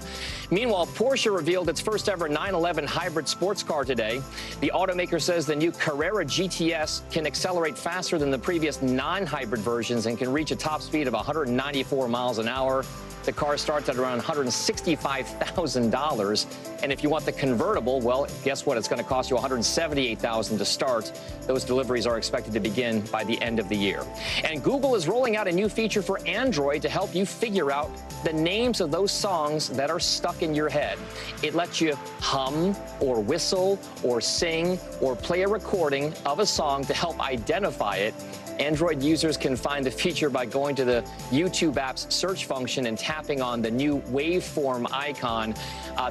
Meanwhile, Porsche revealed its first ever 911 hybrid sports car today. The automaker says the new Carrera GTS can accelerate faster than the previous non-hybrid versions and can reach a top speed of 194 miles an hour. The car starts at around $165,000. And if you want the convertible, well, guess what? It's going to cost you $178,000 to start. Those deliveries are expected to begin by the end of the year. And Google is rolling out a new feature for Android to help you figure out the names of those songs that are stuck in your head. It lets you hum or whistle or sing or play a recording of a song to help identify it. Android users can find the feature by going to the YouTube app's search function and tapping on the new waveform icon.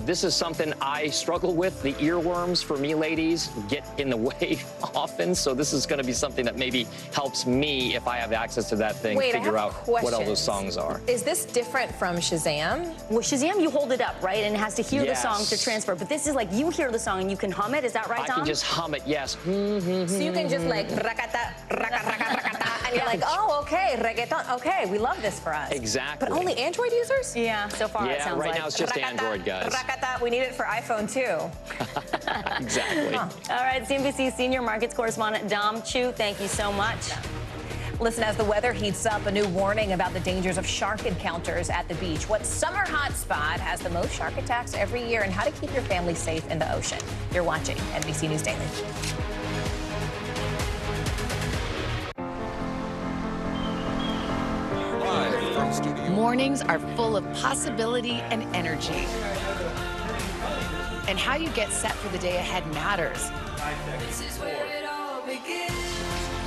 This is something I struggle with. The earworms, for me, ladies, get in the way often. So this is going to be something that maybe helps me, if I have access to that thing, figure out what all those songs are. Is this different from Shazam? Well, Shazam, you hold it up, right? And it has to hear the song to transfer. But this is like you hear the song and you can hum it. Is that right, Tom? I can just hum it, yes. So you can just like rakata, rakata, and you're like, oh, okay, reggaeton. Okay, we love this for us. Exactly. But only Android users? Yeah, so far it sounds like. Yeah, right now it's just Android, guys. Rakata, we need it for iPhone too. Exactly. All right, CNBC senior markets correspondent Dom Chu, thank you so much. Listen, as the weather heats up, a new warning about the dangers of shark encounters at the beach. What summer hotspot has the most shark attacks every year, and how to keep your family safe in the ocean? You're watching NBC News Daily. Mornings are full of possibility and energy. And how you get set for the day ahead matters.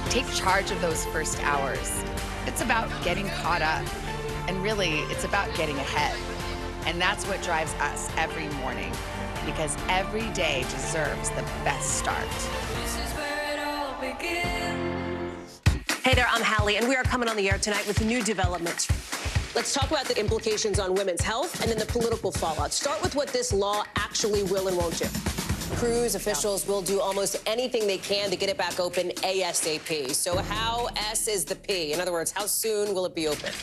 Take charge of those first hours. It's about getting caught up, and really, it's about getting ahead. And that's what drives us every morning, because every day deserves the best start. This is where it all begins. Hey there, I'm Hallie, and we are coming on the air tonight with new developments. Let's talk about the implications on women's health and then the political fallout. Start with what this law actually will and won't do. Cruise officials will do almost anything they can to get it back open ASAP. So how S is the P? In other words, how soon will it be open?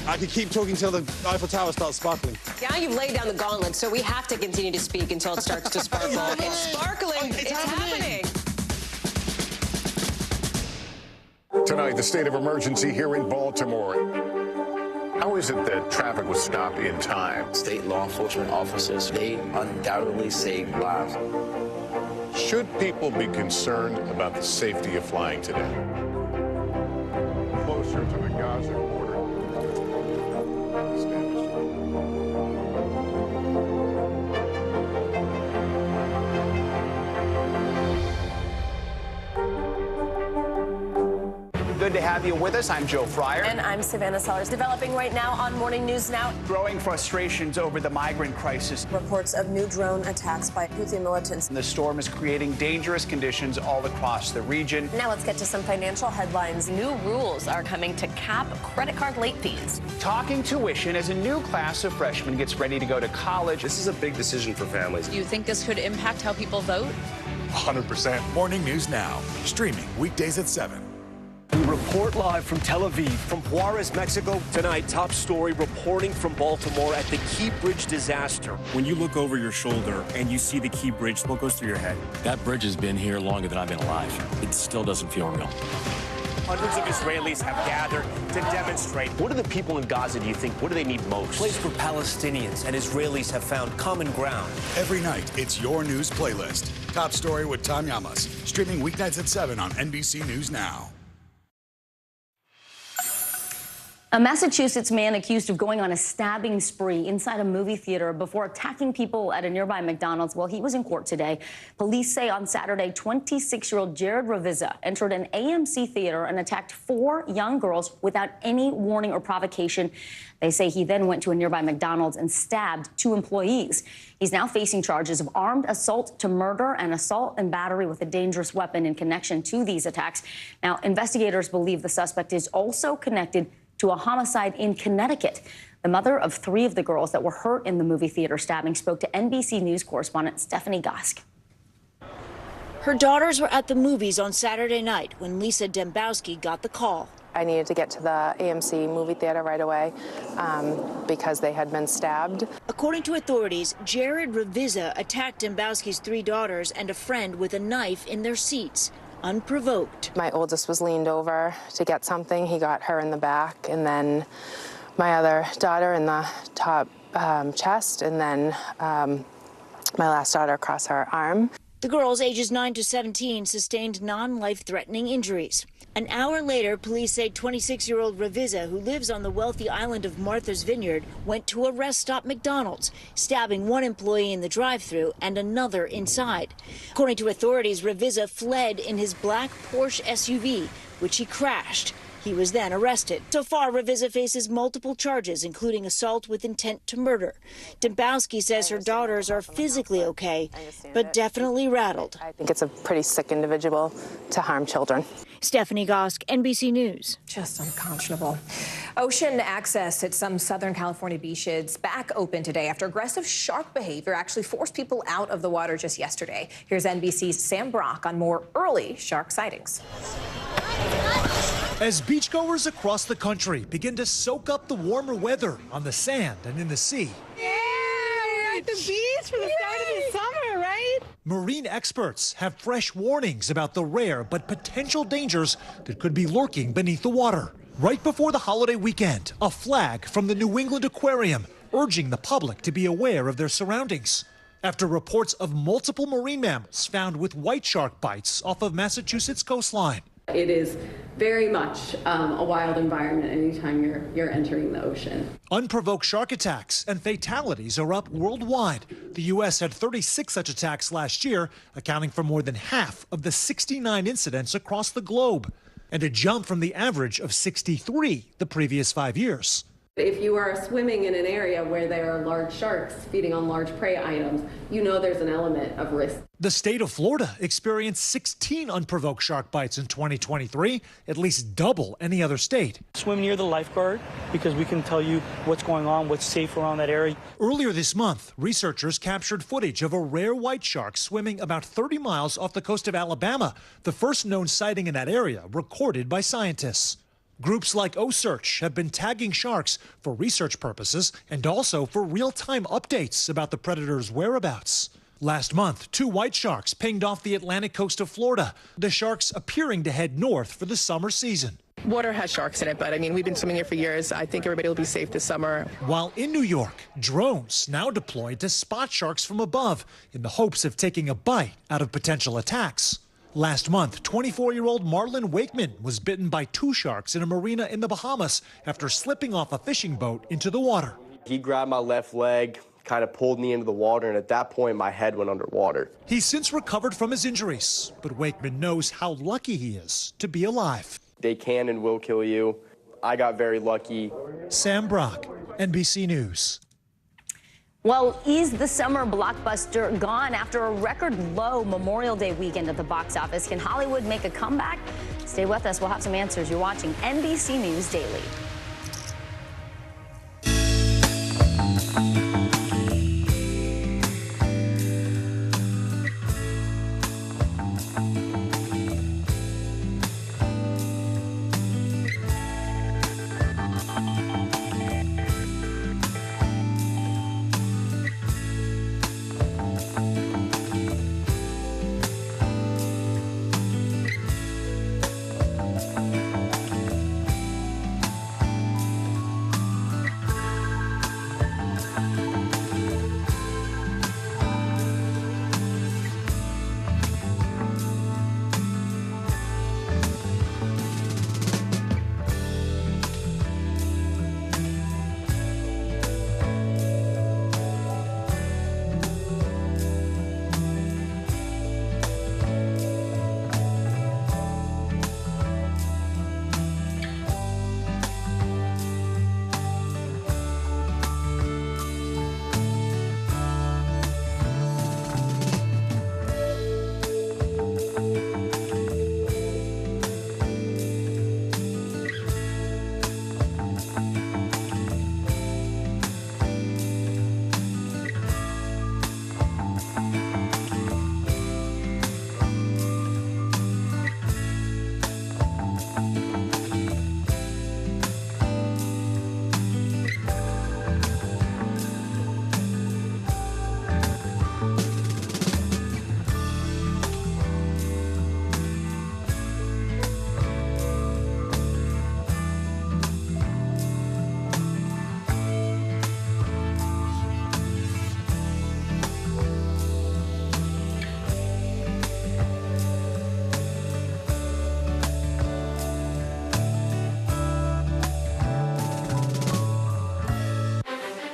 I could keep talking till the Eiffel Tower starts sparkling. Yeah, you've laid down the gauntlet, so we have to continue to speak until it starts to sparkle. It's sparkling. It's happening. Tonight, the state of emergency here in Baltimore. How is it that traffic was stopped in time? State law enforcement officers, they undoubtedly saved lives. Should people be concerned about the safety of flying today? Closer to the Gaza border. Good to have you with us. I'm Joe Fryer. And I'm Savannah Sellers. Developing right now on Morning News Now. Growing frustrations over the migrant crisis. Reports of new drone attacks by Houthi militants. The storm is creating dangerous conditions all across the region. Now let's get to some financial headlines. New rules are coming to cap credit card late fees. Talking tuition as a new class of freshmen gets ready to go to college. This is a big decision for families. Do you think this could impact how people vote? 100%. Morning News Now, streaming weekdays at 7. We report live from Tel Aviv, from Juarez, Mexico. Tonight, top story reporting from Baltimore at the Key Bridge disaster. When you look over your shoulder and you see the Key Bridge, what goes through your head? That bridge has been here longer than I've been alive. It still doesn't feel real. Hundreds of Israelis have gathered to demonstrate. What do the people in Gaza, do you think, what do they need most? A place where Palestinians and Israelis have found common ground. Every night, it's your news playlist. Top story with Tom Yamas, streaming weeknights at 7 on NBC News Now. A Massachusetts man accused of going on a stabbing spree inside a movie theater before attacking people at a nearby McDonald's. Well, he was in court today. Police say on Saturday, 26-year-old Jared Ravizza entered an AMC theater and attacked 4 young girls without any warning or provocation. They say he then went to a nearby McDonald's and stabbed 2 employees. He's now facing charges of armed assault to murder and assault and battery with a dangerous weapon in connection to these attacks. Now, investigators believe the suspect is also connected to a homicide in Connecticut. The mother of 3 of the girls that were hurt in the movie theater stabbing spoke to NBC News correspondent Stephanie Gosk. Her daughters were at the movies on Saturday night when Lisa Dembowski got the call. I needed to get to the AMC movie theater right away because they had been stabbed. According to authorities, Jared Ravizza attacked Dembowski's 3 daughters and a friend with a knife in their seats, unprovoked. My oldest was leaned over to get something. He got her in the back, and then my other daughter in the top chest, and then my last daughter across her arm. The girls, ages 9 to 17, sustained non-life-threatening injuries. An hour later, police say 26-year-old Ravizza, who lives on the wealthy island of Martha's Vineyard, went to a rest stop McDonald's, stabbing 1 employee in the drive-thru and another inside. According to authorities, Ravizza fled in his black Porsche SUV, which he crashed. He was then arrested. So far, Ravizza faces multiple charges, including assault with intent to murder. Dembowski says her daughters are physically okay, but definitely rattled. I think it's a pretty sick individual to harm children. Stephanie Gosk, NBC News. Just unconscionable. Ocean access at some Southern California beaches back open today after aggressive shark behavior actually forced people out of the water just yesterday. Here's NBC's Sam Brock on more early shark sightings. As beachgoers across the country begin to soak up the warmer weather on the sand and in the sea. Yeah, we're at the beach for the start of the summer, right? Marine experts have fresh warnings about the rare but potential dangers that could be lurking beneath the water. Right before the holiday weekend, a flag from the New England Aquarium urging the public to be aware of their surroundings. After reports of multiple marine mammals found with white shark bites off of Massachusetts coastline. It is very much a wild environment anytime you're entering the ocean. Unprovoked shark attacks and fatalities are up worldwide. The U.S. had 36 such attacks last year, accounting for more than half of the 69 incidents across the globe, and a jump from the average of 63 the previous 5 years. If you are swimming in an area where there are large sharks feeding on large prey items, you know there's an element of risk. The state of Florida experienced 16 unprovoked shark bites in 2023, at least double any other state. Swim near the lifeguard because we can tell you what's going on, what's safe around that area. Earlier this month, researchers captured footage of a rare white shark swimming about 30 miles off the coast of Alabama, the first known sighting in that area recorded by scientists. Groups like OSearch have been tagging sharks for research purposes and also for real-time updates about the predator's whereabouts. Last month, 2 white sharks pinged off the Atlantic coast of Florida, the sharks appearing to head north for the summer season. Water has sharks in it, but I mean, we've been swimming here for years. I think everybody will be safe this summer. While in New York, drones now deployed to spot sharks from above in the hopes of taking a bite out of potential attacks. Last month, 24-year-old Marlon Wakeman was bitten by 2 sharks in a marina in the Bahamas after slipping off a fishing boat into the water. He grabbed my left leg, kind of pulled me into the water, and at that point, my head went underwater. He's since recovered from his injuries, but Wakeman knows how lucky he is to be alive. They can and will kill you. I got very lucky. Sam Brock, NBC News. Well, is the summer blockbuster gone after a record low Memorial Day weekend at the box office? Can Hollywood make a comeback? Stay with us. We'll have some answers. You're watching NBC News Daily.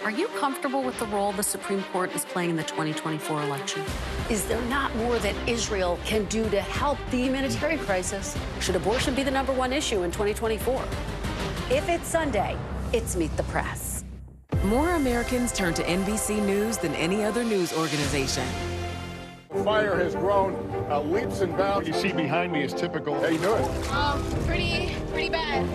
Are you comfortable with the role the Supreme Court is playing in the 2024 election? Is there not more that Israel can do to help the humanitarian crisis? Should abortion be the #1 issue in 2024? If it's Sunday, it's Meet the Press. More Americans turn to NBC News than any other news organization. Fire has grown leaps and bounds. What you see behind me is typical. How you doing? Pretty bad.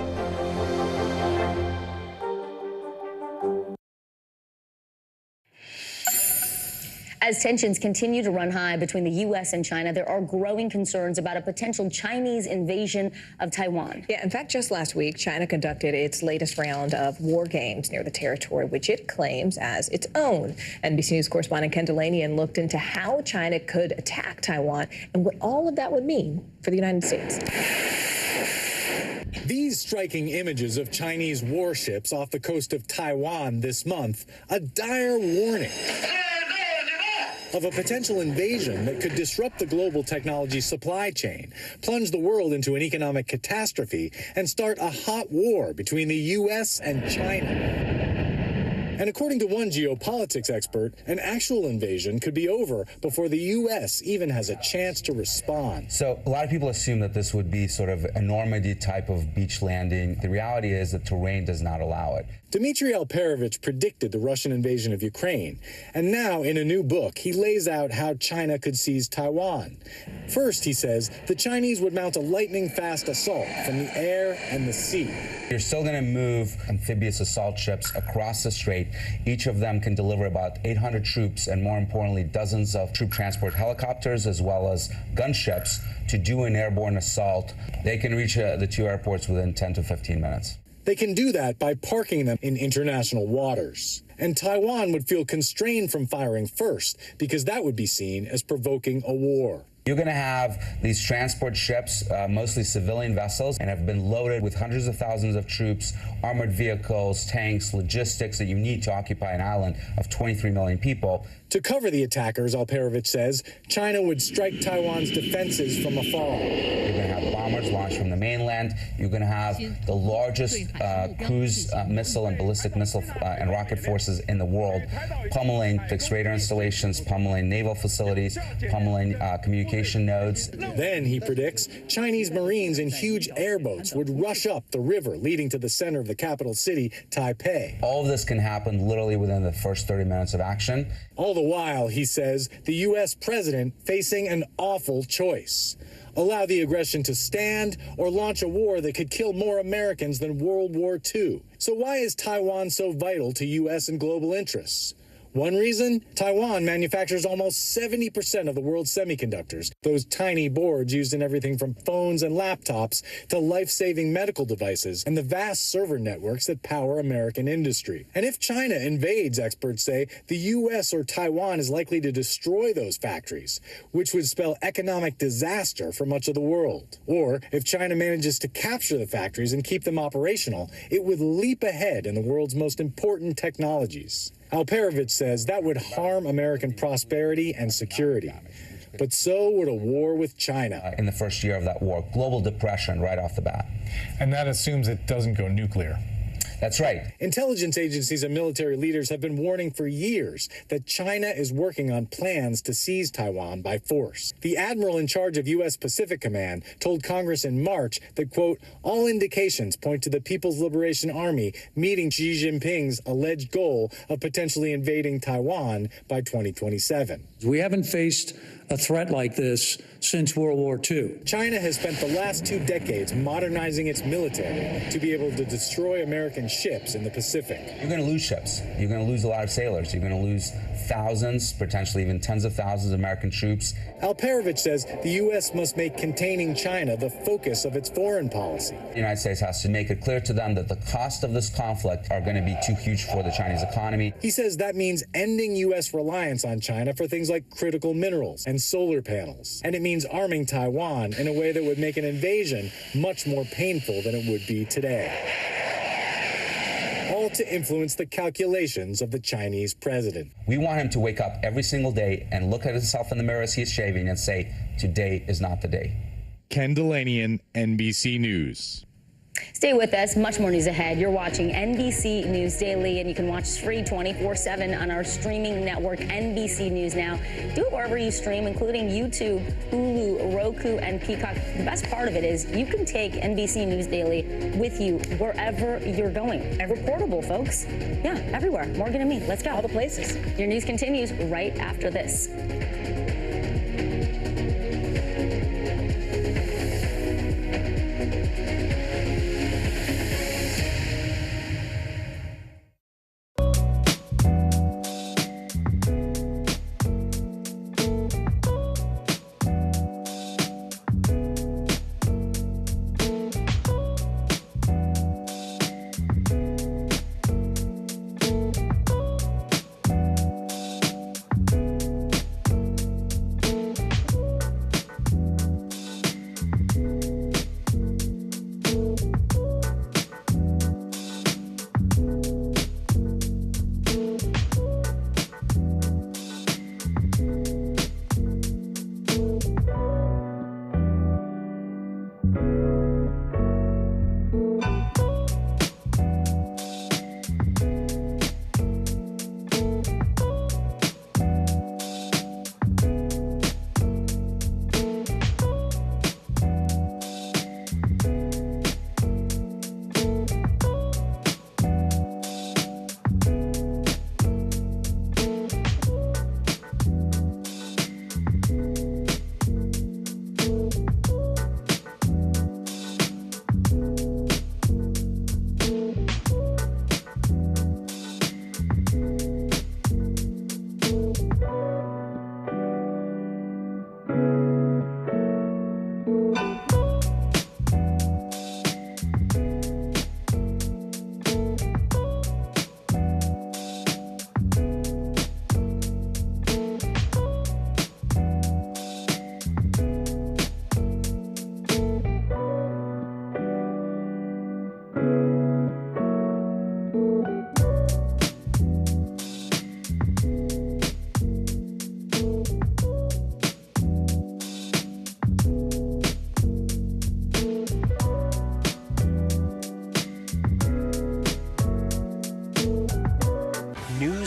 As tensions continue to run high between the U.S. and China, there are growing concerns about a potential Chinese invasion of Taiwan. Yeah, in fact, just last week, China conducted its latest round of war games near the territory, which it claims as its own. NBC News correspondent Ken Delanian looked into how China could attack Taiwan and what all of that would mean for the United States. These striking images of Chinese warships off the coast of Taiwan this month, a dire warning. of a potential invasion that could disrupt the global technology supply chain, plunge the world into an economic catastrophe, and start a hot war between the U.S. and China. And according to one geopolitics expert, an actual invasion could be over before the U.S. even has a chance to respond. So a lot of people assume that this would be sort of a Normandy type of beach landing. The reality is that terrain does not allow it. Dmitry Alperovich predicted the Russian invasion of Ukraine, and now in a new book, he lays out how China could seize Taiwan. First, he says, the Chinese would mount a lightning-fast assault from the air and the sea. You're still going to move amphibious assault ships across the strait. Each of them can deliver about 800 troops and, more importantly, dozens of troop transport helicopters as well as gunships to do an airborne assault. They can reach the two airports within 10 to 15 minutes. They can do that by parking them in international waters. And Taiwan would feel constrained from firing first because that would be seen as provoking a war. You're going to have these transport ships, mostly civilian vessels, and have been loaded with hundreds of thousands of troops, armored vehicles, tanks, logistics that you need to occupy an island of 23 million people. To cover the attackers, Alperovich says, China would strike Taiwan's defenses from afar. You're going to have bombers launched from the mainland. You're going to have the largest cruise missile and ballistic missile and rocket forces in the world, pummeling fixed radar installations, pummeling naval facilities, pummeling communication nodes. Then, he predicts, Chinese Marines in huge airboats would rush up the river leading to the center of the capital city, Taipei. All of this can happen literally within the first 30 minutes of action. All the while, he says, the U.S. president facing an awful choice. Allow the aggression to stand or launch a war that could kill more Americans than World War II. So why is Taiwan so vital to U.S. and global interests? One reason, Taiwan manufactures almost 70% of the world's semiconductors, those tiny boards used in everything from phones and laptops to life-saving medical devices and the vast server networks that power American industry. And if China invades, experts say, the U.S. or Taiwan is likely to destroy those factories, which would spell economic disaster for much of the world. Or if China manages to capture the factories and keep them operational, it would leap ahead in the world's most important technologies. Alperovich says that would harm American prosperity and security. But so would a war with China. In the first year of that war, global depression right off the bat. And that assumes it doesn't go nuclear. That's right. Intelligence agencies and military leaders have been warning for years that China is working on plans to seize Taiwan by force. The admiral in charge of U.S. Pacific Command told Congress in March that, quote, all indications point to the People's Liberation Army meeting Xi Jinping's alleged goal of potentially invading Taiwan by 2027. We haven't faced a threat like this since World War II. China has spent the last 2 decades modernizing its military to be able to destroy American ships in the Pacific. You're going to lose ships. You're going to lose a lot of sailors. You're going to lose thousands, potentially even tens of thousands of American troops. Alperovich says the U.S. must make containing China the focus of its foreign policy. The United States has to make it clear to them that the cost of this conflict are going to be too huge for the Chinese economy. He says that means ending U.S. reliance on China for things like critical minerals and solar panels. And it means arming Taiwan in a way that would make an invasion much more painful than it would be today. All to influence the calculations of the Chinese president. We want him to wake up every single day and look at himself in the mirror as he's shaving and say, today is not the day. Ken Delanian, NBC News. Stay with us. Much more news ahead. You're watching NBC News Daily, and you can watch us free 24/7 on our streaming network, NBC News Now. Do it wherever you stream, including YouTube, Hulu, Roku, and Peacock. The best part of it is you can take NBC News Daily with you wherever you're going. We're portable, folks. Yeah, everywhere. Morgan and me. Let's go. All the places. Your news continues right after this.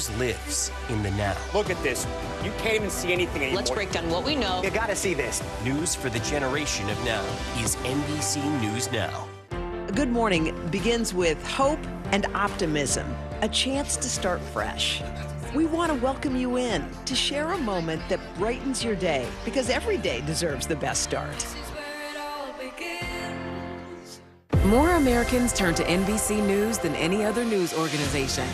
News lives in the now. Look at this. You can't even see anything anymore. Let's break down what we know. You gotta see this. News for the generation of now is NBC News Now. Good morning begins with hope and optimism, a chance to start fresh. We want to welcome you in to share a moment that brightens your day, because every day deserves the best start. More Americans turn to NBC News than any other news organization.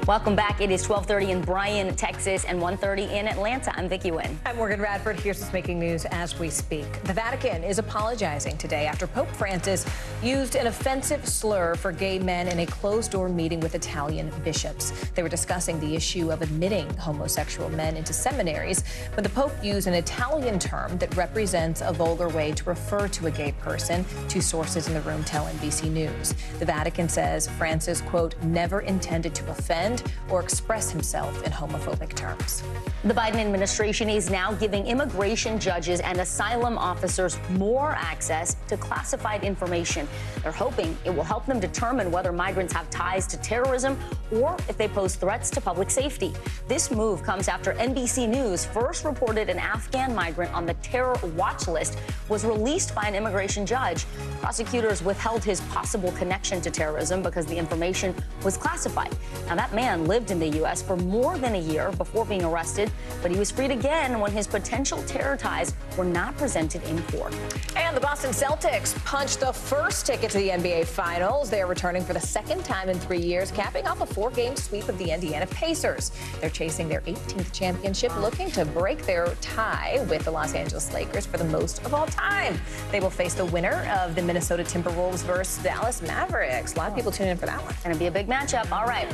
Welcome back. It is 12:30 in Bryan, Texas, and 1:30 in Atlanta. I'm Vicki Wynn. I'm Morgan Radford. Here's what's making news as we speak. The Vatican is apologizing today after Pope Francis used an offensive slur for gay men in a closed-door meeting with Italian bishops. They were discussing the issue of admitting homosexual men into seminaries, but the Pope used an Italian term that represents a vulgar way to refer to a gay person. Two sources in the room tell NBC News. The Vatican says Francis, quote, never intended to offend or express himself in homophobic terms. The Biden administration is now giving immigration judges and asylum officers more access to classified information. They're hoping it will help them determine whether migrants have ties to terrorism or if they pose threats to public safety. This move comes after NBC News first reported an Afghan migrant on the terror watch list was released by an immigration judge. Prosecutors withheld his possible connection to terrorism because the information was classified. Now, that man lived in the U.S. for more than a year before being arrested, but he was freed again when his potential terror ties were not presented in court. And the Boston Celtics punched the first ticket to the NBA Finals. They are returning for the second time in 3 years, capping off a 4-game sweep of the Indiana Pacers. They're chasing their 18th championship, looking to break their tie with the Los Angeles Lakers for the most of all time. They will face the winner of the Minnesota Timberwolves versus Dallas Mavericks. A lot of people tune in for that one. Going to be a big matchup. All right.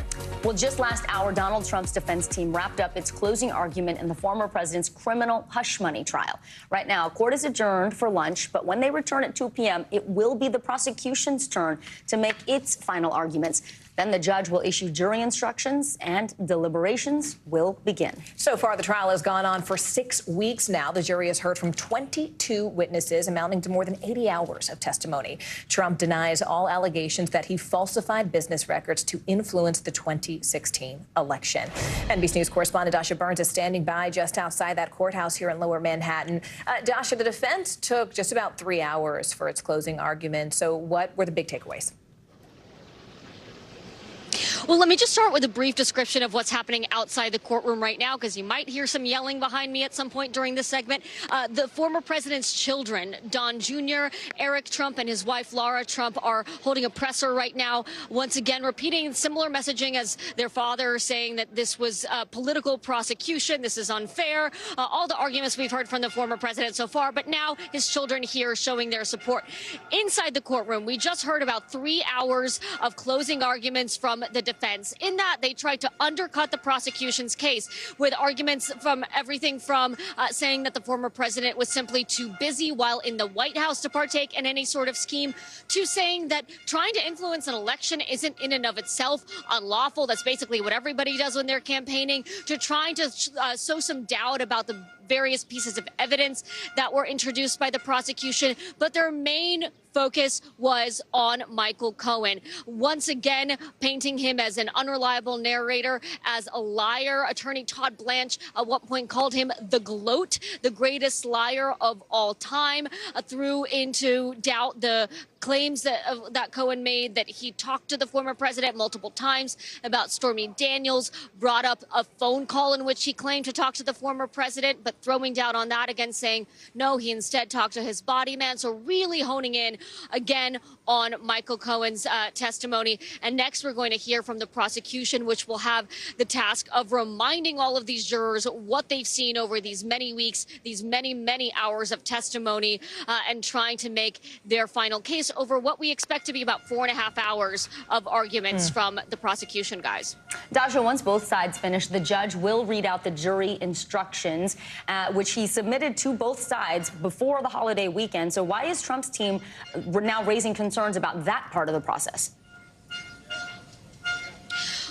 Well, just last hour, Donald Trump's defense team wrapped up its closing argument in the former president's criminal hush money trial. Right now, court is adjourned for lunch, but when they return at 2 p.m., it will be the prosecution's turn to make its final arguments. Then the judge will issue jury instructions and deliberations will begin. So far, the trial has gone on for 6 weeks now. The jury has heard from 22 witnesses, amounting to more than 80 hours of testimony. Trump denies all allegations that he falsified business records to influence the 2016 election. NBC News correspondent Dasha Burns is standing by just outside that courthouse here in Lower Manhattan. Dasha, the defense took just about 3 hours for its closing argument. So what were the big takeaways? Well, let me just start with a brief description of what's happening outside the courtroom right now, because you might hear some yelling behind me at some point during this segment. The former president's children, Don Jr., Eric Trump, and his wife, Laura Trump, are holding a presser right now, once again repeating similar messaging as their father, saying that this was political prosecution, this is unfair, all the arguments we've heard from the former president so far, but now his children here showing their support. Inside the courtroom, we just heard about 3 hours of closing arguments from the defense. In that, they tried to undercut the prosecution's case with arguments from everything from saying that the former president was simply too busy while in the White House to partake in any sort of scheme, to saying that trying to influence an election isn't in and of itself unlawful. That's basically what everybody does when they're campaigning, to trying to sow some doubt about the various pieces of evidence that were introduced by the prosecution. But their main focus was on Michael Cohen, once again painting him as an unreliable narrator, as a liar. Attorney Todd Blanche at one point called him the gloat, the greatest liar of all time, threw into doubt the claims that Cohen made that he talked to the former president multiple times about Stormy Daniels, brought up a phone call in which he claimed to talk to the former president, but throwing doubt on that again, saying no, he instead talked to his body man. So really honing in again on Michael Cohen's testimony. And next, we're going to hear from the prosecution, which will have the task of reminding all of these jurors what they've seen over these many weeks, these many, many hours of testimony, and trying to make their final case over what we expect to be about 4.5 hours of arguments from the prosecution, guys. Dasha, once both sides finish, the judge will read out the jury instructions, which he submitted to both sides before the holiday weekend. So why is Trump's team now raising concerns about that part of the process?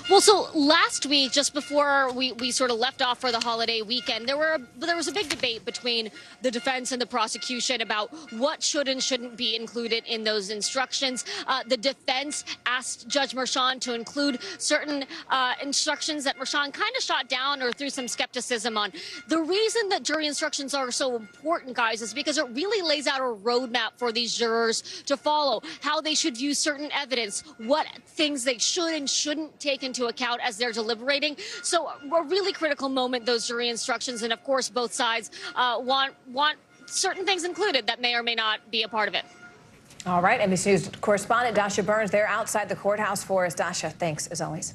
Well, so last week, just before we sort of left off for the holiday weekend, there was a big debate between the defense and the prosecution about what should and shouldn't be included in those instructions. The defense asked Judge Merchan to include certain instructions that Merchan kind of shot down or threw some skepticism on. The reason that jury instructions are so important, guys, is because it really lays out a roadmap for these jurors to follow, how they should view certain evidence, what things they should and shouldn't take into account as they're deliberating. So a really critical moment, those jury instructions, and of course both sides want certain things included that may or may not be a part of it. All right, NBC News correspondent Dasha Burns there outside the courthouse for us. Dasha, thanks as always.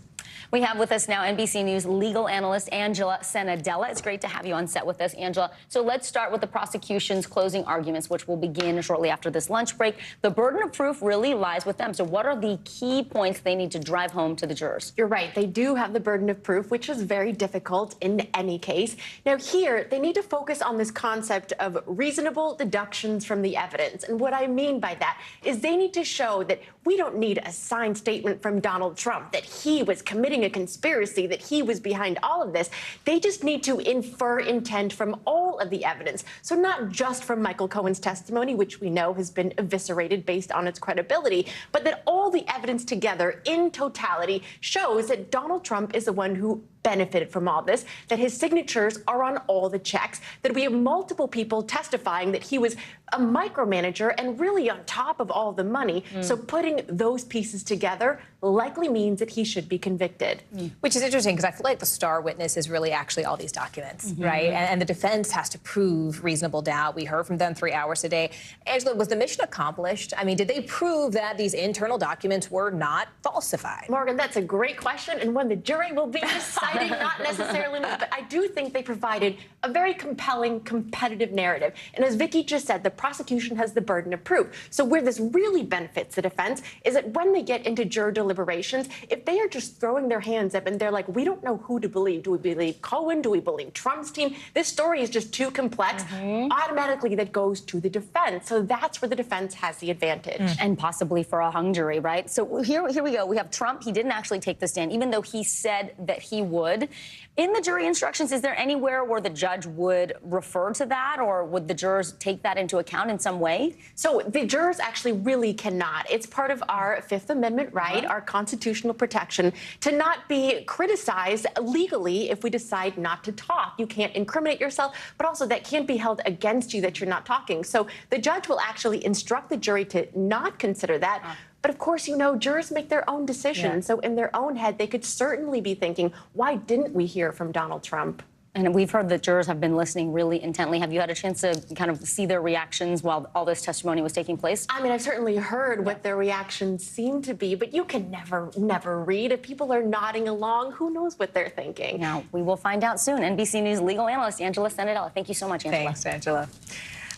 We have with us now NBC News legal analyst Angela Senadella. It's great to have you on set with us, Angela. So let's start with the prosecution's closing arguments, which will begin shortly after this lunch break. The burden of proof really lies with them. So what are the key points they need to drive home to the jurors? You're right. They do have the burden of proof, which is very difficult in any case. Now here, they need to focus on this concept of reasonable deductions from the evidence. And what I mean by that is they need to show that we don't need a signed statement from Donald Trump that he was committing a conspiracy, that he was behind all of this. They just need to infer intent from all of the evidence. So not just from Michael Cohen's testimony, which we know has been eviscerated based on its credibility, but that all the evidence together in totality shows that Donald Trump is the one who benefited from all this, that his signatures are on all the checks, that we have multiple people testifying that he was a micromanager and really on top of all the money. So putting those pieces together likely means that he should be convicted. Which is interesting because I feel like the star witness is really actually all these documents, right? And the defense has to prove reasonable doubt. We heard from them 3 hours a day. Angela, was the mission accomplished? I mean, did they prove that these internal documents were not falsified? Morgan, that's a great question and one the jury will be deciding, not necessarily, but I do think they provided a very compelling, competitive narrative. And as Vicki just said, the prosecution has the burden of proof. So where this really benefits the defense is that when they get into juror deliberations, if they are just throwing their hands up and they're like, we don't know who to believe. Do we believe Cohen? Do we believe Trump's team? This story is just too complex. Automatically, that goes to the defense. So that's where the defense has the advantage. And possibly for a hung jury, right? So here we go. We have Trump. He didn't actually take the stand, even though he said that he would. In the jury instructions, is there anywhere where the judge would refer to that, or would the jurors take that into account in some way? So the jurors actually really cannot. It's part of our Fifth Amendment right, our constitutional protection, to not be criticized legally if we decide not to talk. You can't incriminate yourself, but also that can't be held against you that you're not talking. So the judge will actually instruct the jury to not consider that. But of course, you know, jurors make their own decisions. So in their own head, they could certainly be thinking, why didn't we hear from Donald Trump? And we've heard that jurors have been listening really intently. Have you had a chance to kind of see their reactions while all this testimony was taking place? I mean, I've certainly heard what their reactions seem to be, but you can never read. If people are nodding along, who knows what they're thinking? Now, we will find out soon. NBC News legal analyst Angela Senadella. Thank you so much, Angela. Thanks, Angela.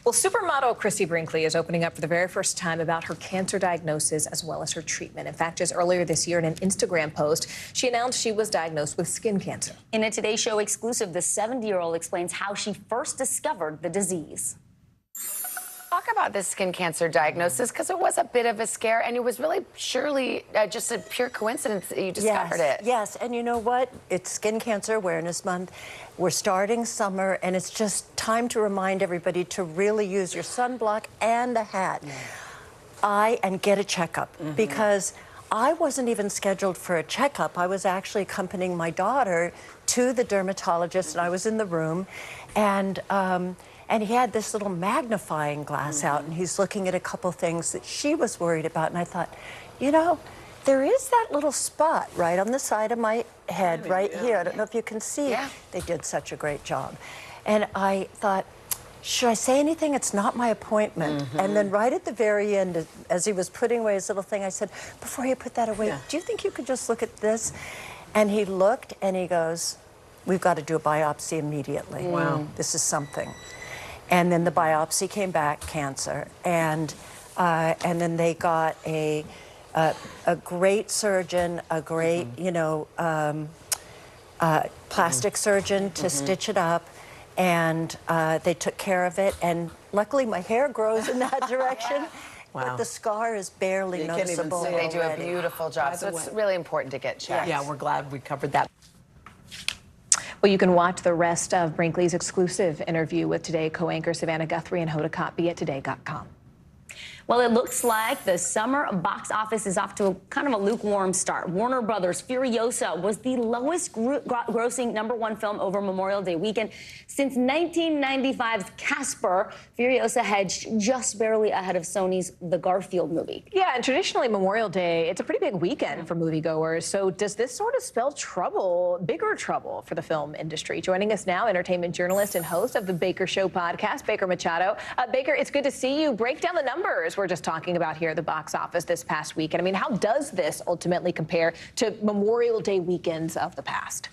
Well, supermodel Christy Brinkley is opening up for the very first time about her cancer diagnosis as well as her treatment. In fact, just earlier this year in an Instagram post, she announced she was diagnosed with skin cancer. In a Today Show exclusive, the 70-year-old explains how she first discovered the disease. Talk about this skin cancer diagnosis, because it was a bit of a scare, and it was really surely just a pure coincidence that you discovered it. Yes, and you know what? It's Skin Cancer Awareness Month. We're starting summer, and it's just time to remind everybody to really use your sunblock and a hat. And get a checkup, because I wasn't even scheduled for a checkup. I was actually accompanying my daughter to the dermatologist, and I was in the room, and he had this little magnifying glass out, and he's looking at a couple things that she was worried about. And I thought, you know, there is that little spot right on the side of my head, right here. I don't know if you can see. They did such a great job. And I thought, should I say anything? It's not my appointment. And then right at the very end, as he was putting away his little thing, I said, before you put that away, do you think you could just look at this? And he looked and he goes, we've got to do a biopsy immediately. Wow. This is something. And then the biopsy came back cancer, and then they got a great surgeon, a great plastic surgeon to stitch it up, and they took care of it. And luckily, my hair grows in that direction. But the scar is barely You can't even noticeable see. They do a already. beautiful job. So it's really important to get checked. Yeah, we're glad we covered that. Well, you can watch the rest of Brinkley's exclusive interview with Today co-anchor Savannah Guthrie and Hoda Kotb at today.com. Well, it looks like the summer box office is off to a kind of a lukewarm start. Warner Brothers' Furiosa was the lowest grossing #1 film over Memorial Day weekend since 1995's Casper. Furiosa hedged just barely ahead of Sony's The Garfield movie. Yeah, and traditionally Memorial Day, it's a pretty big weekend for moviegoers. So does this sort of spell trouble, bigger trouble for the film industry? Joining us now, entertainment journalist and host of the Baker Show podcast, Baker Machado. Baker, it's good to see you. Break down the numbers we're just talking about here at the box office this past weekend. I mean, how does this ultimately compare to Memorial Day weekends of the past?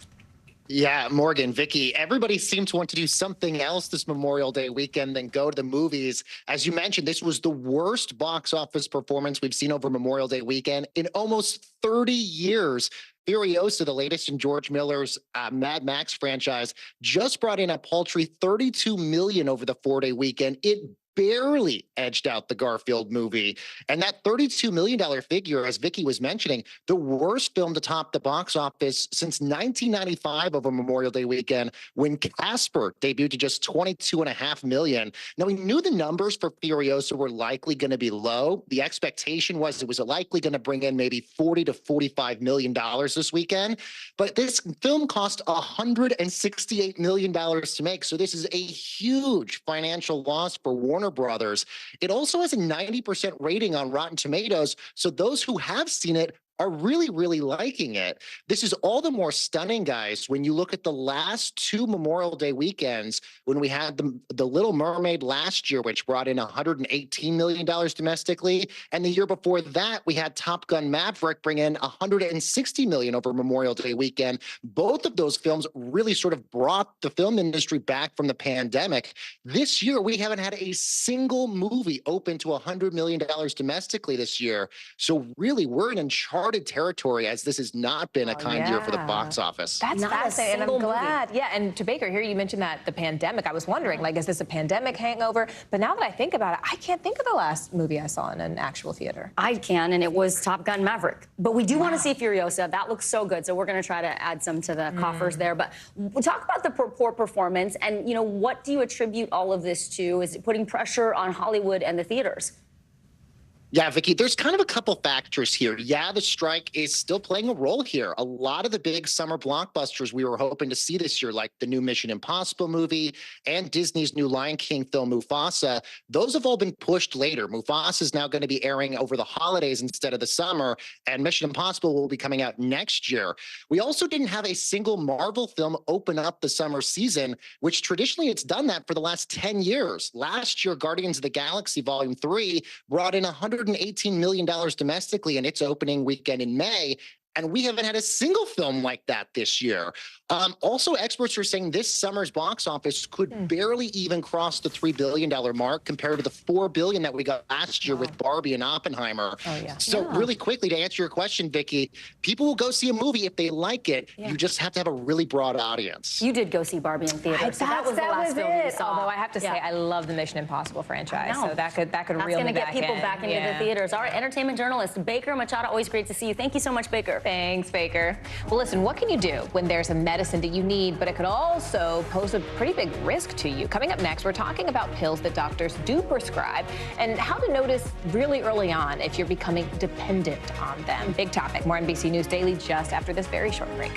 Yeah, Morgan, Vicky, everybody seemed to want to do something else this Memorial Day weekend than go to the movies. As you mentioned, this was the worst box office performance we've seen over Memorial Day weekend in almost 30 years. Furiosa, the latest in George Miller's Mad Max franchise, just brought in a paltry $32 million over the 4-day weekend. It barely edged out the Garfield movie. And that $32 million figure, as Vicky was mentioning, the worst film to top the box office since 1995 over Memorial Day weekend, when Casper debuted to just $22.5 million. Now, we knew the numbers for Furiosa were likely going to be low. The expectation was it was likely going to bring in maybe $40 to $45 million this weekend. But this film cost $168 million to make. So this is a huge financial loss for Warner Brothers. It also has a 90% rating on Rotten Tomatoes, so those who have seen it are really, really liking it. This is all the more stunning, guys, when you look at the last two Memorial Day weekends, when we had the Little Mermaid last year, which brought in $118 million domestically, and the year before that, we had Top Gun Maverick bring in $160 million over Memorial Day weekend. Both of those films really sort of brought the film industry back from the pandemic. This year, we haven't had a single movie open to $100 million domestically this year. So really, we're in uncharted territory, as this has not been a kind year for the box office. That's Not a fascinating, and I'm single glad. movie. Yeah, and to Baker, here you mentioned that the pandemic. I was wondering, like, is this a pandemic hangover? But now that I think about it, I can't think of the last movie I saw in an actual theater. I can, and it was Top Gun Maverick. But we do want to see Furiosa. That looks so good, so we're going to try to add some to the coffers there. But we'll talk about the poor performance, and, you know, what do you attribute all of this to? Is it putting pressure on Hollywood and the theaters? Yeah, Vicky, there's kind of a couple factors here. Yeah, the strike is still playing a role here. A lot of the big summer blockbusters we were hoping to see this year, like the new Mission Impossible movie and Disney's new Lion King film, Mufasa, those have all been pushed later. Mufasa is now going to be airing over the holidays instead of the summer, and Mission Impossible will be coming out next year. We also didn't have a single Marvel film open up the summer season, which traditionally it's done that for the last 10 years. Last year, Guardians of the Galaxy Volume 3 brought in $118 million domestically in its opening weekend in May. And we haven't had a single film like that this year. Also, experts are saying this summer's box office could barely even cross the $3 billion mark compared to the $4 billion that we got last year with Barbie and Oppenheimer. So really quickly, to answer your question, Vicky, people will go see a movie if they like it. You just have to have a really broad audience. You did go see Barbie in theaters. So that was the last film you saw. Although I have to say, I love the Mission Impossible franchise. So that could reel me back in. That's going to get people back into the theaters. All right, entertainment journalist Baker Machado, always great to see you. Thank you so much, Baker. Thanks, Baker. Well, listen, what can you do when there's a medicine that you need, but it could also pose a pretty big risk to you? Coming up next, we're talking about pills that doctors do prescribe and how to notice really early on if you're becoming dependent on them. Big topic. More NBC News Daily just after this very short break.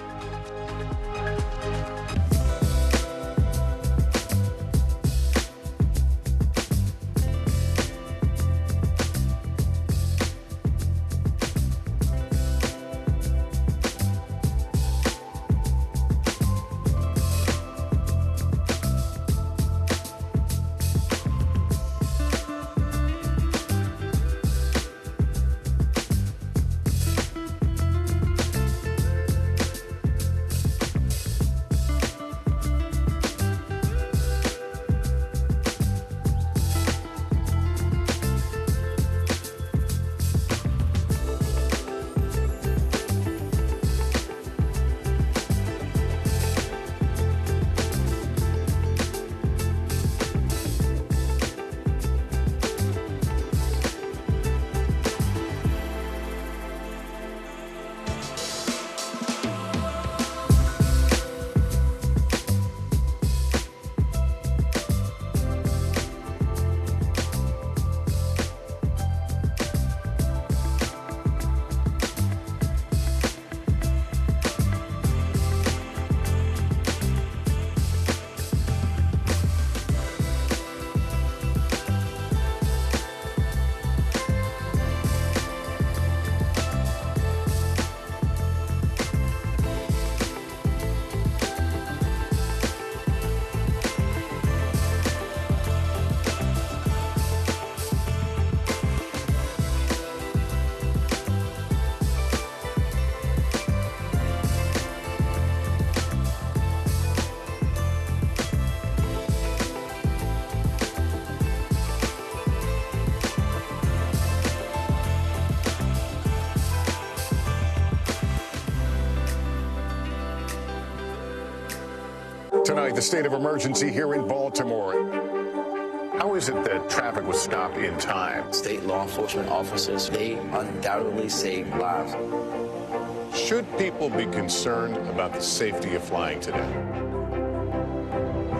Tonight, the state of emergency here in Baltimore. How is it that traffic was stopped in time? State law enforcement officers, they undoubtedly save lives. Should people be concerned about the safety of flying today?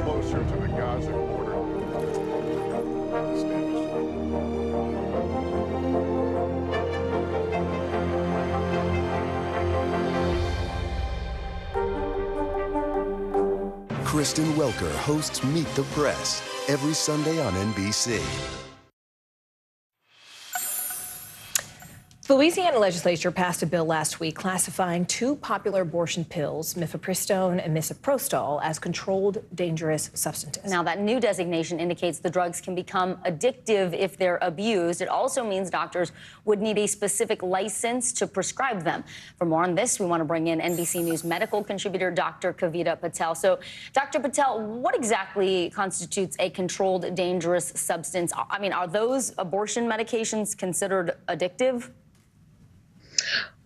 Closer to the Gaza border. Kristen Welker hosts Meet the Press every Sunday on NBC. The Louisiana legislature passed a bill last week classifying two popular abortion pills, mifepristone and misoprostol, as controlled dangerous substances. Now, that new designation indicates the drugs can become addictive if they're abused. It also means doctors would need a specific license to prescribe them. For more on this, we want to bring in NBC News medical contributor Dr. Kavita Patel. So, Dr. Patel, what exactly constitutes a controlled dangerous substance? I mean, are those abortion medications considered addictive?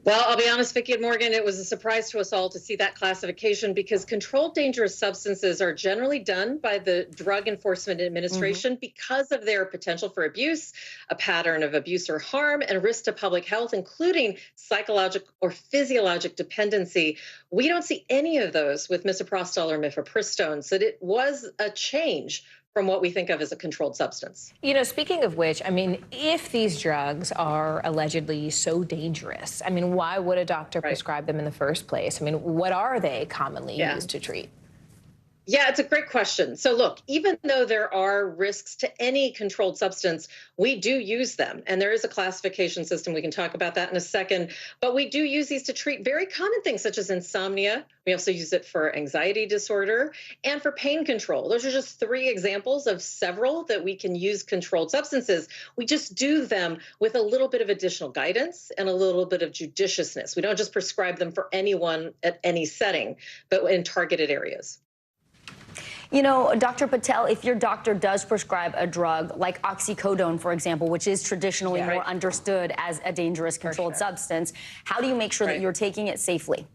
Well, I'll be honest, Vicki and Morgan, it was a surprise to us all to see that classification because controlled dangerous substances are generally done by the Drug Enforcement Administration because of their potential for abuse, a pattern of abuse or harm, and risk to public health, including psychological or physiologic dependency. We don't see any of those with misoprostol or mifepristone, so it was a change from what we think of as a controlled substance. You know, speaking of which, I mean, if these drugs are allegedly so dangerous, I mean, why would a doctor prescribe them in the first place? I mean, what are they commonly used to treat? Yeah, it's a great question. So look, even though there are risks to any controlled substance, we do use them. And there is a classification system. We can talk about that in a second. But we do use these to treat very common things such as insomnia. We also use it for anxiety disorder and for pain control. Those are just three examples of several that we can use controlled substances. We just do them with a little bit of additional guidance and a little bit of judiciousness. We don't just prescribe them for anyone at any setting, but in targeted areas. You know, Dr. Patel, if your doctor does prescribe a drug like oxycodone, for example, which is traditionally more understood as a dangerous controlled substance, how do you make sure that you're taking it safely?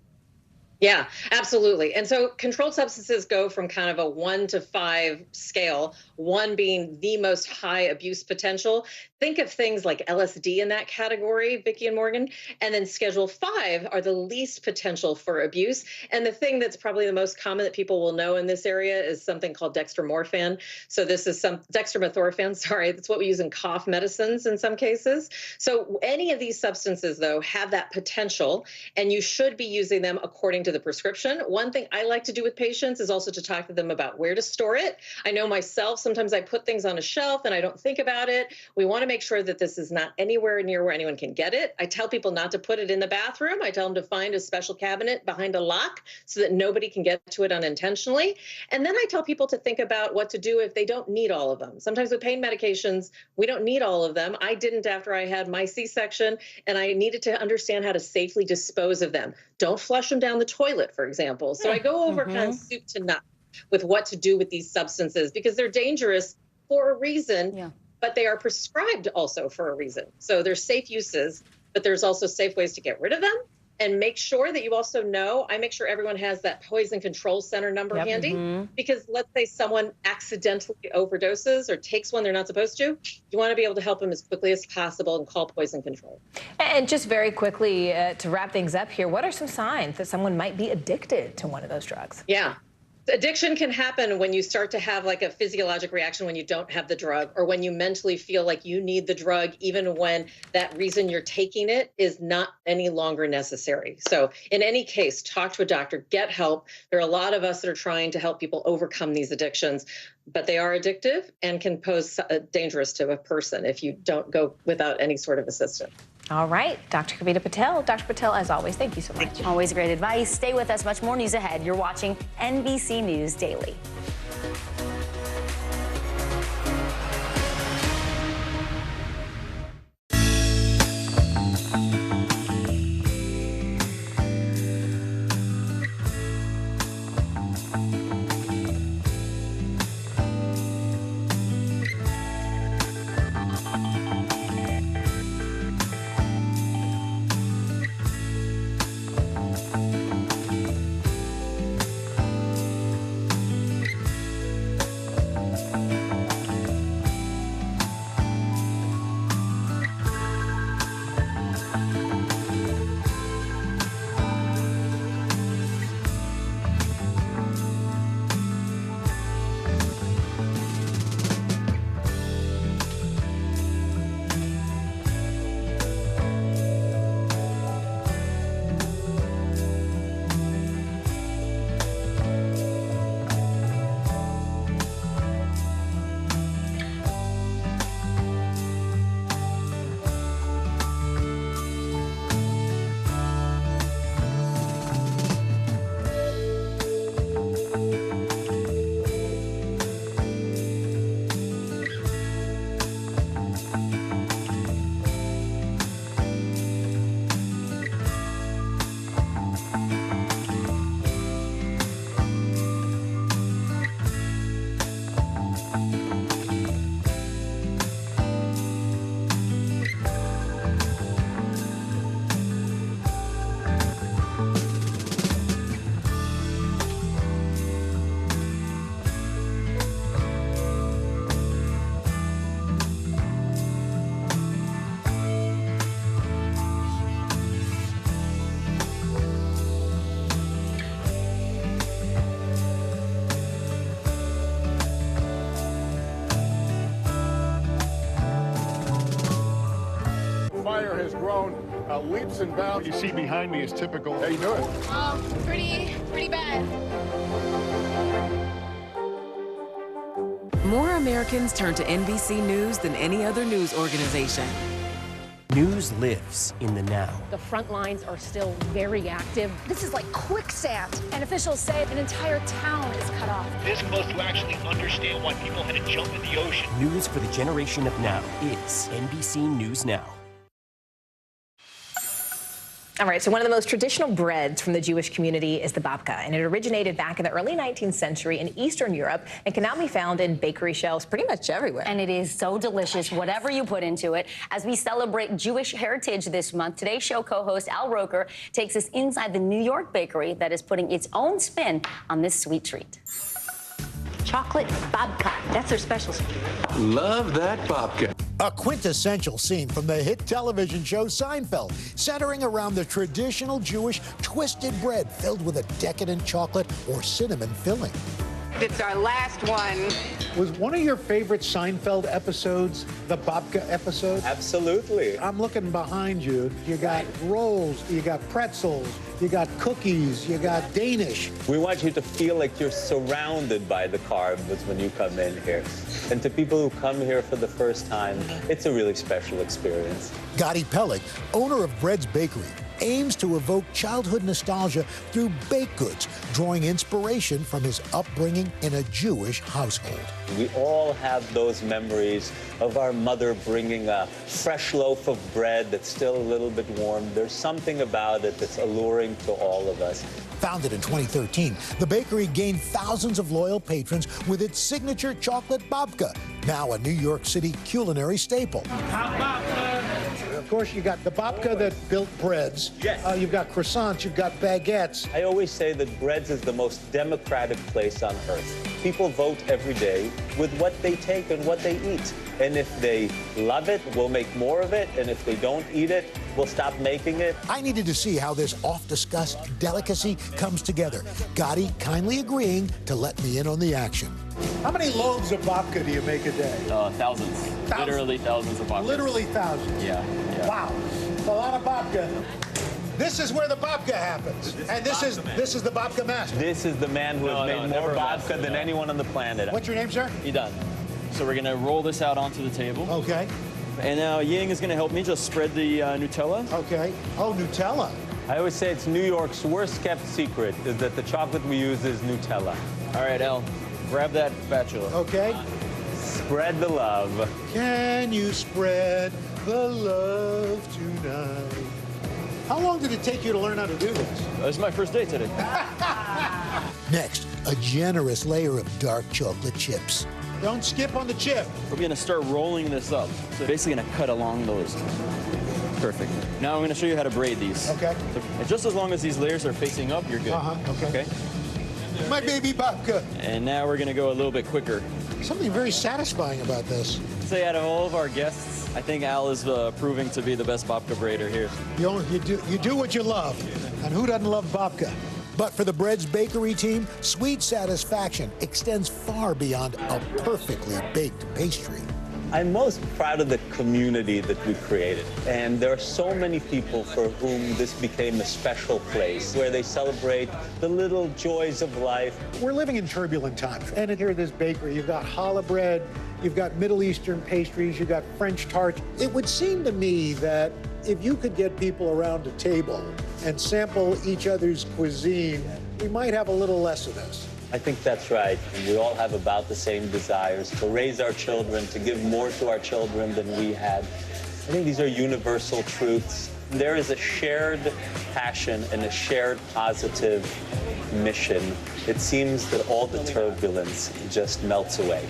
Yeah, absolutely. And so controlled substances go from kind of a 1 to 5 scale, 1 being the most high abuse potential. Think of things like LSD in that category, Vicki and Morgan. And then Schedule 5 are the least potential for abuse. And the thing that's probably the most common that people will know in this area is something called dextromorphan. So this is dextromethorphan, sorry, that's what we use in cough medicines in some cases. So any of these substances, though, have that potential, and you should be using them according to the prescription. One thing I like to do with patients is also to talk to them about where to store it. I know myself, sometimes I put things on a shelf and I don't think about it. We want to make sure that this is not anywhere near where anyone can get it. I tell people not to put it in the bathroom. I tell them to find a special cabinet behind a lock so that nobody can get to it unintentionally. And then I tell people to think about what to do if they don't need all of them. Sometimes with pain medications, we don't need all of them. I didn't after I had my C-section, and I needed to understand how to safely dispose of them. Don't flush them down the toilet, for example. So I go over kind of soup to nuts with what to do with these substances because they're dangerous for a reason, but they are prescribed also for a reason. So there's safe uses, but there's also safe ways to get rid of them. And make sure that you also know, I make sure everyone has that poison control center number handy, because let's say someone accidentally overdoses or takes one they're not supposed to, you want to be able to help them as quickly as possible and call poison control. And just very quickly, to wrap things up here, what are some signs that someone might be addicted to one of those drugs? Yeah. Addiction can happen when you start to have like a physiologic reaction when you don't have the drug, or when you mentally feel like you need the drug, even when that reason you're taking it is not any longer necessary. So in any case, talk to a doctor, get help. There are a lot of us that are trying to help people overcome these addictions, but they are addictive and can pose dangerous to a person if you don't go without any sort of assistance. All right, Dr. Kavita Patel. Dr. Patel, as always, thank you so much. Always great advice. Stay with us. Much more news ahead. You're watching NBC News Daily. Fire has grown leaps and bounds. You see behind me is typical. How you doing? Pretty bad. More Americans turn to NBC News than any other news organization. News lives in the now. The front lines are still very active. This is like quicksand, and officials say an entire town is cut off. This close to actually understand why people had to jump in the ocean. News for the generation of now is NBC News Now. All right, so one of the most traditional breads from the Jewish community is the babka, and it originated back in the early 19th century in Eastern Europe and can now be found in bakery shelves pretty much everywhere. And it is so delicious, whatever you put into it. As we celebrate Jewish heritage this month, today's show co-host Al Roker takes us inside the New York bakery that is putting its own spin on this sweet treat. Chocolate babka, that's their specialty. Love that babka. A quintessential scene from the hit television show Seinfeld, centering around the traditional Jewish twisted bread filled with a decadent chocolate or cinnamon filling. It's our last one. Was one of your favorite Seinfeld episodes the babka episode? Absolutely. I'm looking behind you. You got rolls, you got pretzels, you got cookies, you got Danish. We want you to feel like you're surrounded by the carbs when you come in here. And to people who come here for the first time, it's a really special experience. Gotti Pellick, owner of Bread's Bakery, aims to evoke childhood nostalgia through baked goods, drawing inspiration from his upbringing in a Jewish household. We all have those memories of our mother bringing a fresh loaf of bread that's still a little bit warm. There's something about it that's alluring to all of us. Founded in 2013, the bakery gained thousands of loyal patrons with its signature chocolate babka, now a New York City culinary staple. Of course, you got the babka that built breads. Yes. You've got croissants, you've got baguettes. I always say that Breads is the most democratic place on earth. People vote every day with what they take and what they eat. And if they love it, we'll make more of it. And if they don't eat it, we'll stop making it. I needed to see how this oft-discussed delicacy comes together. Gotti kindly agreeing to let me in on the action. How many loaves of babka do you make a day? Thousands. Literally thousands of babkas. Literally thousands? Yeah. Wow. It's a lot of babka. This is where the babka happens. And this is the babka master. This is the man who has made more babka than anyone on the planet. What's your name, sir? Idan. So we're going to roll this out onto the table. Okay. And now Ying is going to help me just spread the Nutella. Okay. Oh, Nutella. I always say it's New York's worst kept secret is that the chocolate we use is Nutella. All right, Al, grab that spatula. Okay. Spread the love. Can you spread the love tonight? How long did it take you to learn how to do this? This is my first day today. Next, a generous layer of dark chocolate chips. Don't skip on the chip. We're going to start rolling this up. So basically going to cut along those. Perfect. Now I'm going to show you how to braid these. Okay. So just as long as these layers are facing up, you're good. Okay. My baby babka. And now we're going to go a little bit quicker. Something very satisfying about this. Say out of all of our guests, I think Al is proving to be the best babka braider here. You do what you love. And who doesn't love babka? But for the Bread's Bakery team, sweet satisfaction extends far beyond a perfectly baked pastry. I'm most proud of the community that we created. And there are so many people for whom this became a special place where they celebrate the little joys of life. We're living in turbulent times. And here at this bakery, you've got challah bread, you've got Middle Eastern pastries, you've got French tarts. It would seem to me that if you could get people around a table and sample each other's cuisine, we might have a little less of this. I think that's right. And we all have about the same desires to raise our children, to give more to our children than we had. I think these are universal truths There is a shared passion and a shared positive mission. It seems that all the turbulence just melts away.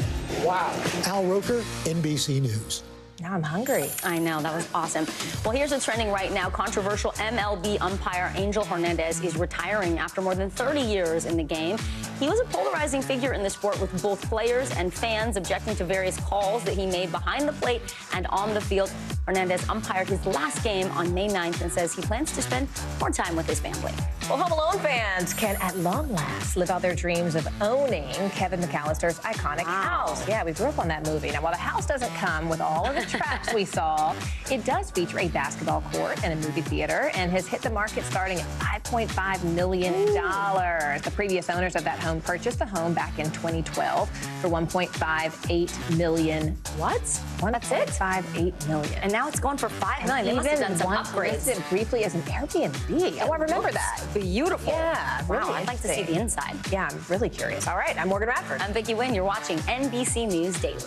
Wow. Al Roker, NBC News. Now I'm hungry. I know, that was awesome. Well, here's what's trending right now. Controversial MLB umpire Angel Hernandez is retiring after more than 30 years in the game. He was a polarizing figure in the sport, with both players and fans objecting to various calls that he made behind the plate and on the field. Hernandez umpired his last game on May 9th and says he plans to spend more time with his family. Well, Home Alone fans can at long last live out their dreams of owning Kevin McAllister's iconic house. Yeah, we grew up on that movie. Now, while the house doesn't come with all of the traps we saw, it does feature a basketball court and a movie theater, and has hit the market starting at $5.5 million. The previous owners of that home purchased the home back in 2012 for $1.58 million. What? That's it? $1.58 million. And now it's going for $5 million. They must have done some upgrades. It briefly as an Airbnb. Oh, I remember that. Beautiful. Yeah, really. Wow, I'd like to see the inside. Yeah, I'm really curious. All right, I'm Morgan Radford. I'm Vicki Wynn. You're watching NBC News Daily.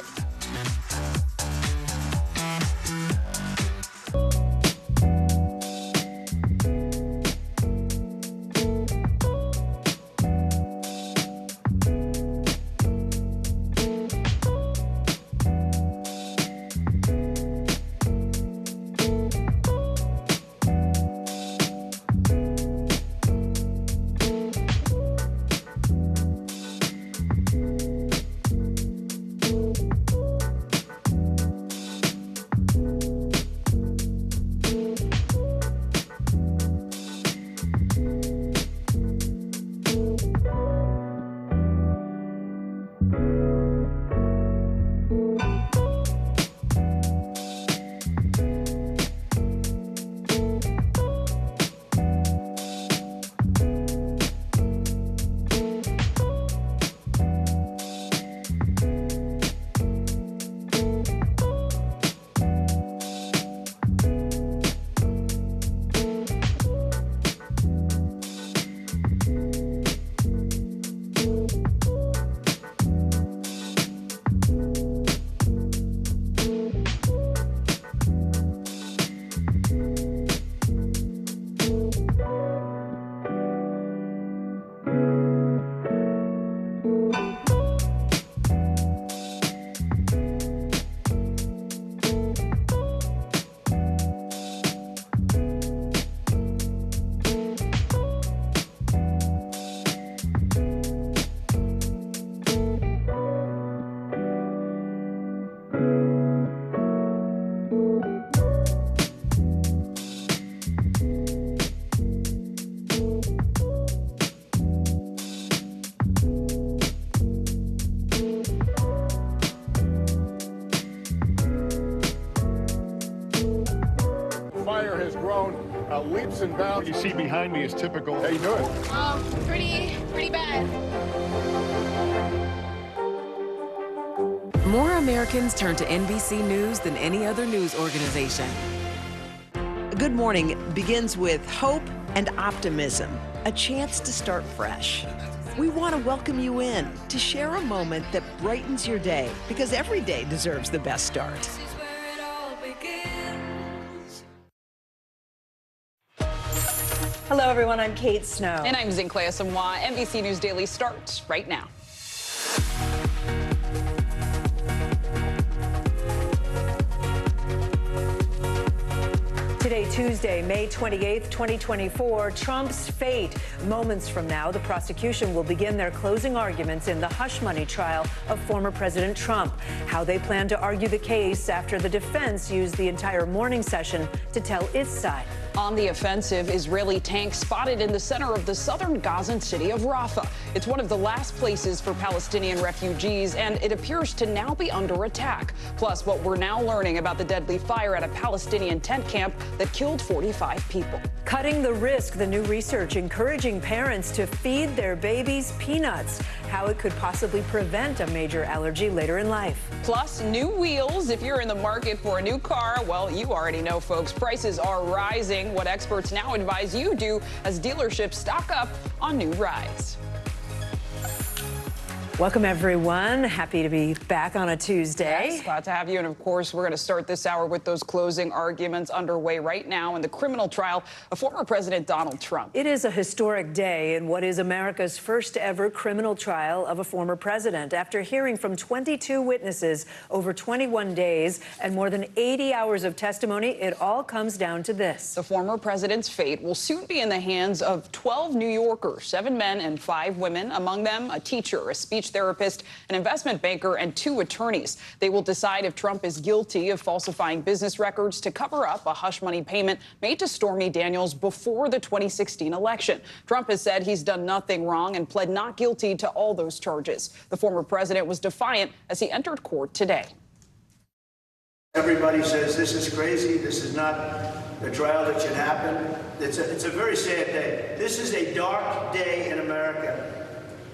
Fire has grown leaps and bounds. What you see behind me is typical. How you doing? Pretty bad. More Americans turn to NBC News than any other news organization. Good morning begins with hope and optimism, a chance to start fresh. We want to welcome you in to share a moment that brightens your day, because every day deserves the best start. Hello, everyone. I'm Kate Snow. And I'm Zinklea Samoa. NBC News Daily starts right now. Today, Tuesday, May 28th, 2024, Trump's fate. Moments from now, the prosecution will begin their closing arguments in the hush money trial of former President Trump. How they plan to argue the case after the defense used the entire morning session to tell its side. On the offensive, Israeli tanks spotted in the center of the southern Gazan city of Rafah. It's one of the last places for Palestinian refugees, and it appears to now be under attack. Plus, what we're now learning about the deadly fire at a Palestinian tent camp that killed 45 people. Cutting the risk, the new research encouraging parents to feed their babies peanuts. How it could possibly prevent a major allergy later in life. Plus, new wheels. If you're in the market for a new car, well, you already know, folks, prices are rising. What experts now advise you do as dealerships stock up on new rides. Welcome, everyone. Happy to be back on a Tuesday. Yes, glad to have you. And of course, we're going to start this hour with those closing arguments underway right now in the criminal trial of former President Donald Trump. It is a historic day in what is America's first ever criminal trial of a former president. After hearing from 22 witnesses over 21 days and more than 80 hours of testimony, it all comes down to this. The former president's fate will soon be in the hands of 12 New Yorkers, 7 men and 5 women, among them a teacher, a speech therapist, an investment banker, and 2 attorneys. They will decide if Trump is guilty of falsifying business records to cover up a hush money payment made to Stormy Daniels before the 2016 election. Trump has said he's done nothing wrong and pled not guilty to all those charges. The former president was defiant as he entered court today. Everybody says this is crazy. This is not the trial that should happen. It's a very sad day. This is a dark day in America.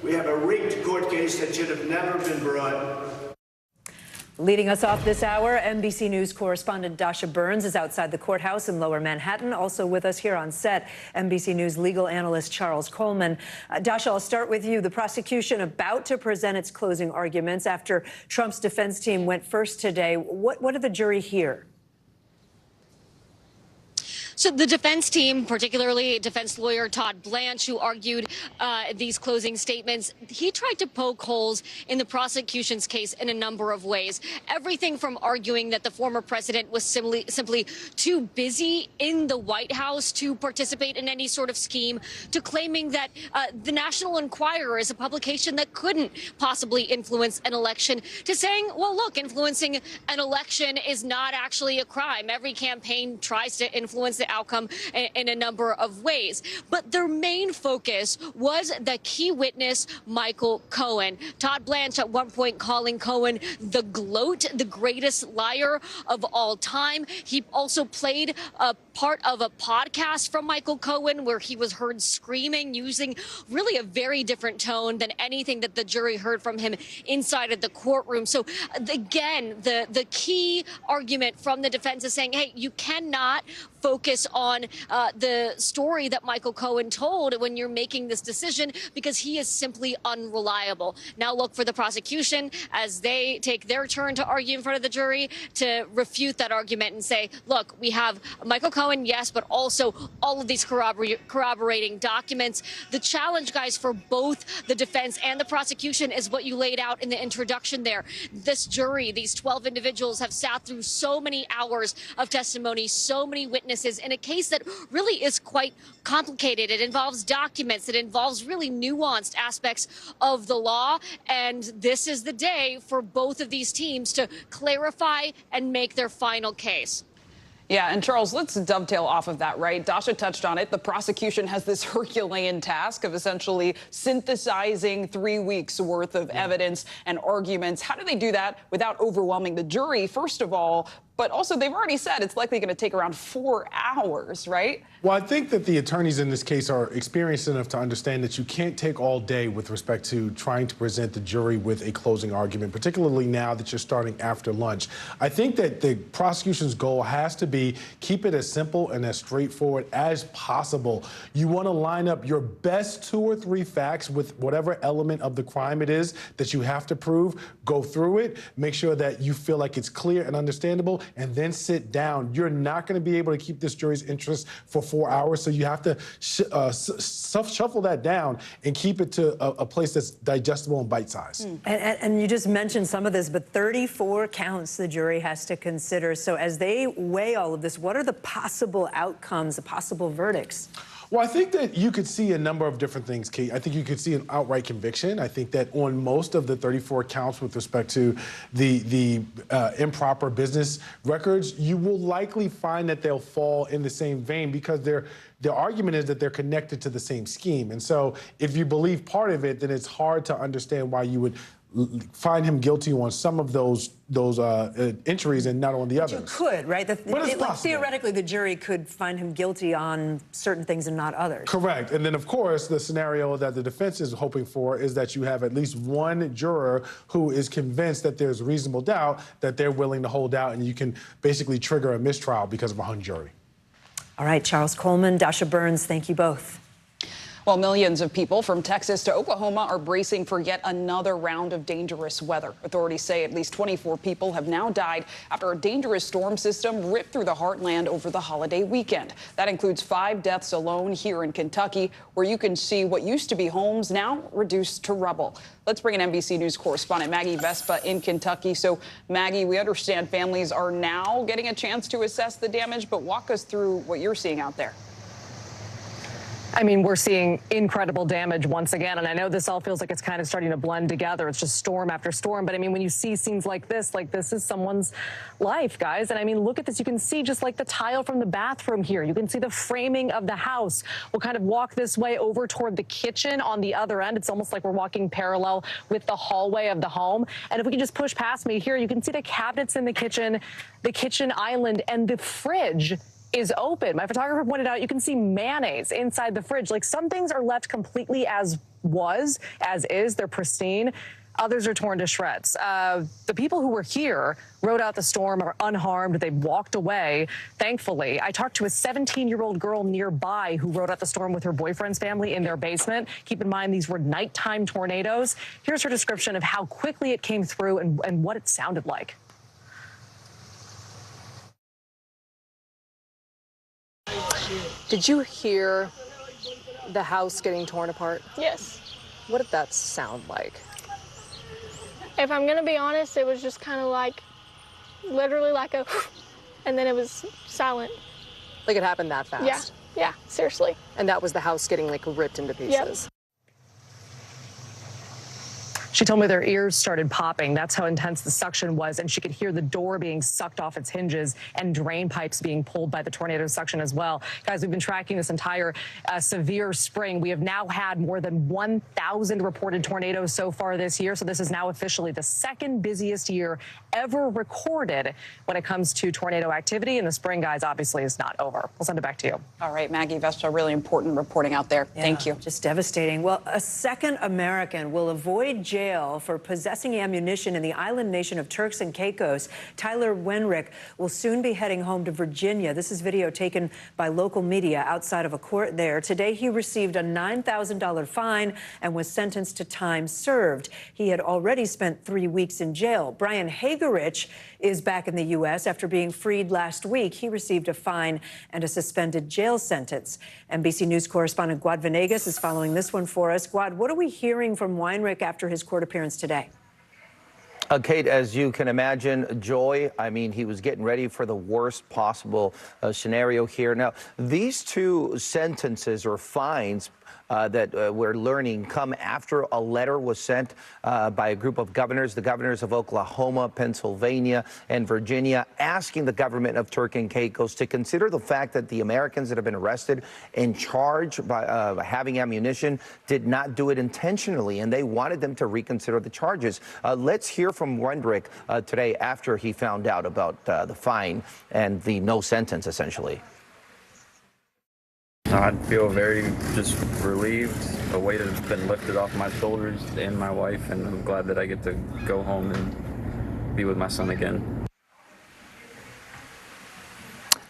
We have a rigged court case that should have never been brought. Leading us off this hour, NBC News correspondent Dasha Burns is outside the courthouse in Lower Manhattan. Also with us here on set, NBC News legal analyst Charles Coleman. Dasha, I'll start with you. The prosecution about to present its closing arguments after Trump's defense team went first today. What did the jury hear? So the defense team, particularly defense lawyer Todd Blanche, who argued these closing statements, he tried to poke holes in the prosecution's case in a number of ways. Everything from arguing that the former president was simply too busy in the White House to participate in any sort of scheme, to claiming that the National Enquirer is a publication that couldn't possibly influence an election, to saying, well, look, influencing an election is not actually a crime. Every campaign tries to influence the outcome in a number of ways. But their main focus was the key witness, Michael Cohen. Todd Blanche at one point calling Cohen the gloat, the greatest liar of all time. He also played a part of a podcast from Michael Cohen where he was heard screaming, using really a very different tone than anything that the jury heard from him inside of the courtroom. So again, the key argument from the defense is saying, hey, you cannot focus on the story that Michael Cohen told when you're making this decision because he is simply unreliable. Now look for the prosecution as they take their turn to argue in front of the jury to refute that argument and say, look, we have Michael Cohen, yes, but also all of these corroborating documents. The challenge, guys, for both the defense and the prosecution is what you laid out in the introduction there. This jury, these 12 individuals have sat through so many hours of testimony, so many witnesses in a case that really is quite complicated. It involves documents. It involves really nuanced aspects of the law. And this is the day for both of these teams to clarify and make their final case. Yeah, and Charles, let's dovetail off of that, right? Dasha touched on it. The prosecution has this Herculean task of essentially synthesizing 3 weeks worth of evidence and arguments. How do they do that without overwhelming the jury, first of all? But also, they've already said it's likely going to take around 4 hours, right? Well, I think that the attorneys in this case are experienced enough to understand that you can't take all day with respect to trying to present the jury with a closing argument, particularly now that you're starting after lunch. I think that the prosecution's goal has to be keep it as simple and as straightforward as possible. You want to line up your best 2 or 3 facts with whatever element of the crime it is that you have to prove, go through it, make sure that you feel like it's clear and understandable, and then sit down. You're not going to be able to keep this jury's interest for 4 hours, so you have to shuffle that down and keep it to a place that's digestible and bite-sized. And you just mentioned some of this, but 34 counts the jury has to consider. So as they weigh all of this, what are the possible outcomes, the possible verdicts? Well, I think that you could see a number of different things, Kate. I think you could see an outright conviction. I think that on most of the 34 counts with respect to the improper business records, you will likely find that they'll fall in the same vein because their argument is that they're connected to the same scheme. And so if you believe part of it, then it's hard to understand why you would find him guilty on some of those entries and not on the others. You could, right? But it's possible. Theoretically, the jury could find him guilty on certain things and not others. Correct. And then, of course, the scenario that the defense is hoping for is that you have at least one juror who is convinced that there's reasonable doubt that they're willing to hold out, and you can basically trigger a mistrial because of a hung jury. All right, Charles Coleman, Dasha Burns, thank you both. Well, millions of people from Texas to Oklahoma are bracing for yet another round of dangerous weather. Authorities say at least 24 people have now died after a dangerous storm system ripped through the heartland over the holiday weekend. That includes 5 deaths alone here in Kentucky, where you can see what used to be homes now reduced to rubble. Let's bring in NBC News correspondent Maggie Vespa in Kentucky. So, Maggie, we understand families are now getting a chance to assess the damage, but walk us through what you're seeing out there. I mean, we're seeing incredible damage once again, and I know this all feels like it's kind of starting to blend together. It's just storm after storm, but I mean, when you see scenes like this is someone's life, guys. And I mean, look at this. You can see just like the tile from the bathroom here. You can see the framing of the house. We'll kind of walk this way over toward the kitchen on the other end. It's almost like we're walking parallel with the hallway of the home. And if we can just push past me here, you can see the cabinets in the kitchen island, and the fridge is open. My photographer pointed out you can see mayonnaise inside the fridge. Like, some things are left completely as is. They're pristine. Others are torn to shreds. The people who were here rode out the storm, are unharmed. They walked away, thankfully. I talked to a 17-year-old girl nearby who rode out the storm with her boyfriend's family in their basement. Keep in mind, these were nighttime tornadoes. Here's her description of how quickly it came through and what it sounded like. Did you hear the house getting torn apart? Yes. What did that sound like? If I'm gonna be honest, it was just kind of like, literally like a, and then it was silent. Like it happened that fast? Yeah, seriously. And that was the house getting like ripped into pieces? Yep. She told me their ears started popping. That's how intense the suction was. And she could hear the door being sucked off its hinges and drain pipes being pulled by the tornado suction as well. Guys, we've been tracking this entire severe spring. We have now had more than 1,000 reported tornadoes so far this year. So this is now officially the second busiest year ever recorded when it comes to tornado activity. And the spring, guys, obviously is not over. We'll send it back to you. All right, Maggie Vespa, really important reporting out there. Yeah, thank you. Just devastating. Well, a second American will avoid jail for possessing ammunition in the island nation of Turks and Caicos. Tyler Wenrick will soon be heading home to Virginia. This is video taken by local media outside of a court there. Today, he received a $9,000 fine and was sentenced to time served. He had already spent 3 weeks in jail. Brian Hagerich is back in the U.S. after being freed last week. He received a fine and a suspended jail sentence. NBC News correspondent Guad Venegas is following this one for us. Guad, what are we hearing from Weinrich after his court appearance today? Kate, as you can imagine, joy. I mean, he was getting ready for the worst possible scenario here. Now, these two sentences or fines that we're learning come after a letter was sent by a group of governors, the governors of Oklahoma, Pennsylvania, and Virginia, asking the government of Turks and Caicos to consider the fact that the Americans that have been arrested and charged by having ammunition did not do it intentionally, and they wanted them to reconsider the charges. Let's hear from Wendrick today after he found out about the fine and the no sentence, essentially. I feel very just relieved. A weight has been lifted off my shoulders and my wife, and I'm glad that I get to go home and be with my son again.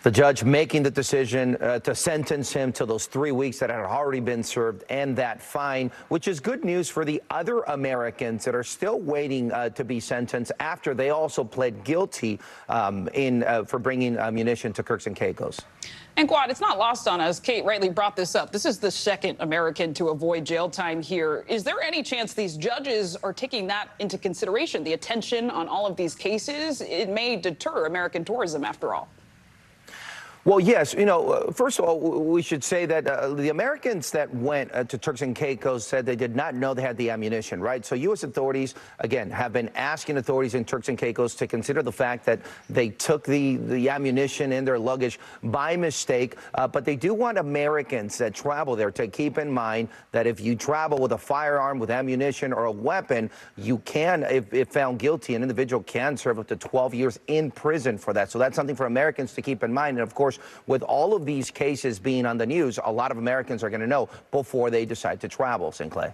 The judge making the decision to sentence him to those 3 weeks that had already been served and that fine, which is good news for the other Americans that are still waiting to be sentenced after they also pled guilty for bringing ammunition to Turks and Caicos. And Guad, it's not lost on us. Kate rightly brought this up. This is the second American to avoid jail time here. Is there any chance these judges are taking that into consideration? The attention on all of these cases, it may deter American tourism after all. Well, yes. You know, first of all, we should say that the Americans that went to Turks and Caicos said they did not know they had the ammunition, right? So U.S. authorities, again, have been asking authorities in Turks and Caicos to consider the fact that they took the ammunition in their luggage by mistake. But they do want Americans that travel there to keep in mind that if you travel with a firearm, with ammunition, or a weapon, you can, if found guilty, an individual can serve up to 12 years in prison for that. So that's something for Americans to keep in mind. And of course, with all of these cases being on the news, a lot of Americans are going to know before they decide to travel. Sinclair.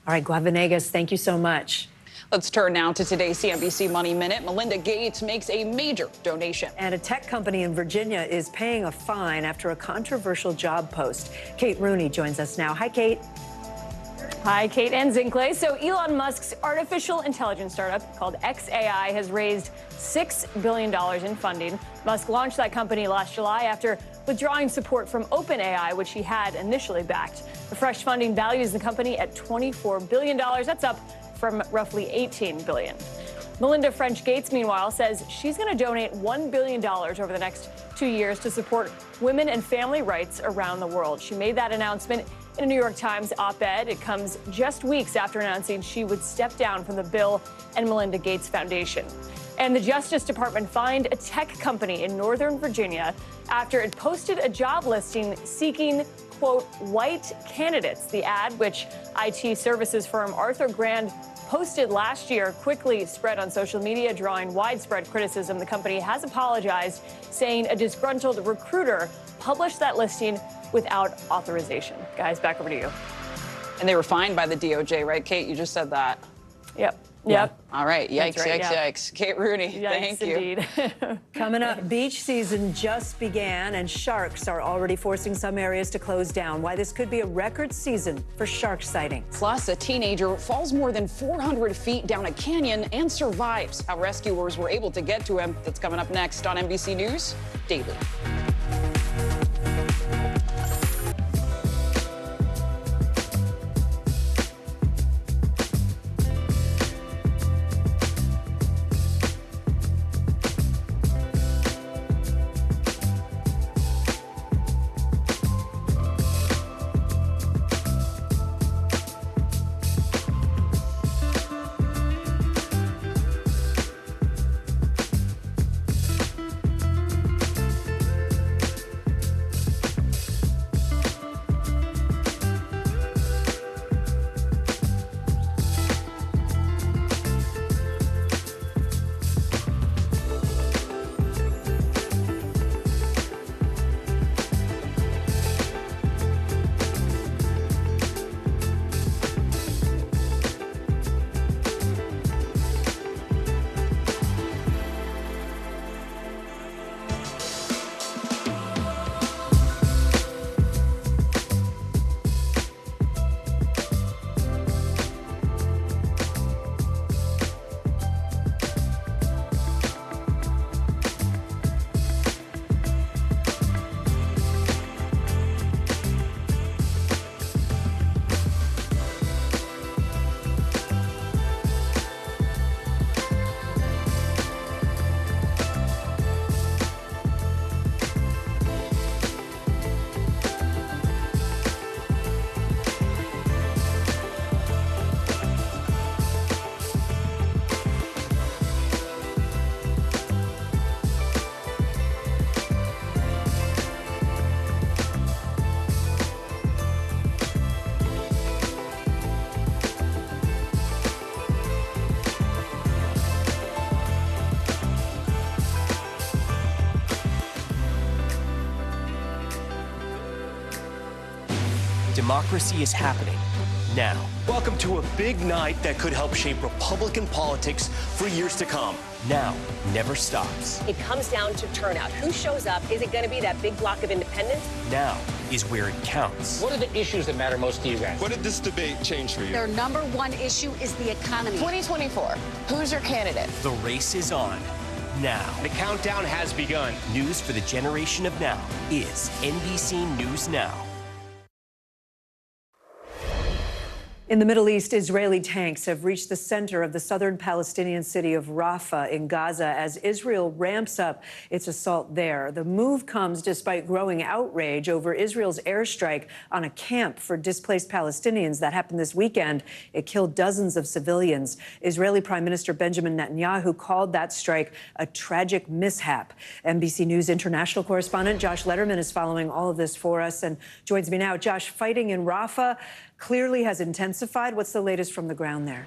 All right, Guad Venegas, thank you so much. Let's turn now to today's CNBC Money Minute. Melinda Gates makes a major donation. And a tech company in Virginia is paying a fine after a controversial job post. Kate Rooney joins us now. Hi, Kate. Hi, Kate and Zinkley. So Elon Musk's artificial intelligence startup called xAI has raised $6 billion in funding. Musk launched that company last July after withdrawing support from OpenAI, which he had initially backed. The fresh funding values the company at $24 billion. That's up from roughly $18 billion. Melinda French Gates, meanwhile, says she's going to donate $1 billion over the next 2 years to support women and family rights around the world. She made that announcement in a New York Times op-ed. It comes just weeks after announcing she would step down from the Bill and Melinda Gates Foundation. And the Justice Department fined a tech company in Northern Virginia after it posted a job listing seeking, quote, white candidates. The ad, which IT services firm Arthur Grand posted last year, quickly spread on social media, drawing widespread criticism. The company has apologized, saying a disgruntled recruiter published that listing without authorization. Guys, back over to you. And they were fined by the DOJ, right, Kate? You just said that. Yep. Yeah. Yep. All right. Yikes, Right, yikes. Kate Rooney, Yikes, thank you. Indeed. Coming up, beach season just began, and sharks are already forcing some areas to close down. Why this could be a record season for shark sightings. Plus, a teenager falls more than 400 feet down a canyon and survives. How rescuers were able to get to him. That's coming up next on NBC News Daily. Democracy is happening now. Welcome to a big night that could help shape Republican politics for years to come. Now never stops. It comes down to turnout. Who shows up? Is it going to be that big block of independents? Now is where it counts. What are the issues that matter most to you guys? What did this debate change for you? Their number one issue is the economy. 2024, who's your candidate? The race is on now. The countdown has begun. News for the generation of now is NBC News Now. In the Middle East, Israeli tanks have reached the center of the southern Palestinian city of Rafah in Gaza as Israel ramps up its assault there. The move comes despite growing outrage over Israel's airstrike on a camp for displaced Palestinians that happened this weekend. It killed dozens of civilians. Israeli Prime Minister Benjamin Netanyahu called that strike a tragic mishap. NBC News international correspondent Josh Letterman is following all of this for us and joins me now. Josh, fighting in Rafah clearly has intensified. What's the latest from the ground there?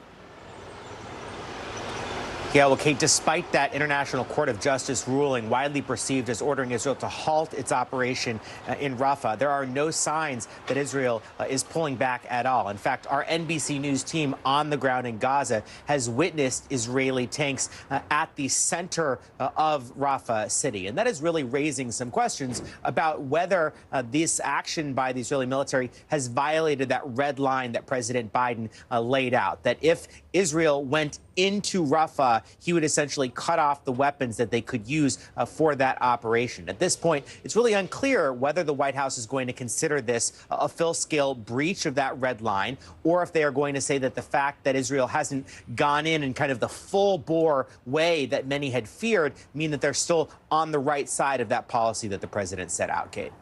Yeah, well, Kate, despite that International Court of Justice ruling widely perceived as ordering Israel to halt its operation in Rafah, there are no signs that Israel is pulling back at all. In fact, our NBC News team on the ground in Gaza has witnessed Israeli tanks at the center of Rafah city. And that is really raising some questions about whether this action by the Israeli military has violated that red line that President Biden laid out, that if Israel went into Rafah, he would essentially cut off the weapons that they could use for that operation. At this point, it's really unclear whether the White House is going to consider this a full-scale breach of that red line, or if they are going to say that the fact that Israel hasn't gone in kind of the full-bore way that many had feared mean that they're still on the right side of that policy that the president set out, Kate.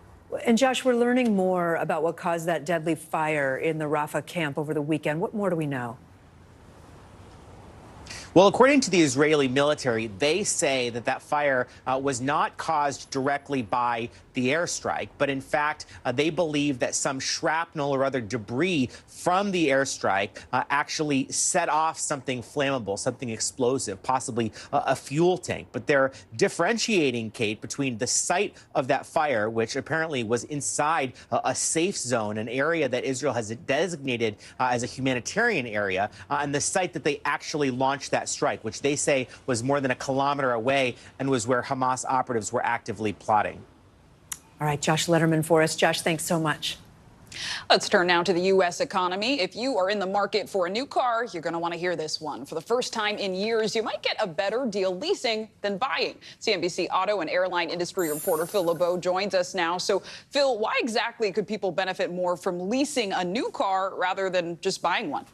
And Josh, we're learning more about what caused that deadly fire in the Rafah camp over the weekend. What more do we know? Well, according to the Israeli military, they say that that fire was not caused directly by the airstrike, but in fact, they believe that some shrapnel or other debris from the airstrike actually set off something flammable, something explosive, possibly a fuel tank. But they're differentiating, Kate, between the site of that fire, which apparently was inside a safe zone, an area that Israel has designated as a humanitarian area, and the site that they actually launched that strike, which they say was more than a kilometer away and was where Hamas operatives were actively plotting. All right, Josh Letterman for us. Josh, thanks so much. Let's turn now to the U.S. economy. If you are in the market for a new car, you're going to want to hear this one. For the first time in years, you might get a better deal leasing than buying. CNBC auto and airline industry reporter Phil LeBeau joins us now. So, Phil, why exactly could people benefit more from leasing a new car rather than just buying one?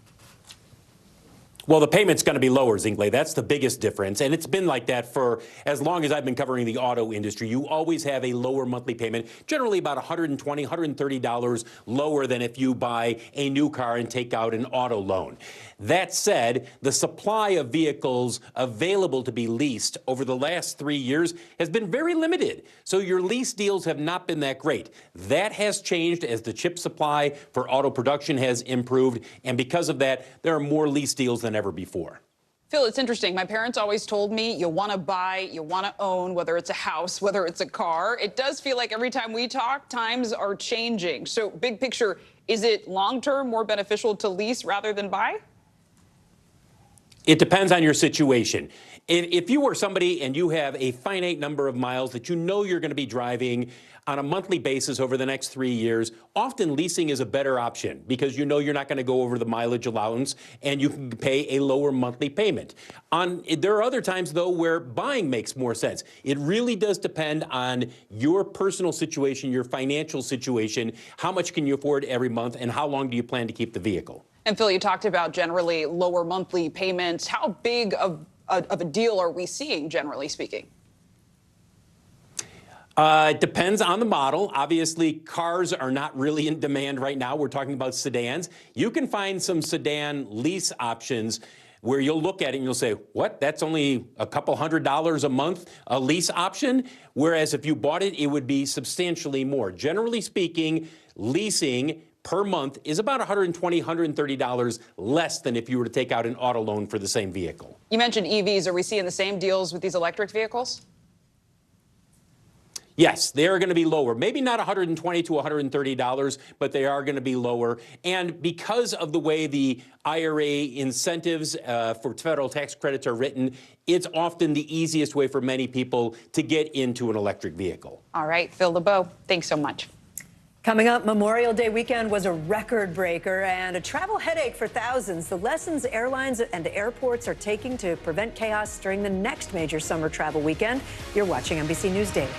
Well, the payment's going to be lower, Zingley. That's the biggest difference. And it's been like that for as long as I've been covering the auto industry. You always have a lower monthly payment, generally about $120, $130 lower than if you buy a new car and take out an auto loan. That said, the supply of vehicles available to be leased over the last 3 years has been very limited. So your lease deals have not been that great. That has changed as the chip supply for auto production has improved. And because of that, there are more lease deals than ever before. Phil, it's interesting. My parents always told me you want to buy, you want to own, whether it's a house, whether it's a car. It does feel like every time we talk, times are changing. So big picture, is it long-term more beneficial to lease rather than buy? It depends on your situation. If you were somebody and you have a finite number of miles that you know you're going to be driving on a monthly basis over the next 3 years, often leasing is a better option because you know you're not going to go over the mileage allowance and you can pay a lower monthly payment. There are other times, though, where buying makes more sense. It really does depend on your personal situation, your financial situation, how much can you afford every month, and how long do you plan to keep the vehicle. And Phil, you talked about generally lower monthly payments. How big of a deal are we seeing, generally speaking? It depends on the model. Obviously, cars are not really in demand right now. We're talking about sedans. You can find some sedan lease options where you'll look at it and you'll say, what? That's only a couple $100 a month, a lease option? Whereas if you bought it, it would be substantially more. Generally speaking, leasing per month is about $120, $130 less than if you were to take out an auto loan for the same vehicle. You mentioned EVs. Are we seeing the same deals with these electric vehicles? Yes, they are going to be lower. Maybe not $120 to $130, but they are going to be lower. And because of the way the IRA incentives for federal tax credits are written, it's often the easiest way for many people to get into an electric vehicle. All right, Phil LeBeau, thanks so much. Coming up, Memorial Day weekend was a record breaker and a travel headache for thousands. The lessons airlines and airports are taking to prevent chaos during the next major summer travel weekend. You're watching NBC News Daily.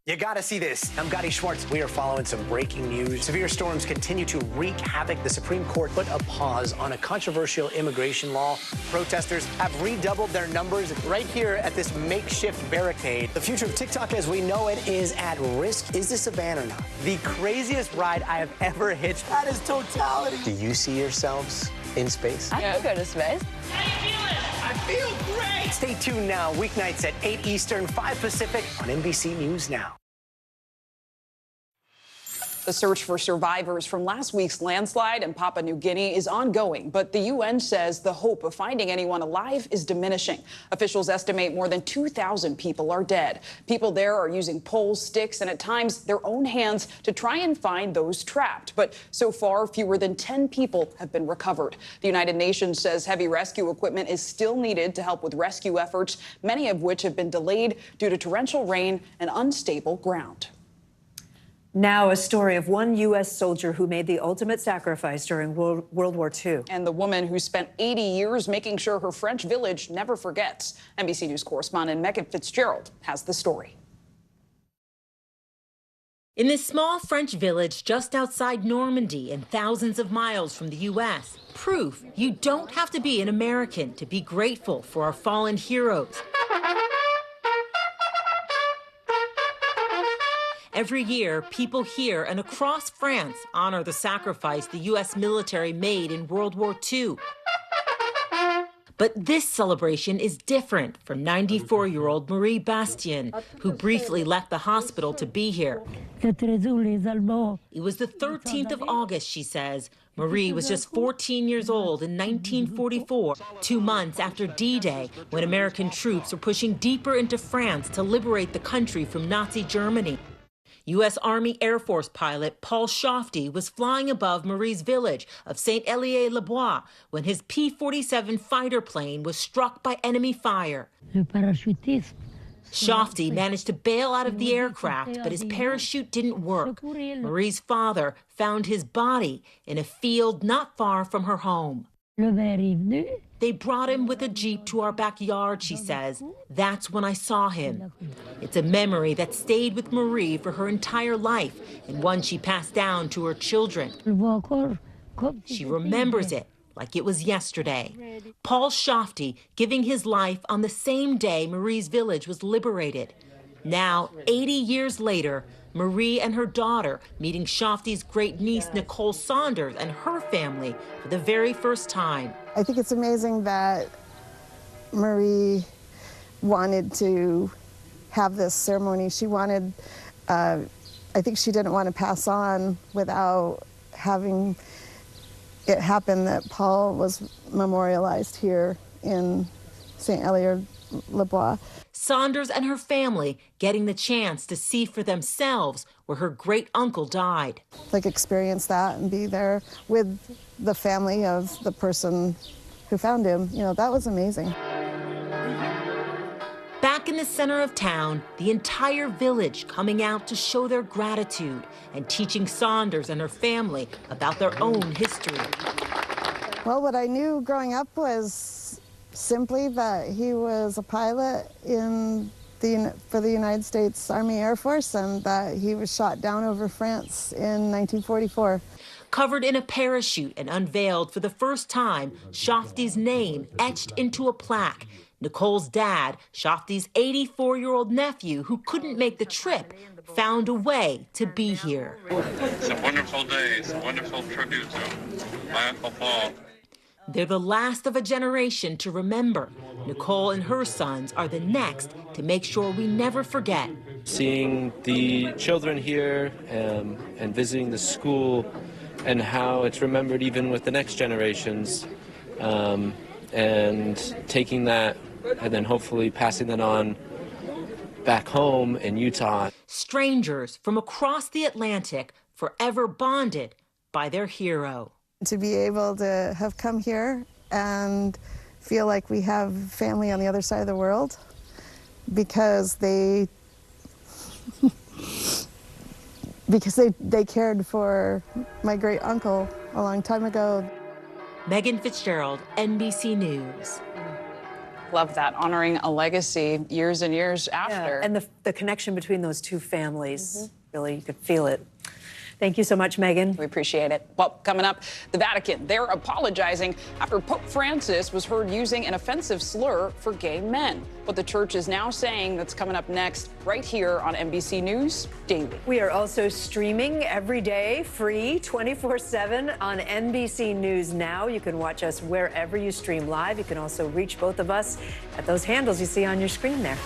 You gotta see this. I'm Gotti Schwartz. We are following some breaking news. Severe storms continue to wreak havoc. The Supreme Court put a pause on a controversial immigration law. Protesters have redoubled their numbers right here at this makeshift barricade. The future of TikTok as we know it is at risk. Is this a ban or not? The craziest ride I have ever hitched. That is totality. Do you see yourselves in space? I could go to space. How you feeling? I feel great. Stay tuned now, weeknights at 8 Eastern, 5 Pacific on NBC News Now. The search for survivors from last week's landslide in Papua New Guinea is ongoing, but the UN says the hope of finding anyone alive is diminishing. Officials estimate more than 2,000 people are dead. People there are using poles, sticks, and at times their own hands to try and find those trapped. But so far, fewer than 10 people have been recovered. The United Nations says heavy rescue equipment is still needed to help with rescue efforts, many of which have been delayed due to torrential rain and unstable ground. Now, a story of one U.S. soldier who made the ultimate sacrifice during World War II. And the woman who spent 80 years making sure her French village never forgets. NBC News correspondent Megan Fitzgerald has the story. In this small French village just outside Normandy and thousands of miles from the U.S., proof you don't have to be an American to be grateful for our fallen heroes. Every year, people here and across France honor the sacrifice the U.S. military made in World War II. But this celebration is different for 94-year-old Marie Bastien, who briefly left the hospital to be here. It was the 13th of August, she says. Marie was just 14 years old in 1944, 2 months after D-Day, when American troops were pushing deeper into France to liberate the country from Nazi Germany. U.S. Army Air Force pilot Paul Shofty was flying above Marie's village of Saint-Hélier-le-Bois when his P-47 fighter plane was struck by enemy fire. Shofty managed to bail out of the aircraft, but his parachute didn't work. Marie's father found his body in a field not far from her home. They brought him with a Jeep to our backyard, she says. That's when I saw him. It's a memory that stayed with Marie for her entire life and one she passed down to her children. She remembers it like it was yesterday. Paul Shofty giving his life on the same day Marie's village was liberated. Now, 80 years later, Marie and her daughter meeting Shofty's great-niece Nicole Saunders and her family for the very first time. I think it's amazing that Marie wanted to have this ceremony. She wanted, I think she didn't want to pass on without having it happen that Paul was memorialized here in Saint-Hélier-le-Bois. Saunders and her family getting the chance to see for themselves where her great-uncle died. Like experience that and be there with the family of the person who found him. You know, that was amazing. Back in the center of town, the entire village coming out to show their gratitude and teaching Saunders and her family about their own history. Well, what I knew growing up was simply that he was a pilot for the United States Army Air Force and that he was shot down over France in 1944. Covered in a parachute and unveiled for the first time, Shofty's name etched into a plaque. Nicole's dad, Shofty's 84-year-old nephew who couldn't make the trip, found a way to be here. It's a wonderful day. It's a wonderful tribute to my Uncle Paul. They're the last of a generation to remember. Nicole and her sons are the next to make sure we never forget. Seeing the children here and visiting the school and how it's remembered even with the next generations, and taking that and then hopefully passing that on back home in Utah. Strangers from across the Atlantic forever bonded by their hero. To be able to have come here and feel like we have family on the other side of the world because they cared for my great uncle a long time ago. Megan Fitzgerald, NBC News. Love that, honoring a legacy years and years after. Yeah, and the connection between those two families, really, you could feel it. Thank you so much, Megan. We appreciate it. Well, coming up, the Vatican. They're apologizing after Pope Francis was heard using an offensive slur for gay men. What the church is now saying, that's coming up next, right here on NBC News Daily. We are also streaming every day, free, 24/7 on NBC News Now. You can watch us wherever you stream live. You can also reach both of us at those handles you see on your screen there.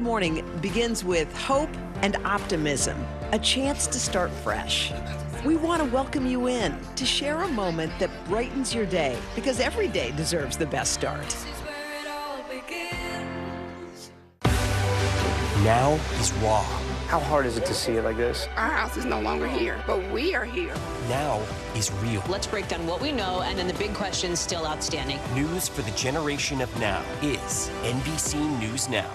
Morning begins with hope and optimism, a chance to start fresh. We want to welcome you in to share a moment that brightens your day, because every day deserves the best start. Now is raw. How hard is it to see it like this? Our house is no longer here, but we are here. Now is real. Let's break down what we know and then the big questions still outstanding. News for the generation of now is NBC News Now.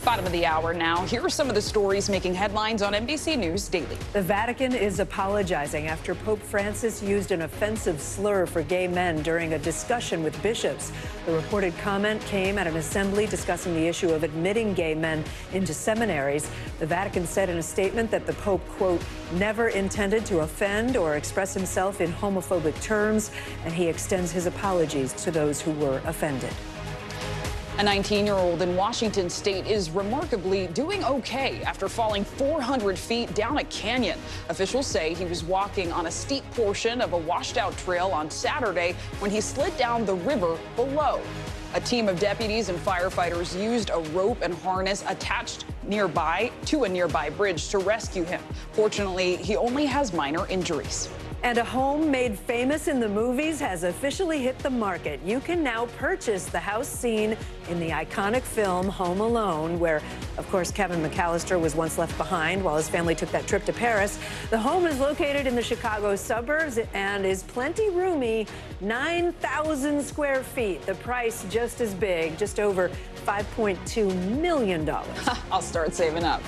Bottom of the hour now. Here are some of the stories making headlines on NBC News Daily. The Vatican is apologizing after Pope Francis used an offensive slur for gay men during a discussion with bishops. The reported comment came at an assembly discussing the issue of admitting gay men into seminaries. The Vatican said in a statement that the Pope, quote, never intended to offend or express himself in homophobic terms, and he extends his apologies to those who were offended. A 19-year-old in Washington state is remarkably doing okay after falling 400 feet down a canyon. Officials say he was walking on a steep portion of a washed-out trail on Saturday when he slid down the river below. A team of deputies and firefighters used a rope and harness attached nearby to a nearby bridge to rescue him. Fortunately, he only has minor injuries. And a home made famous in the movies has officially hit the market. You can now purchase the house seen in the iconic film Home Alone, where, of course, Kevin McAllister was once left behind while his family took that trip to Paris. The home is located in the Chicago suburbs and is plenty roomy, 9,000 square feet. The price just as big, just over $5.2 million. I'll start saving up.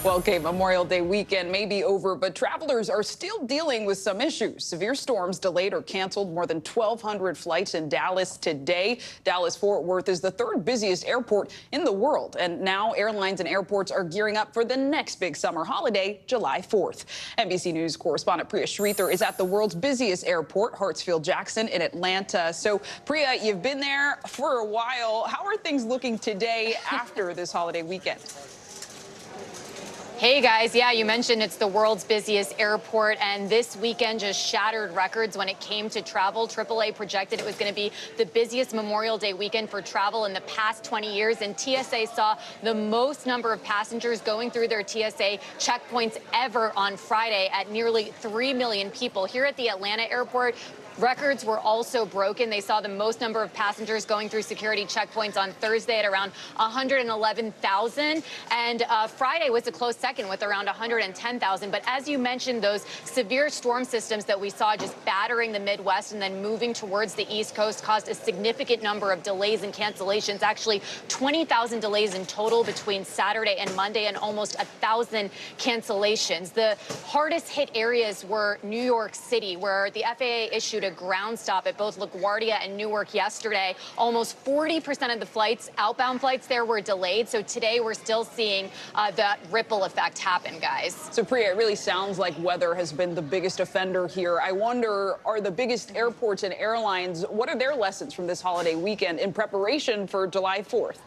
Well, Kate, Memorial Day weekend may be over, but travelers are still dealing with some issues. Severe storms delayed or canceled more than 1,200 flights in Dallas today. Dallas-Fort Worth is the third busiest airport in the world. And now airlines and airports are gearing up for the next big summer holiday, July 4th. NBC News correspondent Priya Sridhar is at the world's busiest airport, Hartsfield-Jackson in Atlanta. So, Priya, you've been there for a while. How are things looking today after this holiday weekend? Hey guys, yeah, you mentioned it's the world's busiest airport, and this weekend just shattered records when it came to travel. AAA projected it was going to be the busiest Memorial Day weekend for travel in the past 20 years, and TSA saw the most number of passengers going through their TSA checkpoints ever on Friday at nearly 3 million people. Here at the Atlanta airport, records were also broken. They saw the most number of passengers going through security checkpoints on Thursday at around 111,000. And Friday was a close second with around 110,000. But as you mentioned, those severe storm systems that we saw just battering the Midwest and then moving towards the East Coast caused a significant number of delays and cancellations. Actually, 20,000 delays in total between Saturday and Monday and almost 1,000 cancellations. The hardest hit areas were New York City, where the FAA issued a ground stop at both LaGuardia and Newark yesterday. Almost 40% of the flights, outbound flights there, were delayed. So today we're still seeing that ripple effect happen, guys. So Priya, it really sounds like weather has been the biggest offender here. I wonder, are the biggest airports and airlines, what are their lessons from this holiday weekend in preparation for July 4th?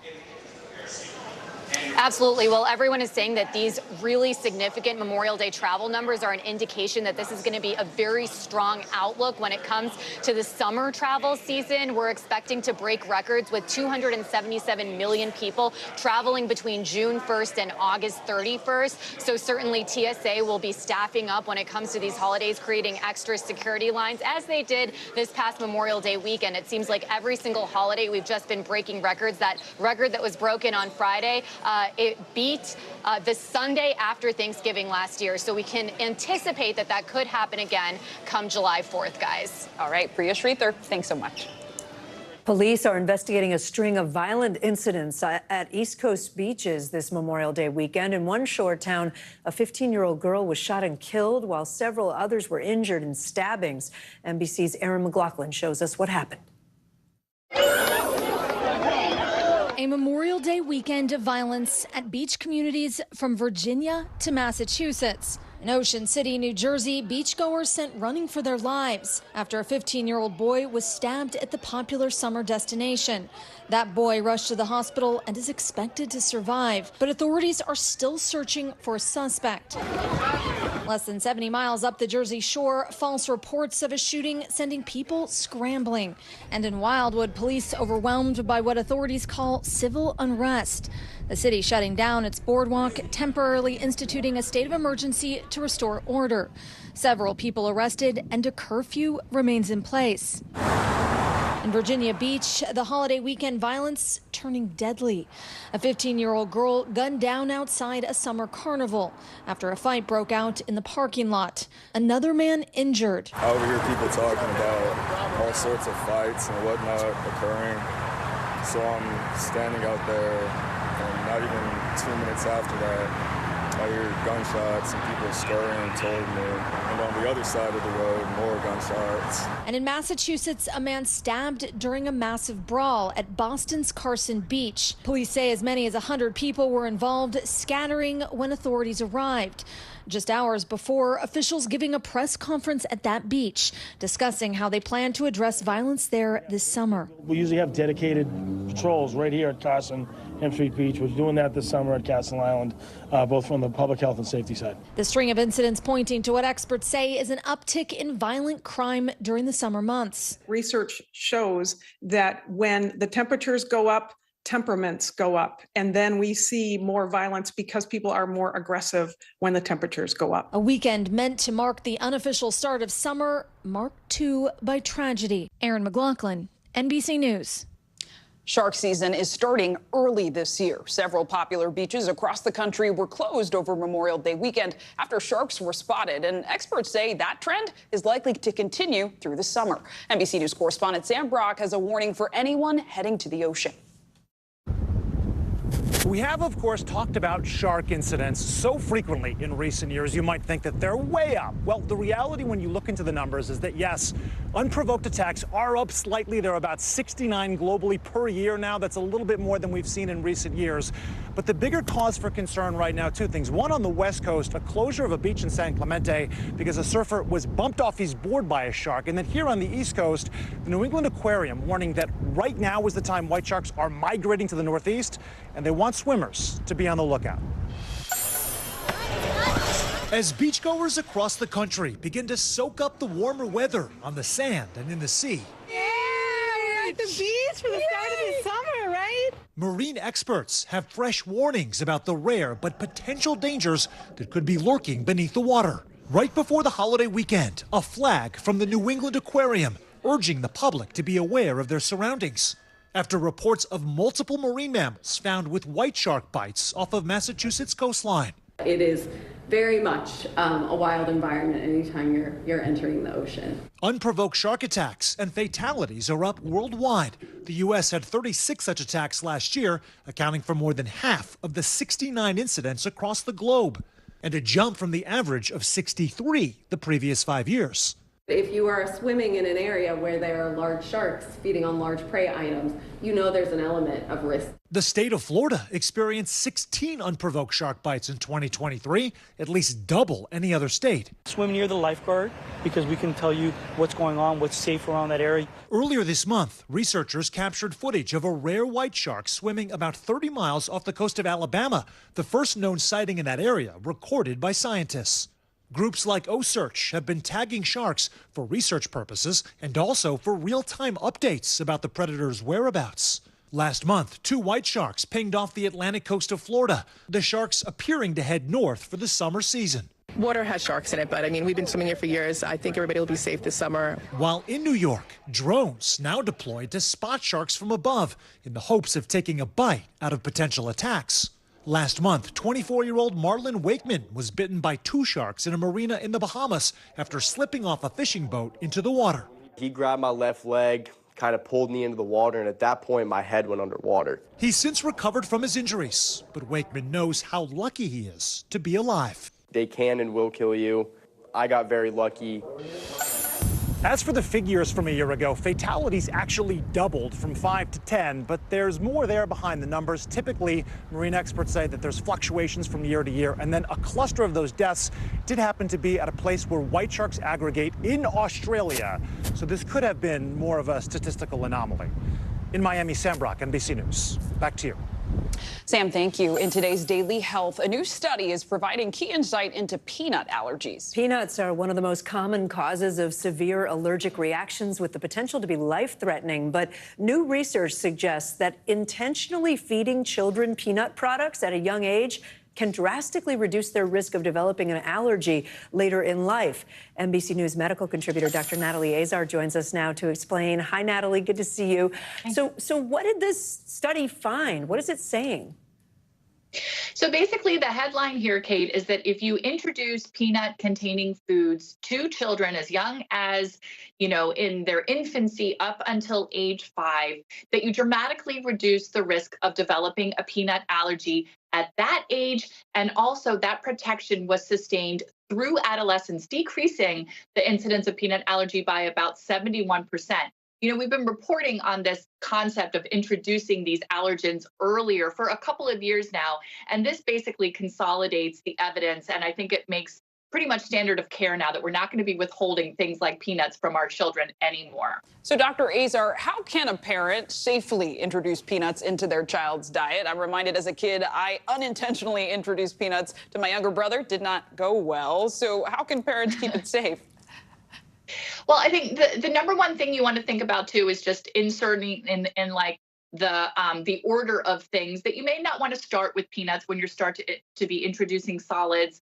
Absolutely. Well, everyone is saying that these really significant Memorial Day travel numbers are an indication that this is going to be a very strong outlook when it comes to the summer travel season. We're expecting to break records with 277 million people traveling between June 1st and August 31st. So certainly TSA will be staffing up when it comes to these holidays, creating extra security lines, as they did this past Memorial Day weekend. It seems like every single holiday we've just been breaking records. That record that was broken on Friday, it beat the Sunday after Thanksgiving last year. So we can anticipate that that could happen again come July 4th, guys. All right, Priya Sridhar, thanks so much. Police are investigating a string of violent incidents at East Coast beaches this Memorial Day weekend. In one shore town, a 15-year-old girl was shot and killed, while several others were injured in stabbings. NBC's Erin McLaughlin shows us what happened. A Memorial Day weekend of violence at beach communities from Virginia to Massachusetts. In Ocean City, New Jersey, beachgoers sent running for their lives after a 15-year-old boy was stabbed at the popular summer destination. That boy rushed to the hospital and is expected to survive, but authorities are still searching for a suspect. Less than 70 miles up the Jersey shore, false reports of a shooting sending people scrambling. And in Wildwood, police overwhelmed by what authorities call civil unrest. The city shutting down its boardwalk, temporarily instituting a state of emergency to restore order. Several people arrested, and a curfew remains in place. In Virginia Beach, the holiday weekend violence turning deadly. A 15-year-old girl gunned down outside a summer carnival after a fight broke out in the parking lot. Another man injured. I overhear people talking about all sorts of fights and whatnot occurring. So I'm standing out there, and not even 2 minutes after that, I hear gunshots and people scurrying toward me. And on the other side of the road, more gunshots. And in Massachusetts, a man stabbed during a massive brawl at Boston's Carson Beach. Police say as many as 100 people were involved, scattering when authorities arrived. Just hours before, officials giving a press conference at that beach, discussing how they plan to address violence there this summer. We usually have dedicated patrols right here at Carson M Street Beach. We're doing that this summer at Castle Island, both from the public health and safety side. The string of incidents pointing to what experts say is an uptick in violent crime during the summer months. Research shows that when the temperatures go up, temperaments go up, and then we see more violence because people are more aggressive when the temperatures go up. A weekend meant to mark the unofficial start of summer, marked too by tragedy. Erin McLaughlin, NBC News. Shark season is starting early this year. Several popular beaches across the country were closed over Memorial Day weekend after sharks were spotted, and experts say that trend is likely to continue through the summer. NBC News correspondent Sam Brock has a warning for anyone heading to the ocean. We have, of course, talked about shark incidents so frequently in recent years, you might think that they're way up. Well, the reality when you look into the numbers is that, yes, unprovoked attacks are up slightly. There are about 69 globally per year now. That's a little bit more than we've seen in recent years. But the bigger cause for concern right now, two things. One, on the West Coast, a closure of a beach in San Clemente because a surfer was bumped off his board by a shark. And then here on the East Coast, the New England Aquarium warning that right now is the time white sharks are migrating to the Northeast, and they want swimmers to be on the lookout. As beachgoers across the country begin to soak up the warmer weather on the sand and in the sea. Yeah, we're at the beach for the start of the summer, right? Marine experts have fresh warnings about the rare but potential dangers that could be lurking beneath the water. Right before the holiday weekend, a flag from the New England Aquarium urging the public to be aware of their surroundings after reports of multiple marine mammals found with white shark bites off of Massachusetts coastline. It is very much a wild environment anytime you're entering the ocean. Unprovoked shark attacks and fatalities are up worldwide. The U.S. had 36 such attacks last year, accounting for more than half of the 69 incidents across the globe, and a jump from the average of 63 the previous 5 years. If you are swimming in an area where there are large sharks feeding on large prey items, you know there's an element of risk. The state of Florida experienced 16 unprovoked shark bites in 2023, at least double any other state. Swim near the lifeguard because we can tell you what's going on, what's safe around that area. Earlier this month, researchers captured footage of a rare white shark swimming about 30 miles off the coast of Alabama, the first known sighting in that area recorded by scientists. Groups like OSearch have been tagging sharks for research purposes and also for real-time updates about the predator's whereabouts. Last month, 2 white sharks pinged off the Atlantic coast of Florida, the sharks appearing to head north for the summer season. Water has sharks in it, but I mean, we've been swimming here for years. I think everybody will be safe this summer. While in New York, drones now deployed to spot sharks from above in the hopes of taking a bite out of potential attacks. Last month, 24-year-old Marlon Wakeman was bitten by 2 sharks in a marina in the Bahamas after slipping off a fishing boat into the water. He grabbed my left leg, kind of pulled me into the water, and at that point, my head went underwater. He's since recovered from his injuries, but Wakeman knows how lucky he is to be alive. They can and will kill you. I got very lucky. As for the figures from a year ago, fatalities actually doubled from 5 to 10, but there's more there behind the numbers. Typically, marine experts say that there's fluctuations from year to year, and then a cluster of those deaths did happen to be at a place where white sharks aggregate in Australia. So this could have been more of a statistical anomaly. In Miami, Sam Brock, NBC News. Back to you. Sam, thank you. In today's Daily Health, a new study is providing key insight into peanut allergies. Peanuts are one of the most common causes of severe allergic reactions with the potential to be life-threatening. But new research suggests that intentionally feeding children peanut products at a young age can drastically reduce their risk of developing an allergy later in life. NBC News medical contributor Dr. Natalie Azar joins us now to explain. Hi, Natalie. Good to see you. So what did this study find? What is it saying? So basically, the headline here, Kate, is that if you introduce peanut-containing foods to children as young as, in their infancy up until age 5, that you dramatically reduce the risk of developing a peanut allergy at that age. And also that protection was sustained through adolescence, decreasing the incidence of peanut allergy by about 71%. We've been reporting on this concept of introducing these allergens earlier for a couple of years now, and this basically consolidates the evidence, and I think it makes pretty much standard of care now that we're not going to be withholding things like peanuts from our children anymore. So, Dr. Azar, how can a parent safely introduce peanuts into their child's diet? I'm reminded as a kid, I unintentionally introduced peanuts to my younger brother. Did not go well. So how can parents keep it safe? Well, I think the number one thing you want to think about, too, is just inserting in like the order of things that you may not want to start with peanuts when you're to be introducing solids.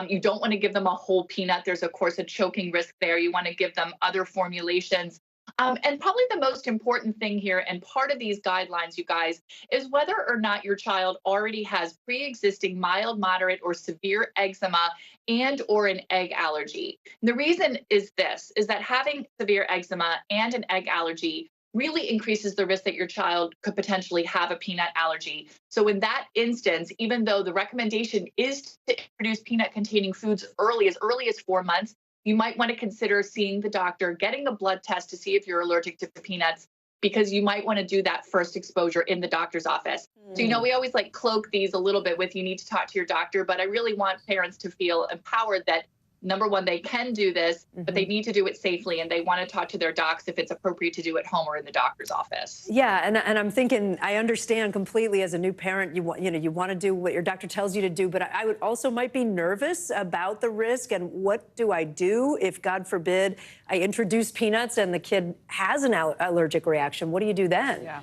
You don't want to give them a whole peanut. There's, of course, a choking risk there. You want to give them other formulations. And probably the most important thing here, and part of these guidelines, you guys, is whether or not your child already has pre-existing mild, moderate, or severe eczema and or an egg allergy. And the reason is this, is that having severe eczema and an egg allergy really increases the risk that your child could potentially have a peanut allergy. So in that instance, even though the recommendation is to introduce peanut-containing foods as early as 4 months, you might want to consider seeing the doctor, getting a blood test to see if you're allergic to peanuts, because you might want to do that first exposure in the doctor's office. So, you know, we always like cloak these a little bit with you need to talk to your doctor, but I really want parents to feel empowered that, number one, they can do this, but they need to do it safely, and they want to talk to their docs if it's appropriate to do at home or in the doctor's office. Yeah, and I'm thinking, I understand completely as a new parent, you want to do what your doctor tells you to do, but I would also might be nervous about the risk and what do I do if, God forbid, I introduce peanuts and the kid has an allergic reaction? What do you do then? Yeah.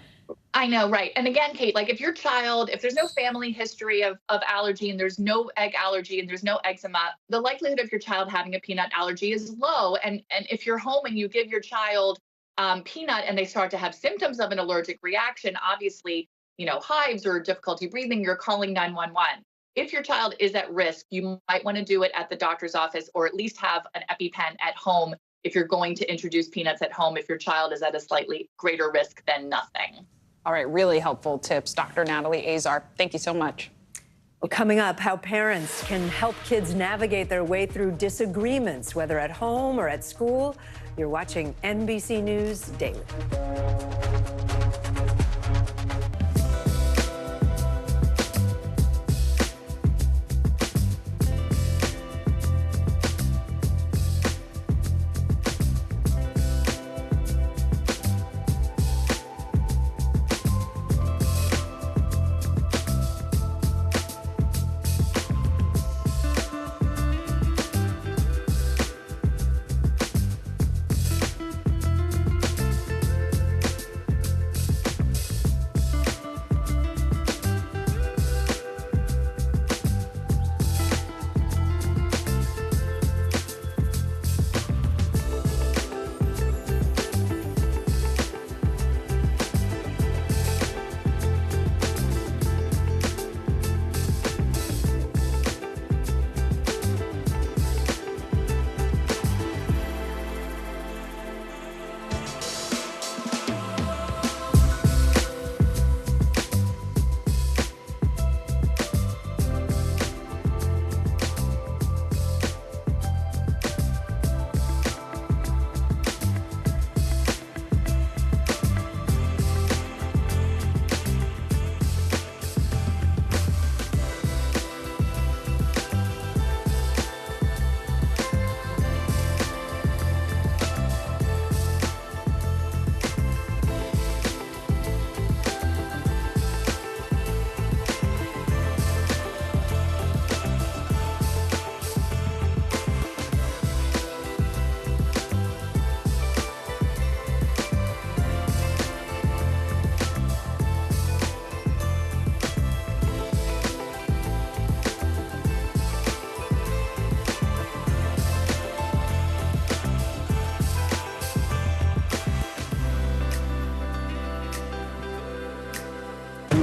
I know, right. And again, Kate, like if your child, if there's no family history of allergy and there's no egg allergy and there's no eczema, the likelihood of your child having a peanut allergy is low. And if you're home and you give your child peanut and they start to have symptoms of an allergic reaction, obviously, you know, hives or difficulty breathing, you're calling 911. If your child is at risk, you might want to do it at the doctor's office or at least have an EpiPen at home if you're going to introduce peanuts at home if your child is at a slightly greater risk than nothing. All right, really helpful tips, Dr. Natalie Azar. Thank you so much. Well, coming up, how parents can help kids navigate their way through disagreements, whether at home or at school. You're watching NBC News Daily.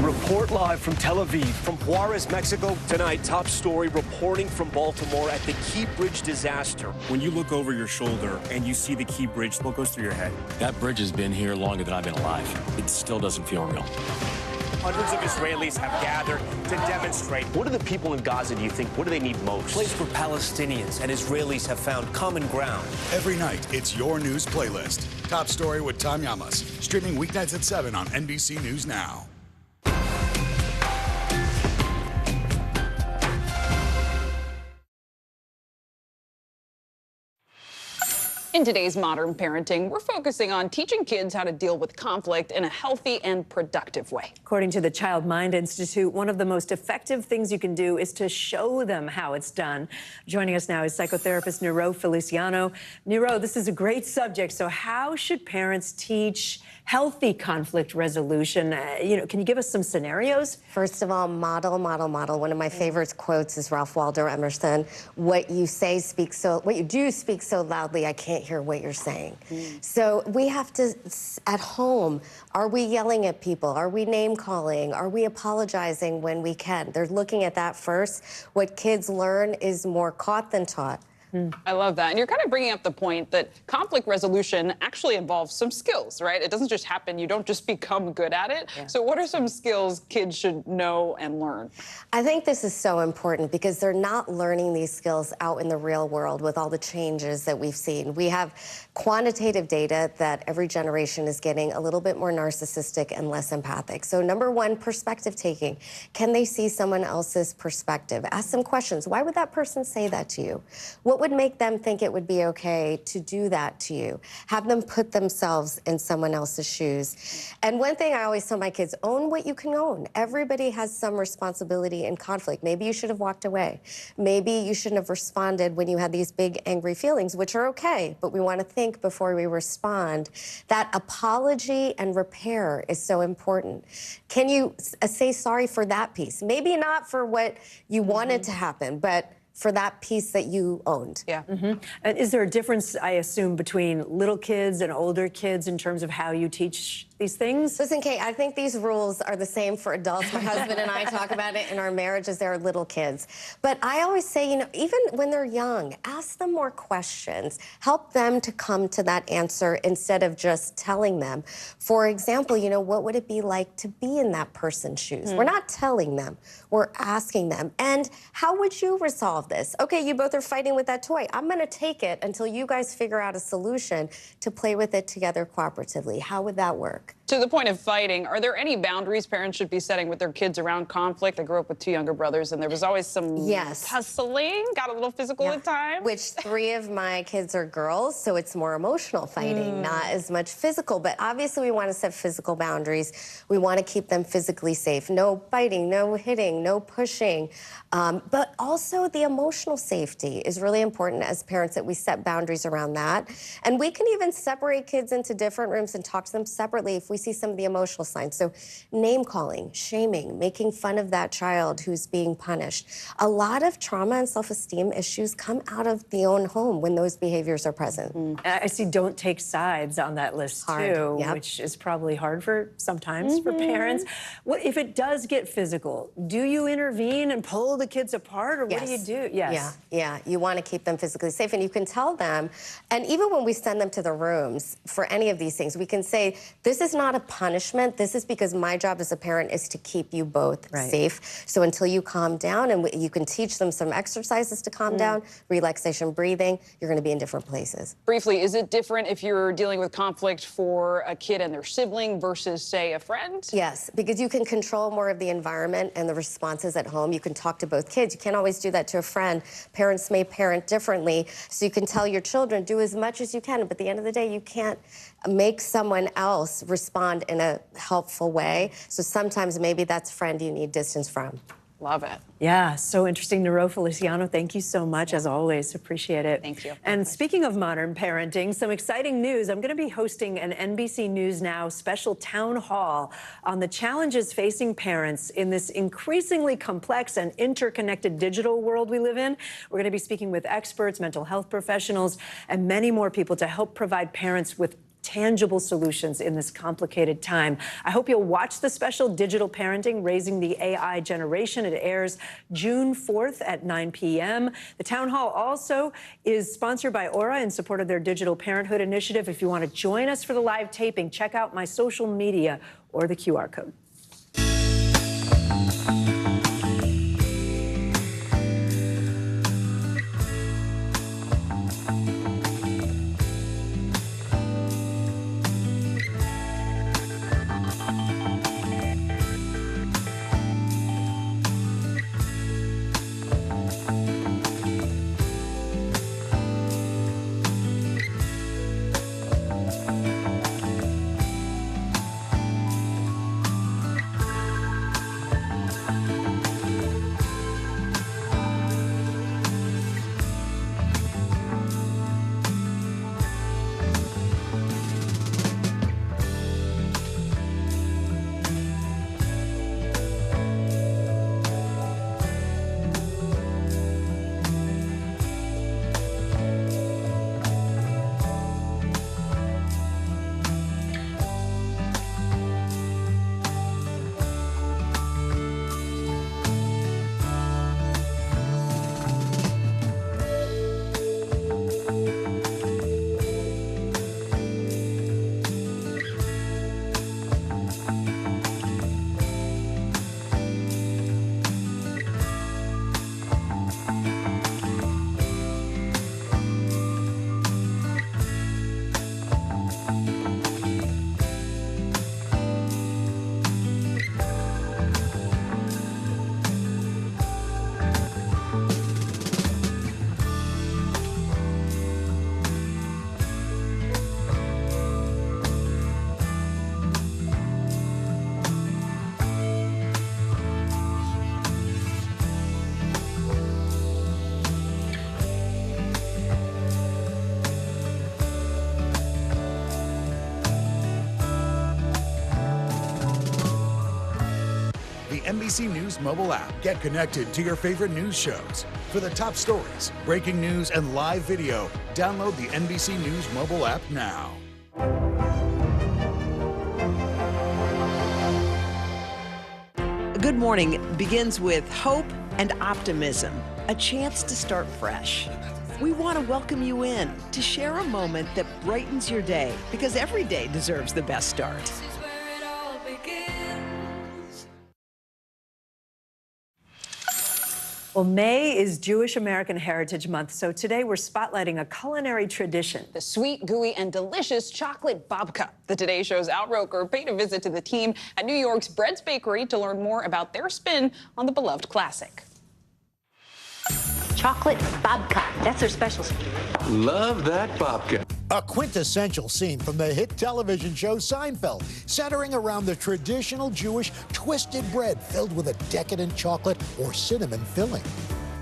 Report live from Tel Aviv, from Juarez, Mexico. Tonight, top story reporting from Baltimore at the Key Bridge disaster. When you look over your shoulder and you see the Key Bridge, what goes through your head? That bridge has been here longer than I've been alive. It still doesn't feel real. Hundreds of Israelis have gathered to demonstrate. What do the people in Gaza, do you think, what do they need most? A place where Palestinians and Israelis have found common ground. Every night, it's your news playlist. Top Story with Tom Yamas. Streaming weeknights at 7 on NBC News Now. In today's modern parenting, we're focusing on teaching kids how to deal with conflict in a healthy and productive way. According to the Child Mind Institute, one of the most effective things you can do is to show them how it's done. Joining us now is psychotherapist Niro Feliciano. Niro, this is a great subject. So how should parents teach healthy conflict resolution? Can you give us some scenarios? First of all, model. One of my favorite quotes is Ralph Waldo Emerson. What you do speaks so loudly, I can't hear what you're saying. So we have to, at home, are we yelling at people? Are we name calling? Are we apologizing when we can? They're looking at that first. What kids learn is more caught than taught. I love that. And you're kind of bringing up the point that conflict resolution actually involves some skills, right? It doesn't just happen. You don't just become good at it. Yeah. So what are some skills kids should know and learn? I think this is so important because they're not learning these skills out in the real world with all the changes that we've seen. We have quantitative data that every generation is getting a little bit more narcissistic and less empathic. So number one, perspective taking. Can they see someone else's perspective? Ask them questions. Why would that person say that to you? What would make them think it would be okay to do that to you? Have them put themselves in someone else's shoes. And one thing I always tell my kids, own what you can own. Everybody has some responsibility in conflict. Maybe you should have walked away. Maybe you shouldn't have responded when you had these big angry feelings, which are okay, but we want to think before we respond. That apology and repair is so important. Can you say sorry for that piece? Maybe not for what you wanted to happen, but for that piece that you owned. Yeah. And is there a difference, I assume, between little kids and older kids in terms of how you teach these things? Listen, Kate, I think these rules are the same for adults. My husband and I talk about it in our marriage as they're little kids. But I always say, you know, even when they're young, ask them more questions. Help them to come to that answer instead of just telling them. For example, you know, what would it be like to be in that person's shoes? We're not telling them, we're asking them. And how would you resolve this? Okay, you both are fighting with that toy. I'm gonna take it until you guys figure out a solution to play with it together cooperatively. How would that work? To the point of fighting, are there any boundaries parents should be setting with their kids around conflict? I grew up with 2 younger brothers, and there was always some tussling, got a little physical at times. Which 3 of my kids are girls, so it's more emotional fighting, not as much physical. But obviously we want to set physical boundaries. We want to keep them physically safe. No biting, no hitting, no pushing. But also the emotional safety is really important as parents, that we set boundaries around that. And we can even separate kids into different rooms and talk to them separately if we see some of the emotional signs. So name calling, shaming, making fun of that child who's being punished. A lot of trauma and self-esteem issues come out of the own home when those behaviors are present. I see don't take sides on that list too, which is probably hard for sometimes for parents. What if it does get physical? Do you intervene and pull the kids apart, or what do you do? Yeah, you want to keep them physically safe, and you can tell them, and even when we send them to the rooms for any of these things, we can say, this is not a punishment. This is because my job as a parent is to keep you both safe. So until you calm down, and you can teach them some exercises to calm down, relaxation, breathing, you're going to be in different places. Briefly, is it different if you're dealing with conflict for a kid and their sibling versus, say, a friend? Yes, because you can control more of the environment and the responses at home. You can talk to both kids. You can't always do that to a friend. Parents may parent differently, so you can tell your children, do as much as you can, but at the end of the day, you can't make someone else respond in a helpful way. So sometimes maybe that's a friend you need distance from. Love it. Yeah, so interesting. Nero Feliciano, thank you so much, as always. Appreciate it. Thank you. And speaking of modern parenting, some exciting news. I'm going to be hosting an NBC News Now special town hall on the challenges facing parents in this increasingly complex and interconnected digital world we live in. We're going to be speaking with experts, mental health professionals, and many more people to help provide parents with tangible solutions in this complicated time. I hope you'll watch the special Digital Parenting, Raising the AI Generation. It airs June 4th at 9 p.m. The town hall also is sponsored by Aura in support of their digital parenthood initiative. If you want to join us for the live taping, check out my social media or the QR code. NBC News mobile app. Get connected to your favorite news shows. For the top stories, breaking news, and live video, download the NBC News mobile app now. Good morning begins with hope and optimism, a chance to start fresh. We want to welcome you in to share a moment that brightens your day, because every day deserves the best start. Well, May is Jewish American Heritage Month, so today we're spotlighting a culinary tradition. The sweet, gooey, and delicious chocolate babka. The Today Show's Al Roker paid a visit to the team at New York's Bread's Bakery to learn more about their spin on the beloved classic. Chocolate babka, that's their specialty. Love that babka. A quintessential scene from the hit television show Seinfeld, centering around the traditional Jewish twisted bread filled with a decadent chocolate or cinnamon filling.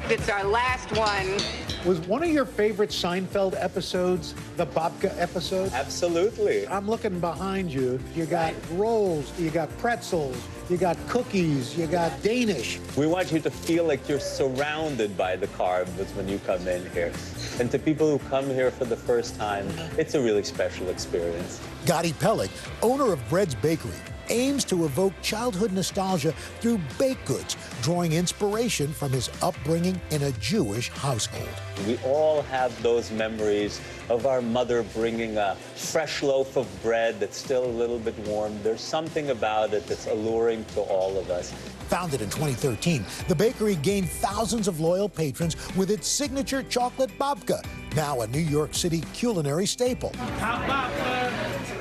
It's our last one. Was one of your favorite Seinfeld episodes the babka episode? Absolutely. I'm looking behind you. You got rolls, you got pretzels, you got cookies, you got Danish. We want you to feel like you're surrounded by the carbs when you come in here. And to people who come here for the first time, it's a really special experience. Gotti Pellick, owner of Bread's Bakery, aims to evoke childhood nostalgia through baked goods, drawing inspiration from his upbringing in a Jewish household. We all have those memories of our mother bringing a fresh loaf of bread that's still a little bit warm. There's something about it that's alluring to all of us. Founded in 2013, the bakery gained thousands of loyal patrons with its signature chocolate babka, now a New York City culinary staple.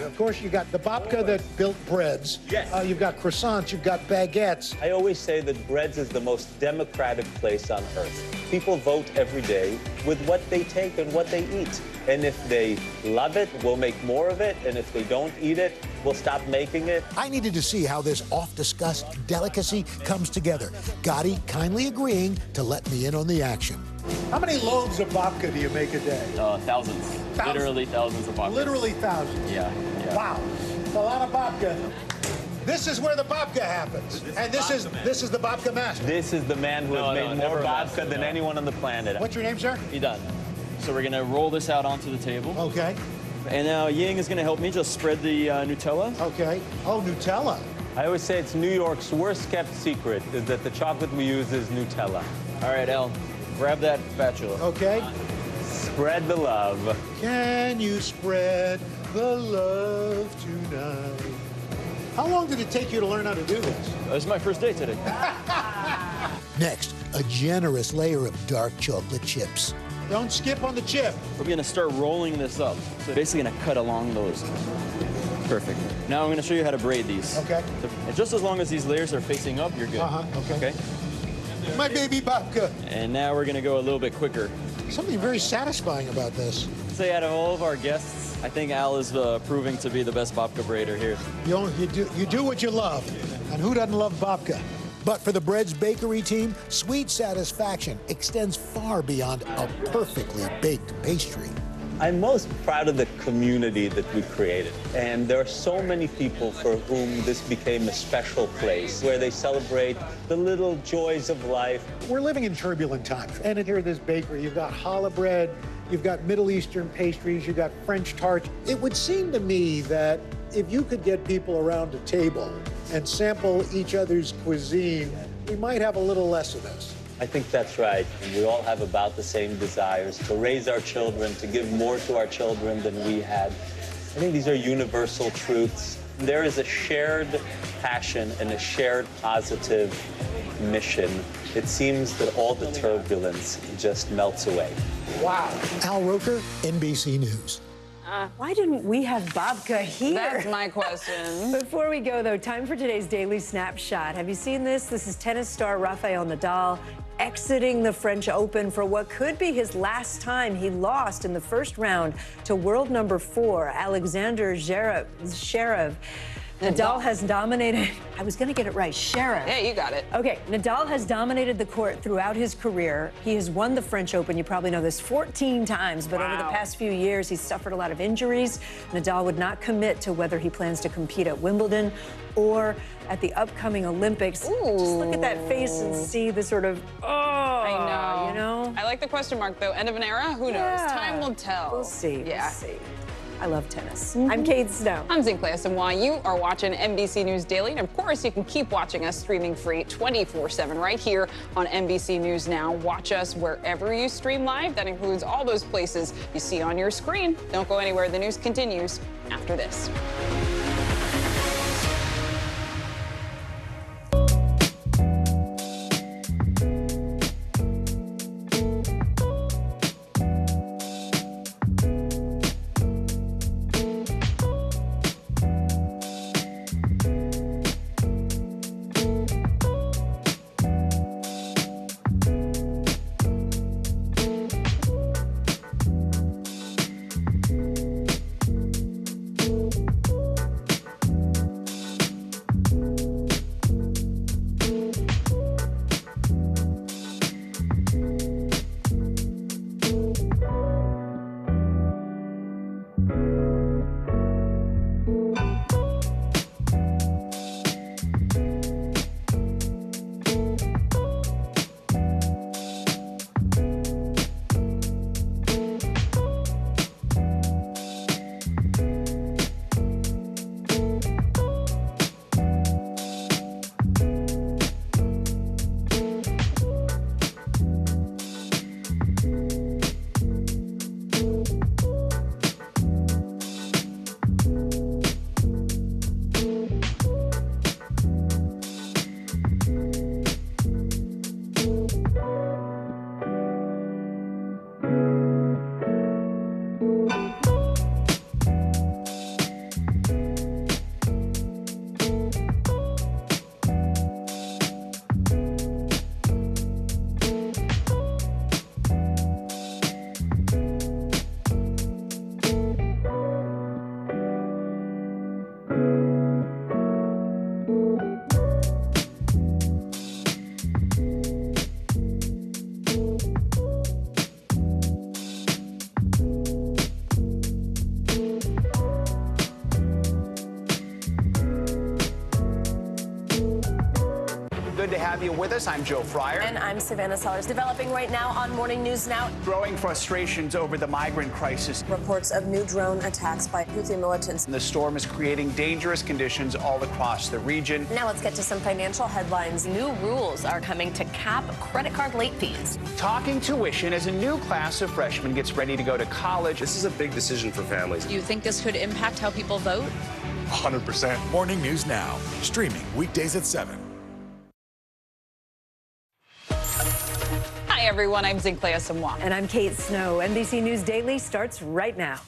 Of course, you got the babka that built breads. Yes. You've got croissants, you've got baguettes. I always say that Bread's is the most democratic place on earth. People vote every day with what they take and what they eat. And if they love it, we'll make more of it. And if they don't eat it, we'll stop making it. I needed to see how this oft-discussed delicacy comes together. Gotti kindly agreeing to let me in on the action. How many loaves of babka do you make a day? Thousands. Literally thousands of babka. Literally thousands. Yeah. Wow. It's a lot of babka. This is where the babka happens. And this is the babka master. This is the man who has made more babka than anyone on the planet. What's your name, sir? Idan. So we're gonna roll this out onto the table. Okay. And now Ying is gonna help me just spread the Nutella. Okay. Oh, Nutella. I always say it's New York's worst kept secret is that the chocolate we use is Nutella. All right, Al, grab that spatula. Okay. Spread the love. Can you spread the love tonight? How long did it take you to learn how to do this? This is my first day today. Next, a generous layer of dark chocolate chips. Don't skip on the chip. We're gonna start rolling this up. So basically gonna cut along those. Perfect. Now I'm gonna show you how to braid these. Okay. So, and just as long as these layers are facing up, you're good. Okay. My baby babka. And now we're gonna go a little bit quicker. Something very satisfying about this. Say out of all of our guests, I think Al is proving to be the best babka braider here. You do what you love, and who doesn't love babka? But for the Bread's Bakery team, sweet satisfaction extends far beyond a perfectly baked pastry. I'm most proud of the community that we created. And there are so many people for whom this became a special place where they celebrate the little joys of life. We're living in turbulent times. And here at this bakery, you've got challah bread, you've got Middle Eastern pastries, you've got French tarts. It would seem to me that if you could get people around a table and sample each other's cuisine, we might have a little less of this. I think that's right. And we all have about the same desires to raise our children, to give more to our children than we had. I think these are universal truths. There is a shared passion and a shared positive mission. It seems that all the turbulence just melts away. Wow. Al Roker, NBC News. Why didn't we have babka here? That's my question. Before we go, though, time for today's Daily Snapshot. Have you seen this? This is tennis star Rafael Nadal exiting the French Open for what could be his last time. He lost in the first round to world number 4, Alexander Zverev. Nadal has dominated. I was going to get it right. Sheriff. Yeah, you got it. Okay, Nadal has dominated the court throughout his career. He has won the French Open, you probably know this, 14 times. But over the past few years, he's suffered a lot of injuries. Nadal would not commit to whether he plans to compete at Wimbledon or at the upcoming Olympics. Ooh. Just look at that face and see the sort of, I know. You know? I like the question mark, though. End of an era? Who knows? Time will tell. We'll see. Yeah. We'll see. I love tennis. I'm Kate Snow. I'm Zinclair Samoa. You are watching NBC News Daily. And of course, you can keep watching us streaming free 24/7 right here on NBC News Now. Watch us wherever you stream live. That includes all those places you see on your screen. Don't go anywhere. The news continues after this. Good to have you with us. I'm Joe Fryer. And I'm Savannah Sellers. Developing right now on Morning News Now. Growing frustrations over the migrant crisis. Reports of new drone attacks by Houthi militants. The storm is creating dangerous conditions all across the region. Now let's get to some financial headlines. New rules are coming to cap credit card late fees. Talking tuition as a new class of freshmen gets ready to go to college. This is a big decision for families. Do you think this could impact how people vote? 100%. Morning News Now, streaming weekdays at 7. Hi, everyone. I'm Zinclair Samoa. And I'm Kate Snow. NBC News Daily starts right now.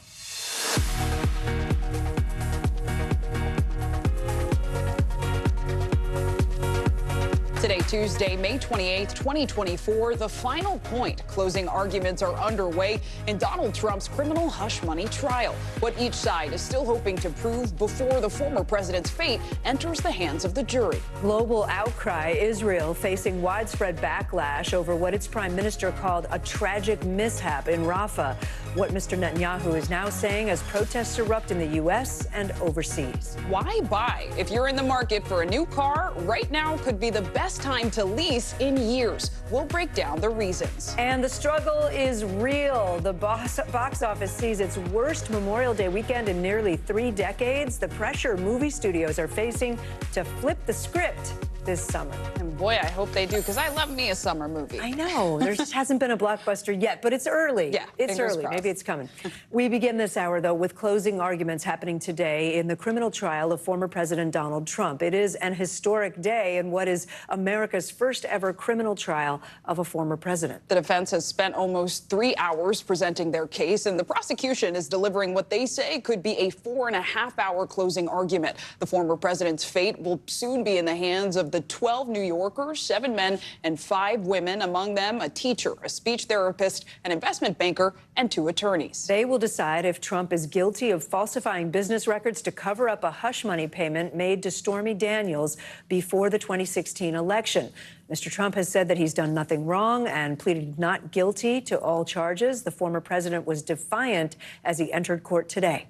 Today, Tuesday, May 28th, 2024, the final point. Closing arguments are underway in Donald Trump's criminal hush money trial. What each side is still hoping to prove before the former president's fate enters the hands of the jury. Global outcry. Israel facing widespread backlash over what its prime minister called a tragic mishap in Rafah. What Mr. Netanyahu is now saying as protests erupt in the U.S. and overseas. Why buy? If you're in the market for a new car, right now could be the best time to lease in years. We'll break down the reasons. And the struggle is real. The box office sees its worst Memorial Day weekend in nearly 3 decades. The pressure movie studios are facing to flip the script this summer. And boy, I hope they do, because I love me a summer movie. I know. There just hasn't been a blockbuster yet, but it's early. Yeah, it's early. crossed. Maybe it's coming. We begin this hour, though, with closing arguments happening today in the criminal trial of former President Donald Trump. It is an historic day in what is America's first ever criminal trial of a former president. The defense has spent almost 3 hours presenting their case, and the prosecution is delivering what they say could be a 4.5-hour closing argument. The former president's fate will soon be in the hands of the 12 New Yorkers, 7 men and 5 women, among them a teacher, a speech therapist, an investment banker, and 2 attorneys. They will decide if Trump is guilty of falsifying business records to cover up a hush money payment made to Stormy Daniels before the 2016 election. Mr. Trump has said that he's done nothing wrong and pleaded not guilty to all charges. The former president was defiant as he entered court today.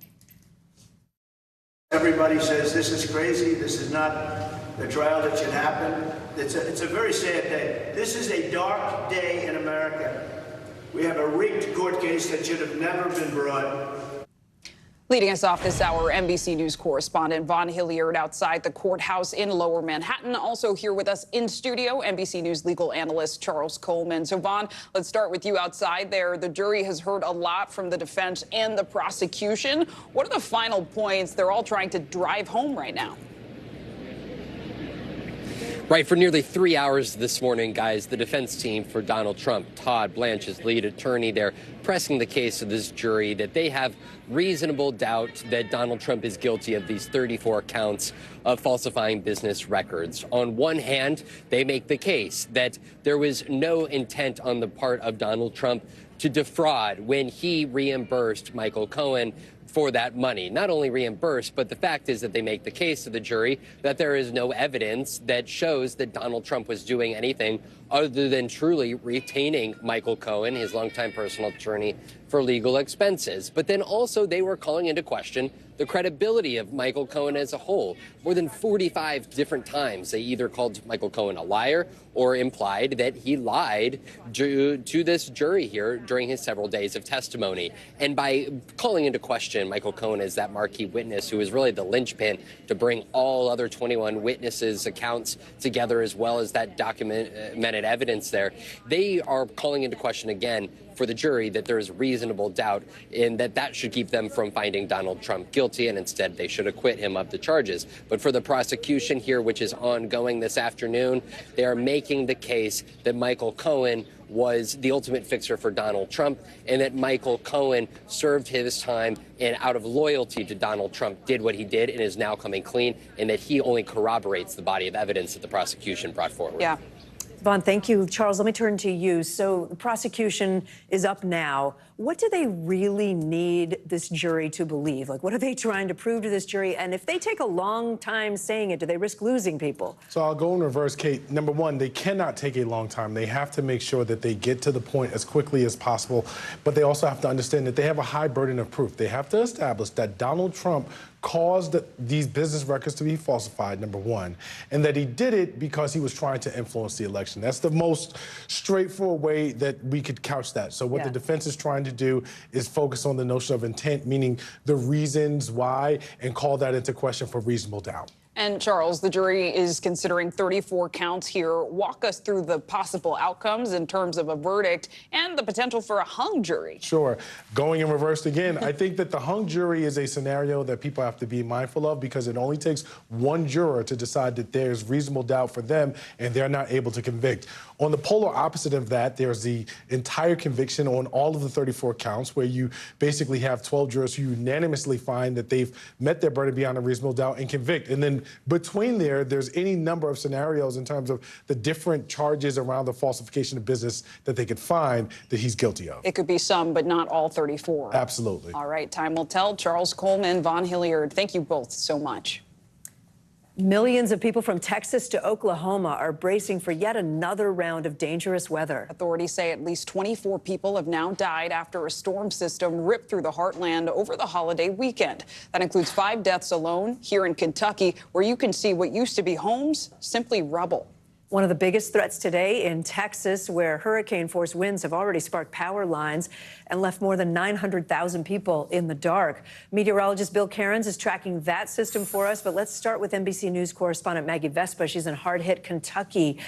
Everybody says this is crazy. This is not the trial that should happen. It's a very sad day. This is a dark day in America. We have a rigged court case that should have never been brought. Leading us off this hour, NBC News correspondent Vaughn Hilliard outside the courthouse in Lower Manhattan. Also here with us in studio, NBC News legal analyst Charles Coleman. So, Vaughn, let's start with you outside there. The jury has heard a lot from the defense and the prosecution. What are the final points they're all trying to drive home right now? Right, for nearly 3 hours this morning, guys, the defense team for Donald Trump, Todd Blanche's lead attorney, they're pressing the case of this jury that they have reasonable doubt that Donald Trump is guilty of these 34 counts of falsifying business records. On one hand, they make the case that there was no intent on the part of Donald Trump to defraud when he reimbursed Michael Cohen for that money. Not only reimbursed, but the fact is that they make the case to the jury that there is no evidence that shows that Donald Trump was doing anything other than truly retaining Michael Cohen, his longtime personal attorney, for legal expenses. But then also they were calling into question the credibility of Michael Cohen as a whole. More than 45 different times they either called Michael Cohen a liar or implied that he lied to this jury here during his several days of testimony. And by calling into question Michael Cohen as that marquee witness who is really the linchpin to bring all other 21 witnesses' accounts together, as well as that documented evidence there, they are calling into question again for the jury that there is reasonable doubt in that should keep them from finding Donald Trump guilty, and instead they should acquit him of the charges. But for the prosecution here, which is ongoing this afternoon, they are making the case that Michael Cohen was the ultimate fixer for Donald Trump, and that Michael Cohen served his time and out of loyalty to Donald Trump did what he did and is now coming clean, and that he only corroborates the body of evidence that the prosecution brought forward. Yeah. Vaughn, thank you. Charles, let me turn to you. So the prosecution is up now. What do they really need this jury to believe? Like, what are they trying to prove to this jury? And if they take a long time saying it, do they risk losing people? So I'll go in reverse, Kate. Number one, they cannot take a long time. They have to make sure that they get to the point as quickly as possible. But they also have to understand that they have a high burden of proof. They have to establish that Donald Trump caused these business records to be falsified, number one, and that he did it because he was trying to influence the election. That's the most straightforward way that we could couch that. So what the defense is trying to do is focus on the notion of intent, meaning the reasons why, and call that into question for reasonable doubt. And Charles, the jury is considering 34 counts here. Walk us through the possible outcomes in terms of a verdict and the potential for a hung jury. Sure. Going in reverse again, I think that the hung jury is a scenario that people have to be mindful of, because it only takes one juror to decide that there's reasonable doubt for them and they're not able to convict. On the polar opposite of that, there's the entire conviction on all of the 34 counts, where you basically have 12 jurors who unanimously find that they've met their burden beyond a reasonable doubt and convict. And then between there's any number of scenarios in terms of the different charges around the falsification of business that they could find that he's guilty of. It could be some, but not all 34. Absolutely. All right, time will tell. Charles Coleman, Vaughn Hilliard, thank you both so much. Millions of people from Texas to Oklahoma are bracing for yet another round of dangerous weather. Authorities say at least 24 people have now died after a storm system ripped through the heartland over the holiday weekend. That includes 5 deaths alone here in Kentucky, where you can see what used to be homes simply rubble. One of the biggest threats today in Texas, where hurricane-force winds have already sparked power lines and left more than 900,000 people in the dark. Meteorologist Bill Cairns is tracking that system for us, but let's start with NBC News correspondent Maggie Vespa. She's in hard-hit Kentucky.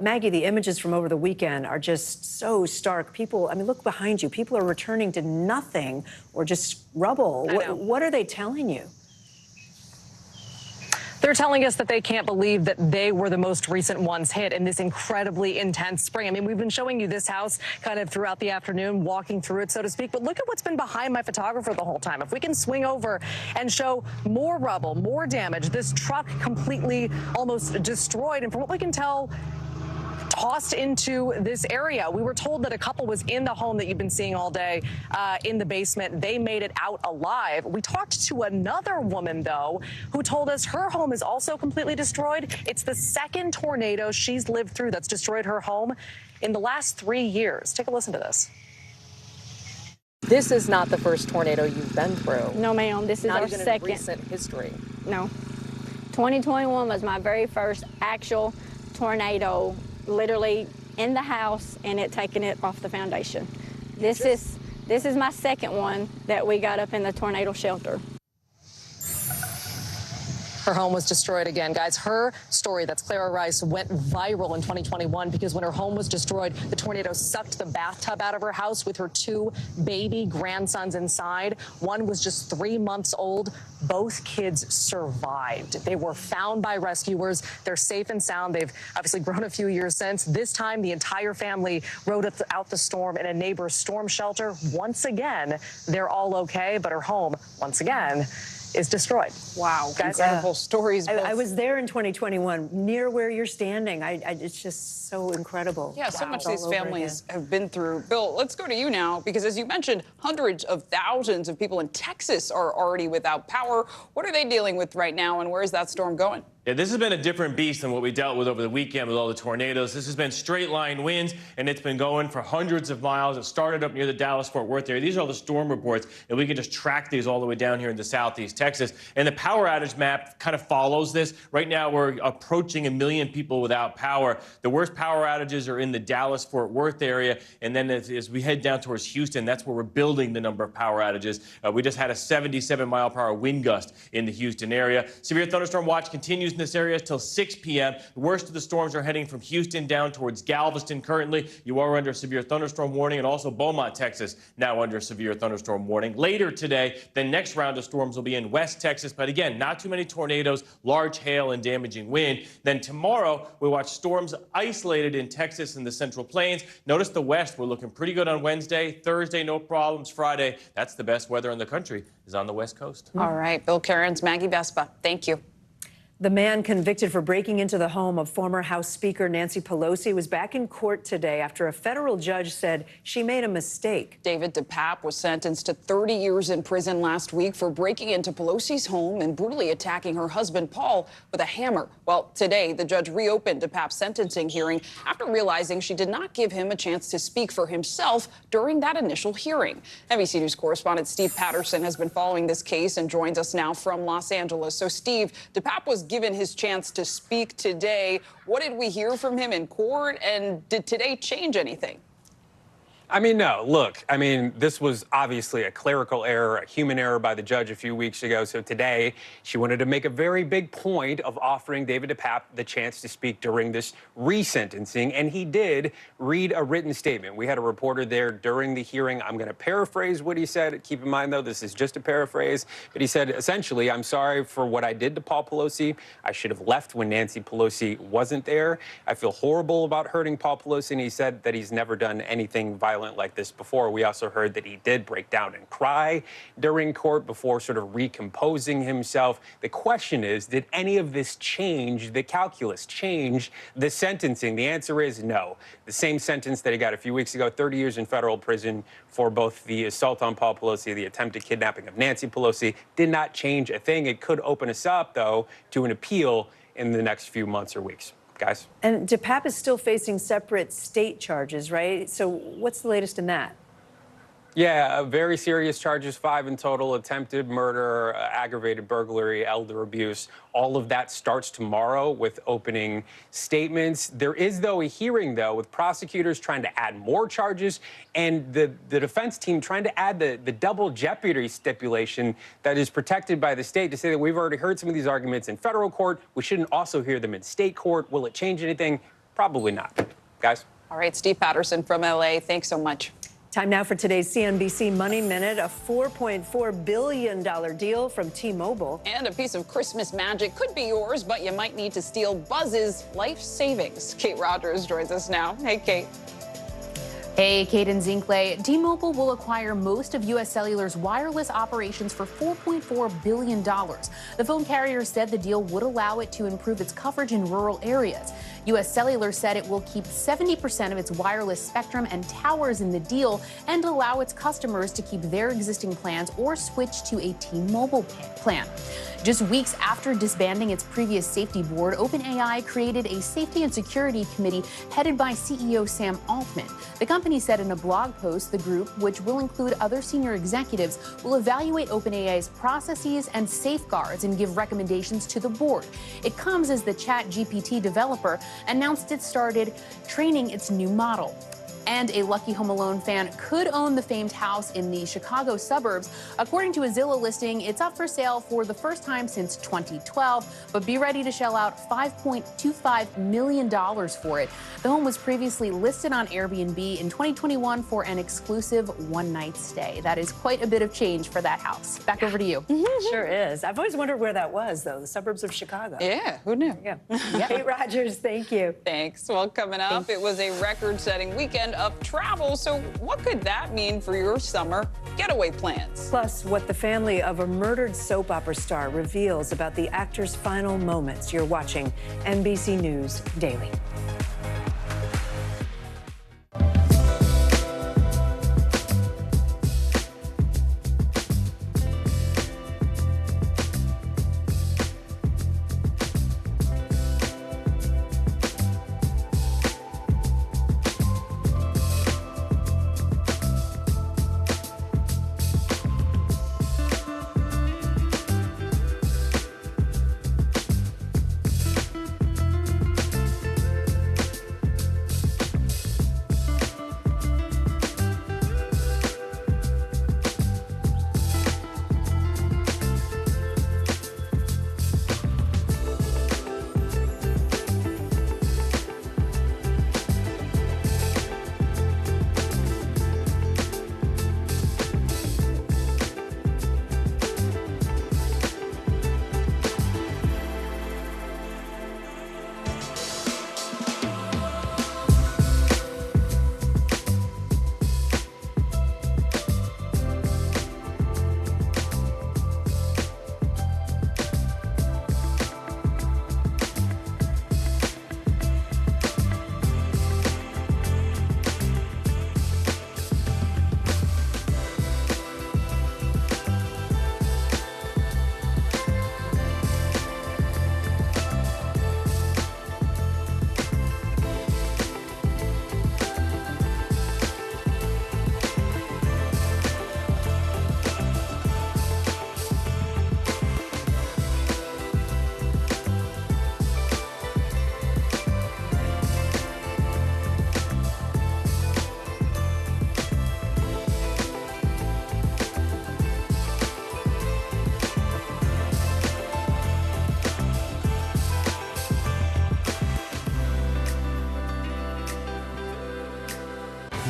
Maggie, the images from over the weekend are just so stark. People, I mean, look behind you. People are returning to nothing or just rubble. What are they telling you? They're telling us that they can't believe that they were the most recent ones hit in this incredibly intense spring. I mean, we've been showing you this house kind of throughout the afternoon, walking through it, so to speak. But look at what's been behind my photographer the whole time. If we can swing over and show more rubble, more damage, this truck completely almost destroyed. And from what we can tell, tossed into this area. We were told that a couple was in the home that you've been seeing all day in the basement. They made it out alive. We talked to another woman, though, who told us her home is also completely destroyed. It's the second tornado she's lived through that's destroyed her home in the last 3 years. Take a listen to this. This is not the first tornado you've been through. No, ma'am. This is our second. Not even in recent history. No. 2021 was my very first actual tornado, literally in the house and it taking it off the foundation. This is my second one that we got up in the tornado shelter. Her home was destroyed again. Guys, her story, that's Clara Rice, went viral in 2021 because when her home was destroyed, the tornado sucked the bathtub out of her house with her 2 baby grandsons inside. One was just 3 months old. Both kids survived. They were found by rescuers. They're safe and sound. They've obviously grown a few years since. This time, the entire family rode out the storm in a neighbor's storm shelter. Once again, they're all okay, but her home, once again, is destroyed. Wow. Guys, Incredible stories. I was there in 2021, near where you're standing. It's just so incredible. Yeah, so much these families have been through. Bill, let's go to you now, because as you mentioned, hundreds of thousands of people in Texas are already without power. What are they dealing with right now, and where is that storm going? Yeah, this has been a different beast than what we dealt with over the weekend with all the tornadoes. This has been straight line winds, and it's been going for hundreds of miles. It started up near the Dallas-Fort Worth area. These are all the storm reports, and we can just track these all the way down here into southeast Texas. And the power outage map kind of follows this. Right now, we're approaching 1 million people without power. The worst power outages are in the Dallas-Fort Worth area, and then as we head down towards Houston, that's where we're building the number of power outages. We just had a 77-mile-per-hour wind gust in the Houston area. Severe thunderstorm watch continues in this area till 6 p.m. The worst of the storms are heading from Houston down towards Galveston currently. You are under a severe thunderstorm warning, and also Beaumont, Texas, now under a severe thunderstorm warning. Later today, the next round of storms will be in West Texas, but again, not too many tornadoes, large hail, and damaging wind. Then tomorrow, we watch storms isolated in Texas and the Central Plains. Notice the West, we're looking pretty good on Wednesday. Thursday, no problems. Friday, that's the best weather in the country, is on the West Coast. All right, Bill Cairns, Maggie Vespa, thank you. The man convicted for breaking into the home of former House Speaker Nancy Pelosi was back in court today after a federal judge said she made a mistake. David DePape was sentenced to 30 years in prison last week for breaking into Pelosi's home and brutally attacking her husband, Paul, with a hammer. Well, today, the judge reopened DePape's sentencing hearing after realizing she did not give him a chance to speak for himself during that initial hearing. NBC News correspondent Steve Patterson has been following this case and joins us now from Los Angeles. So, Steve, DePape was given his chance to speak today. What did we hear from him in court, and did today change anything? I mean, no. Look, I mean, this was obviously a clerical error, a human error by the judge a few weeks ago. So today, she wanted to make a very big point of offering David DePape the chance to speak during this resentencing. And he did read a written statement. We had a reporter there during the hearing. I'm going to paraphrase what he said. Keep in mind, though, this is just a paraphrase. But he said, essentially, I'm sorry for what I did to Paul Pelosi. I should have left when Nancy Pelosi wasn't there. I feel horrible about hurting Paul Pelosi. And he said that he's never done anything violent like this before. We also heard that he did break down and cry during court before sort of recomposing himself. The question is, did any of this change the calculus, change the sentencing? The answer is no. The same sentence that he got a few weeks ago, 30 years in federal prison for both the assault on Paul Pelosi, the attempted kidnapping of Nancy Pelosi, did not change a thing. It could open us up, though, to an appeal in the next few months or weeks. Guys. And DePape is still facing separate state charges, right? So what's the latest in that? Yeah, very serious charges, 5 in total: attempted murder, aggravated burglary, elder abuse. All of that starts tomorrow with opening statements. There is, though, a hearing, though, with prosecutors trying to add more charges and the defense team trying to add the double jeopardy stipulation that is protected by the state, to say that we've already heard some of these arguments in federal court. We shouldn't also hear them in state court. Will it change anything? Probably not. Guys? All right, Steve Patterson from L.A., thanks so much. Time now for today's CNBC Money Minute, a $4.4 billion deal from T-Mobile. And a piece of Christmas magic could be yours, but you might need to steal Buzz's life savings. Kate Rogers joins us now. Hey, Kate. Hey, Kate and Zinkley. T-Mobile will acquire most of U.S. Cellular's wireless operations for $4.4 billion. The phone carrier said the deal would allow it to improve its coverage in rural areas. U.S. Cellular said it will keep 70% of its wireless spectrum and towers in the deal and allow its customers to keep their existing plans or switch to a T-Mobile plan. Just weeks after disbanding its previous safety board, OpenAI created a safety and security committee headed by CEO Sam Altman. The company said in a blog post the group, which will include other senior executives, will evaluate OpenAI's processes and safeguards and give recommendations to the board. It comes as the ChatGPT developer announced it started training its new model. And a lucky Home Alone fan could own the famed house in the Chicago suburbs. According to a Zillow listing, it's up for sale for the first time since 2012, but be ready to shell out $5.25 million for it. The home was previously listed on Airbnb in 2021 for an exclusive one-night stay. That is quite a bit of change for that house. Back over to you. Sure is. I've always wondered where that was, though, the suburbs of Chicago. Yeah, who knew? Yeah. Kate Rogers, thank you. Thanks. Well, coming up, it was a record-setting weekend of travel. So what could that mean for your summer getaway plans? Plus, what the family of a murdered soap opera star reveals about the actor's final moments. You're watching NBC News Daily.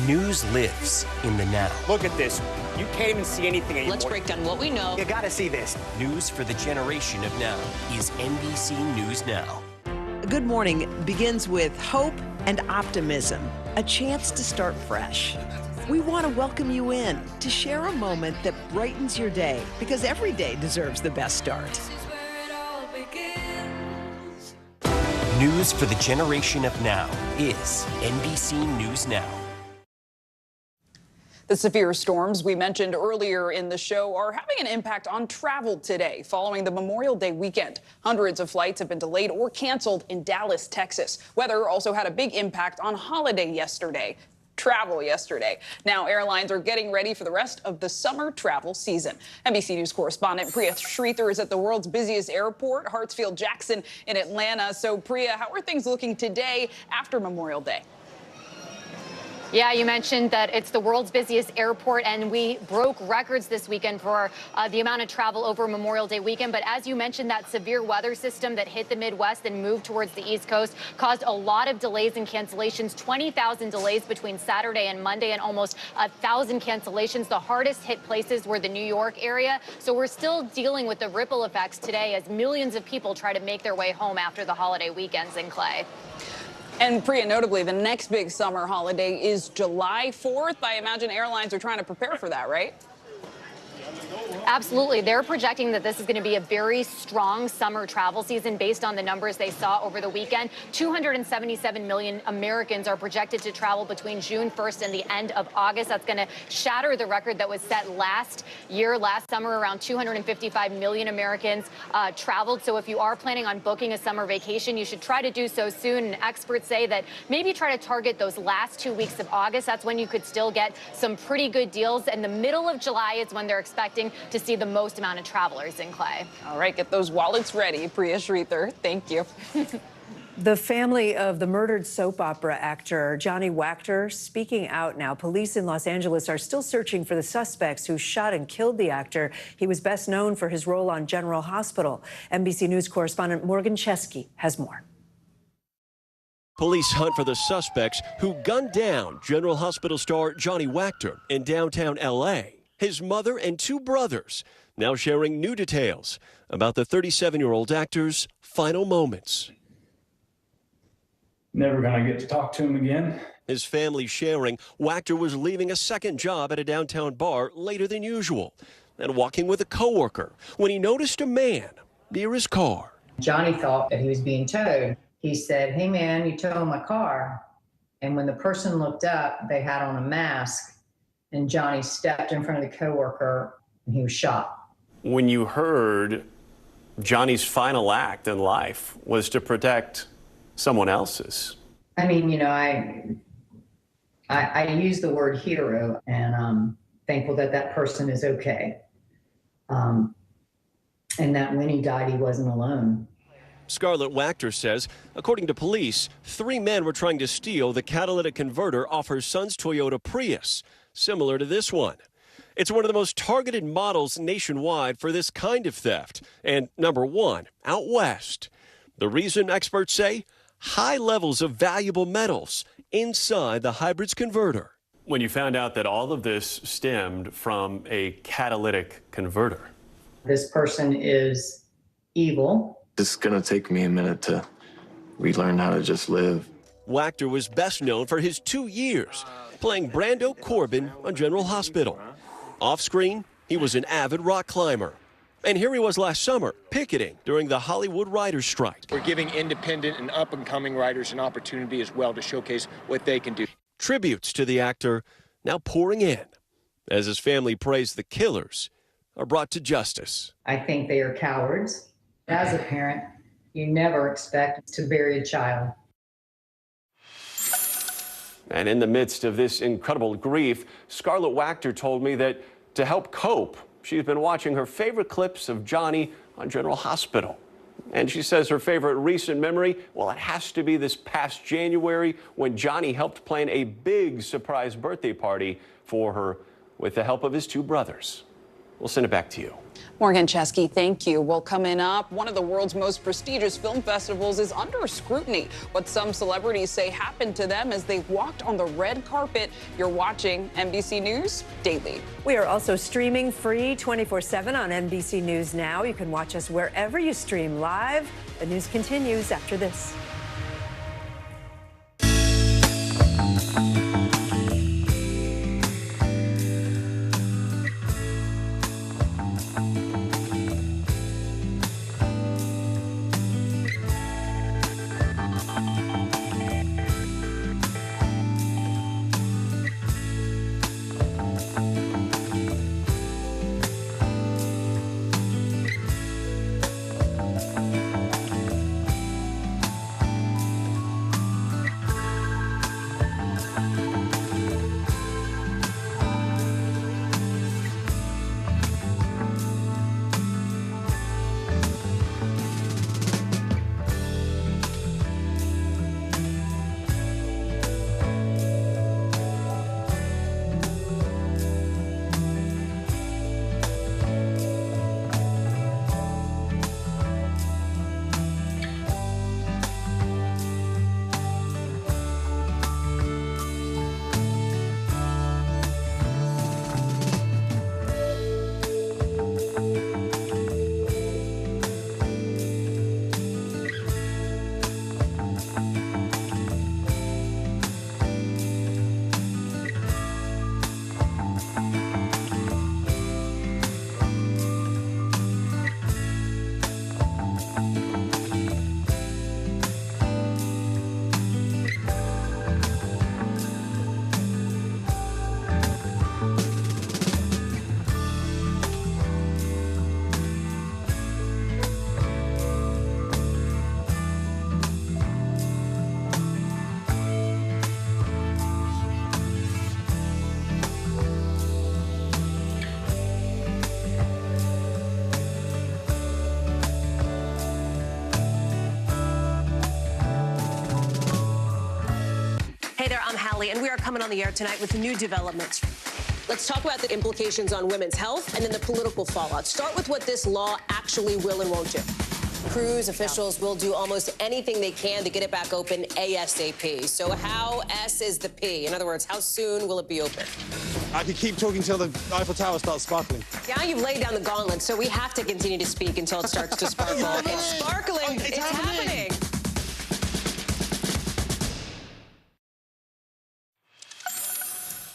News lives in the now. Look at this. You can't even see anything anymore. Let's break down what we know. You gotta see this. News for the generation of now is NBC News Now. Good morning begins with hope and optimism, a chance to start fresh. We want to welcome you in to share a moment that brightens your day, because every day deserves the best start. News for the generation of now is NBC News Now. The severe storms we mentioned earlier in the show are having an impact on travel today following the Memorial Day weekend. Hundreds of flights have been delayed or canceled in Dallas, Texas. Weather also had a big impact on holiday yesterday. travel yesterday. Now airlines are getting ready for the rest of the summer travel season. NBC News correspondent Priya Shrithar is at the world's busiest airport, Hartsfield-Jackson in Atlanta. So Priya, how are things looking today after Memorial Day? Yeah, you mentioned that it's the world's busiest airport, and we broke records this weekend for the amount of travel over Memorial Day weekend. But as you mentioned, that severe weather system that hit the Midwest and moved towards the East Coast caused a lot of delays and cancellations, 20,000 delays between Saturday and Monday, and almost 1,000 cancellations. The hardest hit places were the New York area. So we're still dealing with the ripple effects today as millions of people try to make their way home after the holiday weekends in Clay. And Priya, notably, the next big summer holiday is July 4th. I imagine airlines are trying to prepare for that, right? Absolutely. They're projecting that this is going to be a very strong summer travel season based on the numbers they saw over the weekend. 277 million Americans are projected to travel between June 1st and the end of August. That's going to shatter the record that was set last summer. Around 255 million Americans traveled. So if you are planning on booking a summer vacation, you should try to do so soon. And experts say that maybe try to target those last 2 weeks of August. That's when you could still get some pretty good deals. And the middle of July is when they're expecting to see the most amount of travelers in Clay. All right, get those wallets ready. Priya Shrithar, thank you. The family of the murdered soap opera actor Johnny Wachter speaking out now. Police in Los Angeles are still searching for the suspects who shot and killed the actor. He was best known for his role on General Hospital. NBC News correspondent Morgan Chesky has more. Police hunt for the suspects who gunned down General Hospital star Johnny Wachter in downtown L.A. His mother and two brothers now sharing new details about the 37-year-old actor's final moments. Never gonna get to talk to him again. His family sharing Wachter was leaving a second job at a downtown bar later than usual and walking with a coworker when he noticed a man near his car. Johnny thought that he was being towed. He said, "Hey man, you towed my car." And when the person looked up, they had on a mask, and Johnny stepped in front of the coworker and he was shot. When you heard Johnny's final act in life was to protect someone else's. I mean, you know, I use the word hero, and I'm thankful that that person is okay. And that when he died, he wasn't alone. Scarlett Wachter says, according to police, 3 men were trying to steal the catalytic converter off her son's Toyota Prius, similar to this one. It's one of the most targeted models nationwide for this kind of theft, and #1 out west. The reason, experts say, high levels of valuable metals inside the hybrid's converter. When you found out that all of this stemmed from a catalytic converter. This person is evil. It's going to take me a minute to relearn how to just live. Wachter was best known for his 2 years playing Brando Corbin on General Hospital. Off-screen, he was an avid rock climber. And here he was last summer, picketing during the Hollywood writers' strike. We're giving independent and up-and-coming writers an opportunity as well to showcase what they can do. Tributes to the actor now pouring in as his family prays the killers are brought to justice. I think they are cowards. As a parent, you never expect to bury a child. And in the midst of this incredible grief, Scarlett Wachter told me that to help cope, she's been watching her favorite clips of Johnny on General Hospital. And she says her favorite recent memory, well, it has to be this past January when Johnny helped plan a big surprise birthday party for her with the help of his 2 brothers. We'll send it back to you. Morgan Chesky, thank you. Well, coming up, one of the world's most prestigious film festivals is under scrutiny. What some celebrities say happened to them as they walked on the red carpet. You're watching NBC News Daily. We are also streaming free 24/7 on NBC News Now. You can watch us wherever you stream live. The news continues after this. Hey there, I'm Hallie, and we are coming on the air tonight with new developments. Let's talk about the implications on women's health and then the political fallout. Start with what this law actually will and won't do. Cruise officials will do almost anything they can to get it back open ASAP. So how S is the P? In other words, how soon will it be open? I could keep talking till the Eiffel Tower starts sparkling. Now you've laid down the gauntlet, so we have to continue to speak until it starts to sparkle. It's sparkling. It's happening.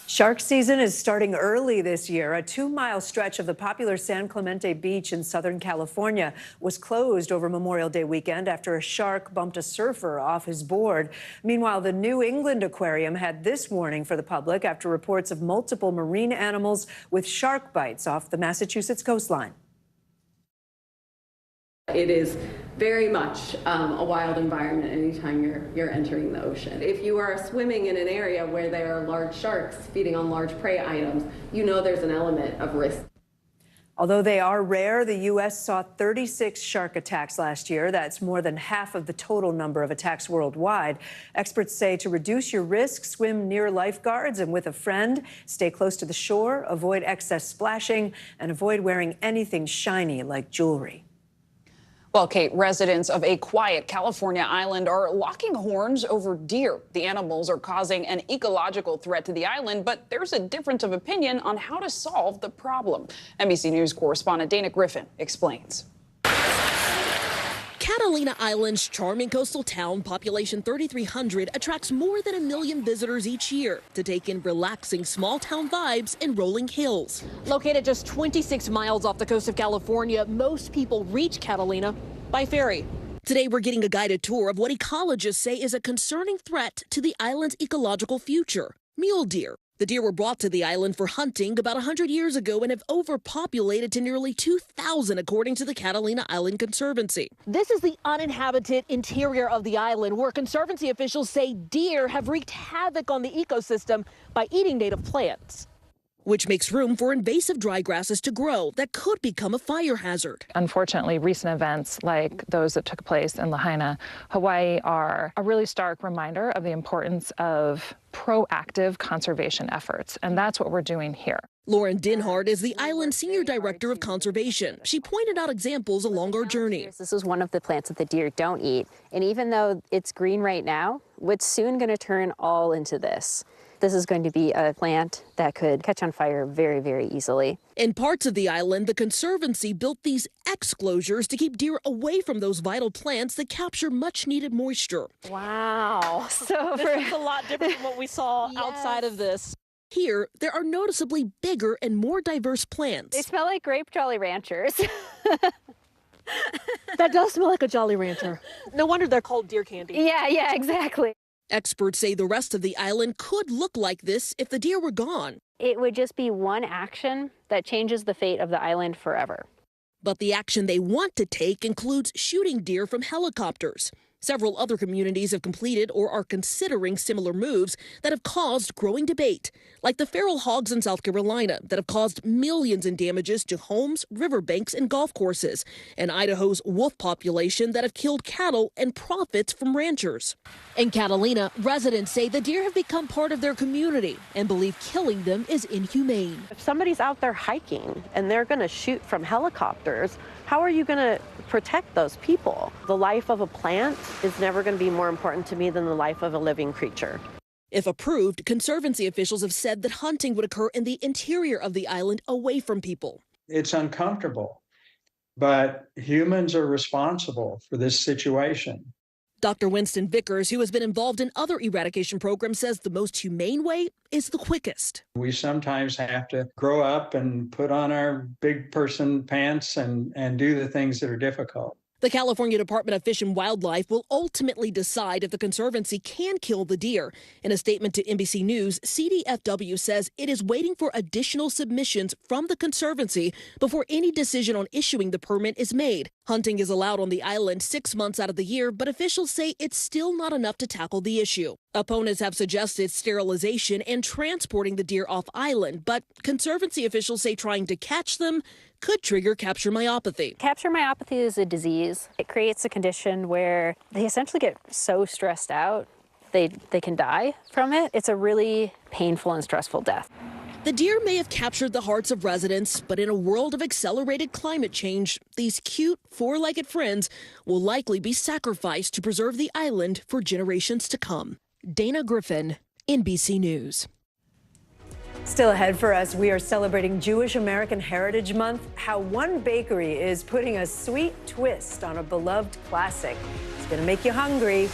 Shark season is starting early this year. A 2-mile stretch of the popular San Clemente Beach in Southern California was closed over Memorial Day weekend after a shark bumped a surfer off his board. Meanwhile, the New England Aquarium had this warning for the public after reports of multiple marine animals with shark bites off the Massachusetts coastline. It is very much a wild environment anytime you're entering the ocean. If you are swimming in an area where there are large sharks feeding on large prey items, you know there's an element of risk. Although they are rare, the U.S. saw 36 shark attacks last year. That's more than half of the total number of attacks worldwide. Experts say to reduce your risk, swim near lifeguards and with a friend, stay close to the shore, avoid excess splashing, and avoid wearing anything shiny like jewelry. Well, Kate, residents of a quiet California island are locking horns over deer. The animals are causing an ecological threat to the island, but there's a difference of opinion on how to solve the problem. NBC News correspondent Dana Griffin explains. Catalina Island's charming coastal town, population 3,300, attracts more than 1 million visitors each year to take in relaxing small town vibes in rolling hills. Located just 26 miles off the coast of California, most people reach Catalina by ferry. Today, we're getting a guided tour of what ecologists say is a concerning threat to the island's ecological future: mule deer. The deer were brought to the island for hunting about 100 years ago and have overpopulated to nearly 2,000, according to the Catalina Island Conservancy. This is the uninhabited interior of the island, where Conservancy officials say deer have wreaked havoc on the ecosystem by eating native plants, which makes room for invasive dry grasses to grow that could become a fire hazard. Unfortunately, recent events like those that took place in Lahaina, Hawaii, are a really stark reminder of the importance of proactive conservation efforts, and that's what we're doing here. Lauren Dinhard is the island's senior director of conservation. She pointed out examples along our journey. This is one of the plants that the deer don't eat, and even though it's green right now, it's soon going to turn all into this. This is going to be a plant that could catch on fire very, very easily. In parts of the island, the Conservancy built these exclosures to keep deer away from those vital plants that capture much needed moisture. Wow. So this is a lot different from what we saw outside of this. Here, there are noticeably bigger and more diverse plants. They smell like grape Jolly Ranchers. That does smell like a Jolly Rancher. No wonder they're called deer candy. Yeah, exactly. Experts say the rest of the island could look like this if the deer were gone. It would just be one action that changes the fate of the island forever. But the action they want to take includes shooting deer from helicopters. Several other communities have completed or are considering similar moves that have caused growing debate, like the feral hogs in South Carolina that have caused millions in damages to homes, riverbanks, and golf courses, and Idaho's wolf population that have killed cattle and profits from ranchers. In Catalina, residents say the deer have become part of their community and believe killing them is inhumane. If somebody's out there hiking and they're going to shoot from helicopters, how are you going to protect those people? The life of a plant is never going to be more important to me than the life of a living creature. If approved, Conservancy officials have said that hunting would occur in the interior of the island away from people. It's uncomfortable, but humans are responsible for this situation. Dr. Winston Vickers, who has been involved in other eradication programs, says the most humane way is the quickest. We sometimes have to grow up and put on our big person pants and do the things that are difficult. The California Department of Fish and Wildlife will ultimately decide if the Conservancy can kill the deer. In a statement to NBC News, CDFW says it is waiting for additional submissions from the Conservancy before any decision on issuing the permit is made. Hunting is allowed on the island 6 months out of the year, but officials say it's still not enough to tackle the issue. Opponents have suggested sterilization and transporting the deer off island, but Conservancy officials say trying to catch them could trigger capture myopathy. Capture myopathy is a disease. It creates a condition where they essentially get so stressed out, they can die from it. It's a really painful and stressful death. The deer may have captured the hearts of residents, but in a world of accelerated climate change, these cute four-legged friends will likely be sacrificed to preserve the island for generations to come. Dana Griffin, NBC News. Still ahead for us, we are celebrating Jewish American Heritage Month, how one bakery is putting a sweet twist on a beloved classic. It's going to make you hungry.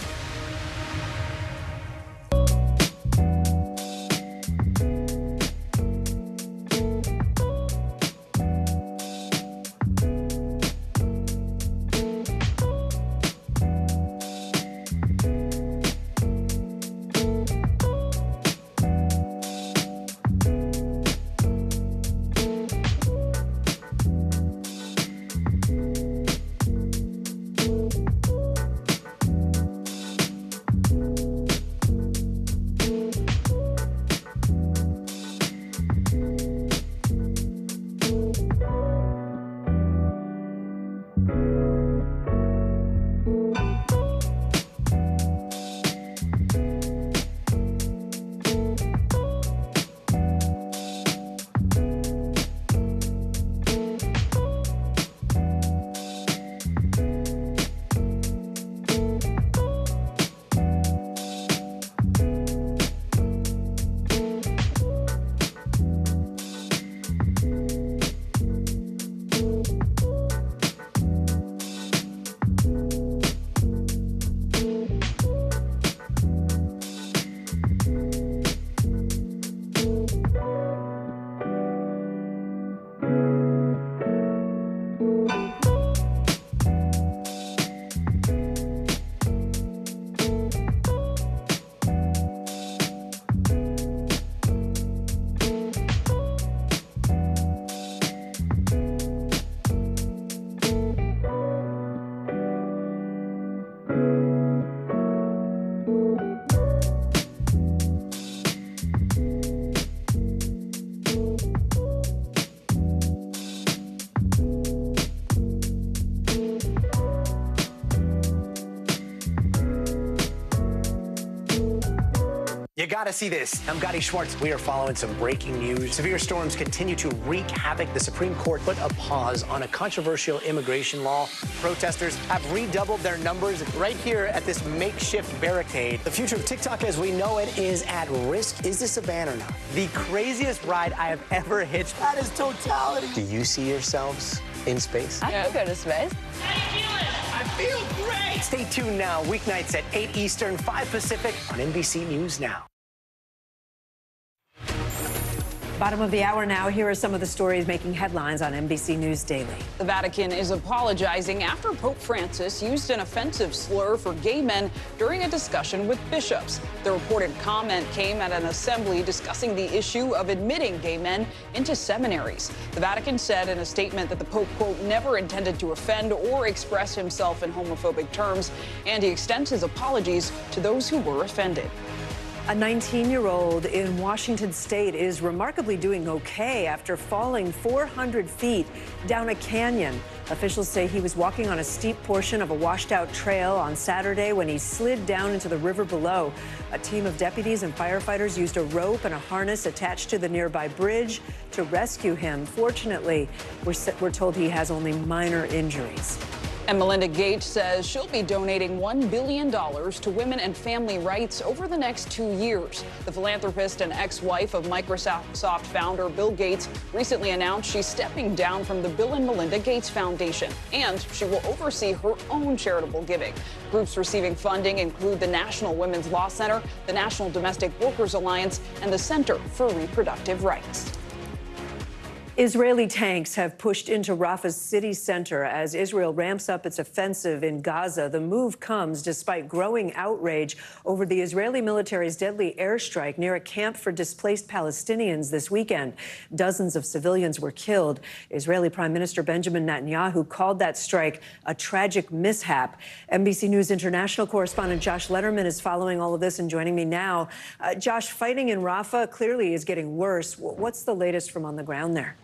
You gotta see this. I'm Gotti Schwartz. We are following some breaking news. Severe storms continue to wreak havoc. The Supreme Court put a pause on a controversial immigration law. Protesters have redoubled their numbers right here at this makeshift barricade. The future of TikTok as we know it is at risk. Is this a ban or not? The craziest ride I have ever hitched. That is totality. Do you see yourselves in space? I could go to space. I feel great. Stay tuned now, weeknights at 8 Eastern, 5 Pacific on NBC News Now. Bottom of the hour now. Here are some of the stories making headlines on NBC News Daily. The Vatican is apologizing after Pope Francis used an offensive slur for gay men during a discussion with bishops. The reported comment came at an assembly discussing the issue of admitting gay men into seminaries. The Vatican said in a statement that the Pope, quote, never intended to offend or express himself in homophobic terms, and he extends his apologies to those who were offended. A 19-year-old in Washington state is remarkably doing okay after falling 400 feet down a canyon. Officials say he was walking on a steep portion of a washed-out trail on Saturday when he slid down into the river below. A team of deputies and firefighters used a rope and a harness attached to the nearby bridge to rescue him. Fortunately, we're told he has only minor injuries. And Melinda Gates says she'll be donating $1 billion to women and family rights over the next 2 years. The philanthropist and ex-wife of Microsoft founder Bill Gates recently announced she's stepping down from the Bill and Melinda Gates Foundation, and she will oversee her own charitable giving. Groups receiving funding include the National Women's Law Center, the National Domestic Workers Alliance, and the Center for Reproductive Rights. Israeli tanks have pushed into Rafah's city center as Israel ramps up its offensive in Gaza. The move comes despite growing outrage over the Israeli military's deadly airstrike near a camp for displaced Palestinians this weekend. Dozens of civilians were killed. Israeli Prime Minister Benjamin Netanyahu called that strike a tragic mishap. NBC News International correspondent Josh Letterman is following all of this and joining me now. Josh, fighting in Rafah clearly is getting worse. What's the latest from on the ground there?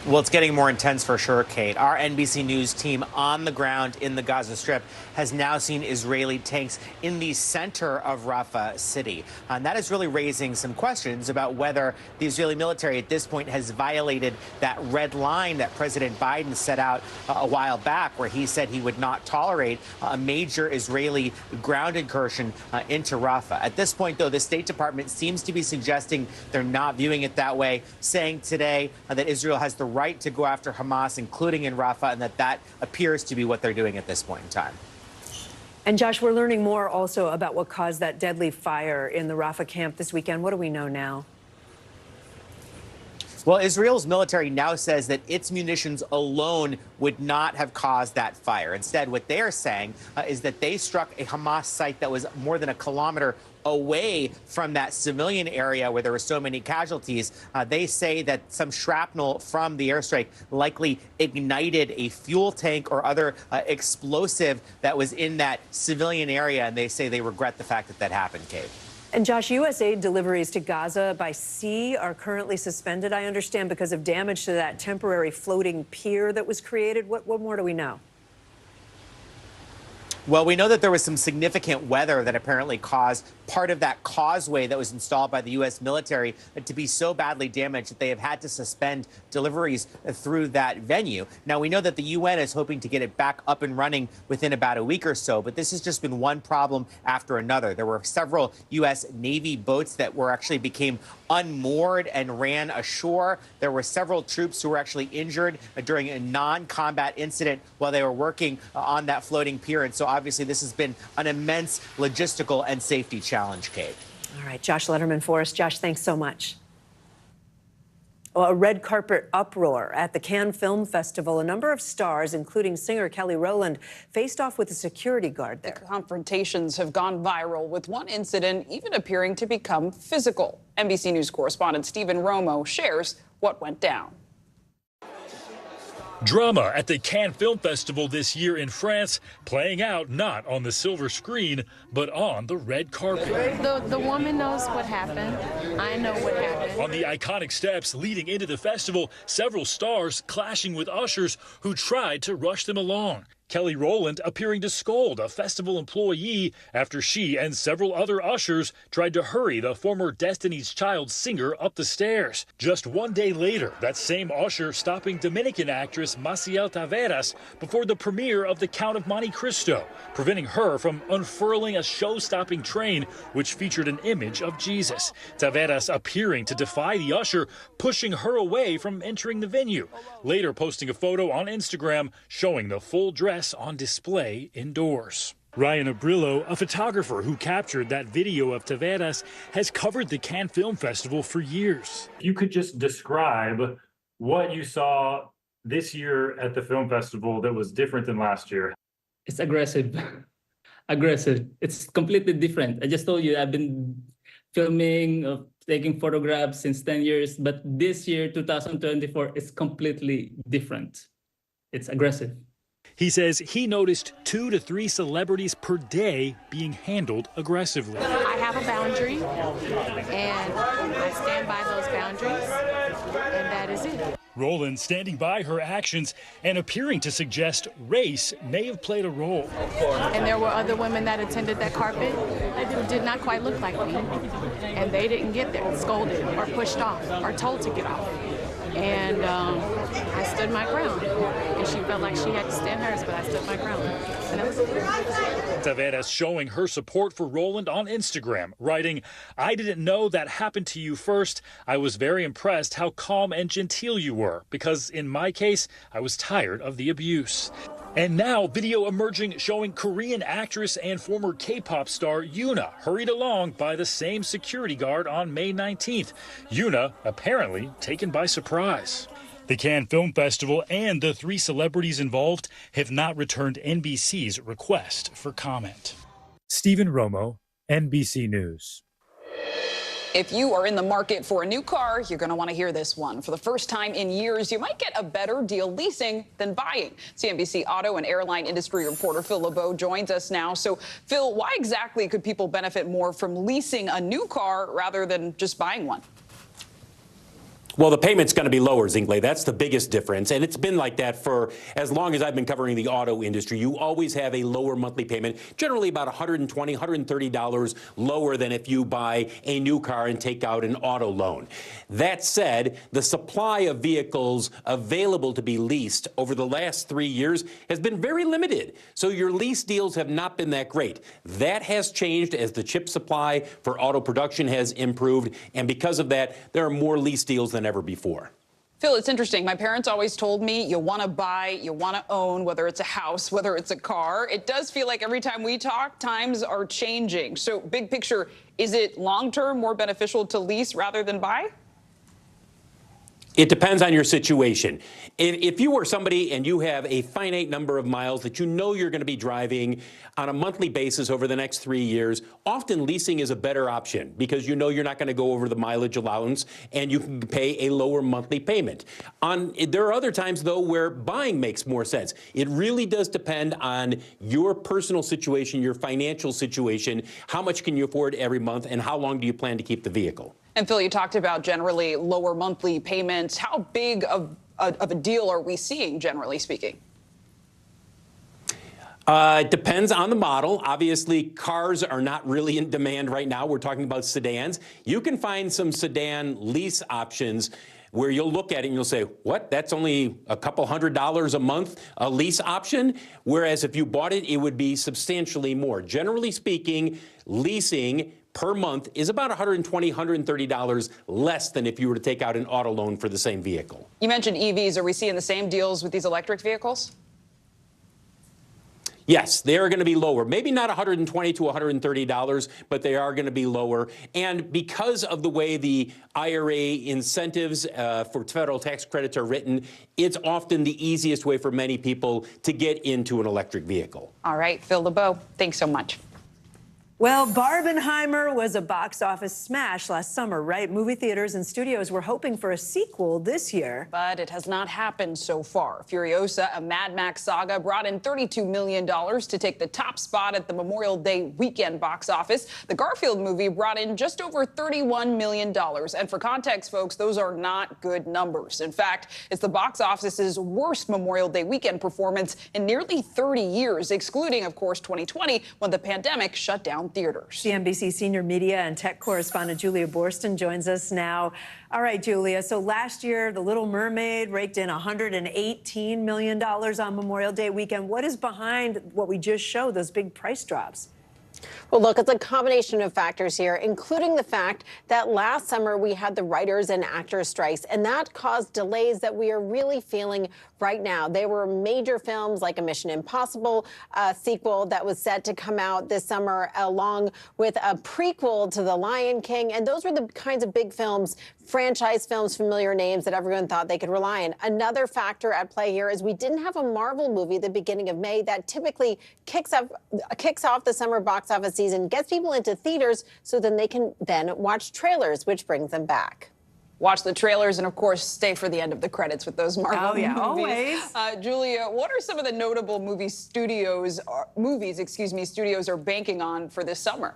Well, it's getting more intense for sure, Kate. Our NBC News team on the ground in the Gaza Strip has now seen Israeli tanks in the center of Rafah city. And that is really raising some questions about whether the Israeli military at this point has violated that red line that President Biden set out a while back, where he said he would not tolerate a major Israeli ground incursion into Rafah. At this point, though, the State Department seems to be suggesting they're not viewing it that way, saying today that Israel has the right to go after Hamas, including in Rafah, and that appears to be what they're doing at this point in time. And Josh, we're learning more also about what caused that deadly fire in the Rafah camp this weekend. What do we know now? Well, Israel's military now says that its munitions alone would not have caused that fire. Instead, what they are saying is that they struck a Hamas site that was more than a kilometer away from that civilian area where there were so many casualties. They say that some shrapnel from the airstrike likely ignited a fuel tank or other explosive that was in that civilian area, and they say they regret the fact that that happened, Kate. And Josh, U.S. aid deliveries to Gaza by sea are currently suspended, I understand, because of damage to that temporary floating pier that was created. What more do we know? Well, we know that there was some significant weather that apparently caused part of that causeway that was installed by the U.S. military to be so badly damaged that they have had to suspend deliveries through that venue. Now, we know that the UN is hoping to get it back up and running within about a week or so, but this has just been one problem after another. There were several U.S. Navy boats that became unmoored and ran ashore. There were several troops who were actually injured during a non-combat incident while they were working on that floating pier. And so obviously this has been an immense logistical and safety challenge, Kate. All right, Josh Letterman for us. Josh, thanks so much. Well, a red carpet uproar at the Cannes Film Festival. A number of stars, including singer Kelly Rowland, faced off with a security guard there. The confrontations have gone viral, with one incident even appearing to become physical. NBC News correspondent Stephen Romo shares what went down. Drama at the Cannes Film Festival this year in France, playing out not on the silver screen, but on the red carpet. The woman knows what happened. I know what happened. On the iconic steps leading into the festival, several stars clashing with ushers who tried to rush them along. Kelly Rowland appearing to scold a festival employee after she and several other ushers tried to hurry the former Destiny's Child singer up the stairs. Just one day later, that same usher stopping Dominican actress Maciel Taveras before the premiere of The Count of Monte Cristo, preventing her from unfurling a show-stopping train which featured an image of Jesus. Taveras appearing to defy the usher, pushing her away from entering the venue, later posting a photo on Instagram showing the full dress on display indoors. Ryan Abrillo, a photographer who captured that video of Taveras, has covered the Cannes Film Festival for years. You could just describe what you saw this year at the film festival that was different than last year. It's aggressive. Aggressive. It's completely different. I just told you I've been filming, taking photographs since 10 years, but this year, 2024, is completely different. It's aggressive. He says he noticed 2 to 3 celebrities per day being handled aggressively. I have a boundary, and I stand by those boundaries, and that is it. Rowland standing by her actions and appearing to suggest race may have played a role. And there were other women that attended that carpet who did not quite look like me, and they didn't get there, scolded or pushed off or told to get off. And I stood my ground. And she felt like she had to stand hers, but I stood my ground. And that was it. Taveras showing her support for Rowland on Instagram, writing, "I didn't know that happened to you first. I was very impressed how calm and genteel you were, because in my case, I was tired of the abuse." And now, video emerging showing Korean actress and former K-pop star Yoona hurried along by the same security guard on May 19th. Yoona apparently taken by surprise. The Cannes Film Festival and the 3 celebrities involved have not returned NBC's request for comment. Stephen Romo, NBC News. If you are in the market for a new car, you're going to want to hear this one. For the first time in years, you might get a better deal leasing than buying. CNBC auto and airline industry reporter Phil LeBeau joins us now. So, Phil, why exactly could people benefit more from leasing a new car rather than just buying one? Well, the payment's going to be lower, Zingley. That's the biggest difference. And it's been like that for as long as I've been covering the auto industry. You always have a lower monthly payment, generally about $120, $130 lower than if you buy a new car and take out an auto loan. That said, the supply of vehicles available to be leased over the last 3 years has been very limited. So your lease deals have not been that great. That has changed as the chip supply for auto production has improved. And because of that, there are more lease deals than ever before. Phil, it's interesting. My parents always told me you want to buy, you want to own, whether it's a house, whether it's a car. It does feel like every time we talk, times are changing. So big picture, is it long-term more beneficial to lease rather than buy? It depends on your situation. If you are somebody and you have a finite number of miles that you know you're going to be driving on a monthly basis over the next 3 years, often leasing is a better option because you know you're not going to go over the mileage allowance and you can pay a lower monthly payment. There are other times, though, where buying makes more sense. It really does depend on your personal situation, your financial situation, how much can you afford every month, and how long do you plan to keep the vehicle. And Phil, you talked about generally lower monthly payments. How big of a deal are we seeing, generally speaking? It depends on the model. Obviously, cars are not really in demand right now. We're talking about sedans. You can find some sedan lease options where you'll look at it and you'll say, what, that's only a couple $100 a month, a lease option? Whereas if you bought it, it would be substantially more. Generally speaking, leasing per month is about $120, $130 less than if you were to take out an auto loan for the same vehicle. You mentioned EVs. Are we seeing the same deals with these electric vehicles? Yes, they are going to be lower. Maybe not $120 to $130, but they are going to be lower. And because of the way the IRA incentives for federal tax credits are written, it's often the easiest way for many people to get into an electric vehicle. All right, Phil LeBeau, thanks so much. Well, Barbenheimer was a box office smash last summer, right? Movie theaters and studios were hoping for a sequel this year. But it has not happened so far. Furiosa, a Mad Max saga, brought in $32 million to take the top spot at the Memorial Day weekend box office. The Garfield movie brought in just over $31 million. And for context, folks, those are not good numbers. In fact, it's the box office's worst Memorial Day weekend performance in nearly 30 years, excluding, of course, 2020, when the pandemic shut down theaters. CNBC senior media and tech correspondent Julia Boorstin joins us now. All right, Julia, so last year, The Little Mermaid raked in $118 million on Memorial Day weekend. What is behind what we just showed, those big price drops? Well, look, it's a combination of factors here, including the fact that last summer we had the writers and actors strikes, and that caused delays that we are really feeling right now. They were major films like a Mission Impossible sequel that was set to come out this summer, along with a prequel to The Lion King. And those were the kinds of big films, franchise films, familiar names that everyone thought they could rely on. Another factor at play here is we didn't have a Marvel movie at the beginning of May that typically kicks off the summer box office season, gets people into theaters so then they can then watch trailers, which brings them back. Watch the trailers and, of course, stay for the end of the credits with those Marvel movies. Always. Julia, what are some of the notable studios are banking on for this summer?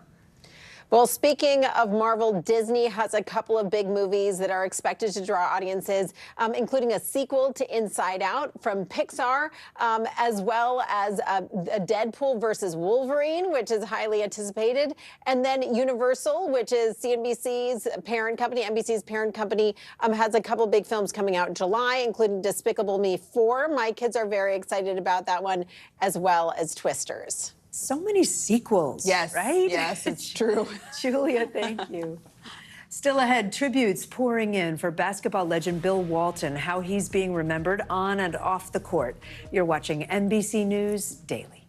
Well, speaking of Marvel, Disney has a couple of big movies that are expected to draw audiences, including a sequel to Inside Out from Pixar, as well as a Deadpool versus Wolverine, which is highly anticipated. And then Universal, which is CNBC's parent company, NBC's parent company, has a couple big films coming out in July, including Despicable Me 4. My kids are very excited about that one, as well as Twisters. So many sequels. Yes, right? Yes, it's true. Julia, thank you. Still ahead, tributes pouring in for basketball legend Bill Walton, how he's being remembered on and off the court. You're watching NBC News Daily.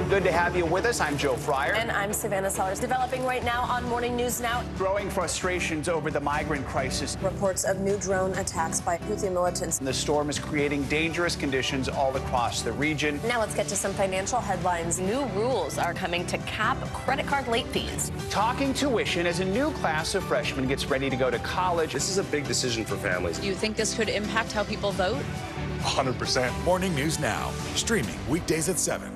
Good to have you with us. I'm Joe Fryer. And I'm Savannah Sellers. Developing right now on Morning News Now. Growing frustrations over the migrant crisis. Reports of new drone attacks by Houthi militants. The storm is creating dangerous conditions all across the region. Now let's get to some financial headlines. New rules are coming to cap credit card late fees. Talking tuition as a new class of freshmen gets ready to go to college. This is a big decision for families. Do you think this could impact how people vote? 100%. Morning News Now, streaming weekdays at 7.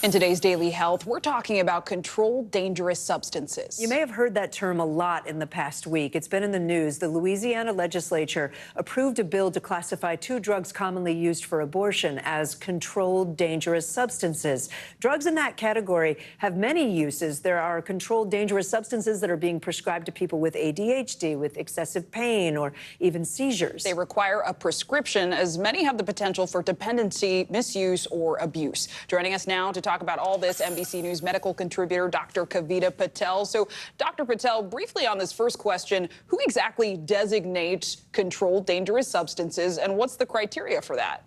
In today's Daily Health, we're talking about controlled dangerous substances. You may have heard that term a lot in the past week. It's been in the news. The Louisiana legislature approved a bill to classify 2 drugs commonly used for abortion as controlled dangerous substances. Drugs in that category have many uses. There are controlled dangerous substances that are being prescribed to people with ADHD, with excessive pain, or even seizures. They require a prescription, as many have the potential for dependency, misuse, or abuse. Joining us now to talk about all this, NBC News medical contributor Dr. Kavita Patel. So, Dr. Patel, briefly on this first question, who exactly designates controlled dangerous substances, and what's the criteria for that?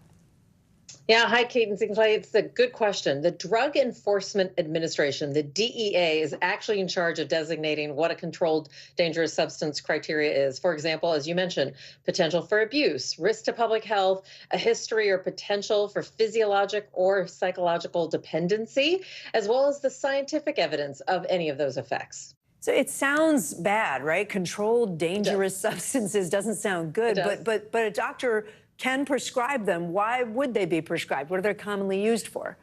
Yeah, hi, Kate and Sinclair. It's a good question. The Drug Enforcement Administration, the DEA, is actually in charge of designating what a controlled dangerous substance criteria is. For example, as you mentioned, potential for abuse, risk to public health, a history or potential for physiologic or psychological dependency, as well as the scientific evidence of any of those effects. So it sounds bad, right? Controlled dangerous substances doesn't sound good, but a doctor can prescribe them. Why would they be prescribed? What are they commonly used for?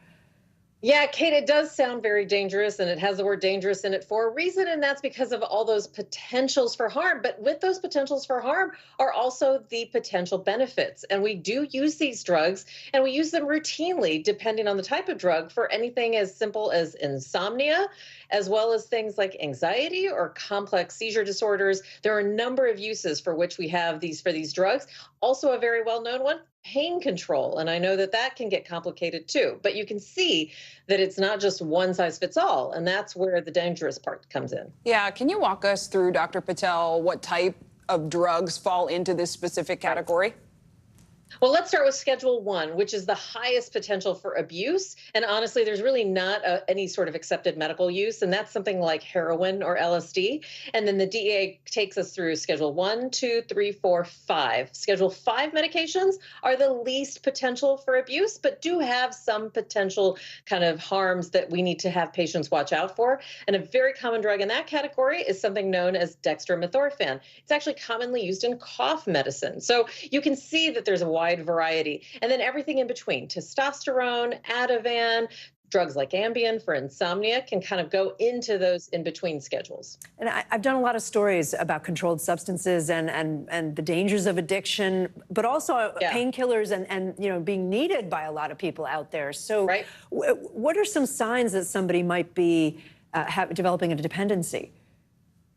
Yeah, Kate, it does sound very dangerous, and it has the word dangerous in it for a reason, and that's because of all those potentials for harm. But with those potentials for harm are also the potential benefits. And we do use these drugs, and we use them routinely, depending on the type of drug, for anything as simple as insomnia, as well as things like anxiety or complex seizure disorders. There are a number of uses for which we have these for these drugs. Also, a very well-known one, pain control. And I know that that can get complicated too, but you can see that it's not just one size fits all. And that's where the dangerous part comes in. Yeah. Can you walk us through, Dr. Patel, what type of drugs fall into this specific category? Well, let's start with Schedule 1, which is the highest potential for abuse. And honestly, there's really not any sort of accepted medical use, and that's something like heroin or LSD. And then the DEA takes us through Schedule 1, 2, 3, 4, 5. Schedule 5 medications are the least potential for abuse, but do have some potential kind of harms that we need to have patients watch out for. And a very common drug in that category is something known as dextromethorphan. It's actually commonly used in cough medicine. So you can see that there's a wide variety. And then everything in between, testosterone, Ativan, drugs like Ambien for insomnia can kind of go into those in-between schedules. And I've done a lot of stories about controlled substances and the dangers of addiction, but also painkillers and you know, being needed by a lot of people out there. So what are some signs that somebody might be developing a dependency?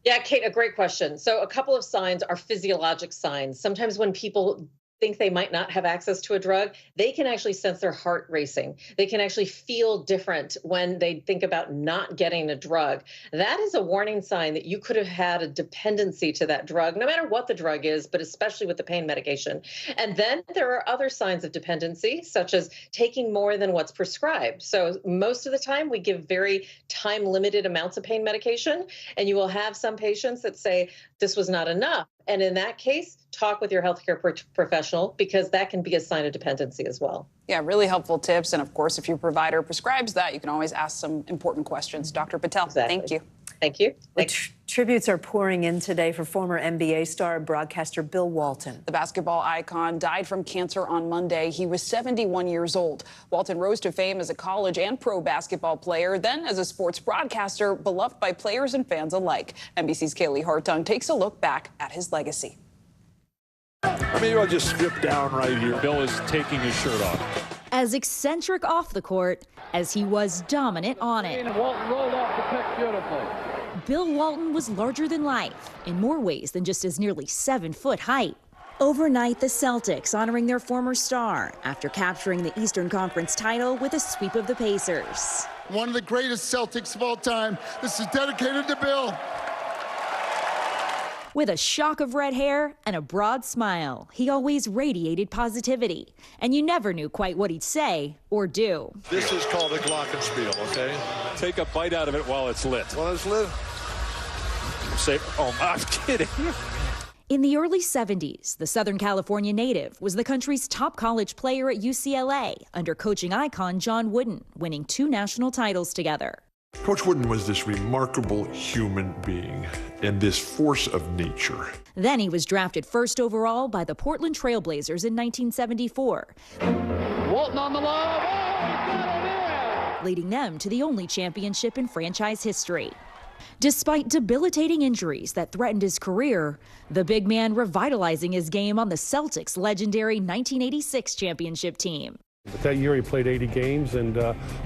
Yeah, Kate, a great question. So a couple of signs are physiologic signs. Sometimes when people think they might not have access to a drug, they can actually sense their heart racing. They can actually feel different when they think about not getting a drug. That is a warning sign that you could have had a dependency to that drug, no matter what the drug is, but especially with the pain medication. And then there are other signs of dependency, such as taking more than what's prescribed. So most of the time we give very time-limited amounts of pain medication, and you will have some patients that say, this was not enough. And in that case, talk with your healthcare professional, because that can be a sign of dependency as well. Yeah, really helpful tips. And of course, if your provider prescribes that, you can always ask some important questions. Dr. Patel, thank you. Thank you. Tributes are pouring in today for former NBA star broadcaster Bill Walton. The basketball icon died from cancer on Monday. He was 71 years old. Walton rose to fame as a college and pro basketball player, then as a sports broadcaster, beloved by players and fans alike. NBC's Kaylee Hartung takes a look back at his legacy. Maybe I'll just strip down right here. Bill is taking his shirt off. As eccentric off the court as he was dominant on it. Walton rolled off the pick beautifully. Bill Walton was larger than life in more ways than just his nearly 7-foot height. Overnight, the Celtics honoring their former star after capturing the Eastern Conference title with a sweep of the Pacers. One of the greatest Celtics of all time. This is dedicated to Bill. With a shock of red hair and a broad smile, he always radiated positivity, and you never knew quite what he'd say or do. This is called a glockenspiel, okay? Take a bite out of it while it's lit. While it's lit? Say, oh, I'm kidding. In the early 70s, the Southern California native was the country's top college player at UCLA under coaching icon John Wooden, winning 2 national titles together. Coach Wooden was this remarkable human being and this force of nature. Then he was drafted first overall by the Portland Trailblazers in 1974. Walton on the lob. Leading them to the only championship in franchise history. Despite debilitating injuries that threatened his career, the big man revitalizing his game on the Celtics' legendary 1986 championship team. But that year he played 80 games, and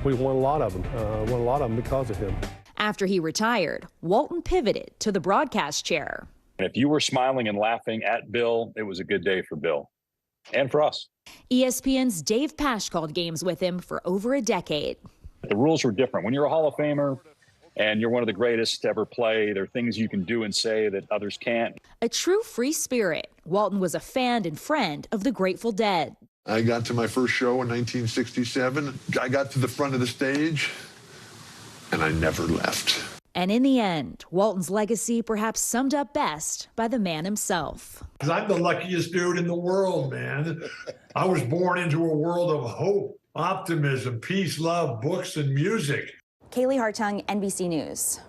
we won a lot of them. Because of him. After he retired, Walton pivoted to the broadcast chair. If you were smiling and laughing at Bill, it was a good day for Bill and for us. ESPN's Dave Pasch called games with him for over a decade. The rules were different. When you're a Hall of Famer and you're one of the greatest to ever play, there are things you can do and say that others can't. A true free spirit, Walton was a fan and friend of the Grateful Dead. I got to my first show in 1967. I got to the front of the stage, and I never left. And in the end, Walton's legacy perhaps summed up best by the man himself. I'm the luckiest dude in the world, man. I was born into a world of hope, optimism, peace, love, books, and music. Kaylee Hartung, NBC News.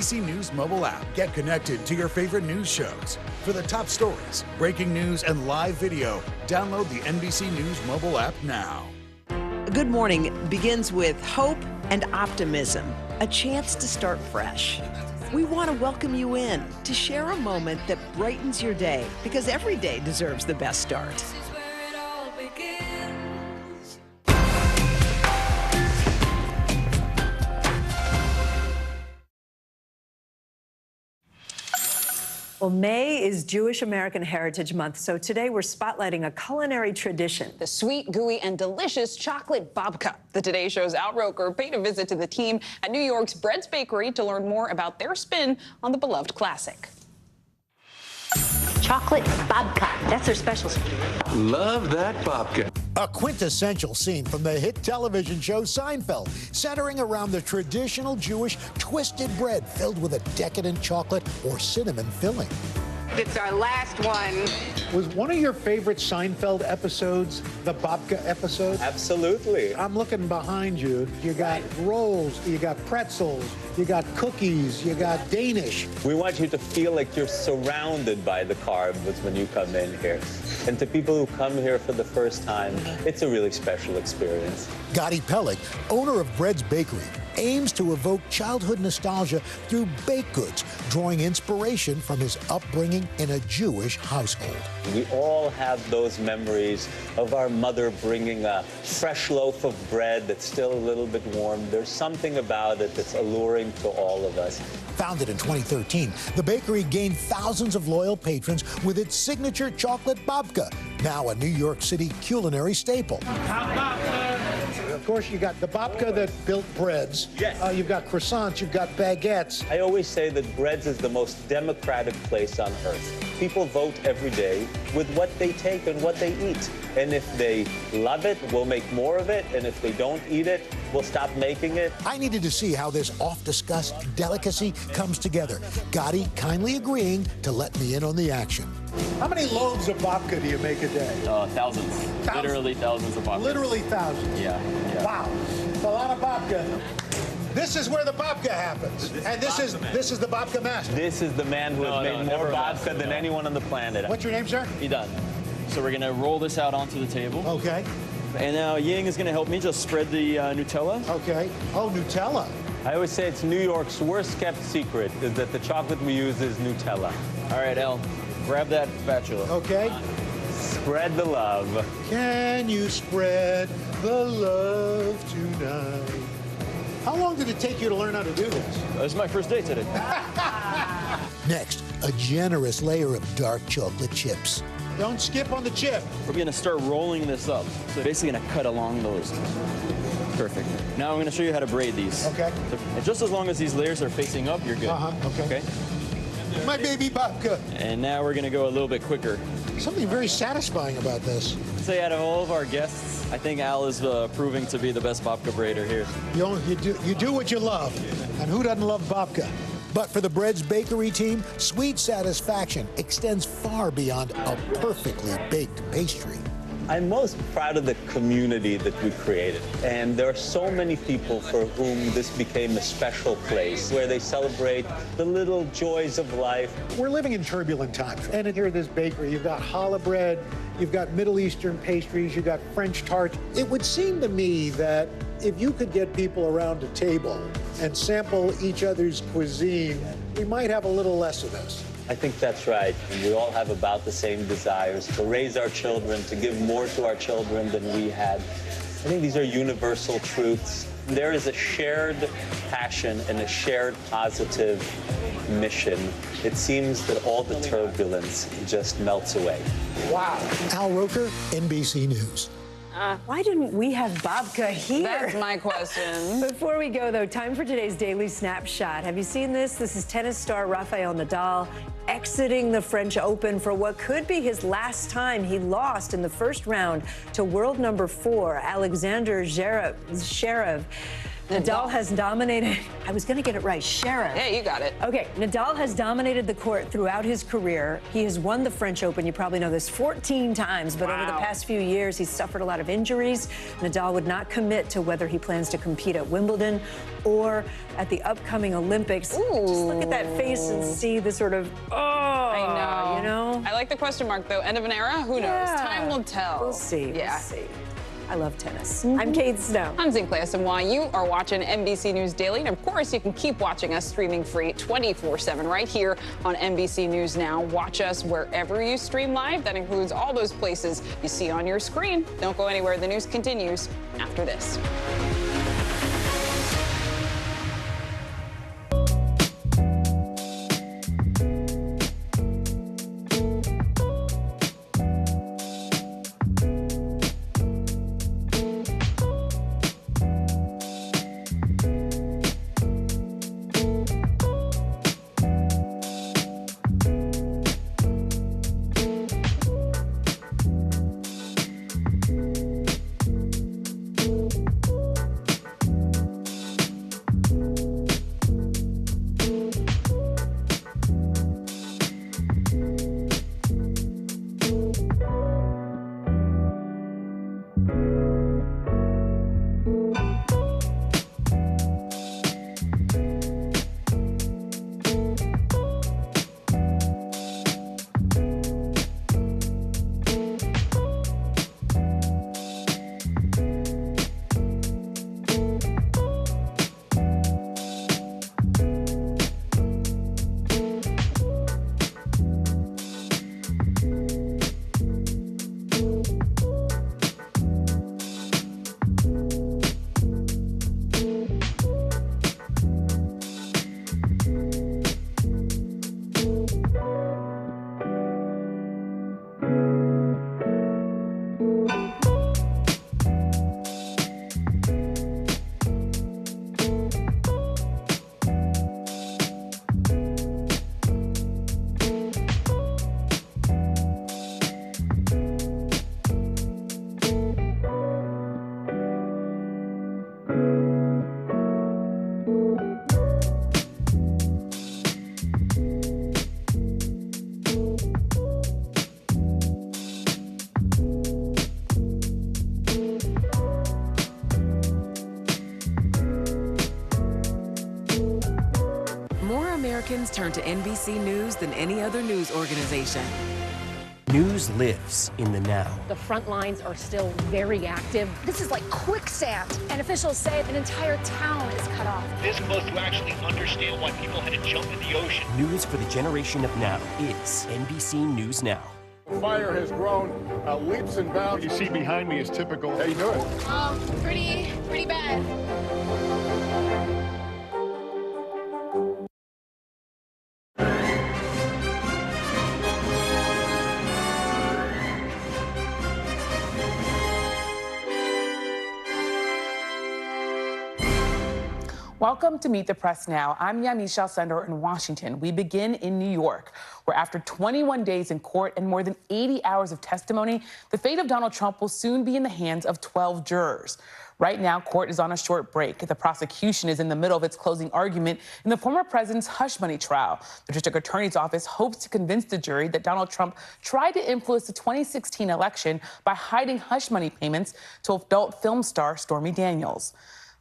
NBC News mobile app. Get connected to your favorite news shows. For the top stories, breaking news, and live video, download the NBC News mobile app now. Good morning begins with hope and optimism, a chance to start fresh. We want to welcome you in to share a moment that brightens your day, because every day deserves the best start. Well, May is Jewish American Heritage Month, so today we're spotlighting a culinary tradition. The sweet, gooey, and delicious chocolate babka. The Today Show's Al Roker paid a visit to the team at New York's Bread's Bakery to learn more about their spin on the beloved classic. Chocolate babka. That's their specialty. Love that babka. A quintessential scene from the hit television show Seinfeld, centering around the traditional Jewish twisted bread filled with a decadent chocolate or cinnamon filling. It's our last one. Was one of your favorite Seinfeld episodes the babka episode? Absolutely. I'm looking behind you. You got rolls, you got pretzels, you got cookies, you got Danish. We want you to feel like you're surrounded by the carbs when you come in here. And to people who come here for the first time, it's a really special experience. Gotti Pellick, owner of Bread's Bakery, aims to evoke childhood nostalgia through baked goods, drawing inspiration from his upbringing in a Jewish household. We all have those memories of our mother bringing a fresh loaf of bread that's still a little bit warm. There's something about it that's alluring to all of us. Founded in 2013, the bakery gained thousands of loyal patrons with its signature chocolate babka, now a New York City culinary staple. Of course, you got the babka that built breads. Yes. You've got croissants, you've got baguettes. I always say that Bread's is the most democratic place on earth. People vote every day with what they take and what they eat. And if they love it, we'll make more of it. And if they don't eat it, we'll stop making it. I needed to see how this oft-discussed delicacy comes together. Gotti kindly agreeing to let me in on the action. How many loaves of babka do you make a day? Thousands. Literally thousands of babka. Literally thousands. Yeah. Wow. It's a lot of babka. This is where the babka happens. And this is the babka master. This is the man who has made more babka than anyone on the planet. What's your name, sir? Idan. So we're going to roll this out onto the table. Okay. And now Ying is going to help me just spread the Nutella. Okay. Oh, Nutella. I always say it's New York's worst kept secret is that the chocolate we use is Nutella. All right, Al, grab that spatula. Okay. Spread the love. Can you spread the love tonight? How long did it take you to learn how to do this? This is my first day today. Next, a generous layer of dark chocolate chips. Don't skip on the chip. We're going to start rolling this up. So basically going to cut along those. Perfect. Now I'm going to show you how to braid these. Okay. So, and just as long as these layers are facing up, you're good. Okay. My baby babka. And now we're going to go a little bit quicker. Something very satisfying about this. Say out of all of our guests, I think Al is proving to be the best babka braider here. You do what you love. And who doesn't love babka? But for the Bread's Bakery team, sweet satisfaction extends far beyond a perfectly baked pastry. I'm most proud of the community that we created. And there are so many people for whom this became a special place where they celebrate the little joys of life. We're living in turbulent times. And here at this bakery, you've got challah bread, you've got Middle Eastern pastries, you've got French tarts. It would seem to me that if you could get people around a table and sample each other's cuisine, we might have a little less of this. I think that's right. And we all have about the same desires to raise our children, to give more to our children than we had. I think these are universal truths. There is a shared passion and a shared positive mission. It seems that all the turbulence just melts away. Wow. Al Roker, NBC News. Why didn't we have babka here? That's my question. Before we go, though, time for today's Daily Snapshot. Have you seen this? This is tennis star Rafael Nadal exiting the French Open for what could be his last time. He lost in the first round to world number 4, Alexander Zverev. Nadal has dominated. I was going to get it right. Sheriff. Yeah, you got it. Okay, Nadal has dominated the court throughout his career. He has won the French Open, you probably know this, 14 times, but over the past few years, he's suffered a lot of injuries. Nadal would not commit to whether he plans to compete at Wimbledon or at the upcoming Olympics. Ooh. Just look at that face and see the sort of, I know. You know? I like the question mark, though. End of an era? Who knows? Time will tell. We'll see. Yeah. We'll see. I love tennis. I'm Kate Snow. I'm Sinclair Samoa. You are watching NBC News Daily. And of course, you can keep watching us streaming free 24/7 right here on NBC News Now. Watch us wherever you stream live. That includes all those places you see on your screen. Don't go anywhere. The news continues after this. Americans turn to NBC News than any other news organization. News lives in the now. The front lines are still very active. This is like quicksand, and officials say an entire town is cut off. This close to actually understand why people had to jump in the ocean. News for the generation of now is NBC News Now. Fire has grown leaps and bounds. What you see behind me is typical. How you doing? Pretty bad. Welcome to Meet the Press Now. I'm Yamisha Sender in Washington. We begin in New York, where after 21 days in court and more than 80 hours of testimony, the fate of Donald Trump will soon be in the hands of 12 jurors. Right now, court is on a short break. The prosecution is in the middle of its closing argument in the former president's hush money trial. The district attorney's office hopes to convince the jury that Donald Trump tried to influence the 2016 election by hiding hush money payments to adult film star Stormy Daniels.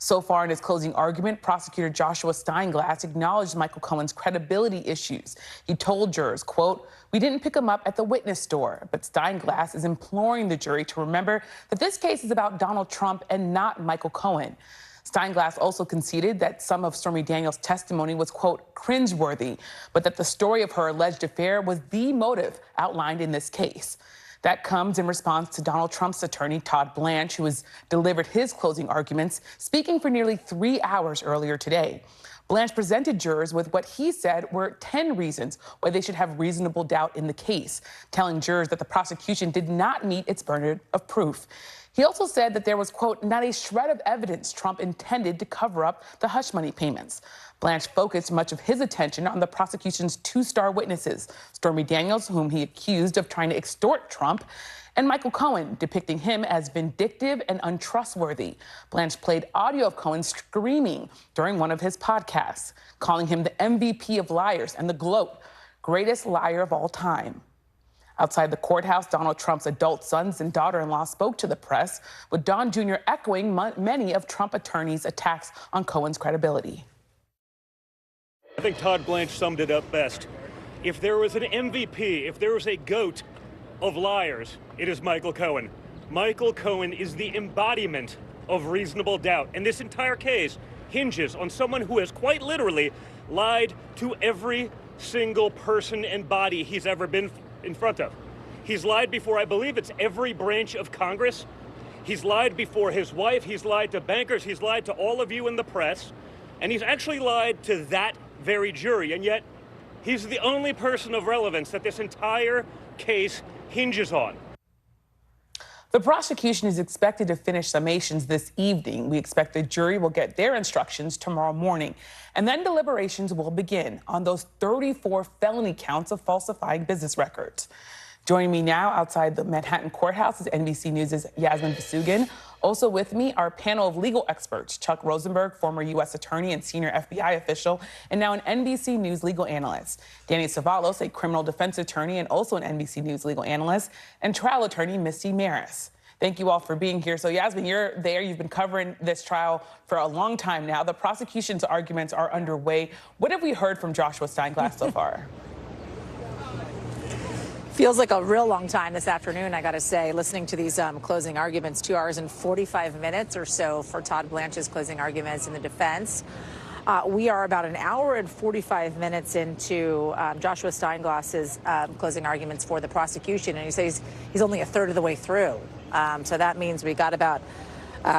So far in his closing argument, prosecutor Joshua Steinglass acknowledged Michael Cohen's credibility issues. He told jurors, quote, "We didn't pick him up at the witness store," but Steinglass is imploring the jury to remember that this case is about Donald Trump and not Michael Cohen. Steinglass also conceded that some of Stormy Daniels' testimony was, quote, cringeworthy, but that the story of her alleged affair was the motive outlined in this case. That comes in response to Donald Trump's attorney, Todd Blanche, who has delivered his closing arguments, speaking for nearly 3 hours earlier today. Blanche presented jurors with what he said were 10 reasons why they should have reasonable doubt in the case, telling jurors that the prosecution did not meet its burden of proof. He also said that there was, quote, not a shred of evidence Trump intended to cover up the hush money payments. Blanche focused much of his attention on the prosecution's two star witnesses, Stormy Daniels, whom he accused of trying to extort Trump, and Michael Cohen, depicting him as vindictive and untrustworthy. Blanche played audio of Cohen screaming during one of his podcasts, calling him the MVP of liars and the GLOAT, greatest liar of all time. Outside the courthouse, Donald Trump's adult sons and daughter-in-law spoke to the press, with Don Jr. echoing many of Trump attorneys' attacks on Cohen's credibility. I think Todd Blanche summed it up best. If there was an MVP, if there was a GOAT of liars, it is Michael Cohen. Michael Cohen is the embodiment of reasonable doubt. And this entire case hinges on someone who has quite literally lied to every single person and body he's ever been in front of. He's lied before, I believe it's every branch of Congress. He's lied before his wife. He's lied to bankers. He's lied to all of you in the press. And he's actually lied to that very jury. And yet, he's the only person of relevance that this entire case hinges on. The prosecution is expected to finish summations this evening. We expect the jury will get their instructions tomorrow morning. And then deliberations will begin on those 34 felony counts of falsifying business records. Joining me now outside the Manhattan courthouse is NBC News' Yasmin Vasugan. Also with me, our panel of legal experts, Chuck Rosenberg, former U.S. attorney and senior FBI official, and now an NBC News legal analyst. Danny Savalos, a criminal defense attorney and also an NBC News legal analyst, and trial attorney Misty Maris. Thank you all for being here. So, Yasmin, you're there. You've been covering this trial for a long time now. The prosecution's arguments are underway. What have we heard from Joshua Steinglass so far? Feels like a real long time this afternoon, I got to say, listening to these closing arguments, 2 hours and 45 minutes or so for Todd Blanche's closing arguments in the defense. We are about an hour and 45 minutes into Joshua Steinglass's closing arguments for the prosecution, and he says he's only a third of the way through. So that means we got about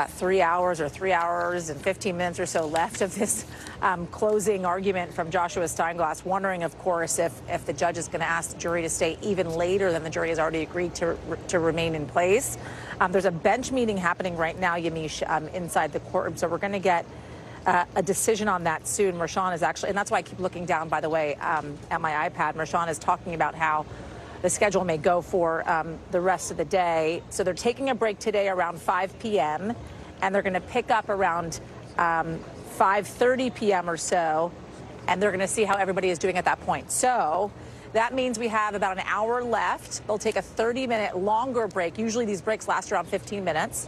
3 hours or 3 hours and 15 minutes or so left of this closing argument from Joshua Steinglass, wondering, of course, if the judge is going to ask the jury to stay even later than the jury has already agreed to remain in place. There's a bench meeting happening right now, Yamish, inside the courtroom, so we're going to get a decision on that soon. Marshawn is actually, and that's why I keep looking down, by the way, at my iPad. Marshawn is talking about how the schedule may go for the rest of the day. So they're taking a break today around 5 p.m., and they're going to pick up around 5:30 p.m. or so, and they're going to see how everybody is doing at that point. So that means we have about an hour left. They'll take a 30-minute longer break. Usually these breaks last around 15 minutes,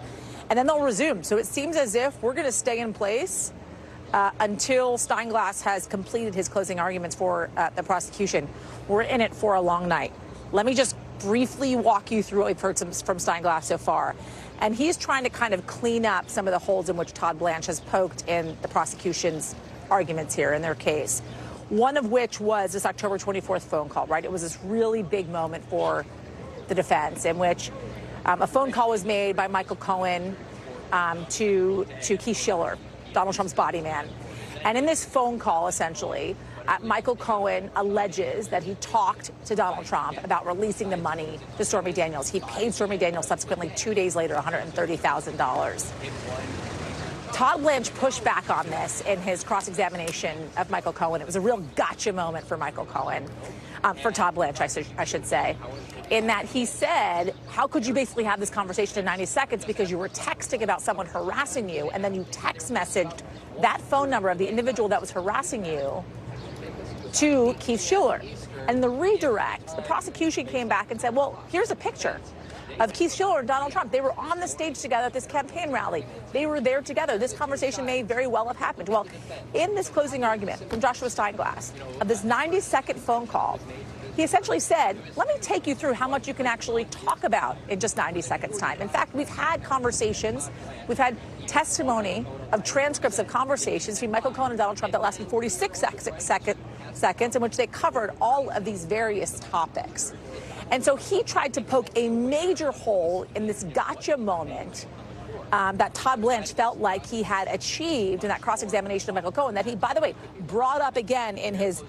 and then they'll resume. So it seems as if we're going to stay in place until Steinglass has completed his closing arguments for the prosecution. We're in it for a long night. Let me just briefly walk you through what we've heard from Steinglass so far. And he's trying to kind of clean up some of the holes in which Todd Blanche has poked in the prosecution's arguments here in their case. One of which was this October 24th phone call, right? It was this really big moment for the defense in which a phone call was made by Michael Cohen to Keith Schiller, Donald Trump's body man. And in this phone call, essentially, Michael Cohen alleges that he talked to Donald Trump about releasing the money to Stormy Daniels. He paid Stormy Daniels subsequently 2 days later $130,000. Todd Blanche pushed back on this in his cross-examination of Michael Cohen. It was a real gotcha moment for Michael Cohen, for Todd Blanche, I should say, in that he said, how could you basically have this conversation in 90 seconds because you were texting about someone harassing you, and then you text messaged that phone number of the individual that was harassing you to Keith Schiller. And the redirect, the prosecution came back and said, well, here's a picture of Keith Schiller and Donald Trump. They were on the stage together at this campaign rally. They were there together. This conversation may very well have happened. Well, in this closing argument from Joshua Steinglass of this 90-second phone call, he essentially said, let me take you through how much you can actually talk about in just 90 seconds time. In fact, we've had conversations, we've had testimony of transcripts of conversations between Michael Cohen and Donald Trump that lasted 46 seconds in which they covered all of these various topics. And so he tried to poke a major hole in this gotcha moment that Todd Blanche felt like he had achieved in that cross-examination of Michael Cohen that he, by the way, brought up again in his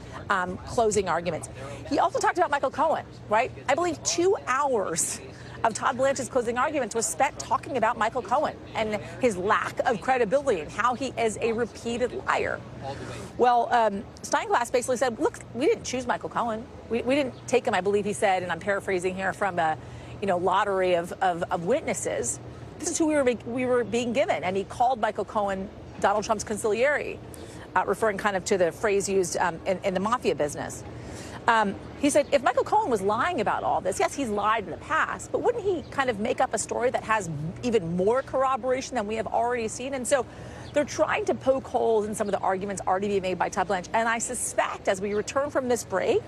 closing arguments. He also talked about Michael Cohen, right? I believe 2 hours of Todd Blanche's closing arguments was spent talking about Michael Cohen and his lack of credibility and how he is a repeated liar. Well, Steinglass basically said, look, we didn't choose Michael Cohen. We didn't take him, I believe he said, and I'm paraphrasing here, from a lottery of witnesses. This is who we were being given. And he called Michael Cohen Donald Trump's consigliere, referring kind of to the phrase used in the mafia business. He said, if Michael Cohen was lying about all this, yes, he's lied in the past, but wouldn't he kind of make up a story that has even more corroboration than we have already seen? And so they're trying to poke holes in some of the arguments already being made by Todd Blanche. And I suspect as we return from this break,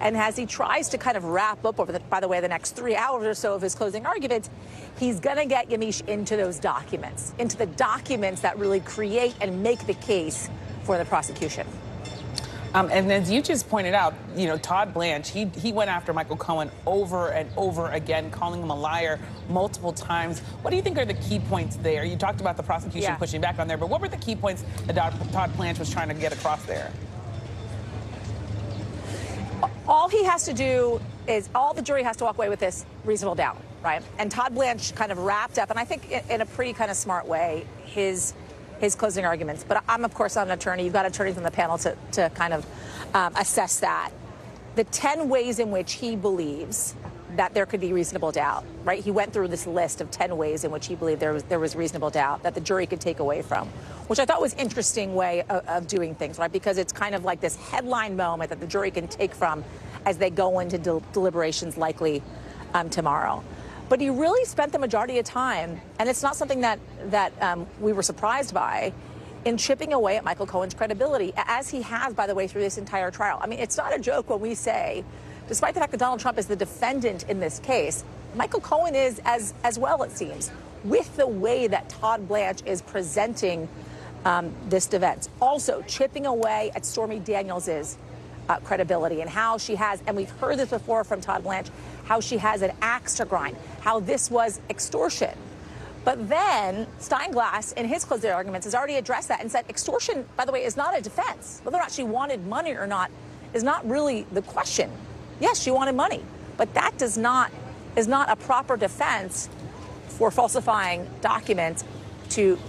and as he tries to kind of wrap up over the next 3 hours or so of his closing arguments, he's going to get Yamiche into those documents, into the documents that really create and make the case for the prosecution. And as you just pointed out, Todd Blanche, he went after Michael Cohen over and over again, calling him a liar multiple times. What do you think are the key points there? You talked about the prosecution pushing back on there, but what were the key points that Todd Blanche was trying to get across there? All he has to do is, all the jury has to walk away with this reasonable doubt, right? And Todd Blanche kind of wrapped up, and I think in a pretty kind of smart way, his closing arguments. But I'm, of course, not an attorney. You've got attorneys on the panel to kind of assess that. The 10 ways in which he believes that there could be reasonable doubt, right? He went through this list of 10 ways in which he believed there was reasonable doubt that the jury could take away from, which I thought was an interesting way of doing things, right? Because it's kind of like this headline moment that the jury can take from as they go into deliberations likely tomorrow. But he really spent the majority of time, and it's not something that we were surprised by, in chipping away at Michael Cohen's credibility, as he has, by the way, through this entire trial. I mean, it's not a joke when we say, despite the fact that Donald Trump is the defendant in this case, Michael Cohen is as well, it seems, with the way that Todd Blanche is presenting this defense. Also, chipping away at Stormy Daniels' credibility and how she has, and we've heard this before from Todd Blanche, how she has an axe to grind, how this was extortion. But then Steinglass, in his closing arguments, has already addressed that and said extortion, by the way, is not a defense. Whether or not she wanted money or not is not really the question. Yes, she wanted money, but that is not a proper defense for falsifying documents to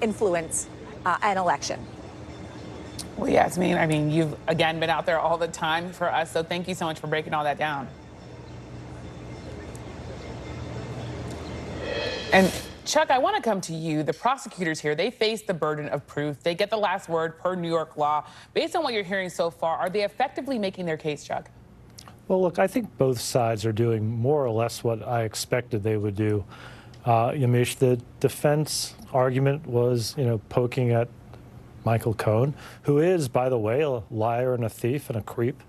influence an election. Well, Yasmin, I mean, you've, again, been out there all the time for us, so thank you so much for breaking all that down. And Chuck, I want to come to you. The prosecutors here, they face the burden of proof. They get the last word per New York law. Based on what you're hearing so far, are they effectively making their case, Chuck? Well, look, I think both sides are doing more or less what I expected they would do. Yamiche, the defense argument was, poking at Michael Cohen, who is, by the way, a liar and a thief and a creep.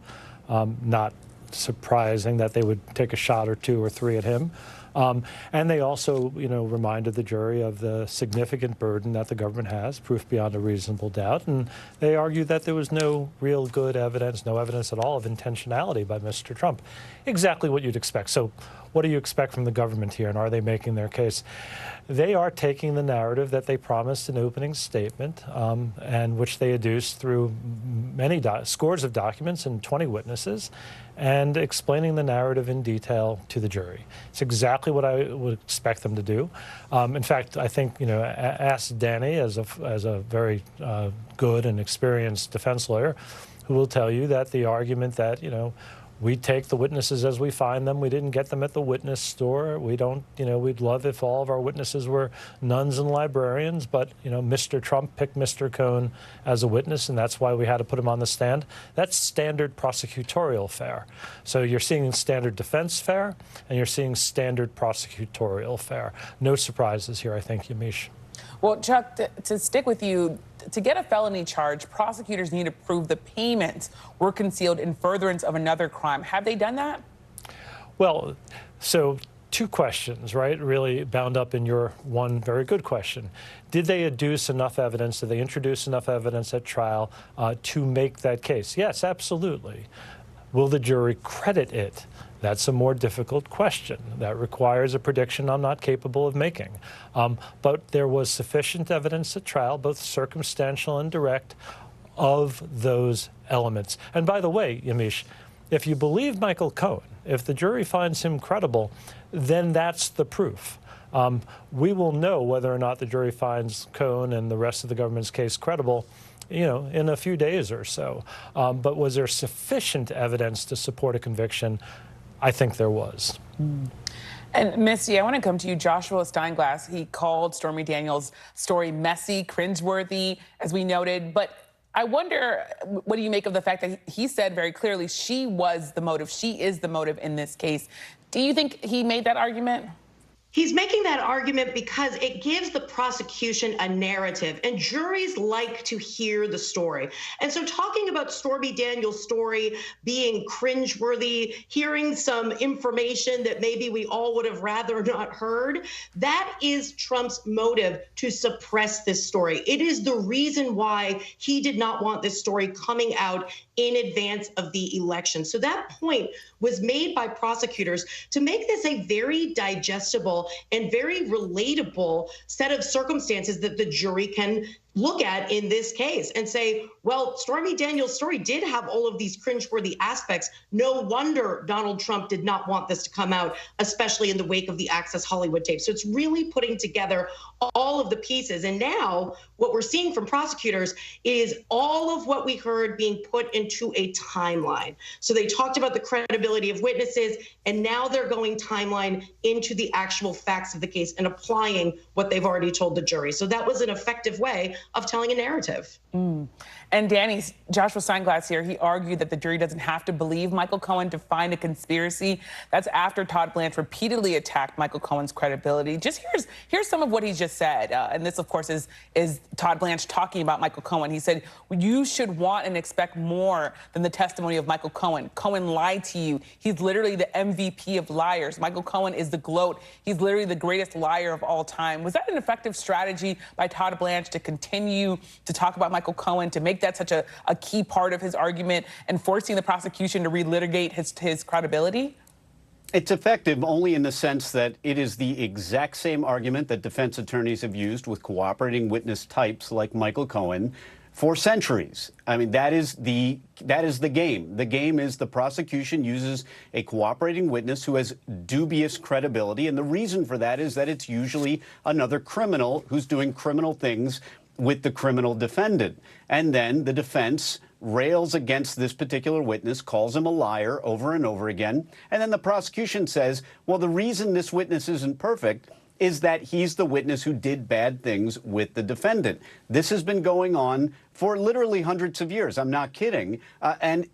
Not surprising that they would take a shot or two or three at him. And they also, reminded the jury of the significant burden that the government has, proof beyond a reasonable doubt. And they argued that there was no real good evidence, no evidence at all of intentionality by Mr. Trump. Exactly what you'd expect. So what do you expect from the government here, and are they making their case? They are taking the narrative that they promised in opening statement, and which they adduced through many scores of documents and 20 witnesses, and explaining the narrative in detail to the jury. It's exactly what I would expect them to do. In fact, I think, ask Danny, as a very good and experienced defense lawyer, who will tell you that the argument that, we take the witnesses as we find them. We didn't get them at the witness store. We don't, we'd love if all of our witnesses were nuns and librarians, but, Mr. Trump picked Mr. Cohen as a witness, and that's why we had to put him on the stand. That's standard prosecutorial fare. So you're seeing standard defense fare, and you're seeing standard prosecutorial fare. No surprises here, I think, Yamiche. Well, Chuck, to stick with you, to get a felony charge, prosecutors need to prove the payments were concealed in furtherance of another crime. Have they done that? Well, so two questions, right, really bound up in your one very good question. Did they adduce enough evidence? Did they introduce enough evidence at trial to make that case? Yes, absolutely. Will the jury credit it? That's a more difficult question. That requires a prediction I'm not capable of making. But there was sufficient evidence at trial, both circumstantial and direct, of those elements. And by the way, Yamiche, if you believe Michael Cohen, if the jury finds him credible, then that's the proof. We will know whether or not the jury finds Cohen and the rest of the government's case credible, in a few days or so. But was there sufficient evidence to support a conviction? I think there was. And Misty, I want to come to you. Joshua Steinglass, he called Stormy Daniels' story messy, cringeworthy, as we noted. But I wonder, what do you make of the fact that he said very clearly she was the motive, she is the motive in this case? Do you think he made that argument? He's making that argument because it gives the prosecution a narrative, and juries like to hear the story. And so talking about Stormy Daniels' story being cringeworthy, hearing some information that maybe we all would have rather not heard, that is Trump's motive to suppress this story. It is the reason why he did not want this story coming out in advance of the election. So that point was made by prosecutors to make this a very digestible and very relatable set of circumstances that the jury can look at in this case and say, well, Stormy Daniels' story did have all of these cringeworthy aspects. No wonder Donald Trump did not want this to come out, especially in the wake of the Access Hollywood tape. So it's really putting together all of the pieces. And now what we're seeing from prosecutors is all of what we heard being put into a timeline. So they talked about the credibility of witnesses, and now they're going timeline into the actual facts of the case and applying what they've already told the jury. So that was an effective way of telling a narrative. And Danny, Joshua Steinglass here, he argued that the jury doesn't have to believe Michael Cohen to find a conspiracy. That's after Todd Blanche repeatedly attacked Michael Cohen's credibility. Just here's some of what he just said. And this, of course, is Todd Blanche talking about Michael Cohen. He said, you should want and expect more than the testimony of Michael Cohen. Cohen lied to you. He's literally the MVP of liars. Michael Cohen is the GOAT. He's literally the greatest liar of all time. Was that an effective strategy by Todd Blanche to continue to talk about Michael Cohen, to make that such a key part of his argument and forcing the prosecution to relitigate his credibility? It's effective only in the sense that it is the exact same argument that defense attorneys have used with cooperating witness types like Michael Cohen for centuries. I mean, that is the game. The game is the prosecution uses a cooperating witness who has dubious credibility, and the reason for that is that it's usually another criminal who's doing criminal things with the criminal defendant. And then the defense rails against this particular witness, calls him a liar over and over again. And then the prosecution says, well, the reason this witness isn't perfect is that he's the witness who did bad things with the defendant. This has been going on for literally hundreds of years. I'm not kidding. And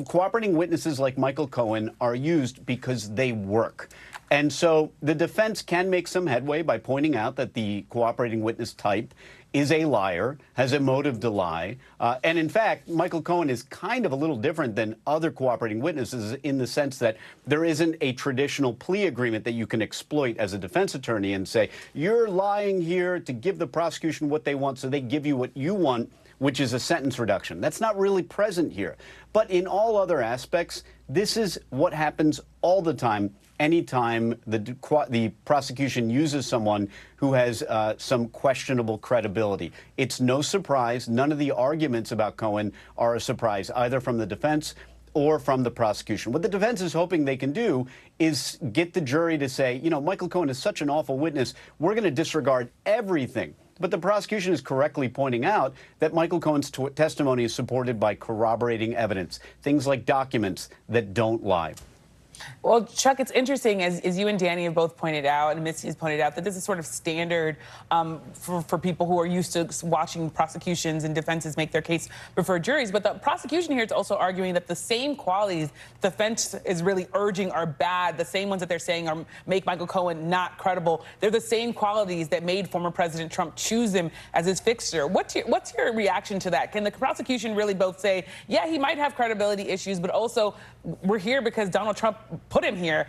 cooperating witnesses like Michael Cohen are used because they work. And so the defense can make some headway by pointing out that the cooperating witness type is a liar, has a motive to lie. And in fact, Michael Cohen is kind of a little different than other cooperating witnesses in the sense that there isn't a traditional plea agreement that you can exploit as a defense attorney and say, you're lying here to give the prosecution what they want, so they give you what you want, which is a sentence reduction. That's not really present here. But in all other aspects, this is what happens all the time. Anytime the prosecution uses someone who has some questionable credibility. It's no surprise. None of the arguments about Cohen are a surprise, either from the defense or from the prosecution. What the defense is hoping they can do is get the jury to say, you know, Michael Cohen is such an awful witness, we're going to disregard everything. But the prosecution is correctly pointing out that Michael Cohen's testimony is supported by corroborating evidence, things like documents that don't lie. Well, Chuck, it's interesting, as you and Danny have both pointed out, and Missy has pointed out, that this is sort of standard for people who are used to watching prosecutions and defenses make their case before juries. But the prosecution here is also arguing that the same qualities the defense is really urging are bad, the same ones that they're saying make Michael Cohen not credible, they're the same qualities that made former President Trump choose him as his fixer. What's your reaction to that? Can the prosecution really both say, yeah, he might have credibility issues, but also we're here because Donald Trump put him here?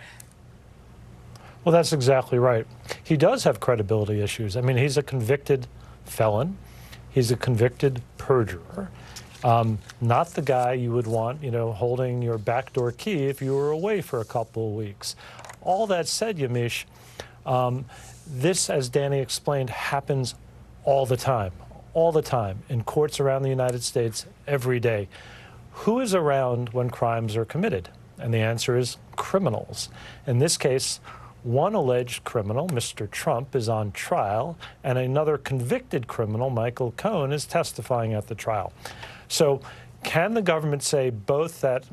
Well, that's exactly right. He does have credibility issues. I mean, he's a convicted felon. He's a convicted perjurer. Not the guy you would want, you know, holding your backdoor key if you were away for a couple of weeks. All that said, Yamish, this, as Danny explained, happens all the time in courts around the United States every day. Who is around when crimes are committed? And the answer is criminals. In this case, one alleged criminal, Mr. Trump, is on trial, and another convicted criminal, Michael Cohen, is testifying at the trial. So can the government say both that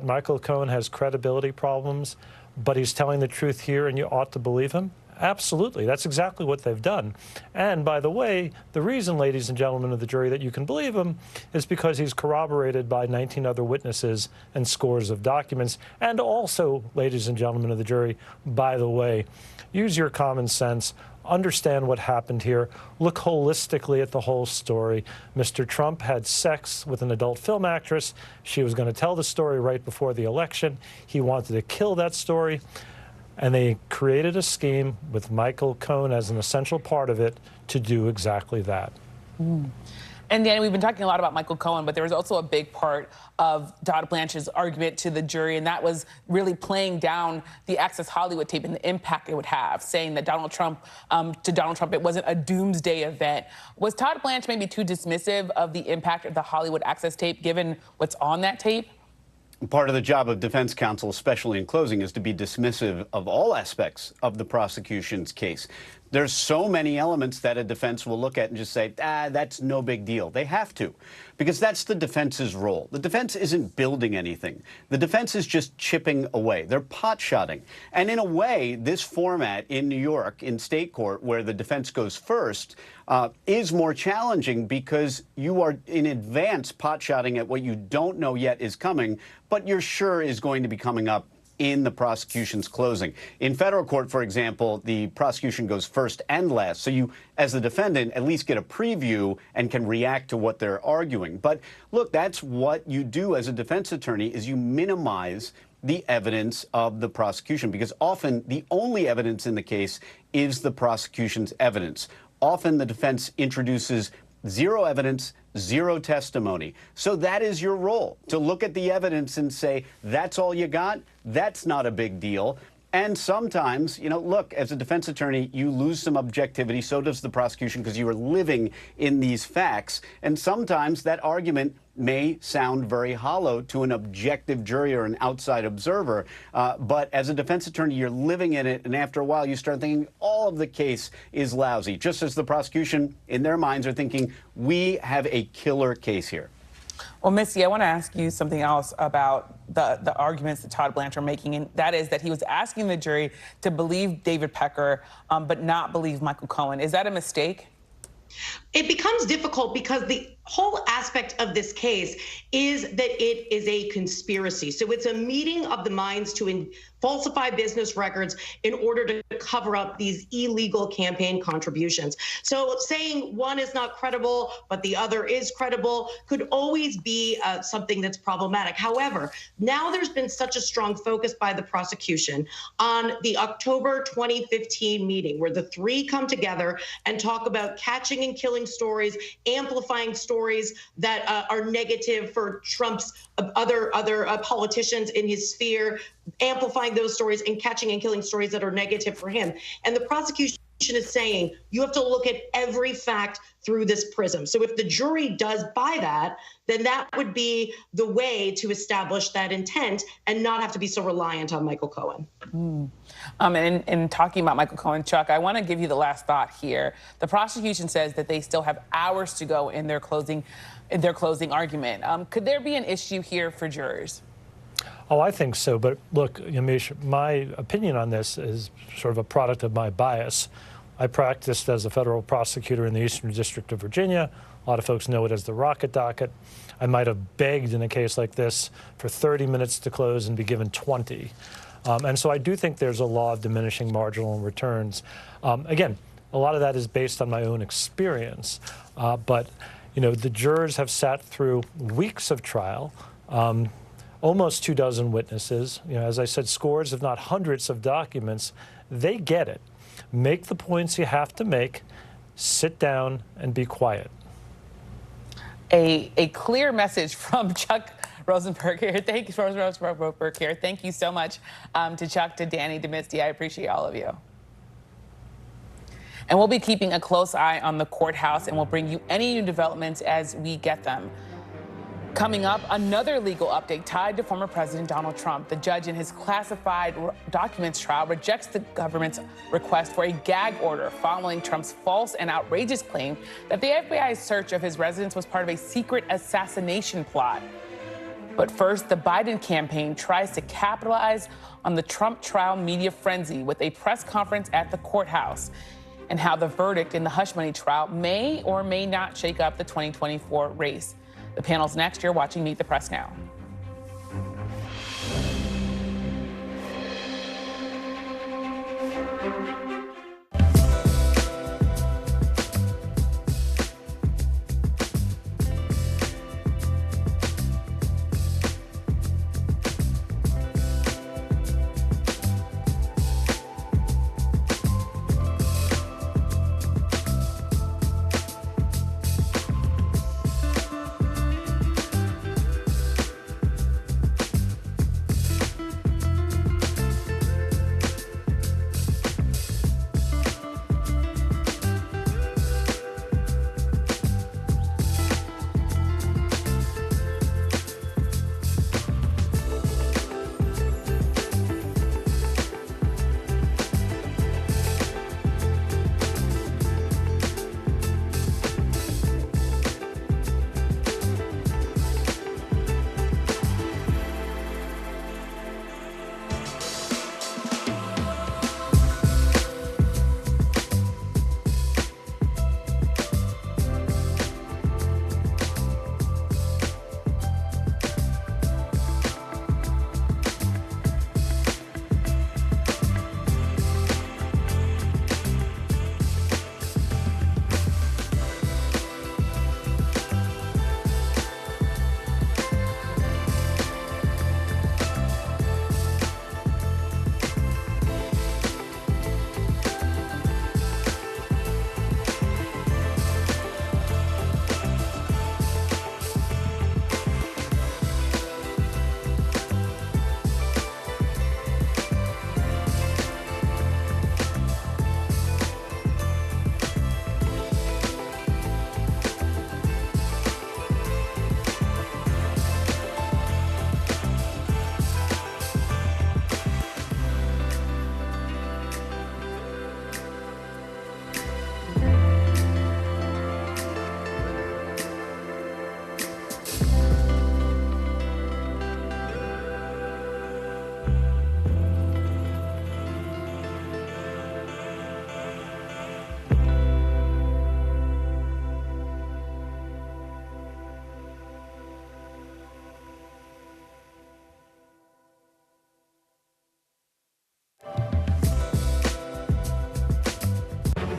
Michael Cohen has credibility problems, but he's telling the truth here and you ought to believe him? Absolutely. That's exactly what they've done. And by the way, the reason, ladies and gentlemen of the jury, that you can believe him is because he's corroborated by 19 other witnesses and scores of documents. And also, ladies and gentlemen of the jury, by the way, use your common sense. Understand what happened here. Look holistically at the whole story. Mr. Trump had sex with an adult film actress. She was going to tell the story right before the election. He wanted to kill that story. And they created a scheme with Michael Cohen as an essential part of it to do exactly that. And Danny, we've been talking a lot about Michael Cohen, but there was also a big part of Todd Blanche's argument to the jury, and that was really playing down the Access Hollywood tape and the impact it would have, saying that Donald Trump, it wasn't a doomsday event. Was Todd Blanche maybe too dismissive of the impact of the Hollywood Access tape, given what's on that tape? Part of the job of defense counsel, especially in closing, is to be dismissive of all aspects of the prosecution's case. There's so many elements that a defense will look at and just say, that's no big deal. They have to, because that's the defense's role. The defense isn't building anything. The defense is just chipping away. They're pot-shotting. And in a way, this format in New York, in state court, where the defense goes first, is more challenging because you are in advance pot-shotting at what you don't know yet is coming, but you're sure is going to be coming up in the prosecution's closing. In federal court, for example, the prosecution goes first and last. So you, as the defendant, at least get a preview and can react to what they're arguing. But look, that's what you do as a defense attorney, is you minimize the evidence of the prosecution, because often the only evidence in the case is the prosecution's evidence. Often the defense introduces zero evidence, zero testimony. So that is your role, to look at the evidence and say, that's all you got? That's not a big deal. And sometimes, you know, look, as a defense attorney, you lose some objectivity. So does the prosecution, because you are living in these facts. And sometimes that argument may sound very hollow to an objective jury or an outside observer. But as a defense attorney, you're living in it. And after a while, you start thinking all of the case is lousy, just as the prosecution, in their minds, are thinking, we have a killer case here. Well, Missy, I want to ask you something else about the arguments that Todd Blanche are making, and that is that he was asking the jury to believe David Pecker, but not believe Michael Cohen. Is that a mistake? It becomes difficult because the whole aspect of this case is that it is a conspiracy. So it's a meeting of the minds to falsify business records in order to cover up these illegal campaign contributions. So saying one is not credible, but the other is credible could always be something that's problematic. However, now there's been such a strong focus by the prosecution on the October 2015 meeting where the three come together and talk about catching and killing stories, amplifying stories that are negative for Trump's other politicians in his sphere, amplifying those stories and catching and killing stories that are negative for him. And the prosecution is saying you have to look at every fact through this prism. So if the jury does buy that, then that would be the way to establish that intent and not have to be so reliant on Michael Cohen. And talking about Michael Cohen, Chuck, I want to give you the last thought here. The prosecution says that they still have hours to go in their closing argument. Could there be an issue here for jurors? Oh, I think so. But look, Yamiche, my opinion on this is sort of a product of my bias. I practiced as a federal prosecutor in the Eastern District of Virginia. A lot of folks know it as the rocket docket. I might have begged in a case like this for 30 minutes to close and be given 20. And so I do think there's a law of diminishing marginal returns. Again, a lot of that is based on my own experience. But, you know, the jurors have sat through weeks of trial, almost 24 witnesses, you know, as I said, scores, if not hundreds of documents. They get it. Make the points you have to make, sit down and be quiet. A clear message from Chuck Rosenberg here. Thank you, Rosenberg here. Thank you so much to Chuck, to Danny, to Misty. I appreciate all of you. And we'll be keeping a close eye on the courthouse, and we'll bring you any new developments as we get them. Coming up, another legal update tied to former President Donald Trump. The judge in his classified documents trial rejects the government's request for a gag order following Trump's false and outrageous claim that the FBI's search of his residence was part of a secret assassination plot. But first, the Biden campaign tries to capitalize on the Trump trial media frenzy with a press conference at the courthouse, and how the verdict in the hush money trial may or may not shake up the 2024 race. The panel's next. You're watching Meet the Press Now.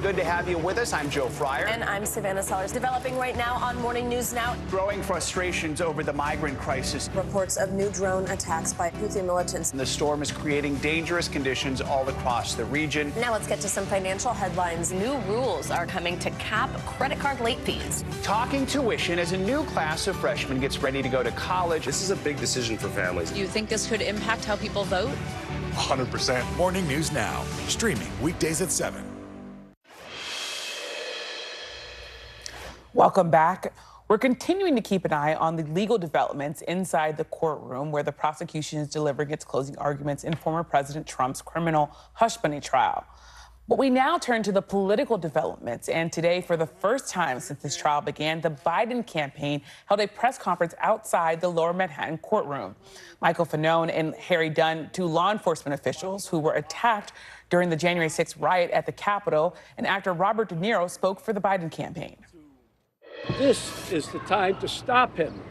Good to have you with us. I'm Joe Fryer. And I'm Savannah Sellers. Developing right now on Morning News Now. Growing frustrations over the migrant crisis. Reports of new drone attacks by Houthi militants. The storm is creating dangerous conditions all across the region. Now let's get to some financial headlines. New rules are coming to cap credit card late fees. Talking tuition as a new class of freshmen gets ready to go to college. This is a big decision for families. Do you think this could impact how people vote? 100%. Morning News Now, streaming weekdays at 7. Welcome back. We're continuing to keep an eye on the legal developments inside the courtroom where the prosecution is delivering its closing arguments in former President Trump's criminal hush money trial. But we now turn to the political developments. And today, for the first time since this trial began, the Biden campaign held a press conference outside the Lower Manhattan courtroom. Michael Fanone and Harry Dunn, two law enforcement officials who were attacked during the January 6th riot at the Capitol, and actor Robert De Niro spoke for the Biden campaign. This is the time to stop him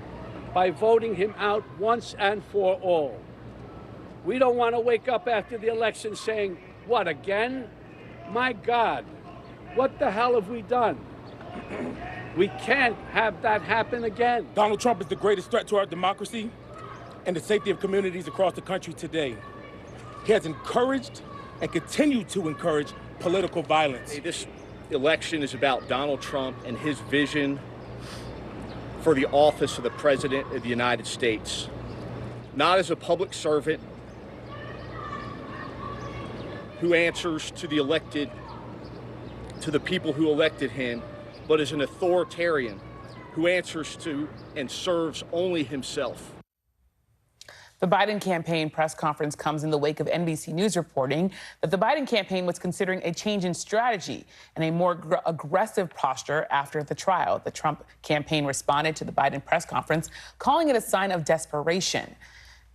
by voting him out once and for all. We don't want to wake up after the election saying, what, again? My God, what the hell have we done? We can't have that happen again. Donald Trump is the greatest threat to our democracy and the safety of communities across the country today. He has encouraged and continued to encourage political violence. Hey, this election is about Donald Trump and his vision for the office of the President of the United States. Not as a public servant who answers to the elected, to the people who elected him, but as an authoritarian who answers to and serves only himself. The Biden campaign press conference comes in the wake of NBC News reporting that the Biden campaign was considering a change in strategy and a more aggressive posture after the trial. The Trump campaign responded to the Biden press conference, calling it a sign of desperation.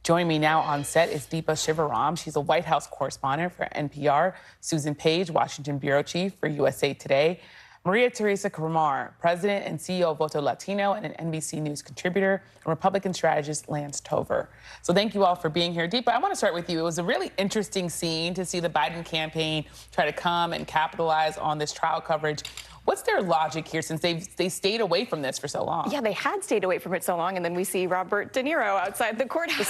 Joining me now on set is Deepa Shivaram. She's a White House correspondent for NPR. Susan Page, Washington bureau chief for USA Today. Maria Teresa Cremar, president and CEO of Voto Latino and an NBC News contributor, and Republican strategist Lance Tover. So thank you all for being here. Deepa, I want to start with you. It was a really interesting scene to see the Biden campaign try to come and capitalize on this trial coverage. What's their logic here, since they stayed away from this for so long? Yeah, they had stayed away from it so long, and then we see Robert De Niro outside the courthouse.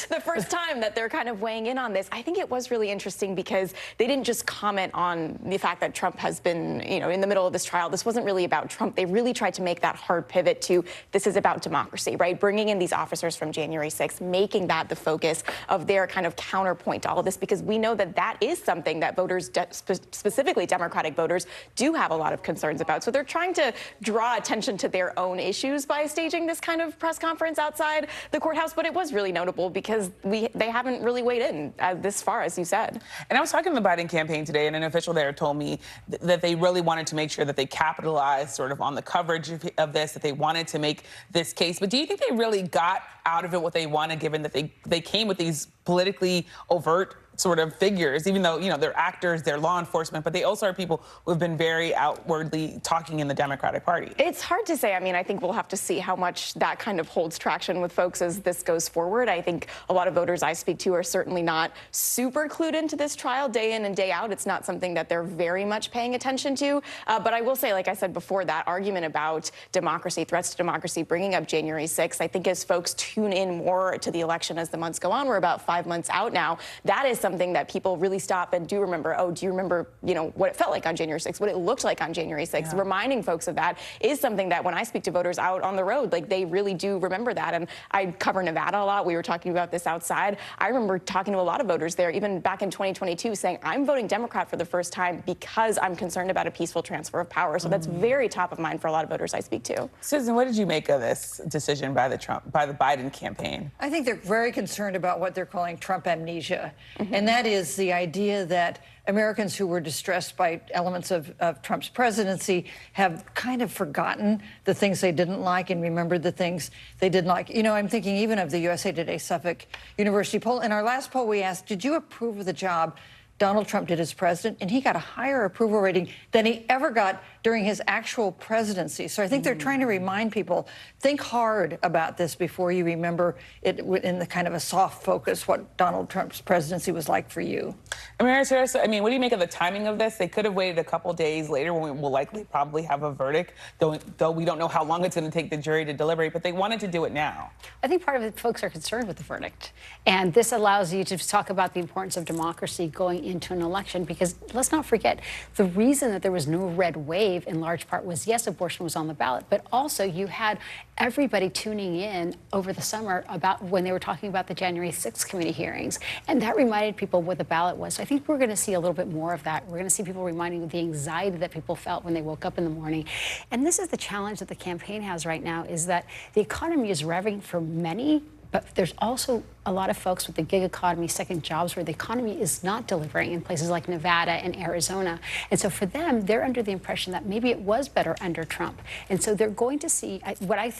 The first time that they're kind of weighing in on this. I think it was really interesting because they didn't just comment on the fact that Trump has been, in the middle of this trial. This wasn't really about Trump. They really tried to make that hard pivot to this is about democracy, right? Bringing in these officers from January 6th, making that the focus of their kind of counterpoint to all of this, because we know that that is something that voters, specifically Democratic voters, do have a lot of concerns about. So they're trying to draw attention to their own issues by staging this kind of press conference outside the courthouse. But it was really notable because they haven't really weighed in this far, as you said. And I was talking to the Biden campaign today, and an official there told me that they really wanted to make sure that they capitalized sort of on the coverage of this, that they wanted to make this case. But do you think they really got out of it what they wanted, given that they came with these politically overt sort of figures, even though, they're actors, they're law enforcement, but they also are people who have been very outwardly talking in the Democratic Party? It's hard to say. I mean, I think we'll have to see how much that kind of holds traction with folks as this goes forward. I think a lot of voters I speak to are certainly not super clued into this trial day in and day out. It's not something that they're very much paying attention to. But I will say, like I said before, that argument about democracy, threats to democracy, bringing up January 6th, I think as folks tune in more to the election as the months go on, we're about 5 months out now, that is something that people really stop and do remember. Oh, do you remember, what it felt like on January 6th, what it looked like on January 6th? Yeah. Reminding folks of that is something that when I speak to voters out on the road, like they really do remember that. And I cover Nevada a lot. We were talking about this outside. I remember talking to a lot of voters there, even back in 2022, saying, I'm voting Democrat for the first time because I'm concerned about a peaceful transfer of power. So that's very top of mind for a lot of voters I speak to. Susan, what did you make of this decision by the Biden campaign? I think they're very concerned about what they're calling Trump amnesia. And that is the idea that Americans who were distressed by elements of Trump's presidency have kind of forgotten the things they didn't like and remembered the things they didn't like. I'm thinking even of the USA Today Suffolk University poll. In our last poll, we asked, did you approve of the job Donald Trump did as president? And he got a higher approval rating than he ever got during his actual presidency. So I think they're trying to remind people, think hard about this before you remember it in the kind of a soft focus, what Donald Trump's presidency was like for you. Maria Teresa, what do you make of the timing of this? They could have waited a couple days later when we will likely probably have a verdict, though we don't know how long it's going to take the jury to deliberate, but they wanted to do it now. I think part of it, folks are concerned with the verdict. And this allows you to talk about the importance of democracy going into an election, because let's not forget, the reason that there was no red wave in large part was, yes, abortion was on the ballot, but also you had everybody tuning in over the summer about when they were talking about the January 6th committee hearings. And that reminded people what the ballot was. So I think we're going to see a little bit more of that. We're going to see people reminding of the anxiety that people felt when they woke up in the morning. And this is the challenge that the campaign has right now, is that the economy is revving for many, but there's also a lot of folks with the gig economy, second jobs, where the economy is not delivering in places like Nevada and Arizona. And so for them, they're under the impression that maybe it was better under Trump. And so they're going to see, what I'm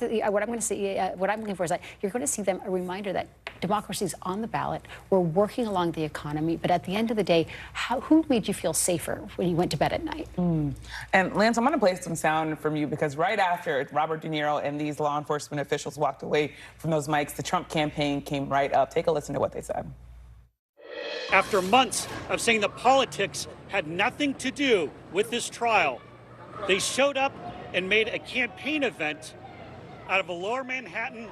looking for is that you're going to see them a reminder that democracy is on the ballot. We're working along the economy. But at the end of the day, who made you feel safer when you went to bed at night? And Lance, I'm going to play some sound from you, because right after Robert De Niro and these law enforcement officials walked away from those mics, the Trump campaign came right up. Take a listen to what they said. After months of saying the politics had nothing to do with this trial, they showed up and made a campaign event out of a Lower Manhattan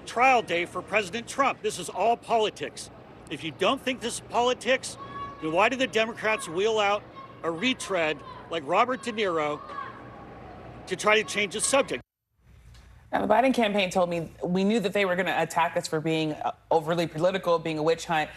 trial day for President Trump. This is all politics. If you don't think this is politics, then why did the Democrats wheel out a retread like Robert De Niro to try to change the subject? Now, the Biden campaign told me we knew that they were going to attack us for being overly political, being a witch hunt.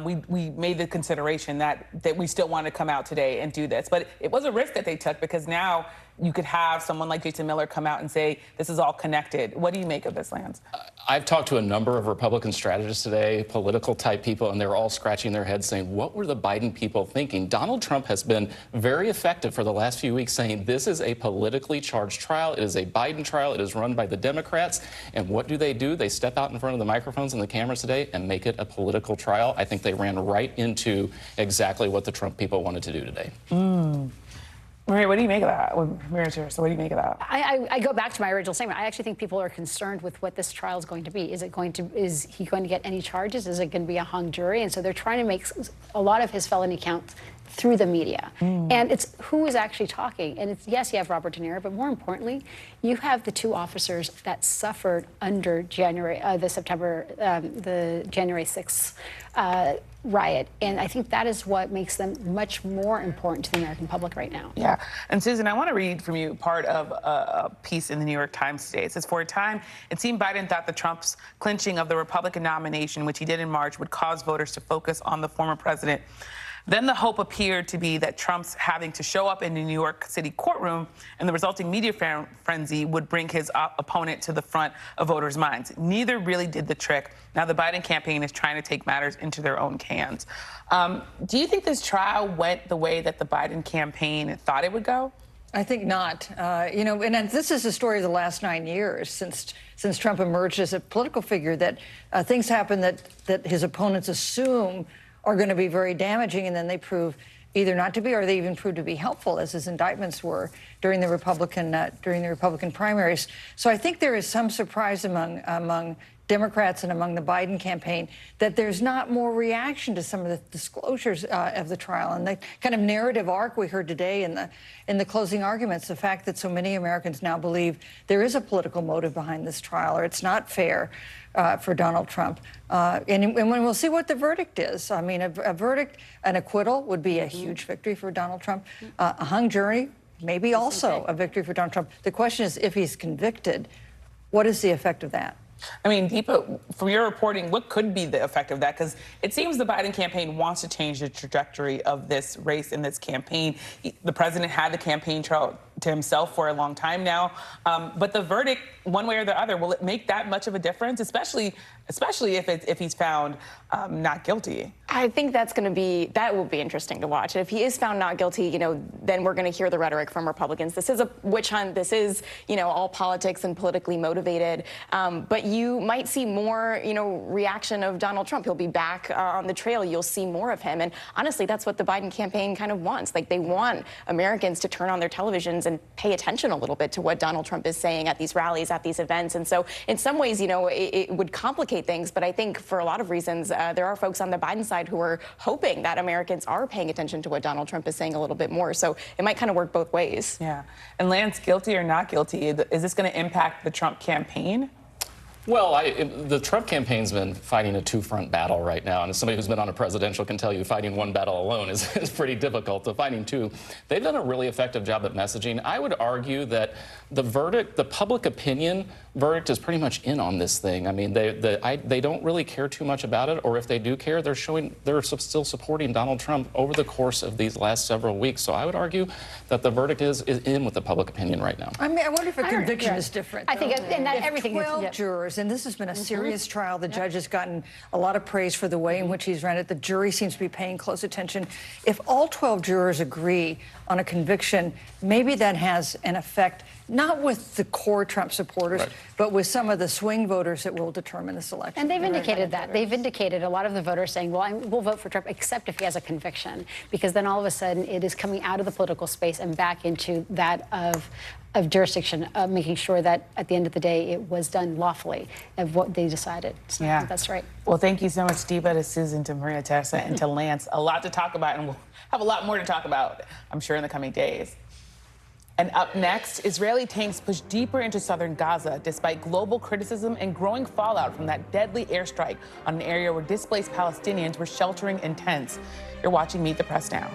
We made the consideration that we still want to come out today and do this. But it was a risk that they took, because now you could have someone like Jason Miller come out and say this is all connected. What do you make of this, Lance? I've talked to a number of Republican strategists today, political type people, and they're all scratching their heads saying, what were the Biden people thinking? Donald Trump has been very effective for the last few weeks saying this is a politically charged trial. It is a Biden trial. It is run by the Democrats. And what do? They step out in front of the microphones and the cameras today and make it a political trial. I think they ran right into exactly what the Trump people wanted to do today. Maria, what do you make of that? Maria's here, so what do you make of that? I go back to my original statement. I actually think people are concerned with what this trial is going to be. Is he going to get any charges? Is it going to be a hung jury? And so they're trying to make a lot of his felony counts through the media. And it's who is actually talking. And it's, yes, you have Robert De Niro, but more importantly, you have the two officers that suffered under the January 6th riot. And I think that is what makes them much more important to the American public right now. Yeah. And Susan, I want to read from you part of a piece in the New York Times today. It says, for a time, it seemed Biden thought that Trump's clinching of the Republican nomination, which he did in March, would cause voters to focus on the former president. Then the hope appeared to be that Trump's having to show up in the New York City courtroom and the resulting media frenzy would bring his opponent to the front of voters' minds. Neither really did the trick. Now the Biden campaign is trying to take matters into their own hands. Do you think this trial went the way that the Biden campaign thought it would go? I think not. You know, and this is the story of the last 9 years since Trump emerged as a political figure, that things happen that his opponents assume are going to be very damaging, and then they prove either not to be, or they even prove to be helpful, as his indictments were during the Republican primaries. So I think there is some surprise among Democrats and among the Biden campaign that there's not more reaction to some of the disclosures of the trial and the kind of narrative arc we heard today in the closing arguments. The fact that so many Americans now believe there is a political motive behind this trial, or it's not fair for Donald Trump. And we'll see what the verdict is. I mean, a verdict, an acquittal would be a huge victory for Donald Trump. A hung jury, maybe also a victory for Donald Trump. The question is, if he's convicted, what is the effect of that? I mean, Deepa, from your reporting, what could be the effect of that? Because it seems the Biden campaign wants to change the trajectory of this race and this campaign. The president had the campaign trail to himself for a long time now. But the verdict, one way or the other, will it make that much of a difference, especially if he's found not guilty? I think that will be interesting to watch. If he is found not guilty, you know, then we're going to hear the rhetoric from Republicans. This is a witch hunt. This is, you know, all politics and politically motivated. But you might see more, you know, reaction of Donald Trump. He'll be back on the trail. You'll see more of him. And honestly, that's what the Biden campaign kind of wants. Like, they want Americans to turn on their televisions and pay attention a little bit to what Donald Trump is saying at these rallies, at these events. And so in some ways, you know, it would complicate things. But I think for a lot of reasons, there are folks on the Biden side who are hoping that Americans are paying attention to what Donald Trump is saying a little bit more. So it might kind of work both ways. Yeah. And Lance, guilty or not guilty, is this going to impact the Trump campaign? Well, the Trump campaign's been fighting a two-front battle right now, and as somebody who's been on a presidential can tell you, fighting one battle alone is pretty difficult. So fighting two, they've done a really effective job at messaging. I would argue that the verdict, the public opinion verdict, is pretty much in on this thing. I mean, they don't really care too much about it, or if they do care, they're still supporting Donald Trump over the course of these last several weeks. So I would argue that the verdict is in with the public opinion right now. I mean, I wonder if a conviction is different. I think, and that everything is 12 jurors, and this has been a serious trial. The judge has gotten a lot of praise for the way in which he's run it. The jury seems to be paying close attention. If all 12 jurors agree on a conviction, maybe that has an effect, not with the core Trump supporters, but with some of the swing voters that will determine this election. And they've indicated that. They've indicated, a lot of the voters saying, well, we'll vote for Trump except if he has a conviction, because then all of a sudden it is coming out of the political space and back into that of jurisdiction, making sure that at the end of the day it was done lawfully of what they decided. So I think that's right. Well, thank you so much, Deepa, to Susan, to Maria Teresa, and to Lance. A lot to talk about, and we'll have a lot more to talk about, I'm sure, in the coming days. And up next, Israeli tanks push deeper into southern Gaza despite global criticism and growing fallout from that deadly airstrike on an area where displaced Palestinians were sheltering in tents. You're watching Meet the Press Now.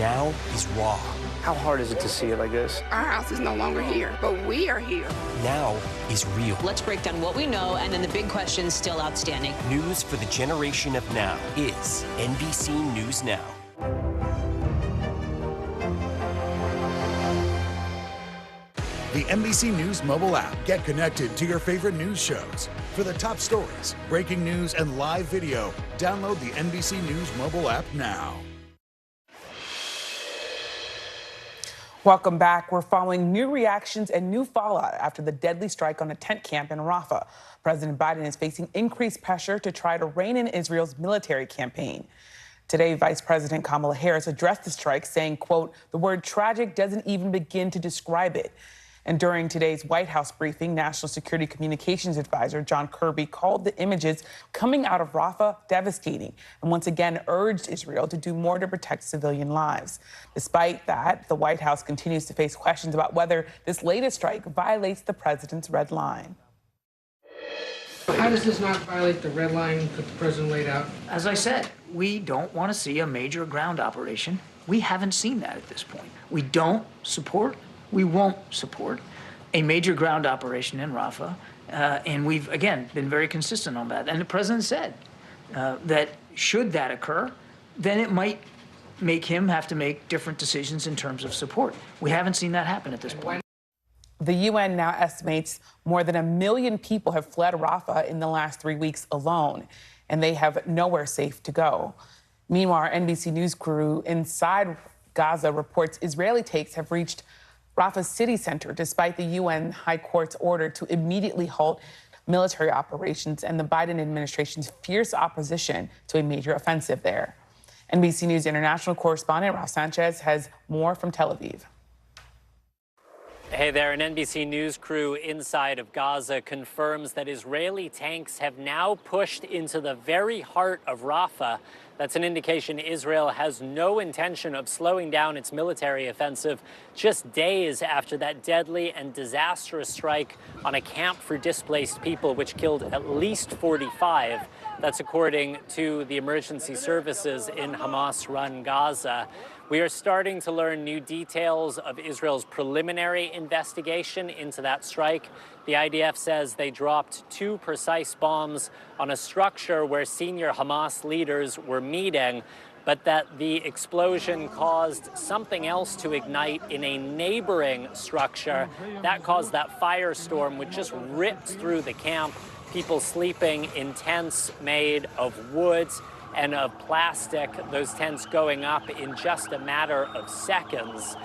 now is raw. How hard is it to see it like this? Our house is no longer here, but we are here. Now is real. Let's break down what we know and then the big questions still outstanding. News for the generation of now is NBC News Now. The NBC News mobile app. Get connected to your favorite news shows. For the top stories, breaking news, and live video, download the NBC News mobile app now. Welcome back. We're following new reactions and new fallout after the deadly strike on a tent camp in Rafah. President Biden is facing increased pressure to try to rein in Israel's military campaign. Today, Vice President Kamala Harris addressed the strike, saying, quote, "The word tragic doesn't even begin to describe it." And during today's White House briefing, National Security Communications Advisor John Kirby called the images coming out of Rafah devastating and once again urged Israel to do more to protect civilian lives. Despite that, the White House continues to face questions about whether this latest strike violates the president's red line. How does this not violate the red line that the president laid out? As I said, we don't want to see a major ground operation. We haven't seen that at this point. We don't support, we won't support a major ground operation in Rafah. And we've, again, been very consistent on that. And the president said that should that occur, then it might make him have to make different decisions in terms of support. We haven't seen that happen at this point. The UN now estimates more than 1 million people have fled Rafah in the last 3 weeks alone, and they have nowhere safe to go. Meanwhile, our NBC News crew inside Gaza reports Israeli tanks have reached Rafah's city center, despite the UN High Court's order to immediately halt military operations and the Biden administration's fierce opposition to a major offensive there. NBC News international correspondent Ralph Sanchez has more from Tel Aviv. Hey there, an NBC News crew inside of Gaza confirms that Israeli tanks have now pushed into the very heart of Rafah. That's an indication Israel has no intention of slowing down its military offensive just days after that deadly and disastrous strike on a camp for displaced people, which killed at least 45. That's according to the emergency services in Hamas-run Gaza. We are starting to learn new details of Israel's preliminary investigation into that strike. The IDF says they dropped 2 precise bombs on a structure where senior Hamas leaders were meeting, but that the explosion caused something else to ignite in a neighboring structure. That caused that firestorm, which just ripped through the camp, people sleeping in tents made of wood and of plastic, those tents going up in just a matter of seconds.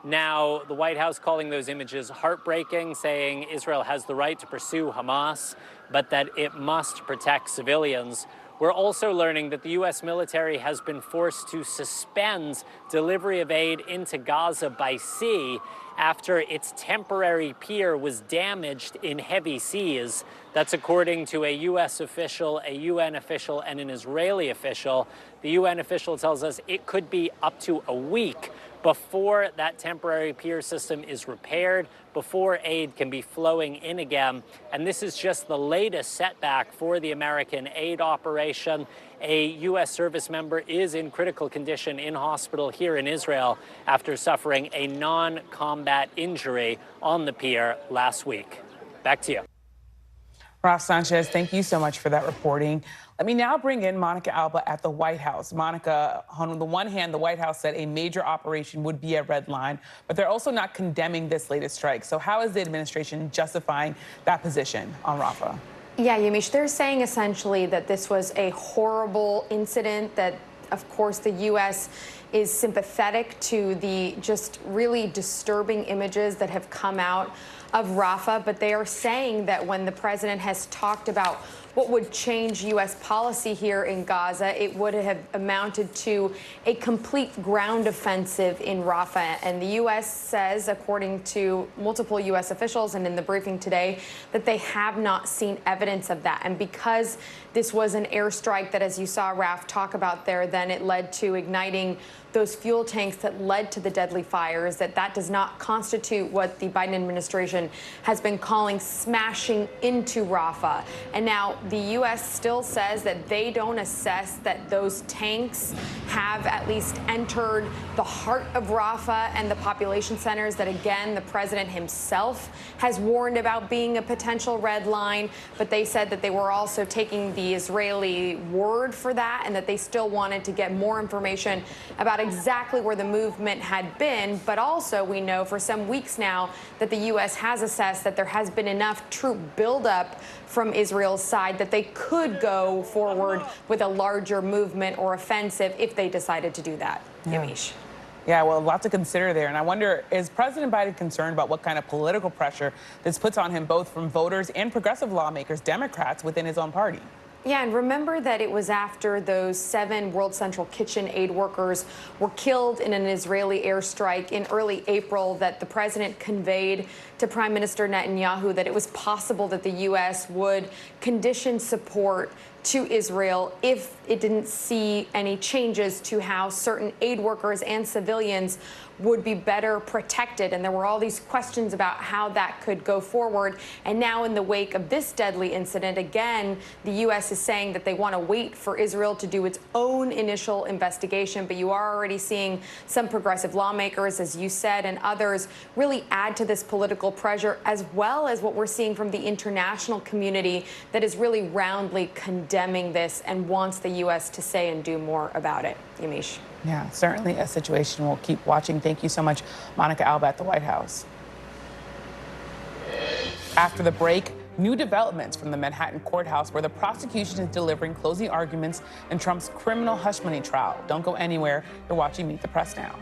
Now, the White House calling those images heartbreaking, saying Israel has the right to pursue Hamas, but that it must protect civilians. We're also learning that the U.S. military has been forced to suspend delivery of aid into Gaza by sea after its temporary pier was damaged in heavy seas. That's according to a U.S. official, a UN official, and an Israeli official. The UN official tells us it could be up to a week before that temporary pier system is repaired, before aid can be flowing in again. And this is just the latest setback for the American aid operation. A U.S. service member is in critical condition in hospital here in Israel after suffering a non-combat injury on the pier last week. Back to you. Ralph Sanchez, thank you so much for that reporting. Let me now bring in Monica Alba at the White House. Monica, on the one hand, the White House said a major operation would be a red line, but they're also not condemning this latest strike. So how is the administration justifying that position on Rafah? Yeah, Yamiche, they're saying essentially that this was a horrible incident, that, of course, the U.S. is sympathetic to the just really disturbing images that have come out of Rafah, but they are saying that when the president has talked about what would change U.S. policy here in Gaza, it would have amounted to a complete ground offensive in Rafah. And the U.S. says, according to multiple U.S. officials and in the briefing today, that they have not seen evidence of that. And because this was an airstrike that, as you saw Raf talk about there, then it led to igniting those fuel tanks that led to the deadly fires, that does not constitute what the Biden administration has been calling smashing into Rafah. And now the U.S. still says that they don't assess that those tanks have at least entered the heart of Rafah and the population centers that, again, the president himself has warned about being a potential red line. But they said that they were also taking the Israeli word for that and that they still wanted to get more information about exactly where the movement had been. But also we know for some weeks now that the U.S. has assessed that there has been enough troop buildup from Israel's side that they could go forward with a larger movement or offensive if they decided to do that. Yamiche. Yeah, well, a lot to consider there. And I wonder, is President Biden concerned about what kind of political pressure this puts on him, both from voters and progressive lawmakers, Democrats within his own party? Yeah, and remember that it was after those 7 World Central Kitchen aid workers were killed in an Israeli airstrike in early April that the president conveyed to Prime Minister Netanyahu that it was possible that the U.S. would condition support to Israel if it didn't see any changes to how certain aid workers and civilians would be better protected. And there were all these questions about how that could go forward. And now in the wake of this deadly incident, again, the U.S. is saying that they want to wait for Israel to do its own initial investigation. But you are already seeing some progressive lawmakers, as you said, and others really add to this political pressure, as well as what we're seeing from the international community that is really roundly condemning this and wants the U.S. to say and do more about it. Yamiche. Yeah, certainly a situation we'll keep watching. Thank you so much, Monica Alba at the White House. After the break, new developments from the Manhattan courthouse where the prosecution is delivering closing arguments in Trump's criminal hush money trial. Don't go anywhere. You're watching Meet the Press now.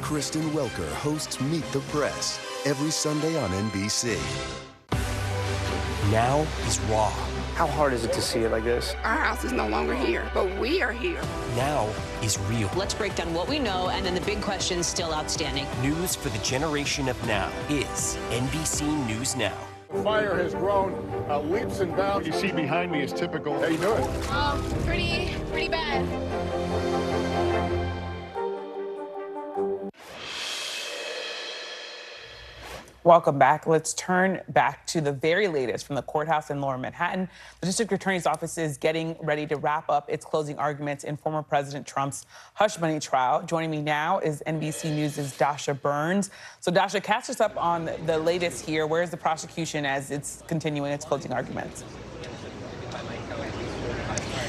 Kristen Welker hosts Meet the Press every Sunday on NBC. Now is Raw. How hard is it to see it like this? Our house is no longer here, but we are here. Now is real. Let's break down what we know and then the big questions still outstanding. News for the generation of now is NBC News Now. The fire has grown leaps and bounds. What you see behind me is typical. How you doing? Pretty bad. Welcome back. Let's turn back to the very latest from the courthouse in Lower Manhattan. The district attorney's office is getting ready to wrap up its closing arguments in former President Trump's hush money trial. Joining me now is NBC News' Dasha Burns. So, Dasha, catch us up on the latest here. Where's the prosecution as it's continuing its closing arguments?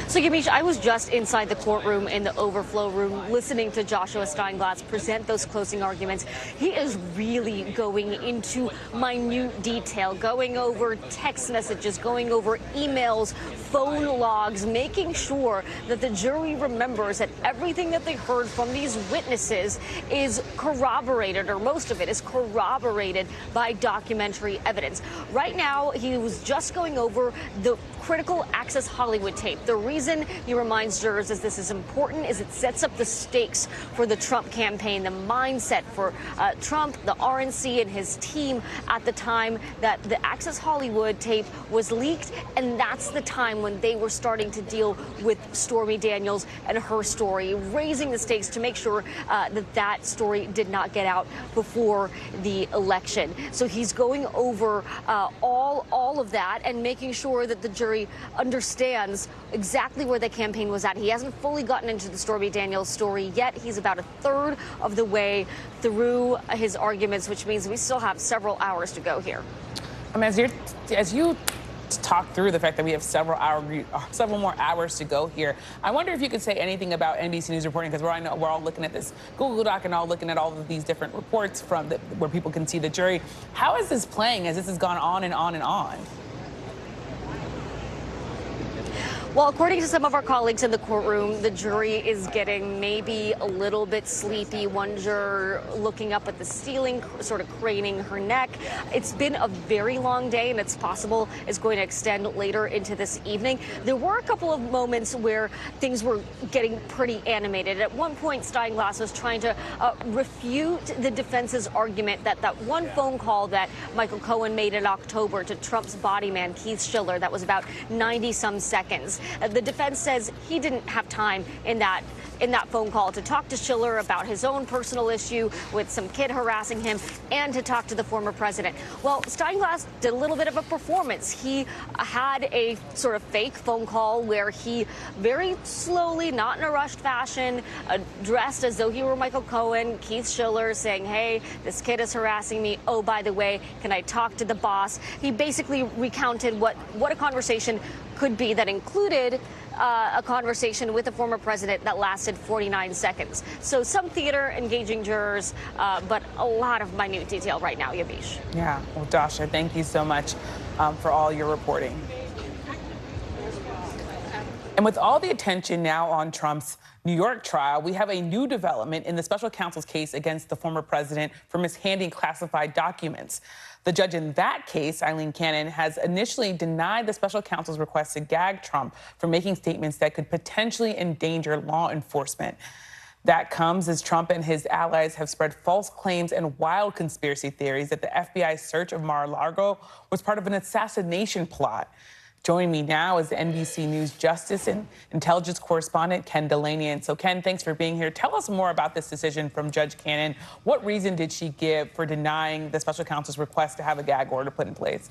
So, Yamiche, I was just inside the courtroom in the overflow room listening to Joshua Steinglass present those closing arguments. He is really going into minute detail, going over text messages, going over emails, phone logs, making sure that the jury remembers that everything that they heard from these witnesses is corroborated, or most of it is corroborated by documentary evidence. Right now, he was just going over the critical Access Hollywood tape. The reason he reminds jurors is this is important is it sets up the stakes for the Trump campaign, the mindset for Trump, the RNC, and his team at the time that the Access Hollywood tape was leaked. And that's the time when they were starting to deal with Stormy Daniels and her story, raising the stakes to make sure that story did not get out before the election. So he's going over all of that and making sure that the jury understands exactly where the campaign was at. He hasn't fully gotten into the Stormy Daniels story yet. He's about a third of the way through his arguments, which means we still have several hours to go here. As you talk through the fact that we have several more hours to go here, I wonder if you could say anything about NBC News reporting, because we're all looking at this Google Doc and all looking at all of these different reports from where people can see the jury. How is this playing as this has gone on and on and on? Well, according to some of our colleagues in the courtroom, the jury is getting maybe a little bit sleepy. One juror looking up at the ceiling, sort of craning her neck. It's been a very long day, and it's possible it's going to extend later into this evening. There were a couple of moments where things were getting pretty animated. At one point, Steinglass was trying to refute the defense's argument that that one phone call that Michael Cohen made in October to Trump's body man, Keith Schiller, that was about 90-some seconds. The defense says he didn't have time in that phone call to talk to Schiller about his own personal issue with some kid harassing him and to talk to the former president. Well, Steinglass did a little bit of a performance. He had a sort of fake phone call where he very slowly, not in a rushed fashion, dressed as though he were Michael Cohen, Keith Schiller, saying, hey, this kid is harassing me. Oh, by the way, can I talk to the boss? He basically recounted what a conversation could be that included a conversation with the former president that lasted 49 seconds. So some theater engaging jurors, but a lot of minute detail right now, Yamiche. Yeah, well, Dasha, thank you so much for all your reporting. And with all the attention now on Trump's New York trial, we have a new development in the special counsel's case against the former president for mishandling classified documents. The judge in that case, Eileen Cannon, has initially denied the special counsel's request to gag Trump for making statements that could potentially endanger law enforcement. That comes as Trump and his allies have spread false claims and wild conspiracy theories that the FBI's search of Mar-a-Lago was part of an assassination plot. Joining me now is the NBC News Justice and Intelligence correspondent, Ken Delaney. And so, Ken, thanks for being here. Tell us more about this decision from Judge Cannon. What reason did she give for denying the special counsel's request to have a gag order put in place?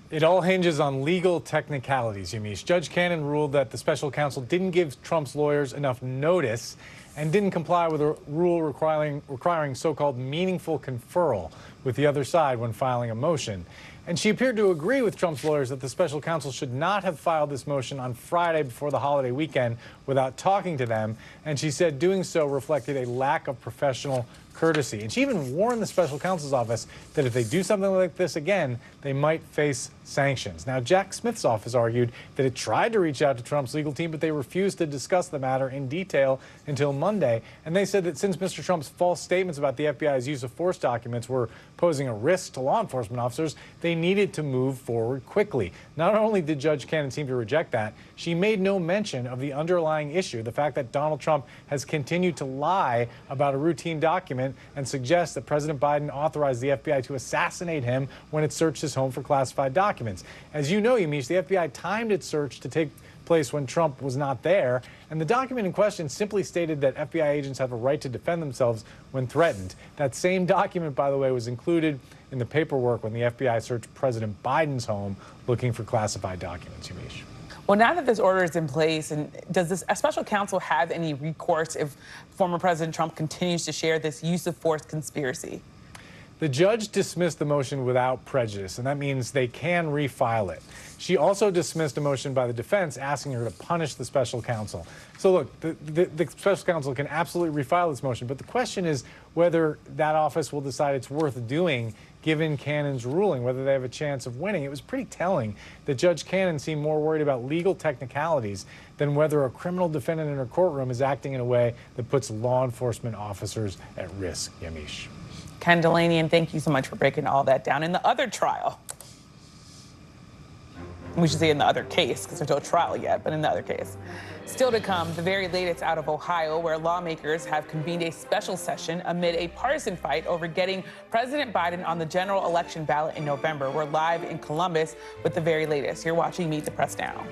It all hinges on legal technicalities, Yamiche. Judge Cannon ruled that the special counsel didn't give Trump's lawyers enough notice and didn't comply with a rule requiring so-called meaningful conferral with the other side when filing a motion. And she appeared to agree with Trump's lawyers that the special counsel should not have filed this motion on Friday before the holiday weekend without talking to them. And she said doing so reflected a lack of professional courtesy. And she even warned the special counsel's office that if they do something like this again, they might face sanctions. Now, Jack Smith's office argued that it tried to reach out to Trump's legal team, but they refused to discuss the matter in detail until Monday. And they said that since Mr. Trump's false statements about the FBI's use of force documents were posing a risk to law enforcement officers, they needed to move forward quickly. Not only did Judge Cannon seem to reject that, she made no mention of the underlying issue, the fact that Donald Trump has continued to lie about a routine document document and suggests that President Biden authorized the FBI to assassinate him when it searched his home for classified documents. As you know, Yamiche, the FBI timed its search to take place when Trump was not there, and the document in question simply stated that FBI agents have a right to defend themselves when threatened. That same document, by the way, was included in the paperwork when the FBI searched President Biden's home looking for classified documents, Yamiche. Well, now that this order is in place, and does this special counsel have any recourse if former President Trump continues to share this use of force conspiracy? The judge dismissed the motion without prejudice, and that means they can refile it. She also dismissed a motion by the defense asking her to punish the special counsel. So look, the special counsel can absolutely refile this motion, but the question is whether that office will decide it's worth doing given Cannon's ruling, whether they have a chance of winning. It was pretty telling that Judge Cannon seemed more worried about legal technicalities than whether a criminal defendant in her courtroom is acting in a way that puts law enforcement officers at risk. Yamiche. Ken Delaney, thank you so much for breaking all that down. In the other trial, we should say in the other case, because there's no trial yet, but in the other case. Still to come, the very latest out of Ohio, where lawmakers have convened a special session amid a partisan fight over getting President Biden on the general election ballot in November. We're live in Columbus with the very latest. You're watching Meet the Press Now.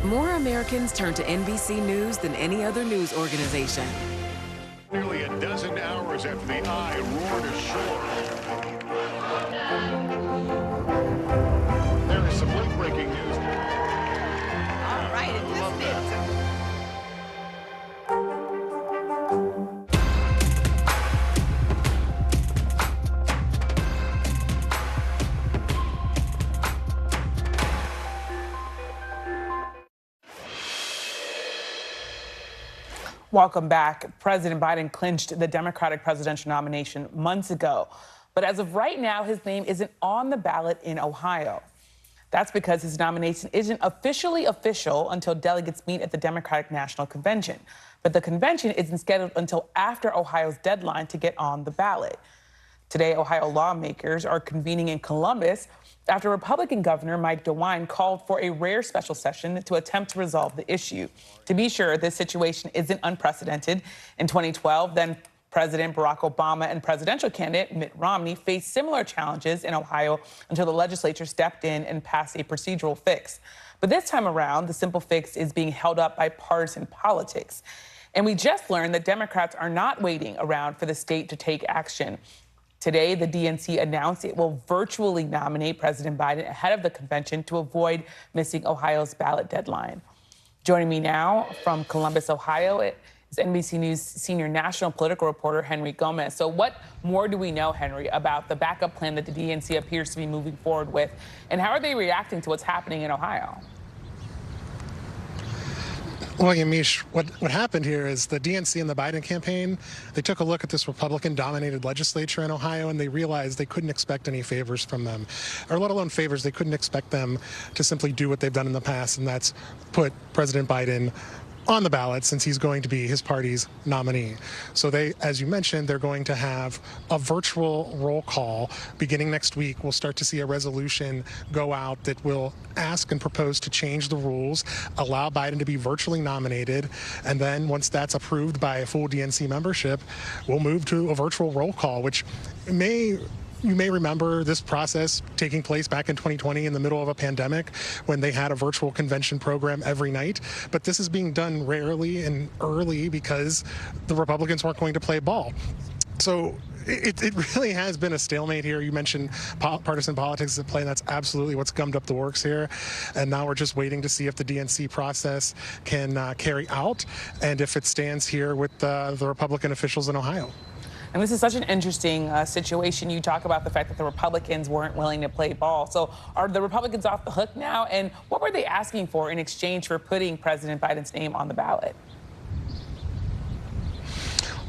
More Americans turn to NBC News than any other news organization. Nearly a dozen hours after the eye roared ashore. There is some late-breaking news. All right, and this is Welcome back. President Biden clinched the Democratic presidential nomination months ago. But as of right now, his name isn't on the ballot in Ohio. That's because his nomination isn't officially official until delegates meet at the Democratic National Convention. But the convention isn't scheduled until after Ohio's deadline to get on the ballot. Today, Ohio lawmakers are convening in Columbus after Republican Governor Mike DeWine called for a rare special session to attempt to resolve the issue. To be sure, this situation isn't unprecedented. In 2012, then President Barack Obama and presidential candidate Mitt Romney faced similar challenges in Ohio until the legislature stepped in and passed a procedural fix. But this time around, the simple fix is being held up by partisan politics. And we just learned that Democrats are not waiting around for the state to take action. Today, the DNC announced it will virtually nominate President Biden ahead of the convention to avoid missing Ohio's ballot deadline. Joining me now from Columbus, Ohio, is NBC News senior national political reporter Henry Gomez. So what more do we know, Henry, about the backup plan that the DNC appears to be moving forward with, and how are they reacting to what's happening in Ohio? Well, Yamiche, what happened here is the DNC and the Biden campaign, they took a look at this Republican-dominated legislature in Ohio, and they realized they couldn't expect any favors from them, or let alone favors. They couldn't expect them to simply do what they've done in the past, and that's put President Biden on the ballot, since he's going to be his party's nominee. So they, as you mentioned, they're going to have a virtual roll call beginning next week. We'll start to see a resolution go out that will ask and propose to change the rules, allow Biden to be virtually nominated, and then once that's approved by a full DNC membership, we'll move to a virtual roll call, which you may remember this process taking place back in 2020 in the middle of a pandemic when they had a virtual convention program every night. But this is being done rarely and early because the Republicans weren't going to play ball. So it really has been a stalemate here. You mentioned partisan politics at play, and that's absolutely what's gummed up the works here. And now we're just waiting to see if the DNC process can carry out and if it stands here with the Republican officials in Ohio. And this is such an interesting situation. You talk about the fact that the Republicans weren't willing to play ball. So are the Republicans off the hook now? And what were they asking for in exchange for putting President Biden's name on the ballot?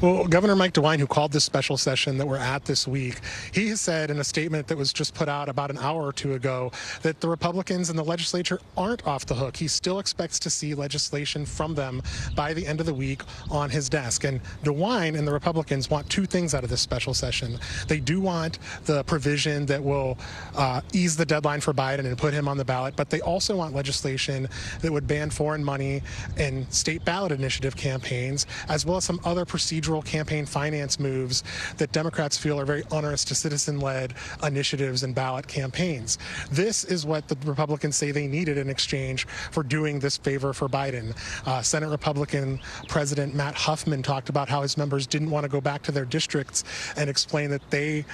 Well, Governor Mike DeWine, who called this special session that we're at this week, he has said in a statement that was just put out about an hour or two ago that the Republicans in the legislature aren't off the hook. He still expects to see legislation from them by the end of the week on his desk. And DeWine and the Republicans want two things out of this special session. They do want the provision that will ease the deadline for Biden and put him on the ballot, but they also want legislation that would ban foreign money in state ballot initiative campaigns, as well as some other procedural campaign finance moves that Democrats feel are very onerous to citizen-led initiatives and ballot campaigns. This is what the Republicans say they needed in exchange for doing this favor for Biden. Senate Republican President Matt Huffman talked about how his members didn't want to go back to their districts and explain that they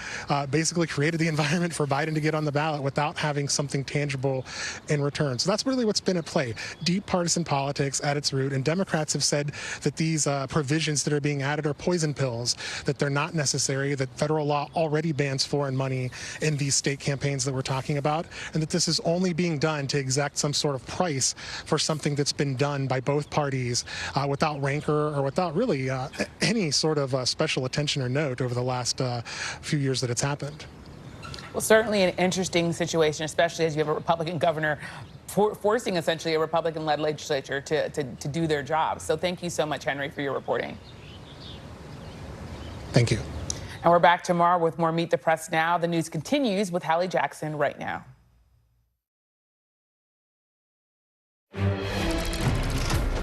basically created the environment for Biden to get on the ballot without having something tangible in return. So that's really what's been at play. Deep partisan politics at its root, and Democrats have said that these provisions that are being added are poison pills, that they're not necessary, that federal law already bans foreign money in these state campaigns that we're talking about, and that this is only being done to exact some sort of price for something that's been done by both parties without rancor or without really any sort of special attention or note over the last few years that it's happened. Well, certainly an interesting situation, especially as you have a Republican governor forcing essentially a Republican-led legislature to do their job. So thank you so much, Henry, for your reporting. Thank you. And we're back tomorrow with more Meet the Press Now. The news continues with Hallie Jackson right now.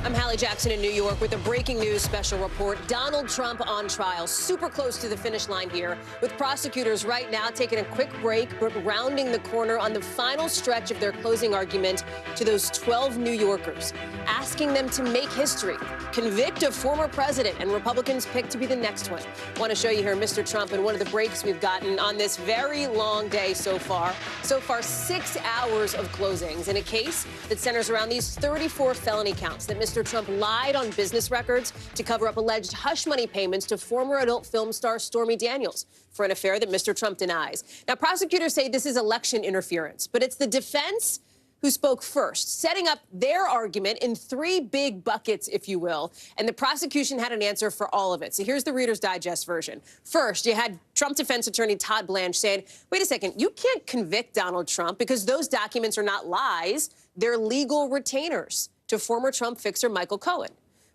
I'm Hallie Jackson in New York with a breaking news special report. Donald Trump on trial, super close to the finish line here, with prosecutors right now taking a quick break, but rounding the corner on the final stretch of their closing argument to those 12 New Yorkers, asking them to make history, convict a former president, and Republicans pick to be the next one. I want to show you here Mr. Trump and one of the breaks we've gotten on this very long day so far. So far, 6 hours of closings in a case that centers around these 34 felony counts that Mr. Trump lied on business records to cover up alleged hush money payments to former adult film star Stormy Daniels for an affair that Mr. Trump denies. Now, prosecutors say this is election interference, but it's the defense who spoke first, setting up their argument in 3 big buckets, if you will, and the prosecution had an answer for all of it. So here's the Reader's Digest version. First, you had Trump defense attorney Todd Blanche saying, wait a second, you can't convict Donald Trump because those documents are not lies, they're legal retainers to former Trump fixer Michael Cohen.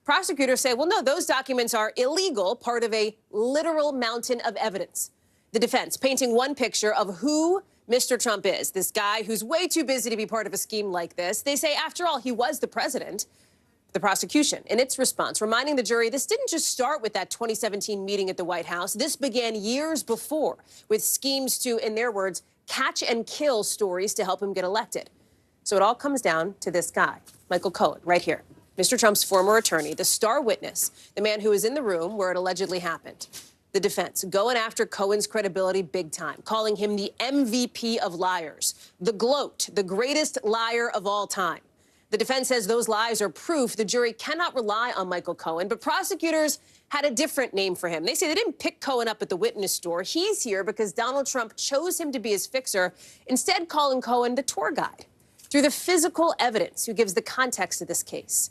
Prosecutors say, well, no, those documents are illegal, part of a literal mountain of evidence. The defense painting one picture of who Mr. Trump is, this guy who's way too busy to be part of a scheme like this. They say, after all, he was the president. The prosecution, in its response, reminding the jury this didn't just start with that 2017 meeting at the White House. This began years before with schemes to, in their words, catch and kill stories to help him get elected. So it all comes down to this guy, Michael Cohen, right here. Mr. Trump's former attorney, the star witness, the man who was in the room where it allegedly happened. The defense going after Cohen's credibility big time, calling him the MVP of liars, the gloat, the greatest liar of all time. The defense says those lies are proof the jury cannot rely on Michael Cohen, but prosecutors had a different name for him. They say they didn't pick Cohen up at the witness store. He's here because Donald Trump chose him to be his fixer, instead calling Cohen the tour guide through the physical evidence who gives the context to this case.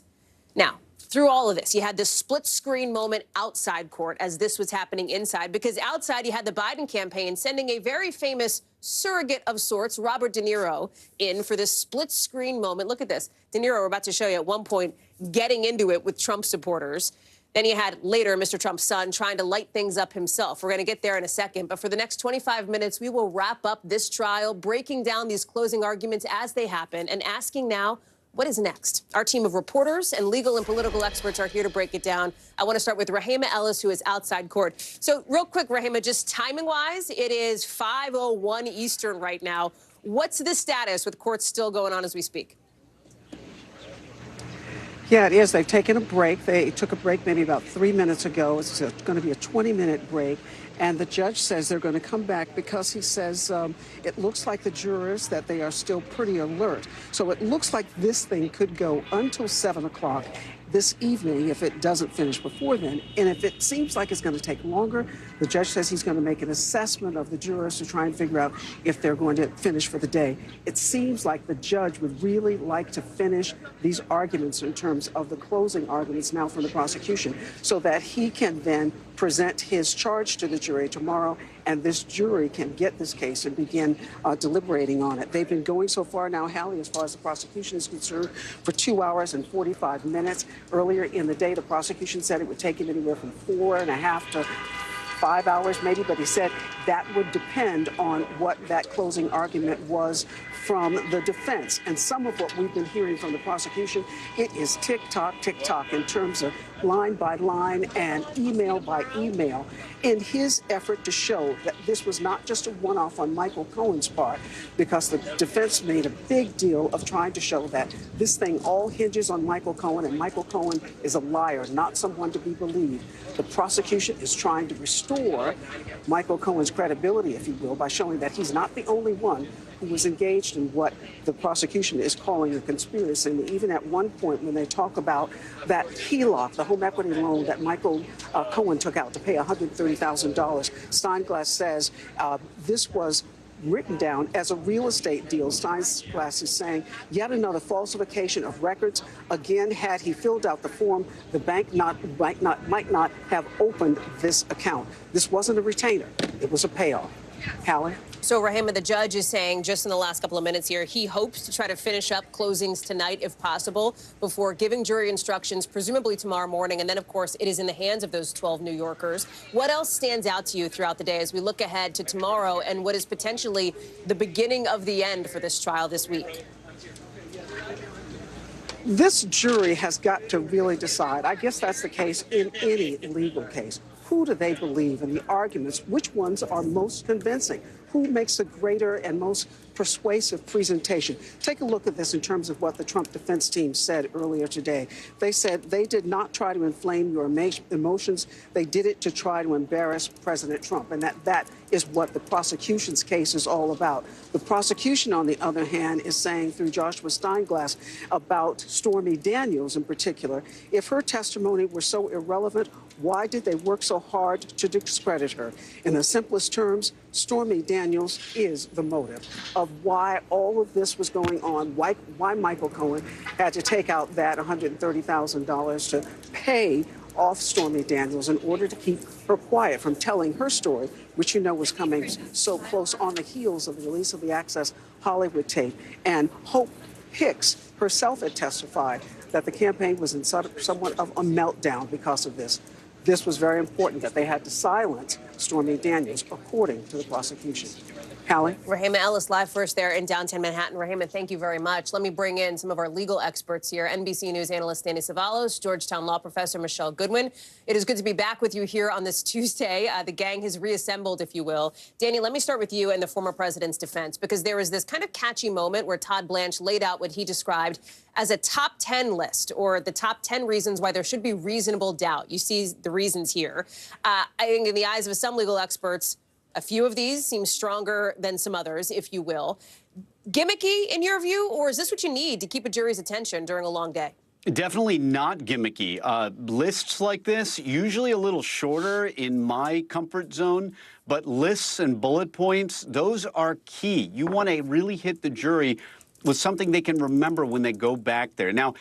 Now, through all of this, you had this split screen moment outside court as this was happening inside, because outside you had the Biden campaign sending a very famous surrogate of sorts, Robert De Niro, in for this split screen moment. Look at this. De Niro, we're about to show you at one point, getting into it with Trump supporters. Then you had later Mr. Trump's son trying to light things up himself. We're going to get there in a second. But for the next 25 minutes, we will wrap up this trial, breaking down these closing arguments as they happen and asking now, what is next? Our team of reporters and legal and political experts are here to break it down. I want to start with Rahema Ellis, who is outside court. So real quick, Rahema, just timing-wise, it is 5:01 Eastern right now. What's the status with court still going on as we speak? Yeah, it is. They've taken a break. They took a break maybe about 3 minutes ago. It's going to be a 20-minute break. And the judge says they're going to come back because he says it looks like the jurors, that they are still pretty alert. So it looks like this thing could go until 7 o'clock this evening if it doesn't finish before then. And if it seems like it's going to take longer, the judge says he's going to make an assessment of the jurors to try and figure out if they're going to finish for the day. It seems like the judge would really like to finish these arguments in terms of the closing arguments now from the prosecution so that he can then present his charge to the jury tomorrow, and this jury can get this case and begin deliberating on it. They've been going so far now, Hallie, as far as the prosecution is concerned, for 2 hours and 45 minutes. Earlier in the day, the prosecution said it would take him anywhere from 4.5 to 5 hours maybe, but he said that would depend on what that closing argument was from the defense. And some of what we've been hearing from the prosecution, it is tick-tock, tick-tock in terms of line by line and email by email in his effort to show that this was not just a one-off on Michael Cohen's part, because the defense made a big deal of trying to show that this thing all hinges on Michael Cohen, and Michael Cohen is a liar, not someone to be believed. The prosecution is trying to restore Michael Cohen's credibility, if you will, by showing that he's not the only one who was engaged in what the prosecution is calling a conspiracy. And even at one point when they talk about that HELOC, the home equity loan that Michael Cohen took out to pay $130,000, Steinglass says this was written down as a real estate deal. Steinglass is saying yet another falsification of records. Again, had he filled out the form, the bank might not have opened this account. This wasn't a retainer. It was a payoff. Hallie? So, Rahema, the judge is saying just in the last couple of minutes here, he hopes to try to finish up closings tonight, if possible, before giving jury instructions, presumably tomorrow morning. And then, of course, it is in the hands of those 12 New Yorkers. What else stands out to you throughout the day as we look ahead to tomorrow and what is potentially the beginning of the end for this trial this week? This jury has got to really decide. I guess that's the case in any legal case. Who do they believe in the arguments? Which ones are most convincing? Who makes a greater and most persuasive presentation? Take a look at this in terms of what the Trump defense team said earlier today. They said they did not try to inflame your emotions. They did it to try to embarrass President Trump, and that is what the prosecution's case is all about. The prosecution, on the other hand, is saying through Joshua Steinglass about Stormy Daniels in particular, if her testimony were so irrelevant, why did they work so hard to discredit her? In the simplest terms, Stormy Daniels is the motive of why all of this was going on, why Michael Cohen had to take out that $130,000 to pay off Stormy Daniels in order to keep her quiet from telling her story, which you know was coming so close on the heels of the release of the Access Hollywood tape. And Hope Hicks herself had testified that the campaign was in somewhat of a meltdown because of this. This was very important that they had to silence Stormy Daniels, according to the prosecution. Hallie? Rahema Ellis live first there in downtown Manhattan. Rahema, thank you very much. Let me bring in some of our legal experts here. NBC News analyst Danny Savalos, Georgetown law professor Michelle Goodwin. It is good to be back with you here on this Tuesday. The gang has reassembled, if you will. Danny, let me start with you and the former president's defense, because there was this kind of catchy moment where Todd Blanche laid out what he described as a top 10 list, or the top 10 reasons why there should be reasonable doubt. You see the reasons here. I think in the eyes of some legal experts, a few of these seem stronger than some others, if you will. Gimmicky, in your view, or is this what you need to keep a jury's attention during a long day? Definitely not gimmicky. Lists like this, usually a little shorter in my comfort zone, but lists and bullet points, those are key. You want to really hit the jury with something they can remember when they go back there. Now,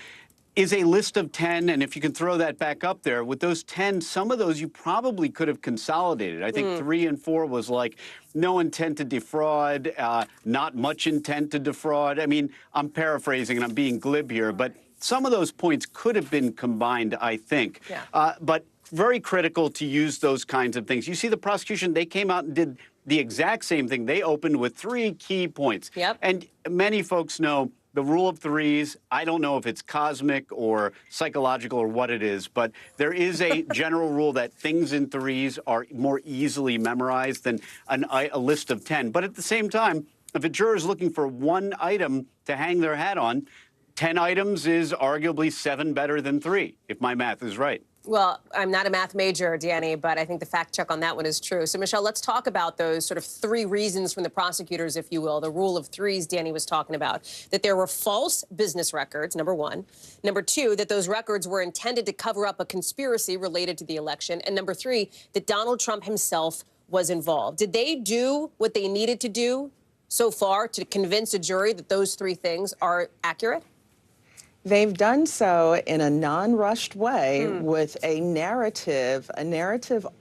is a list of 10, and if you can throw that back up there, with those 10, some of those you probably could have consolidated. I think 3 and 4 was like no intent to defraud, not much intent to defraud. I mean, I'm paraphrasing and I'm being glib here, but some of those points could have been combined, I think. Yeah. But very critical to use those kinds of things. You see the prosecution, they came out and did the exact same thing. They opened with 3 key points. Yep. And many folks know the rule of threes. I don't know if it's cosmic or psychological or what it is, but there is a general rule that things in threes are more easily memorized than a list of 10. But at the same time, if a juror is looking for one item to hang their hat on, 10 items is arguably 7 better than 3, if my math is right. Well, I'm not a math major, Danny, but I think the fact check on that one is true. So, Michelle, let's talk about those sort of 3 reasons from the prosecutors, if you will, the rule of threes Danny was talking about, that there were false business records, number 1. Number 2, that those records were intended to cover up a conspiracy related to the election. And number 3, that Donald Trump himself was involved. Did they do what they needed to do so far to convince a jury that those 3 things are accurate? They've done so in a non-rushed way with a narrative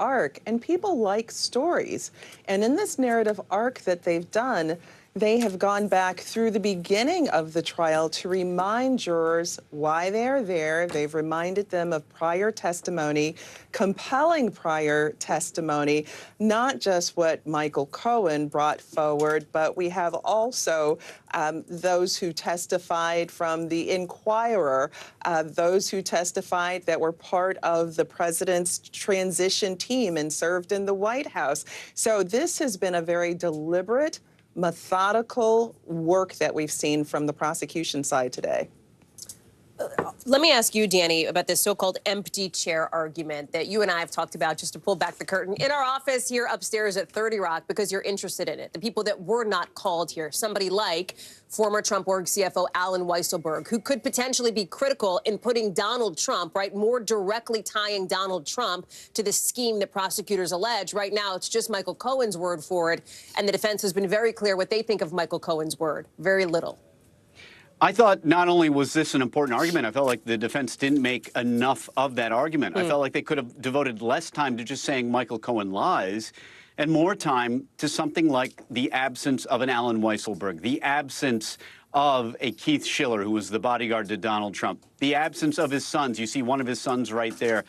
arc, and people like stories. And in this narrative arc that they've done, they have gone back through the beginning of the trial to remind jurors why they're there. They've reminded them of prior testimony, compelling prior testimony, not just what Michael Cohen brought forward, but we have also those who testified from the Inquirer, those who testified that were part of the president's transition team and served in the White House. So this has been a very deliberate, methodical work that we've seen from the prosecution side today. Let me ask you, Danny, about this so-called empty chair argument that you and I have talked about, just to pull back the curtain, in our office here upstairs at 30 Rock, because you're interested in it. The people that were not called here, somebody like former Trump org CFO Alan Weisselberg, who could potentially be critical in putting Donald Trump, right, more directly tying Donald Trump to the scheme that prosecutors allege. Right now, it's just Michael Cohen's word for it, and the defense has been very clear what they think of Michael Cohen's word. Very little. I thought not only was this an important argument, I felt like the defense didn't make enough of that argument. I felt like they could have devoted less time to just saying Michael Cohen lies and more time to something like the absence of an Alan Weisselberg, the absence of a Keith Schiller, who was the bodyguard to Donald Trump, the absence of his sons. You see one of his sons right there.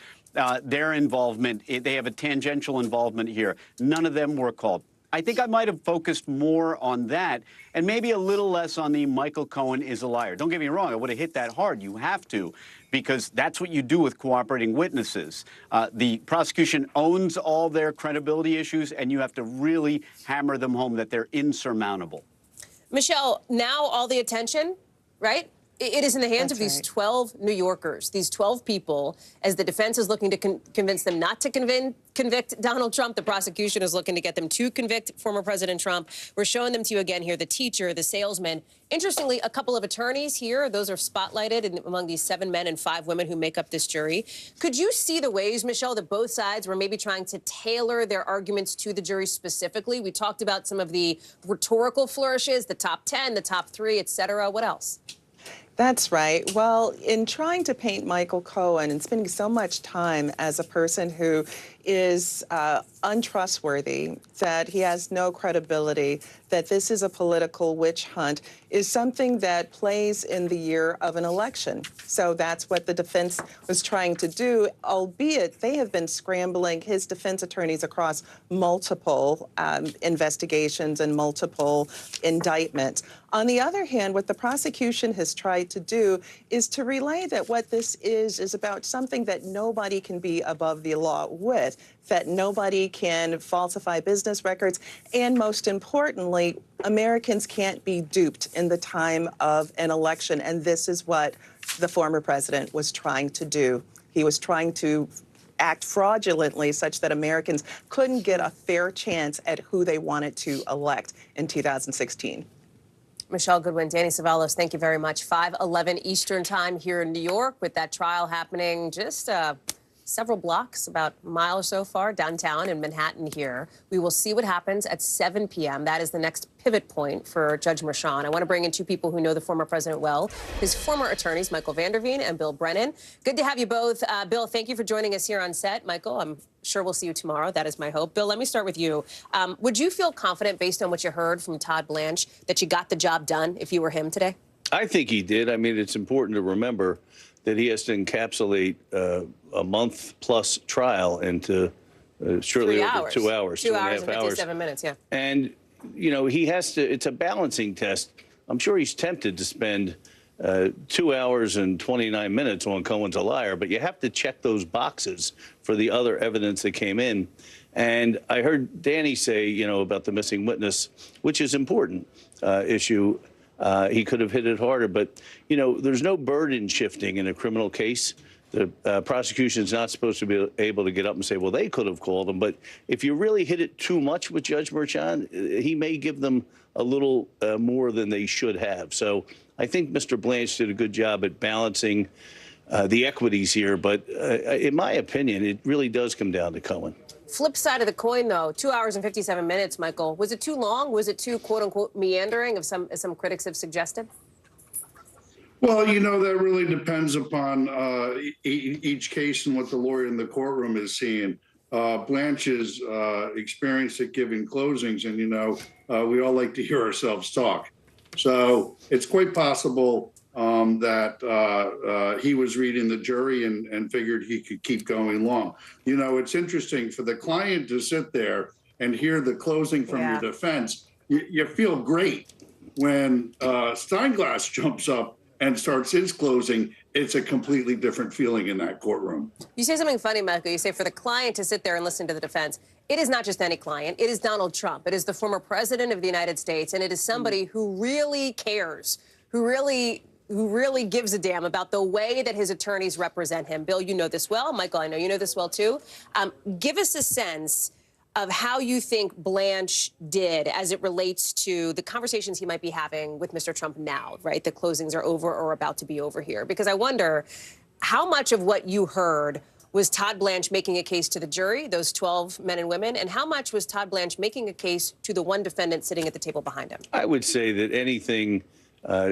Their involvement, they have a tangential involvement here. None of them were called. I think I might have focused more on that and maybe a little less on the Michael Cohen is a liar. Don't get me wrong, I would have hit that hard. You have to, because that's what you do with cooperating witnesses. The prosecution owns all their credibility issues, and you have to really hammer them home that they're insurmountable. Michelle, now all the attention, right? It is in the hands of these 12 New Yorkers, these 12 people, as the defense is looking to convince them not to convict Donald Trump. The prosecution is looking to get them to convict former President Trump. We're showing them to you again here, the teacher, the salesman. Interestingly, a couple of attorneys here, those are spotlighted among these 7 men and 5 women who make up this jury. Could you see the ways, Michelle, that both sides were maybe trying to tailor their arguments to the jury specifically? We talked about some of the rhetorical flourishes, the top 10, the top 3, et cetera. What else? That's right. Well, in trying to paint Michael Cohen and spending so much time as a person who is untrustworthy, that he has no credibility, that this is a political witch hunt, is something that plays in the year of an election. So that's what the defense was trying to do, albeit they have been scrambling his defense attorneys across multiple investigations and multiple indictments. On the other hand, what the prosecution has tried to do is to relay that what this is about something that nobody can be above the law with, that nobody can falsify business records, and most importantly, Americans can't be duped in the time of an election. And this is what the former president was trying to do. He was trying to act fraudulently such that Americans couldn't get a fair chance at who they wanted to elect in 2016. Michelle Goodwin, Danny Savalos, thank you very much. 5:11 Eastern time here in New York, with that trial happening just several blocks, about a mile or so far downtown in Manhattan here. We will see what happens at 7 p.m. That is the next pivot point for Judge Merchan. I want to bring in two people who know the former president well, his former attorneys, Michael Vanderveen and Bill Brennan. Good to have you both. Bill, thank you for joining us here on set. Michael, I'm sure we'll see you tomorrow. That is my hope. Bill, let me start with you. Would you feel confident, based on what you heard from Todd Blanche, that you got the job done if you were him today? I think he did. I mean, it's important to remember that he has to encapsulate a month-plus trial into shortly over 2 hours. 2 hours and 57 minutes, yeah. And, you know, he has to, it's a balancing test. I'm sure he's tempted to spend 2 hours and 29 minutes on Cohen's a liar, but you have to check those boxes for the other evidence that came in. And I heard Danny say, you know, about the missing witness, which is important issue. He could have hit it harder, but, you know, there's no burden shifting in a criminal case. The prosecution is not supposed to be able to get up and say, well, they could have called him. But if you really hit it too much with Judge Merchan, he may give them a little more than they should have. So I think Mr. Blanche did a good job at balancing the equities here. But in my opinion, it really does come down to Cohen. Flip side of the coin, though, 2 hours and 57 minutes, Michael. Was it too long? Was it too, quote unquote, meandering, as some critics have suggested? Well, you know, that really depends upon each case and what the lawyer in the courtroom is seeing. Blanche's experience at giving closings, and, you know, we all like to hear ourselves talk. So it's quite possible that he was reading the jury and figured he could keep going long. You know, it's interesting for the client to sit there and hear the closing from your defense. You feel great. When Steinglass jumps up and starts his closing, it's a completely different feeling in that courtroom. You say something funny, Michael. You say for the client to sit there and listen to the defense. It is not just any client. It is Donald Trump. It is the former president of the United States, and it is somebody who really cares, who really gives a damn about the way that his attorneys represent him. Bill, you know this well. Michael, I know you know this well, too. Give us a sense of how you think Blanche did as it relates to the conversations he might be having with Mr. Trump now, right? The closings are over or about to be over here. Because I wonder how much of what you heard was Todd Blanche making a case to the jury, those 12 men and women, and how much was Todd Blanche making a case to the one defendant sitting at the table behind him? I would say that anything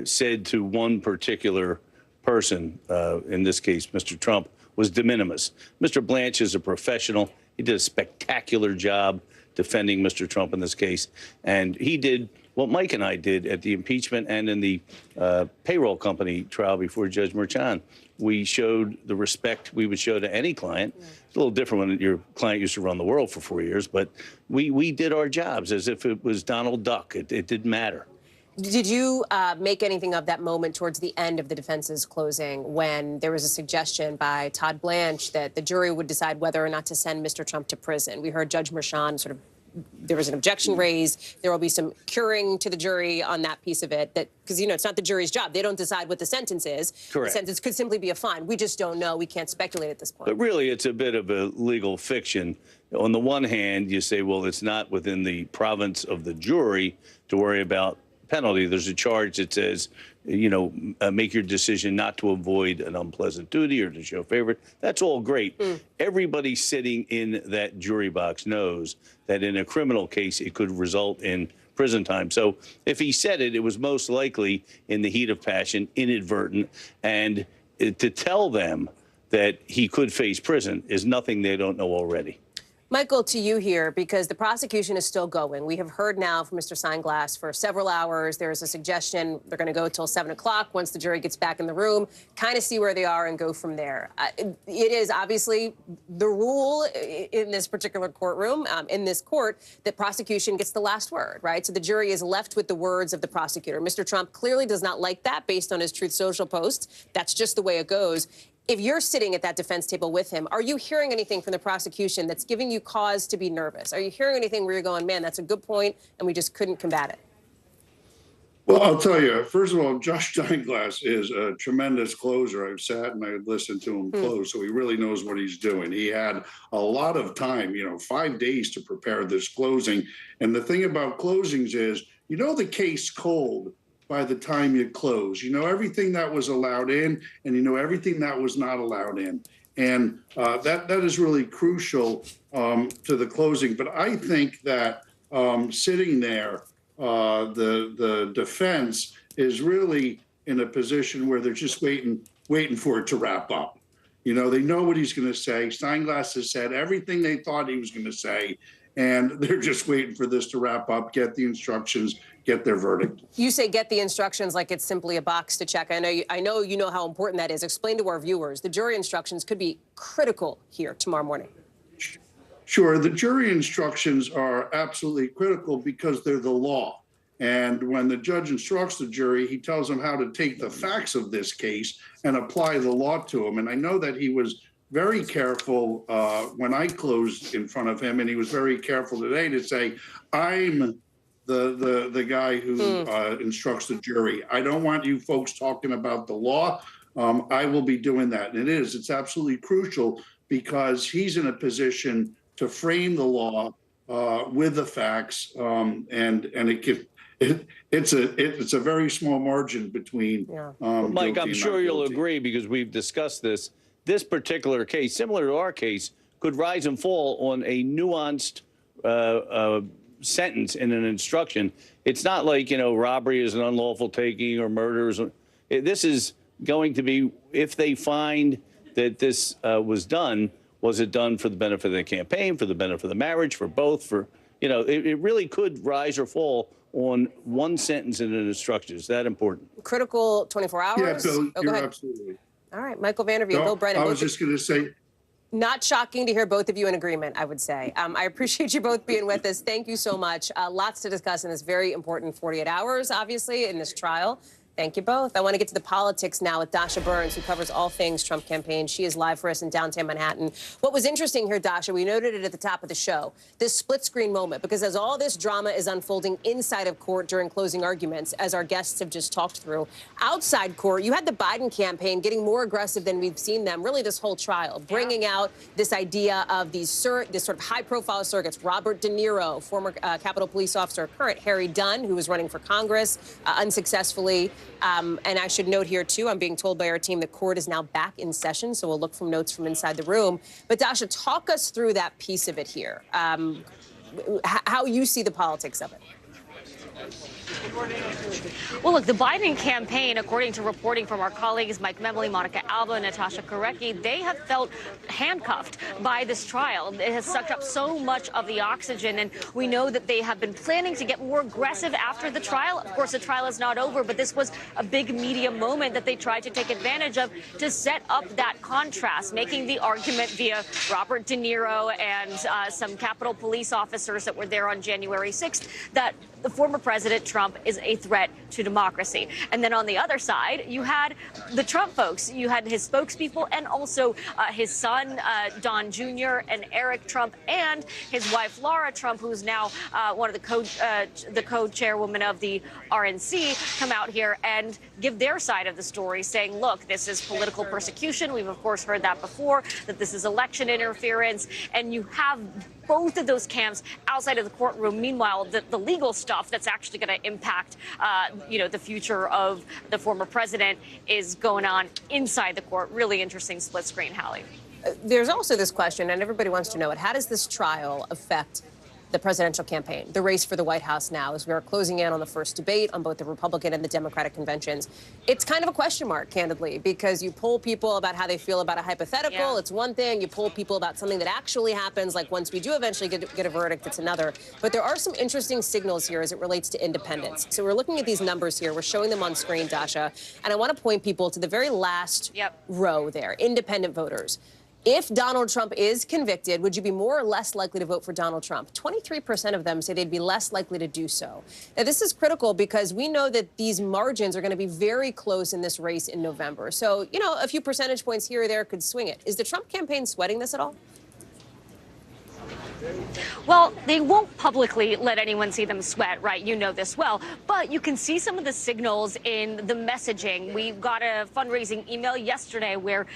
said to one particular person, in this case, Mr. Trump, was de minimis. Mr. Blanche is a professional. He did a spectacular job defending Mr. Trump in this case. And he did what Mike and I did at the impeachment and in the payroll company trial before Judge Merchan. We showed the respect we would show to any client. It's a little different when your client used to run the world for 4 years, but we did our jobs as if it was Donald Duck. It didn't matter. Did you make anything of that moment towards the end of the defense's closing when there was a suggestion by Todd Blanche that the jury would decide whether or not to send Mr. Trump to prison? We heard Judge Merchan sort of, there was an objection raised. There will be some curing to the jury on that piece of it, that because, you know, it's not the jury's job. They don't decide what the sentence is. Correct. The sentence could simply be a fine. We just don't know. We can't speculate at this point. But really, it's a bit of a legal fiction. On the one hand, you say, well, it's not within the province of the jury to worry about penalty. There's a charge that says, you know, make your decision not to avoid an unpleasant duty or to show favor. That's all great. Everybody sitting in that jury box knows that in a criminal case, it could result in prison time. So if he said it, it was most likely in the heat of passion, inadvertent. And to tell them that he could face prison is nothing they don't know already. Michael, to you here, because the prosecution is still going. We have heard now from Mr. Steinglass for several hours. There is a suggestion they're going to go till 7 o'clock once the jury gets back in the room, kind of see where they are and go from there. It is obviously the rule in this particular courtroom, in this court, that prosecution gets the last word, right? So the jury is left with the words of the prosecutor. Mr. Trump clearly does not like that based on his Truth Social post. That's just the way it goes. If you're sitting at that defense table with him, are you hearing anything from the prosecution that's giving you cause to be nervous? Are you hearing anything where you're going, man, that's a good point, and we just couldn't combat it? Well, I'll tell you, first of all, Josh Steinglass is a tremendous closer. I've sat and I've listened to him close, so he really knows what he's doing. He had a lot of time, 5 days to prepare this closing. And the thing about closings is, you know the case cold by the time you close. You know everything that was allowed in, and you know everything that was not allowed in. And that is really crucial to the closing. But I think that sitting there, the defense is really in a position where they're just waiting for it to wrap up. You know, they know what he's going to say. Steinglass has said everything they thought he was going to say, and they're just waiting for this to wrap up, get the instructions, get their verdict. You say get the instructions like it's simply a box to check. I know you know how important that is. Explain to our viewers. The jury instructions could be critical here tomorrow morning. Sure, the jury instructions are absolutely critical because they're the law. And when the judge instructs the jury, he tells them how to take the facts of this case and apply the law to them. And I know that he was very careful when I closed in front of him, and he was very careful today to say, I'm the guy who instructs the jury. I don't want you folks talking about the law. I will be doing that. And it's absolutely crucial because he's in a position to frame the law with the facts, and it's a very small margin between. Mike, I'm sure you'll agree because we've discussed this. This particular case, similar to our case, could rise and fall on a nuanced sentence in an instruction. It's not like, you know, robbery is an unlawful taking or murder. This is going to be, if they find that this was it done for the benefit of the campaign, for the benefit of the marriage, for both, for, you know, it really could rise or fall on one sentence in an instruction. Is that important? Critical 24 hours? Yeah, Bill, go you're ahead. Absolutely. All right, Michael Vanderveen, No, Bill Brennan. I was just going to say. Not shocking to hear both of you in agreement, I would say. I appreciate you both being with us. Thank you so much. Lots to discuss in this very important 48 hours, obviously, in this trial. Thank you both. I want to get to the politics now with Dasha Burns, who covers all things Trump campaign. She is live for us in downtown Manhattan. What was interesting here, Dasha, we noted it at the top of the show, this split screen moment, because as all this drama is unfolding inside of court during closing arguments, as our guests have just talked through, outside court, you had the Biden campaign getting more aggressive than we've seen them, really this whole trial, bringing out this idea of this sort of high-profile surrogates, Robert De Niro, former Capitol Police officer, current Harry Dunn, who was running for Congress unsuccessfully. And I should note here, too, I'm being told by our team that court is now back in session, so we'll look from notes from inside the room. But, Dasha, talk us through that piece of it here, how you see the politics of it. Well, look, the Biden campaign, according to reporting from our colleagues Mike Memley, Monica Alba, and Natasha Korecki, they have felt handcuffed by this trial. It has sucked up so much of the oxygen, and we know that they have been planning to get more aggressive after the trial. Of course, the trial is not over, but this was a big media moment that they tried to take advantage of to set up that contrast, making the argument via Robert De Niro and some Capitol Police officers that were there on January 6th that the former President Trump is a threat to democracy. And then on the other side, you had the Trump folks. You had his spokespeople and also his son, Don Jr., and Eric Trump, and his wife, Laura Trump, who's now one of the co-chairwoman of the RNC, come out here and give their side of the story, saying, look, this is political persecution. We've, of course, heard that before, that this is election interference. And you have both of those camps outside of the courtroom. Meanwhile, the legal stuff that's actually going to impact, the future of the former president is going on inside the court. Really interesting split screen, Hallie. There's also this question, and everybody wants to know it. How does this trial affect the presidential campaign, the race for the White House now, as we are closing in on the first debate on both the Republican and the Democratic conventions? It's kind of a question mark, candidly, because you poll people about how they feel about a hypothetical. Yeah. It's one thing. You poll people about something that actually happens, like once we do eventually get a verdict, it's another. But there are some interesting signals here as it relates to independence. So we're looking at these numbers here. We're showing them on screen, Dasha. And I want to point people to the very last row there, independent voters. If Donald Trump is convicted, would you be more or less likely to vote for Donald Trump? 23% of them say they'd be less likely to do so. Now, this is critical because we know that these margins are going to be very close in this race in November. So, a few percentage points here or there could swing it. Is the Trump campaign sweating this at all? Well, they won't publicly let anyone see them sweat, right? You know this well. But you can see some of the signals in the messaging. We got a fundraising email yesterday where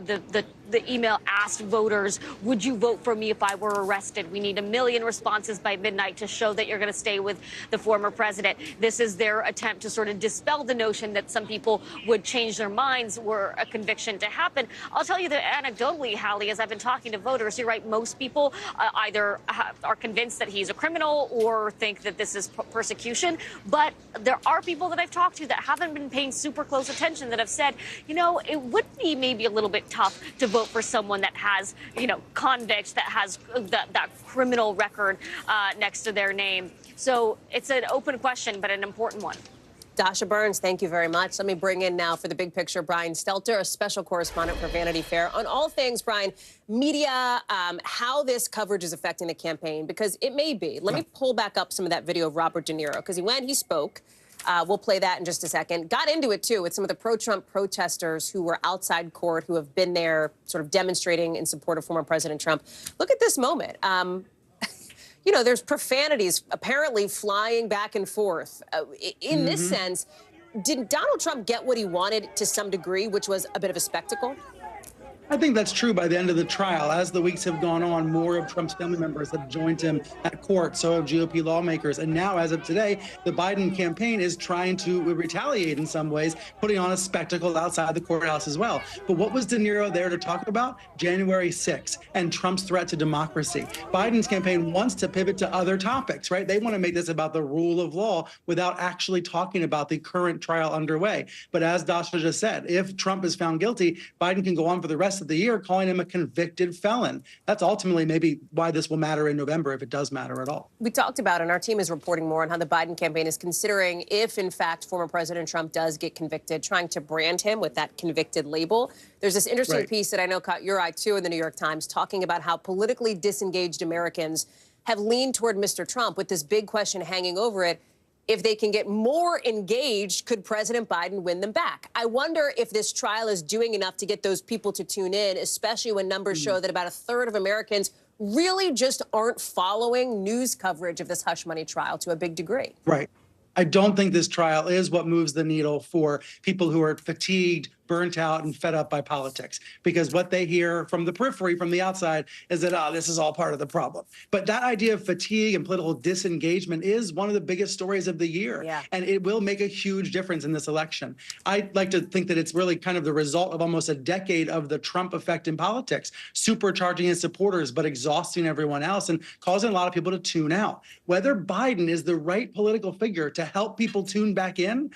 the the email asked voters, would you vote for me if I were arrested? We need 1 million responses by midnight to show that you're going to stay with the former president. This is their attempt to sort of dispel the notion that some people would change their minds were a conviction to happen. I'll tell you that anecdotally, Hallie, as I've been talking to voters, you're right, most people either are convinced that he's a criminal or think that this is persecution. But there are people that I've talked to that haven't been paying super close attention that have said, you know, it would be maybe a little bit tough to vote for someone that has, you know, convicts, that has that criminal record next to their name. So it's an open question, but an important one. Dasha Burns, thank you very much. Let me bring in now for the big picture Brian Stelter, a special correspondent for Vanity Fair. On all things, Brian, media, how this coverage is affecting the campaign, because it may be. Let me pull back up some of that video of Robert De Niro, because he spoke. We'll play that in just a second. Got into it, too, with some of the pro-Trump protesters who were outside court, who have been there sort of demonstrating in support of former President Trump. Look at this moment. You know, there's profanities apparently flying back and forth. In this sense, did Donald Trump get what he wanted to some degree, which was a bit of a spectacle? I think that's true by the end of the trial. As the weeks have gone on, more of Trump's family members have joined him at court, so have GOP lawmakers. And now, as of today, the Biden campaign is trying to retaliate in some ways, putting on a spectacle outside the courthouse as well. But what was De Niro there to talk about? January 6th and Trump's threat to democracy. Biden's campaign wants to pivot to other topics, right? They want to make this about the rule of law without actually talking about the current trial underway. But as Dasha just said, if Trump is found guilty, Biden can go on for the rest of the year calling him a convicted felon. That's ultimately maybe why this will matter in November, if it does matter at all. We talked about, and our team is reporting more on how the Biden campaign is considering if, in fact, former President Trump does get convicted, trying to brand him with that convicted label. There's this interesting piece that I know caught your eye, too, in the New York Times, talking about how politically disengaged Americans have leaned toward Mr. Trump, with this big question hanging over it. If they can get more engaged, could President Biden win them back? I wonder if this trial is doing enough to get those people to tune in, especially when numbers show that about a third of Americans really just aren't following news coverage of this hush money trial to a big degree. Right. I don't think this trial is what moves the needle for people who are fatigued, burnt out, and fed up by politics, because what they hear from the periphery, from the outside, is that, this is all part of the problem. But that idea of fatigue and political disengagement is one of the biggest stories of the year. And it will make a huge difference in this election. I like to think that it's really kind of the result of almost a decade of the Trump effect in politics, supercharging his supporters, but exhausting everyone else and causing a lot of people to tune out. Whether Biden is the right political figure to help people tune back in,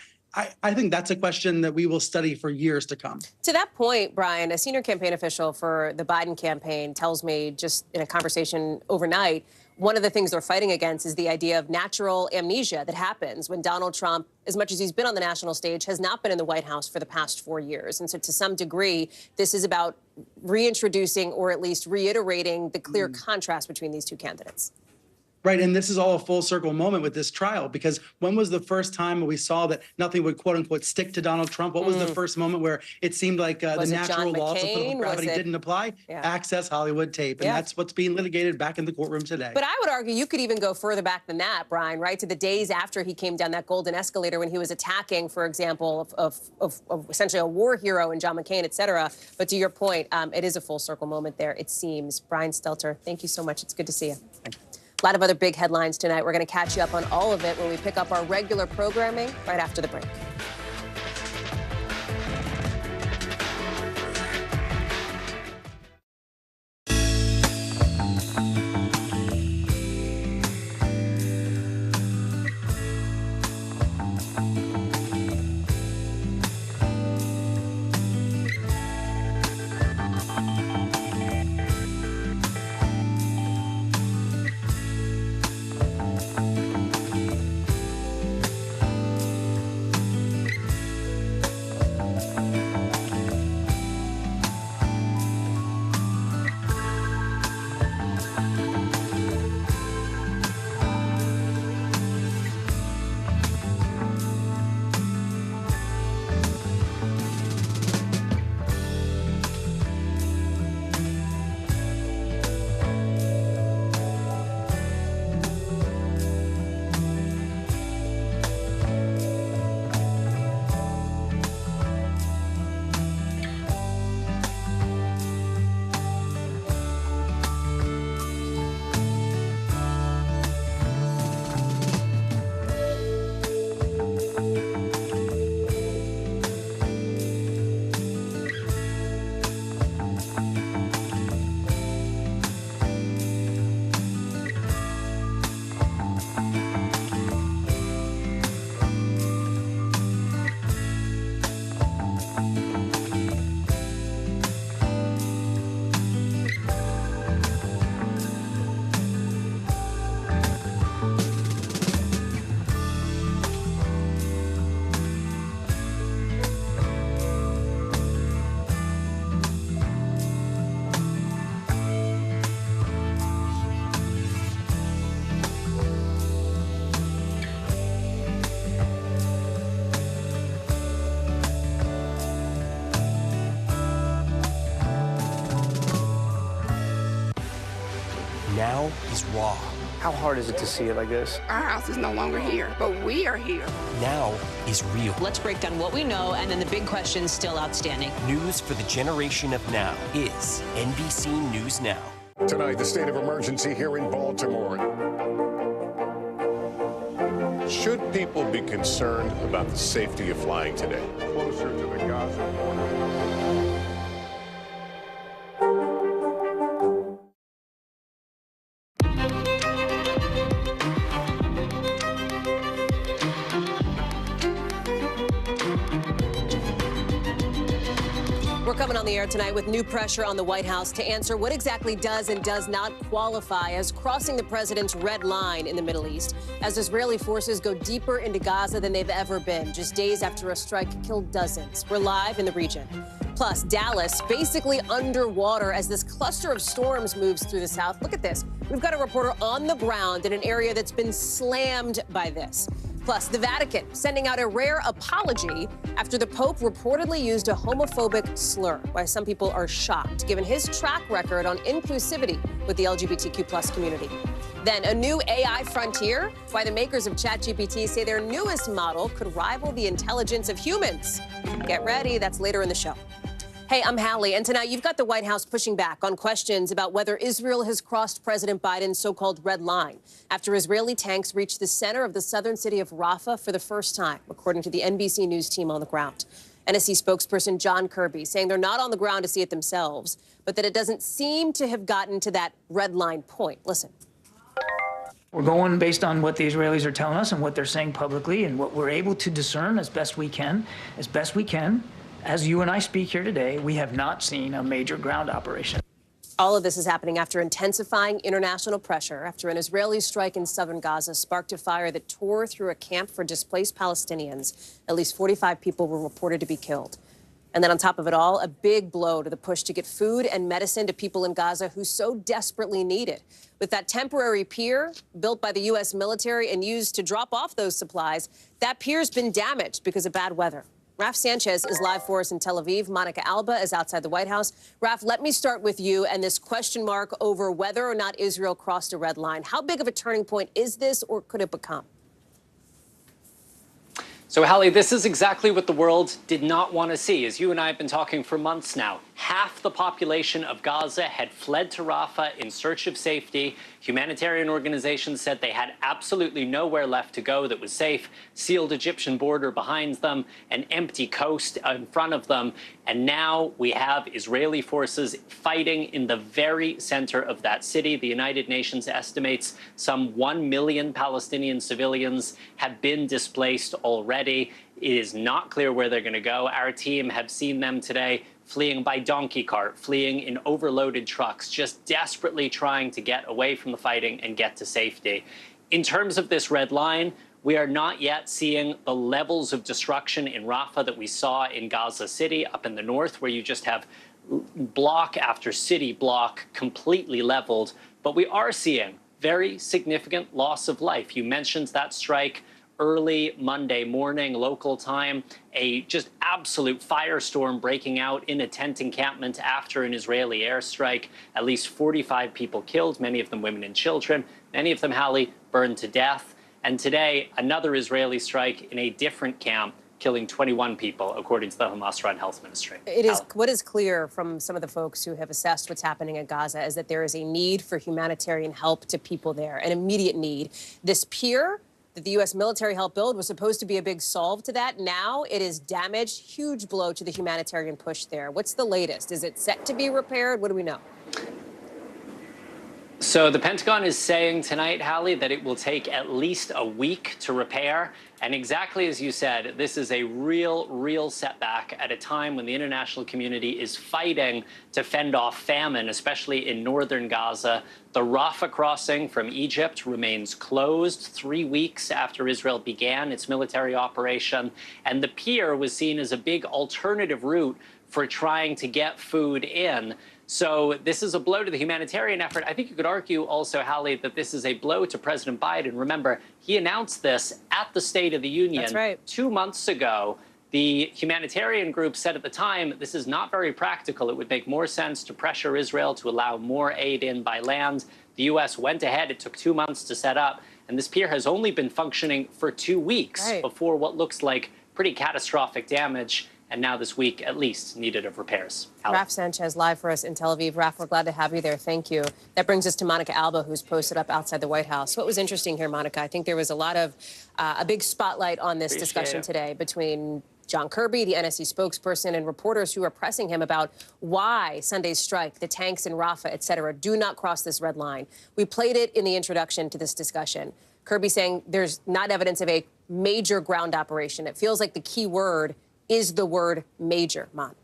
I think that's a question that we will study for years to come. To that point, Brian, a senior campaign official for the Biden campaign tells me just in a conversation overnight, one of the things they're fighting against is the idea of natural amnesia that happens when Donald Trump, as much as he's been on the national stage, has not been in the White House for the past 4 years. And so to some degree, this is about reintroducing or at least reiterating the clear contrast between these two candidates. Right, and this is all a full circle moment with this trial, because when was the first time we saw that nothing would, quote unquote, stick to Donald Trump? What was the first moment where it seemed like the natural laws of political gravity didn't apply? Access Hollywood tape, and that's what's being litigated back in the courtroom today. But I would argue you could even go further back than that, Brian, right, to the days after he came down that golden escalator when he was attacking, for example, of essentially a war hero in John McCain, et cetera. But to your point, it is a full circle moment there, it seems. Brian Stelter, thank you so much. It's good to see you. A lot of other big headlines tonight. We're going to catch you up on all of it when we pick up our regular programming right after the break. now is raw. How hard is it to see it like this? Our house is no longer here, but we are here. Now is real. Let's break down what we know and then the big questions still outstanding. News for the generation of now is NBC News Now. Tonight, the state of emergency here in Baltimore. Should people be concerned about the safety of flying today? Closer to the Gaza border. We're coming on the air tonight with new pressure on the White House to answer what exactly does and does not qualify as crossing the president's red line in the Middle East, as Israeli forces go deeper into Gaza than they've ever been, just days after a strike killed dozens. We're live in the region. Plus, Dallas basically underwater as this cluster of storms moves through the south. Look at this. We've got a reporter on the ground in an area that's been slammed by this. Plus, the Vatican sending out a rare apology after the Pope reportedly used a homophobic slur. Why some people are shocked, given his track record on inclusivity with the LGBTQ+ community. Then a new AI frontier, why the makers of ChatGPT say their newest model could rival the intelligence of humans. Get ready, that's later in the show. Hey, I'm Hallie, and tonight you've got the White House pushing back on questions about whether Israel has crossed President Biden's so-called red line after Israeli tanks reached the center of the southern city of Rafah for the first time, according to the NBC News team on the ground. NSC spokesperson John Kirby saying they're not on the ground to see it themselves, but that it doesn't seem to have gotten to that red line point. Listen. We're going based on what the Israelis are telling us and what they're saying publicly and what we're able to discern as best we can. As you and I speak here today, we have not seen a major ground operation. All of this is happening after intensifying international pressure after an Israeli strike in southern Gaza sparked a fire that tore through a camp for displaced Palestinians. At least 45 people were reported to be killed. And then on top of it all, a big blow to the push to get food and medicine to people in Gaza who so desperately need it. With that temporary pier built by the U.S. military and used to drop off those supplies, that pier's been damaged because of bad weather. Raf Sanchez is live for us in Tel Aviv. Monica Alba is outside the White House. Raf, let me start with you and this question mark over whether or not Israel crossed a red line. How big of a turning point is this, or could it become? So, Hallie, this is exactly what the world did not want to see. As you and I have been talking for months now, half the population of Gaza had fled to Rafah in search of safety. Humanitarian organizations said they had absolutely nowhere left to go that was safe. Sealed Egyptian border behind them, an empty coast in front of them. And now we have Israeli forces fighting in the very center of that city. The United Nations estimates some 1 million Palestinian civilians have been displaced already. It is not clear where they're going to go. Our team have seen them today fleeing by donkey cart, fleeing in overloaded trucks, just desperately trying to get away from the fighting and get to safety. In terms of this red line, we are not yet seeing the levels of destruction in Rafah that we saw in Gaza City up in the north, where you just have block after city block completely leveled. But we are seeing very significant loss of life. You mentioned that strike early Monday morning, local time, a just absolute firestorm breaking out in a tent encampment after an Israeli airstrike. At least 45 people killed, many of them women and children, many of them, Hallie, burned to death. And today, another Israeli strike in a different camp, killing 21 people, according to the Hamas-run health ministry. What is clear from some of the folks who have assessed what's happening in Gaza is that there is a need for humanitarian help to people there, an immediate need. This pier that the U.S. military helped build was supposed to be a big solve to that. Now it is damaged, huge blow to the humanitarian push there. What's the latest? Is it set to be repaired? What do we know? So the Pentagon is saying tonight, Hallie, that it will take at least a week to repair. And exactly as you said, this is a real setback at a time when the international community is fighting to fend off famine, especially in northern Gaza. The Rafah crossing from Egypt remains closed 3 weeks after Israel began its military operation. And the pier was seen as a big alternative route for trying to get food in. So this is a blow to the humanitarian effort. I think you could argue also, Hallie, that this is a blow to President Biden. Remember, he announced this at the State of the Union 2 months ago. The humanitarian group said at the time, this is not very practical. It would make more sense to pressure Israel to allow more aid in by land. The The U.S. went ahead. It took 2 months to set up. And this pier has only been functioning for 2 weeks before what looks like pretty catastrophic damage. And now this week, at least, needed of repairs. Raf Sanchez live for us in Tel Aviv. Raf, we're glad to have you there. Thank you. That brings us to Monica Alba, who's posted up outside the White House. What was interesting here, Monica, I think there was a lot of a big spotlight on this discussion today between John Kirby, the NSC spokesperson, and reporters who are pressing him about why Sunday's strike, the tanks in Rafah, et cetera, do not cross this red line. We played it in the introduction to this discussion. Kirby saying there's not evidence of a major ground operation. It feels like the key word is the word major, Mon.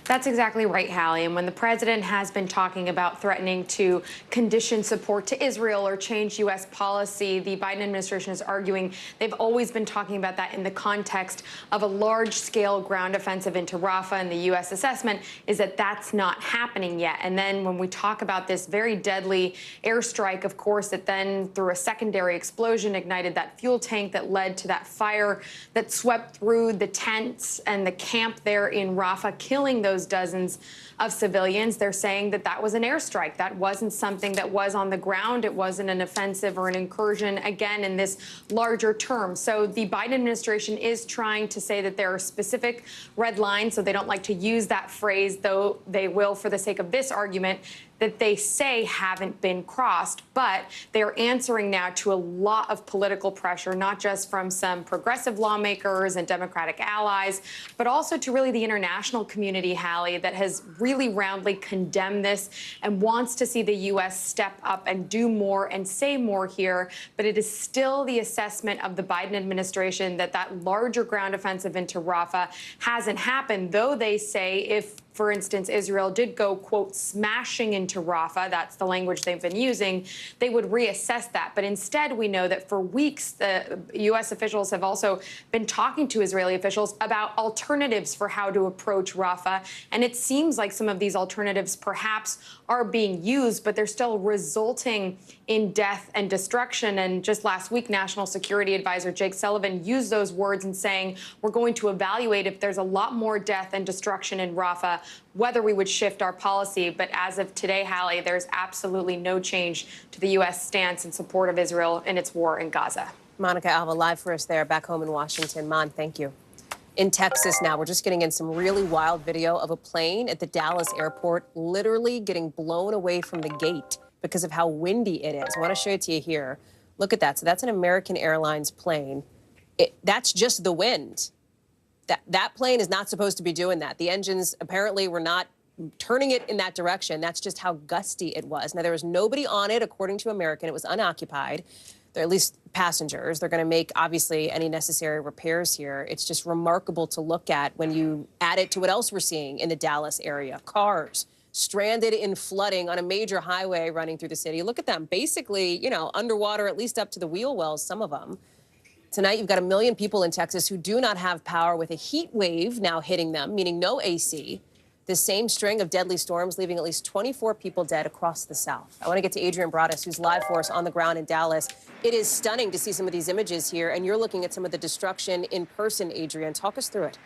That's exactly right, Hallie. And when the president has been talking about threatening to condition support to Israel or change U.S. policy, the Biden administration is arguing they've always been talking about that in the context of a large-scale ground offensive into Rafah, and the U.S. assessment is that that's not happening yet. And then when we talk about this very deadly airstrike, of course, that then through a secondary explosion ignited that fuel tank that led to that fire that swept through the tents and the camp there in Rafah, killing those dozens of civilians. They're saying that that was an airstrike. That wasn't something that was on the ground. It wasn't an offensive or an incursion, again, in this larger term. So the Biden administration is trying to say that there are specific red lines, so they don't like to use that phrase, though they will for the sake of this argument, that they say haven't been crossed, but they're answering now to a lot of political pressure, not just from some progressive lawmakers and Democratic allies, but also to really the international community, Hallie, that has really roundly condemned this and wants to see the U.S. step up and do more and say more here. But it is still the assessment of the Biden administration that that larger ground offensive into Rafah hasn't happened, though they say if, for instance, Israel did go, quote, smashing into Rafah, that's the language they've been using, they would reassess that. But instead, we know that for weeks, the U.S. officials have also been talking to Israeli officials about alternatives for how to approach Rafah. And it seems like some of these alternatives perhaps are being used, but they're still resulting in death and destruction. And just last week, National Security Advisor Jake Sullivan used those words in saying, we're going to evaluate if there's a lot more death and destruction in Rafah, whether we would shift our policy. But as of today, Hallie, there's absolutely no change to the U.S. stance in support of Israel in its war in Gaza. Monica Alva live for us there back home in Washington. Mon, thank you. In Texas now, we're just getting in some really wild video of a plane at the Dallas airport literally getting blown away from the gate because of how windy it is. I want to show it to you here. Look at that. So that's an American Airlines plane. That's just the wind. That plane is not supposed to be doing that. The engines apparently were not turning it in that direction. That's just how gusty it was. Now, there was nobody on it, according to American. It was unoccupied. They're at least passengers. They're going to make, obviously, any necessary repairs here. It's just remarkable to look at when you add it to what else we're seeing in the Dallas area. Cars stranded in flooding on a major highway running through the city. Look at them. Basically, you know, underwater, at least up to the wheel wells, some of them. Tonight, you've got 1 million people in Texas who do not have power, with a heat wave now hitting them, meaning no AC. This same string of deadly storms leaving at least 24 people dead across the South. I want to get to Adrian Broadus, who's live for us on the ground in Dallas. It is stunning to see some of these images here, and you're looking at some of the destruction in person, Adrian. Talk us through it.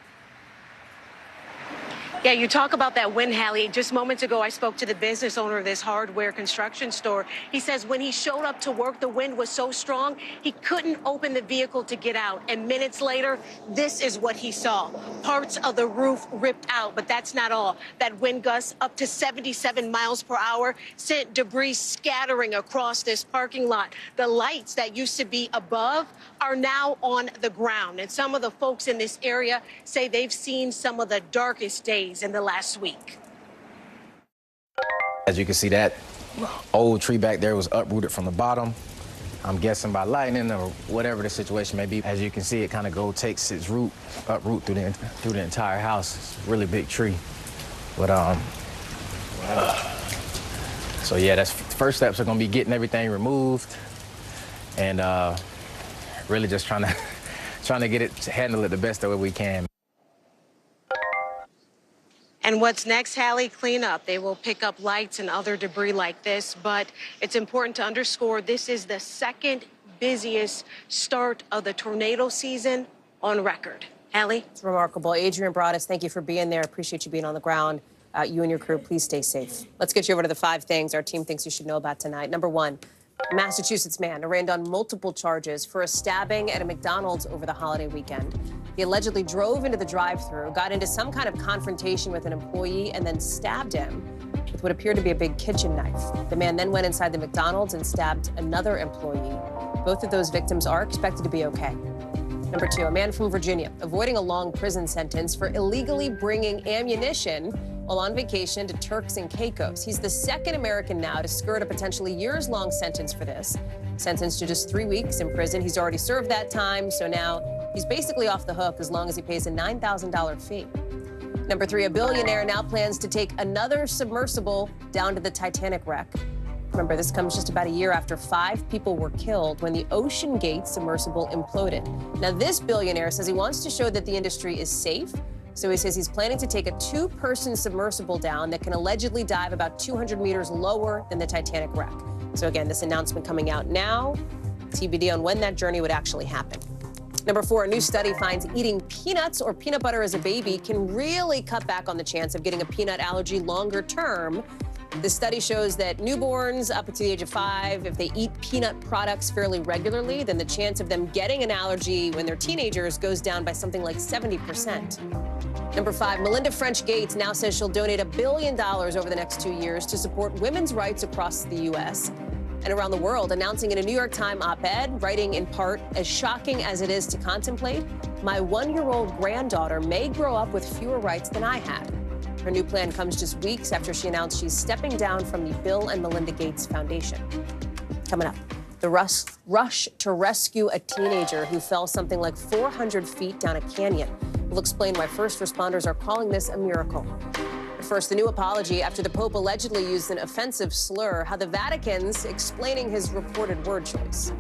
Yeah, you talk about that wind, Hallie. Just moments ago, I spoke to the business owner of this hardware construction store. He says when he showed up to work, the wind was so strong, he couldn't open the vehicle to get out. And minutes later, this is what he saw. Parts of the roof ripped out, but that's not all. That wind gust up to 77 miles per hour sent debris scattering across this parking lot. The lights that used to be above are now on the ground. And some of the folks in this area say they've seen some of the darkest days in the last week. As you can see, that old tree back there was uprooted from the bottom. I'm guessing by lightning or whatever the situation may be. As you can see, it kind of takes its uproot through the entire house. It's a really big tree. But so yeah, that's first steps are gonna be getting everything removed and really just trying to get it to handle it the best way we can. And what's next, Hallie? Cleanup. They will pick up lights and other debris like this, but it's important to underscore this is the second busiest start of the tornado season on record. Hallie? It's remarkable. Adrian Broadus, thank you for being there. Appreciate you being on the ground. You and your crew, please stay safe. Let's get you over to the 5 things our team thinks you should know about tonight. Number 1, a Massachusetts man arraigned on multiple charges for a stabbing at a McDonald's over the holiday weekend. He allegedly drove into the drive-thru, got into some kind of confrontation with an employee, and then stabbed him with what appeared to be a big kitchen knife. The man then went inside the McDonald's and stabbed another employee. Both of those victims are expected to be okay. Number 2, a man from Virginia avoiding a long prison sentence for illegally bringing ammunition while on vacation to Turks and Caicos. He's the 2nd American now to skirt a potentially years-long sentence for this. Sentenced to just 3 weeks in prison. He's already served that time, so now he's basically off the hook as long as he pays a $9,000 fee. Number 3, a billionaire now plans to take another submersible down to the Titanic wreck. Remember, this comes just about a year after 5 people were killed when the Ocean Gate submersible imploded. Now, this billionaire says he wants to show that the industry is safe, so he says he's planning to take a 2-person submersible down that can allegedly dive about 200 meters lower than the Titanic wreck. So again, this announcement coming out now, TBD on when that journey would actually happen. Number 4, a new study finds eating peanuts or peanut butter as a baby can really cut back on the chance of getting a peanut allergy longer term. This study shows that newborns up to the age of 5, if they eat peanut products fairly regularly, then the chance of them getting an allergy when they're teenagers goes down by something like 70%. Number 5, Melinda French Gates now says she'll donate $1 billion over the next 2 years to support women's rights across the U.S. and around the world, announcing in a New York Times op-ed, writing in part, "As shocking as it is to contemplate, my 1-year-old granddaughter may grow up with fewer rights than I had." Her new plan comes just weeks after she announced she's stepping down from the Bill and Melinda Gates Foundation. Coming up, the rush to rescue a teenager who fell something like 400 feet down a canyon. We'll explain why first responders are calling this a miracle. But first, the new apology after the Pope allegedly used an offensive slur, how the Vatican's explaining his reported word choice.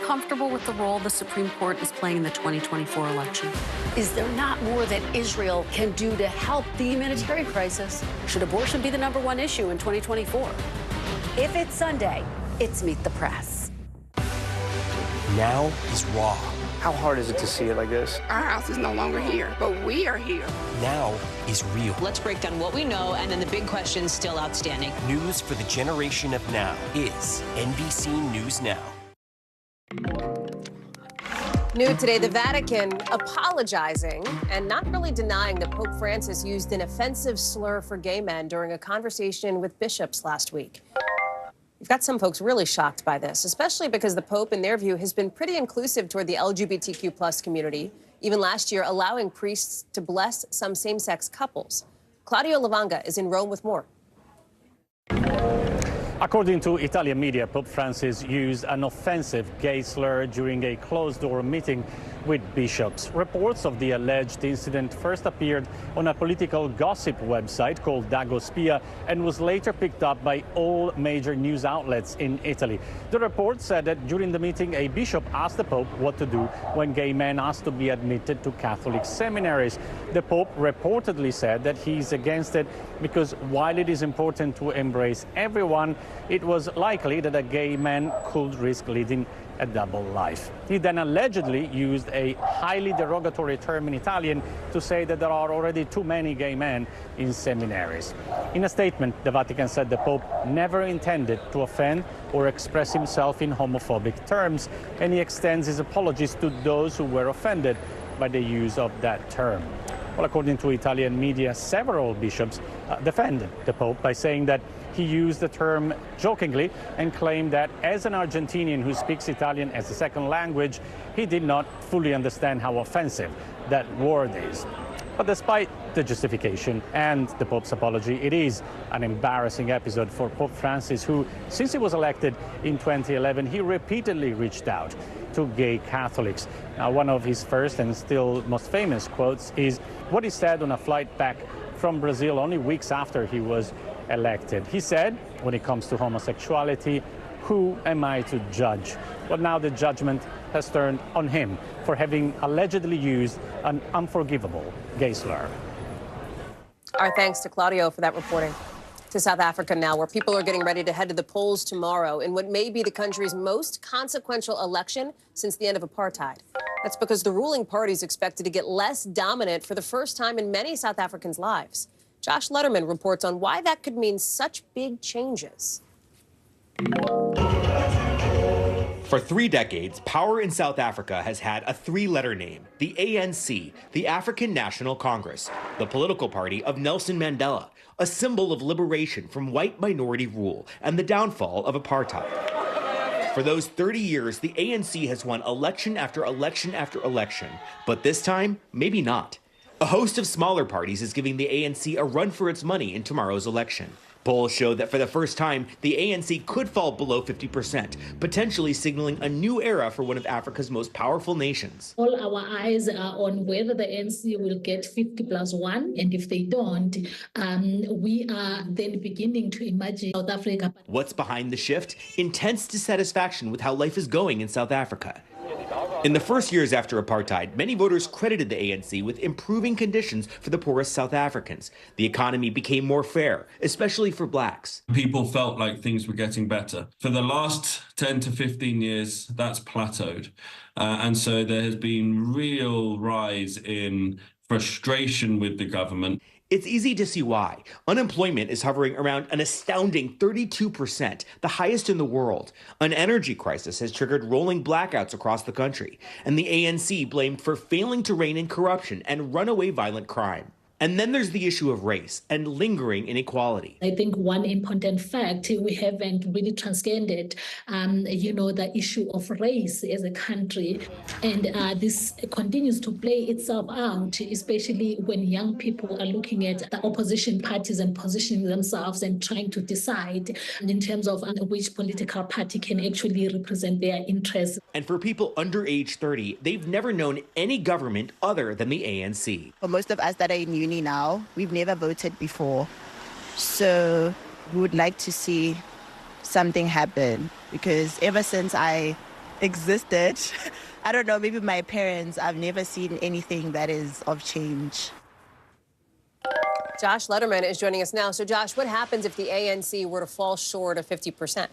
Comfortable with the role the Supreme Court is playing in the 2024 election? Is there not more that Israel can do to help the humanitarian crisis? Should abortion be the #1 issue in 2024? If it's Sunday, it's Meet the Press. Now is Raw. How hard is it to see it like this? Our house is no longer here, but we are here. Now is Real. Let's break down what we know and then the big questions still outstanding. News for the generation of now is NBC News Now. New today, the Vatican apologizing and not really denying that Pope Francis used an offensive slur for gay men during a conversation with bishops last week. You've got some folks really shocked by this, especially because the Pope, in their view, has been pretty inclusive toward the LGBTQ+ community, even last year allowing priests to bless some same-sex couples. Claudio Lavanga is in Rome with more. According to Italian media, Pope Francis used an offensive gay slur during a closed-door meeting with bishops. Reports of the alleged incident first appeared on a political gossip website called Dagospia and was later picked up by all major news outlets in Italy. The report said that during the meeting, a bishop asked the Pope what to do when gay men asked to be admitted to Catholic seminaries. The Pope reportedly said that he's against it because while it is important to embrace everyone, it was likely that a gay man could risk leading a double life. He then allegedly used a highly derogatory term in Italian to say that there are already too many gay men in seminaries. In a statement, the Vatican said the Pope never intended to offend or express himself in homophobic terms, and he extends his apologies to those who were offended by the use of that term. Well, according to Italian media, several bishops defended the Pope by saying that he used the term jokingly and claimed that as an Argentinian who speaks Italian as a second language, he did not fully understand how offensive that word is. But despite the justification and the Pope's apology, it is an embarrassing episode for Pope Francis, who, since he was elected in 2011, he repeatedly reached out to gay Catholics. Now, one of his first and still most famous quotes is what he said on a flight back from Brazil only weeks after he was elected. He said, when it comes to homosexuality, who am I to judge? Well, now the judgment has turned on him for having allegedly used an unforgivable gay slur. Our thanks to Claudio for that reporting. To South Africa now, where people are getting ready to head to the polls tomorrow in what may be the country's most consequential election since the end of apartheid. That's because the ruling party is expected to get less dominant for the first time in many South Africans' lives. Josh Letterman reports on why that could mean such big changes. For 3 decades, power in South Africa has had a 3-letter name, the ANC, the African National Congress, the political party of Nelson Mandela, a symbol of liberation from white minority rule and the downfall of apartheid. For those 30 years, the ANC has won election after election after election, but this time, maybe not. A host of smaller parties is giving the ANC a run for its money in tomorrow's election. Polls show that for the first time, the ANC could fall below 50%, potentially signaling a new era for one of Africa's most powerful nations. All our eyes are on whether the ANC will get 50+1, and if they don't, we are then beginning to imagine South Africa. What's behind the shift? Intense dissatisfaction with how life is going in South Africa. In the first years after apartheid, many voters credited the ANC with improving conditions for the poorest South Africans. The economy became more fair, especially for blacks. People felt like things were getting better. For the last 10 to 15 years, that's plateaued. And so there has been real rise in frustration with the government. It's easy to see why. Unemployment is hovering around an astounding 32%, the highest in the world. An energy crisis has triggered rolling blackouts across the country, and the ANC blamed for failing to rein in corruption and runaway violent crime. And then there's the issue of race and lingering inequality. I think one important fact we haven't really transcended, the issue of race as a country. And this continues to play itself out, especially when young people are looking at the opposition parties and positioning themselves and trying to decide in terms of which political party can actually represent their interests. And for people under age 30, they've never known any government other than the ANC. For most of us that are in uni now, we've never voted before. So we would like to see something happen, because ever since I existed, I don't know, maybe my parents, I've never seen anything that is of change. Josh Letterman is joining us now. So Josh, what happens if the ANC were to fall short of 50%?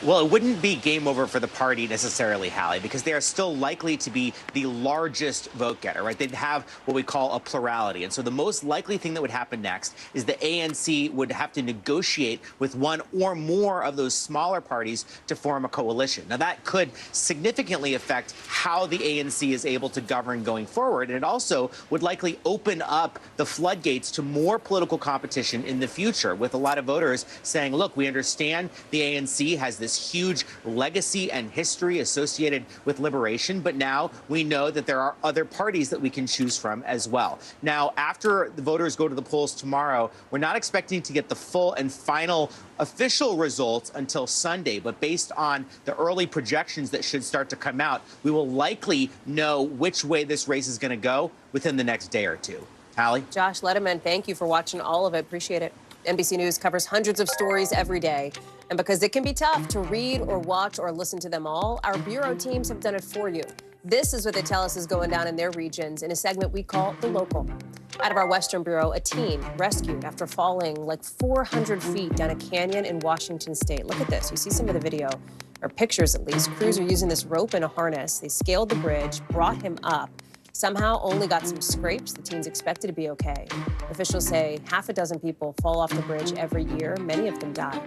Well, it wouldn't be game over for the party necessarily, Hallie, because they are still likely to be the largest vote getter, right? They'd have what we call a plurality. And so the most likely thing that would happen next is the ANC would have to negotiate with one or more of those smaller parties to form a coalition. Now, that could significantly affect how the ANC is able to govern going forward. And it also would likely open up the floodgates to more political competition in the future, with a lot of voters saying, look, we understand the ANC has this this huge legacy and history associated with liberation, but now we know that there are other parties that we can choose from as well. Now, after the voters go to the polls tomorrow, we're not expecting to get the full and final official results until Sunday, but based on the early projections that should start to come out, we will likely know which way this race is going to go within the next day or two. Hallie? Josh Letterman, thank you for watching all of it. Appreciate it. NBC News covers hundreds of stories every day. And because it can be tough to read or watch or listen to them all, our bureau teams have done it for you. This is what they tell us is going down in their regions in a segment we call The Local. Out of our Western Bureau, a teen rescued after falling like 400 feet down a canyon in Washington State. Look at this. You see some of the video, or pictures at least. Crews are using this rope and a harness. They scaled the bridge, brought him up. Somehow only got some scrapes. The teen's expected to be okay. Officials say half a dozen people fall off the bridge every year. Many of them die.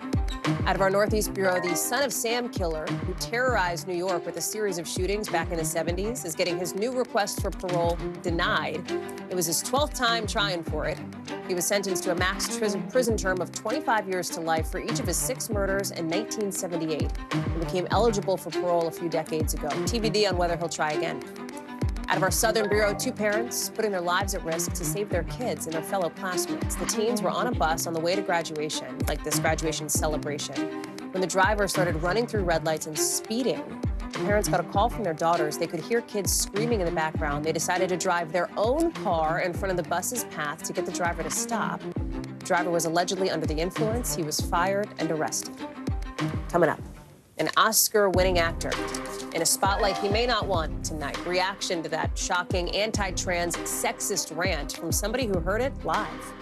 Out of our Northeast Bureau, the Son of Sam killer, who terrorized New York with a series of shootings back in the 70s, is getting his new request for parole denied. It was his 12th time trying for it. He was sentenced to a max prison term of 25 years to life for each of his 6 murders in 1978. He became eligible for parole a few decades ago. TBD on whether he'll try again. Out of our Southern Bureau, 2 parents putting their lives at risk to save their kids and their fellow classmates. The teens were on a bus on the way to graduation, like this graduation celebration, when the driver started running through red lights and speeding. The parents got a call from their daughters. They could hear kids screaming in the background. They decided to drive their own car in front of the bus's path to get the driver to stop. The driver was allegedly under the influence. He was fired and arrested. Coming up, an Oscar-winning actor in a spotlight he may not want tonight. Reaction to that shocking anti-trans sexist rant from somebody who heard it live.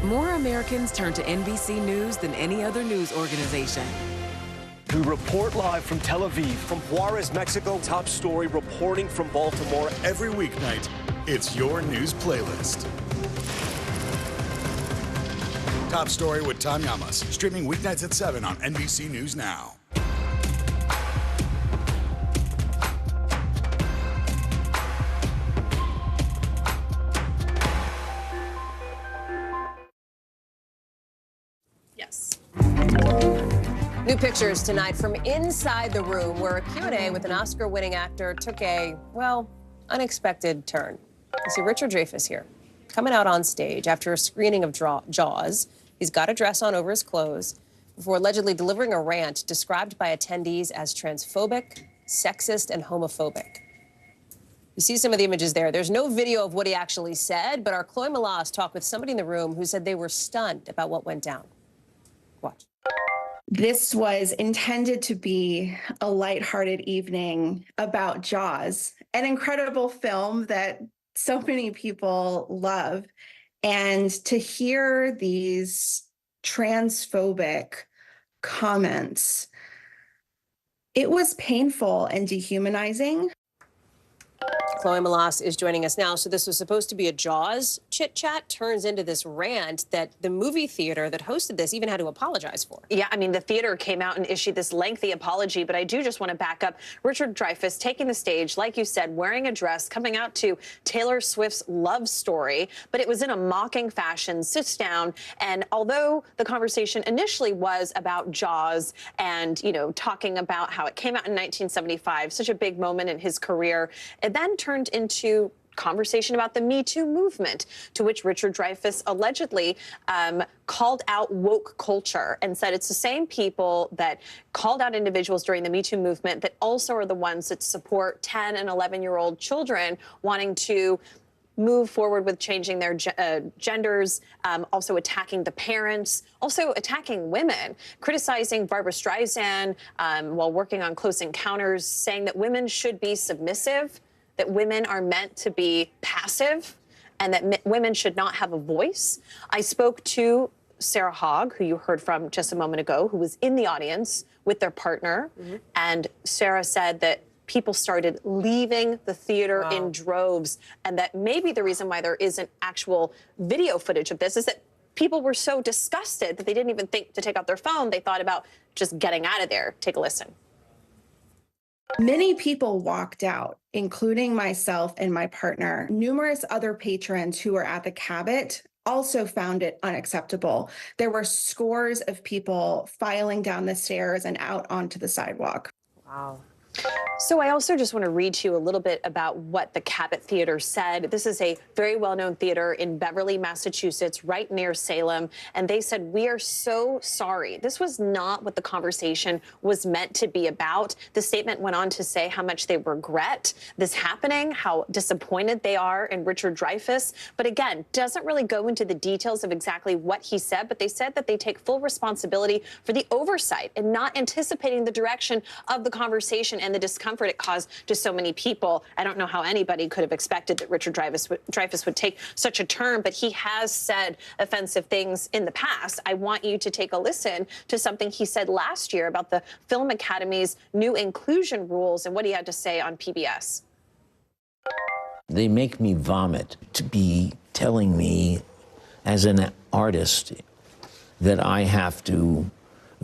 More Americans turn to NBC News than any other news organization. We report live from Tel Aviv. From Juarez, Mexico, top story reporting from Baltimore. Every weeknight, it's your news playlist. Top Story with Tom Llamas, streaming weeknights at 7 on NBC News Now. Yes. New pictures tonight from inside the room where a Q&A with an Oscar-winning actor took a, well, unexpected turn. You see Richard Dreyfuss here, coming out on stage after a screening of Jaws. He's got a dress on over his clothes before allegedly delivering a rant described by attendees as transphobic, sexist, and homophobic. You see some of the images there. There's no video of what he actually said, but our Chloe Malas talked with somebody in the room who said they were stunned about what went down. Watch. This was intended to be a lighthearted evening about Jaws, an incredible film that so many people love. And to hear these transphobic comments, it was painful and dehumanizing. Chloe Malas is joining us now. So this was supposed to be a Jaws chit-chat, turns into this rant that the movie theater that hosted this even had to apologize for. Yeah, I mean, the theater came out and issued this lengthy apology, but I do just want to back up. Richard Dreyfuss taking the stage, like you said, wearing a dress, coming out to Taylor Swift's Love Story, but it was in a mocking fashion, sits down, and although the conversation initially was about Jaws and, you know, talking about how it came out in 1975, such a big moment in his career, it then turned into conversation about the Me Too movement, to which Richard Dreyfuss allegedly called out woke culture and said it's the same people that called out individuals during the Me Too movement that also are the ones that support 10 and 11-year-old children wanting to move forward with changing their genders, also attacking the parents, also attacking women, criticizing Barbra Streisand while working on Close Encounters, saying that women should be submissive, that women are meant to be passive, and that women should not have a voice. I spoke to Sarah Hogg, who you heard from just a moment ago, who was in the audience with their partner, and Sarah said that people started leaving the theater in droves, and that maybe the reason why there isn't actual video footage of this is that people were so disgusted that they didn't even think to take out their phone. They thought about just getting out of there. Take a listen. Many people walked out, including myself and my partner. Numerous other patrons who were at the Cabot also found it unacceptable. There were scores of people filing down the stairs and out onto the sidewalk. Wow. So I also just want to read to you a little bit about what the Cabot Theater said. This is a very well-known theater in Beverly, Massachusetts, right near Salem. And they said, "We are so sorry. This was not what the conversation was meant to be about." The statement went on to say how much they regret this happening, how disappointed they are in Richard Dreyfuss. But again, doesn't really go into the details of exactly what he said. But they said that they take full responsibility for the oversight and not anticipating the direction of the conversation and the discomfort it caused to so many people. I don't know how anybody could have expected that Richard Dreyfuss would take such a turn, but he has said offensive things in the past. I want you to take a listen to something he said last year about the Film Academy's new inclusion rules and what he had to say on PBS. They make me vomit to be telling me as an artist that I have to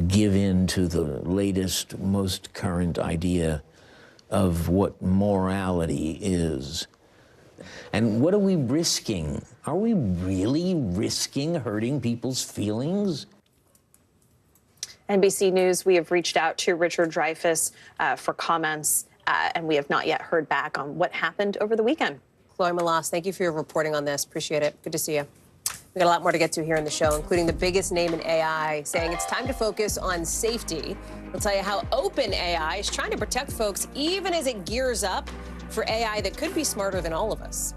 give in to the latest, most current idea of what morality is. And what are we risking? Are we really risking hurting people's feelings? NBC News, we have reached out to Richard Dreyfuss for comments, and we have not yet heard back on what happened over the weekend. Chloe Malas, thank you for your reporting on this. Appreciate it. Good to see you. We got a lot more to get to here in the show, including the biggest name in AI, saying it's time to focus on safety. We'll tell you how OpenAI is trying to protect folks even as it gears up for AI that could be smarter than all of us.